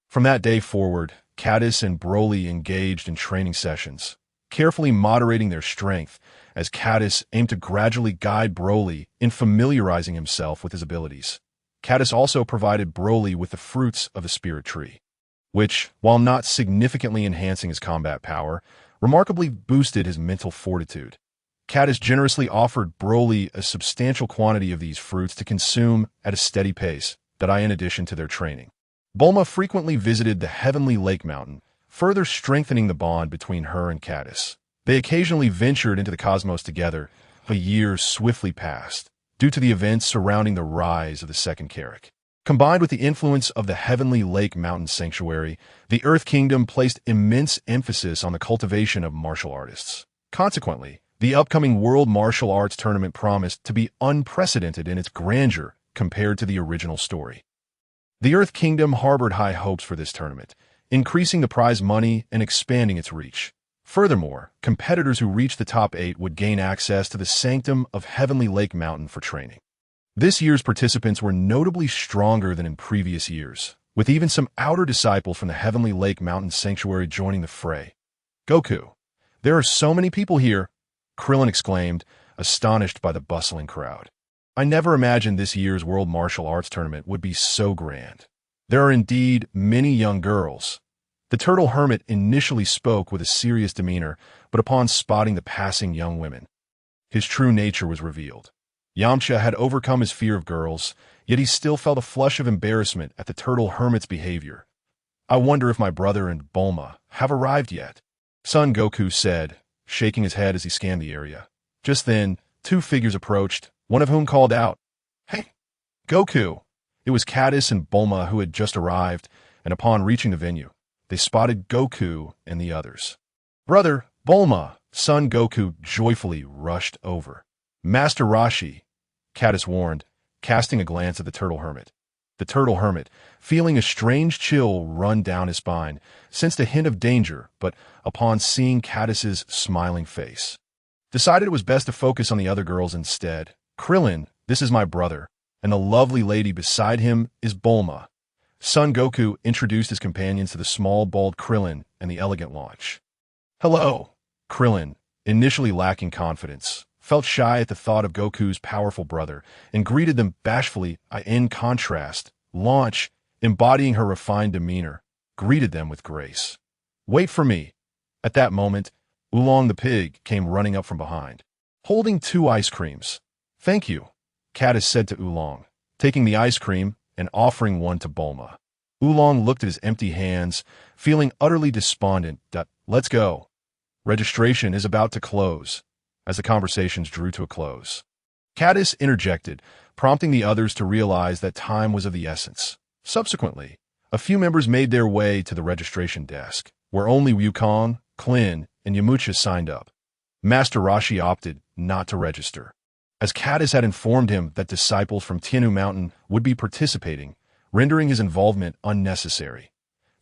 From that day forward, Cadis and Broly engaged in training sessions, carefully moderating their strength as Cadis aimed to gradually guide Broly in familiarizing himself with his abilities. Cadis also provided Broly with the fruits of the Spirit Tree, which, while not significantly enhancing his combat power, remarkably boosted his mental fortitude. Cadis generously offered Broly a substantial quantity of these fruits to consume at a steady pace, in addition to their training. Bulma frequently visited the Heavenly Lake Mountain, further strengthening the bond between her and Cadis. They occasionally ventured into the cosmos together, but years swiftly passed, due to the events surrounding the rise of the Second Karak. Combined with the influence of the Heavenly Lake Mountain Sanctuary, the Earth Kingdom placed immense emphasis on the cultivation of martial artists. Consequently, The upcoming World Martial Arts Tournament promised to be unprecedented in its grandeur compared to the original story. The Earth Kingdom harbored high hopes for this tournament, increasing the prize money and expanding its reach. Furthermore, competitors who reached the top 8 would gain access to the sanctum of Heavenly Lake Mountain for training. This year's participants were notably stronger than in previous years, with even some outer disciples from the Heavenly Lake Mountain Sanctuary joining the fray. Goku, there are so many people here, Krillin exclaimed, astonished by the bustling crowd. I never imagined this year's World Martial Arts Tournament would be so grand. There are indeed many young girls. The Turtle Hermit initially spoke with a serious demeanor, but upon spotting the passing young women, his true nature was revealed. Yamcha had overcome his fear of girls, yet he still felt a flush of embarrassment at the Turtle Hermit's behavior. I wonder if my brother and Bulma have arrived yet, Son Goku said, shaking his head as he scanned the area. Just then, 2 figures approached, one of whom called out, "Hey, Goku!" It was Caddis and Bulma who had just arrived, and upon reaching the venue, they spotted Goku and the others. "Brother, Bulma!" Son Goku joyfully rushed over. "Master Roshi," Caddis warned, casting a glance at the Turtle Hermit. The Turtle Hermit, feeling a strange chill run down his spine, sensed a hint of danger, but upon seeing Caddis's smiling face, decided it was best to focus on the other girls instead. "Krillin, this is my brother, and the lovely lady beside him is Bulma." Son Goku introduced his companions to the small, bald Krillin and the elegant launch. "Hello." Krillin, initially lacking confidence, felt shy at the thought of Goku's powerful brother and greeted them bashfully. In contrast, Launch, embodying her refined demeanor, greeted them with grace. "Wait for me." At that moment, Oolong the pig came running up from behind, holding 2 ice creams. "Thank you," Caddis said to Oolong, taking the ice cream and offering one to Bulma. Oolong looked at his empty hands, feeling utterly despondent. "Let's go. Registration is about to close." As the conversations drew to a close, Caddis interjected, prompting the others to realize that time was of the essence. Subsequently, a few members made their way to the registration desk, where only Wukong, Klin, and Yamcha signed up. Master Roshi opted not to register, as Caddis had informed him that disciples from Tianmu Mountain would be participating, rendering his involvement unnecessary.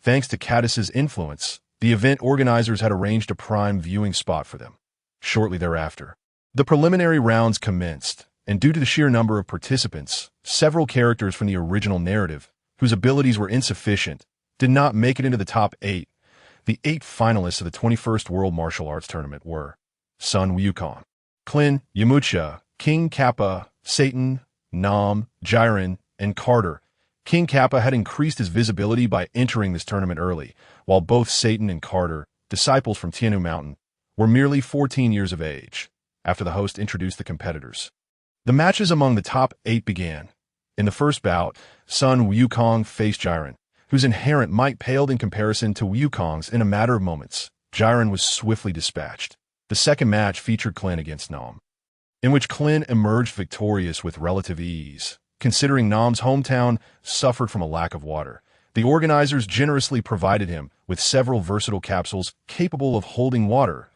Thanks to Caddis's influence, the event organizers had arranged a prime viewing spot for them. Shortly thereafter, the preliminary rounds commenced, and due to the sheer number of participants, several characters from the original narrative, whose abilities were insufficient, did not make it into the top 8. The 8 finalists of the 21st World Martial Arts Tournament were Son Wukong, Klin, Yamcha, King Kappa, Satan, Nam, Jiren, and Carter. King Kappa had increased his visibility by entering this tournament early, while both Satan and Carter, disciples from Tianmu Mountain, were merely 14 years of age. After the host introduced the competitors, the matches among the top 8 began. In the first bout, Son Wukong faced Jiren, whose inherent might paled in comparison to Wukong's in a matter of moments. Jiren was swiftly dispatched. The second match featured Klin against Nam, in which Klin emerged victorious with relative ease. Considering Nam's hometown suffered from a lack of water, the organizers generously provided him with several versatile capsules capable of holding water.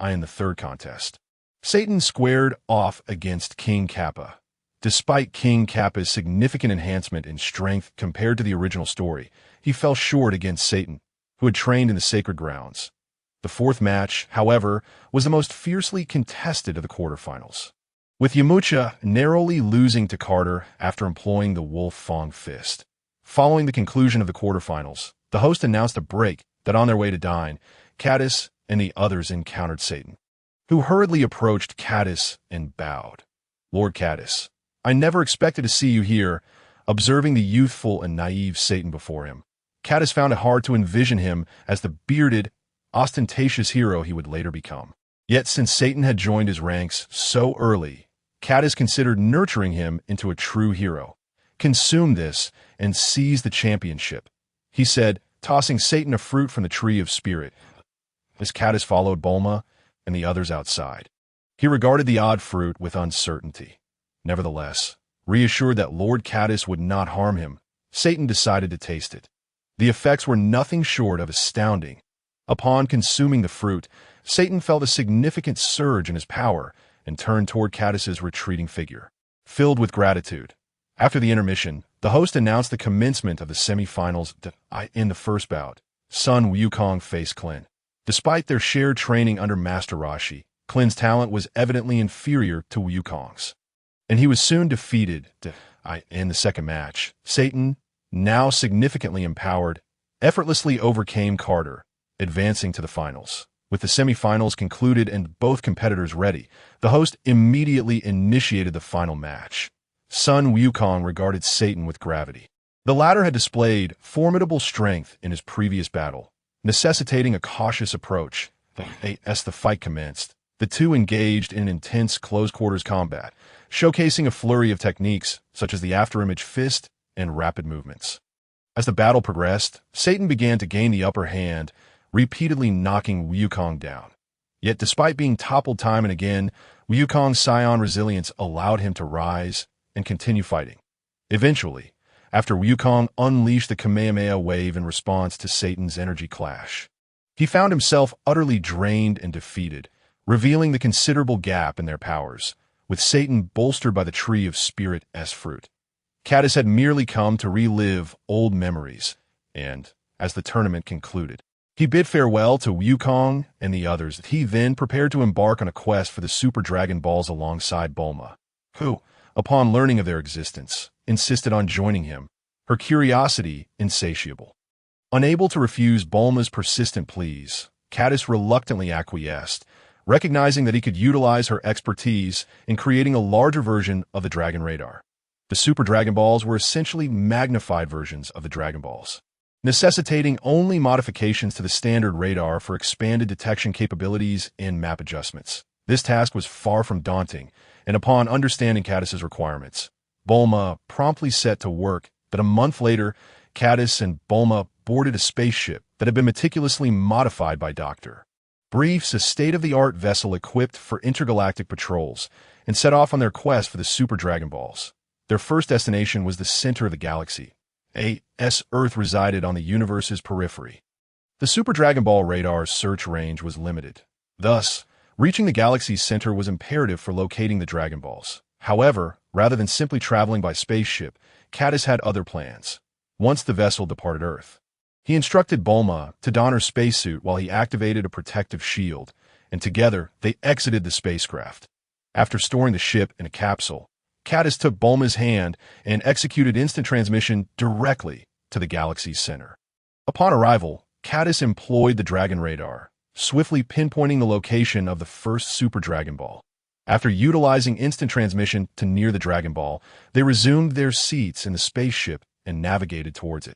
In the third contest, Satan squared off against King Kappa. Despite King Kappa's significant enhancement in strength compared to the original story, he fell short against Satan, who had trained in the sacred grounds. The fourth match, however, was the most fiercely contested of the quarterfinals, with Yamcha narrowly losing to Carter after employing the Wolf Fong Fist. Following the conclusion of the quarterfinals, the host announced a break that on their way to dine, Caddis and the others encountered Satan, who hurriedly approached Caddis and bowed. "Lord Caddis, I never expected to see you here." Observing the youthful and naive Satan before him, Caddis found it hard to envision him as the bearded, ostentatious hero he would later become. Yet since Satan had joined his ranks so early, Caddis considered nurturing him into a true hero. "Consume this and seize the championship," he said, tossing Satan a fruit from the tree of spirit. As Caddis followed Bulma and the others outside, he regarded the odd fruit with uncertainty. Nevertheless, reassured that Lord Caddis would not harm him, Satan decided to taste it. The effects were nothing short of astounding. Upon consuming the fruit, Satan felt a significant surge in his power and turned toward Cadis's retreating figure. Filled with gratitude, after the intermission, the host announced the commencement of the semi-finals. In the first bout, Sun Wukong faced Klin. Despite their shared training under Master Roshi, Klin's talent was evidently inferior to Wukong's, and he was soon defeated. In the second match, Satan, now significantly empowered, effortlessly overcame Carter, advancing to the finals. With the semi-finals concluded and both competitors ready, the host immediately initiated the final match. Sun Wukong regarded Satan with gravity. The latter had displayed formidable strength in his previous battle, necessitating a cautious approach. As the fight commenced, the two engaged in intense close-quarters combat, showcasing a flurry of techniques such as the afterimage fist and rapid movements. As the battle progressed, Satan began to gain the upper hand, repeatedly knocking Wukong down. Yet despite being toppled time and again, Wukong's Scion resilience allowed him to rise and continue fighting. Eventually, after Wukong unleashed the Kamehameha wave in response to Satan's energy clash, he found himself utterly drained and defeated, revealing the considerable gap in their powers, with Satan bolstered by the Tree of Spirit-S fruit. Cadis had merely come to relive old memories, and, as the tournament concluded, he bid farewell to Wukong and the others. He then prepared to embark on a quest for the Super Dragon Balls alongside Bulma, who, upon learning of their existence, insisted on joining him, her curiosity insatiable. Unable to refuse Bulma's persistent pleas, Cadis reluctantly acquiesced, recognizing that he could utilize her expertise in creating a larger version of the Dragon Radar. The Super Dragon Balls were essentially magnified versions of the Dragon Balls, necessitating only modifications to the standard radar for expanded detection capabilities and map adjustments. This task was far from daunting, and upon understanding Cadis's requirements, Bulma promptly set to work. But a month later, Cadis and Bulma boarded a spaceship that had been meticulously modified by Dr. Briefs, a state-of-the-art vessel equipped for intergalactic patrols, and set off on their quest for the Super Dragon Balls. Their first destination was the center of the galaxy. Earth resided on the universe's periphery. The Super Dragon Ball radar's search range was limited. Thus, reaching the galaxy's center was imperative for locating the Dragon Balls. However, rather than simply traveling by spaceship, Cadis had other plans. Once the vessel departed Earth, he instructed Bulma to don her spacesuit while he activated a protective shield, and together they exited the spacecraft. After storing the ship in a capsule, Cadis took Bulma's hand and executed instant transmission directly to the galaxy's center. Upon arrival, Cadis employed the Dragon Radar, swiftly pinpointing the location of the first Super Dragon Ball. After utilizing instant transmission to near the Dragon Ball, they resumed their seats in the spaceship and navigated towards it.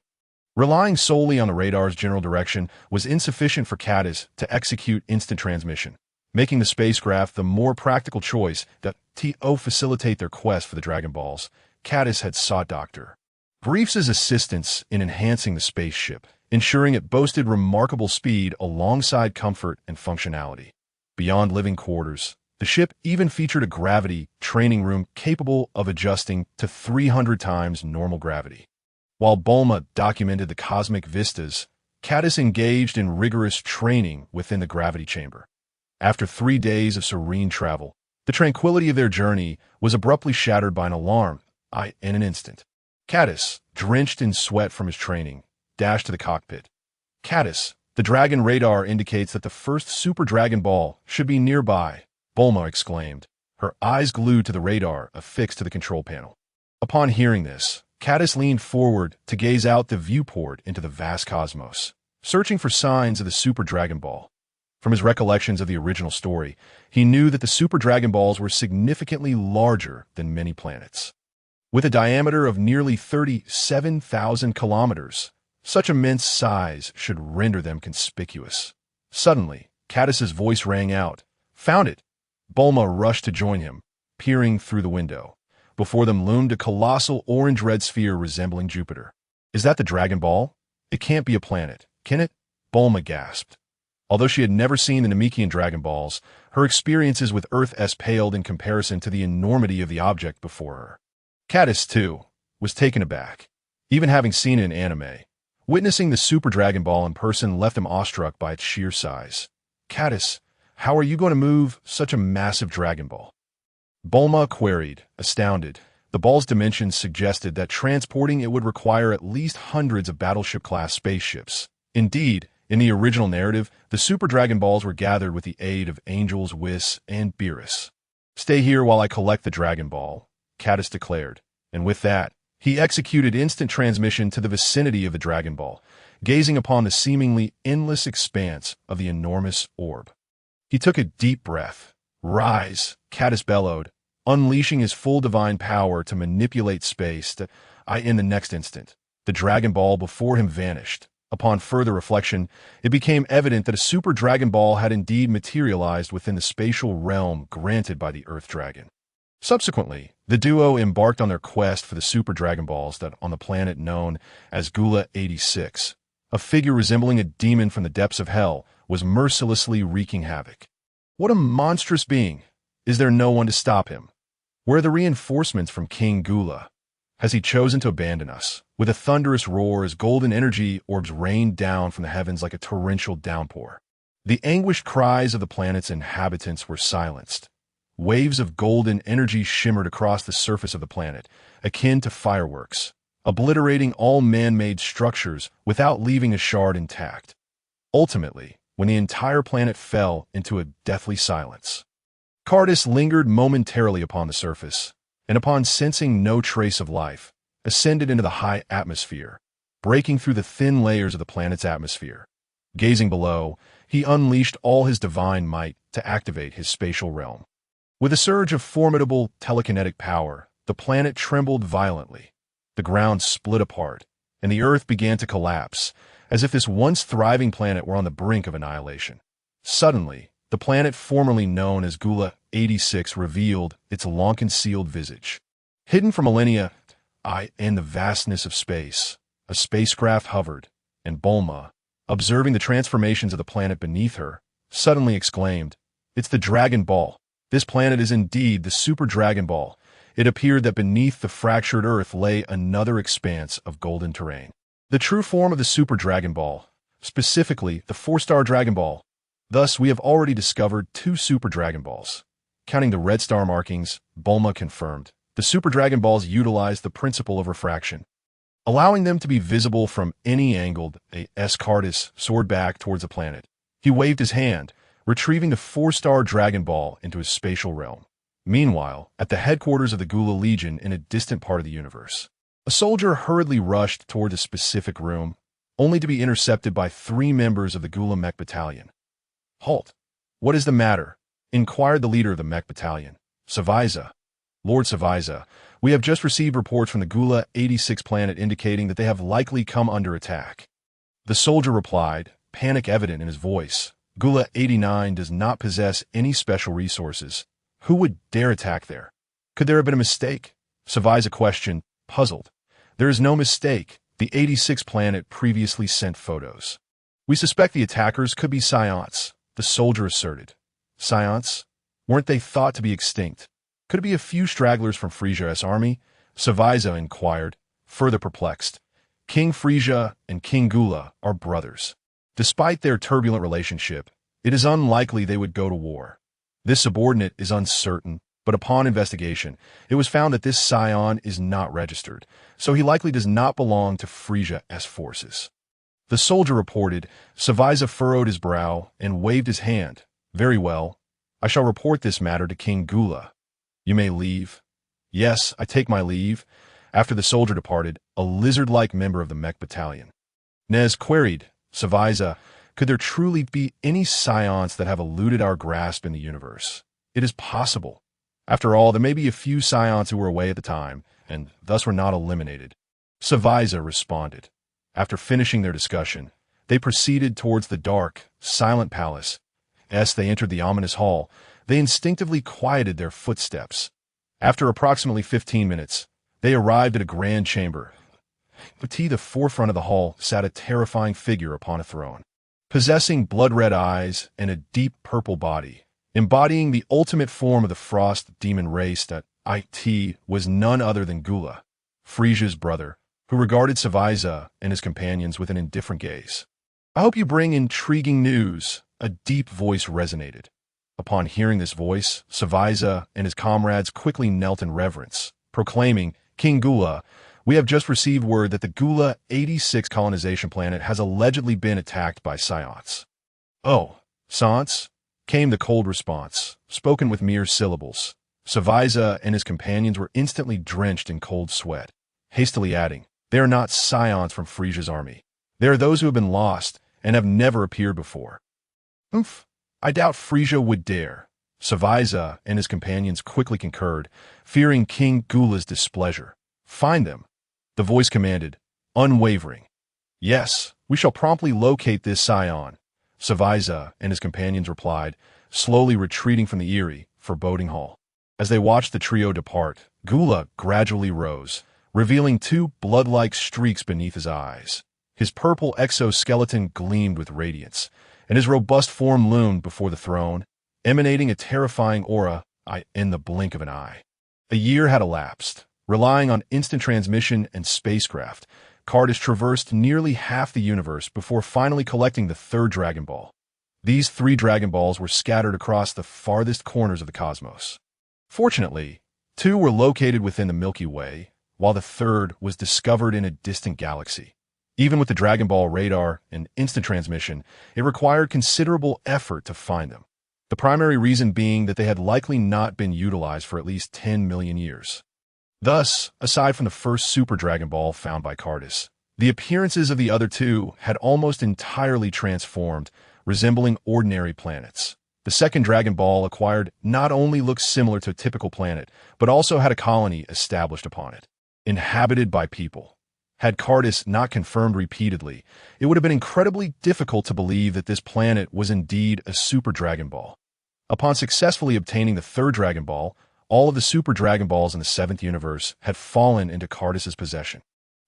Relying solely on the radar's general direction was insufficient for Cadis to execute instant transmission, making the spacecraft the more practical choice that to facilitate their quest for the Dragon Balls. Cadis had sought Dr. Briefs' assistance in enhancing the spaceship, ensuring it boasted remarkable speed alongside comfort and functionality. Beyond living quarters, the ship even featured a gravity training room capable of adjusting to 300 times normal gravity. While Bulma documented the cosmic vistas, Cadis engaged in rigorous training within the gravity chamber. After 3 days of serene travel, the tranquility of their journey was abruptly shattered by an alarm. In an instant, Cadis, drenched in sweat from his training, dashed to the cockpit. Cadis, the Dragon Radar indicates that the first Super Dragon Ball should be nearby, Bulma exclaimed, her eyes glued to the radar affixed to the control panel. Upon hearing this, Cadis leaned forward to gaze out the viewport into the vast cosmos, searching for signs of the Super Dragon Ball. From his recollections of the original story, he knew that the Super Dragon Balls were significantly larger than many planets. With a diameter of nearly 37,000 kilometers, such immense size should render them conspicuous. Suddenly, Cadis's voice rang out. "Found it!" Bulma rushed to join him, peering through the window. Before them loomed a colossal orange-red sphere resembling Jupiter. "Is that the Dragon Ball? It can't be a planet, can it?" Bulma gasped. Although she had never seen the Namekian Dragon Balls, her experiences with Earth-S paled in comparison to the enormity of the object before her. Cadis, too, was taken aback. Even having seen it in anime, Witnessing the Super Dragon Ball in person left him awestruck by its sheer size. Caddis, how are you going to move such a massive Dragon Ball? Bulma queried, astounded. The ball's dimensions suggested that transporting it would require at least hundreds of battleship-class spaceships. Indeed, in the original narrative, the Super Dragon Balls were gathered with the aid of Angels, Whis, and Beerus. "Stay here while I collect the Dragon Ball," Caddis declared, and with that, he executed instant transmission to the vicinity of the Dragon Ball, gazing upon the seemingly endless expanse of the enormous orb. He took a deep breath. "Rise," Caddis bellowed, unleashing his full divine power to manipulate space. In the next instant, the Dragon Ball before him vanished. Upon further reflection, it became evident that a Super Dragon Ball had indeed materialized within the spatial realm granted by the Earth Dragon. Subsequently, the duo embarked on their quest for the Super Dragon Balls that on the planet known as Gula 86. A figure resembling a demon from the depths of hell was mercilessly wreaking havoc. What a monstrous being! Is there no one to stop him? Where are the reinforcements from King Gula? Has he chosen to abandon us? With a thunderous roar as golden energy orbs rained down from the heavens like a torrential downpour. The anguished cries of the planet's inhabitants were silenced. Waves of golden energy shimmered across the surface of the planet, akin to fireworks, obliterating all man-made structures without leaving a shard intact. Ultimately, when the entire planet fell into a deathly silence, Caddis lingered momentarily upon the surface, and upon sensing no trace of life, ascended into the high atmosphere, breaking through the thin layers of the planet's atmosphere. Gazing below, he unleashed all his divine might to activate his spatial realm. With a surge of formidable telekinetic power, the planet trembled violently. The ground split apart, and the Earth began to collapse, as if this once thriving planet were on the brink of annihilation. Suddenly, the planet formerly known as Gula 86 revealed its long-concealed visage. Hidden for millennia in the vastness of space, a spacecraft hovered, and Bulma, observing the transformations of the planet beneath her, suddenly exclaimed, "It's the Dragon Ball! This planet is indeed the Super Dragon Ball." It appeared that beneath the fractured Earth lay another expanse of golden terrain. The true form of the Super Dragon Ball, specifically the 4-star Dragon Ball. Thus, we have already discovered 2 Super Dragon Balls. Counting the red star markings, Bulma confirmed, the Super Dragon Balls utilize the principle of refraction, allowing them to be visible from any angle. Caddis soared back towards the planet. He waved his hand, retrieving the 4-star Dragon Ball into his spatial realm. Meanwhile, at the headquarters of the Gula Legion in a distant part of the universe, a soldier hurriedly rushed toward a specific room, only to be intercepted by 3 members of the Gula Mech Battalion. "Halt! What is the matter?" inquired the leader of the Mech Battalion. "Savaiza. Lord Savaiza, we have just received reports from the Gula 86 planet indicating that they have likely come under attack." The soldier replied, panic evident in his voice. "Gula 89 does not possess any special resources. Who would dare attack there? Could there have been a mistake?" Savaiza questioned, puzzled. "There is no mistake. The 86 planet previously sent photos. We suspect the attackers could be Psions," the soldier asserted. "Psions? Weren't they thought to be extinct? Could it be a few stragglers from Frisia's army?" Savaiza inquired, further perplexed. King Frisia and King Gula are brothers. Despite their turbulent relationship, it is unlikely they would go to war. This subordinate is uncertain, but upon investigation, it was found that this Psion is not registered, so he likely does not belong to Frisia's forces. The soldier reported. Savaiza furrowed his brow and waved his hand. "Very well. I shall report this matter to King Gula. You may leave." "Yes, I take my leave." After the soldier departed, a lizard-like member of the Mech Battalion, Nez, queried, "Savaiza, could there truly be any Psions that have eluded our grasp in the universe?" "It is possible. After all, there may be a few Psions who were away at the time, and thus were not eliminated," Savaiza responded. After finishing their discussion, they proceeded towards the dark, silent palace. As they entered the ominous hall, they instinctively quieted their footsteps. After approximately 15 minutes, they arrived at a grand chamber. At the forefront of the hall sat a terrifying figure upon a throne, possessing blood-red eyes and a deep purple body, embodying the ultimate form of the frost demon race that was none other than Gula, Frisia's brother, who regarded Savaiza and his companions with an indifferent gaze. "I hope you bring intriguing news," a deep voice resonated. Upon hearing this voice, Savaiza and his comrades quickly knelt in reverence, proclaiming, "King Gula, we have just received word that the Gula 86 colonization planet has allegedly been attacked by Scions." "Oh, Scions?" came the cold response, spoken with mere syllables. Savaiza and his companions were instantly drenched in cold sweat, hastily adding, "They are not Scions from Frisia's army. They are those who have been lost and have never appeared before." "Oomph, I doubt Frisia would dare," Savaiza and his companions quickly concurred, fearing King Gula's displeasure. "Find them," the voice commanded, unwavering. "Yes, we shall promptly locate this Scion," Savaiza and his companions replied, slowly retreating from the eerie, foreboding hall. As they watched the trio depart, Gula gradually rose, revealing two blood-like streaks beneath his eyes. His purple exoskeleton gleamed with radiance, and his robust form loomed before the throne, emanating a terrifying aura in the blink of an eye. A year had elapsed. Relying on instant transmission and spacecraft, Cardis traversed nearly half the universe before finally collecting the third Dragon Ball. These 3 Dragon Balls were scattered across the farthest corners of the cosmos. Fortunately, 2 were located within the Milky Way, while the third was discovered in a distant galaxy. Even with the Dragon Ball radar and instant transmission, it required considerable effort to find them. The primary reason being that they had likely not been utilized for at least 10 million years. Thus, aside from the first Super Dragon Ball found by Cardis, the appearances of the other 2 had almost entirely transformed, resembling ordinary planets. The second Dragon Ball acquired not only looked similar to a typical planet, but also had a colony established upon it, inhabited by people. Had Cardis not confirmed repeatedly, it would have been incredibly difficult to believe that this planet was indeed a Super Dragon Ball. Upon successfully obtaining the third Dragon Ball, all of the Super Dragon Balls in the 7th universe had fallen into Cardis's possession.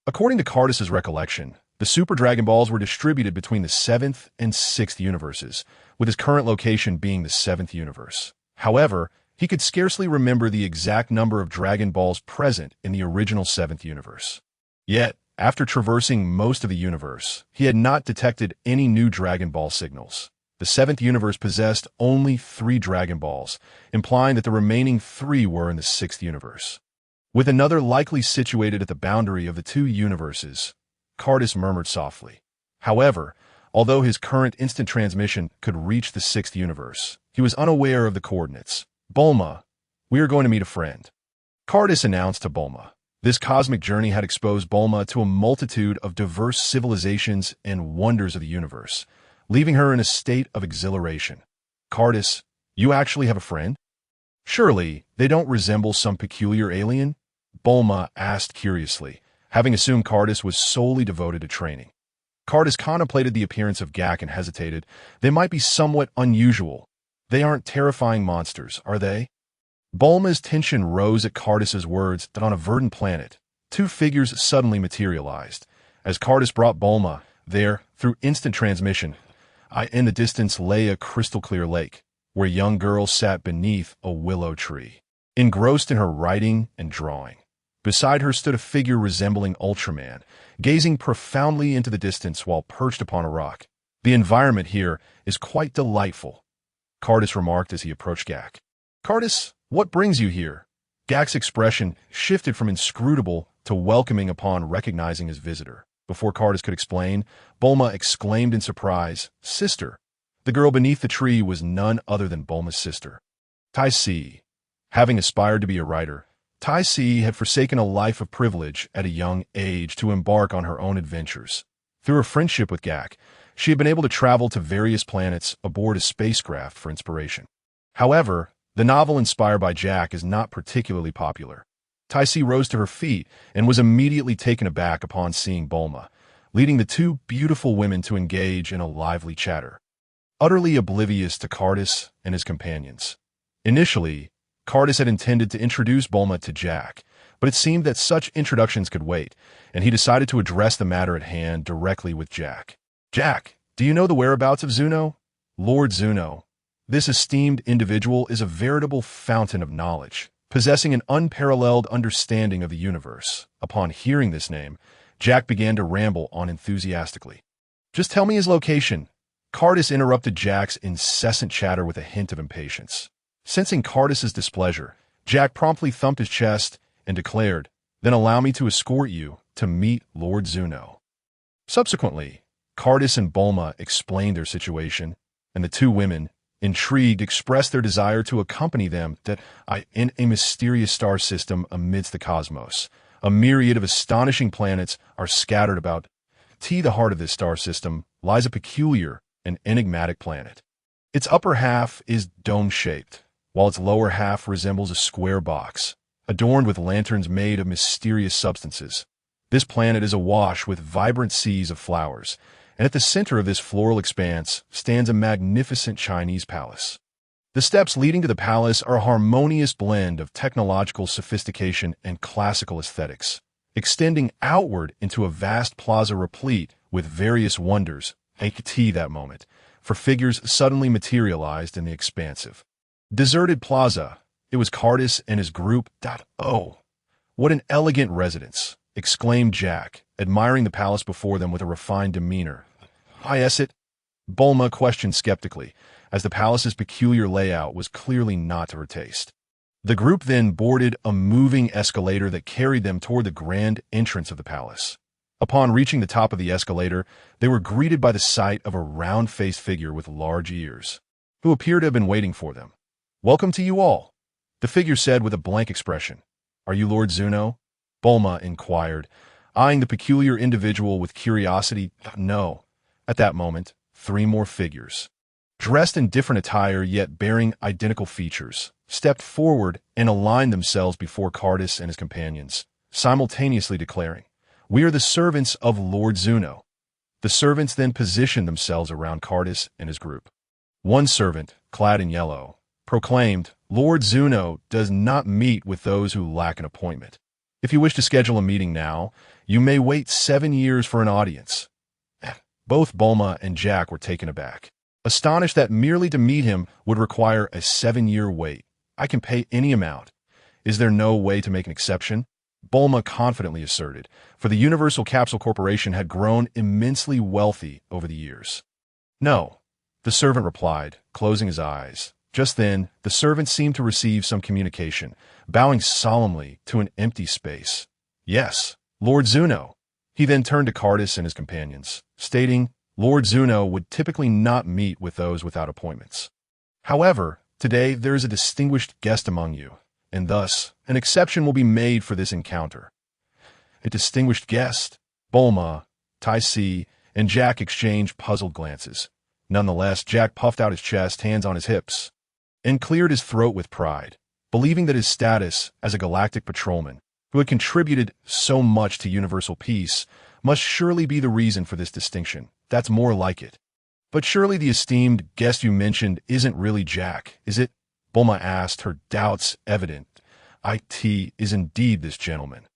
According to Cardis's recollection, the Super Dragon Balls were distributed between the 7th and 6th universes, with his current location being the 7th universe. However, he could scarcely remember the exact number of Dragon Balls present in the original 7th universe. Yet, after traversing most of the universe, he had not detected any new Dragon Ball signals. The 7th universe possessed only 3 Dragon Balls, implying that the remaining 3 were in the 6th universe. With another likely situated at the boundary of the 2 universes, Cardis murmured softly. However, although his current instant transmission could reach the 6th universe, he was unaware of the coordinates. "Bulma, we are going to meet a friend," Cardis announced to Bulma. This cosmic journey had exposed Bulma to a multitude of diverse civilizations and wonders of the universe, leaving her in a state of exhilaration. "Cardis, you actually have a friend? Surely they don't resemble some peculiar alien?" Bulma asked curiously, having assumed Cardis was solely devoted to training. Cardis contemplated the appearance of Gak and hesitated. "They might be somewhat unusual. They aren't terrifying monsters, are they?" Bulma's tension rose at Cardis's words that on a verdant planet, 2 figures suddenly materialized. As Cardis brought Bulma there, through instant transmission, in the distance lay a crystal-clear lake, where a young girl sat beneath a willow tree, engrossed in her writing and drawing. Beside her stood a figure resembling Ultraman, gazing profoundly into the distance while perched upon a rock. "The environment here is quite delightful," Cardis remarked as he approached Gak. "Cardis, what brings you here?" Gak's expression shifted from inscrutable to welcoming upon recognizing his visitor. Before Cardis could explain, Bulma exclaimed in surprise, "Sister!" The girl beneath the tree was none other than Bulma's sister, Tai Si. Having aspired to be a writer, Tai Si had forsaken a life of privilege at a young age to embark on her own adventures. Through her friendship with Gak, she had been able to travel to various planets aboard a spacecraft for inspiration. However, the novel inspired by Jack is not particularly popular. Tai Si rose to her feet and was immediately taken aback upon seeing Bulma, leading the 2 beautiful women to engage in a lively chatter, utterly oblivious to Cardis and his companions. Initially, Cardis had intended to introduce Bulma to Jack, but it seemed that such introductions could wait, and he decided to address the matter at hand directly with Jack. "Jack, do you know the whereabouts of Zuno?" "Lord Zuno. This esteemed individual is a veritable fountain of knowledge, possessing an unparalleled understanding of the universe." Upon hearing this name, Jack began to ramble on enthusiastically. Just tell me his location. Cardis interrupted Jack's incessant chatter with a hint of impatience. Sensing Cardis's displeasure, Jack promptly thumped his chest and declared, "Then allow me to escort you to meet Lord Zuno." Subsequently, Cardis and Bulma explained their situation, and the two women, intrigued, expressed their desire to accompany them in a mysterious star system amidst the cosmos. A myriad of astonishing planets are scattered about. The heart of this star system lies a peculiar and enigmatic planet. Its upper half is dome-shaped, while its lower half resembles a square box, adorned with lanterns made of mysterious substances. This planet is awash with vibrant seas of flowers, and at the center of this floral expanse stands a magnificent Chinese palace. The steps leading to the palace are a harmonious blend of technological sophistication and classical aesthetics, extending outward into a vast plaza replete with various wonders. That moment, for figures suddenly materialized in the expansive, deserted plaza. It was Cardis and his group. "Oh, what an elegant residence!" exclaimed Jack, admiring the palace before them with a refined demeanor. "Is it?" Bulma questioned skeptically, as the palace's peculiar layout was clearly not to her taste. The group then boarded a moving escalator that carried them toward the grand entrance of the palace. Upon reaching the top of the escalator, they were greeted by the sight of a round-faced figure with large ears, who appeared to have been waiting for them. "Welcome to you all," the figure said with a blank expression. "Are you Lord Zuno?" Bulma inquired, eyeing the peculiar individual with curiosity. "No." At that moment, three more figures, dressed in different attire yet bearing identical features, stepped forward and aligned themselves before Cardis and his companions, simultaneously declaring, "We are the servants of Lord Zuno." The servants then positioned themselves around Cardis and his group. One servant, clad in yellow, proclaimed, "Lord Zuno does not meet with those who lack an appointment. If you wish to schedule a meeting now, you may wait 7 years for an audience." Both Bulma and Jack were taken aback, astonished that merely to meet him would require a 7-year wait. "I can pay any amount. Is there no way to make an exception?" Bulma confidently asserted, for the Universal Capsule Corporation had grown immensely wealthy over the years. "No," the servant replied, closing his eyes. Just then, the servant seemed to receive some communication, bowing solemnly to an empty space. "Yes, Lord Zuno." He then turned to Cardis and his companions, stating, "Lord Zuno would typically not meet with those without appointments. However, today there is a distinguished guest among you, and thus an exception will be made for this encounter." A distinguished guest? Bulma, Tai Si, and Jack exchanged puzzled glances. Nonetheless, Jack puffed out his chest, hands on his hips, and cleared his throat with pride, believing that his status as a galactic patrolman, who had contributed so much to universal peace, must surely be the reason for this distinction. That's more like it. "But surely the esteemed guest you mentioned isn't really Jack, is it?" Bulma asked, her doubts evident. "It is indeed this gentleman."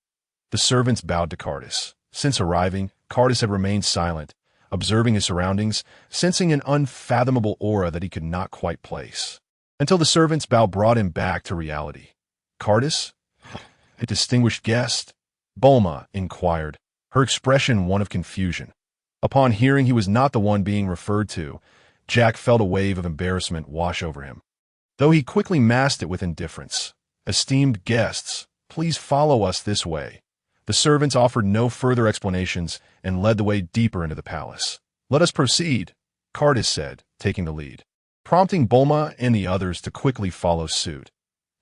The servants bowed to Cardis. Since arriving, Cardis had remained silent, observing his surroundings, sensing an unfathomable aura that he could not quite place, until the servants' bow brought him back to reality. "Cardis? A distinguished guest?" Bulma inquired, her expression one of confusion. Upon hearing he was not the one being referred to, Jack felt a wave of embarrassment wash over him, though he quickly masked it with indifference. "Esteemed guests, please follow us this way." The servants offered no further explanations and led the way deeper into the palace. "Let us proceed," Cardis said, taking the lead, prompting Bulma and the others to quickly follow suit.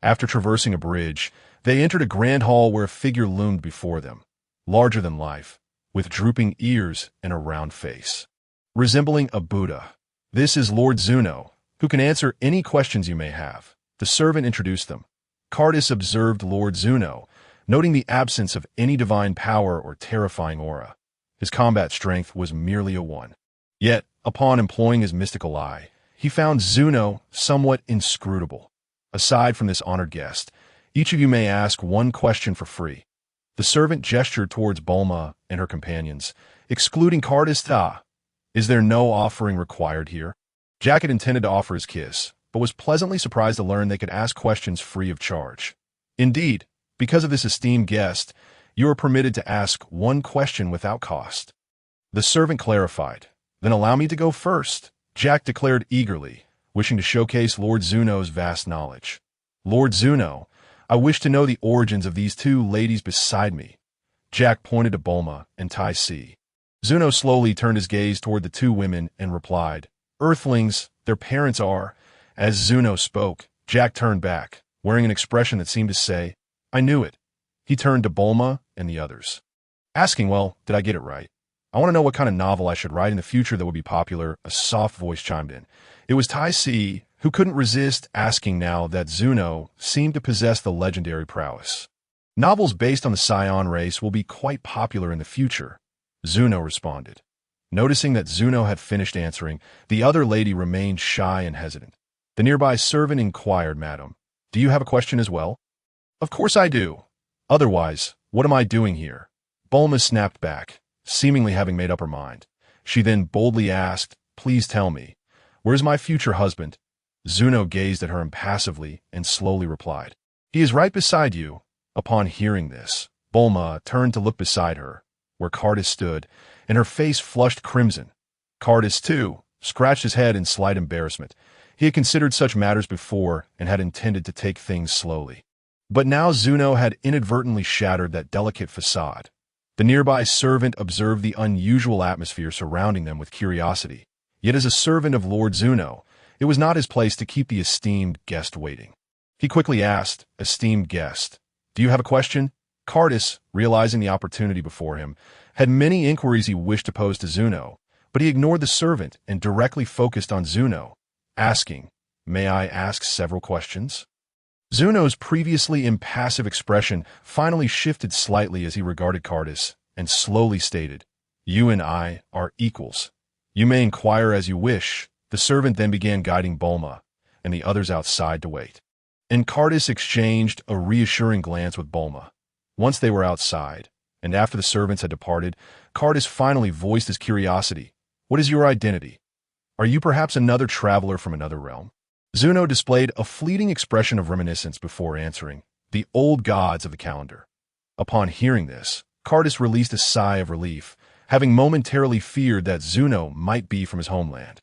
After traversing a bridge, they entered a grand hall where a figure loomed before them, larger than life, with drooping ears and a round face, resembling a Buddha. "This is Lord Zuno, who can answer any questions you may have." The servant introduced them. Cardis observed Lord Zuno, noting the absence of any divine power or terrifying aura. His combat strength was merely a 1. Yet, upon employing his mystical eye, he found Zuno somewhat inscrutable. "Aside from this honored guest, each of you may ask one question for free." The servant gestured towards Bulma and her companions, excluding Cardis. "Is there no offering required here?" Jack had intended to offer his kiss, but was pleasantly surprised to learn they could ask questions free of charge. Indeed, because of this esteemed guest, You are permitted to ask one question without cost. The servant clarified. Then allow me to go first, Jack declared eagerly, wishing to showcase Lord Zuno's vast knowledge. Lord Zuno, I wish to know the origins of these two ladies beside me. Jack pointed to Bulma and Tai Si. Zuno slowly turned his gaze toward the two women and replied, Earthlings, their parents are. As Zuno spoke, Jack turned back, wearing an expression that seemed to say, I knew it. He turned to Bulma and the others, asking, well, did I get it right? I want to know what kind of novel I should write in the future that would be popular, a soft voice chimed in. It was Tai Si, who couldn't resist asking now that Zuno seemed to possess the legendary prowess. Novels based on the Scion race will be quite popular in the future, Zuno responded. Noticing that Zuno had finished answering, the other lady remained shy and hesitant. The nearby servant inquired, Madam, do you have a question as well? Of course I do. Otherwise, what am I doing here? Bulma snapped back, seemingly having made up her mind. She then boldly asked, Please tell me, where's my future husband? Zuno gazed at her impassively and slowly replied, He is right beside you. Upon hearing this, Bulma turned to look beside her, where Cardis stood, and her face flushed crimson. Cardis, too, scratched his head in slight embarrassment. He had considered such matters before and had intended to take things slowly. But now Zuno had inadvertently shattered that delicate facade. The nearby servant observed the unusual atmosphere surrounding them with curiosity. Yet as a servant of Lord Zuno, it was not his place to keep the esteemed guest waiting. He quickly asked, Esteemed guest, do you have a question? Cardis, realizing the opportunity before him, had many inquiries he wished to pose to Zuno, but he ignored the servant and directly focused on Zuno, asking, May I ask several questions? Zuno's previously impassive expression finally shifted slightly as he regarded Cardis and slowly stated, You and I are equals. You may inquire as you wish. The servant then began guiding Bulma and the others outside to wait. And Cardis exchanged a reassuring glance with Bulma. Once they were outside, and after the servants had departed, Cardis finally voiced his curiosity. What is your identity? Are you perhaps another traveler from another realm? Zuno displayed a fleeting expression of reminiscence before answering, the old gods of the calendar. Upon hearing this, Cardis released a sigh of relief, having momentarily feared that Zuno might be from his homeland,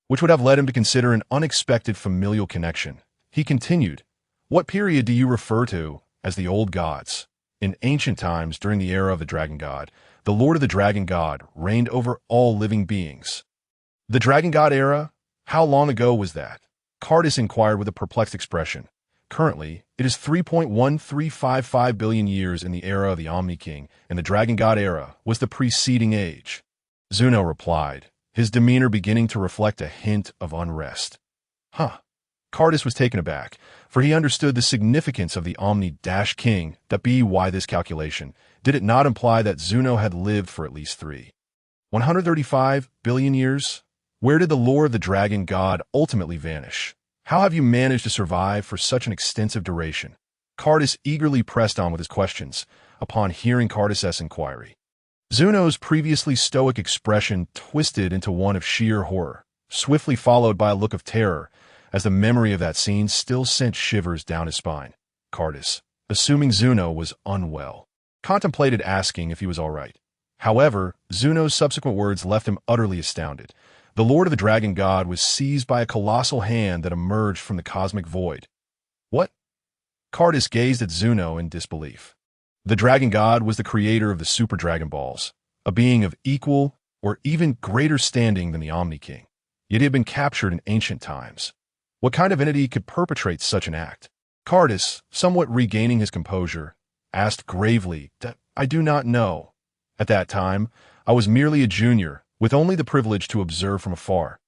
which would have led him to consider an unexpected familial connection. He continued, What period do you refer to as the old gods? In ancient times, during the era of the Dragon God, the Lord of the Dragon God reigned over all living beings. The Dragon God era? How long ago was that? Cardis inquired with a perplexed expression. Currently, it is 3.1355 billion years in the era of the Omni King, and the Dragon God era was the preceding age. Zuno replied, his demeanor beginning to reflect a hint of unrest. Huh. Cardis was taken aback, for he understood the significance of the Omni-King. That be why this calculation. Did it not imply that Zuno had lived for at least 135 billion years? Where did the lore of the Dragon God ultimately vanish? How have you managed to survive for such an extensive duration? Cardis eagerly pressed on with his questions, upon hearing Cardis' inquiry. Zuno's previously stoic expression twisted into one of sheer horror, swiftly followed by a look of terror, as the memory of that scene still sent shivers down his spine. Cardis, assuming Zuno was unwell, contemplated asking if he was all right. However, Zuno's subsequent words left him utterly astounded. The Lord of the Dragon God was seized by a colossal hand that emerged from the cosmic void. What? Cardis gazed at Zuno in disbelief. The Dragon God was the creator of the Super Dragon Balls, a being of equal or even greater standing than the Omni King. Yet he had been captured in ancient times. What kind of entity could perpetrate such an act? Cardis, somewhat regaining his composure, asked gravely, I do not know. At that time, I was merely a junior, with only the privilege to observe from afar.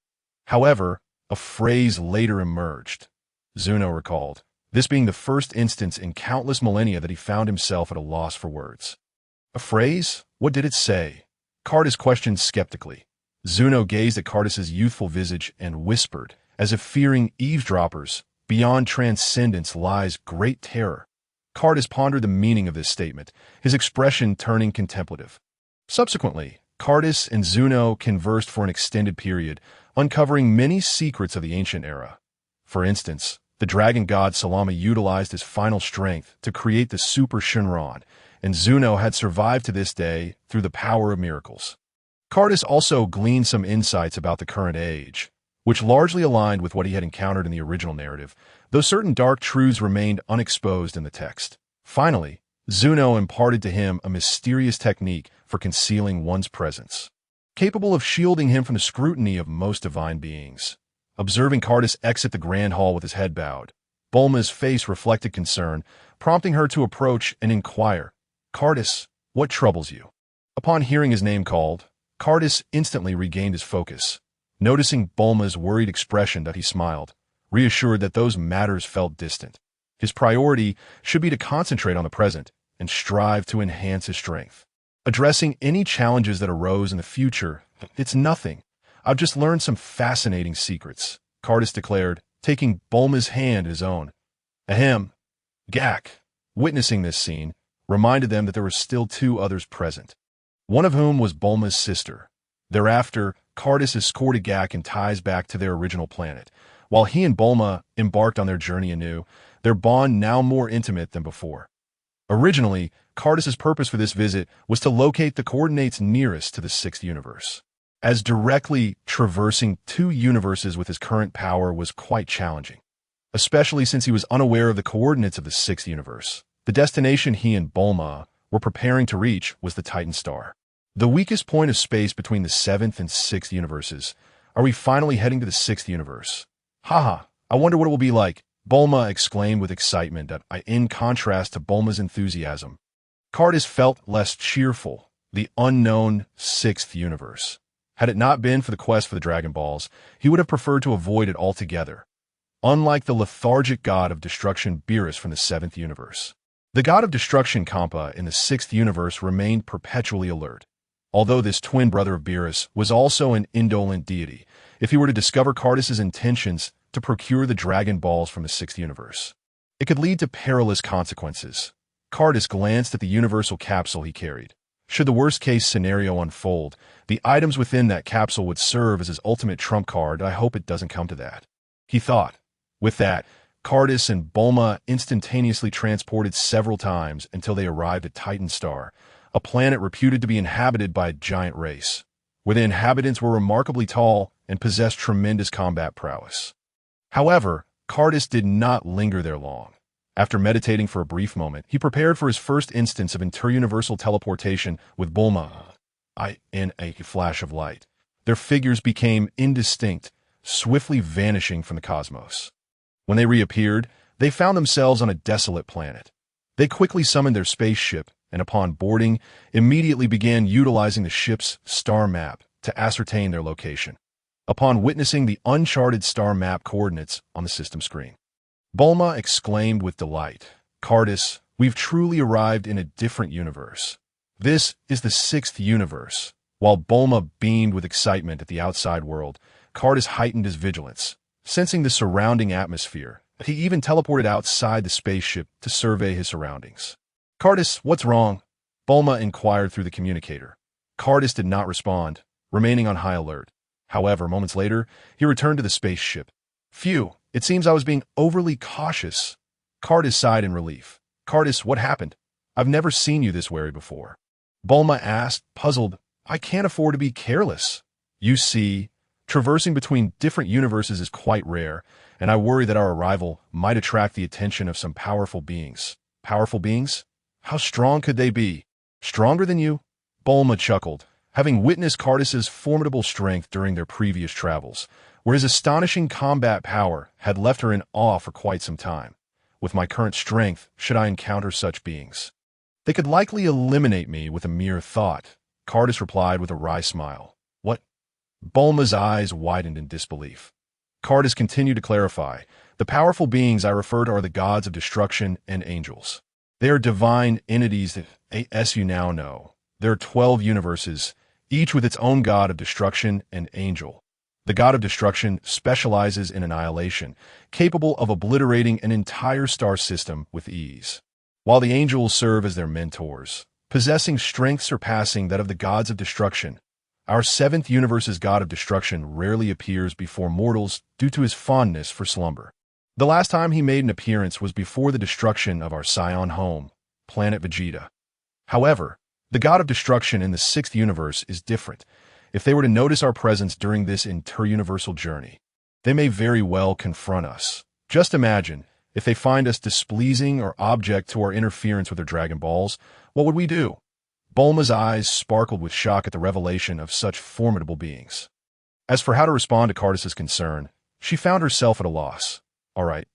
However, a phrase later emerged. Zuno recalled, this being the first instance in countless millennia that he found himself at a loss for words. A phrase? What did it say? Cardis questioned skeptically. Zuno gazed at Cardis' youthful visage and whispered, as if fearing eavesdroppers, beyond transcendence lies great terror. Cardis pondered the meaning of this statement, his expression turning contemplative. Subsequently, Cardis and Zuno conversed for an extended period, uncovering many secrets of the ancient era. For instance, the dragon god Salama utilized his final strength to create the Super Shenron, and Zuno had survived to this day through the power of miracles. Cardis also gleaned some insights about the current age, which largely aligned with what he had encountered in the original narrative, though certain dark truths remained unexposed in the text. Finally, Zuno imparted to him a mysterious technique for concealing one's presence, capable of shielding him from the scrutiny of most divine beings. Observing Cardis exit the grand hall with his head bowed, Bulma's face reflected concern, prompting her to approach and inquire, "Cardis, what troubles you?" Upon hearing his name called, Cardis instantly regained his focus. Noticing Bulma's worried expression, that he smiled, reassured that those matters felt distant. His priority should be to concentrate on the present and strive to enhance his strength. Addressing any challenges that arose in the future, "It's nothing. I've just learned some fascinating secrets," Cardis declared, taking Bulma's hand in his own. Ahem. Gak, witnessing this scene, reminded them that there were still two others present, one of whom was Bulma's sister. Thereafter, Cardis escorted Gak and Ties back to their original planet. While he and Bulma embarked on their journey anew, their bond now more intimate than before. Originally, Cardis's purpose for this visit was to locate the coordinates nearest to the sixth universe, as directly traversing two universes with his current power was quite challenging, especially since he was unaware of the coordinates of the sixth universe. The destination he and Bulma were preparing to reach was the Titan Star, the weakest point of space between the seventh and sixth universes. Are we finally heading to the sixth universe? Haha, I wonder what it will be like, Bulma exclaimed with excitement, in contrast to Bulma's enthusiasm. Cardis felt less cheerful. The unknown sixth universe. Had it not been for the quest for the Dragon Balls, he would have preferred to avoid it altogether. Unlike the lethargic god of destruction Beerus from the seventh universe, the god of destruction Kampa in the sixth universe remained perpetually alert. Although this twin brother of Beerus was also an indolent deity, if he were to discover Cardis's intentions to procure the Dragon Balls from the sixth universe, it could lead to perilous consequences. Cardis glanced at the universal capsule he carried. Should the worst-case scenario unfold, the items within that capsule would serve as his ultimate trump card. I hope it doesn't come to that, he thought. With that, Cardis and Bulma instantaneously transported several times until they arrived at Titan Star, a planet reputed to be inhabited by a giant race, where the inhabitants were remarkably tall and possessed tremendous combat prowess. However, Cardis did not linger there long. After meditating for a brief moment, he prepared for his first instance of interuniversal teleportation with Bulma. In a flash of light, their figures became indistinct, swiftly vanishing from the cosmos. When they reappeared, they found themselves on a desolate planet. They quickly summoned their spaceship, and upon boarding, immediately began utilizing the ship's star map to ascertain their location. Upon witnessing the uncharted star map coordinates on the system screen, Bulma exclaimed with delight, "Cardis, we've truly arrived in a different universe. This is the sixth universe." While Bulma beamed with excitement at the outside world, Cardis heightened his vigilance. Sensing the surrounding atmosphere, he even teleported outside the spaceship to survey his surroundings. "Cardis, what's wrong?" Bulma inquired through the communicator. Cardis did not respond, remaining on high alert. However, moments later, he returned to the spaceship. "Phew, it seems I was being overly cautious." Cardis sighed in relief. "Cardis, what happened? I've never seen you this wary before." Bulma asked, puzzled. "I can't afford to be careless. You see, traversing between different universes is quite rare, and I worry that our arrival might attract the attention of some powerful beings." "Powerful beings? How strong could they be? Stronger than you?" Bulma chuckled, having witnessed Cardis's formidable strength during their previous travels, where his astonishing combat power had left her in awe for quite some time. "With my current strength, should I encounter such beings, they could likely eliminate me with a mere thought," Cardis replied with a wry smile. "What?" Bulma's eyes widened in disbelief. Cardis continued to clarify, "The powerful beings I refer to are the gods of destruction and angels. They are divine entities that, as you now know, there are 12 universes, each with its own god of destruction and angel. The god of destruction specializes in annihilation, capable of obliterating an entire star system with ease, while the angels serve as their mentors, possessing strength surpassing that of the gods of destruction. Our seventh universe's god of destruction rarely appears before mortals due to his fondness for slumber. The last time he made an appearance was before the destruction of our Scion home, planet Vegeta. However, the god of destruction in the sixth universe is different. If they were to notice our presence during this interuniversal journey, they may very well confront us. Just imagine, if they find us displeasing or object to our interference with their Dragon Balls, what would we do? Bulma's eyes sparkled with shock at the revelation of such formidable beings. As for how to respond to Cardus' concern, she found herself at a loss. All right,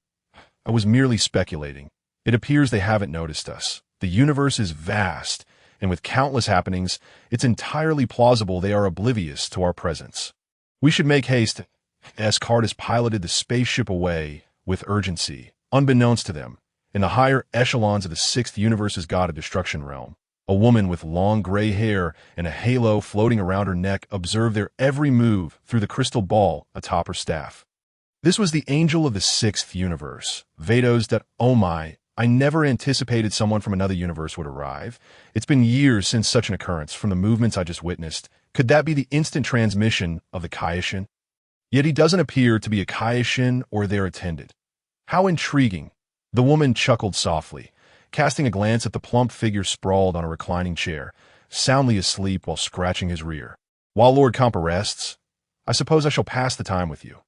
I was merely speculating. It appears they haven't noticed us. The universe is vast, and with countless happenings, it's entirely plausible they are oblivious to our presence. We should make haste, as Cardus piloted the spaceship away with urgency. Unbeknownst to them, in the higher echelons of the sixth universe's god of destruction realm, a woman with long gray hair and a halo floating around her neck observed their every move through the crystal ball atop her staff. This was the angel of the sixth universe. Vados that, oh my, I never anticipated someone from another universe would arrive. It's been years since such an occurrence from the movements I just witnessed. Could that be the instant transmission of the Kaioshin? Yet he doesn't appear to be a Kaioshin or their attendant. How intriguing. The woman chuckled softly, casting a glance at the plump figure sprawled on a reclining chair, soundly asleep while scratching his rear. While Lord Compa rests, I suppose I shall pass the time with you.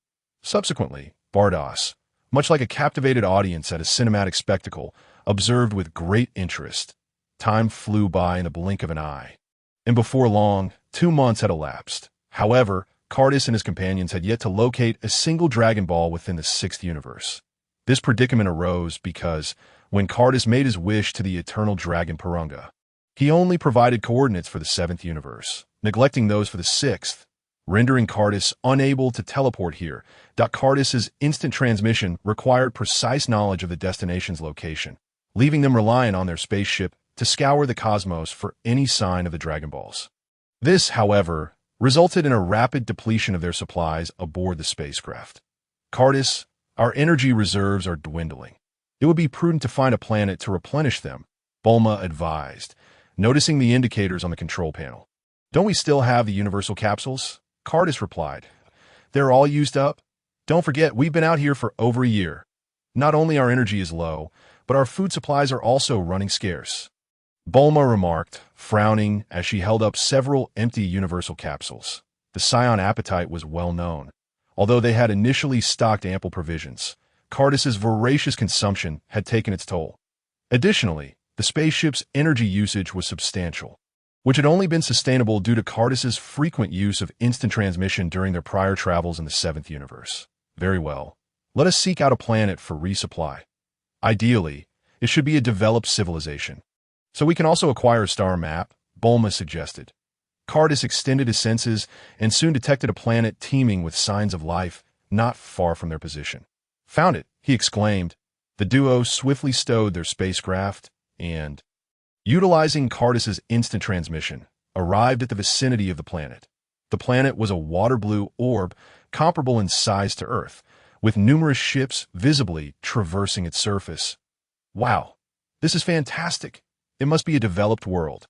Subsequently, Bardos, much like a captivated audience at a cinematic spectacle, observed with great interest. Time flew by in the blink of an eye. And before long, 2 months had elapsed. However, Cardus and his companions had yet to locate a single Dragon Ball within the sixth universe. This predicament arose because, when Cardus made his wish to the eternal dragon Porunga, he only provided coordinates for the seventh universe, neglecting those for the sixth, rendering Cardus unable to teleport here. Cardus's instant transmission required precise knowledge of the destination's location, leaving them reliant on their spaceship to scour the cosmos for any sign of the Dragon Balls. This, however, resulted in a rapid depletion of their supplies aboard the spacecraft. Cardus, our energy reserves are dwindling. It would be prudent to find a planet to replenish them, Bulma advised, noticing the indicators on the control panel. Don't we still have the universal capsules? Cardus replied. They're all used up. Don't forget, we've been out here for over a year. Not only our energy is low, but our food supplies are also running scarce. Bulma remarked, frowning as she held up several empty universal capsules. The Scion appetite was well known. Although they had initially stocked ample provisions, Cardus's voracious consumption had taken its toll. Additionally, the spaceship's energy usage was substantial, which had only been sustainable due to Cardus's frequent use of instant transmission during their prior travels in the seventh universe. Very well. Let us seek out a planet for resupply. Ideally, it should be a developed civilization. So we can also acquire a star map, Bulma suggested. Cardus extended his senses and soon detected a planet teeming with signs of life not far from their position. Found it, he exclaimed. The duo swiftly stowed their spacecraft and, utilizing Cardus's instant transmission, arrived at the vicinity of the planet. The planet was a water-blue orb comparable in size to Earth, with numerous ships visibly traversing its surface. Wow, this is fantastic. It must be a developed world.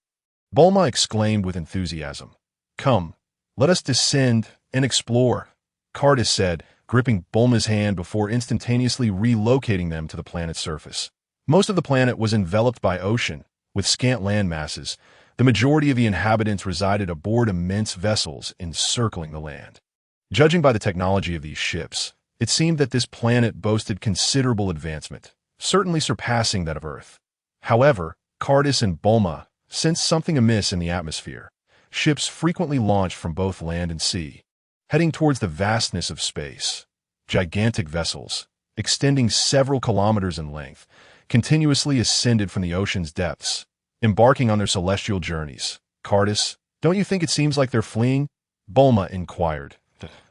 Bulma exclaimed with enthusiasm. Come, let us descend and explore, Cardus said, gripping Bulma's hand before instantaneously relocating them to the planet's surface. Most of the planet was enveloped by ocean, with scant land masses. The majority of the inhabitants resided aboard immense vessels encircling the land. Judging by the technology of these ships, it seemed that this planet boasted considerable advancement, certainly surpassing that of Earth. However, Cardus and Bulma sensed something amiss in the atmosphere. Ships frequently launched from both land and sea, heading towards the vastness of space. Gigantic vessels, extending several kilometers in length, continuously ascended from the ocean's depths, embarking on their celestial journeys. Cardus, don't you think it seems like they're fleeing? Bulma inquired.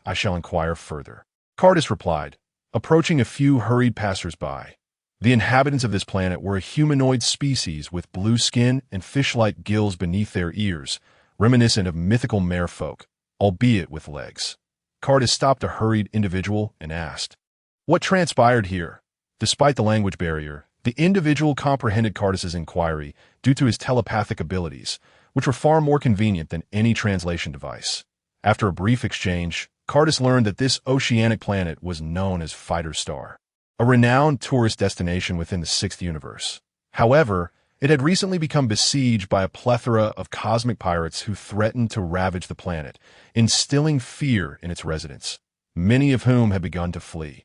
I shall inquire further. Cardus replied, approaching a few hurried passers-by. The inhabitants of this planet were a humanoid species with blue skin and fish-like gills beneath their ears, reminiscent of mythical merfolk, albeit with legs. Cardus stopped a hurried individual and asked, what transpired here? Despite the language barrier, the individual comprehended Cardus's inquiry due to his telepathic abilities, which were far more convenient than any translation device. After a brief exchange, Cardus learned that this oceanic planet was known as Fighter Star, a renowned tourist destination within the sixth universe. However, It had recently become besieged by a plethora of cosmic pirates who threatened to ravage the planet, instilling fear in its residents, many of whom had begun to flee.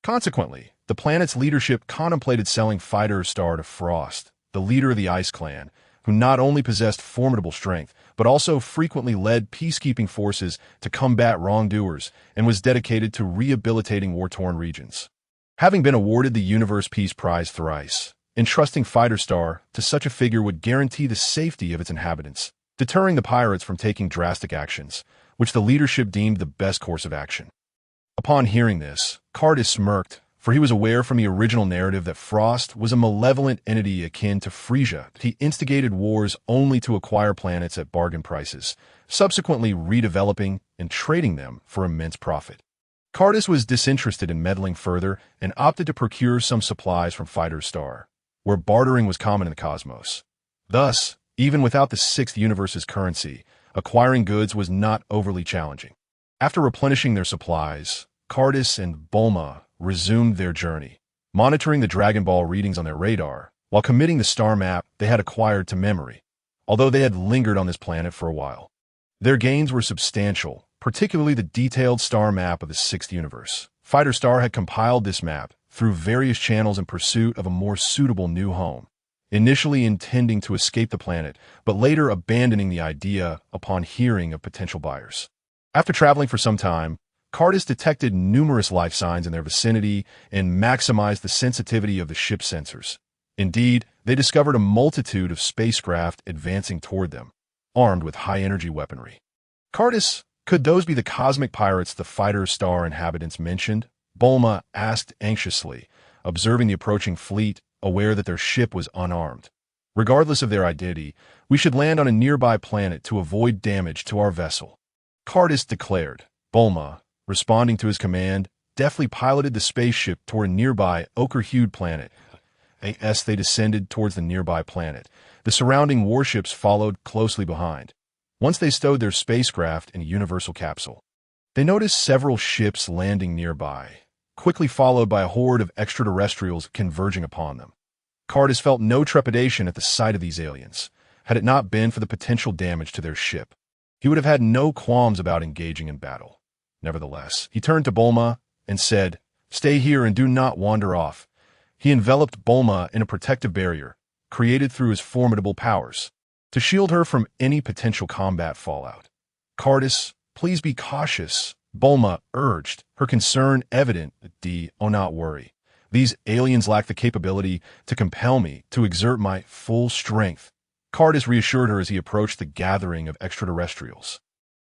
Consequently, the planet's leadership contemplated selling Fighter Star to Frost, the leader of the Ice Clan, who not only possessed formidable strength, but also frequently led peacekeeping forces to combat wrongdoers and was dedicated to rehabilitating war-torn regions. Having been awarded the Universe Peace Prize thrice, entrusting Fighter Star to such a figure would guarantee the safety of its inhabitants, deterring the pirates from taking drastic actions, which the leadership deemed the best course of action. Upon hearing this, Cardis smirked, for he was aware from the original narrative that Frost was a malevolent entity akin to Frisia. He instigated wars only to acquire planets at bargain prices, subsequently redeveloping and trading them for immense profit. Cardis was disinterested in meddling further and opted to procure some supplies from Fighter Star, where bartering was common in the cosmos. Thus, even without the Sixth Universe's currency, acquiring goods was not overly challenging. After replenishing their supplies, Cardis and Bulma resumed their journey, monitoring the Dragon Ball readings on their radar, while committing the star map they had acquired to memory, although they had lingered on this planet for a while. Their gains were substantial, particularly the detailed star map of the Sixth Universe. Fighter Star had compiled this map through various channels in pursuit of a more suitable new home, initially intending to escape the planet, but later abandoning the idea upon hearing of potential buyers. After traveling for some time, Cardis detected numerous life signs in their vicinity and maximized the sensitivity of the ship's sensors. Indeed, they discovered a multitude of spacecraft advancing toward them, armed with high-energy weaponry. Cardis, could those be the cosmic pirates the Fighter Star inhabitants mentioned? Bulma asked anxiously, observing the approaching fleet, aware that their ship was unarmed. Regardless of their identity, we should land on a nearby planet to avoid damage to our vessel, Cardis declared. Bulma, responding to his command, deftly piloted the spaceship toward a nearby ochre-hued planet. As they descended towards the nearby planet, the surrounding warships followed closely behind. Once they stowed their spacecraft in a universal capsule, they noticed several ships landing nearby, quickly followed by a horde of extraterrestrials converging upon them. Cardis felt no trepidation at the sight of these aliens. Had it not been for the potential damage to their ship, he would have had no qualms about engaging in battle. Nevertheless, he turned to Bulma and said, "Stay here and do not wander off." He enveloped Bulma in a protective barrier, created through his formidable powers, to shield her from any potential combat fallout. "Cardis, please be cautious," Bulma urged, her concern evident. "Do not worry. These aliens lack the capability to compel me to exert my full strength," Cardis reassured her as he approached the gathering of extraterrestrials.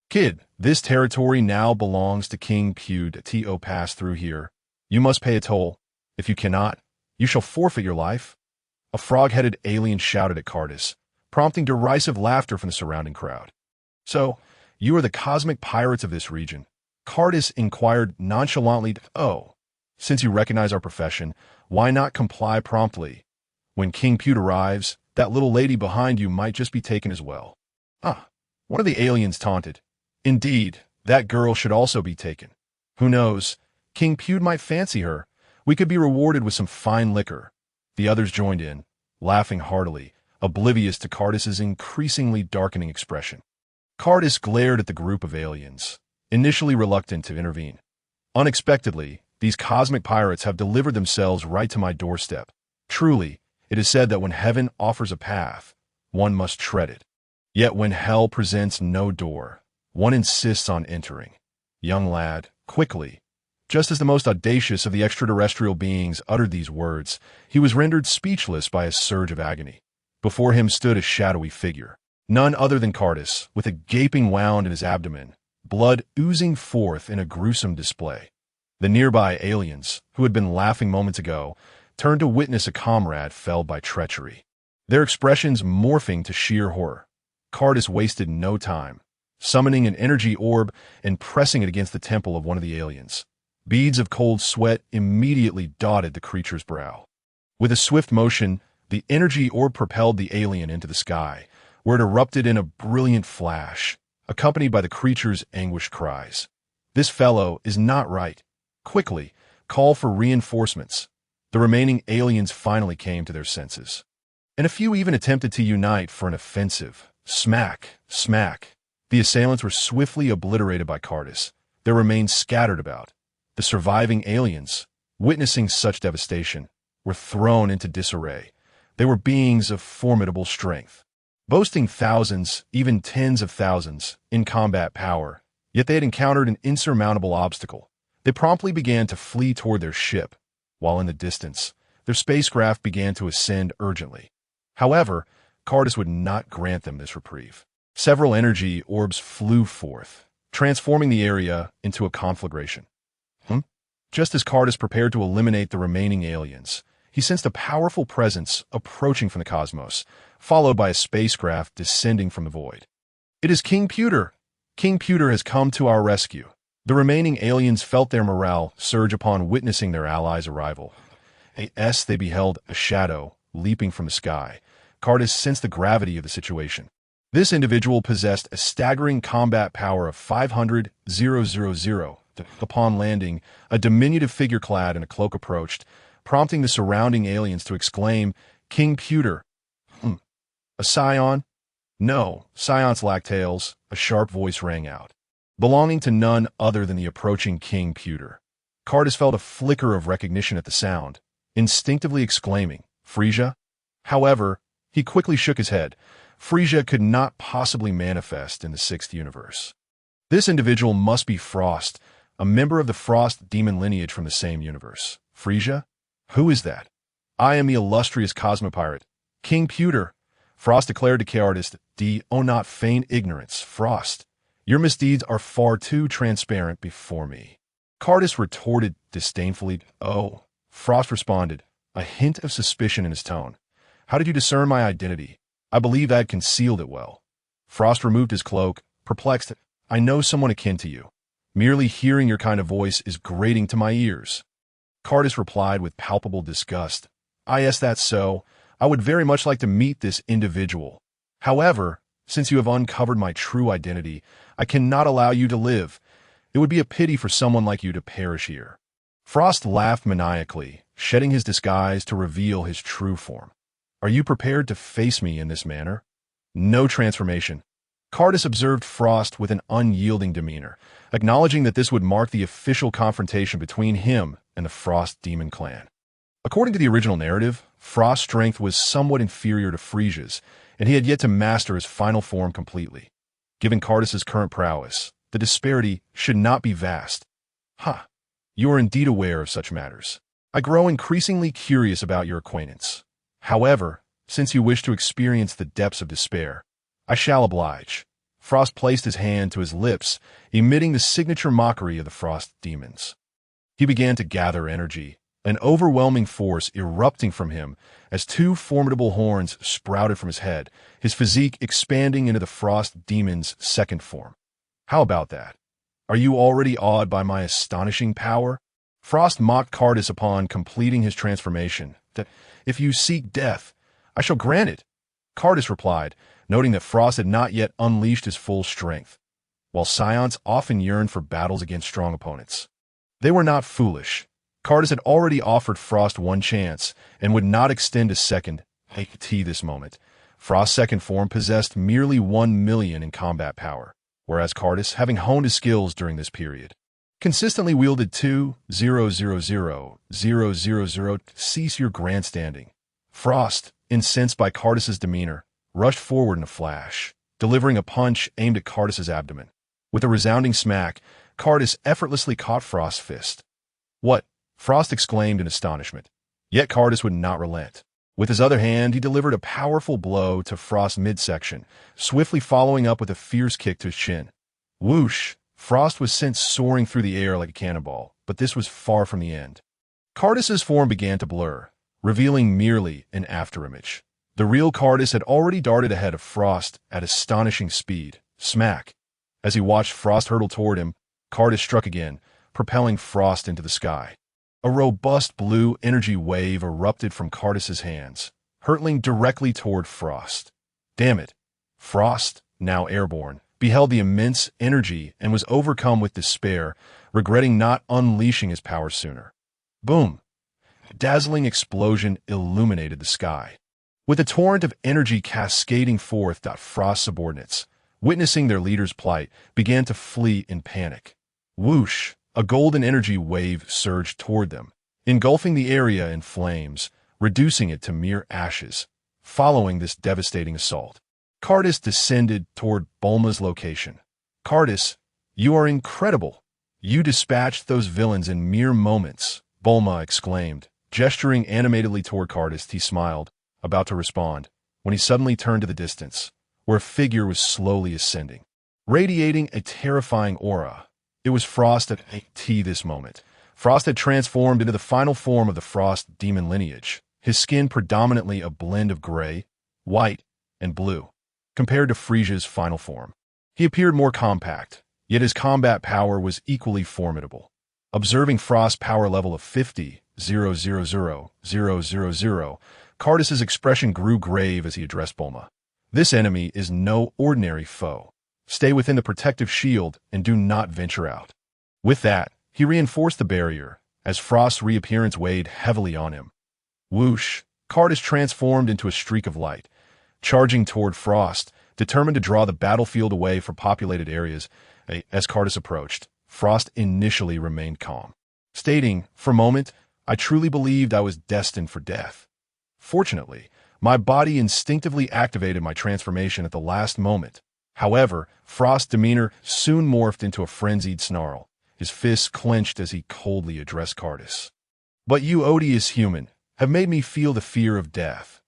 "Kid, this territory now belongs to King Pewd. To pass through here, you must pay a toll. If you cannot, you shall forfeit your life." A frog-headed alien shouted at Cardis, prompting derisive laughter from the surrounding crowd. "So, you are the cosmic pirates of this region?" Cardis inquired nonchalantly. "Oh, since you recognize our profession, why not comply promptly? When King Pewd arrives, that little lady behind you might just be taken as well." "Ah," one of the aliens taunted. "Indeed, that girl should also be taken. Who knows, King Pewd might fancy her. We could be rewarded with some fine liquor." The others joined in, laughing heartily, oblivious to Cardis's increasingly darkening expression. Cardis glared at the group of aliens, initially reluctant to intervene. "Unexpectedly, these cosmic pirates have delivered themselves right to my doorstep. Truly, it is said that when heaven offers a path, one must tread it. Yet when hell presents no door, one insists on entering." Young lad, quickly, just as the most audacious of the extraterrestrial beings uttered these words, he was rendered speechless by a surge of agony. Before him stood a shadowy figure, none other than Cardis, with a gaping wound in his abdomen, blood oozing forth in a gruesome display. The nearby aliens, who had been laughing moments ago, turned to witness a comrade felled by treachery, their expressions morphing to sheer horror. Cardis wasted no time, summoning an energy orb and pressing it against the temple of one of the aliens. Beads of cold sweat immediately dotted the creature's brow. With a swift motion, the energy orb propelled the alien into the sky, where it erupted in a brilliant flash, accompanied by the creature's anguished cries. "This fellow is not right. Quickly, call for reinforcements." The remaining aliens finally came to their senses. and a few even attempted to unite for an offensive. Smack, smack. The assailants were swiftly obliterated by Cardis, their remains scattered about. The surviving aliens, witnessing such devastation, were thrown into disarray. They were beings of formidable strength, boasting thousands, even tens of thousands, in combat power, yet they had encountered an insurmountable obstacle. They promptly began to flee toward their ship, while in the distance, their spacecraft began to ascend urgently. However, Cardis would not grant them this reprieve. Several energy orbs flew forth, transforming the area into a conflagration. Just as Cardis prepared to eliminate the remaining aliens, he sensed a powerful presence approaching from the cosmos, followed by a spacecraft descending from the void. It is King Pewter! King Pewter has come to our rescue. The remaining aliens felt their morale surge upon witnessing their allies' arrival. As they beheld a shadow leaping from the sky, Cardis sensed the gravity of the situation. This individual possessed a staggering combat power of 500,000. Upon landing, a diminutive figure clad in a cloak approached, prompting the surrounding aliens to exclaim, "King Pewter!" A scion? No, scions lack tails, a sharp voice rang out, belonging to none other than the approaching King Pewter. Cardis felt a flicker of recognition at the sound, instinctively exclaiming, "Frisia?" However, he quickly shook his head. Frisia could not possibly manifest in the Sixth Universe. This individual must be Frost, a member of the Frost demon lineage from the same universe. Frisia? Who is that? I am the illustrious Cosmopirate, King Pewter. Frost declared to Cardis, "Do not feign ignorance, Frost. Your misdeeds are far too transparent before me." Cardis retorted disdainfully, "Oh." Frost responded, a hint of suspicion in his tone. "How did you discern my identity? I believe I had concealed it well." Frost removed his cloak, perplexed. "I know someone akin to you. Merely hearing your kind of voice is grating to my ears." Cardis replied with palpable disgust, "Yes, that's so. I would very much like to meet this individual. However, since you have uncovered my true identity, I cannot allow you to live. It would be a pity for someone like you to perish here." Frost laughed maniacally, shedding his disguise to reveal his true form. "Are you prepared to face me in this manner?" "No transformation." Cardis observed Frost with an unyielding demeanor, acknowledging that this would mark the official confrontation between him and the Frost Demon Clan. According to the original narrative, Frost's strength was somewhat inferior to Frisia's, and he had yet to master his final form completely. Given Cardis's current prowess, the disparity should not be vast. You are indeed aware of such matters. I grow increasingly curious about your acquaintance. However, since you wish to experience the depths of despair, I shall oblige." Frost placed his hand to his lips, emitting the signature mockery of the Frost demons. He began to gather energy, an overwhelming force erupting from him as two formidable horns sprouted from his head, his physique expanding into the Frost demon's second form. "How about that? Are you already awed by my astonishing power?" Frost mocked Cardis upon completing his transformation, that "If you seek death, I shall grant it." Cardis replied, noting that Frost had not yet unleashed his full strength. While scions often yearn for battles against strong opponents, they were not foolish. Cardis had already offered Frost one chance and would not extend a second. At this moment, Frost's second form possessed merely 1 million in combat power, whereas Cardis, having honed his skills during this period, consistently wielded 2,000,000. Cease your grandstanding. Frost, incensed by Cardis's demeanor, rushed forward in a flash, delivering a punch aimed at Cardis's abdomen. With a resounding smack, Cardis effortlessly caught Frost's fist. "What?" Frost exclaimed in astonishment. Yet Cardis would not relent. With his other hand, he delivered a powerful blow to Frost's midsection, swiftly following up with a fierce kick to his chin. Whoosh! Frost was sent soaring through the air like a cannonball, but this was far from the end. Cardis's form began to blur, revealing merely an afterimage. The real Cardis had already darted ahead of Frost at astonishing speed. Smack! As he watched Frost hurtle toward him, Cardis struck again, propelling Frost into the sky. A robust blue energy wave erupted from Cardis's hands, hurtling directly toward Frost. Damn it! Frost, now airborne, beheld the immense energy and was overcome with despair, regretting not unleashing his power sooner. Boom! A dazzling explosion illuminated the sky. With a torrent of energy cascading forth, Frost's subordinates, witnessing their leader's plight, began to flee in panic. Whoosh! A golden energy wave surged toward them, engulfing the area in flames, reducing it to mere ashes. Following this devastating assault, Cardis descended toward Bulma's location. Cardis, you are incredible. You dispatched those villains in mere moments, Bulma exclaimed. Gesturing animatedly toward Cardis, he smiled, about to respond, when he suddenly turned to the distance, where a figure was slowly ascending, radiating a terrifying aura. It was Frost at this moment. Frost had transformed into the final form of the Frost demon lineage, his skin predominantly a blend of gray, white, and blue, compared to Frisia's final form. He appeared more compact, yet his combat power was equally formidable. Observing Frost's power level of 50,000,000, Cardis's expression grew grave as he addressed Bulma. This enemy is no ordinary foe. Stay within the protective shield and do not venture out. With that, he reinforced the barrier, as Frost's reappearance weighed heavily on him. Whoosh! Cardis transformed into a streak of light, charging toward Frost, determined to draw the battlefield away from populated areas. As Cardis approached, Frost initially remained calm, stating, "For a moment, I truly believed I was destined for death. Fortunately, my body instinctively activated my transformation at the last moment." However, Frost's demeanor soon morphed into a frenzied snarl, his fists clenched as he coldly addressed Cardis. "But you odious human have made me feel the fear of death.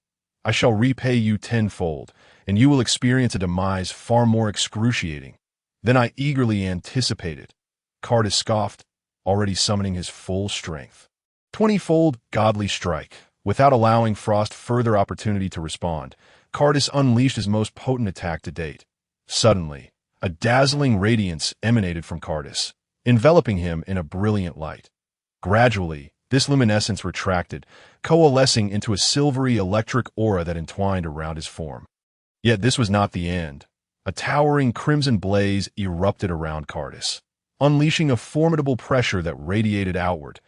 I shall repay you tenfold, and you will experience a demise far more excruciating than I eagerly anticipated." Cardis scoffed, already summoning his full strength. 20-fold godly strike. Without allowing Frost further opportunity to respond, Cardis unleashed his most potent attack to date. Suddenly, a dazzling radiance emanated from Cardis, enveloping him in a brilliant light. Gradually, this luminescence retracted, coalescing into a silvery electric aura that entwined around his form. Yet this was not the end. A towering crimson blaze erupted around Cardis, unleashing a formidable pressure that radiated outward.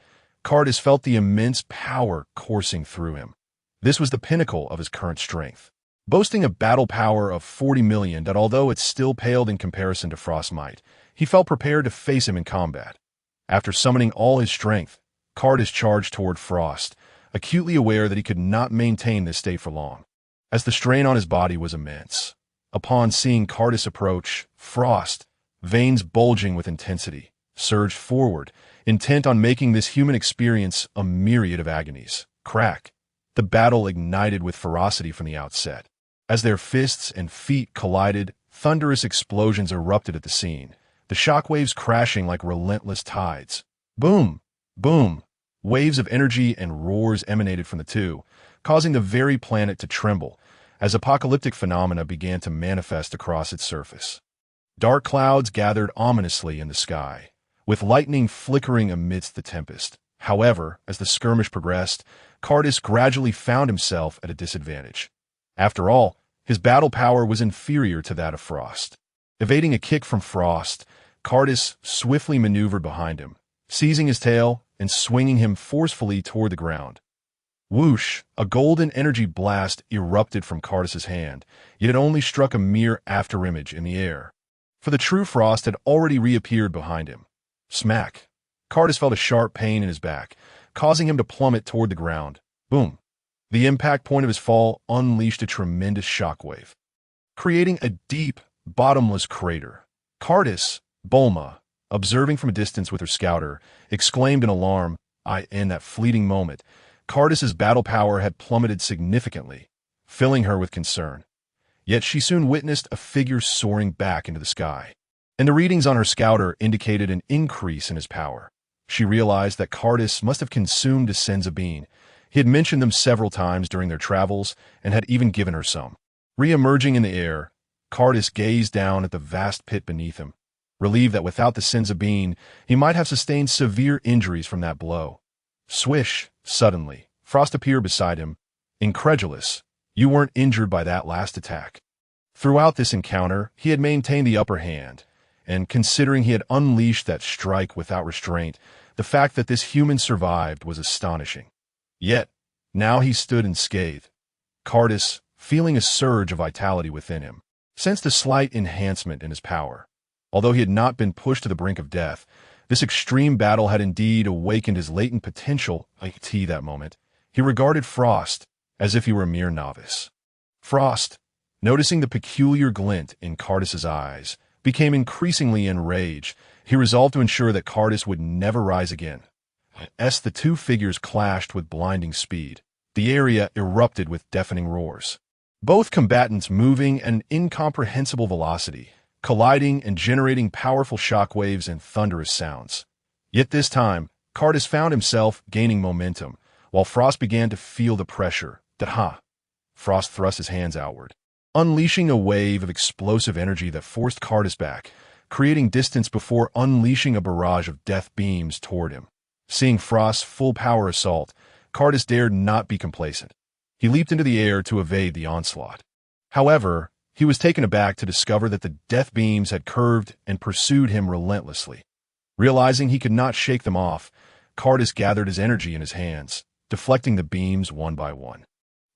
Cardis felt the immense power coursing through him. This was the pinnacle of his current strength, boasting a battle power of 40 million that, although it still paled in comparison to Frost's might, he felt prepared to face him in combat. After summoning all his strength, Cardis charged toward Frost, acutely aware that he could not maintain this state for long, as the strain on his body was immense. Upon seeing Cardis approach, Frost, veins bulging with intensity, surged forward, intent on making this human experience a myriad of agonies. Crack! The battle ignited with ferocity from the outset. As their fists and feet collided, thunderous explosions erupted at the scene, the shockwaves crashing like relentless tides. Boom! Boom! Waves of energy and roars emanated from the two, causing the very planet to tremble, as apocalyptic phenomena began to manifest across its surface. Dark clouds gathered ominously in the sky, with lightning flickering amidst the tempest. However, as the skirmish progressed, Cardis gradually found himself at a disadvantage. After all, his battle power was inferior to that of Frost. Evading a kick from Frost, Cardis swiftly maneuvered behind him, seizing his tail and swinging him forcefully toward the ground. Whoosh! A golden energy blast erupted from Cardis's hand, yet it only struck a mere afterimage in the air, for the true Frost had already reappeared behind him. Smack! Cardis felt a sharp pain in his back, causing him to plummet toward the ground. Boom! The impact point of his fall unleashed a tremendous shockwave, creating a deep, bottomless crater. Cardis, Bulma, observing from a distance with her scouter, exclaimed in alarm. In that fleeting moment, Cardis's battle power had plummeted significantly, filling her with concern. Yet she soon witnessed a figure soaring back into the sky, and the readings on her scouter indicated an increase in his power. She realized that Cardis must have consumed a senza bean. He had mentioned them several times during their travels and had even given her some. Re-emerging in the air, Cardis gazed down at the vast pit beneath him, relieved that without the senza bean, he might have sustained severe injuries from that blow. Swish! Suddenly, Frost appeared beside him, incredulous. "You weren't injured by that last attack." Throughout this encounter, he had maintained the upper hand, and considering he had unleashed that strike without restraint, the fact that this human survived was astonishing. Yet, now he stood unscathed. Cardis, feeling a surge of vitality within him, sensed a slight enhancement in his power. Although he had not been pushed to the brink of death, this extreme battle had indeed awakened his latent potential. At that moment, he regarded Frost as if he were a mere novice. Frost, noticing the peculiar glint in Cardis's eyes, became increasingly enraged. He resolved to ensure that Cardis would never rise again. As the two figures clashed with blinding speed, the area erupted with deafening roars. Both combatants moving at an incomprehensible velocity, colliding and generating powerful shockwaves and thunderous sounds. Yet this time, Cardis found himself gaining momentum, while Frost began to feel the pressure. Frost thrust his hands outward, unleashing a wave of explosive energy that forced Cardis back, creating distance before unleashing a barrage of death beams toward him. Seeing Frost's full-power assault, Cardis dared not be complacent. He leaped into the air to evade the onslaught. However, he was taken aback to discover that the death beams had curved and pursued him relentlessly. Realizing he could not shake them off, Cardis gathered his energy in his hands, deflecting the beams one by one.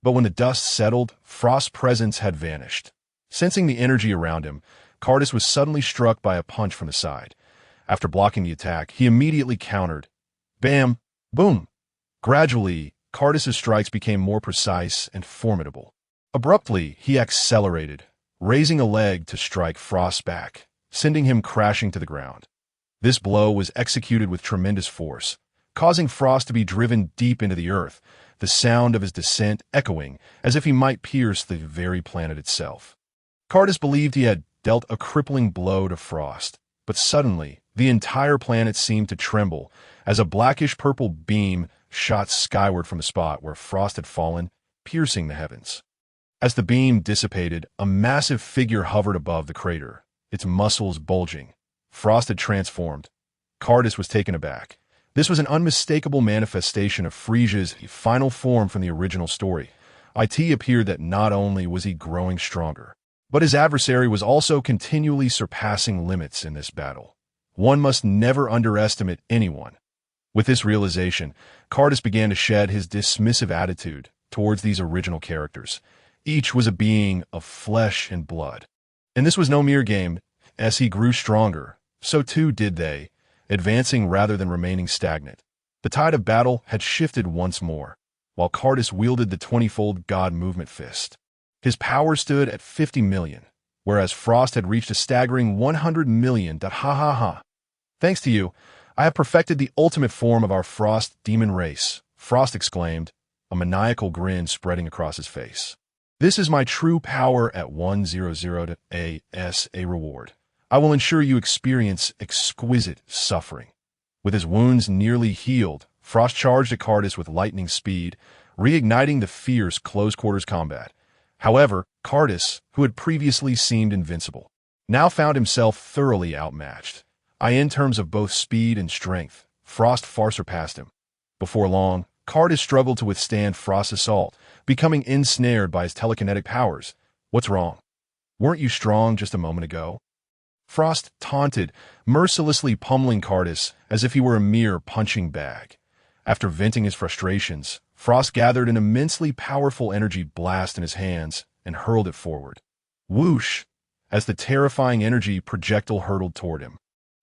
But when the dust settled, Frost's presence had vanished. Sensing the energy around him, Cardis was suddenly struck by a punch from the side. After blocking the attack, he immediately countered. Bam! Boom! Gradually, Cardis's strikes became more precise and formidable. Abruptly, he accelerated, raising a leg to strike Frost's back, sending him crashing to the ground. This blow was executed with tremendous force, causing Frost to be driven deep into the earth, the sound of his descent echoing as if he might pierce the very planet itself. Cardis believed he had dealt a crippling blow to Frost, but suddenly, the entire planet seemed to tremble as a blackish-purple beam shot skyward from the spot where Frost had fallen, piercing the heavens. As the beam dissipated, a massive figure hovered above the crater, its muscles bulging. Frost had transformed. Cardis was taken aback. This was an unmistakable manifestation of Frisia's final form from the original story. It appeared that not only was he growing stronger, but his adversary was also continually surpassing limits in this battle. One must never underestimate anyone. With this realization, Cardis began to shed his dismissive attitude towards these original characters. Each was a being of flesh and blood. And this was no mere game. As he grew stronger, so too did they, advancing rather than remaining stagnant. The tide of battle had shifted once more, while Cardis wielded the 20-fold God Movement Fist. His power stood at 50 million, whereas Frost had reached a staggering 100 million. Thanks to you, I have perfected the ultimate form of our Frost demon race, Frost exclaimed, a maniacal grin spreading across his face. This is my true power at 100 as a reward. I will ensure you experience exquisite suffering. With his wounds nearly healed, Frost charged at Cardis with lightning speed, reigniting the fierce close-quarters combat. However, Cardis, who had previously seemed invincible, now found himself thoroughly outmatched. In terms of both speed and strength, Frost far surpassed him. Before long, Cardis struggled to withstand Frost's assault, becoming ensnared by his telekinetic powers. What's wrong? Weren't you strong just a moment ago? Frost taunted, mercilessly pummeling Cardis as if he were a mere punching bag. After venting his frustrations, Frost gathered an immensely powerful energy blast in his hands and hurled it forward. Whoosh! As the terrifying energy projectile hurtled toward him.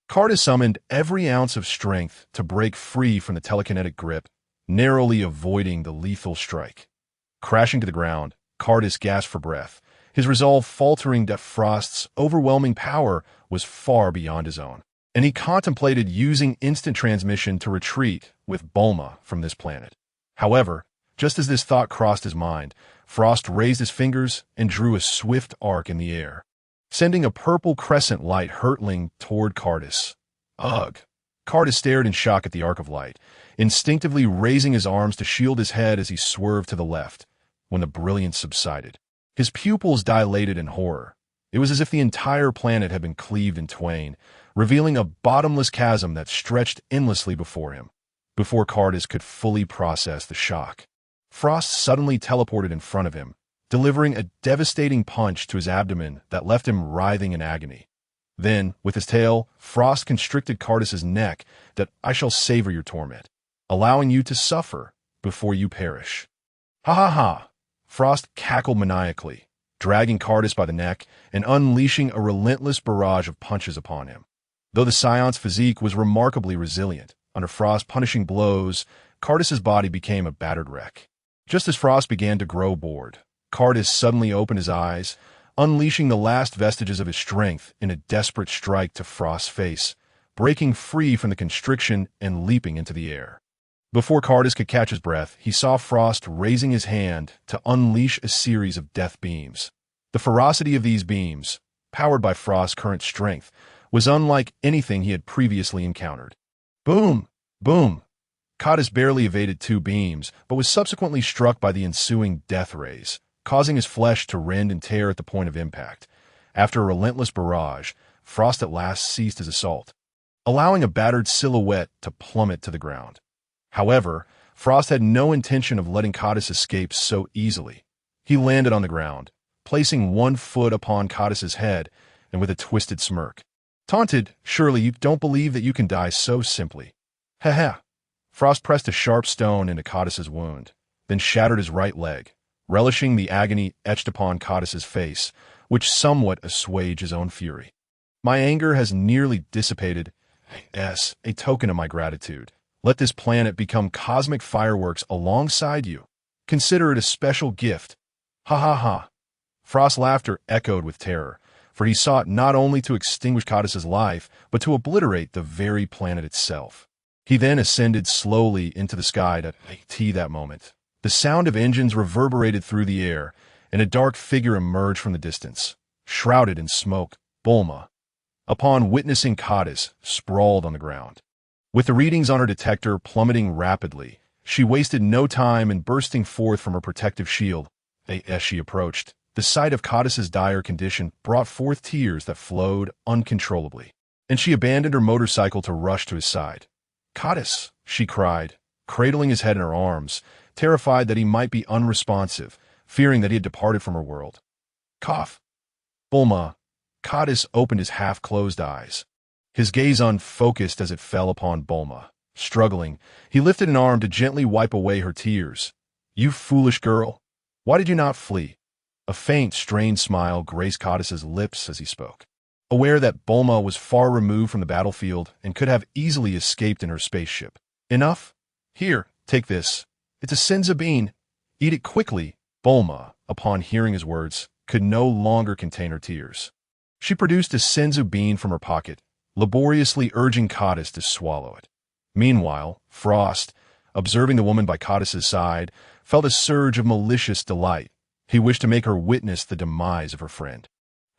Cardis summoned every ounce of strength to break free from the telekinetic grip, narrowly avoiding the lethal strike. Crashing to the ground, Cardis gasped for breath, his resolve faltering that Frost's overwhelming power was far beyond his own, and he contemplated using instant transmission to retreat with Bulma from this planet. However, just as this thought crossed his mind, Frost raised his fingers and drew a swift arc in the air, sending a purple crescent light hurtling toward Cardis. Ugh! Cardis stared in shock at the arc of light, instinctively raising his arms to shield his head as he swerved to the left. When the brilliance subsided, his pupils dilated in horror. It was as if the entire planet had been cleaved in twain, revealing a bottomless chasm that stretched endlessly before him. Before Cardis could fully process the shock, Frost suddenly teleported in front of him, delivering a devastating punch to his abdomen that left him writhing in agony. Then, with his tail, Frost constricted Cardis's neck that I shall savor your torment, allowing you to suffer before you perish. Ha ha ha! Frost cackled maniacally, dragging Cardis by the neck and unleashing a relentless barrage of punches upon him. Though the Scion's physique was remarkably resilient, under Frost's punishing blows, Cardis's body became a battered wreck. Just as Frost began to grow bored, Cardis suddenly opened his eyes, unleashing the last vestiges of his strength in a desperate strike to Frost's face, breaking free from the constriction and leaping into the air. Before Cardis could catch his breath, he saw Frost raising his hand to unleash a series of death beams. The ferocity of these beams, powered by Frost's current strength, was unlike anything he had previously encountered. Boom! Boom! Cardis barely evaded two beams, but was subsequently struck by the ensuing death rays, causing his flesh to rend and tear at the point of impact. After a relentless barrage, Frost at last ceased his assault, allowing a battered silhouette to plummet to the ground. However, Frost had no intention of letting Cardis escape so easily. He landed on the ground, placing one foot upon Cardis's head, and with a twisted smirk taunted, "Surely you don't believe that you can die so simply." "Ha ha." Frost pressed a sharp stone into Cardis's wound, then shattered his right leg, relishing the agony etched upon Cardis's face, which somewhat assuaged his own fury. "My anger has nearly dissipated. Yes, a token of my gratitude. Let this planet become cosmic fireworks alongside you. Consider it a special gift." Ha ha ha. Frost's laughter echoed with terror, for he sought not only to extinguish Cardis's life, but to obliterate the very planet itself. He then ascended slowly into the sky to tea that moment. The sound of engines reverberated through the air, and a dark figure emerged from the distance, shrouded in smoke. Bulma, upon witnessing Cardis, sprawled on the ground. With the readings on her detector plummeting rapidly, she wasted no time in bursting forth from her protective shield. As she approached, the sight of Cardis's dire condition brought forth tears that flowed uncontrollably, and she abandoned her motorcycle to rush to his side. "Cardis," she cried, cradling his head in her arms, terrified that he might be unresponsive, fearing that he had departed from her world. Cough. Bulma. Cardis opened his half-closed eyes, his gaze unfocused as it fell upon Bulma. Struggling, he lifted an arm to gently wipe away her tears. "You foolish girl. Why did you not flee?" A faint, strained smile graced Cardis's lips as he spoke. Aware that Bulma was far removed from the battlefield and could have easily escaped in her spaceship. "Enough? Here, take this. It's a senzu bean. Eat it quickly." Bulma, upon hearing his words, could no longer contain her tears. She produced a senzu bean from her pocket, laboriously urging Cardis to swallow it. Meanwhile, Frost, observing the woman by Cardis's side, felt a surge of malicious delight. He wished to make her witness the demise of her friend,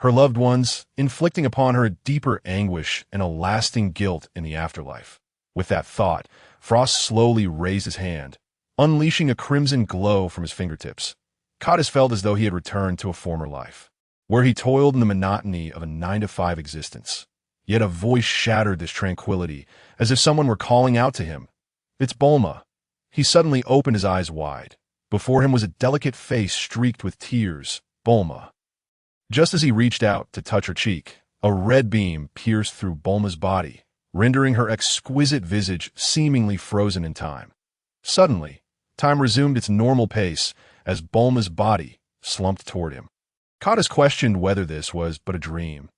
her loved ones, inflicting upon her a deeper anguish and a lasting guilt in the afterlife. With that thought, Frost slowly raised his hand, unleashing a crimson glow from his fingertips. Cardis felt as though he had returned to a former life, where he toiled in the monotony of a 9-to-5 existence. Yet a voice shattered this tranquility, as if someone were calling out to him. "It's Bulma." He suddenly opened his eyes wide. Before him was a delicate face streaked with tears. Bulma. Just as he reached out to touch her cheek, a red beam pierced through Bulma's body, rendering her exquisite visage seemingly frozen in time. Suddenly, time resumed its normal pace as Bulma's body slumped toward him. Cardis questioned whether this was but a dream.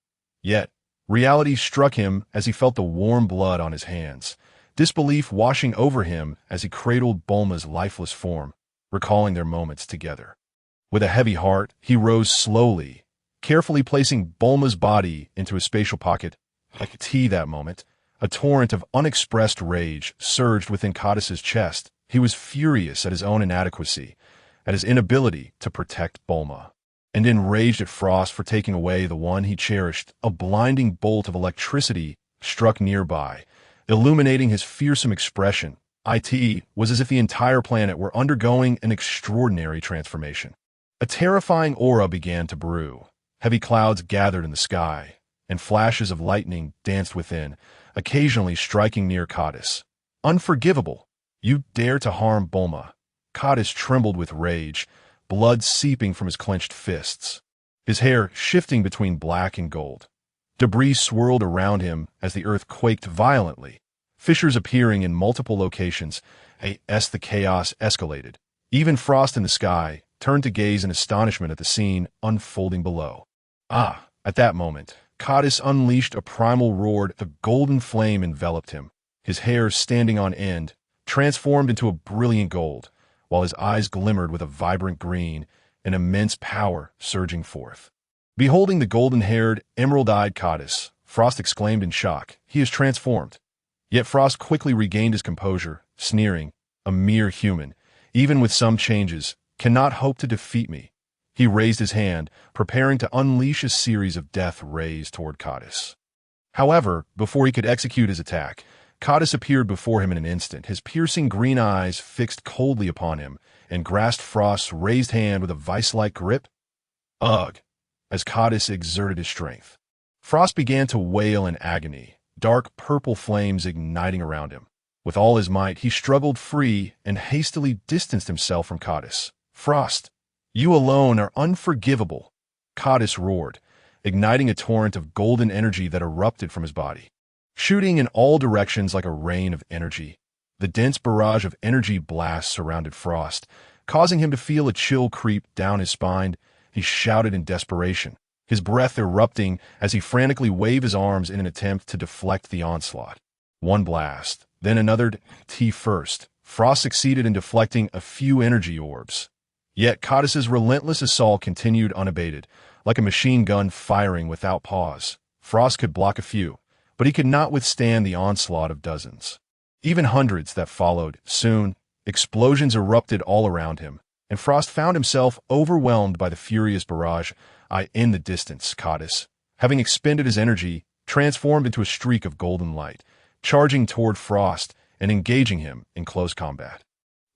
Yet, reality struck him as he felt the warm blood on his hands, disbelief washing over him as he cradled Bulma's lifeless form, recalling their moments together. With a heavy heart, he rose slowly, carefully placing Bulma's body into his spatial pocket. Like tea that moment, a torrent of unexpressed rage surged within Cardis's chest. He was furious at his own inadequacy, at his inability to protect Bulma, and enraged at Frost for taking away the one he cherished. A blinding bolt of electricity struck nearby, illuminating his fearsome expression. It was as if the entire planet were undergoing an extraordinary transformation. A terrifying aura began to brew. Heavy clouds gathered in the sky, and flashes of lightning danced within, occasionally striking near Cardis. Unforgivable! You dare to harm Bulma! Cardis trembled with rage, blood seeping from his clenched fists, his hair shifting between black and gold. Debris swirled around him as the earth quaked violently, fissures appearing in multiple locations. As the chaos escalated, even Frost in the sky, turned to gaze in astonishment at the scene unfolding below. At that moment, Codis unleashed a primal roar. A golden flame enveloped him, his hair standing on end, transformed into a brilliant gold, while his eyes glimmered with a vibrant green, an immense power surging forth. Beholding the golden-haired, emerald-eyed Codis, Frost exclaimed in shock, "He is transformed." Yet Frost quickly regained his composure, sneering, "A mere human, even with some changes, cannot hope to defeat me." He raised his hand, preparing to unleash a series of death rays toward Codis. However, before he could execute his attack, Codis appeared before him in an instant, his piercing green eyes fixed coldly upon him, and grasped Frost's raised hand with a vice-like grip. Ugh! As Codis exerted his strength, Frost began to wail in agony, dark purple flames igniting around him. With all his might, he struggled free and hastily distanced himself from Codis. "Frost, you alone are unforgivable," Codis roared, igniting a torrent of golden energy that erupted from his body. Shooting in all directions like a rain of energy, the dense barrage of energy blasts surrounded Frost, causing him to feel a chill creep down his spine. He shouted in desperation, his breath erupting as he frantically waved his arms in an attempt to deflect the onslaught. One blast, then another. First, Frost succeeded in deflecting a few energy orbs. Yet Codis's relentless assault continued unabated, like a machine gun firing without pause. Frost could block a few, but he could not withstand the onslaught of dozens, even hundreds that followed. Soon, explosions erupted all around him, and Frost found himself overwhelmed by the furious barrage. In the distance, Codis, having expended his energy, transformed into a streak of golden light, charging toward Frost and engaging him in close combat.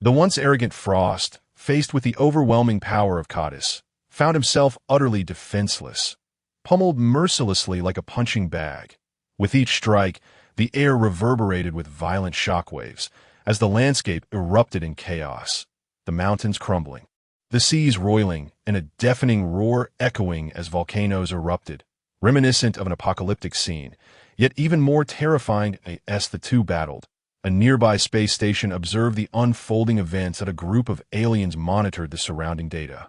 The once arrogant Frost, faced with the overwhelming power of Codis, found himself utterly defenseless, pummeled mercilessly like a punching bag. With each strike, the air reverberated with violent shockwaves as the landscape erupted in chaos, the mountains crumbling, the seas roiling, and a deafening roar echoing as volcanoes erupted, reminiscent of an apocalyptic scene, yet even more terrifying. As the two battled, a nearby space station observed the unfolding events as a group of aliens monitored the surrounding data.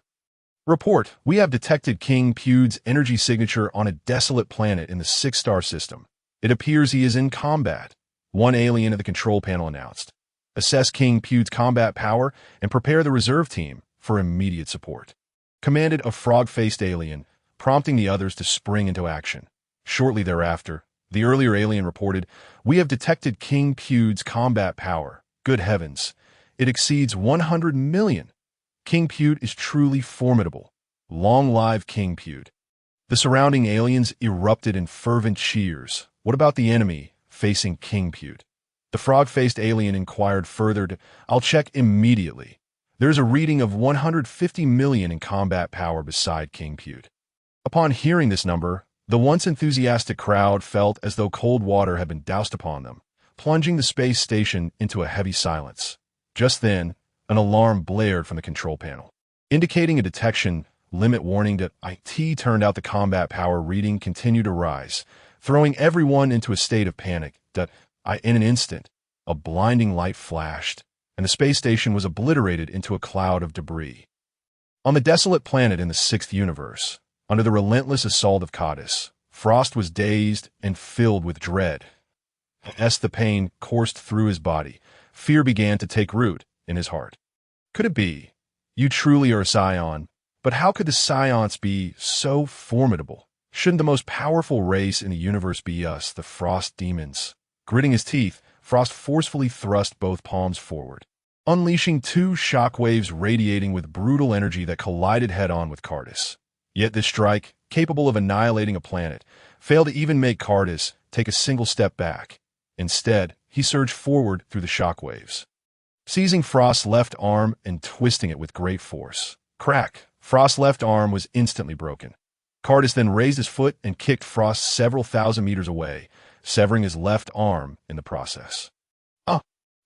Report, we have detected King Pewd's energy signature on a desolate planet in the six-star system. It appears he is in combat, one alien at the control panel announced. Assess King Pewd's combat power and prepare the reserve team for immediate support, commanded a frog-faced alien, prompting the others to spring into action. Shortly thereafter, the earlier alien reported, "We have detected King Pewd's combat power. Good heavens, it exceeds 100 million. King Pewd is truly formidable. Long live King Pewd." The surrounding aliens erupted in fervent cheers. What about the enemy facing King Pewd? The frog-faced alien inquired further. "I'll check immediately. There's a reading of 150 million in combat power beside King Pewd." Upon hearing this number, the once enthusiastic crowd felt as though cold water had been doused upon them, plunging the space station into a heavy silence. Just then, an alarm blared from the control panel, indicating a detection limit warning. That IT turned out the combat power reading continued to rise, throwing everyone into a state of panic. In an instant, a blinding light flashed, and the space station was obliterated into a cloud of debris. On the desolate planet in the sixth universe, under the relentless assault of Codis, Frost was dazed and filled with dread. As the pain coursed through his body, fear began to take root in his heart. Could it be? You truly are a Scion, but how could the Scions be so formidable? Shouldn't the most powerful race in the universe be us, the Frost Demons? Gritting his teeth, Frost forcefully thrust both palms forward, unleashing two shockwaves radiating with brutal energy that collided head-on with Codis. Yet this strike, capable of annihilating a planet, failed to even make Codis take a single step back. Instead, he surged forward through the shockwaves, seizing Frost's left arm and twisting it with great force. Crack! Frost's left arm was instantly broken. Codis then raised his foot and kicked Frost several thousand meters away, severing his left arm in the process.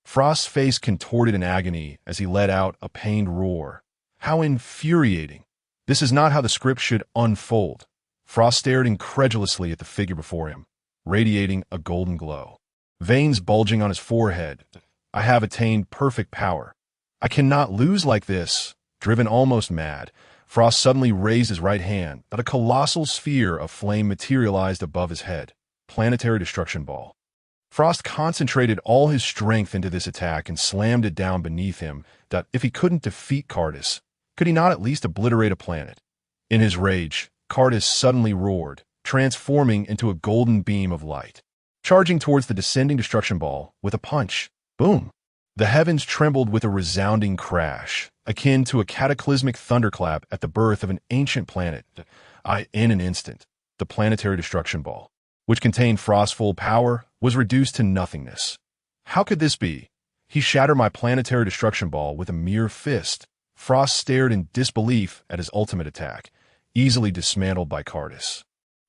Frost's face contorted in agony as he let out a pained roar. How infuriating! This is not how the script should unfold. Frost stared incredulously at the figure before him, radiating a golden glow, veins bulging on his forehead. "I have attained perfect power. I cannot lose like this." Driven almost mad, Frost suddenly raised his right hand, but a colossal sphere of flame materialized above his head. Planetary Destruction Ball. Frost concentrated all his strength into this attack and slammed it down beneath him. If he couldn't defeat Cardus, could he not at least obliterate a planet? In his rage, Cardus suddenly roared, transforming into a golden beam of light. Charging towards the descending destruction ball with a punch. Boom! The heavens trembled with a resounding crash, akin to a cataclysmic thunderclap at the birth of an ancient planet. In an instant, the planetary destruction ball, which contained Frost's full power, was reduced to nothingness. How could this be? He shattered my planetary destruction ball with a mere fist. Frost stared in disbelief at his ultimate attack, easily dismantled by Cardus,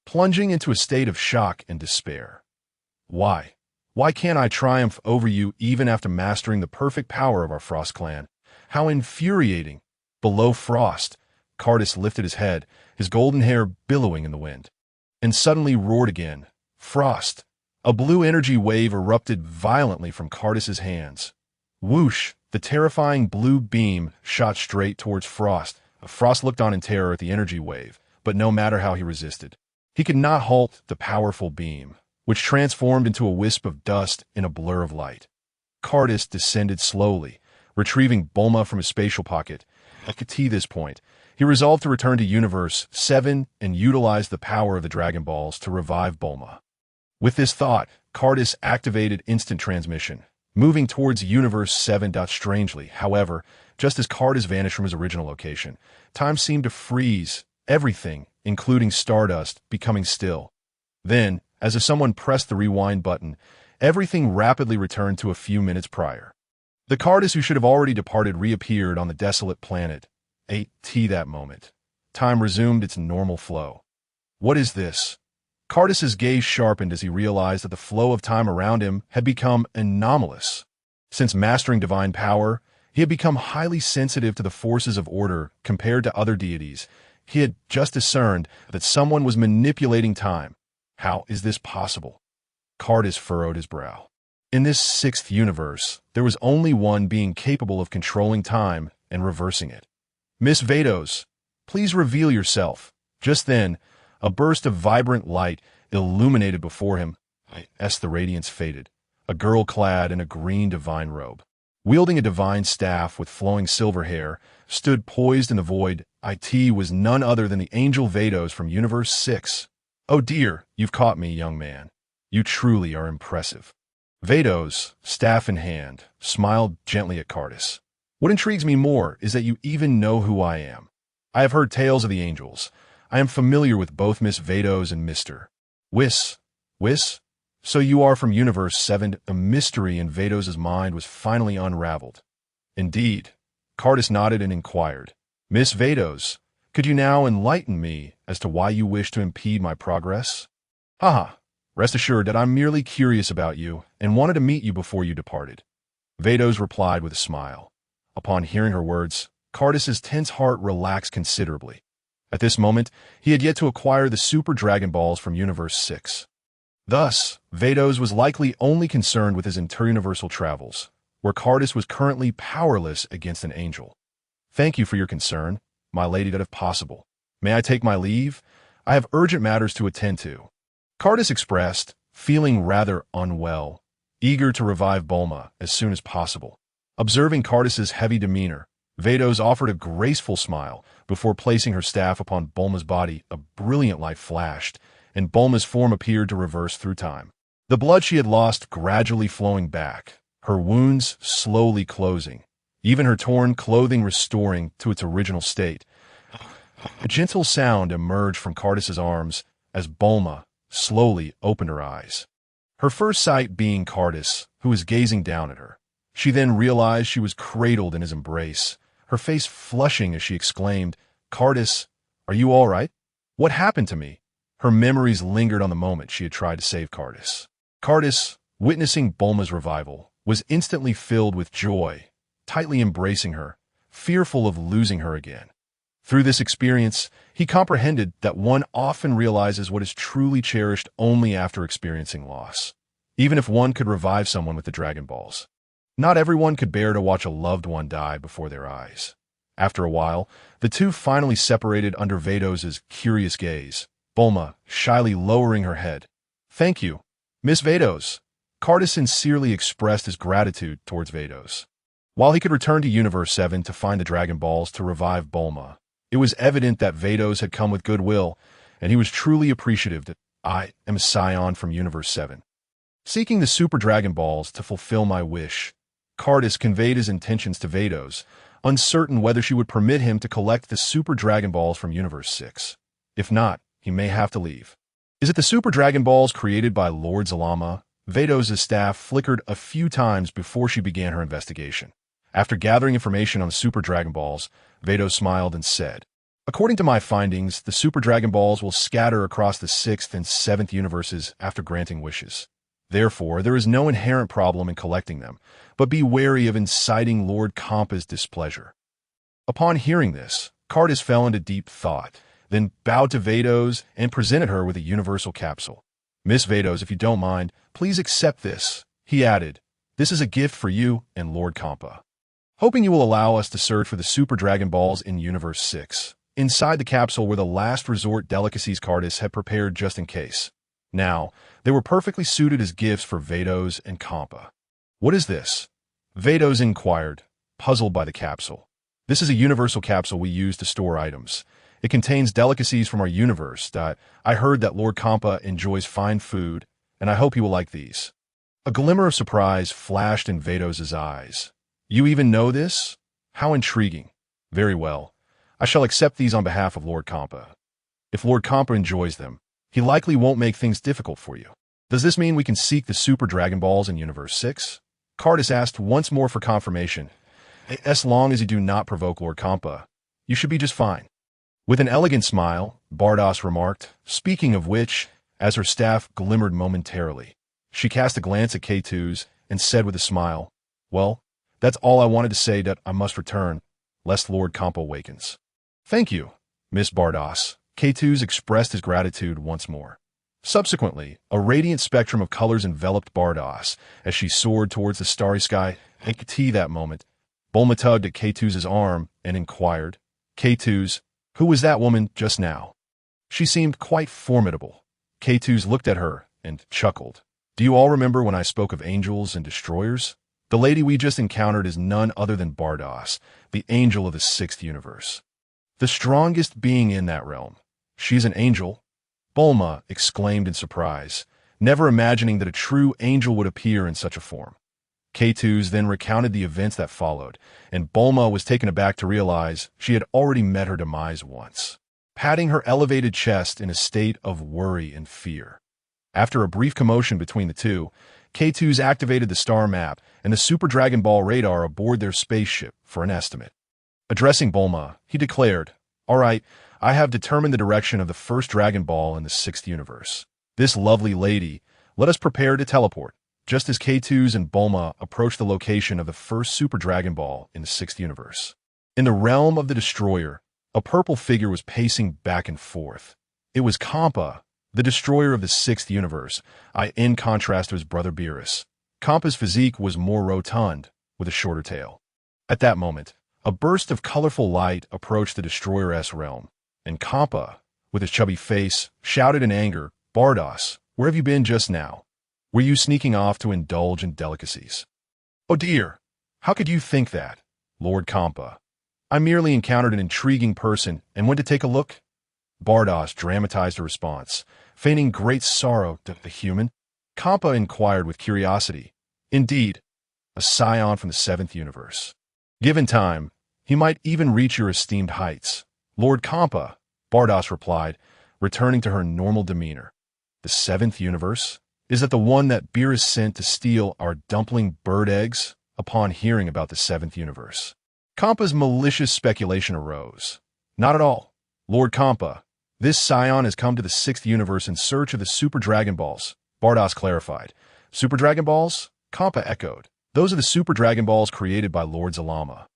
plunging into a state of shock and despair. Why? Why can't I triumph over you even after mastering the perfect power of our Frost clan? How infuriating! Below Frost, Cardus lifted his head, his golden hair billowing in the wind, and suddenly roared again. Frost! A blue energy wave erupted violently from Cardus's hands. Whoosh! The terrifying blue beam shot straight towards Frost. Frost looked on in terror at the energy wave, but no matter how he resisted, he could not halt the powerful beam, which transformed into a wisp of dust in a blur of light. Cardus descended slowly, retrieving Bulma from his spatial pocket. At this point, he resolved to return to Universe 7 and utilize the power of the Dragon Balls to revive Bulma. With this thought, Cardus activated instant transmission, moving towards Universe 7. Strangely, however, just as Cardus vanished from his original location, time seemed to freeze, everything, including Stardust, becoming still. Then, as if someone pressed the rewind button, everything rapidly returned to a few minutes prior. The Cardus who should have already departed reappeared on the desolate planet. That moment, time resumed its normal flow. What is this? Cardus's gaze sharpened as he realized that the flow of time around him had become anomalous. Since mastering divine power, he had become highly sensitive to the forces of order compared to other deities. He had just discerned that someone was manipulating time. How is this possible? Cardus furrowed his brow. In this sixth universe, there was only one being capable of controlling time and reversing it. Miss Vados, please reveal yourself. Just then, a burst of vibrant light illuminated before him. As the radiance faded, a girl clad in a green divine robe, wielding a divine staff with flowing silver hair, stood poised in the void. It was none other than the angel Vados from Universe 6. Oh dear, you've caught me, young man. You truly are impressive. Vados, staff in hand, smiled gently at Cardus. What intrigues me more is that you even know who I am. I have heard tales of the angels. I am familiar with both Miss Vados and Mr. Whis. So you are from Universe 7. A mystery in Vados' mind was finally unraveled. Indeed. Cardus nodded and inquired. Miss Vados, could you now enlighten me as to why you wish to impede my progress? Haha. Rest assured that I'm merely curious about you and wanted to meet you before you departed. Vados replied with a smile. Upon hearing her words, Cardus's tense heart relaxed considerably. At this moment, he had yet to acquire the Super Dragon Balls from Universe 6. Thus, Vados was likely only concerned with his interuniversal travels, where Cardus was currently powerless against an angel. Thank you for your concern, my lady, that if possible. May I take my leave? I have urgent matters to attend to. Cardus expressed, feeling rather unwell, eager to revive Bulma as soon as possible. Observing Cardus's heavy demeanor, Vados offered a graceful smile before placing her staff upon Bulma's body. A brilliant light flashed, and Bulma's form appeared to reverse through time. The blood she had lost gradually flowing back, her wounds slowly closing, even her torn clothing restoring to its original state. A gentle sound emerged from Cardus's arms as Bulma slowly opened her eyes. Her first sight being Cardus, who was gazing down at her. She then realized she was cradled in his embrace, her face flushing as she exclaimed, Cardus, are you all right? What happened to me? Her memories lingered on the moment she had tried to save Cardus. Cardus, witnessing Bulma's revival, was instantly filled with joy, tightly embracing her, fearful of losing her again. Through this experience, he comprehended that one often realizes what is truly cherished only after experiencing loss. Even if one could revive someone with the Dragon Balls, not everyone could bear to watch a loved one die before their eyes. After a while, the two finally separated under Vados' curious gaze, Bulma shyly lowering her head. "Thank you, Miss Vados." Cardus sincerely expressed his gratitude towards Vados. While he could return to Universe 7 to find the Dragon Balls to revive Bulma, it was evident that Vados had come with goodwill, and he was truly appreciative that I am a scion from Universe 7. Seeking the Super Dragon Balls to fulfill my wish, Cardus conveyed his intentions to Vados, uncertain whether she would permit him to collect the Super Dragon Balls from Universe 6. If not, he may have to leave. "Is it the Super Dragon Balls created by Lord Zalama?" Vados' staff flickered a few times before she began her investigation. After gathering information on the Super Dragon Balls, Vados smiled and said, "According to my findings, the Super Dragon Balls will scatter across the 6th and 7th universes after granting wishes. Therefore, there is no inherent problem in collecting them, but be wary of inciting Lord Kampa's displeasure." Upon hearing this, Cardus fell into deep thought, then bowed to Vados and presented her with a universal capsule. "Miss Vados, if you don't mind, please accept this," he added. "This is a gift for you and Lord Kampa. Hoping you will allow us to search for the Super Dragon Balls in Universe 6. Inside the capsule were the last resort delicacies Cardus had prepared just in case. Now, they were perfectly suited as gifts for Vados and Kampa. "What is this?" Vados inquired, puzzled by the capsule. "This is a universal capsule we use to store items. It contains delicacies from our universe. I heard that Lord Kampa enjoys fine food, and I hope he will like these." A glimmer of surprise flashed in Vados' eyes. "You even know this? How intriguing. Very well. I shall accept these on behalf of Lord Kampa. If Lord Kampa enjoys them, he likely won't make things difficult for you. Does this mean we can seek the Super Dragon Balls in Universe 6? Cardus asked once more for confirmation. "As long as you do not provoke Lord Kampa, you should be just fine." With an elegant smile, Bardos remarked, "Speaking of which," as her staff glimmered momentarily. She cast a glance at K2's and said with a smile, "Well, that's all I wanted to say, that I must return, lest Lord Kampa wakens." "Thank you, Miss Bardos." K2's expressed his gratitude once more. Subsequently, a radiant spectrum of colors enveloped Bardos as she soared towards the starry sky. At that moment, Bulma tugged at K2's arm and inquired, "K2's, who was that woman just now?" She seemed quite formidable. K2's looked at her and chuckled. "Do you all remember when I spoke of angels and destroyers? The lady we just encountered is none other than Bardos, the angel of the 6th universe. The strongest being in that realm. She's an angel?" Bulma exclaimed in surprise, never imagining that a true angel would appear in such a form. K2's then recounted the events that followed, and Bulma was taken aback to realize she had already met her demise once, patting her elevated chest in a state of worry and fear. After a brief commotion between the two, K2's activated the star map and the Super Dragon Ball radar aboard their spaceship for an estimate. Addressing Bulma, he declared, "All right, I have determined the direction of the first Dragon Ball in the 6th universe. This lovely lady, let us prepare to teleport." Just as K2's and Bulma approached the location of the first Super Dragon Ball in the 6th universe. In the realm of the Destroyer, a purple figure was pacing back and forth. It was Kampa, the Destroyer of the 6th universe, in contrast to his brother Beerus. Kampa's physique was more rotund, with a shorter tail. At that moment, a burst of colorful light approached the Destroyer-S realm, and Kampa, with his chubby face, shouted in anger, "Bardos, where have you been just now? Were you sneaking off to indulge in delicacies?" "Oh dear, how could you think that, Lord Kampa? I merely encountered an intriguing person and went to take a look." Bardos dramatized a response, feigning great sorrow to the human. Kampa inquired with curiosity. "Indeed, a scion from the 7th universe. Given time, he might even reach your esteemed heights." "Lord Kampa," Bardos replied, returning to her normal demeanor. "The 7th universe? Is that the one that Beerus sent to steal our dumpling bird eggs?" Upon hearing about the 7th universe, Kampa's malicious speculation arose. "Not at all, Lord Kampa. This scion has come to the 6th universe in search of the Super Dragon Balls," Bardos clarified. "Super Dragon Balls?" Kampa echoed. "Those are the Super Dragon Balls created by Lord Zalama.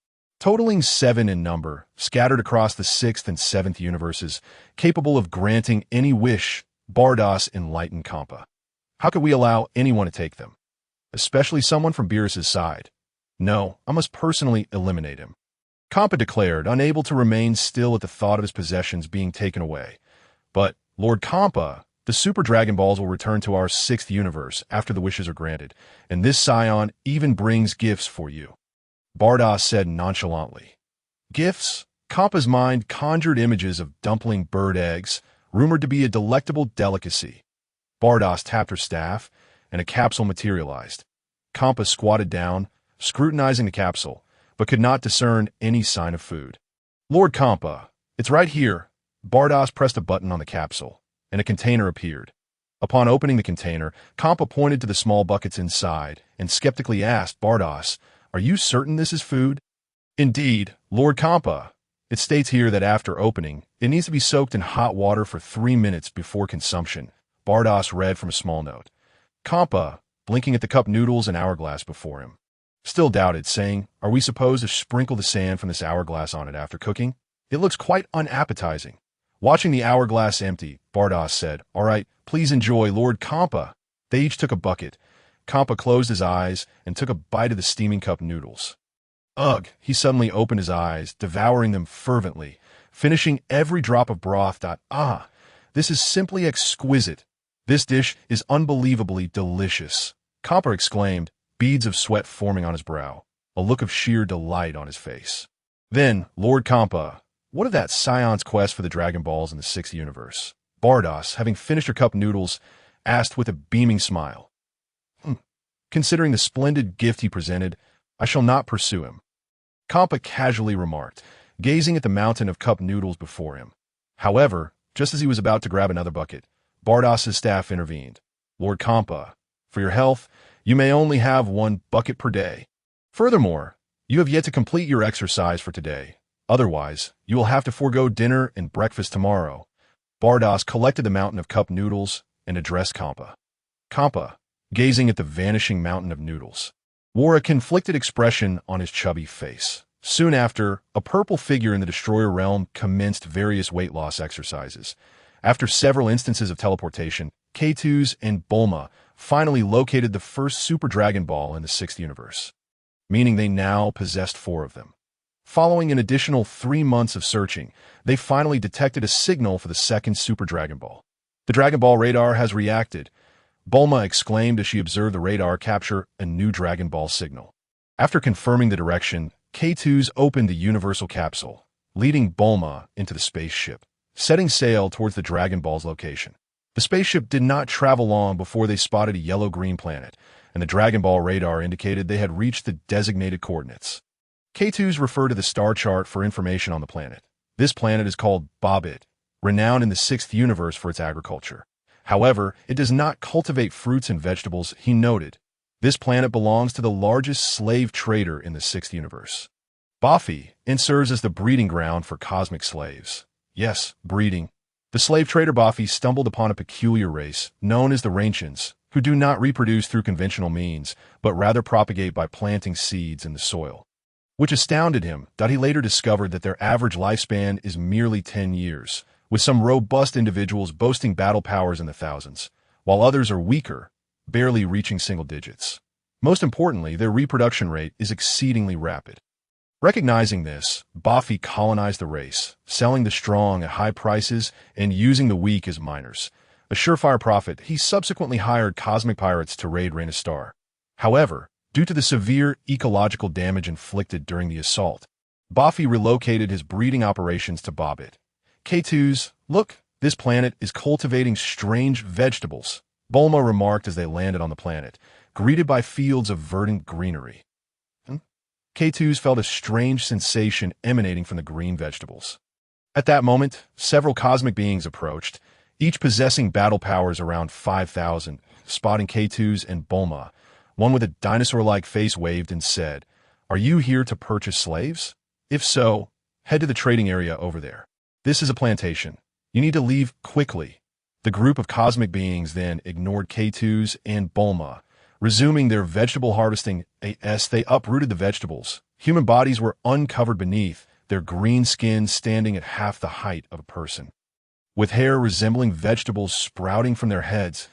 Totaling 7 in number, scattered across the 6th and 7th universes, capable of granting any wish," Bardos enlightened Kampa. "How could we allow anyone to take them? Especially someone from Beerus' side. No, I must personally eliminate him." Kampa declared, unable to remain still at the thought of his possessions being taken away. But, Lord Kampa, the Super Dragon Balls will return to our 6th universe after the wishes are granted, and this scion even brings gifts for you, Bardoss said nonchalantly. Gifts? Kampa's mind conjured images of dumpling bird eggs, rumored to be a delectable delicacy. Bardoss tapped her staff, and a capsule materialized. Kampa squatted down, scrutinizing the capsule, but could not discern any sign of food. Lord Kampa, it's right here. Bardoss pressed a button on the capsule, and a container appeared. Upon opening the container, Kampa pointed to the small buckets inside and skeptically asked Bardoss, "Are you certain this is food?" "Indeed, Lord Kampa. It states here that after opening, it needs to be soaked in hot water for 3 minutes before consumption," Bardoss read from a small note. Kampa, blinking at the cup noodles and hourglass before him, still doubted, saying, "Are we supposed to sprinkle the sand from this hourglass on it after cooking? It looks quite unappetizing." Watching the hourglass empty, Bardoss said, "All right, please enjoy, Lord Kampa." They each took a bucket. Kampa closed his eyes and took a bite of the steaming cup noodles. Ugh! He suddenly opened his eyes, devouring them fervently, finishing every drop of broth. Ah! This is simply exquisite. This dish is unbelievably delicious, Kampa exclaimed, beads of sweat forming on his brow, a look of sheer delight on his face. Then, Lord Kampa, what of that Scion's quest for the Dragon Balls in the 6th universe? Bardoss, having finished her cup noodles, asked with a beaming smile. Considering the splendid gift he presented, I shall not pursue him, Kampa casually remarked, gazing at the mountain of cup noodles before him. However, just as he was about to grab another bucket, Bardoss's staff intervened. Lord Kampa, for your health, you may only have 1 bucket per day. Furthermore, you have yet to complete your exercise for today. Otherwise, you will have to forego dinner and breakfast tomorrow. Bardoss collected the mountain of cup noodles and addressed Kampa. Kampa, gazing at the vanishing mountain of noodles, wore a conflicted expression on his chubby face. Soon after, a purple figure in the Destroyer realm commenced various weight loss exercises. After several instances of teleportation, K2s and Bulma finally located the first Super Dragon Ball in the 6th universe, meaning they now possessed 4 of them. Following an additional 3 months of searching, they finally detected a signal for the 2nd Super Dragon Ball. The Dragon Ball radar has reacted, Bulma exclaimed as she observed the radar capture a new Dragon Ball signal. After confirming the direction, K2s opened the Universal Capsule, leading Bulma into the spaceship, setting sail towards the Dragon Ball's location. The spaceship did not travel long before they spotted a yellow-green planet, and the Dragon Ball radar indicated they had reached the designated coordinates. K2s refer to the star chart for information on the planet. This planet is called Bobbit, renowned in the 6th universe for its agriculture. However, it does not cultivate fruits and vegetables, he noted. This planet belongs to the largest slave trader in the 6th universe, Bafi, and serves as the breeding ground for cosmic slaves. Yes, breeding. The slave trader Bafi stumbled upon a peculiar race, known as the Rancians, who do not reproduce through conventional means, but rather propagate by planting seeds in the soil. Which astounded him, that he later discovered that their average lifespan is merely 10 years, with some robust individuals boasting battle powers in the thousands, while others are weaker, barely reaching single digits. Most importantly, their reproduction rate is exceedingly rapid. Recognizing this, Bafi colonized the race, selling the strong at high prices and using the weak as miners. A surefire profit, he subsequently hired cosmic pirates to raid Reyna Star. However, due to the severe ecological damage inflicted during the assault, Bafi relocated his breeding operations to Bobbit. K2s, look, this planet is cultivating strange vegetables, Bulma remarked as they landed on the planet, greeted by fields of verdant greenery. K2s felt a strange sensation emanating from the green vegetables. At that moment, several cosmic beings approached, each possessing battle powers around 5,000, spotting K2s and Bulma. One with a dinosaur-like face waved and said, "Are you here to purchase slaves? If so, head to the trading area over there. This is a plantation. You need to leave quickly." The group of cosmic beings then ignored K2s and Bulma, resuming their vegetable harvesting as they uprooted the vegetables. Human bodies were uncovered beneath, their green skin standing at half the height of a person, with hair resembling vegetables sprouting from their heads.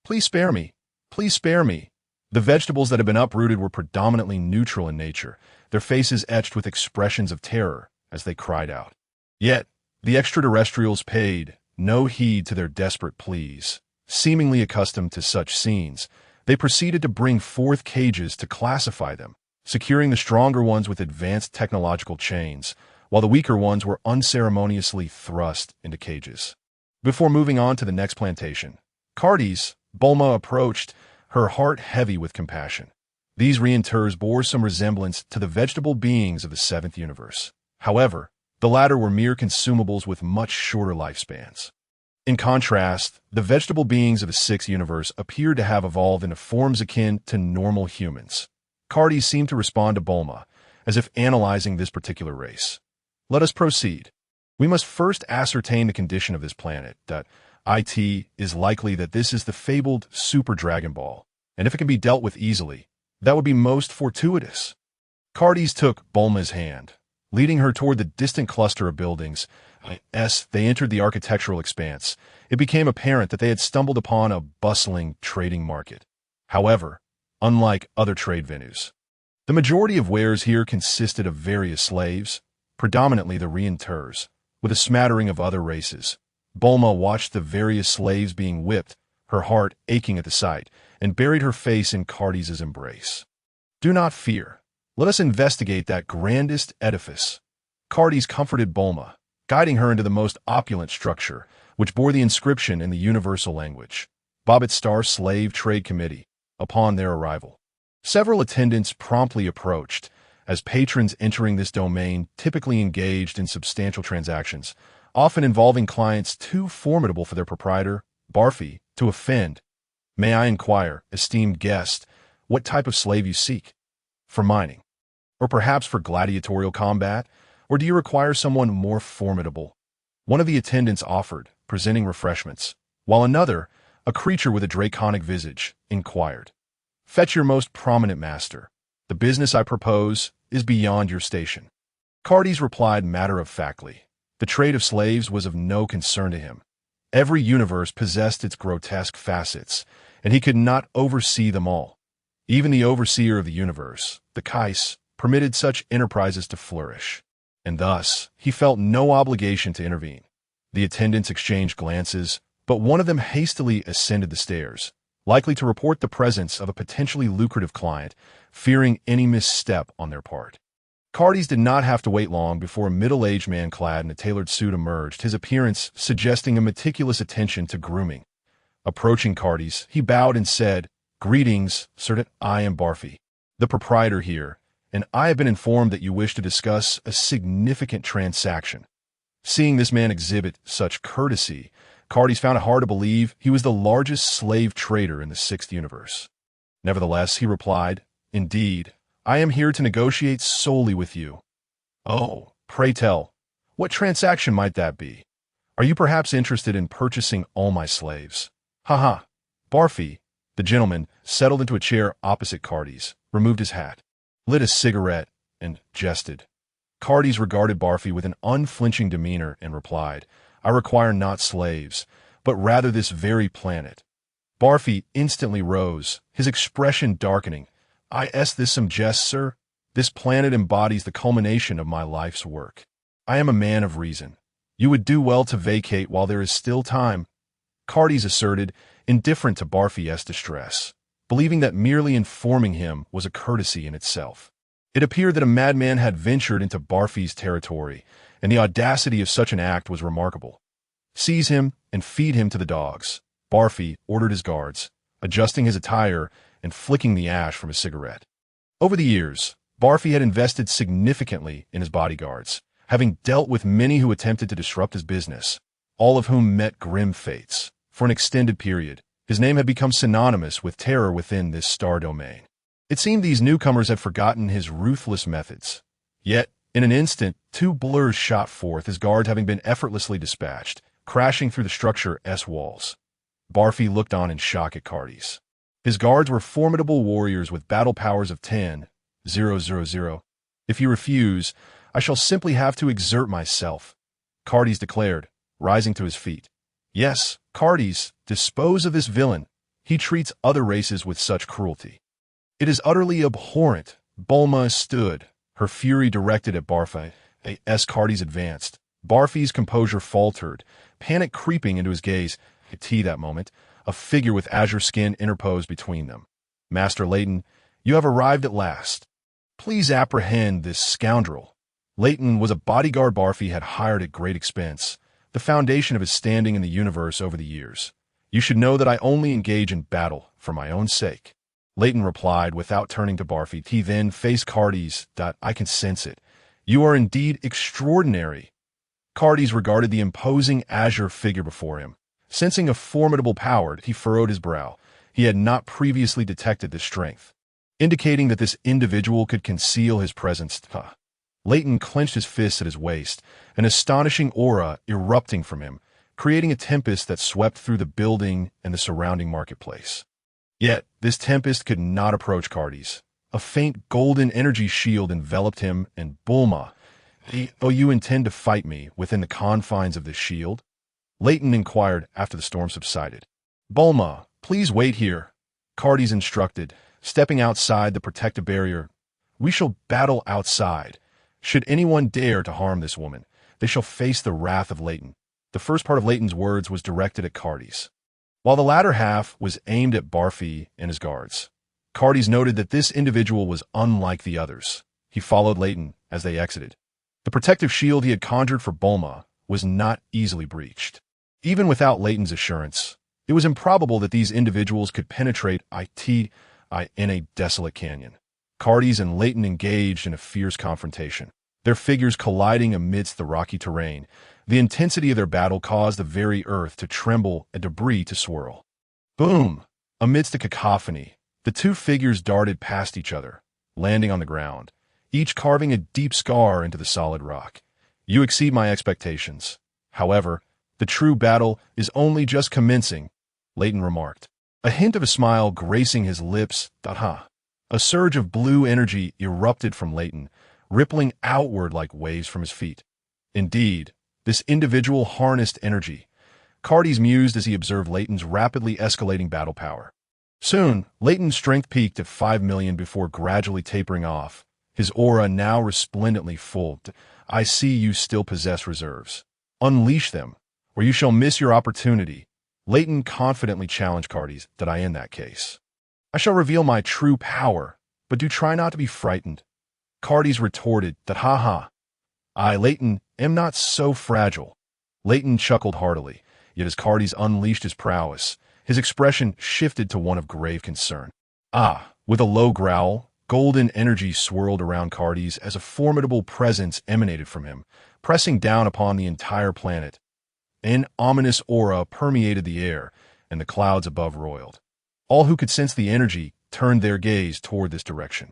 "Please spare me. Please spare me." The vegetables that had been uprooted were predominantly neutral in nature, their faces etched with expressions of terror as they cried out. Yet, the extraterrestrials paid no heed to their desperate pleas. Seemingly accustomed to such scenes, they proceeded to bring forth cages to classify them, securing the stronger ones with advanced technological chains, while the weaker ones were unceremoniously thrust into cages. Before moving on to the next plantation, Cartes, Bulma approached, her heart heavy with compassion. These reinterrs bore some resemblance to the vegetable beings of the seventh universe. However, the latter were mere consumables with much shorter lifespans. In contrast, the vegetable beings of the sixth universe appeared to have evolved into forms akin to normal humans. Cartes seemed to respond to Bulma, as if analyzing this particular race. Let us proceed. We must first ascertain the condition of this planet. It is likely that this is the fabled Super Dragon Ball, and if it can be dealt with easily, that would be most fortuitous. Cartes took Bulma's hand, leading her toward the distant cluster of buildings. As they entered the architectural expanse, it became apparent that they had stumbled upon a bustling trading market. However, unlike other trade venues, the majority of wares here consisted of various slaves, predominantly the reinterrs, with a smattering of other races. Bulma watched the various slaves being whipped, her heart aching at the sight, and buried her face in Cartes' embrace. Do not fear. Let us investigate that grandest edifice. Cartes comforted Bulma, guiding her into the most opulent structure, which bore the inscription in the universal language, Babbitt Star Slave Trade Committee. Upon their arrival, several attendants promptly approached, as patrons entering this domain typically engaged in substantial transactions, often involving clients too formidable for their proprietor, Barfi, to offend. May I inquire, esteemed guest, what type of slave you seek? For mining? Or perhaps for gladiatorial combat? Or do you require someone more formidable? One of the attendants offered, presenting refreshments, while another, a creature with a draconic visage, inquired. Fetch your most prominent master. The business I propose is beyond your station. Cartes replied matter-of-factly. The trade of slaves was of no concern to him. Every universe possessed its grotesque facets, and he could not oversee them all. Even the overseer of the universe, the Kais, permitted such enterprises to flourish, and thus he felt no obligation to intervene. The attendants exchanged glances, but one of them hastily ascended the stairs, likely to report the presence of a potentially lucrative client, fearing any misstep on their part. Cartes did not have to wait long before a middle-aged man clad in a tailored suit emerged, his appearance suggesting a meticulous attention to grooming. Approaching Cartes, he bowed and said, "Greetings, sir. I am Barfi, the proprietor here, and I have been informed that you wish to discuss a significant transaction." Seeing this man exhibit such courtesy, Cartes found it hard to believe he was the largest slave trader in the sixth universe. Nevertheless, he replied, "Indeed, I am here to negotiate solely with you." "Oh, pray tell, what transaction might that be? Are you perhaps interested in purchasing all my slaves?" "Ha." Barfi, the gentleman, settled into a chair opposite Cartes, removed his hat, lit a cigarette, and jested. Cartes regarded Barfi with an unflinching demeanor and replied, "I require not slaves, but rather this very planet." Barfi instantly rose, his expression darkening. This some jest, sir? This planet embodies the culmination of my life's work. I am a man of reason. You would do well to vacate while there is still time." Cartes asserted, indifferent to Barfi's distress, believing that merely informing him was a courtesy in itself. It appeared that a madman had ventured into Barfi's territory, and the audacity of such an act was remarkable. "Seize him and feed him to the dogs," Barfi ordered his guards, adjusting his attire and flicking the ash from his cigarette. Over the years, Barfi had invested significantly in his bodyguards, having dealt with many who attempted to disrupt his business, all of whom met grim fates. For an extended period, his name had become synonymous with terror within this star domain. It seemed these newcomers had forgotten his ruthless methods. Yet, in an instant, two blurs shot forth, his guards having been effortlessly dispatched, crashing through the structure's walls. Barfi looked on in shock at Cartes. His guards were formidable warriors with battle powers of 10,000. "If you refuse, I shall simply have to exert myself," Cartes declared, rising to his feet. "Yes, Cartes, dispose of this villain. He treats other races with such cruelty." It is utterly abhorrent. Bulma stood, her fury directed at Barfi. As Cartes advanced, Barfi's composure faltered, panic creeping into his gaze. That moment, a figure with azure skin interposed between them. Master Leighton, you have arrived at last. Please apprehend this scoundrel. Leighton was a bodyguard Barfi had hired at great expense, the foundation of his standing in the universe over the years. You should know that I only engage in battle for my own sake. Leighton replied without turning to Barfi. He then faced Cartes. I can sense it. You are indeed extraordinary. Cartes regarded the imposing azure figure before him. Sensing a formidable power, he furrowed his brow. He had not previously detected this strength, indicating that this individual could conceal his presence. Leighton clenched his fists at his waist, an astonishing aura erupting from him, creating a tempest that swept through the building and the surrounding marketplace. Yet, this tempest could not approach Cartes. A faint golden energy shield enveloped him, and Bulma, you intend to fight me within the confines of this shield? Leighton inquired after the storm subsided. Bulma, please wait here, Cartes instructed, stepping outside the protective barrier. We shall battle outside. Should anyone dare to harm this woman, they shall face the wrath of Leighton. The first part of Leighton's words was directed at Cartes, while the latter half was aimed at Barfi and his guards. Cartes noted that this individual was unlike the others. He followed Leighton as they exited. The protective shield he had conjured for Bulma was not easily breached. Even without Leighton's assurance, it was improbable that these individuals could penetrate in a desolate canyon. Cartes and Leighton engaged in a fierce confrontation, their figures colliding amidst the rocky terrain. The intensity of their battle caused the very earth to tremble and debris to swirl. Boom! Amidst the cacophony, the two figures darted past each other, landing on the ground, each carving a deep scar into the solid rock. You exceed my expectations. However, the true battle is only just commencing, Leighton remarked, a hint of a smile gracing his lips. A surge of blue energy erupted from Leighton, rippling outward like waves from his feet. Indeed, this individual harnessed energy. Cartes mused as he observed Leighton's rapidly escalating battle power. Soon, Leighton's strength peaked at 5 million before gradually tapering off, his aura now resplendently full. I see you still possess reserves. Unleash them, or you shall miss your opportunity. Leighton confidently challenged Cartes. In that case, I shall reveal my true power, but do try not to be frightened. Cartes retorted. I, Leighton, am not so fragile. Leighton chuckled heartily, yet as Cartes unleashed his prowess, his expression shifted to one of grave concern. With a low growl, golden energy swirled around Cartes as a formidable presence emanated from him, pressing down upon the entire planet. An ominous aura permeated the air, and the clouds above roiled. All who could sense the energy turned their gaze toward this direction.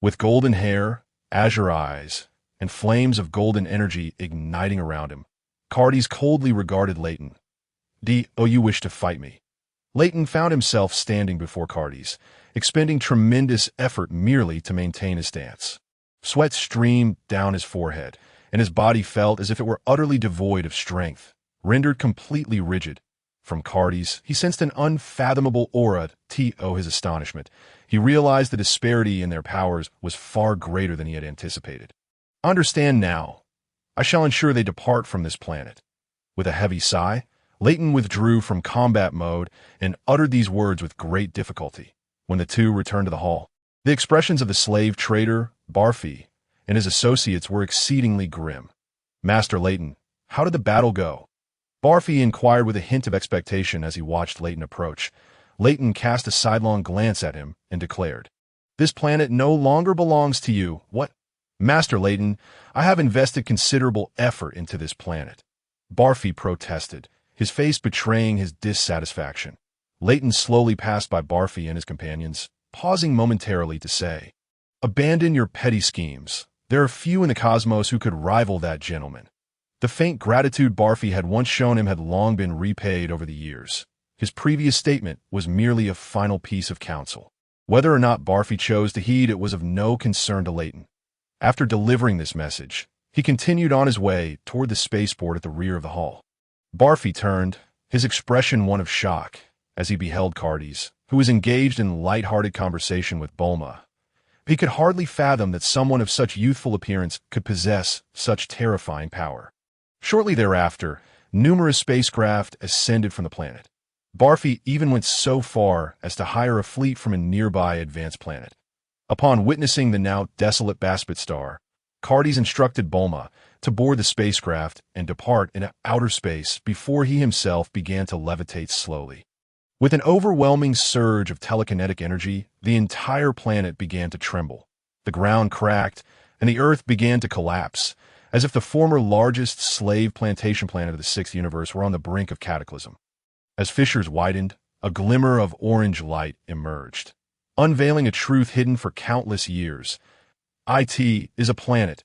With golden hair, azure eyes, and flames of golden energy igniting around him, Cartes coldly regarded Leighton. You wish to fight me? Leighton found himself standing before Cartes, expending tremendous effort merely to maintain his stance. Sweat streamed down his forehead, and his body felt as if it were utterly devoid of strength, rendered completely rigid. From Cartes, he sensed an unfathomable aura. His astonishment, he realized the disparity in their powers was far greater than he had anticipated. Understand now. I shall ensure they depart from this planet. With a heavy sigh, Leighton withdrew from combat mode and uttered these words with great difficulty. When the two returned to the hall, the expressions of the slave trader, Barfi, and his associates were exceedingly grim. Master Leighton, how did the battle go? Barfi inquired with a hint of expectation as he watched Leighton approach. Leighton cast a sidelong glance at him and declared, This planet no longer belongs to you. What? Master Leighton, I have invested considerable effort into this planet. Barfi protested, his face betraying his dissatisfaction. Leighton slowly passed by Barfi and his companions, pausing momentarily to say, Abandon your petty schemes. There are few in the cosmos who could rival that gentleman. The faint gratitude Barfi had once shown him had long been repaid over the years. His previous statement was merely a final piece of counsel. Whether or not Barfi chose to heed it was of no concern to Leighton. After delivering this message, he continued on his way toward the spaceport at the rear of the hall. Barfi turned, his expression one of shock, as he beheld Cartes. who was engaged in light-hearted conversation with Bulma. He could hardly fathom that someone of such youthful appearance could possess such terrifying power. Shortly thereafter, numerous spacecraft ascended from the planet. Barfi even went so far as to hire a fleet from a nearby advanced planet. Upon witnessing the now desolate Bespin star, Cartes instructed Bulma to board the spacecraft and depart into outer space before he himself began to levitate slowly. With an overwhelming surge of telekinetic energy, the entire planet began to tremble. The ground cracked, and the Earth began to collapse, as if the former largest slave plantation planet of the Sixth Universe were on the brink of cataclysm. As fissures widened, a glimmer of orange light emerged, unveiling a truth hidden for countless years. "It is a planet,"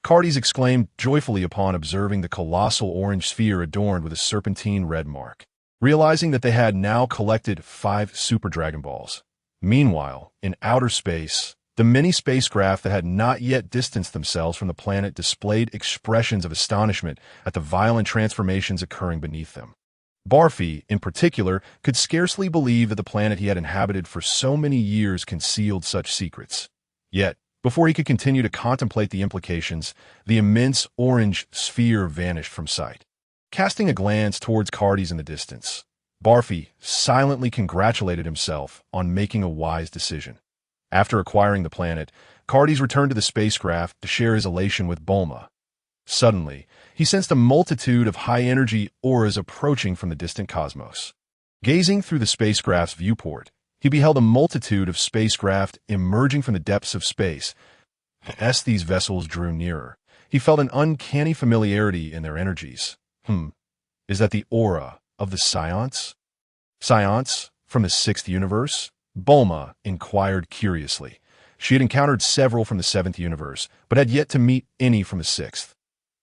Cartes exclaimed joyfully upon observing the colossal orange sphere adorned with a serpentine red mark, realizing that they had now collected 5 Super Dragon Balls. Meanwhile, in outer space, the many spacecraft that had not yet distanced themselves from the planet displayed expressions of astonishment at the violent transformations occurring beneath them. Barfi, in particular, could scarcely believe that the planet he had inhabited for so many years concealed such secrets. Yet, before he could continue to contemplate the implications, the immense orange sphere vanished from sight. Casting a glance towards Cartes in the distance, Barfi silently congratulated himself on making a wise decision. After acquiring the planet, Cartes returned to the spacecraft to share his elation with Bulma. Suddenly, he sensed a multitude of high-energy auras approaching from the distant cosmos. Gazing through the spacecraft's viewport, he beheld a multitude of spacecraft emerging from the depths of space. As these vessels drew nearer, he felt an uncanny familiarity in their energies. Is that the aura of the Scions? Scions from the Sixth Universe? Bulma inquired curiously. She had encountered several from the Seventh Universe, but had yet to meet any from the Sixth.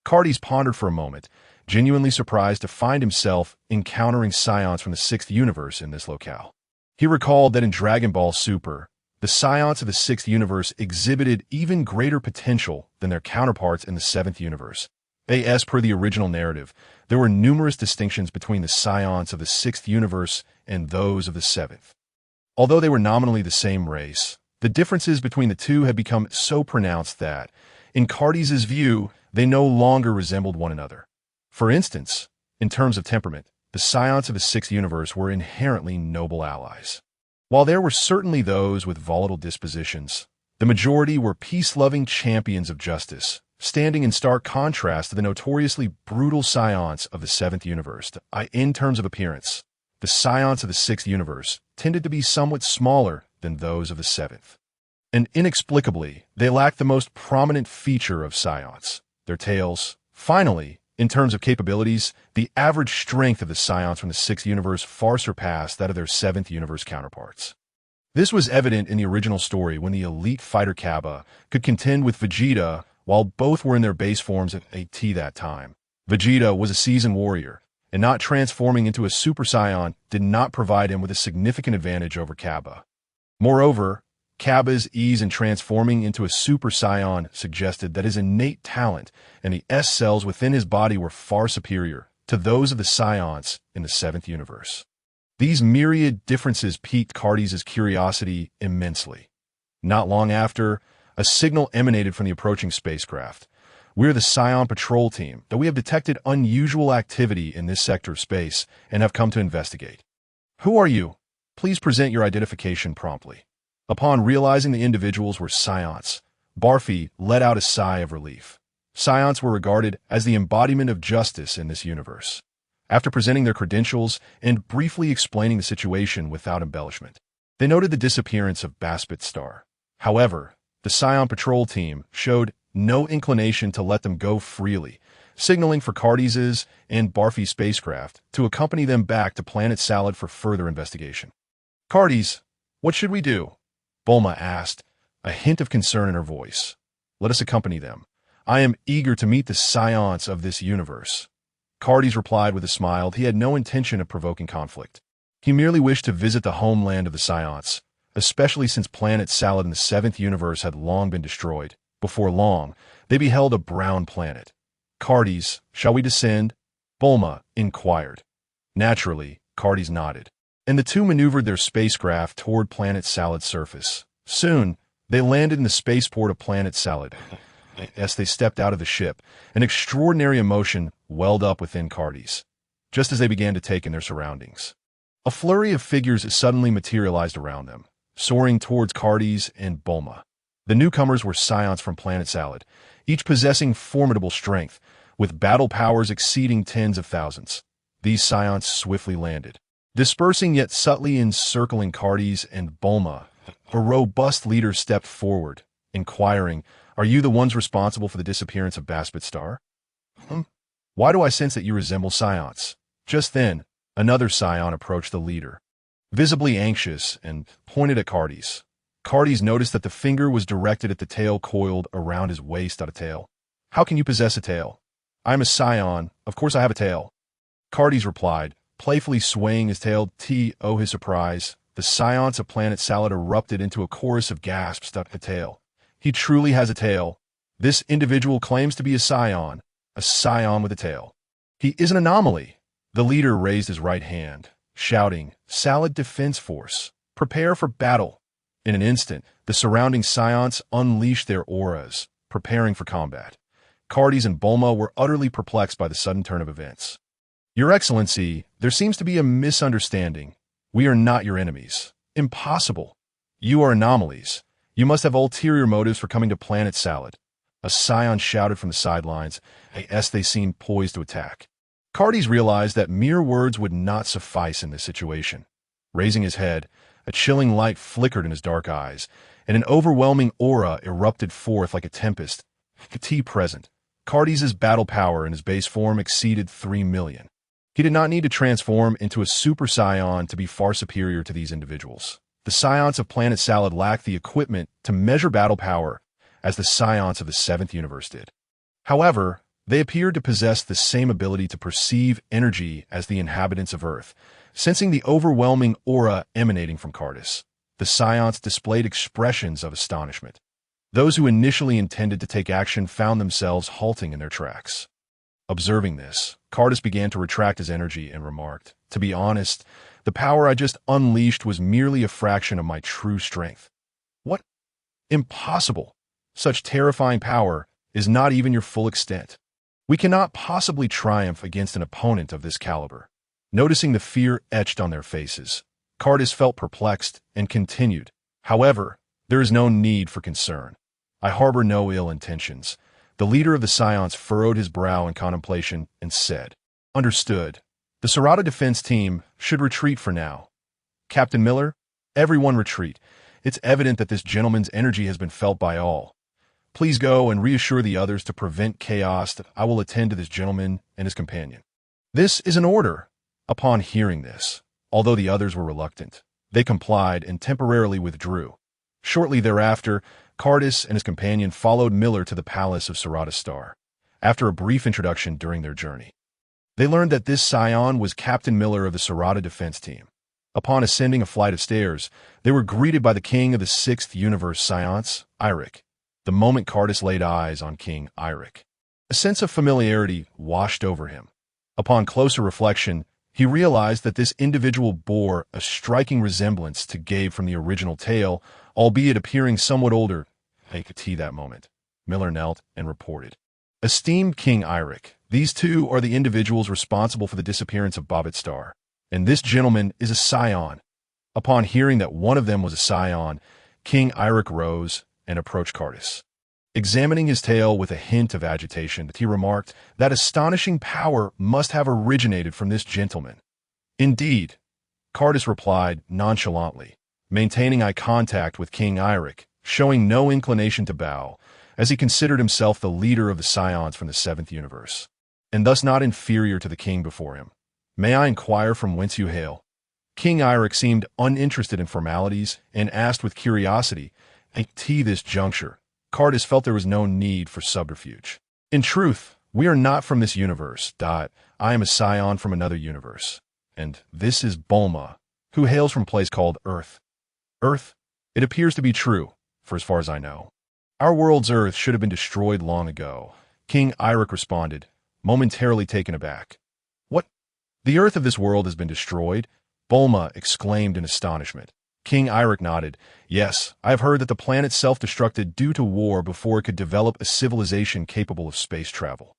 Cartes pondered for a moment, genuinely surprised to find himself encountering Scions from the Sixth Universe in this locale. He recalled that in Dragon Ball Super, the Scions of the Sixth Universe exhibited even greater potential than their counterparts in the Seventh Universe. As per the original narrative, there were numerous distinctions between the Scions of the Sixth Universe and those of the Seventh. Although they were nominally the same race, the differences between the two had become so pronounced that, in Cartes' view, they no longer resembled one another. For instance, in terms of temperament, the Scions of the Sixth Universe were inherently noble allies. While there were certainly those with volatile dispositions, the majority were peace-loving champions of justice, standing in stark contrast to the notoriously brutal Scions of the Seventh Universe. In terms of appearance, the Scions of the Sixth Universe tended to be somewhat smaller than those of the Seventh. And inexplicably, they lacked the most prominent feature of Scions, their tails. Finally, in terms of capabilities, the average strength of the Scions from the Sixth Universe far surpassed that of their Seventh Universe counterparts. This was evident in the original story when the elite fighter Cabba could contend with Vegeta while both were in their base forms at that time. Vegeta was a seasoned warrior, and not transforming into a Super Saiyan did not provide him with a significant advantage over Cabba. Moreover, Cabba's ease in transforming into a Super Saiyan suggested that his innate talent and the S cells within his body were far superior to those of the Scions in the Seventh Universe. These myriad differences piqued Cartes' curiosity immensely. Not long after, a signal emanated from the approaching spacecraft. "We're the Scion Patrol Team, that we have detected unusual activity in this sector of space and have come to investigate. Who are you? Please present your identification promptly." Upon realizing the individuals were Scions, Barfi let out a sigh of relief. Scions were regarded as the embodiment of justice in this universe. After presenting their credentials and briefly explaining the situation without embellishment, they noted the disappearance of Bespin star. However, the Scion Patrol Team showed no inclination to let them go freely, signaling for Cartes' and Barfi's spacecraft to accompany them back to Planet Salad for further investigation. "Cartes, what should we do?" Bulma asked, a hint of concern in her voice. "Let us accompany them. I am eager to meet the Scions of this universe." Cartes replied with a smile that he had no intention of provoking conflict. He merely wished to visit the homeland of the Scions, especially since Planet Salad in the Seventh Universe had long been destroyed. Before long, they beheld a brown planet. "Cartes, shall we descend?" Bulma inquired. Naturally, Cartes nodded. and the two maneuvered their spacecraft toward Planet Salad's surface. Soon, they landed in the spaceport of Planet Salad. As they stepped out of the ship, an extraordinary emotion welled up within Cartes, just as they began to take in their surroundings. A flurry of figures suddenly materialized around them, soaring towards Cartes and Bulma. The newcomers were scions from Planet Salad, each possessing formidable strength, with battle powers exceeding tens of thousands. These scions swiftly landed, dispersing yet subtly encircling Cartes and Bulma. A robust leader stepped forward, inquiring, "Are you the ones responsible for the disappearance of Bastet Star?" Why do I sense that you resemble scions? Just then, another scion approached the leader, visibly anxious, and pointed at Cartes. Cartes noticed that the finger was directed at the tail coiled around his waist. A tail? How can you possess a tail? I am a scion. Of course I have a tail. Cartes replied, playfully swaying his tail. To his surprise, the scions of Planet Salad erupted into a chorus of gasps. A tail. He truly has a tail. This individual claims to be a scion with a tail. He is an anomaly. The leader raised his right hand, shouting, "Salad Defense Force, prepare for battle." In an instant, the surrounding scions unleashed their auras, preparing for combat. Cartes and Bulma were utterly perplexed by the sudden turn of events. "Your Excellency, there seems to be a misunderstanding. We are not your enemies. Impossible. You are anomalies. You must have ulterior motives for coming to Planet Salad," a scion shouted from the sidelines, as they seemed poised to attack. Cartes realized that mere words would not suffice in this situation. Raising his head, a chilling light flickered in his dark eyes, and an overwhelming aura erupted forth like a tempest. Present, Cartes' battle power in his base form exceeded 3 million. He did not need to transform into a super scion to be far superior to these individuals. The scions of Planet Salad lacked the equipment to measure battle power as the scions of the 7th universe did. However, they appeared to possess the same ability to perceive energy as the inhabitants of Earth. Sensing the overwhelming aura emanating from Cartes, the scions displayed expressions of astonishment. Those who initially intended to take action found themselves halting in their tracks. Observing this, Cartes began to retract his energy and remarked, "To be honest, the power I just unleashed was merely a fraction of my true strength." "What? Impossible! Such terrifying power is not even your full extent. We cannot possibly triumph against an opponent of this caliber." Noticing the fear etched on their faces, Cartes felt perplexed and continued, "However, there is no need for concern. I harbor no ill intentions." The leader of the scions furrowed his brow in contemplation and said, "Understood. The Sarada defense team should retreat for now. Captain Miller, everyone retreat. It's evident that this gentleman's energy has been felt by all. Please go and reassure the others to prevent chaos. That I will attend to this gentleman and his companion." "This is an order." Upon hearing this, although the others were reluctant, they complied and temporarily withdrew. Shortly thereafter, Cartes and his companion followed Miller to the palace of Sarada Star. After a brief introduction during their journey, they learned that this scion was Captain Miller of the Sarada defense team. Upon ascending a flight of stairs, they were greeted by the king of the 6th universe scions, Eirik. The moment Cartes laid eyes on King Eirik, a sense of familiarity washed over him. Upon closer reflection, he realized that this individual bore a striking resemblance to Gabe from the original tale, albeit appearing somewhat older. That moment, Miller knelt and reported, "Esteemed King Eirik, these two are the individuals responsible for the disappearance of Bastet Star, and this gentleman is a scion." Upon hearing that one of them was a scion, King Eirik rose and approached Cartes. Examining his tail with a hint of agitation, he remarked that astonishing power must have originated from this gentleman. "Indeed," Cartes replied nonchalantly, maintaining eye contact with King Eirik, showing no inclination to bow, as he considered himself the leader of the scions from the 7th universe, and thus not inferior to the king before him. "May I inquire from whence you hail?" King Eirik seemed uninterested in formalities and asked with curiosity. At this juncture, Cartes felt there was no need for subterfuge. "In truth, we are not from this universe. I am a scion from another universe. And this is Bulma, who hails from a place called Earth." "Earth? It appears to be true, for as far as I know. Our world's Earth should have been destroyed long ago," King Eirik responded, momentarily taken aback. "What? The Earth of this world has been destroyed? Bulma exclaimed in astonishment. King Eirik nodded. Yes, I have heard that the planet self-destructed due to war before it could develop a civilization capable of space travel.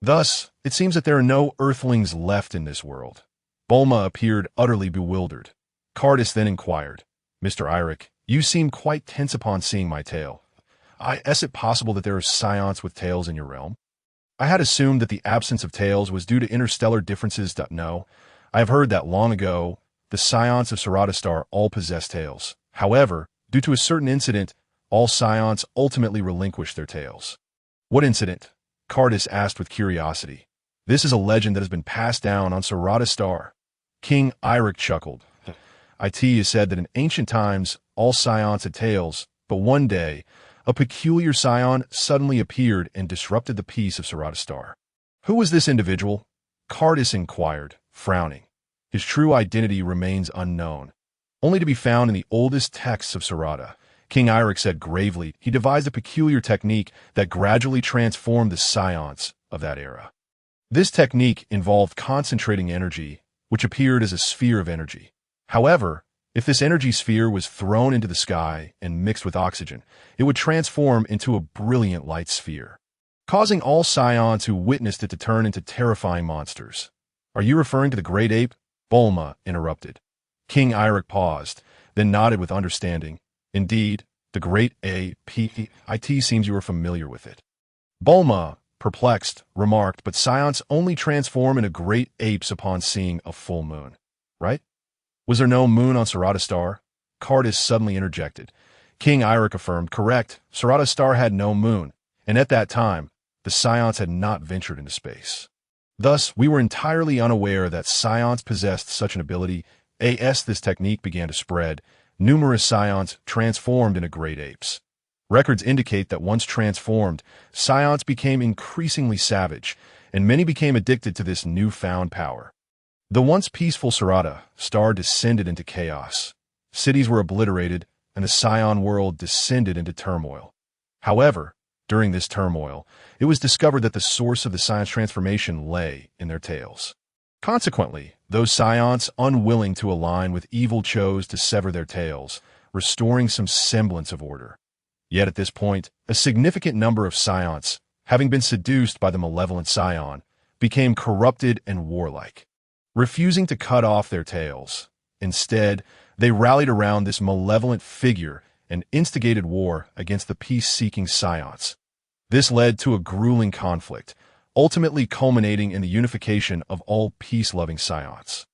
Thus, it seems that there are no Earthlings left in this world. Bulma appeared utterly bewildered. Cardus then inquired, Mr. Eirik, you seem quite tense upon seeing my tail. Is it possible that there are scions with tails in your realm? I had assumed that the absence of tails was due to interstellar differences. No, I have heard that long ago, the scions of Sarada Star all possess tails. However, due to a certain incident, all scions ultimately relinquished their tails. What incident? Cardus asked with curiosity. This is a legend that has been passed down on Sarada Star. King Eirik chuckled. It is said that in ancient times, all scions had tails, but one day, a peculiar scion suddenly appeared and disrupted the peace of Sarada Star. Who was this individual? Cardus inquired, frowning. His true identity remains unknown, only to be found in the oldest texts of Sarada. King Eirik said gravely he devised a peculiar technique that gradually transformed the scions of that era. This technique involved concentrating energy, which appeared as a sphere of energy. However, if this energy sphere was thrown into the sky and mixed with oxygen, it would transform into a brilliant light sphere, causing all scions who witnessed it to turn into terrifying monsters. Are you referring to the great ape? Bulma interrupted. King Eirik paused, then nodded with understanding. Indeed, the great ape. It seems you are familiar with it. Bulma, perplexed, remarked, but scions only transform into great apes upon seeing a full moon, right? Was there no moon on Sarada Star? Cardus suddenly interjected. King Eirik affirmed, correct, Sarada Star had no moon, and at that time, the scions had not ventured into space. Thus, we were entirely unaware that scions possessed such an ability. As this technique began to spread, numerous scions transformed into great apes. Records indicate that once transformed, scions became increasingly savage, and many became addicted to this newfound power. The once peaceful Sarada Star descended into chaos. Cities were obliterated, and the scion world descended into turmoil. However, during this turmoil, it was discovered that the source of the scion's transformation lay in their tails. Consequently, those scions unwilling to align with evil chose to sever their tails, restoring some semblance of order. Yet at this point, a significant number of scions, having been seduced by the malevolent scion, became corrupted and warlike, refusing to cut off their tails. Instead, they rallied around this malevolent figure and instigated war against the peace-seeking scions. This led to a grueling conflict, ultimately culminating in the unification of all peace-loving scions,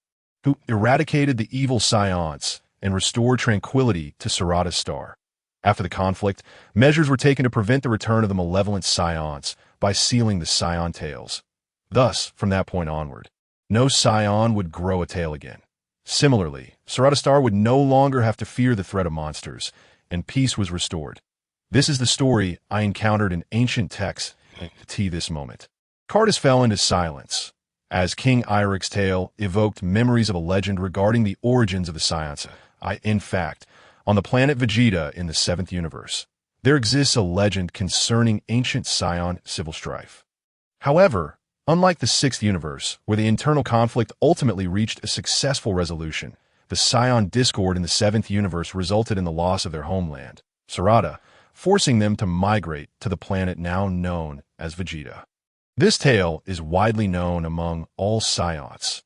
who eradicated the evil scions and restored tranquility to Sarada Star. After the conflict, measures were taken to prevent the return of the malevolent scions by sealing the scion tails. Thus, from that point onward, no scion would grow a tail again. Similarly, Sarada Star would no longer have to fear the threat of monsters, and peace was restored. This is the story I encountered in ancient texts to this moment. Cardus fell into silence, as King Eirik's tale evoked memories of a legend regarding the origins of the scions. In fact, on the planet Vegeta in the 7th universe, there exists a legend concerning ancient scion civil strife. However, unlike the 6th universe, where the internal conflict ultimately reached a successful resolution, the scion discord in the 7th universe resulted in the loss of their homeland, Sarada, forcing them to migrate to the planet now known as Vegeta. This tale is widely known among all scions.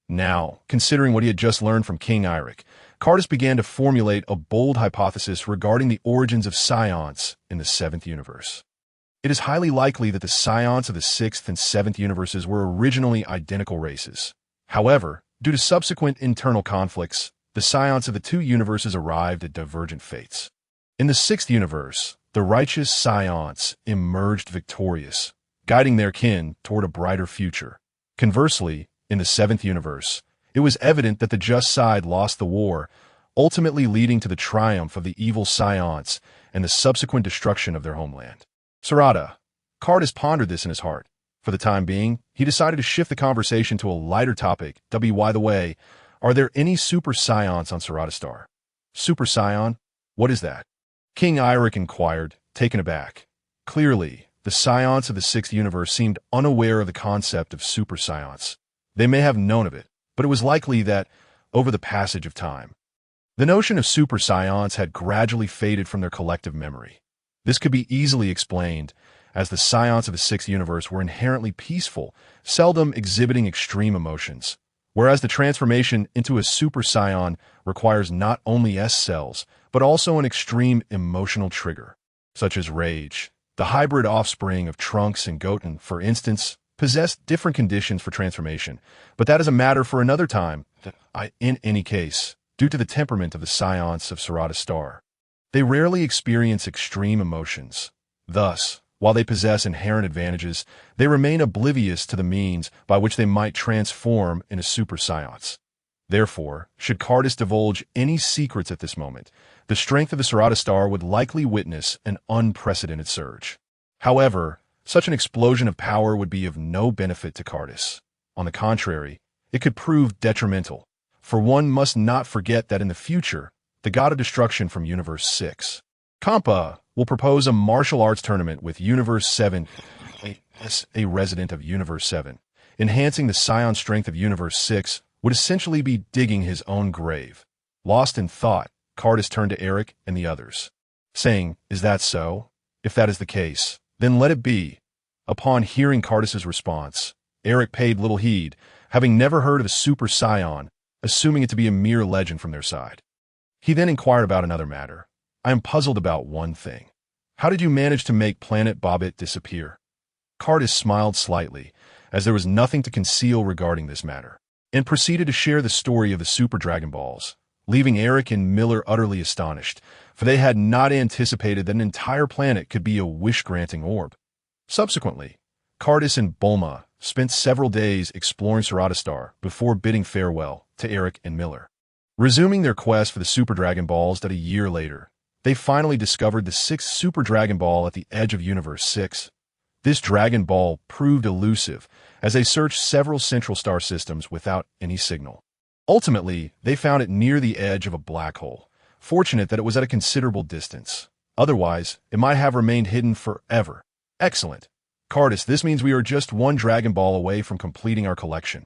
Now, considering what he had just learned from King Eirik, Cardus began to formulate a bold hypothesis regarding the origins of scions in the 7th universe. It is highly likely that the scions of the 6th and 7th universes were originally identical races. However, due to subsequent internal conflicts, the scions of the two universes arrived at divergent fates. In the 6th universe, the righteous scions emerged victorious, guiding their kin toward a brighter future. Conversely, in the 7th universe, it was evident that the just side lost the war, ultimately leading to the triumph of the evil scions and the subsequent destruction of their homeland. Sarada. Cardus pondered this in his heart. For the time being, he decided to shift the conversation to a lighter topic. By the way, are there any super scions on Sarada Star? Super scion? What is that? King Eirik inquired, taken aback. Clearly, the scions of the 6th universe seemed unaware of the concept of super scions. They may have known of it, but it was likely that, over the passage of time. The notion of super scions had gradually faded from their collective memory. This could be easily explained, as the scions of the Sixth Universe were inherently peaceful, seldom exhibiting extreme emotions, whereas the transformation into a super scion requires not only S cells, but also an extreme emotional trigger, such as rage. The hybrid offspring of Trunks and Goten, for instance, possessed different conditions for transformation, but that is a matter for another time. In any case, due to the temperament of the scions of Sarada Star, they rarely experience extreme emotions. Thus, while they possess inherent advantages, they remain oblivious to the means by which they might transform into super scions. Therefore, should Cardus divulge any secrets at this moment, the strength of the Sarada Star would likely witness an unprecedented surge. However, such an explosion of power would be of no benefit to Cardus. On the contrary, it could prove detrimental, for one must not forget that in the future, the God of Destruction from Universe 6, Kampa, will propose a martial arts tournament with Universe 7 as a resident of Universe 7. Enhancing the scion strength of Universe 6 would essentially be digging his own grave. Lost in thought, Cardus turned to Eric and the others, saying, "Is that so? If that is the case, then let it be." Upon hearing Cardus's response, Eric paid little heed, having never heard of a super scion, assuming it to be a mere legend from their side. He then inquired about another matter. "I am puzzled about one thing. How did you manage to make Planet Bobbit disappear?" Cardus smiled slightly, as there was nothing to conceal regarding this matter, and proceeded to share the story of the Super Dragon Balls, leaving Eric and Miller utterly astonished, for they had not anticipated that an entire planet could be a wish-granting orb. Subsequently, Cardus and Bulma spent several days exploring Sarada Star before bidding farewell to Eric and Miller. Resuming their quest for the Super Dragon Balls that a year later, they finally discovered the sixth Super Dragon Ball at the edge of Universe 6. This Dragon Ball proved elusive as they searched several central star systems without any signal. Ultimately, they found it near the edge of a black hole, fortunate that it was at a considerable distance. Otherwise, it might have remained hidden forever. Excellent. Cardus, this means we are just one Dragon Ball away from completing our collection.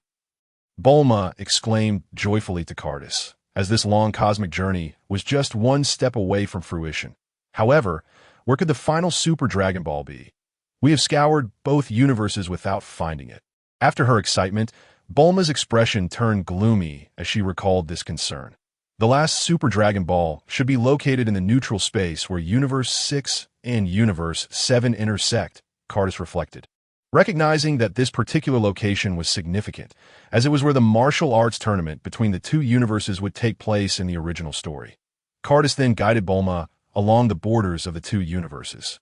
Bulma exclaimed joyfully to Cardus, as this long cosmic journey was just one step away from fruition. However, where could the final Super Dragon Ball be? We have scoured both universes without finding it. After her excitement, Bulma's expression turned gloomy as she recalled this concern. The last Super Dragon Ball should be located in the neutral space where Universe 6 and Universe 7 intersect, Cardus reflected, recognizing that this particular location was significant, as it was where the martial arts tournament between the two universes would take place in the original story. Cardus then guided Bulma along the borders of the two universes,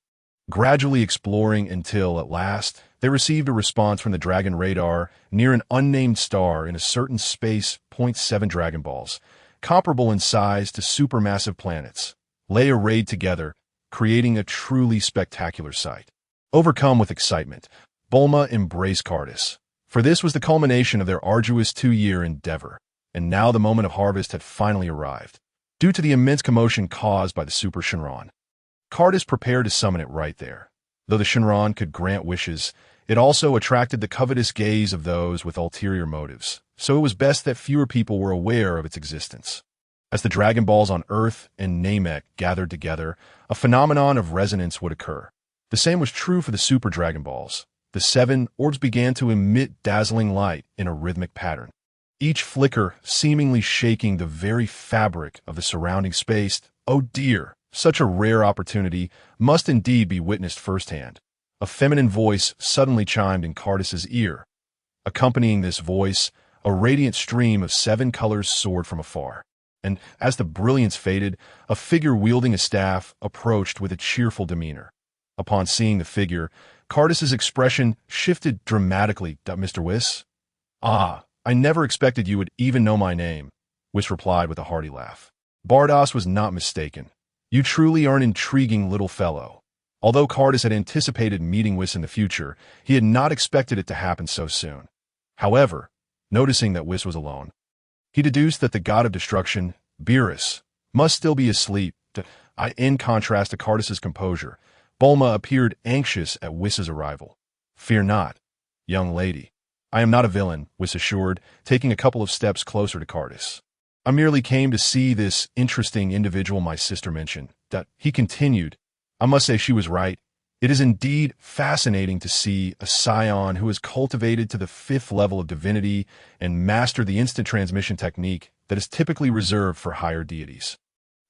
gradually exploring until, at last, they received a response from the Dragon Radar near an unnamed star in a certain space. 0.7 Dragon Balls, comparable in size to supermassive planets, lay arrayed together, creating a truly spectacular sight. Overcome with excitement, Bulma embraced Cardus, for this was the culmination of their arduous 2-year endeavor, and now the moment of harvest had finally arrived, due to the immense commotion caused by the Super Shenron. Cardus prepared to summon it right there. Though the Shenron could grant wishes, it also attracted the covetous gaze of those with ulterior motives, so it was best that fewer people were aware of its existence. As the Dragon Balls on Earth and Namek gathered together, a phenomenon of resonance would occur. The same was true for the Super Dragon Balls. The 7 orbs began to emit dazzling light in a rhythmic pattern, each flicker seemingly shaking the very fabric of the surrounding space. Oh dear, such a rare opportunity must indeed be witnessed firsthand. A feminine voice suddenly chimed in Cardus's ear. Accompanying this voice, a radiant stream of 7 colors soared from afar, and as the brilliance faded, a figure wielding a staff approached with a cheerful demeanor. Upon seeing the figure, Cardus's expression shifted dramatically. "Mr. Whis? Ah, I never expected you would even know my name," Whis replied with a hearty laugh. Bardos was not mistaken. You truly are an intriguing little fellow. Although Cardus had anticipated meeting Whis in the future, he had not expected it to happen so soon. However, noticing that Whis was alone, he deduced that the god of destruction, Beerus, must still be asleep. In contrast to Cardus's composure, Bulma appeared anxious at Whis's arrival. "Fear not, young lady. I am not a villain," Whis assured, taking a couple of steps closer to Cardus. I merely came to see this interesting individual my sister mentioned. That he continued. I must say she was right. It is indeed fascinating to see a scion who is cultivated to the 5th level of divinity and mastered the instant transmission technique that is typically reserved for higher deities.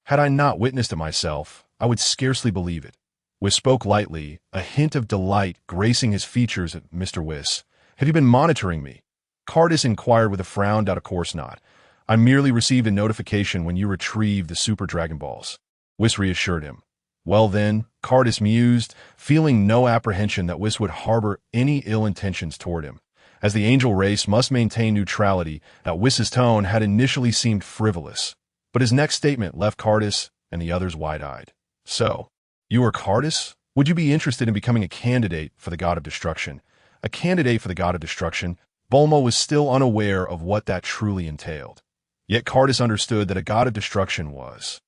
Had I not witnessed it myself, I would scarcely believe it. Whis spoke lightly, a hint of delight gracing his features at Mr. Whis. Have you been monitoring me? Cardis inquired with a frown. Of course not. I merely received a notification when you retrieved the Super Dragon Balls. Whis reassured him. Well then, Cardis mused, feeling no apprehension that Whis would harbor any ill intentions toward him. As the angel race must maintain neutrality, that Whis's tone had initially seemed frivolous. But his next statement left Cardis and the others wide-eyed. So, you are Cardis? Would you be interested in becoming a candidate for the God of Destruction? A candidate for the God of Destruction? Bulma was still unaware of what that truly entailed. Yet Cardis understood that a God of Destruction was,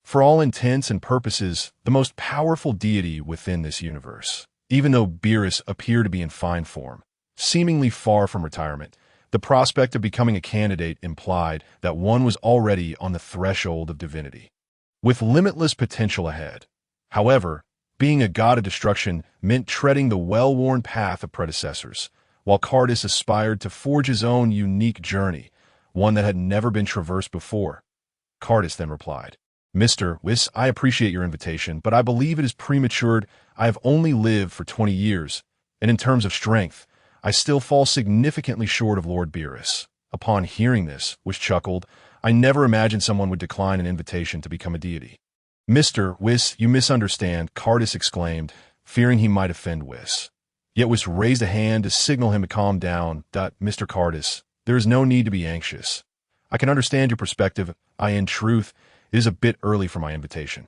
for all intents and purposes, the most powerful deity within this universe. Even though Beerus appeared to be in fine form, seemingly far from retirement, the prospect of becoming a candidate implied that one was already on the threshold of divinity, with limitless potential ahead. However, being a God of Destruction meant treading the well-worn path of predecessors, while Cardis aspired to forge his own unique journey, one that had never been traversed before. Cardis then replied, Mr. Whis, I appreciate your invitation, but I believe it is premature. I have only lived for 20 years, and in terms of strength, I still fall significantly short of Lord Beerus. Upon hearing this, Whis chuckled. I never imagined someone would decline an invitation to become a deity. Mr. Whis, you misunderstand, Cardis exclaimed, fearing he might offend Whis. Yet Whis raised a hand to signal him to calm down. Mr. Cardis, there is no need to be anxious. I can understand your perspective. In truth, it is a bit early for my invitation.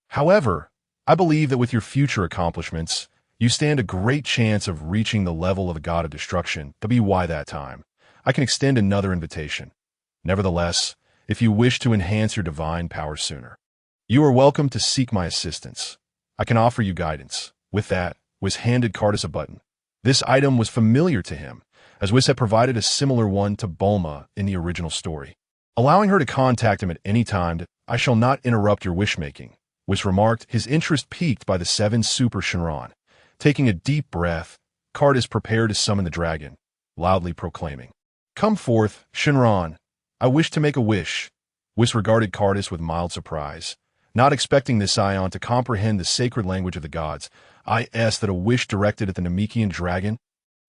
However, I believe that with your future accomplishments, you stand a great chance of reaching the level of a God of Destruction. To be why that time, I can extend another invitation. Nevertheless, if you wish to enhance your divine power sooner, you are welcome to seek my assistance. I can offer you guidance. With that, Whis handed Cardis a button. This item was familiar to him, as Whis had provided a similar one to Bulma in the original story. Allowing her to contact him at any time, I shall not interrupt your wish-making, Whis remarked, his interest piqued by the 7 Super Shenron. Taking a deep breath, Cardis prepared to summon the dragon, loudly proclaiming, Come forth, Shenron. I wish to make a wish. Whis regarded Cardis with mild surprise. Not expecting this scion to comprehend the sacred language of the gods, I asked that a wish directed at the Namekian dragon?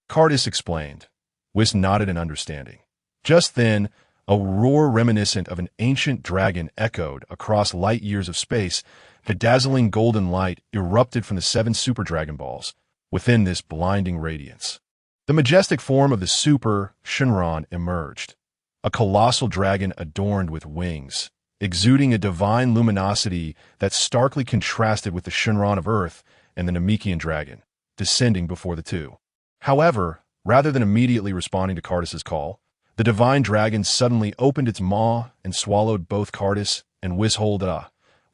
Cardis explained. Whis nodded in understanding. Just then, a roar reminiscent of an ancient dragon echoed across light years of space. A dazzling golden light erupted from the 7 Super Dragon Balls within this blinding radiance. The majestic form of the Super Shenron emerged, a colossal dragon adorned with wings, exuding a divine luminosity that starkly contrasted with the Shenron of Earth and the Namekian dragon, descending before the two. However, rather than immediately responding to Cardis's call, the divine dragon suddenly opened its maw and swallowed both Cardis and Whis.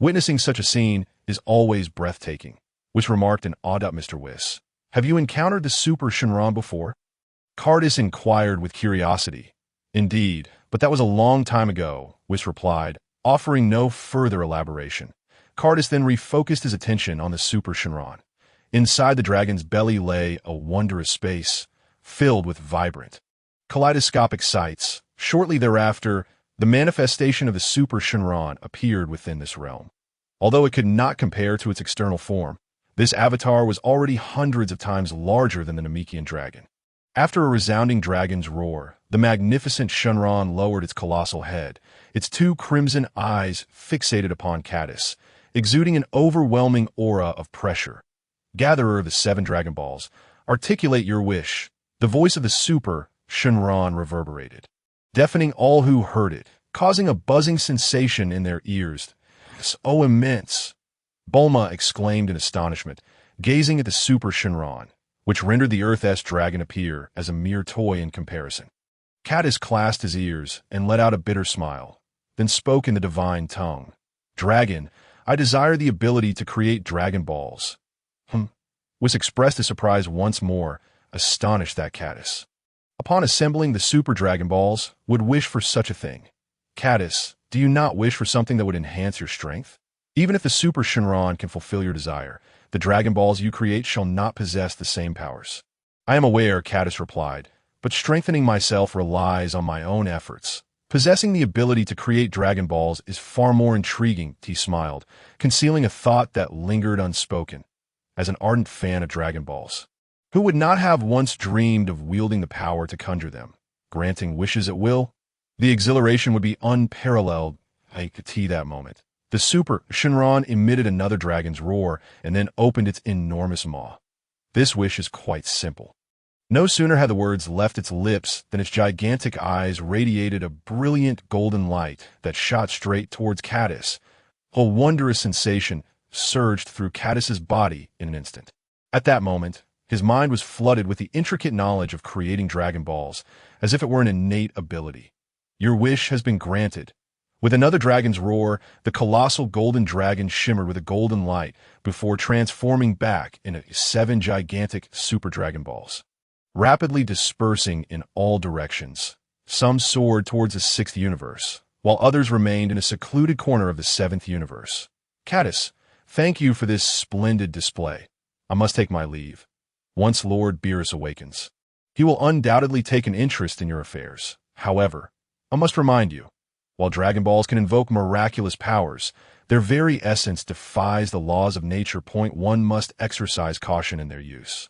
Witnessing such a scene is always breathtaking, Whis remarked in awe. Mr. Whis, have you encountered the Super Shenron before? Cardis inquired with curiosity. Indeed, but that was a long time ago, Whis replied, offering no further elaboration. Cardis then refocused his attention on the Super Shenron. Inside the dragon's belly lay a wondrous space, filled with vibrant, kaleidoscopic sights. Shortly thereafter, the manifestation of the Super Shenron appeared within this realm. Although it could not compare to its external form, this avatar was already hundreds of times larger than the Namekian dragon. After a resounding dragon's roar, the magnificent Shenron lowered its colossal head, its 2 crimson eyes fixated upon Cardis, exuding an overwhelming aura of pressure. Gatherer of the 7 Dragon Balls, articulate your wish. The voice of the Super Shenron reverberated, deafening all who heard it, causing a buzzing sensation in their ears. So immense! Bulma exclaimed in astonishment, gazing at the Super Shenron, which rendered the Earth-S dragon appear as a mere toy in comparison. Cardis clasped his ears and let out a bitter smile, then spoke in the divine tongue. Dragon, I desire the ability to create Dragon Balls. Whis expressed his surprise once more, astonished that Cardis, upon assembling the Super Dragon Balls, would wish for such a thing. Caddis, do you not wish for something that would enhance your strength? Even if the Super Shenron can fulfill your desire, the Dragon Balls you create shall not possess the same powers. I am aware, Caddis replied, but strengthening myself relies on my own efforts. Possessing the ability to create Dragon Balls is far more intriguing, T smiled, concealing a thought that lingered unspoken. As an ardent fan of Dragon Balls, who would not have once dreamed of wielding the power to conjure them, granting wishes at will? The exhilaration would be unparalleled. I could see that moment. The Super Shenron emitted another dragon's roar and then opened its enormous maw. This wish is quite simple. No sooner had the words left its lips than its gigantic eyes radiated a brilliant golden light that shot straight towards Caddis. A wondrous sensation surged through Caddis's body in an instant. At that moment, his mind was flooded with the intricate knowledge of creating Dragon Balls, as if it were an innate ability. Your wish has been granted. With another dragon's roar, the colossal golden dragon shimmered with a golden light before transforming back into 7 gigantic Super Dragon Balls, rapidly dispersing in all directions. Some soared towards the 6th universe, while others remained in a secluded corner of the 7th universe. Caddis, thank you for this splendid display. I must take my leave. Once Lord Beerus awakens, he will undoubtedly take an interest in your affairs. However, I must remind you, while Dragon Balls can invoke miraculous powers, their very essence defies the laws of nature. One must exercise caution in their use,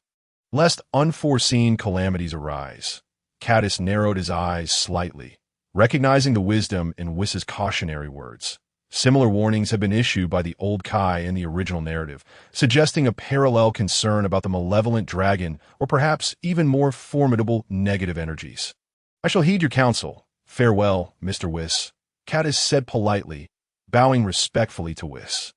lest unforeseen calamities arise. Caddis narrowed his eyes slightly, recognizing the wisdom in Whis' cautionary words. Similar warnings have been issued by the old Kai in the original narrative, suggesting a parallel concern about the malevolent dragon or perhaps even more formidable negative energies. I shall heed your counsel. Farewell, Mr. Whis, Caddis said politely, bowing respectfully to Whis.